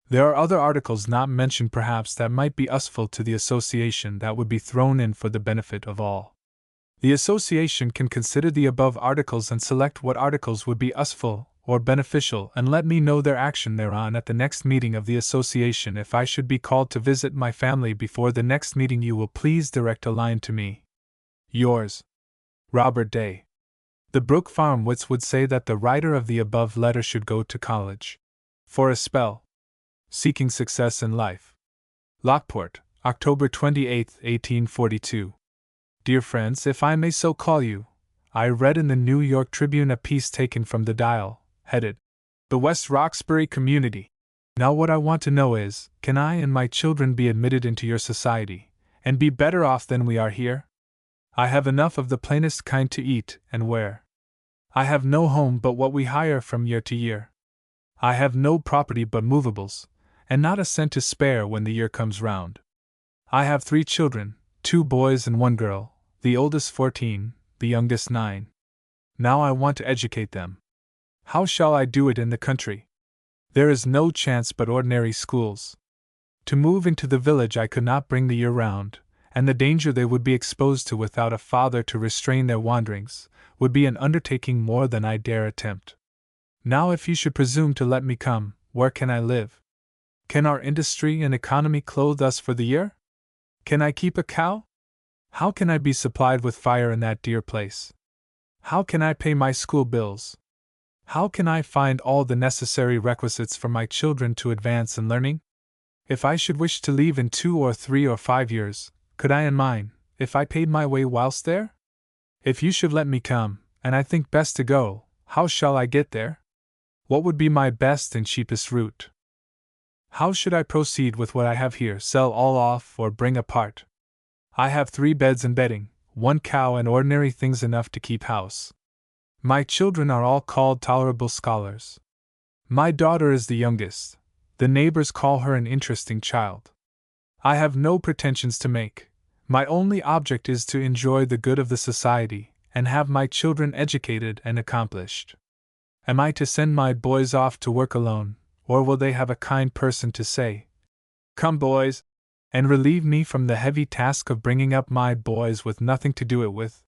There are other articles not mentioned perhaps that might be useful to the association that would be thrown in for the benefit of all. The association can consider the above articles and select what articles would be useful or beneficial, and let me know their action thereon at the next meeting of the association. If I should be called to visit my family before the next meeting, you will please direct a line to me. Yours, Robert Day. The Brook farm wits would say that the writer of the above letter should go to college. For a spell. Seeking success in life. Lockport, October 28, 1842. Dear friends, if I may so call you, I read in the New York Tribune a piece taken from the Dial, headed, "The West Roxbury Community." Now what I want to know is, can I and my children be admitted into your society, and be better off than we are here? I have enough of the plainest kind to eat and wear. I have no home but what we hire from year to year. I have no property but movables, and not a cent to spare when the year comes round. I have 3 children, 2 boys and 1 girl, the oldest 14, the youngest 9. Now I want to educate them. How shall I do it in the country? There is no chance but ordinary schools. To move into the village I could not bring the year round, and the danger they would be exposed to without a father to restrain their wanderings would be an undertaking more than I dare attempt. Now if you should presume to let me come, where can I live? Can our industry and economy clothe us for the year? Can I keep a cow? How can I be supplied with fire in that dear place? How can I pay my school bills? How can I find all the necessary requisites for my children to advance in learning? If I should wish to leave in 2 or 3 or 5 years, could I and mine, if I paid my way whilst there? If you should let me come, and I think best to go, how shall I get there? What would be my best and cheapest route? How should I proceed with what I have here, sell all off or bring a part? I have 3 beds and bedding, 1 cow and ordinary things enough to keep house. My children are all called tolerable scholars. My daughter is the youngest. The neighbors call her an interesting child. I have no pretensions to make. My only object is to enjoy the good of the society, and have my children educated and accomplished. Am I to send my boys off to work alone, or will they have a kind person to say, "Come, boys," and relieve me from the heavy task of bringing up my boys with nothing to do it with?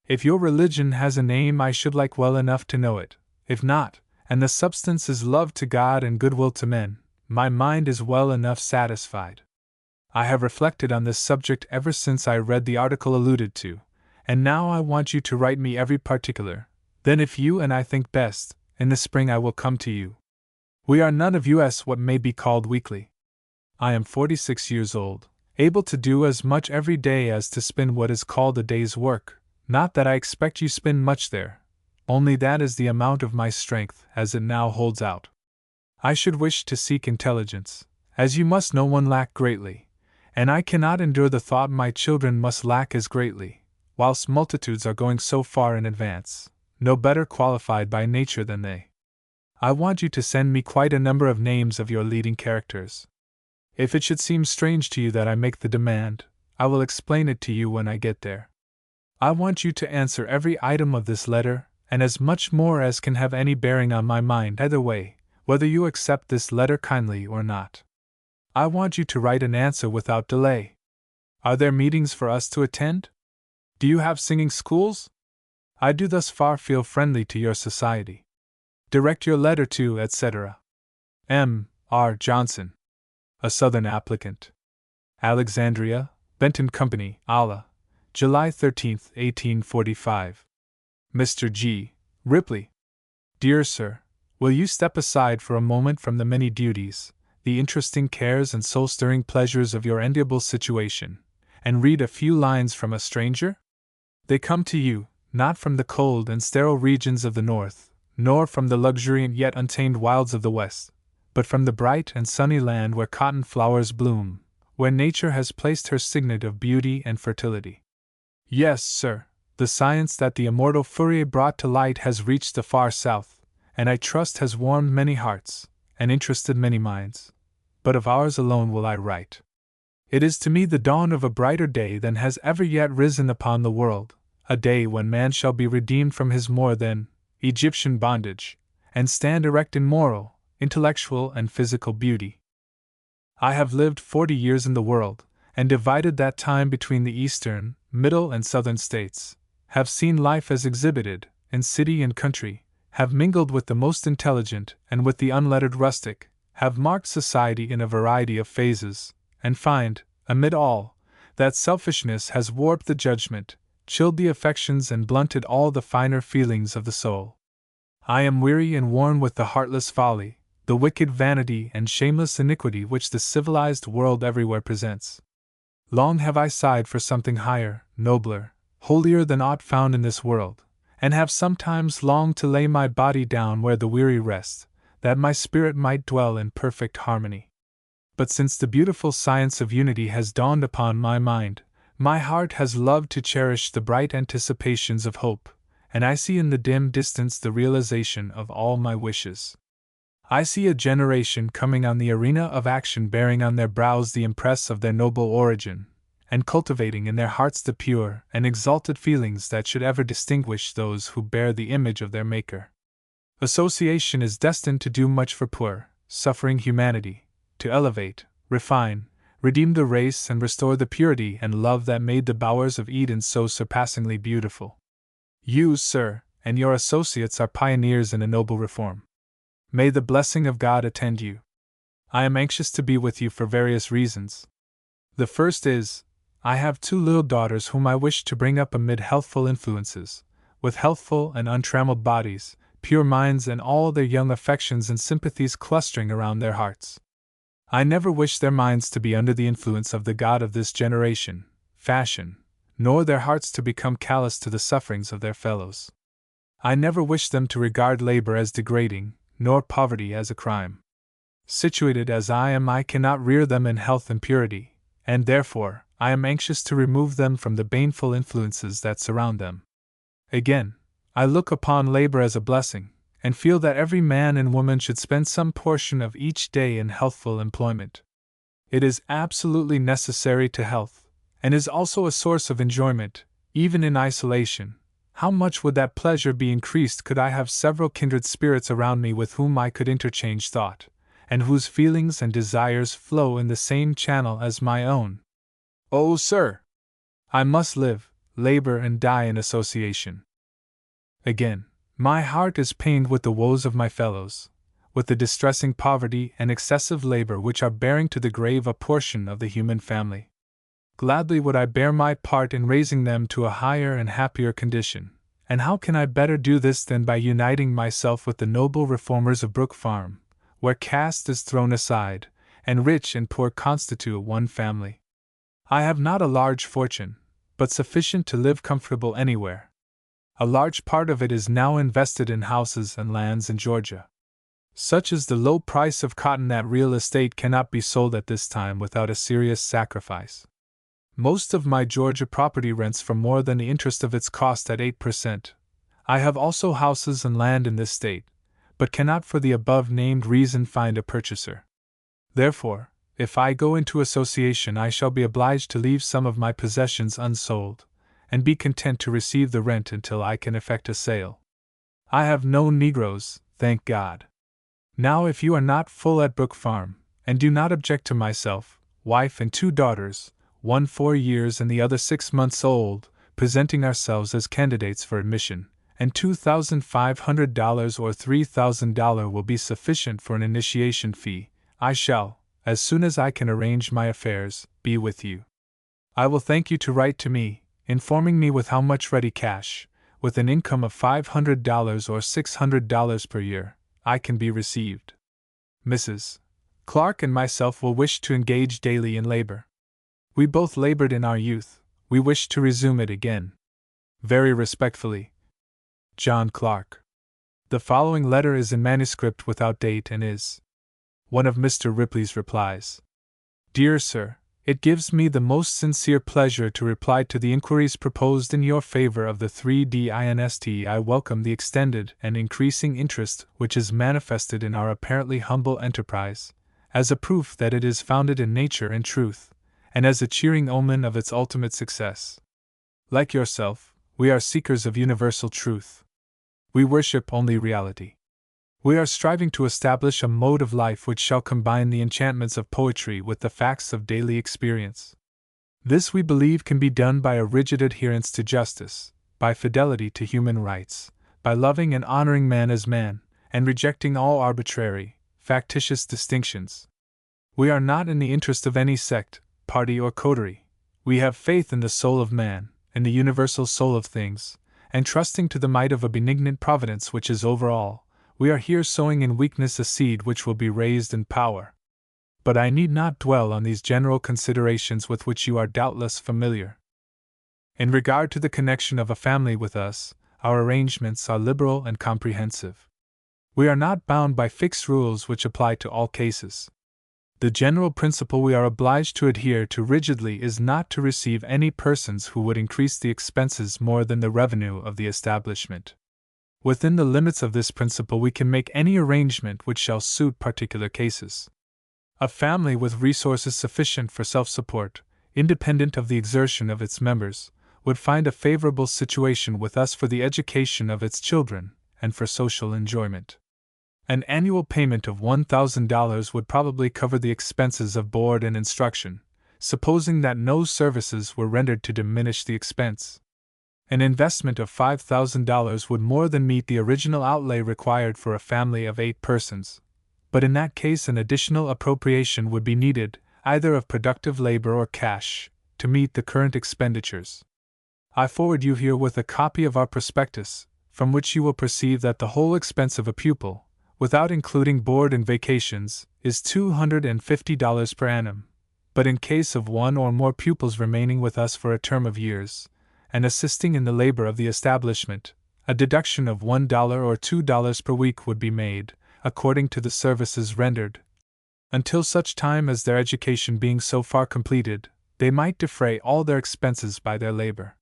If your religion has a name, I should like well enough to know it. If not, and the substance is love to God and goodwill to men, my mind is well enough satisfied. I have reflected on this subject ever since I read the article alluded to, and now I want you to write me every particular, Then if you and I think best, in the spring I will come to you. We are none of us what may be called weakly. I am 46 years old, able to do as much every day as to spin what is called a day's work, not that I expect you spin much there, only that is the amount of my strength as it now holds out. I should wish to seek intelligence, as you must know one lack greatly, and I cannot endure the thought my children must lack as greatly, whilst multitudes are going so far in advance, no better qualified by nature than they. I want you to send me quite a number of names of your leading characters. If it should seem strange to you that I make the demand, I will explain it to you when I get there. I want you to answer every item of this letter, and as much more as can have any bearing on my mind either way, whether you accept this letter kindly or not. I want you to write an answer without delay. Are there meetings for us to attend? Do you have singing schools? I do thus far feel friendly to your society. Direct your letter to, etc. M. R. Johnson, a Southern applicant. Alexandria, Benton Company, Allah, July 13, 1845. Mr. G. Ripley. Dear Sir, will you step aside for a moment from the many duties, the interesting cares and soul-stirring pleasures of your enviable situation, and read a few lines from a stranger? They come to you, not from the cold and sterile regions of the north, nor from the luxuriant yet untamed wilds of the west, but from the bright and sunny land where cotton flowers bloom, where nature has placed her signet of beauty and fertility. Yes, sir, the science that the immortal Fourier brought to light has reached the far south, and I trust has warmed many hearts, and interested many minds. But of ours alone will I write. It is to me the dawn of a brighter day than has ever yet risen upon the world, a day when man shall be redeemed from his more than Egyptian bondage, and stand erect in moral, intellectual, and physical beauty. I have lived 40 years in the world, and divided that time between the eastern, middle, and southern states, have seen life as exhibited, in city and country, have mingled with the most intelligent and with the unlettered rustic, have marked society in a variety of phases, and find, amid all, that selfishness has warped the judgment, chilled the affections, and blunted all the finer feelings of the soul. I am weary and worn with the heartless folly, the wicked vanity and shameless iniquity which the civilized world everywhere presents. Long have I sighed for something higher, nobler, holier than aught found in this world, and have sometimes longed to lay my body down where the weary rest, that my spirit might dwell in perfect harmony. But since the beautiful science of unity has dawned upon my mind, my heart has loved to cherish the bright anticipations of hope, and I see in the dim distance the realization of all my wishes. I see a generation coming on the arena of action bearing on their brows the impress of their noble origin, and cultivating in their hearts the pure and exalted feelings that should ever distinguish those who bear the image of their Maker. Association is destined to do much for poor, suffering humanity, to elevate, refine, redeem the race, and restore the purity and love that made the bowers of Eden so surpassingly beautiful. You, sir, and your associates are pioneers in a noble reform. May the blessing of God attend you. I am anxious to be with you for various reasons. The first is, I have 2 little daughters whom I wish to bring up amid healthful influences, with healthful and untrammeled bodies, pure minds, and all their young affections and sympathies clustering around their hearts. I never wish their minds to be under the influence of the god of this generation, fashion, nor their hearts to become callous to the sufferings of their fellows. I never wish them to regard labor as degrading, nor poverty as a crime. Situated as I am, I cannot rear them in health and purity, and therefore, I am anxious to remove them from the baneful influences that surround them. Again, I look upon labor as a blessing, and feel that every man and woman should spend some portion of each day in healthful employment. It is absolutely necessary to health, and is also a source of enjoyment, even in isolation. How much would that pleasure be increased could I have several kindred spirits around me with whom I could interchange thought, and whose feelings and desires flow in the same channel as my own? Oh, sir! I must live, labor, and die in association. Again, my heart is pained with the woes of my fellows, with the distressing poverty and excessive labor which are bearing to the grave a portion of the human family. Gladly would I bear my part in raising them to a higher and happier condition, and how can I better do this than by uniting myself with the noble reformers of Brook Farm, where caste is thrown aside, and rich and poor constitute one family. I have not a large fortune, but sufficient to live comfortable anywhere. A large part of it is now invested in houses and lands in Georgia. Such is the low price of cotton that real estate cannot be sold at this time without a serious sacrifice. Most of my Georgia property rents for more than the interest of its cost at 8%. I have also houses and land in this state, but cannot for the above-named reason find a purchaser. Therefore, if I go into association, I shall be obliged to leave some of my possessions unsold, and be content to receive the rent until I can effect a sale. I have no Negroes, thank God. Now, if you are not full at Brook Farm, and do not object to myself, wife and 2 daughters, one 4 years and the other 6 months old, presenting ourselves as candidates for admission, and $2,500 or $3,000 will be sufficient for an initiation fee, I shall, as soon as I can arrange my affairs, be with you. I will thank you to write to me, informing me with how much ready cash, with an income of $500 or $600 per year, I can be received. Mrs. Clark and myself will wish to engage daily in labor. We both labored in our youth, we wish to resume it again. Very respectfully, John Clark. The following letter is in manuscript without date and is one of Mr. Ripley's replies. Dear Sir, it gives me the most sincere pleasure to reply to the inquiries proposed in your favor of the 3D. I welcome the extended and increasing interest which is manifested in our apparently humble enterprise, as a proof that it is founded in nature and truth, and as a cheering omen of its ultimate success. Like yourself, we are seekers of universal truth. We worship only reality. We are striving to establish a mode of life which shall combine the enchantments of poetry with the facts of daily experience. This we believe can be done by a rigid adherence to justice, by fidelity to human rights, by loving and honoring man as man, and rejecting all arbitrary, factitious distinctions. We are not in the interest of any sect, party, or coterie. We have faith in the soul of man, in the universal soul of things, and trusting to the might of a benignant providence which is over all, we are here sowing in weakness a seed which will be raised in power. But I need not dwell on these general considerations with which you are doubtless familiar. In regard to the connection of a family with us, our arrangements are liberal and comprehensive. We are not bound by fixed rules which apply to all cases. The general principle we are obliged to adhere to rigidly is not to receive any persons who would increase the expenses more than the revenue of the establishment. Within the limits of this principle we can make any arrangement which shall suit particular cases. A family with resources sufficient for self-support, independent of the exertion of its members, would find a favorable situation with us for the education of its children, and for social enjoyment. An annual payment of $1,000 would probably cover the expenses of board and instruction, supposing that no services were rendered to diminish the expense. An investment of $5,000 would more than meet the original outlay required for a family of 8 persons, but in that case an additional appropriation would be needed, either of productive labor or cash, to meet the current expenditures. I forward you herewith a copy of our prospectus, from which you will perceive that the whole expense of a pupil, without including board and vacations, is $250 per annum, but in case of 1 or more pupils remaining with us for a term of years, and assisting in the labor of the establishment, a deduction of $1 or $2 per week would be made, according to the services rendered, until such time as their education being so far completed, they might defray all their expenses by their labor.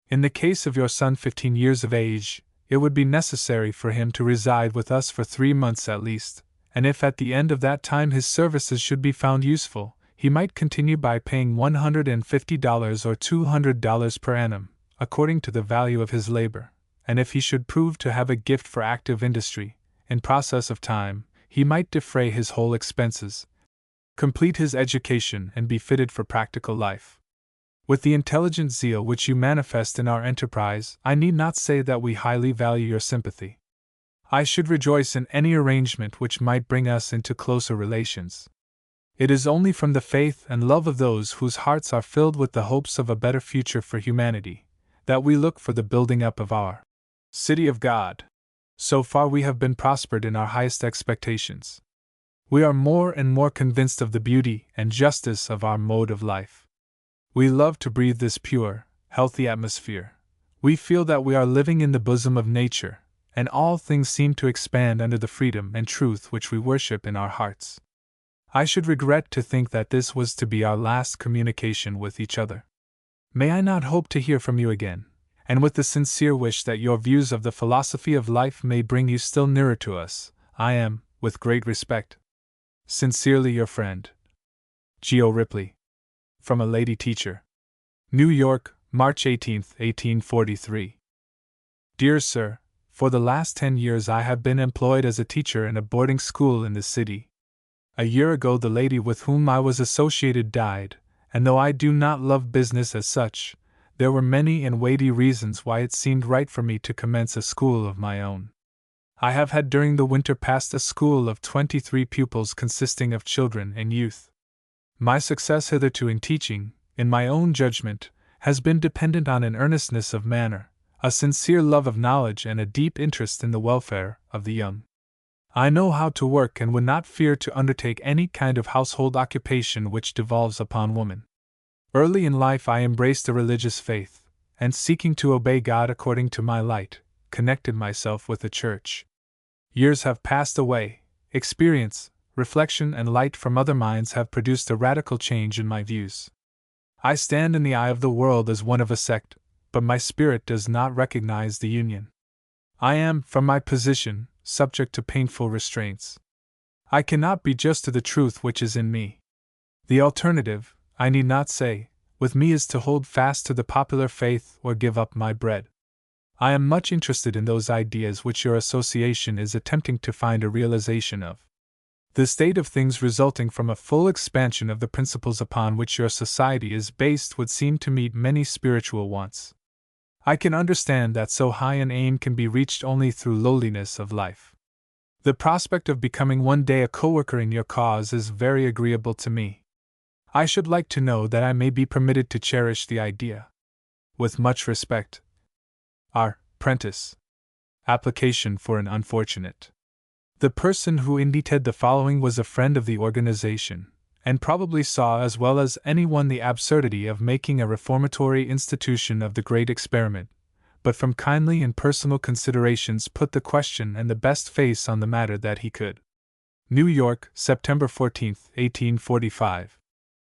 In the case of your son 15 years of age, it would be necessary for him to reside with us for 3 months at least, and if at the end of that time his services should be found useful, he might continue by paying $150 or $200 per annum, according to the value of his labor, and if he should prove to have a gift for active industry, in process of time, he might defray his whole expenses, complete his education, and be fitted for practical life. With the intelligent zeal which you manifest in our enterprise, I need not say that we highly value your sympathy. I should rejoice in any arrangement which might bring us into closer relations. It is only from the faith and love of those whose hearts are filled with the hopes of a better future for humanity that we look for the building up of our City of God. So far we have been prospered in our highest expectations. We are more and more convinced of the beauty and justice of our mode of life. We love to breathe this pure, healthy atmosphere. We feel that we are living in the bosom of nature, and all things seem to expand under the freedom and truth which we worship in our hearts. I should regret to think that this was to be our last communication with each other. May I not hope to hear from you again, and with the sincere wish that your views of the philosophy of life may bring you still nearer to us, I am, with great respect, sincerely your friend, Geo. Ripley. From a Lady Teacher. New York, March 18, 1843. Dear Sir, for the last 10 years I have been employed as a teacher in a boarding school in the city. A year ago the lady with whom I was associated died, and though I do not love business as such, there were many and weighty reasons why it seemed right for me to commence a school of my own. I have had during the winter past a school of 23 pupils consisting of children and youth. My success hitherto in teaching, in my own judgment, has been dependent on an earnestness of manner, a sincere love of knowledge, and a deep interest in the welfare of the young. I know how to work and would not fear to undertake any kind of household occupation which devolves upon woman. Early in life I embraced a religious faith, and seeking to obey God according to my light, connected myself with the Church. Years have passed away, experience, reflection, and light from other minds have produced a radical change in my views. I stand in the eye of the world as one of a sect, but my spirit does not recognize the union. I am, from my position, subject to painful restraints. I cannot be just to the truth which is in me. The alternative, I need not say, with me is to hold fast to the popular faith or give up my bread. I am much interested in those ideas which your association is attempting to find a realization of. The state of things resulting from a full expansion of the principles upon which your society is based would seem to meet many spiritual wants. I can understand that so high an aim can be reached only through lowliness of life. The prospect of becoming one day a co-worker in your cause is very agreeable to me. I should like to know that I may be permitted to cherish the idea. With much respect, R. Prentice. Application for an unfortunate. The person who indited the following was a friend of the organization, and probably saw as well as anyone the absurdity of making a reformatory institution of the great experiment, but from kindly and personal considerations put the question and the best face on the matter that he could. New York, September 14, 1845.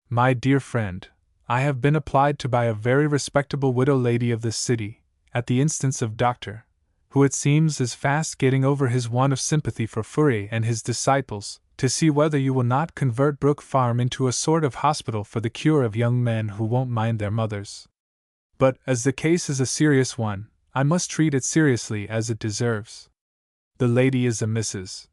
My dear friend, I have been applied to by a very respectable widow lady of this city, at the instance of Dr., who it seems is fast getting over his want of sympathy for Fourier and his disciples, to see whether you will not convert Brook Farm into a sort of hospital for the cure of young men who won't mind their mothers. But, as the case is a serious one, I must treat it seriously as it deserves. The lady is a Mrs.,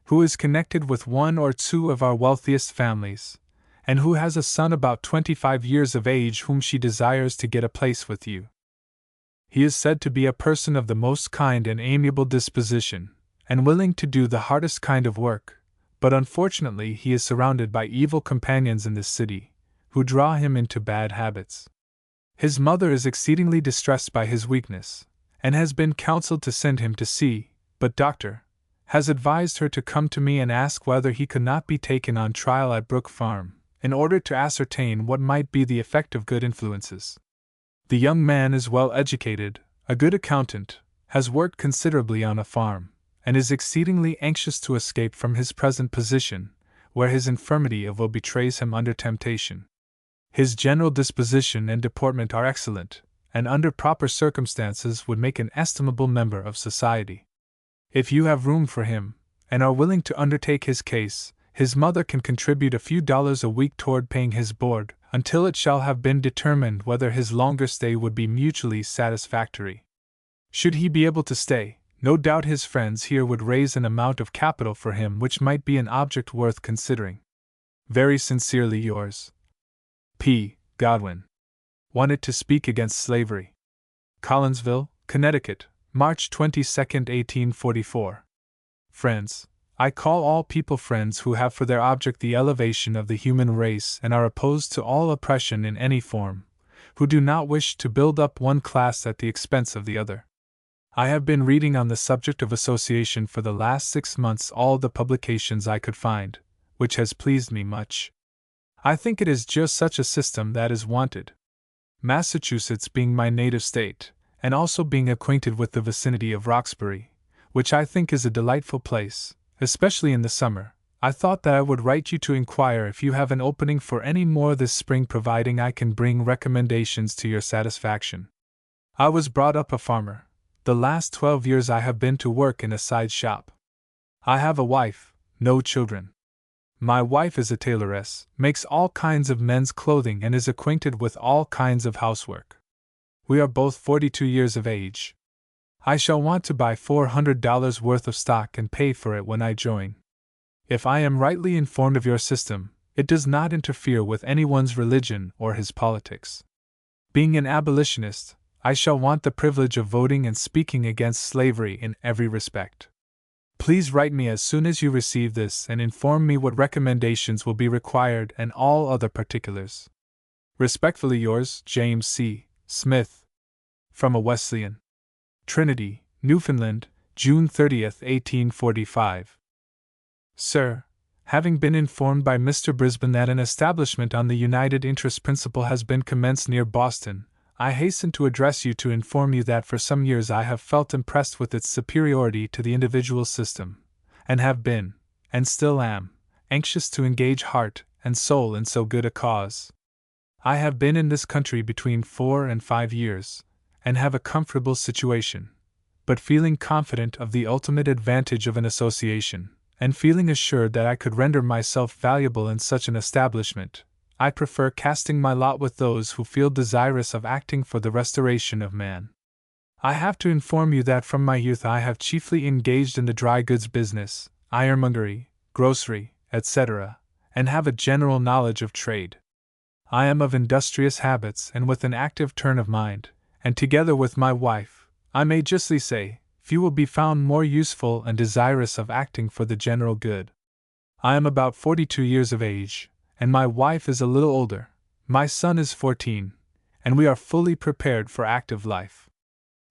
who is connected with one or two of our wealthiest families, and who has a son about 25 years of age whom she desires to get a place with you. He is said to be a person of the most kind and amiable disposition, and willing to do the hardest kind of work, but unfortunately he is surrounded by evil companions in this city, who draw him into bad habits. His mother is exceedingly distressed by his weakness, and has been counseled to send him to sea, but Dr. has advised her to come to me and ask whether he could not be taken on trial at Brook Farm, in order to ascertain what might be the effect of good influences. The young man is well educated, a good accountant, has worked considerably on a farm, and is exceedingly anxious to escape from his present position, where his infirmity of will betrays him under temptation. His general disposition and deportment are excellent, and under proper circumstances would make an estimable member of society. If you have room for him, and are willing to undertake his case, his mother can contribute a few dollars a week toward paying his board, until it shall have been determined whether his longer stay would be mutually satisfactory. Should he be able to stay, no doubt his friends here would raise an amount of capital for him which might be an object worth considering. Very sincerely yours, P. Godwin. Wanted to speak against slavery. Collinsville, Connecticut, March 22, 1844. Friends, I call all people friends who have for their object the elevation of the human race and are opposed to all oppression in any form, who do not wish to build up one class at the expense of the other. I have been reading on the subject of association for the last 6 months all the publications I could find, which has pleased me much. I think it is just such a system that is wanted. Massachusetts being my native state, and also being acquainted with the vicinity of Roxbury, which I think is a delightful place, especially in the summer, I thought that I would write you to inquire if you have an opening for any more this spring, providing I can bring recommendations to your satisfaction. I was brought up a farmer. The last 12 years I have been to work in a side shop. I have a wife, no children. My wife is a tailoress, makes all kinds of men's clothing and is acquainted with all kinds of housework. We are both 42 years of age. I shall want to buy $400 worth of stock and pay for it when I join. If I am rightly informed of your system, it does not interfere with anyone's religion or his politics. Being an abolitionist, I shall want the privilege of voting and speaking against slavery in every respect. Please write me as soon as you receive this and inform me what recommendations will be required and all other particulars. Respectfully yours, James C. Smith. From a Wesleyan. Trinity, Newfoundland, June 30th, 1845. Sir, having been informed by Mr. Brisbane that an establishment on the United Interest principle has been commenced near Boston, I hasten to address you to inform you that for some years I have felt impressed with its superiority to the individual system, and have been, and still am, anxious to engage heart and soul in so good a cause. I have been in this country between 4 and 5 years, and have a comfortable situation, but feeling confident of the ultimate advantage of an association, and feeling assured that I could render myself valuable in such an establishment, I prefer casting my lot with those who feel desirous of acting for the restoration of man. I have to inform you that from my youth I have chiefly engaged in the dry goods business, ironmongery, grocery, etc., and have a general knowledge of trade. I am of industrious habits and with an active turn of mind, and together with my wife, I may justly say, few will be found more useful and desirous of acting for the general good. I am about 42 years of age, and my wife is a little older. My son is 14, and we are fully prepared for active life.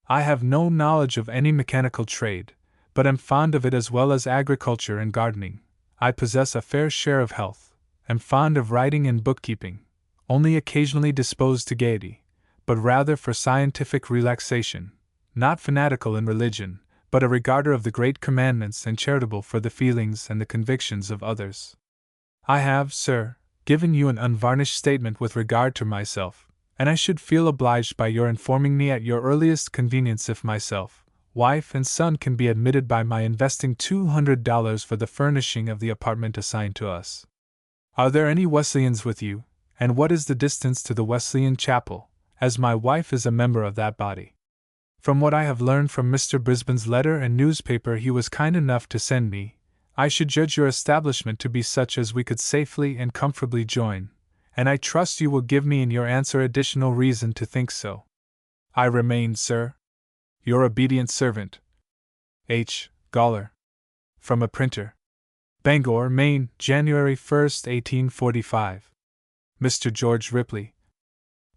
I have no knowledge of any mechanical trade, but am fond of it as well as agriculture and gardening. I possess a fair share of health, am fond of writing and bookkeeping, only occasionally disposed to gaiety, but rather for scientific relaxation, not fanatical in religion, but a regarder of the great commandments and charitable for the feelings and the convictions of others. I have, sir, given you an unvarnished statement with regard to myself, and I should feel obliged by your informing me at your earliest convenience if myself, wife, and son can be admitted by my investing $200 for the furnishing of the apartment assigned to us. Are there any Wesleyans with you, and what is the distance to the Wesleyan chapel, as my wife is a member of that body? From what I have learned from Mr. Brisbane's letter and newspaper he was kind enough to send me, I should judge your establishment to be such as we could safely and comfortably join, and I trust you will give me in your answer additional reason to think so. I remain, sir, your obedient servant, H. Gawler. From a printer. Bangor, Maine, January 1st, 1845. Mr. George Ripley.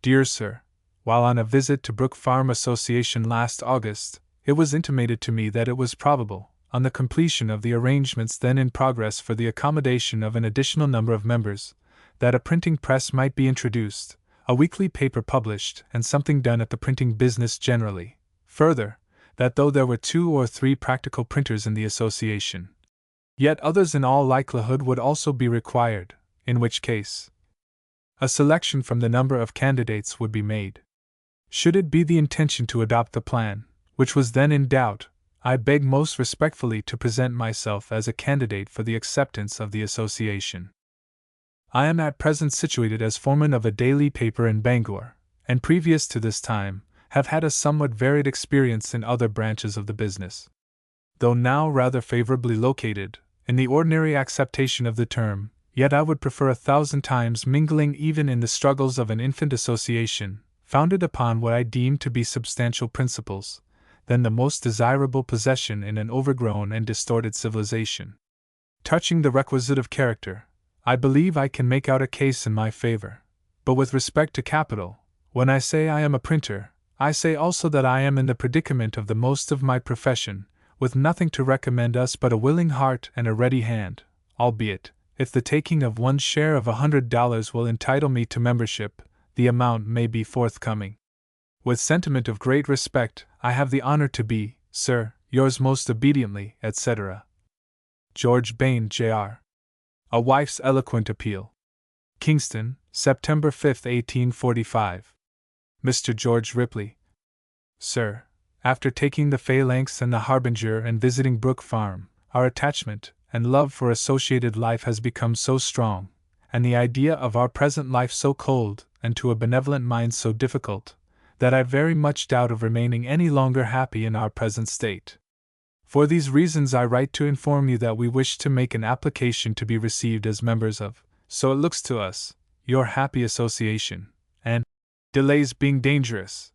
Dear Sir, while on a visit to Brook Farm Association last August, it was intimated to me that it was probable, on the completion of the arrangements then in progress for the accommodation of an additional number of members, that a printing press might be introduced, a weekly paper published, and something done at the printing business generally. Further, that though there were 2 or 3 practical printers in the association, yet others in all likelihood would also be required, in which case a selection from the number of candidates would be made. Should it be the intention to adopt the plan, which was then in doubt, I beg most respectfully to present myself as a candidate for the acceptance of the association. I am at present situated as foreman of a daily paper in Bangor, and previous to this time, have had a somewhat varied experience in other branches of the business. Though now rather favorably located, in the ordinary acceptation of the term, yet I would prefer 1,000 times mingling even in the struggles of an infant association, founded upon what I deem to be substantial principles, than the most desirable possession in an overgrown and distorted civilization. Touching the requisite of character, I believe I can make out a case in my favor, but with respect to capital, when I say I am a printer, I say also that I am in the predicament of the most of my profession, with nothing to recommend us but a willing heart and a ready hand, albeit, if the taking of one share of $100 will entitle me to membership, the amount may be forthcoming. With sentiment of great respect, I have the honor to be, Sir, yours most obediently, etc. George Bain, Jr. A Wife's Eloquent Appeal. Kingston, September 5, 1845. Mr. George Ripley. Sir, after taking the Phalanx and the Harbinger and visiting Brook Farm, our attachment and love for associated life has become so strong, and the idea of our present life so cold, and to a benevolent mind so difficult, that I very much doubt of remaining any longer happy in our present state. For these reasons I write to inform you that we wish to make an application to be received as members of, so it looks to us, your happy association, and, delays being dangerous,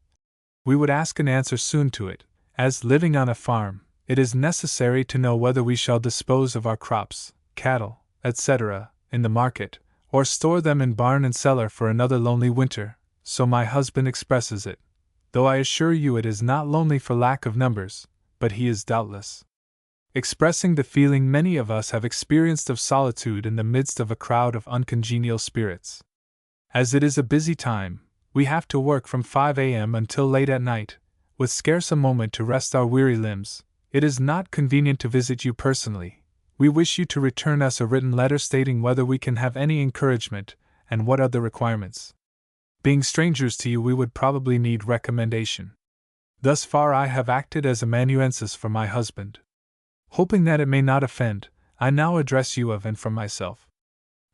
we would ask an answer soon to it, as, living on a farm, it is necessary to know whether we shall dispose of our crops, cattle, etc., in the market, or store them in barn and cellar for another lonely winter, so my husband expresses it, though I assure you it is not lonely for lack of numbers, but he is doubtless expressing the feeling many of us have experienced of solitude in the midst of a crowd of uncongenial spirits. As it is a busy time, we have to work from 5 a.m. until late at night, with scarce a moment to rest our weary limbs. It is not convenient to visit you personally. We wish you to return us a written letter stating whether we can have any encouragement, and what are the requirements. Being strangers to you, we would probably need recommendation. Thus far I have acted as amanuensis for my husband. Hoping that it may not offend, I now address you of and from myself.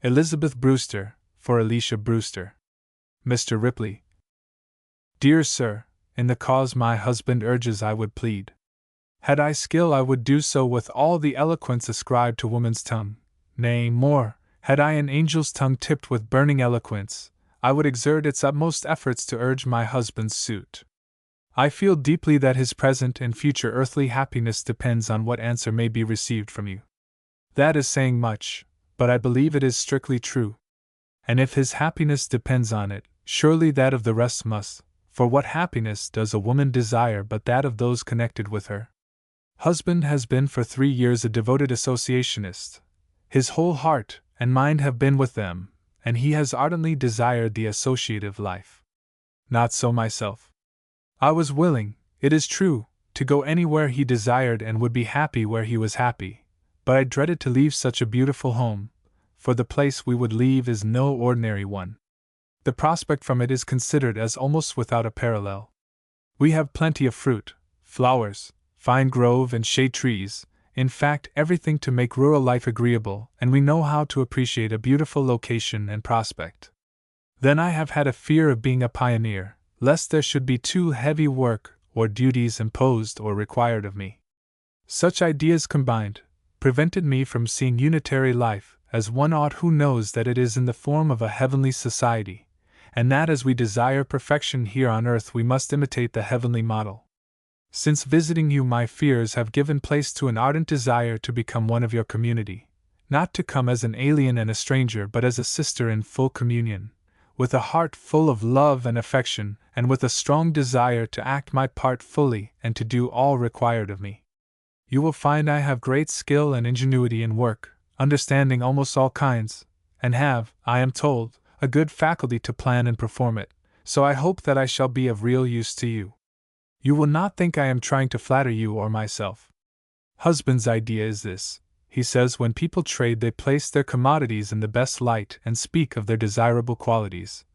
Elizabeth Brewster, for Alicia Brewster. Mr. Ripley. Dear Sir, in the cause my husband urges I would plead. Had I skill I would do so with all the eloquence ascribed to woman's tongue. Nay, more, had I an angel's tongue tipped with burning eloquence, I would exert its utmost efforts to urge my husband's suit. I feel deeply that his present and future earthly happiness depends on what answer may be received from you. That is saying much, but I believe it is strictly true. And if his happiness depends on it, surely that of the rest must, for what happiness does a woman desire but that of those connected with her? Husband has been for 3 years a devoted associationist. His whole heart and mind have been with them, and he has ardently desired the associative life. Not so myself. I was willing, it is true, to go anywhere he desired and would be happy where he was happy, but I dreaded to leave such a beautiful home, for the place we would leave is no ordinary one. The prospect from it is considered as almost without a parallel. We have plenty of fruit, flowers, fine grove and shade trees, in fact everything to make rural life agreeable, and we know how to appreciate a beautiful location and prospect. Then I have had a fear of being a pioneer, lest there should be too heavy work or duties imposed or required of me. Such ideas combined prevented me from seeing unitary life as one ought who knows that it is in the form of a heavenly society, and that as we desire perfection here on earth we must imitate the heavenly model. Since visiting you my fears have given place to an ardent desire to become one of your community, not to come as an alien and a stranger but as a sister in full communion, with a heart full of love and affection, and with a strong desire to act my part fully and to do all required of me. You will find I have great skill and ingenuity in work, understanding almost all kinds, and have, I am told, a good faculty to plan and perform it, so I hope that I shall be of real use to you. You will not think I am trying to flatter you or myself. Husband's idea is this. He says when people trade they place their commodities in the best light and speak of their desirable qualities.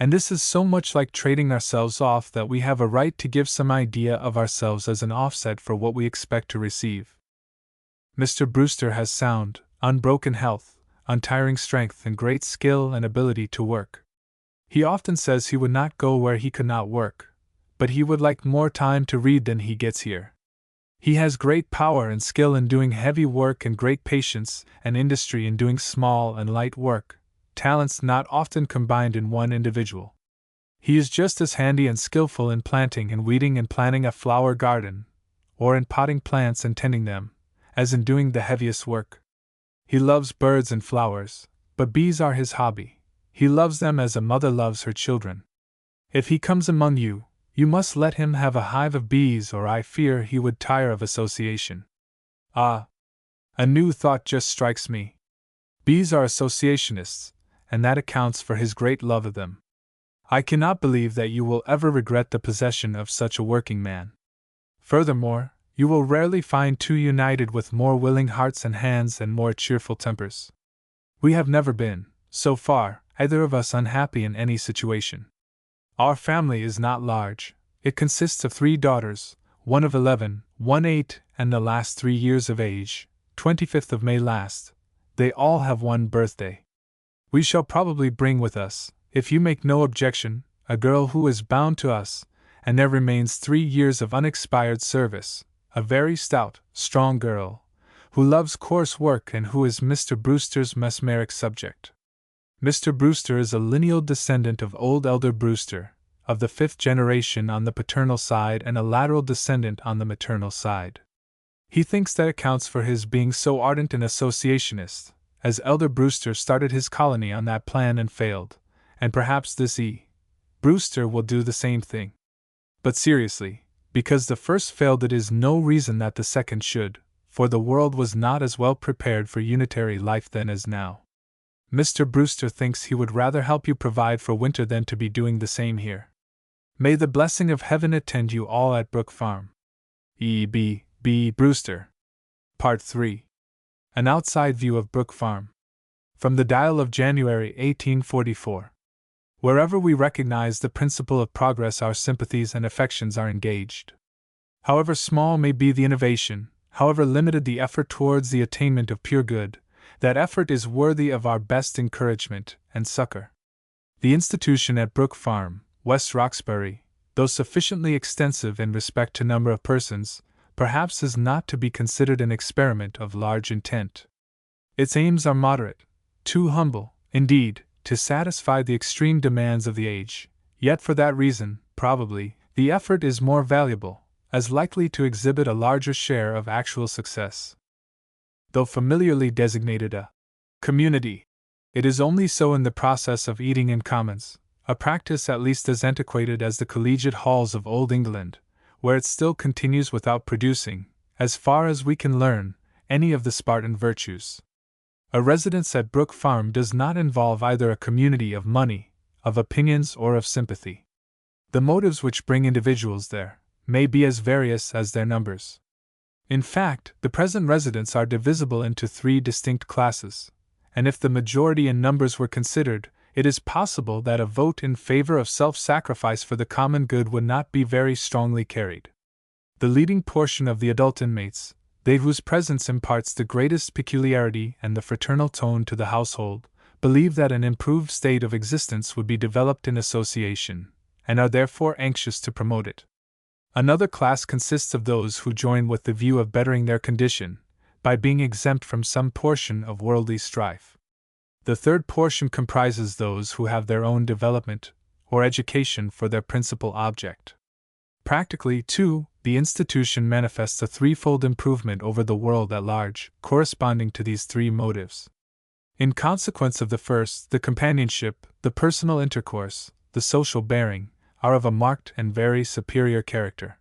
And this is so much like trading ourselves off that we have a right to give some idea of ourselves as an offset for what we expect to receive. Mr. Brewster has sound, unbroken health, untiring strength and great skill and ability to work. He often says he would not go where he could not work, but he would like more time to read than he gets here. He has great power and skill in doing heavy work and great patience and industry in doing small and light work, talents not often combined in one individual. He is just as handy and skillful in planting and weeding and planting a flower garden, or in potting plants and tending them, as in doing the heaviest work. He loves birds and flowers, but bees are his hobby. He loves them as a mother loves her children. If he comes among you, You must let him have a hive of bees, or I fear he would tire of association. Ah! A new thought just strikes me. Bees are associationists, and that accounts for his great love of them. I cannot believe that you will ever regret the possession of such a working man. Furthermore, you will rarely find two united with more willing hearts and hands and more cheerful tempers. We have never been, so far, either of us unhappy in any situation. Our family is not large. It consists of 3 daughters, one of 11, one 8, and the last 3 years of age, 25th of May last. They all have one birthday. We shall probably bring with us, if you make no objection, a girl who is bound to us, and there remains 3 years of unexpired service, a very stout, strong girl, who loves coarse work and who is Mr. Brewster's mesmeric subject. Mr. Brewster is a lineal descendant of old Elder Brewster, of the 5th generation on the paternal side and a lateral descendant on the maternal side. He thinks that accounts for his being so ardent an associationist, as Elder Brewster started his colony on that plan and failed, and perhaps this E. Brewster will do the same thing. But seriously, because the first failed, it is no reason that the second should, for the world was not as well prepared for unitary life then as now. Mr. Brewster thinks he would rather help you provide for winter than to be doing the same here. May the blessing of heaven attend you all at Brook Farm. E. B. Brewster. Part 3. An outside view of Brook Farm. From the Dial of January 1844. Wherever we recognize the principle of progress, our sympathies and affections are engaged. However small may be the innovation, however limited the effort towards the attainment of pure good, that effort is worthy of our best encouragement and succor. The institution at Brook Farm, West Roxbury, though sufficiently extensive in respect to number of persons, perhaps is not to be considered an experiment of large intent. Its aims are moderate, too humble, indeed, to satisfy the extreme demands of the age, yet for that reason, probably, the effort is more valuable, as likely to exhibit a larger share of actual success. Though familiarly designated a community, it is only so in the process of eating in commons, a practice at least as antiquated as the collegiate halls of Old England, where it still continues without producing, as far as we can learn, any of the Spartan virtues. A residence at Brook Farm does not involve either a community of money, of opinions, or of sympathy. The motives which bring individuals there may be as various as their numbers. In fact, the present residents are divisible into 3 distinct classes, and if the majority in numbers were considered, it is possible that a vote in favor of self-sacrifice for the common good would not be very strongly carried. The leading portion of the adult inmates, they whose presence imparts the greatest peculiarity and the fraternal tone to the household, believe that an improved state of existence would be developed in association, and are therefore anxious to promote it. Another class consists of those who join with the view of bettering their condition, by being exempt from some portion of worldly strife. The third portion comprises those who have their own development, or education, for their principal object. Practically, too, the institution manifests a threefold improvement over the world at large, corresponding to these 3 motives. In consequence of the first, the companionship, the personal intercourse, the social bearing, are of a marked and very superior character.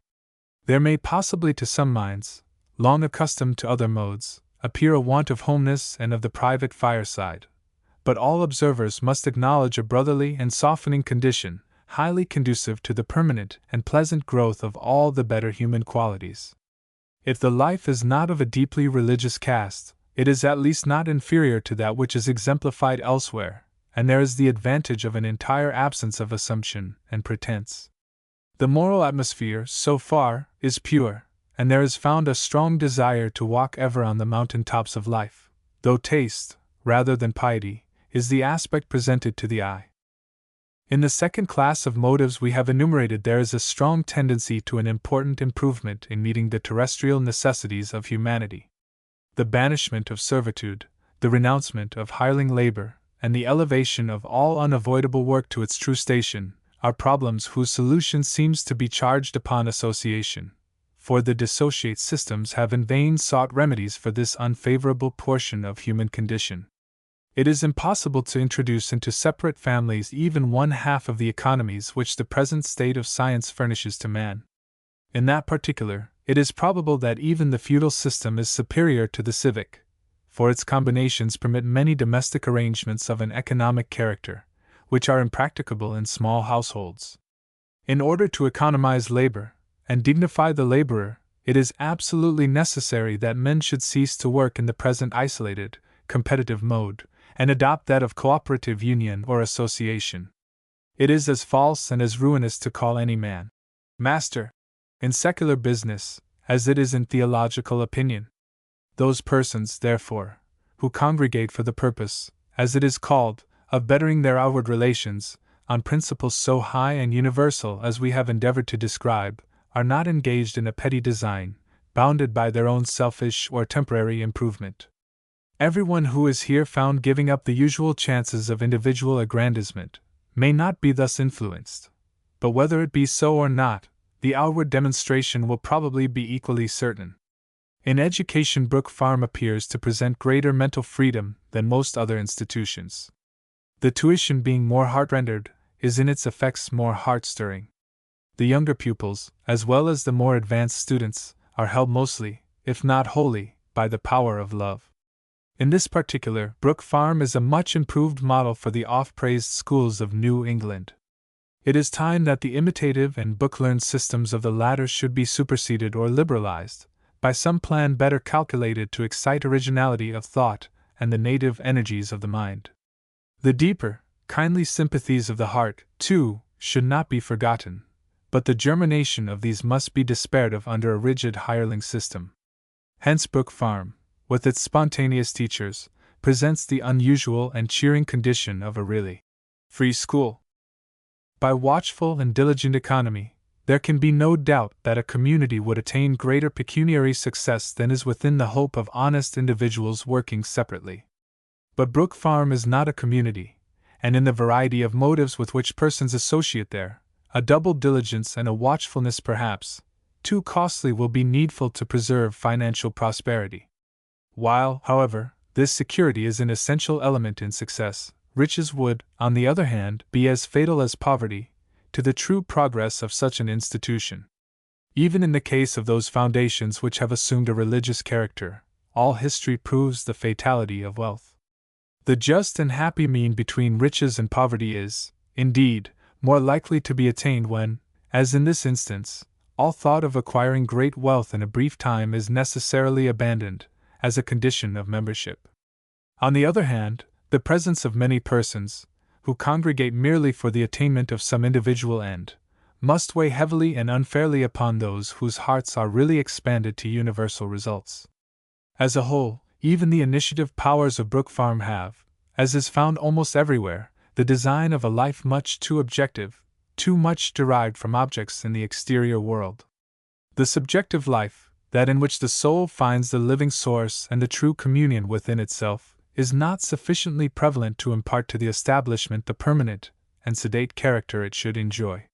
There may possibly to some minds, long accustomed to other modes, appear a want of homeness and of the private fireside, but all observers must acknowledge a brotherly and softening condition, highly conducive to the permanent and pleasant growth of all the better human qualities. If the life is not of a deeply religious cast, it is at least not inferior to that which is exemplified elsewhere, and there is the advantage of an entire absence of assumption and pretense. The moral atmosphere, so far, is pure, and there is found a strong desire to walk ever on the mountain tops of life, though taste, rather than piety, is the aspect presented to the eye. In the second class of motives we have enumerated, there is a strong tendency to an important improvement in meeting the terrestrial necessities of humanity. The banishment of servitude, the renouncement of hireling labor, and the elevation of all unavoidable work to its true station, are problems whose solution seems to be charged upon association, for the dissociate systems have in vain sought remedies for this unfavorable portion of human condition. It is impossible to introduce into separate families even one half of the economies which the present state of science furnishes to man. In that particular, it is probable that even the feudal system is superior to the civic, for its combinations permit many domestic arrangements of an economic character, which are impracticable in small households. In order to economize labor, and dignify the laborer, it is absolutely necessary that men should cease to work in the present isolated, competitive mode, and adopt that of cooperative union or association. It is as false and as ruinous to call any man master in secular business as it is in theological opinion. Those persons, therefore, who congregate for the purpose, as it is called, of bettering their outward relations, on principles so high and universal as we have endeavored to describe, are not engaged in a petty design, bounded by their own selfish or temporary improvement. Everyone who is here found giving up the usual chances of individual aggrandizement may not be thus influenced, but whether it be so or not, the outward demonstration will probably be equally certain. In education, Brook Farm appears to present greater mental freedom than most other institutions. The tuition, being more heart-rendered, is in its effects more heart-stirring. The younger pupils, as well as the more advanced students, are held mostly, if not wholly, by the power of love. In this particular, Brook Farm is a much improved model for the oft-praised schools of New England. It is time that the imitative and book-learned systems of the latter should be superseded or liberalized by some plan better calculated to excite originality of thought and the native energies of the mind. The deeper, kindly sympathies of the heart, too, should not be forgotten, but the germination of these must be despaired of under a rigid hireling system. Hence Brook Farm, with its spontaneous teachers, presents the unusual and cheering condition of a really free school. By watchful and diligent economy, there can be no doubt that a community would attain greater pecuniary success than is within the hope of honest individuals working separately. But Brook Farm is not a community, and in the variety of motives with which persons associate there, a double diligence and a watchfulness perhaps too costly will be needful to preserve financial prosperity. While, however, this security is an essential element in success, riches would, on the other hand, be as fatal as poverty to the true progress of such an institution. Even in the case of those foundations which have assumed a religious character, all history proves the fatality of wealth. The just and happy mean between riches and poverty is, indeed, more likely to be attained when, as in this instance, all thought of acquiring great wealth in a brief time is necessarily abandoned, as a condition of membership. On the other hand, the presence of many persons, who congregate merely for the attainment of some individual end, must weigh heavily and unfairly upon those whose hearts are really expanded to universal results. As a whole, even the initiative powers of Brook Farm have, as is found almost everywhere, the design of a life much too objective, too much derived from objects in the exterior world. The subjective life, that in which the soul finds the living source and the true communion within itself, is not sufficiently prevalent to impart to the establishment the permanent and sedate character it should enjoy.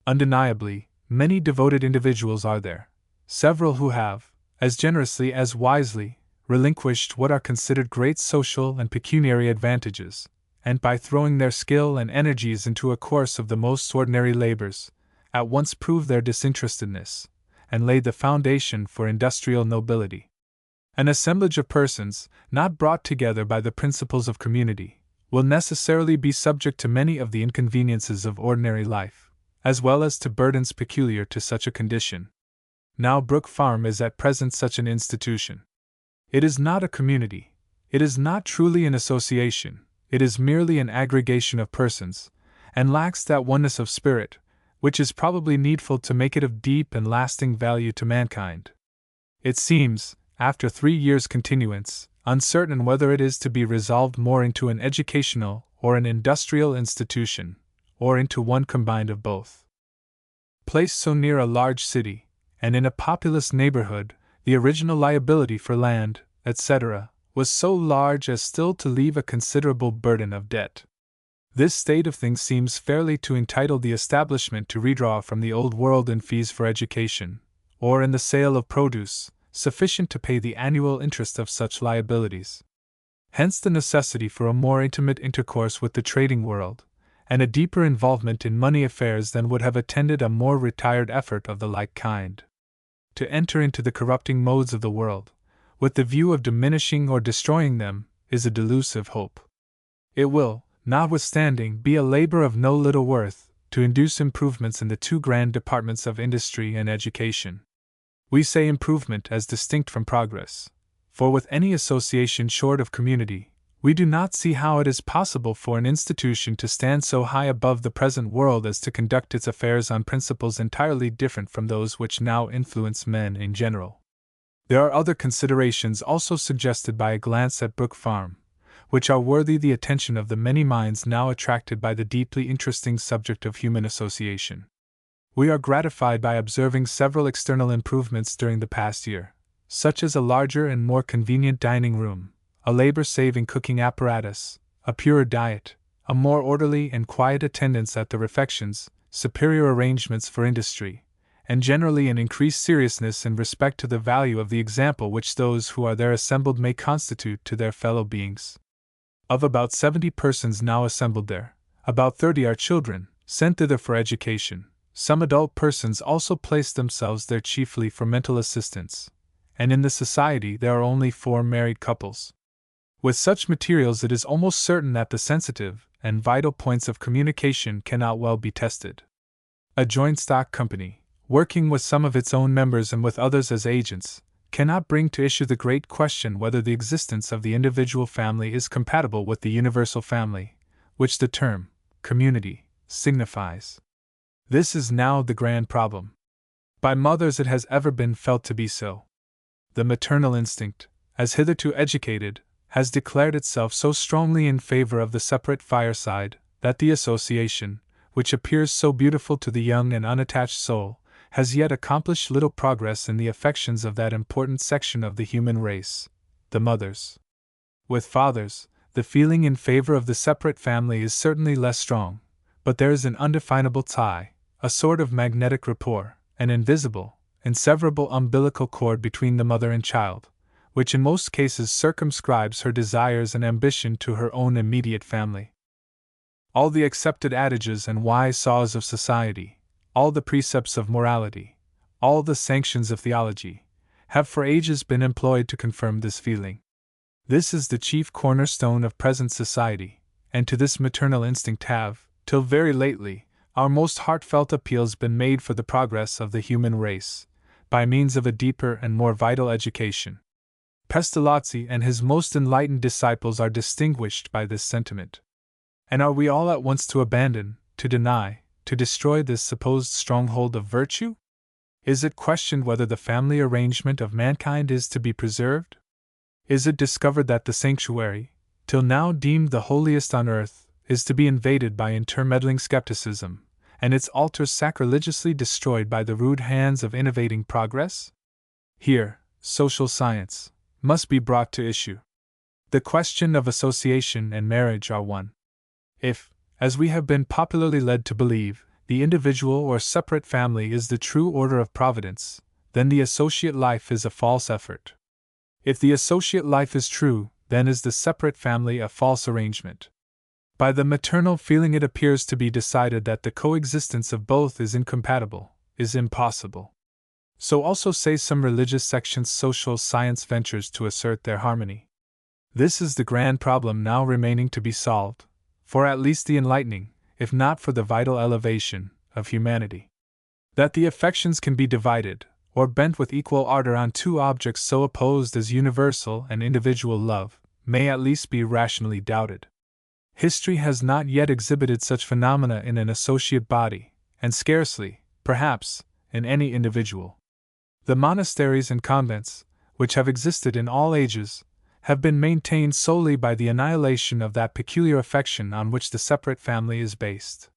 Undeniably, many devoted individuals are there, several who have, as generously as wisely, relinquished what are considered great social and pecuniary advantages, and by throwing their skill and energies into a course of the most ordinary labors, at once prove their disinterestedness, and laid the foundation for industrial nobility. An assemblage of persons, not brought together by the principles of community, will necessarily be subject to many of the inconveniences of ordinary life, as well as to burdens peculiar to such a condition. Now Brook Farm is at present such an institution. It is not a community, it is not truly an association, it is merely an aggregation of persons, and lacks that oneness of spirit, which is probably needful to make it of deep and lasting value to mankind. It seems, after 3 years' continuance, uncertain whether it is to be resolved more into an educational or an industrial institution, or into one combined of both. Placed so near a large city, and in a populous neighborhood, the original liability for land, etc., was so large as still to leave a considerable burden of debt. This state of things seems fairly to entitle the establishment to redraw from the old world in fees for education, or in the sale of produce, sufficient to pay the annual interest of such liabilities. Hence the necessity for a more intimate intercourse with the trading world, and a deeper involvement in money affairs than would have attended a more retired effort of the like kind. To enter into the corrupting modes of the world, with the view of diminishing or destroying them, is a delusive hope. It will, notwithstanding, be a labor of no little worth, to induce improvements in the two grand departments of industry and education. We say improvement as distinct from progress, for with any association short of community, we do not see how it is possible for an institution to stand so high above the present world as to conduct its affairs on principles entirely different from those which now influence men in general. There are other considerations also suggested by a glance at Brook Farm, which are worthy the attention of the many minds now attracted by the deeply interesting subject of human association. We are gratified by observing several external improvements during the past year, such as a larger and more convenient dining room, a labor-saving cooking apparatus, a purer diet, a more orderly and quiet attendance at the refections, superior arrangements for industry, and generally an increased seriousness in respect to the value of the example which those who are there assembled may constitute to their fellow beings. Of about 70 persons now assembled there, about 30 are children, sent thither for education. Some adult persons also place themselves there chiefly for mental assistance, and in the society there are only 4 married couples. With such materials it is almost certain that the sensitive and vital points of communication cannot well be tested. A joint stock company, working with some of its own members and with others as agents, cannot bring to issue the great question whether the existence of the individual family is compatible with the universal family, which the term community signifies. This is now the grand problem. By mothers it has ever been felt to be so. The maternal instinct, as hitherto educated, has declared itself so strongly in favor of the separate fireside, that the association, which appears so beautiful to the young and unattached soul, has yet accomplished little progress in the affections of that important section of the human race, the mothers. With fathers, the feeling in favor of the separate family is certainly less strong, but there is an undefinable tie, a sort of magnetic rapport, an invisible, inseverable umbilical cord between the mother and child, which in most cases circumscribes her desires and ambition to her own immediate family. All the accepted adages and wise saws of society, all the precepts of morality, all the sanctions of theology, have for ages been employed to confirm this feeling. This is the chief cornerstone of present society, and to this maternal instinct have, till very lately, our most heartfelt appeals been made for the progress of the human race, by means of a deeper and more vital education. Pestalozzi and his most enlightened disciples are distinguished by this sentiment. And are we all at once to abandon, to deny, to destroy this supposed stronghold of virtue? Is it questioned whether the family arrangement of mankind is to be preserved? Is it discovered that the sanctuary, till now deemed the holiest on earth, is to be invaded by intermeddling skepticism, and its altars sacrilegiously destroyed by the rude hands of innovating progress? Here, social science must be brought to issue. The question of association and marriage are one. If, as we have been popularly led to believe, the individual or separate family is the true order of Providence, then the associate life is a false effort. If the associate life is true, then is the separate family a false arrangement. By the maternal feeling it appears to be decided that the coexistence of both is incompatible, is impossible. So also say some religious sections. Social science ventures to assert their harmony. This is the grand problem now remaining to be solved, for at least the enlightening, if not for the vital elevation, of humanity. That the affections can be divided, or bent with equal ardor on two objects so opposed as universal and individual love, may at least be rationally doubted. History has not yet exhibited such phenomena in an associate body, and scarcely, perhaps, in any individual. The monasteries and convents, which have existed in all ages, have been maintained solely by the annihilation of that peculiar affection on which the separate family is based.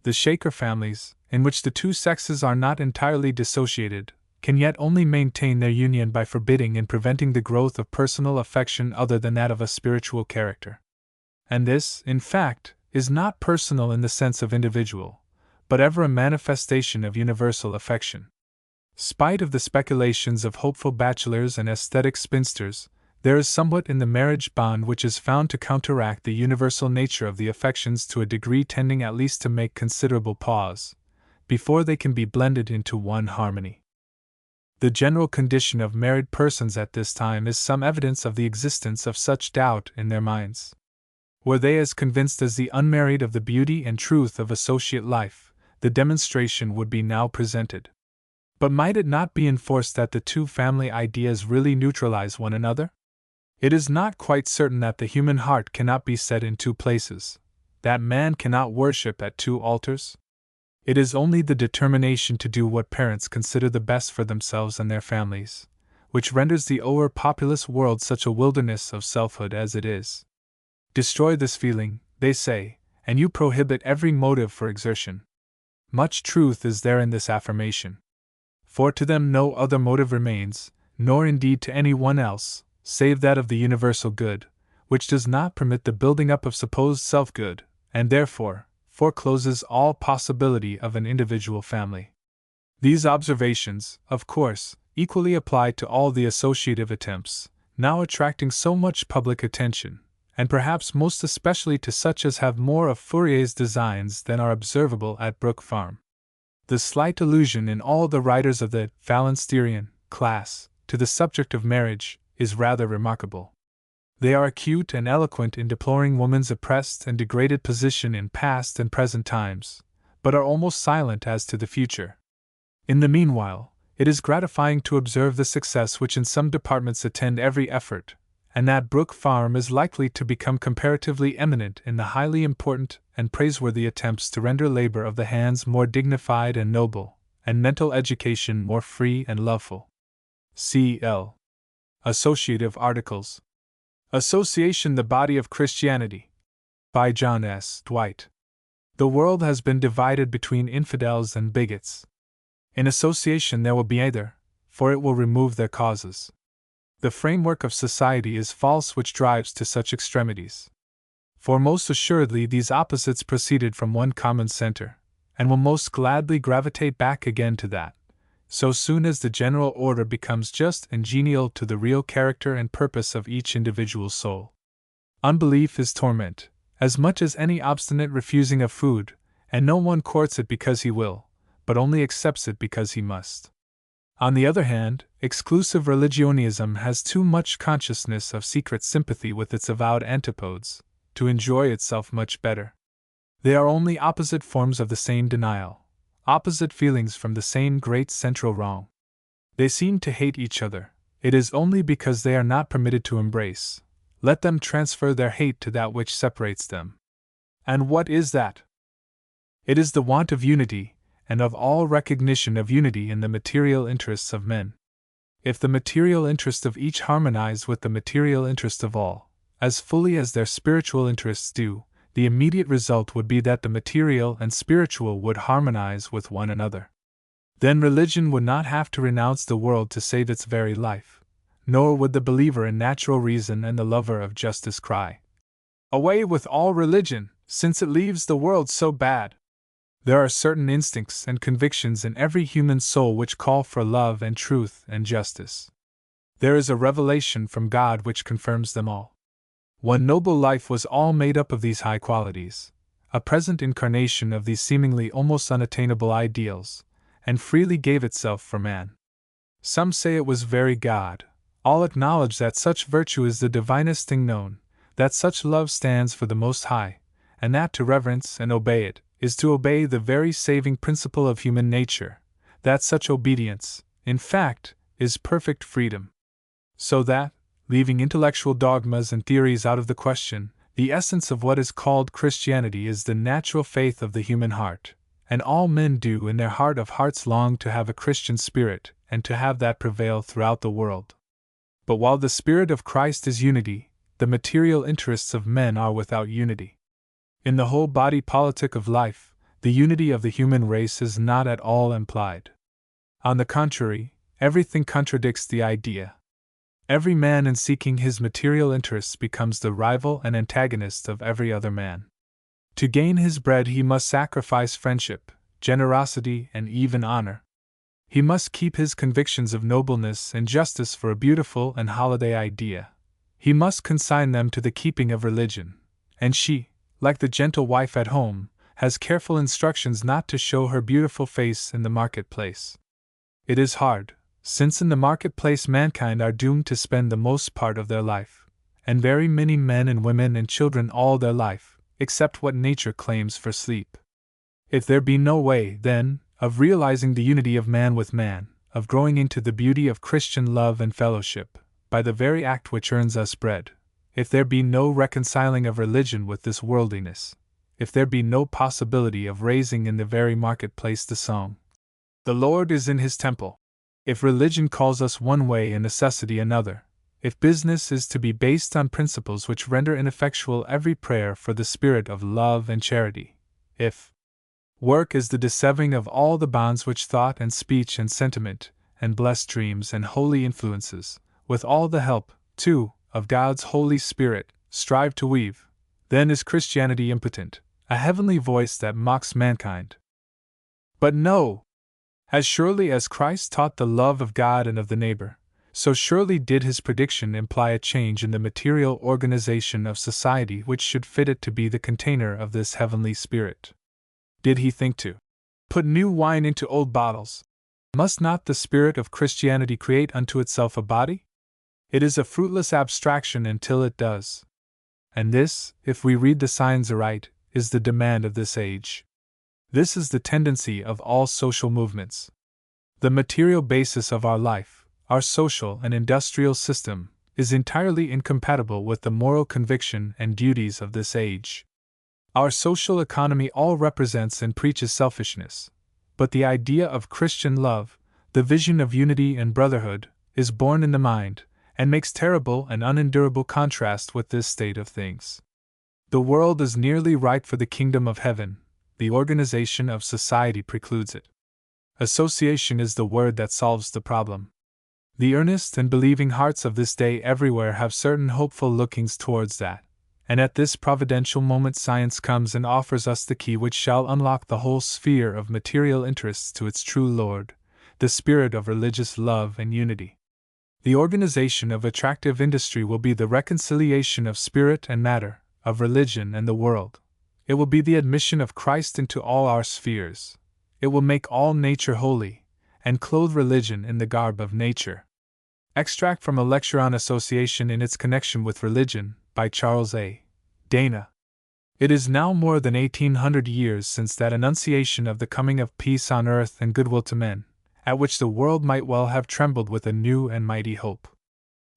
The Shaker families, in which the two sexes are not entirely dissociated, can yet only maintain their union by forbidding and preventing the growth of personal affection other than that of a spiritual character. And this, in fact, is not personal in the sense of individual, but ever a manifestation of universal affection. Spite of the speculations of hopeful bachelors and aesthetic spinsters, There is somewhat in the marriage bond which is found to counteract the universal nature of the affections to a degree tending at least to make considerable pause, before they can be blended into one harmony. The general condition of married persons at this time is some evidence of the existence of such doubt in their minds. Were they as convinced as the unmarried of the beauty and truth of associate life, the demonstration would be now presented. But might it not be enforced that the two family ideas really neutralize one another? It is not quite certain that the human heart cannot be set in two places, that man cannot worship at two altars. It is only the determination to do what parents consider the best for themselves and their families, which renders the o'er-populous world such a wilderness of selfhood as it is. Destroy this feeling, they say, and you prohibit every motive for exertion. Much truth is there in this affirmation. For to them no other motive remains, nor indeed to any one else, save that of the universal good, which does not permit the building up of supposed self-good, and therefore forecloses all possibility of an individual family. These observations, of course, equally apply to all the associative attempts, now attracting so much public attention, and perhaps most especially to such as have more of Fourier's designs than are observable at Brook Farm. The slight allusion in all the writers of the Phalansterian class to the subject of marriage is rather remarkable. They are acute and eloquent in deploring woman's oppressed and degraded position in past and present times, but are almost silent as to the future. In the meanwhile, it is gratifying to observe the success which in some departments attend every effort, and that Brook Farm is likely to become comparatively eminent in the highly important and praiseworthy attempts to render labor of the hands more dignified and noble, and mental education more free and loveful. C.L. Associative Articles. Association: The Body of Christianity. By John S. Dwight. The world has been divided between infidels and bigots. In association there will be either, for it will remove their causes. The framework of society is false which drives to such extremities. For most assuredly these opposites proceeded from one common center, and will most gladly gravitate back again to that, so soon as the general order becomes just and genial to the real character and purpose of each individual soul. Unbelief is torment, as much as any obstinate refusing of food, and no one courts it because he will, but only accepts it because he must. On the other hand, exclusive religionism has too much consciousness of secret sympathy with its avowed antipodes, to enjoy itself much better. They are only opposite forms of the same denial, opposite feelings from the same great central wrong. They seem to hate each other, it is only because they are not permitted to embrace. Let them transfer their hate to that which separates them. And what is that? It is the want of unity, and of all recognition of unity in the material interests of men. If the material interest of each harmonize with the material interest of all, as fully as their spiritual interests do, the immediate result would be that the material and spiritual would harmonize with one another. Then religion would not have to renounce the world to save its very life, nor would the believer in natural reason and the lover of justice cry, "Away with all religion, since it leaves the world so bad." There are certain instincts and convictions in every human soul which call for love and truth and justice. There is a revelation from God which confirms them all. One noble life was all made up of these high qualities, a present incarnation of these seemingly almost unattainable ideals, and freely gave itself for man. Some say it was very God. All acknowledge that such virtue is the divinest thing known, that such love stands for the Most High, and that to reverence and obey it is to obey the very saving principle of human nature, that such obedience, in fact, is perfect freedom. So that, leaving intellectual dogmas and theories out of the question, the essence of what is called Christianity is the natural faith of the human heart, and all men do in their heart of hearts long to have a Christian spirit and to have that prevail throughout the world. But while the spirit of Christ is unity, the material interests of men are without unity. In the whole body politic of life, the unity of the human race is not at all implied. On the contrary, everything contradicts the idea. Every man in seeking his material interests becomes the rival and antagonist of every other man. To gain his bread he must sacrifice friendship, generosity, and even honor. He must keep his convictions of nobleness and justice for a beautiful and holiday idea, He must consign them to the keeping of religion, and she, like the gentle wife at home, has careful instructions not to show her beautiful face in the marketplace. It is hard, since in the marketplace mankind are doomed to spend the most part of their life, and very many men and women and children all their life, except what nature claims for sleep. If there be no way, then, of realizing the unity of man with man, of growing into the beauty of Christian love and fellowship, by the very act which earns us bread, if there be no reconciling of religion with this worldliness, if there be no possibility of raising in the very marketplace the song, "The Lord is in his temple," if religion calls us one way and necessity another, if business is to be based on principles which render ineffectual every prayer for the spirit of love and charity, if work is the dissevering of all the bonds which thought and speech and sentiment, and blessed dreams and holy influences, with all the help, too, of God's Holy Spirit, strive to weave, then is Christianity impotent, a heavenly voice that mocks mankind. But no! As surely as Christ taught the love of God and of the neighbor, so surely did his prediction imply a change in the material organization of society which should fit it to be the container of this heavenly spirit. Did he think to put new wine into old bottles? Must not the spirit of Christianity create unto itself a body? It is a fruitless abstraction until it does. And this, if we read the signs aright, is the demand of this age. This is the tendency of all social movements. The material basis of our life, our social and industrial system, is entirely incompatible with the moral conviction and duties of this age. Our social economy all represents and preaches selfishness, but the idea of Christian love, the vision of unity and brotherhood, is born in the mind, and makes terrible and unendurable contrast with this state of things. The world is nearly ripe for the kingdom of heaven, the organization of society precludes it. Association is the word that solves the problem. The earnest and believing hearts of this day everywhere have certain hopeful lookings towards that, and at this providential moment science comes and offers us the key which shall unlock the whole sphere of material interests to its true Lord, the spirit of religious love and unity. The organization of attractive industry will be the reconciliation of spirit and matter, of religion and the world. It will be the admission of Christ into all our spheres. It will make all nature holy, and clothe religion in the garb of nature. Extract from a lecture on association in its connection with religion, by Charles A. Dana. It is now more than 1800 years since that annunciation of the coming of peace on earth and goodwill to men, at which the world might well have trembled with a new and mighty hope.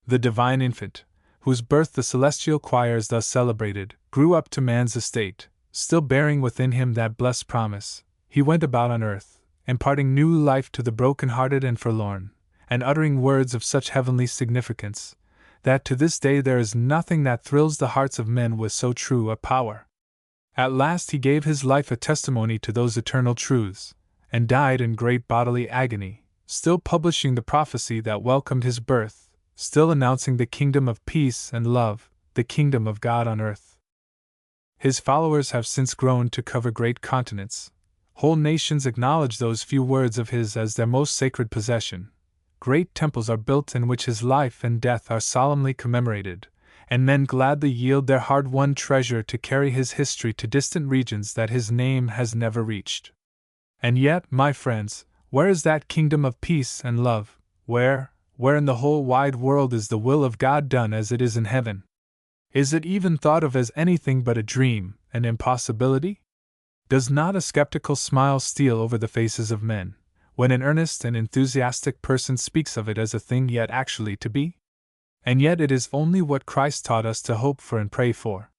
The divine infant, whose birth the celestial choirs thus celebrated, grew up to man's estate, still bearing within him that blessed promise. He went about on earth, imparting new life to the broken-hearted and forlorn, and uttering words of such heavenly significance, that to this day there is nothing that thrills the hearts of men with so true a power. At last he gave his life a testimony to those eternal truths, and died in great bodily agony, still publishing the prophecy that welcomed his birth, still announcing the kingdom of peace and love, the kingdom of God on earth. His followers have since grown to cover great continents. Whole nations acknowledge those few words of his as their most sacred possession. Great temples are built in which his life and death are solemnly commemorated, and men gladly yield their hard-won treasure to carry his history to distant regions that his name has never reached. And yet, my friends, where is that kingdom of peace and love? Where in the whole wide world is the will of God done as it is in heaven? Is it even thought of as anything but a dream, an impossibility? Does not a skeptical smile steal over the faces of men, when an earnest and enthusiastic person speaks of it as a thing yet actually to be? And yet it is only what Christ taught us to hope for and pray for.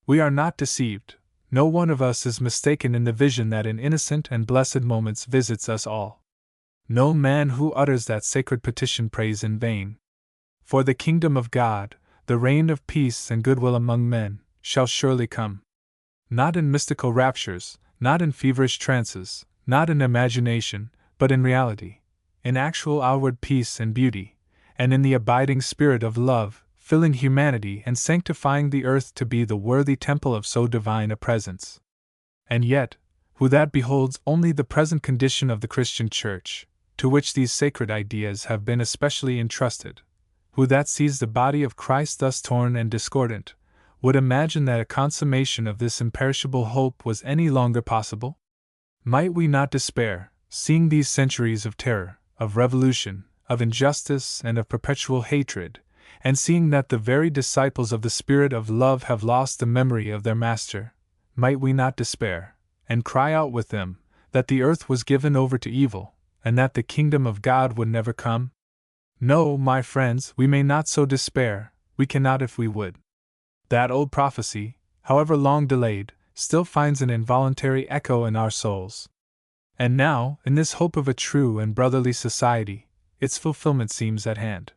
We are not deceived. No one of us is mistaken in the vision that in innocent and blessed moments visits us all. No man who utters that sacred petition prays in vain. For the kingdom of God, the reign of peace and goodwill among men, shall surely come. Not in mystical raptures, not in feverish trances, not in imagination, but in reality, in actual outward peace and beauty, and in the abiding spirit of love, filling humanity and sanctifying the earth to be the worthy temple of so divine a presence. And yet, who that beholds only the present condition of the Christian Church, to which these sacred ideas have been especially entrusted, who that sees the body of Christ thus torn and discordant, would imagine that a consummation of this imperishable hope was any longer possible? Might we not despair, seeing these centuries of terror, of revolution, of injustice, and of perpetual hatred, and seeing that the very disciples of the Spirit of love have lost the memory of their Master, might we not despair, and cry out with them, that the earth was given over to evil, and that the kingdom of God would never come? No, my friends, we may not so despair, we cannot if we would. That old prophecy, however long delayed, still finds an involuntary echo in our souls. And now, in this hope of a true and brotherly society, its fulfillment seems at hand.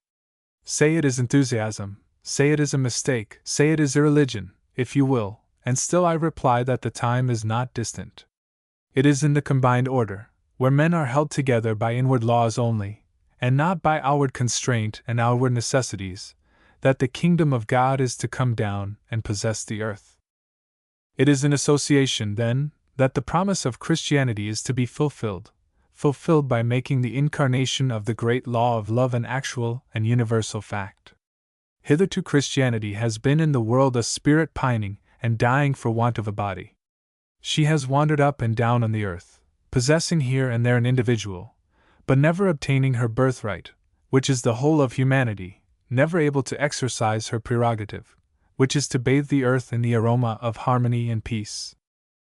Say it is enthusiasm, say it is a mistake, say it is irreligion, if you will, and still I reply that the time is not distant. It is in the combined order, where men are held together by inward laws only, and not by outward constraint and outward necessities, that the kingdom of God is to come down and possess the earth. It is in association, then, that the promise of Christianity is to be fulfilled by making the incarnation of the great law of love an actual and universal fact. Hitherto Christianity has been in the world a spirit pining and dying for want of a body. She has wandered up and down on the earth, possessing here and there an individual, but never obtaining her birthright, which is the whole of humanity, never able to exercise her prerogative, which is to bathe the earth in the aroma of harmony and peace.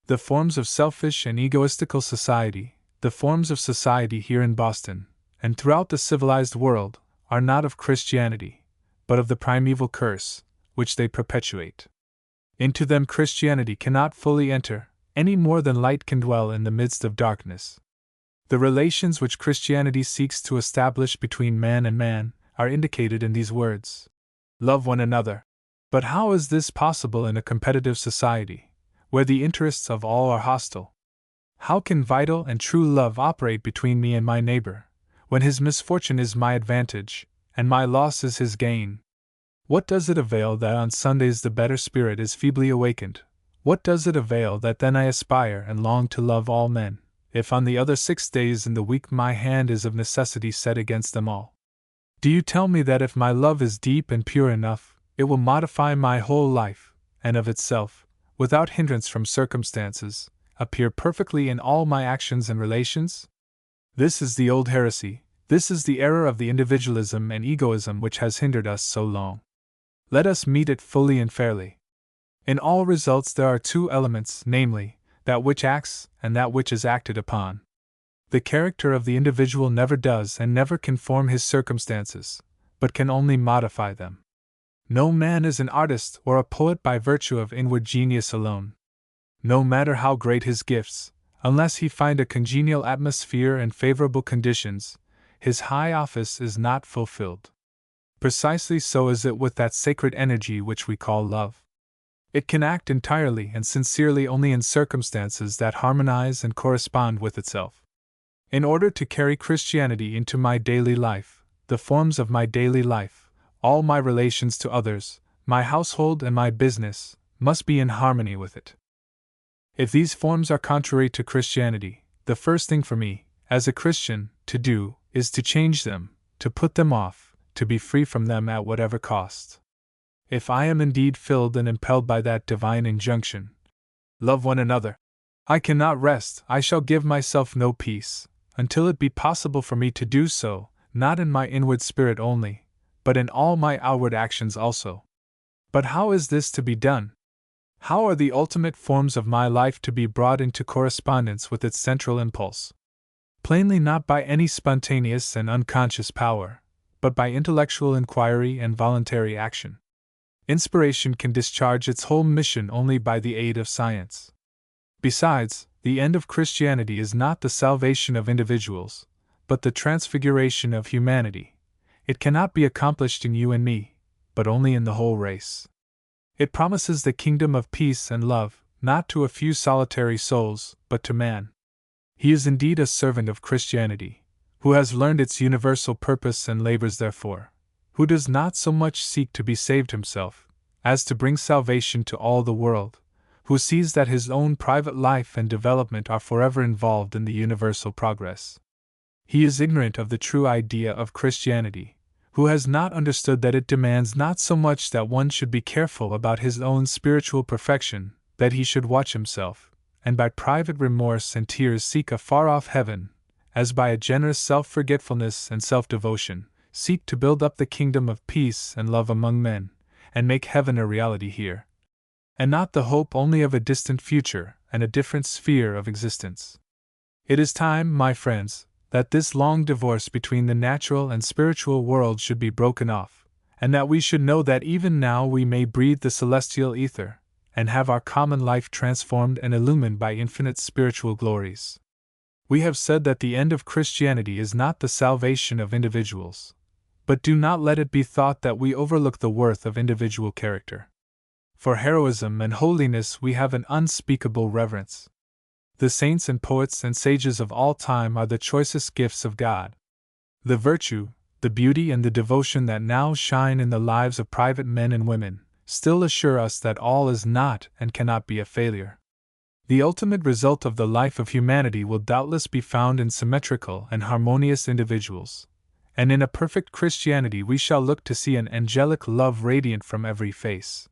The forms of selfish and egoistical society, the forms of society here in Boston, and throughout the civilized world, are not of Christianity, but of the primeval curse, which they perpetuate. Into them Christianity cannot fully enter, any more than light can dwell in the midst of darkness. The relations which Christianity seeks to establish between man and man are indicated in these words: love one another. But how is this possible in a competitive society, where the interests of all are hostile? How can vital and true love operate between me and my neighbor, when his misfortune is my advantage, and my loss is his gain? What does it avail that on Sundays the better spirit is feebly awakened? What does it avail that then I aspire and long to love all men, if on the other 6 days in the week my hand is of necessity set against them all? Do you tell me that if my love is deep and pure enough, it will modify my whole life, and of itself, without hindrance from circumstances, appear perfectly in all my actions and relations? This is the old heresy, this is the error of the individualism and egoism which has hindered us so long. Let us meet it fully and fairly. In all results there are two elements, namely, that which acts and that which is acted upon. The character of the individual never does and never can form his circumstances, but can only modify them. No man is an artist or a poet by virtue of inward genius alone. No matter how great his gifts, unless he find a congenial atmosphere and favorable conditions, his high office is not fulfilled. Precisely so is it with that sacred energy which we call love. It can act entirely and sincerely only in circumstances that harmonize and correspond with itself. In order to carry Christianity into my daily life, the forms of my daily life, all my relations to others, my household and my business, must be in harmony with it. If these forms are contrary to Christianity, the first thing for me, as a Christian, to do, is to change them, to put them off, to be free from them at whatever cost. If I am indeed filled and impelled by that divine injunction, love one another, I cannot rest, I shall give myself no peace, until it be possible for me to do so, not in my inward spirit only, but in all my outward actions also. But how is this to be done? How are the ultimate forms of my life to be brought into correspondence with its central impulse? Plainly not by any spontaneous and unconscious power, but by intellectual inquiry and voluntary action. Inspiration can discharge its whole mission only by the aid of science. Besides, the end of Christianity is not the salvation of individuals, but the transfiguration of humanity. It cannot be accomplished in you and me, but only in the whole race. It promises the kingdom of peace and love, not to a few solitary souls, but to man. He is indeed a servant of Christianity, who has learned its universal purpose and labors therefor, who does not so much seek to be saved himself, as to bring salvation to all the world, who sees that his own private life and development are forever involved in the universal progress. He is ignorant of the true idea of Christianity, who has not understood that it demands not so much that one should be careful about his own spiritual perfection, that he should watch himself, and by private remorse and tears seek a far-off heaven, as by a generous self-forgetfulness and self-devotion, seek to build up the kingdom of peace and love among men, and make heaven a reality here, and not the hope only of a distant future and a different sphere of existence. It is time, my friends, that this long divorce between the natural and spiritual world should be broken off, and that we should know that even now we may breathe the celestial ether, and have our common life transformed and illumined by infinite spiritual glories. We have said that the end of Christianity is not the salvation of individuals, but do not let it be thought that we overlook the worth of individual character. For heroism and holiness we have an unspeakable reverence. The saints and poets and sages of all time are the choicest gifts of God. The virtue, the beauty, and the devotion that now shine in the lives of private men and women still assure us that all is not and cannot be a failure. The ultimate result of the life of humanity will doubtless be found in symmetrical and harmonious individuals, and in a perfect Christianity we shall look to see an angelic love radiant from every face.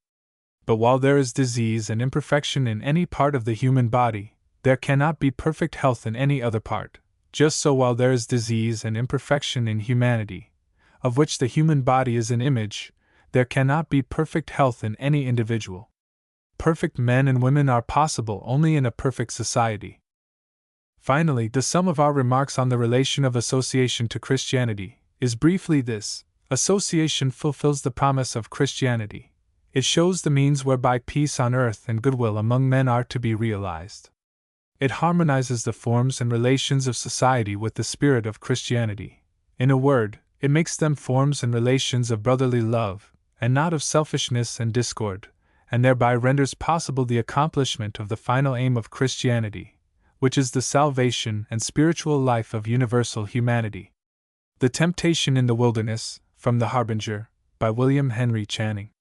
But while there is disease and imperfection in any part of the human body, there cannot be perfect health in any other part. Just so while there is disease and imperfection in humanity, of which the human body is an image, there cannot be perfect health in any individual. Perfect men and women are possible only in a perfect society. Finally, the sum of our remarks on the relation of association to Christianity is briefly this: association fulfills the promise of Christianity. It shows the means whereby peace on earth and goodwill among men are to be realized. It harmonizes the forms and relations of society with the spirit of Christianity. In a word, it makes them forms and relations of brotherly love, and not of selfishness and discord, and thereby renders possible the accomplishment of the final aim of Christianity, which is the salvation and spiritual life of universal humanity. The Temptation in the Wilderness, from The Harbinger, by William Henry Channing.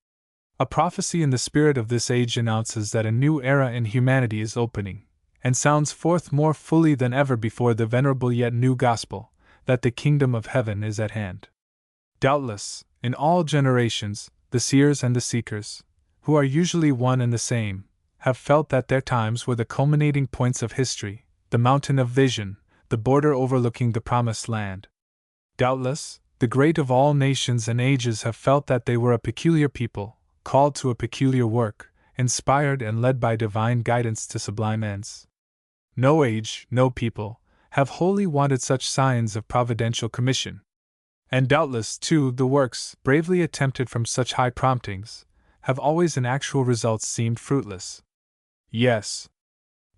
A prophecy in the spirit of this age announces that a new era in humanity is opening, and sounds forth more fully than ever before the venerable yet new gospel, that the kingdom of heaven is at hand. Doubtless, in all generations, the seers and the seekers, who are usually one and the same, have felt that their times were the culminating points of history, the mountain of vision, the border overlooking the promised land. Doubtless, the great of all nations and ages have felt that they were a peculiar people, called to a peculiar work, inspired and led by divine guidance to sublime ends. No age, no people, have wholly wanted such signs of providential commission. And doubtless, too, the works, bravely attempted from such high promptings, have always in actual results seemed fruitless. Yes.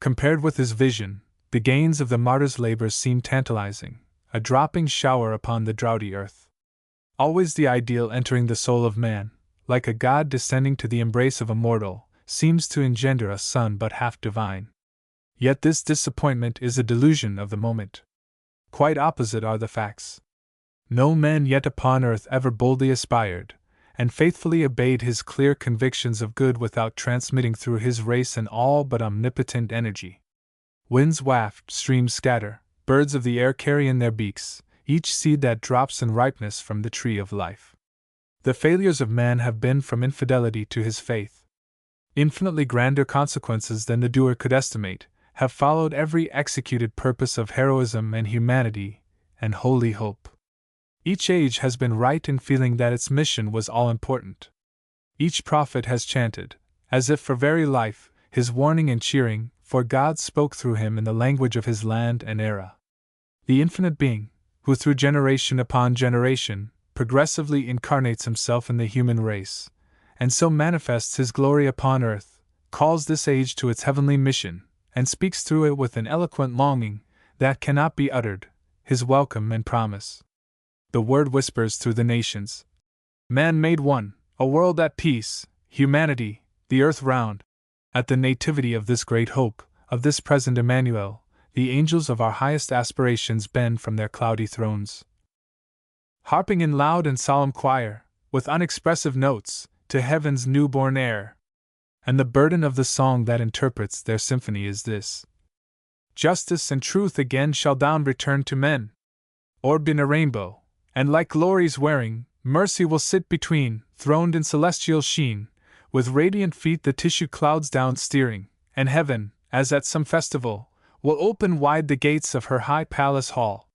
Compared with his vision, the gains of the martyr's labors seem tantalizing, a dropping shower upon the droughty earth. Always the ideal entering the soul of man, like a god descending to the embrace of a mortal, seems to engender a son but half divine. Yet this disappointment is a delusion of the moment. Quite opposite are the facts. No man yet upon earth ever boldly aspired, and faithfully obeyed his clear convictions of good without transmitting through his race an all but omnipotent energy. Winds waft, streams scatter, birds of the air carry in their beaks each seed that drops in ripeness from the tree of life. The failures of man have been from infidelity to his faith. Infinitely grander consequences than the doer could estimate have followed every executed purpose of heroism and humanity and holy hope. Each age has been right in feeling that its mission was all-important. Each prophet has chanted, as if for very life, his warning and cheering, for God spoke through him in the language of his land and era. The infinite being, who through generation upon generation, progressively incarnates himself in the human race, and so manifests his glory upon earth, calls this age to its heavenly mission, and speaks through it with an eloquent longing that cannot be uttered, his welcome and promise. The word whispers through the nations. Man made one, a world at peace, humanity, the earth round. At the nativity of this great hope, of this present Emmanuel, the angels of our highest aspirations bend from their cloudy thrones, harping in loud and solemn choir, with unexpressive notes, to heaven's newborn heir. And the burden of the song that interprets their symphony is this: Justice and truth again shall down return to men, orbed in a rainbow, and like glories wearing Mercy will sit between, throned in celestial sheen, with radiant feet the tissue clouds down steering, and heaven, as at some festival, will open wide the gates of her high palace hall.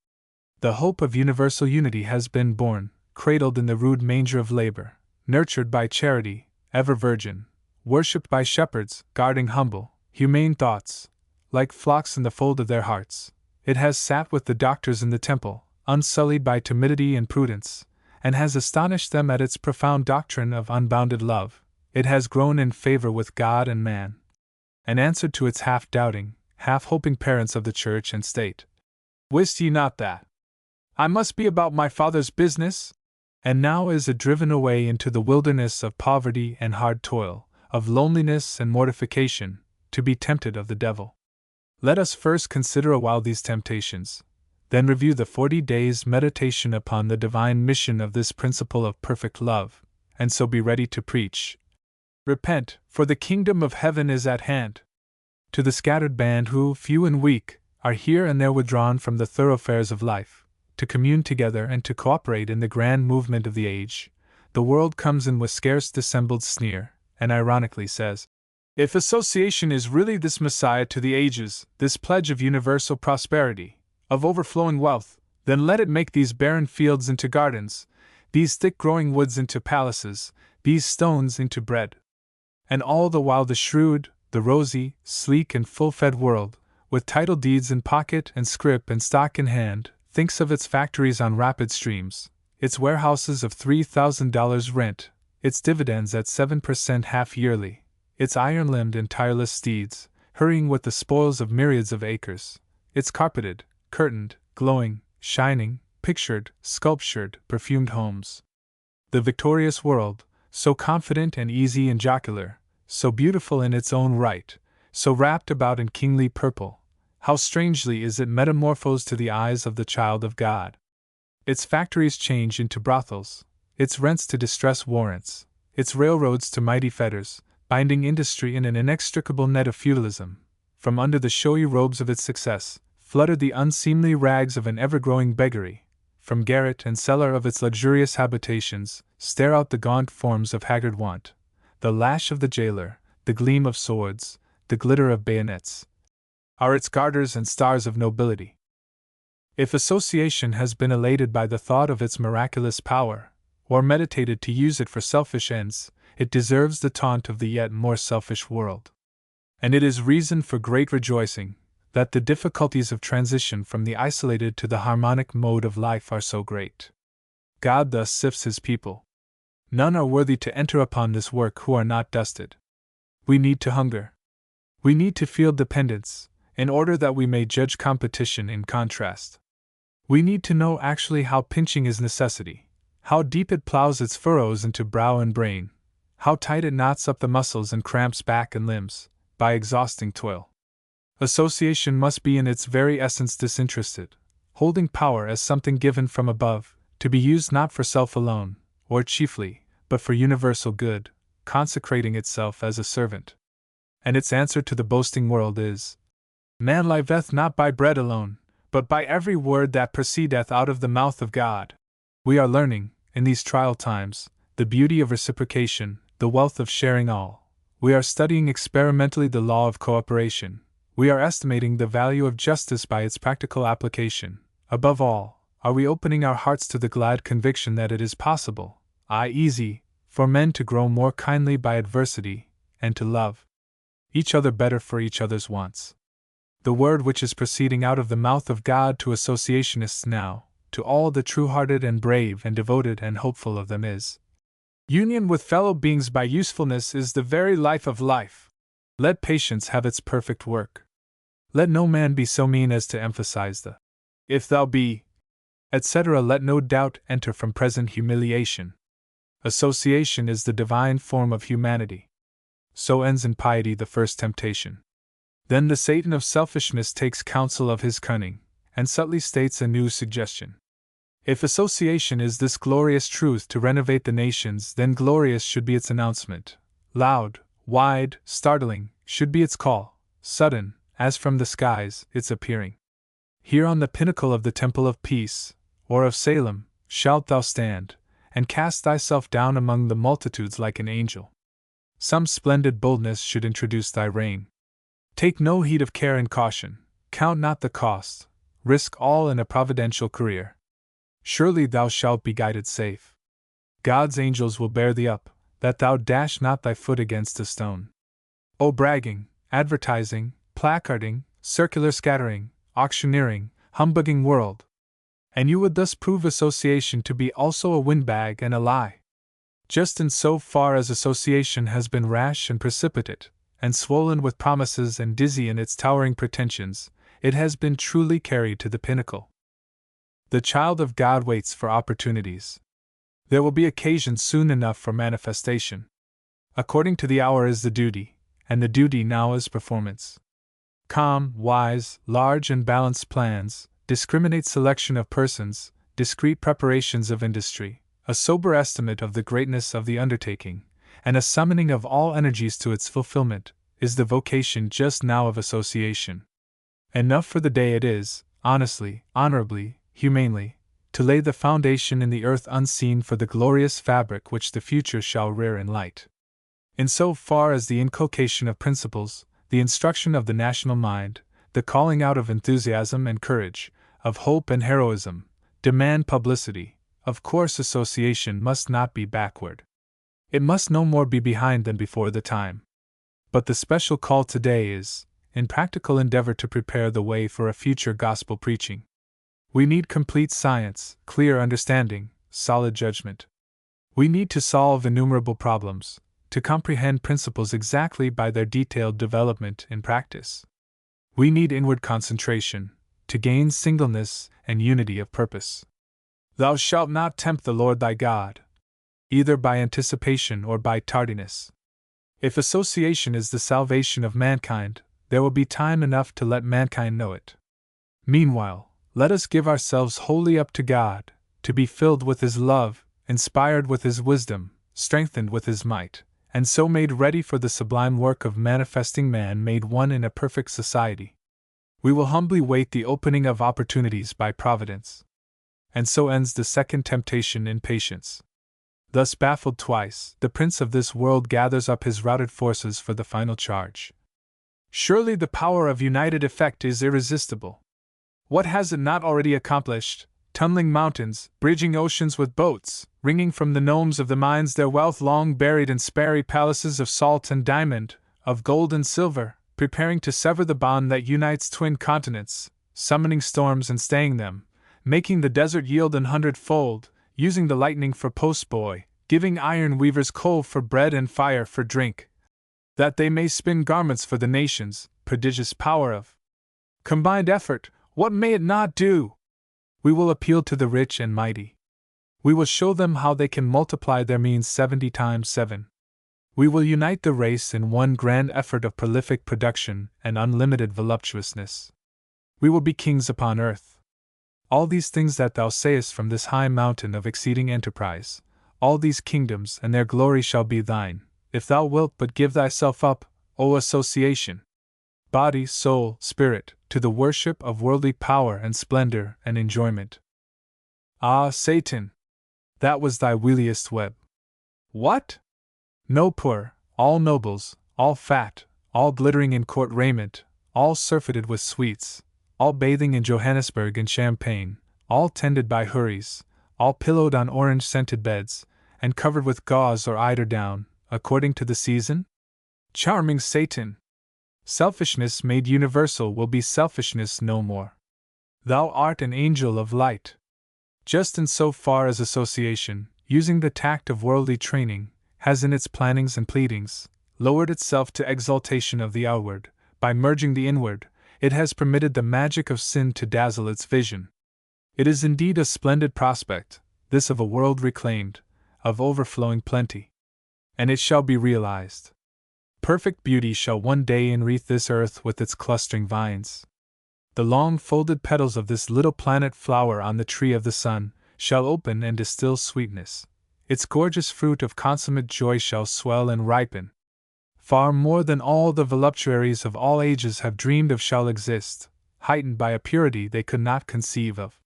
The hope of universal unity has been born, cradled in the rude manger of labor, nurtured by charity, ever virgin, worshipped by shepherds, guarding humble, humane thoughts, like flocks in the fold of their hearts. It has sat with the doctors in the temple, unsullied by timidity and prudence, and has astonished them at its profound doctrine of unbounded love. It has grown in favor with God and man, and answered to its half-doubting, half-hoping parents of the church and state. Wist ye not that I must be about my Father's business? And now is it driven away into the wilderness of poverty and hard toil, of loneliness and mortification, to be tempted of the devil. Let us first consider awhile these temptations, then review the 40 days' meditation upon the divine mission of this principle of perfect love, and so be ready to preach. Repent, for the kingdom of heaven is at hand. To the scattered band who, few and weak, are here and there withdrawn from the thoroughfares of life, to commune together and to cooperate in the grand movement of the age, the world comes in with scarce dissembled sneer, and ironically says, if association is really this Messiah to the ages, this pledge of universal prosperity, of overflowing wealth, then let it make these barren fields into gardens, these thick-growing woods into palaces, these stones into bread. And all the while the shrewd, the rosy, sleek and full-fed world, with title deeds in pocket and scrip and stock in hand, thinks of its factories on rapid streams, its warehouses of $3,000 rent, its dividends at 7% half-yearly, its iron-limbed and tireless steeds, hurrying with the spoils of myriads of acres, its carpeted, curtained, glowing, shining, pictured, sculptured, perfumed homes. The victorious world, so confident and easy and jocular, so beautiful in its own right, so wrapped about in kingly purple, how strangely is it metamorphosed to the eyes of the child of God. Its factories change into brothels, its rents to distress warrants, its railroads to mighty fetters, binding industry in an inextricable net of feudalism. From under the showy robes of its success, flutter the unseemly rags of an ever-growing beggary. From garret and cellar of its luxurious habitations, stare out the gaunt forms of haggard want, the lash of the jailer, the gleam of swords, the glitter of bayonets, are its garters and stars of nobility. If association has been elated by the thought of its miraculous power, or meditated to use it for selfish ends, it deserves the taunt of the yet more selfish world. And it is reason for great rejoicing that the difficulties of transition from the isolated to the harmonic mode of life are so great. God thus sifts his people. None are worthy to enter upon this work who are not dusted. We need to hunger. We need to feel dependence, in order that we may judge competition in contrast. We need to know actually how pinching is necessity, how deep it plows its furrows into brow and brain, how tight it knots up the muscles and cramps back and limbs, by exhausting toil. Association must be in its very essence disinterested, holding power as something given from above, to be used not for self alone, or chiefly, but for universal good, consecrating itself as a servant. And its answer to the boasting world is, man liveth not by bread alone, but by every word that proceedeth out of the mouth of God. We are learning, in these trial times, the beauty of reciprocation, the wealth of sharing all. We are studying experimentally the law of cooperation. We are estimating the value of justice by its practical application. Above all, are we opening our hearts to the glad conviction that it is possible, easy, for men to grow more kindly by adversity, and to love each other better for each other's wants. The word which is proceeding out of the mouth of God to associationists now, to all the true-hearted and brave and devoted and hopeful of them is, union with fellow beings by usefulness is the very life of life. Let patience have its perfect work. Let no man be so mean as to emphasize the if thou be, etc. Let no doubt enter from present humiliation. Association is the divine form of humanity. So ends in piety the first temptation. Then the Satan of selfishness takes counsel of his cunning, and subtly states a new suggestion. If association is this glorious truth to renovate the nations, then glorious should be its announcement. Loud, wide, startling, should be its call, sudden, as from the skies, its appearing. Here on the pinnacle of the temple of peace, or of Salem, shalt thou stand, and cast thyself down among the multitudes like an angel. Some splendid boldness should introduce thy reign. Take no heed of care and caution, count not the cost, risk all in a providential career. Surely thou shalt be guided safe. God's angels will bear thee up, that thou dash not thy foot against a stone. O bragging, advertising, placarding, circular scattering, auctioneering, humbugging world! And you would thus prove association to be also a windbag and a lie. Just in so far as association has been rash and precipitate, and swollen with promises and dizzy in its towering pretensions, it has been truly carried to the pinnacle. The child of God waits for opportunities. There will be occasion soon enough for manifestation. According to the hour is the duty, and the duty now is performance. Calm, wise, large and balanced plans, discriminate selection of persons, discreet preparations of industry, a sober estimate of the greatness of the undertaking, and a summoning of all energies to its fulfillment, is the vocation just now of association. Enough for the day it is, honestly, honorably, humanely, to lay the foundation in the earth unseen for the glorious fabric which the future shall rear in light. In so far as the inculcation of principles, the instruction of the national mind, the calling out of enthusiasm and courage, of hope and heroism, demand publicity, of course association must not be backward. It must no more be behind than before the time. But the special call today is, in practical endeavor to prepare the way for a future gospel preaching. We need complete science, clear understanding, solid judgment. We need to solve innumerable problems, to comprehend principles exactly by their detailed development in practice. We need inward concentration, to gain singleness and unity of purpose. Thou shalt not tempt the Lord thy God, either by anticipation or by tardiness. If association is the salvation of mankind, there will be time enough to let mankind know it. Meanwhile, let us give ourselves wholly up to God, to be filled with His love, inspired with His wisdom, strengthened with His might, and so made ready for the sublime work of manifesting man made one in a perfect society. We will humbly wait the opening of opportunities by Providence. And so ends the second temptation in patience. Thus baffled twice, the prince of this world gathers up his routed forces for the final charge. Surely the power of united effect is irresistible. What has it not already accomplished? Tunneling mountains, bridging oceans with boats, wringing from the gnomes of the mines their wealth long buried in sparry palaces of salt and diamond, of gold and silver, preparing to sever the bond that unites twin continents, summoning storms and staying them, making the desert yield an hundredfold, using the lightning for postboy, giving iron weavers coal for bread and fire for drink, that they may spin garments for the nations, prodigious power of combined effort, what may it not do? We will appeal to the rich and mighty. We will show them how they can multiply their means 70 times 7. We will unite the race in one grand effort of prolific production and unlimited voluptuousness. We will be kings upon earth. All these things that thou sayest from this high mountain of exceeding enterprise, all these kingdoms and their glory shall be thine, if thou wilt but give thyself up, O association, body, soul, spirit, to the worship of worldly power and splendor and enjoyment. Ah, Satan! That was thy wiliest web. What? No poor, all nobles, all fat, all glittering in court raiment, all surfeited with sweets, all bathing in Johannesburg and champagne, all tended by houris, all pillowed on orange-scented beds, and covered with gauze or eider down, according to the season? Charming Satan! Selfishness made universal will be selfishness no more. Thou art an angel of light. Just in so far as association, using the tact of worldly training, has in its plannings and pleadings, lowered itself to exaltation of the outward, by merging the inward, it has permitted the magic of sin to dazzle its vision. It is indeed a splendid prospect, this of a world reclaimed, of overflowing plenty. And it shall be realized. Perfect beauty shall one day enwreath this earth with its clustering vines. The long folded petals of this little planet flower on the tree of the sun shall open and distill sweetness. Its gorgeous fruit of consummate joy shall swell and ripen. Far more than all the voluptuaries of all ages have dreamed of shall exist, heightened by a purity they could not conceive of.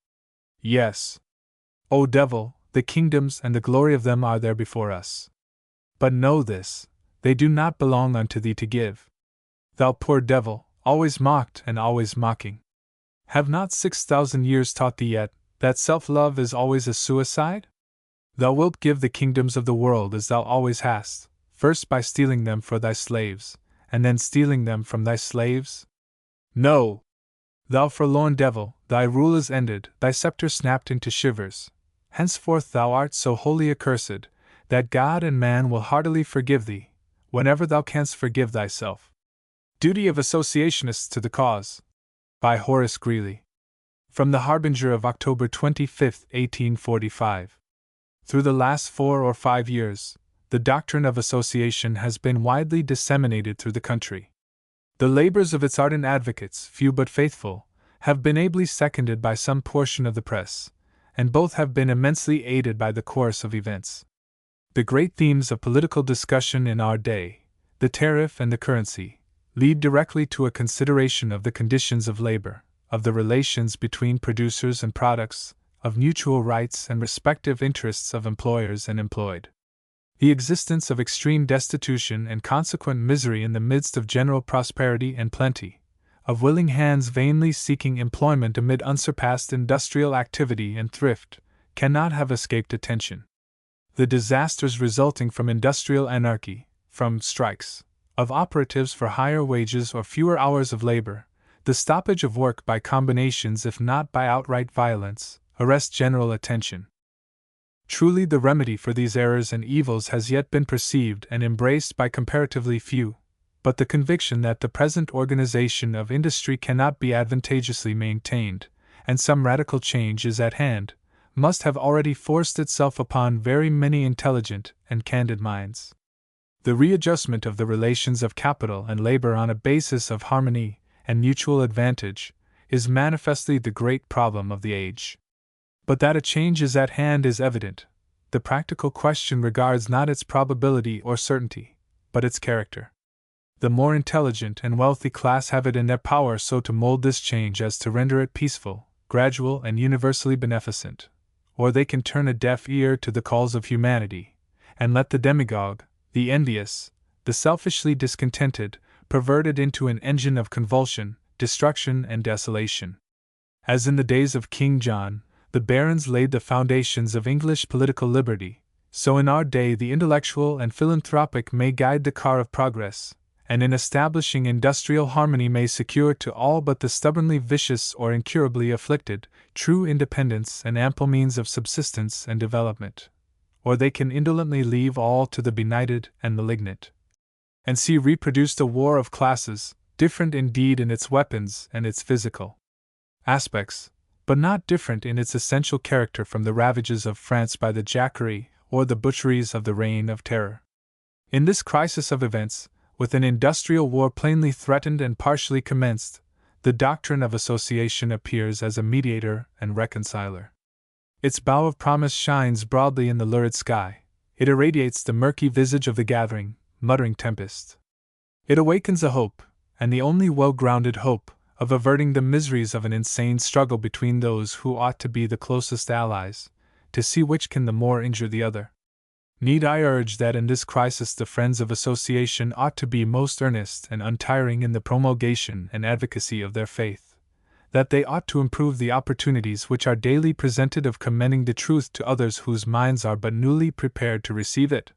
Yes. O devil, the kingdoms and the glory of them are there before us. But know this, they do not belong unto thee to give. Thou poor devil, always mocked and always mocking. Have not 6,000 years taught thee yet that self-love is always a suicide? Thou wilt give the kingdoms of the world as thou always hast, first by stealing them for thy slaves, and then stealing them from thy slaves? No! Thou forlorn devil, thy rule is ended, thy scepter snapped into shivers. Henceforth thou art so wholly accursed, that God and man will heartily forgive thee, whenever thou canst forgive thyself. Duty of Associationists to the Cause. By Horace Greeley. From the Harbinger of October 25, 1845. Through the last 4 or 5 years, the doctrine of association has been widely disseminated through the country. The labors of its ardent advocates, few but faithful, have been ably seconded by some portion of the press, and both have been immensely aided by the course of events. The great themes of political discussion in our day, the tariff and the currency, lead directly to a consideration of the conditions of labor, of the relations between producers and products, of mutual rights and respective interests of employers and employed. The existence of extreme destitution and consequent misery in the midst of general prosperity and plenty, of willing hands vainly seeking employment amid unsurpassed industrial activity and thrift, cannot have escaped attention. The disasters resulting from industrial anarchy, from strikes, of operatives for higher wages or fewer hours of labor, the stoppage of work by combinations if not by outright violence, arrest general attention. Truly the remedy for these errors and evils has yet been perceived and embraced by comparatively few, but the conviction that the present organization of industry cannot be advantageously maintained, and some radical change is at hand, must have already forced itself upon very many intelligent and candid minds. The readjustment of the relations of capital and labor on a basis of harmony and mutual advantage is manifestly the great problem of the age. But that a change is at hand is evident. The practical question regards not its probability or certainty, but its character. The more intelligent and wealthy class have it in their power so to mold this change as to render it peaceful, gradual, and universally beneficent, or they can turn a deaf ear to the calls of humanity, and let the demagogue, the envious, the selfishly discontented, pervert it into an engine of convulsion, destruction, and desolation. As in the days of King John, the barons laid the foundations of English political liberty, so in our day the intellectual and philanthropic may guide the car of progress, and in establishing industrial harmony may secure to all but the stubbornly vicious or incurably afflicted true independence and ample means of subsistence and development, or they can indolently leave all to the benighted and malignant, and see reproduced a war of classes, different indeed in its weapons and its physical aspects, but not different in its essential character from the ravages of France by the jacquerie or the butcheries of the Reign of Terror. In this crisis of events, with an industrial war plainly threatened and partially commenced, the doctrine of association appears as a mediator and reconciler. Its bow of promise shines broadly in the lurid sky, it irradiates the murky visage of the gathering, muttering tempest. It awakens a hope, and the only well-grounded hope, of averting the miseries of an insane struggle between those who ought to be the closest allies, to see which can the more injure the other. Need I urge that in this crisis the friends of association ought to be most earnest and untiring in the promulgation and advocacy of their faith, that they ought to improve the opportunities which are daily presented of commending the truth to others whose minds are but newly prepared to receive it?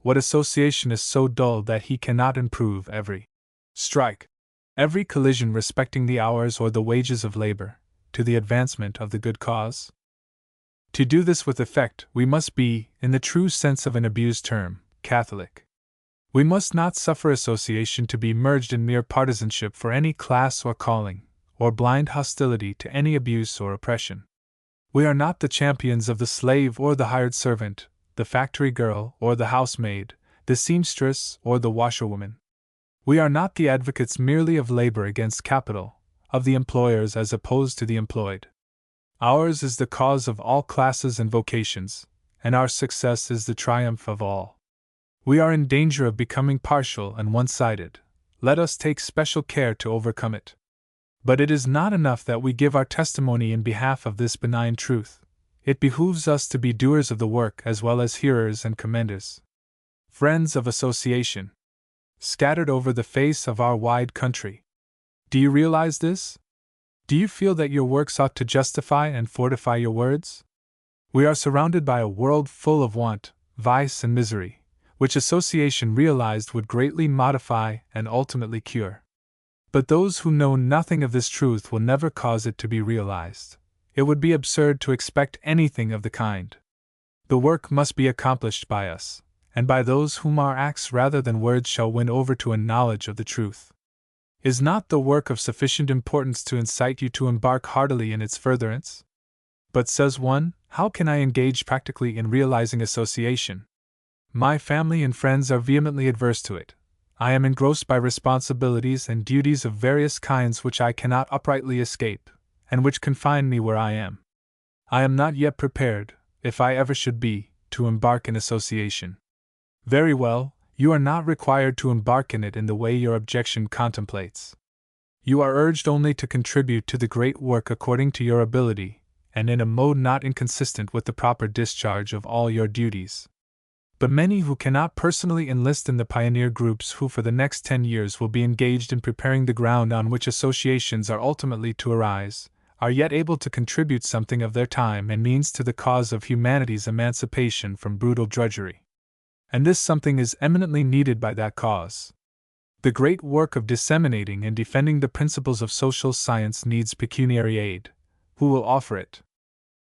What association is so dull that he cannot improve every strike, every collision respecting the hours or the wages of labor, to the advancement of the good cause? To do this with effect, we must be, in the true sense of an abused term, Catholic. We must not suffer association to be merged in mere partisanship for any class or calling, or blind hostility to any abuse or oppression. We are not the champions of the slave or the hired servant, the factory girl or the housemaid, the seamstress or the washerwoman. We are not the advocates merely of labor against capital, of the employers as opposed to the employed. Ours is the cause of all classes and vocations, and our success is the triumph of all. We are in danger of becoming partial and one-sided. Let us take special care to overcome it. But it is not enough that we give our testimony in behalf of this benign truth. it behooves us to be doers of the work as well as hearers and commenders. Friends of association, scattered over the face of our wide country. Do you realize this? Do you feel that your works ought to justify and fortify your words? We are surrounded by a world full of want, vice, and misery, which association realized would greatly modify and ultimately cure. But those who know nothing of this truth will never cause it to be realized. It would be absurd to expect anything of the kind. The work must be accomplished by us, and by those whom our acts rather than words shall win over to a knowledge of the truth. Is not the work of sufficient importance to incite you to embark heartily in its furtherance? But says one, how can I engage practically in realizing association? My family and friends are vehemently adverse to it. I am engrossed by responsibilities and duties of various kinds which I cannot uprightly escape, and which confine me where I am. I am not yet prepared, if I ever should be, to embark in association. Very well, you are not required to embark in it in the way your objection contemplates. You are urged only to contribute to the great work according to your ability, and in a mode not inconsistent with the proper discharge of all your duties. But many who cannot personally enlist in the pioneer groups who for the next 10 years will be engaged in preparing the ground on which associations are ultimately to arise, are yet able to contribute something of their time and means to the cause of humanity's emancipation from brutal drudgery. And this something is eminently needed by that cause. The great work of disseminating and defending the principles of social science needs pecuniary aid. Who will offer it?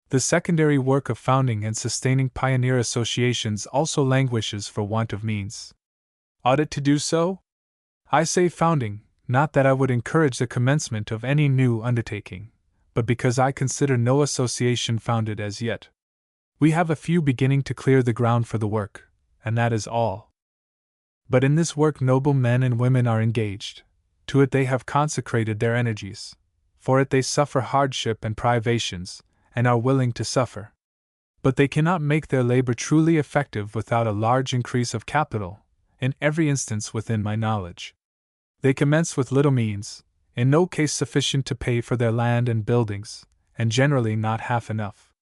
The secondary work of founding and sustaining pioneer associations also languishes for want of means. Ought it to do so? I say founding, not that I would encourage the commencement of any new undertaking, but because I consider no association founded as yet. We have a few beginning to clear the ground for the work, and that is all. But in this work noble men and women are engaged. To it they have consecrated their energies. For it they suffer hardship and privations, and are willing to suffer. But they cannot make their labor truly effective without a large increase of capital, in every instance within my knowledge. They commence with little means, in no case sufficient to pay for their land and buildings, and generally not half enough.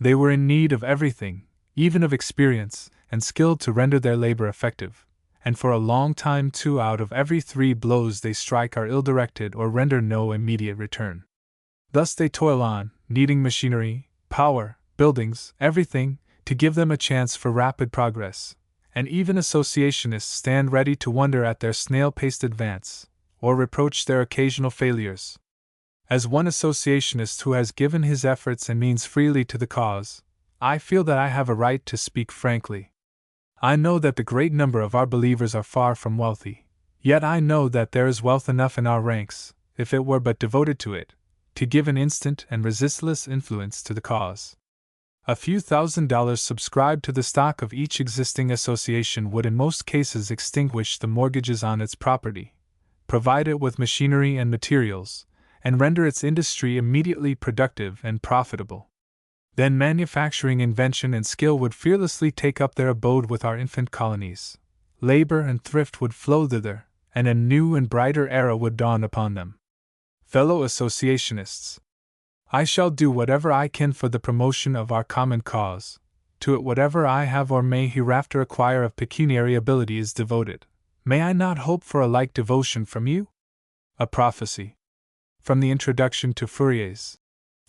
They were in need of everything, even of experience and skill to render their labor effective, and for a long time 2 out of every 3 blows they strike are ill-directed or render no immediate return. Thus they toil on, needing machinery, power, buildings, everything, to give them a chance for rapid progress, and even associationists stand ready to wonder at their snail-paced advance, or reproach their occasional failures. As one associationist who has given his efforts and means freely to the cause, I feel that I have a right to speak frankly. I know that the great number of our believers are far from wealthy, yet I know that there is wealth enough in our ranks, if it were but devoted to it, to give an instant and resistless influence to the cause. A few $1,000s subscribed to the stock of each existing association would in most cases extinguish the mortgages on its property, provide it with machinery and materials, and render its industry immediately productive and profitable. Then manufacturing invention and skill would fearlessly take up their abode with our infant colonies. Labor and thrift would flow thither, and a new and brighter era would dawn upon them. Fellow associationists, I shall do whatever I can for the promotion of our common cause. To it whatever I have or may hereafter acquire of pecuniary ability is devoted. May I not hope for a like devotion from you? A prophecy. From the introduction to Fourier's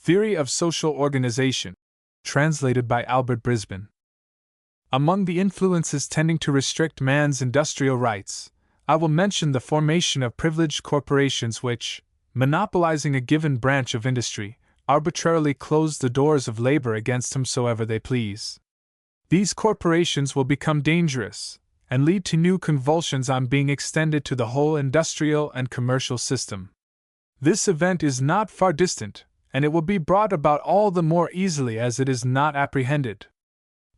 Theory of Social Organization, translated by Albert Brisbane. Among the influences tending to restrict man's industrial rights, I will mention the formation of privileged corporations which, monopolizing a given branch of industry, arbitrarily close the doors of labor against whomsoever they please. These corporations will become dangerous, and lead to new convulsions on being extended to the whole industrial and commercial system. This event is not far distant, and it will be brought about all the more easily as it is not apprehended.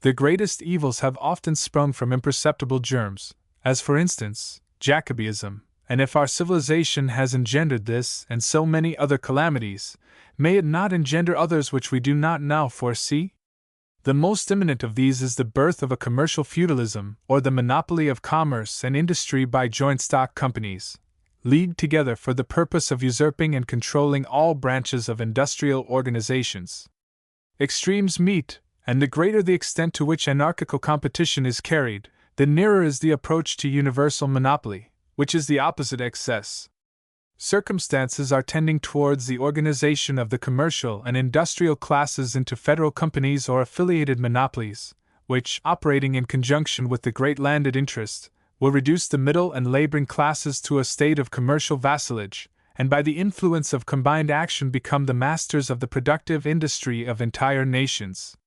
The greatest evils have often sprung from imperceptible germs, as for instance, Jacobiism, and if our civilization has engendered this and so many other calamities, may it not engender others which we do not now foresee? The most imminent of these is the birth of a commercial feudalism, or the monopoly of commerce and industry by joint stock companies, leagued together for the purpose of usurping and controlling all branches of industrial organizations. extremes meet, and the greater the extent to which anarchical competition is carried, the nearer is the approach to universal monopoly, which is the opposite excess. Circumstances are tending towards the organization of the commercial and industrial classes into federal companies or affiliated monopolies, which, operating in conjunction with the great landed interest, will reduce the middle and laboring classes to a state of commercial vassalage, and by the influence of combined action become the masters of the productive industry of entire nations.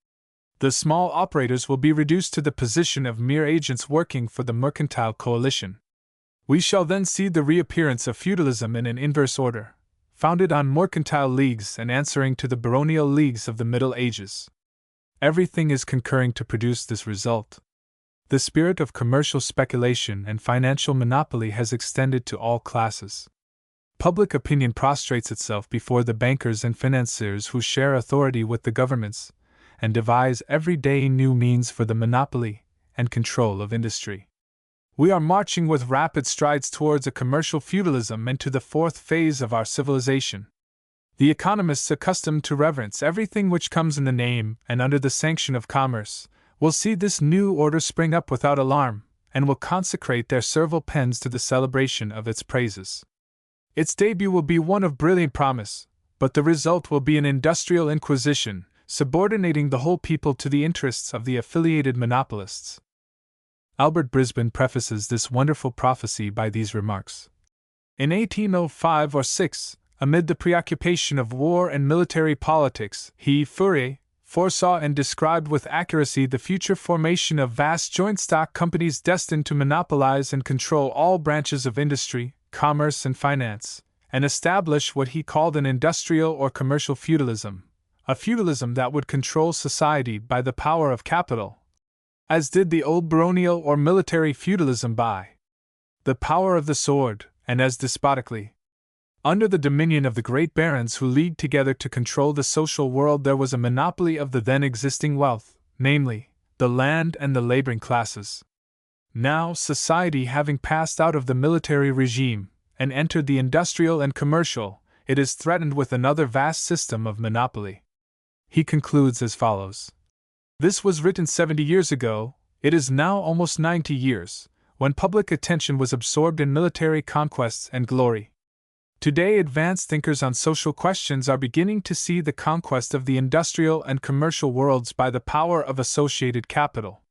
The small operators will be reduced to the position of mere agents working for the mercantile coalition. We shall then see the reappearance of feudalism in an inverse order, founded on mercantile leagues and answering to the baronial leagues of the Middle Ages. Everything is concurring to produce this result. The spirit of commercial speculation and financial monopoly has extended to all classes. Public opinion prostrates itself before the bankers and financiers who share authority with the governments, and devise every day new means for the monopoly and control of industry. We are marching with rapid strides towards a commercial feudalism and to the fourth phase of our civilization. The economists accustomed to reverence everything which comes in the name and under the sanction of commerce will see this new order spring up without alarm, and will consecrate their servile pens to the celebration of its praises. Its debut will be one of brilliant promise, but the result will be an industrial inquisition, subordinating the whole people to the interests of the affiliated monopolists. Albert Brisbane prefaces this wonderful prophecy by these remarks. In 1805 or 6, amid the preoccupation of war and military politics, he, Fourier, foresaw and described with accuracy the future formation of vast joint stock companies destined to monopolize and control all branches of industry, commerce, and finance, and establish what he called an industrial or commercial feudalism, a feudalism that would control society by the power of capital, as did the old baronial or military feudalism by the power of the sword, and as despotically. Under the dominion of the great barons who leagued together to control the social world, there was a monopoly of the then existing wealth, namely, the land and the laboring classes. Now, society having passed out of the military regime and entered the industrial and commercial, it is threatened with another vast system of monopoly. He concludes as follows. This was written 70 years ago, it is now almost 90 years, when public attention was absorbed in military conquests and glory. Today, advanced thinkers on social questions are beginning to see the conquest of the industrial and commercial worlds by the power of associated capital.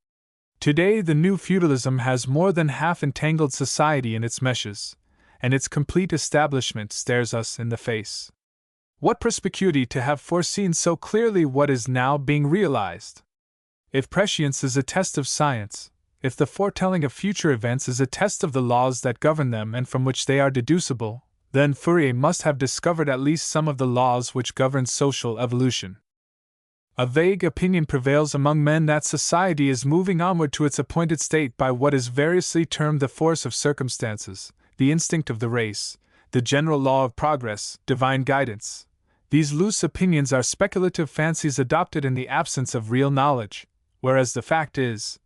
Today, the new feudalism has more than half entangled society in its meshes, and its complete establishment stares us in the face. What perspicuity to have foreseen so clearly what is now being realized! If prescience is a test of science, if the foretelling of future events is a test of the laws that govern them and from which they are deducible, then Fourier must have discovered at least some of the laws which govern social evolution. A vague opinion prevails among men that society is moving onward to its appointed state by what is variously termed the force of circumstances, the instinct of the race, the general law of progress, divine guidance. These loose opinions are speculative fancies adopted in the absence of real knowledge, whereas the fact is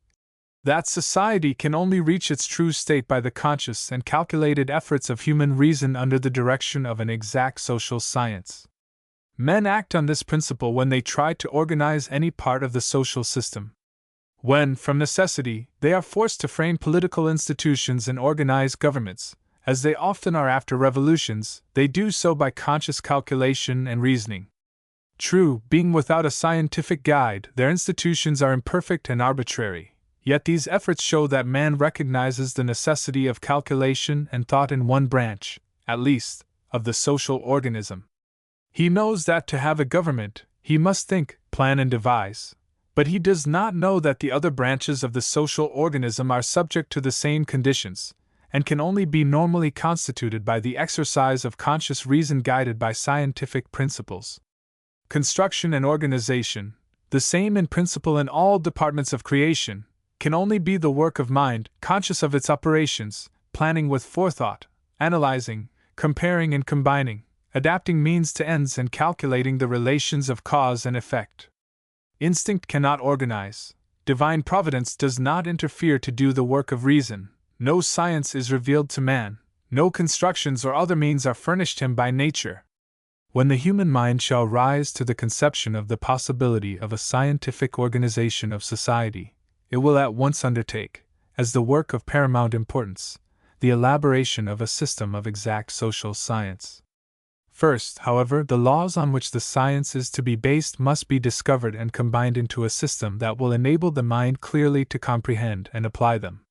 that society can only reach its true state by the conscious and calculated efforts of human reason under the direction of an exact social science. Men act on this principle when they try to organize any part of the social system. When, from necessity, they are forced to frame political institutions and organize governments, as they often are after revolutions, they do so by conscious calculation and reasoning. True, being without a scientific guide, their institutions are imperfect and arbitrary, yet these efforts show that man recognizes the necessity of calculation and thought in one branch, at least, of the social organism. He knows that to have a government, he must think, plan, and devise, but he does not know that the other branches of the social organism are subject to the same conditions, and can only be normally constituted by the exercise of conscious reason guided by scientific principles. Construction and organization, the same in principle in all departments of creation, can only be the work of mind, conscious of its operations, planning with forethought, analyzing, comparing and combining, adapting means to ends and calculating the relations of cause and effect. Instinct cannot organize. Divine providence does not interfere to do the work of reason. No science is revealed to man. No constructions or other means are furnished him by nature. When the human mind shall rise to the conception of the possibility of a scientific organization of society, it will at once undertake, as the work of paramount importance, the elaboration of a system of exact social science. First, however, the laws on which the science is to be based must be discovered and combined into a system that will enable the mind clearly to comprehend and apply them.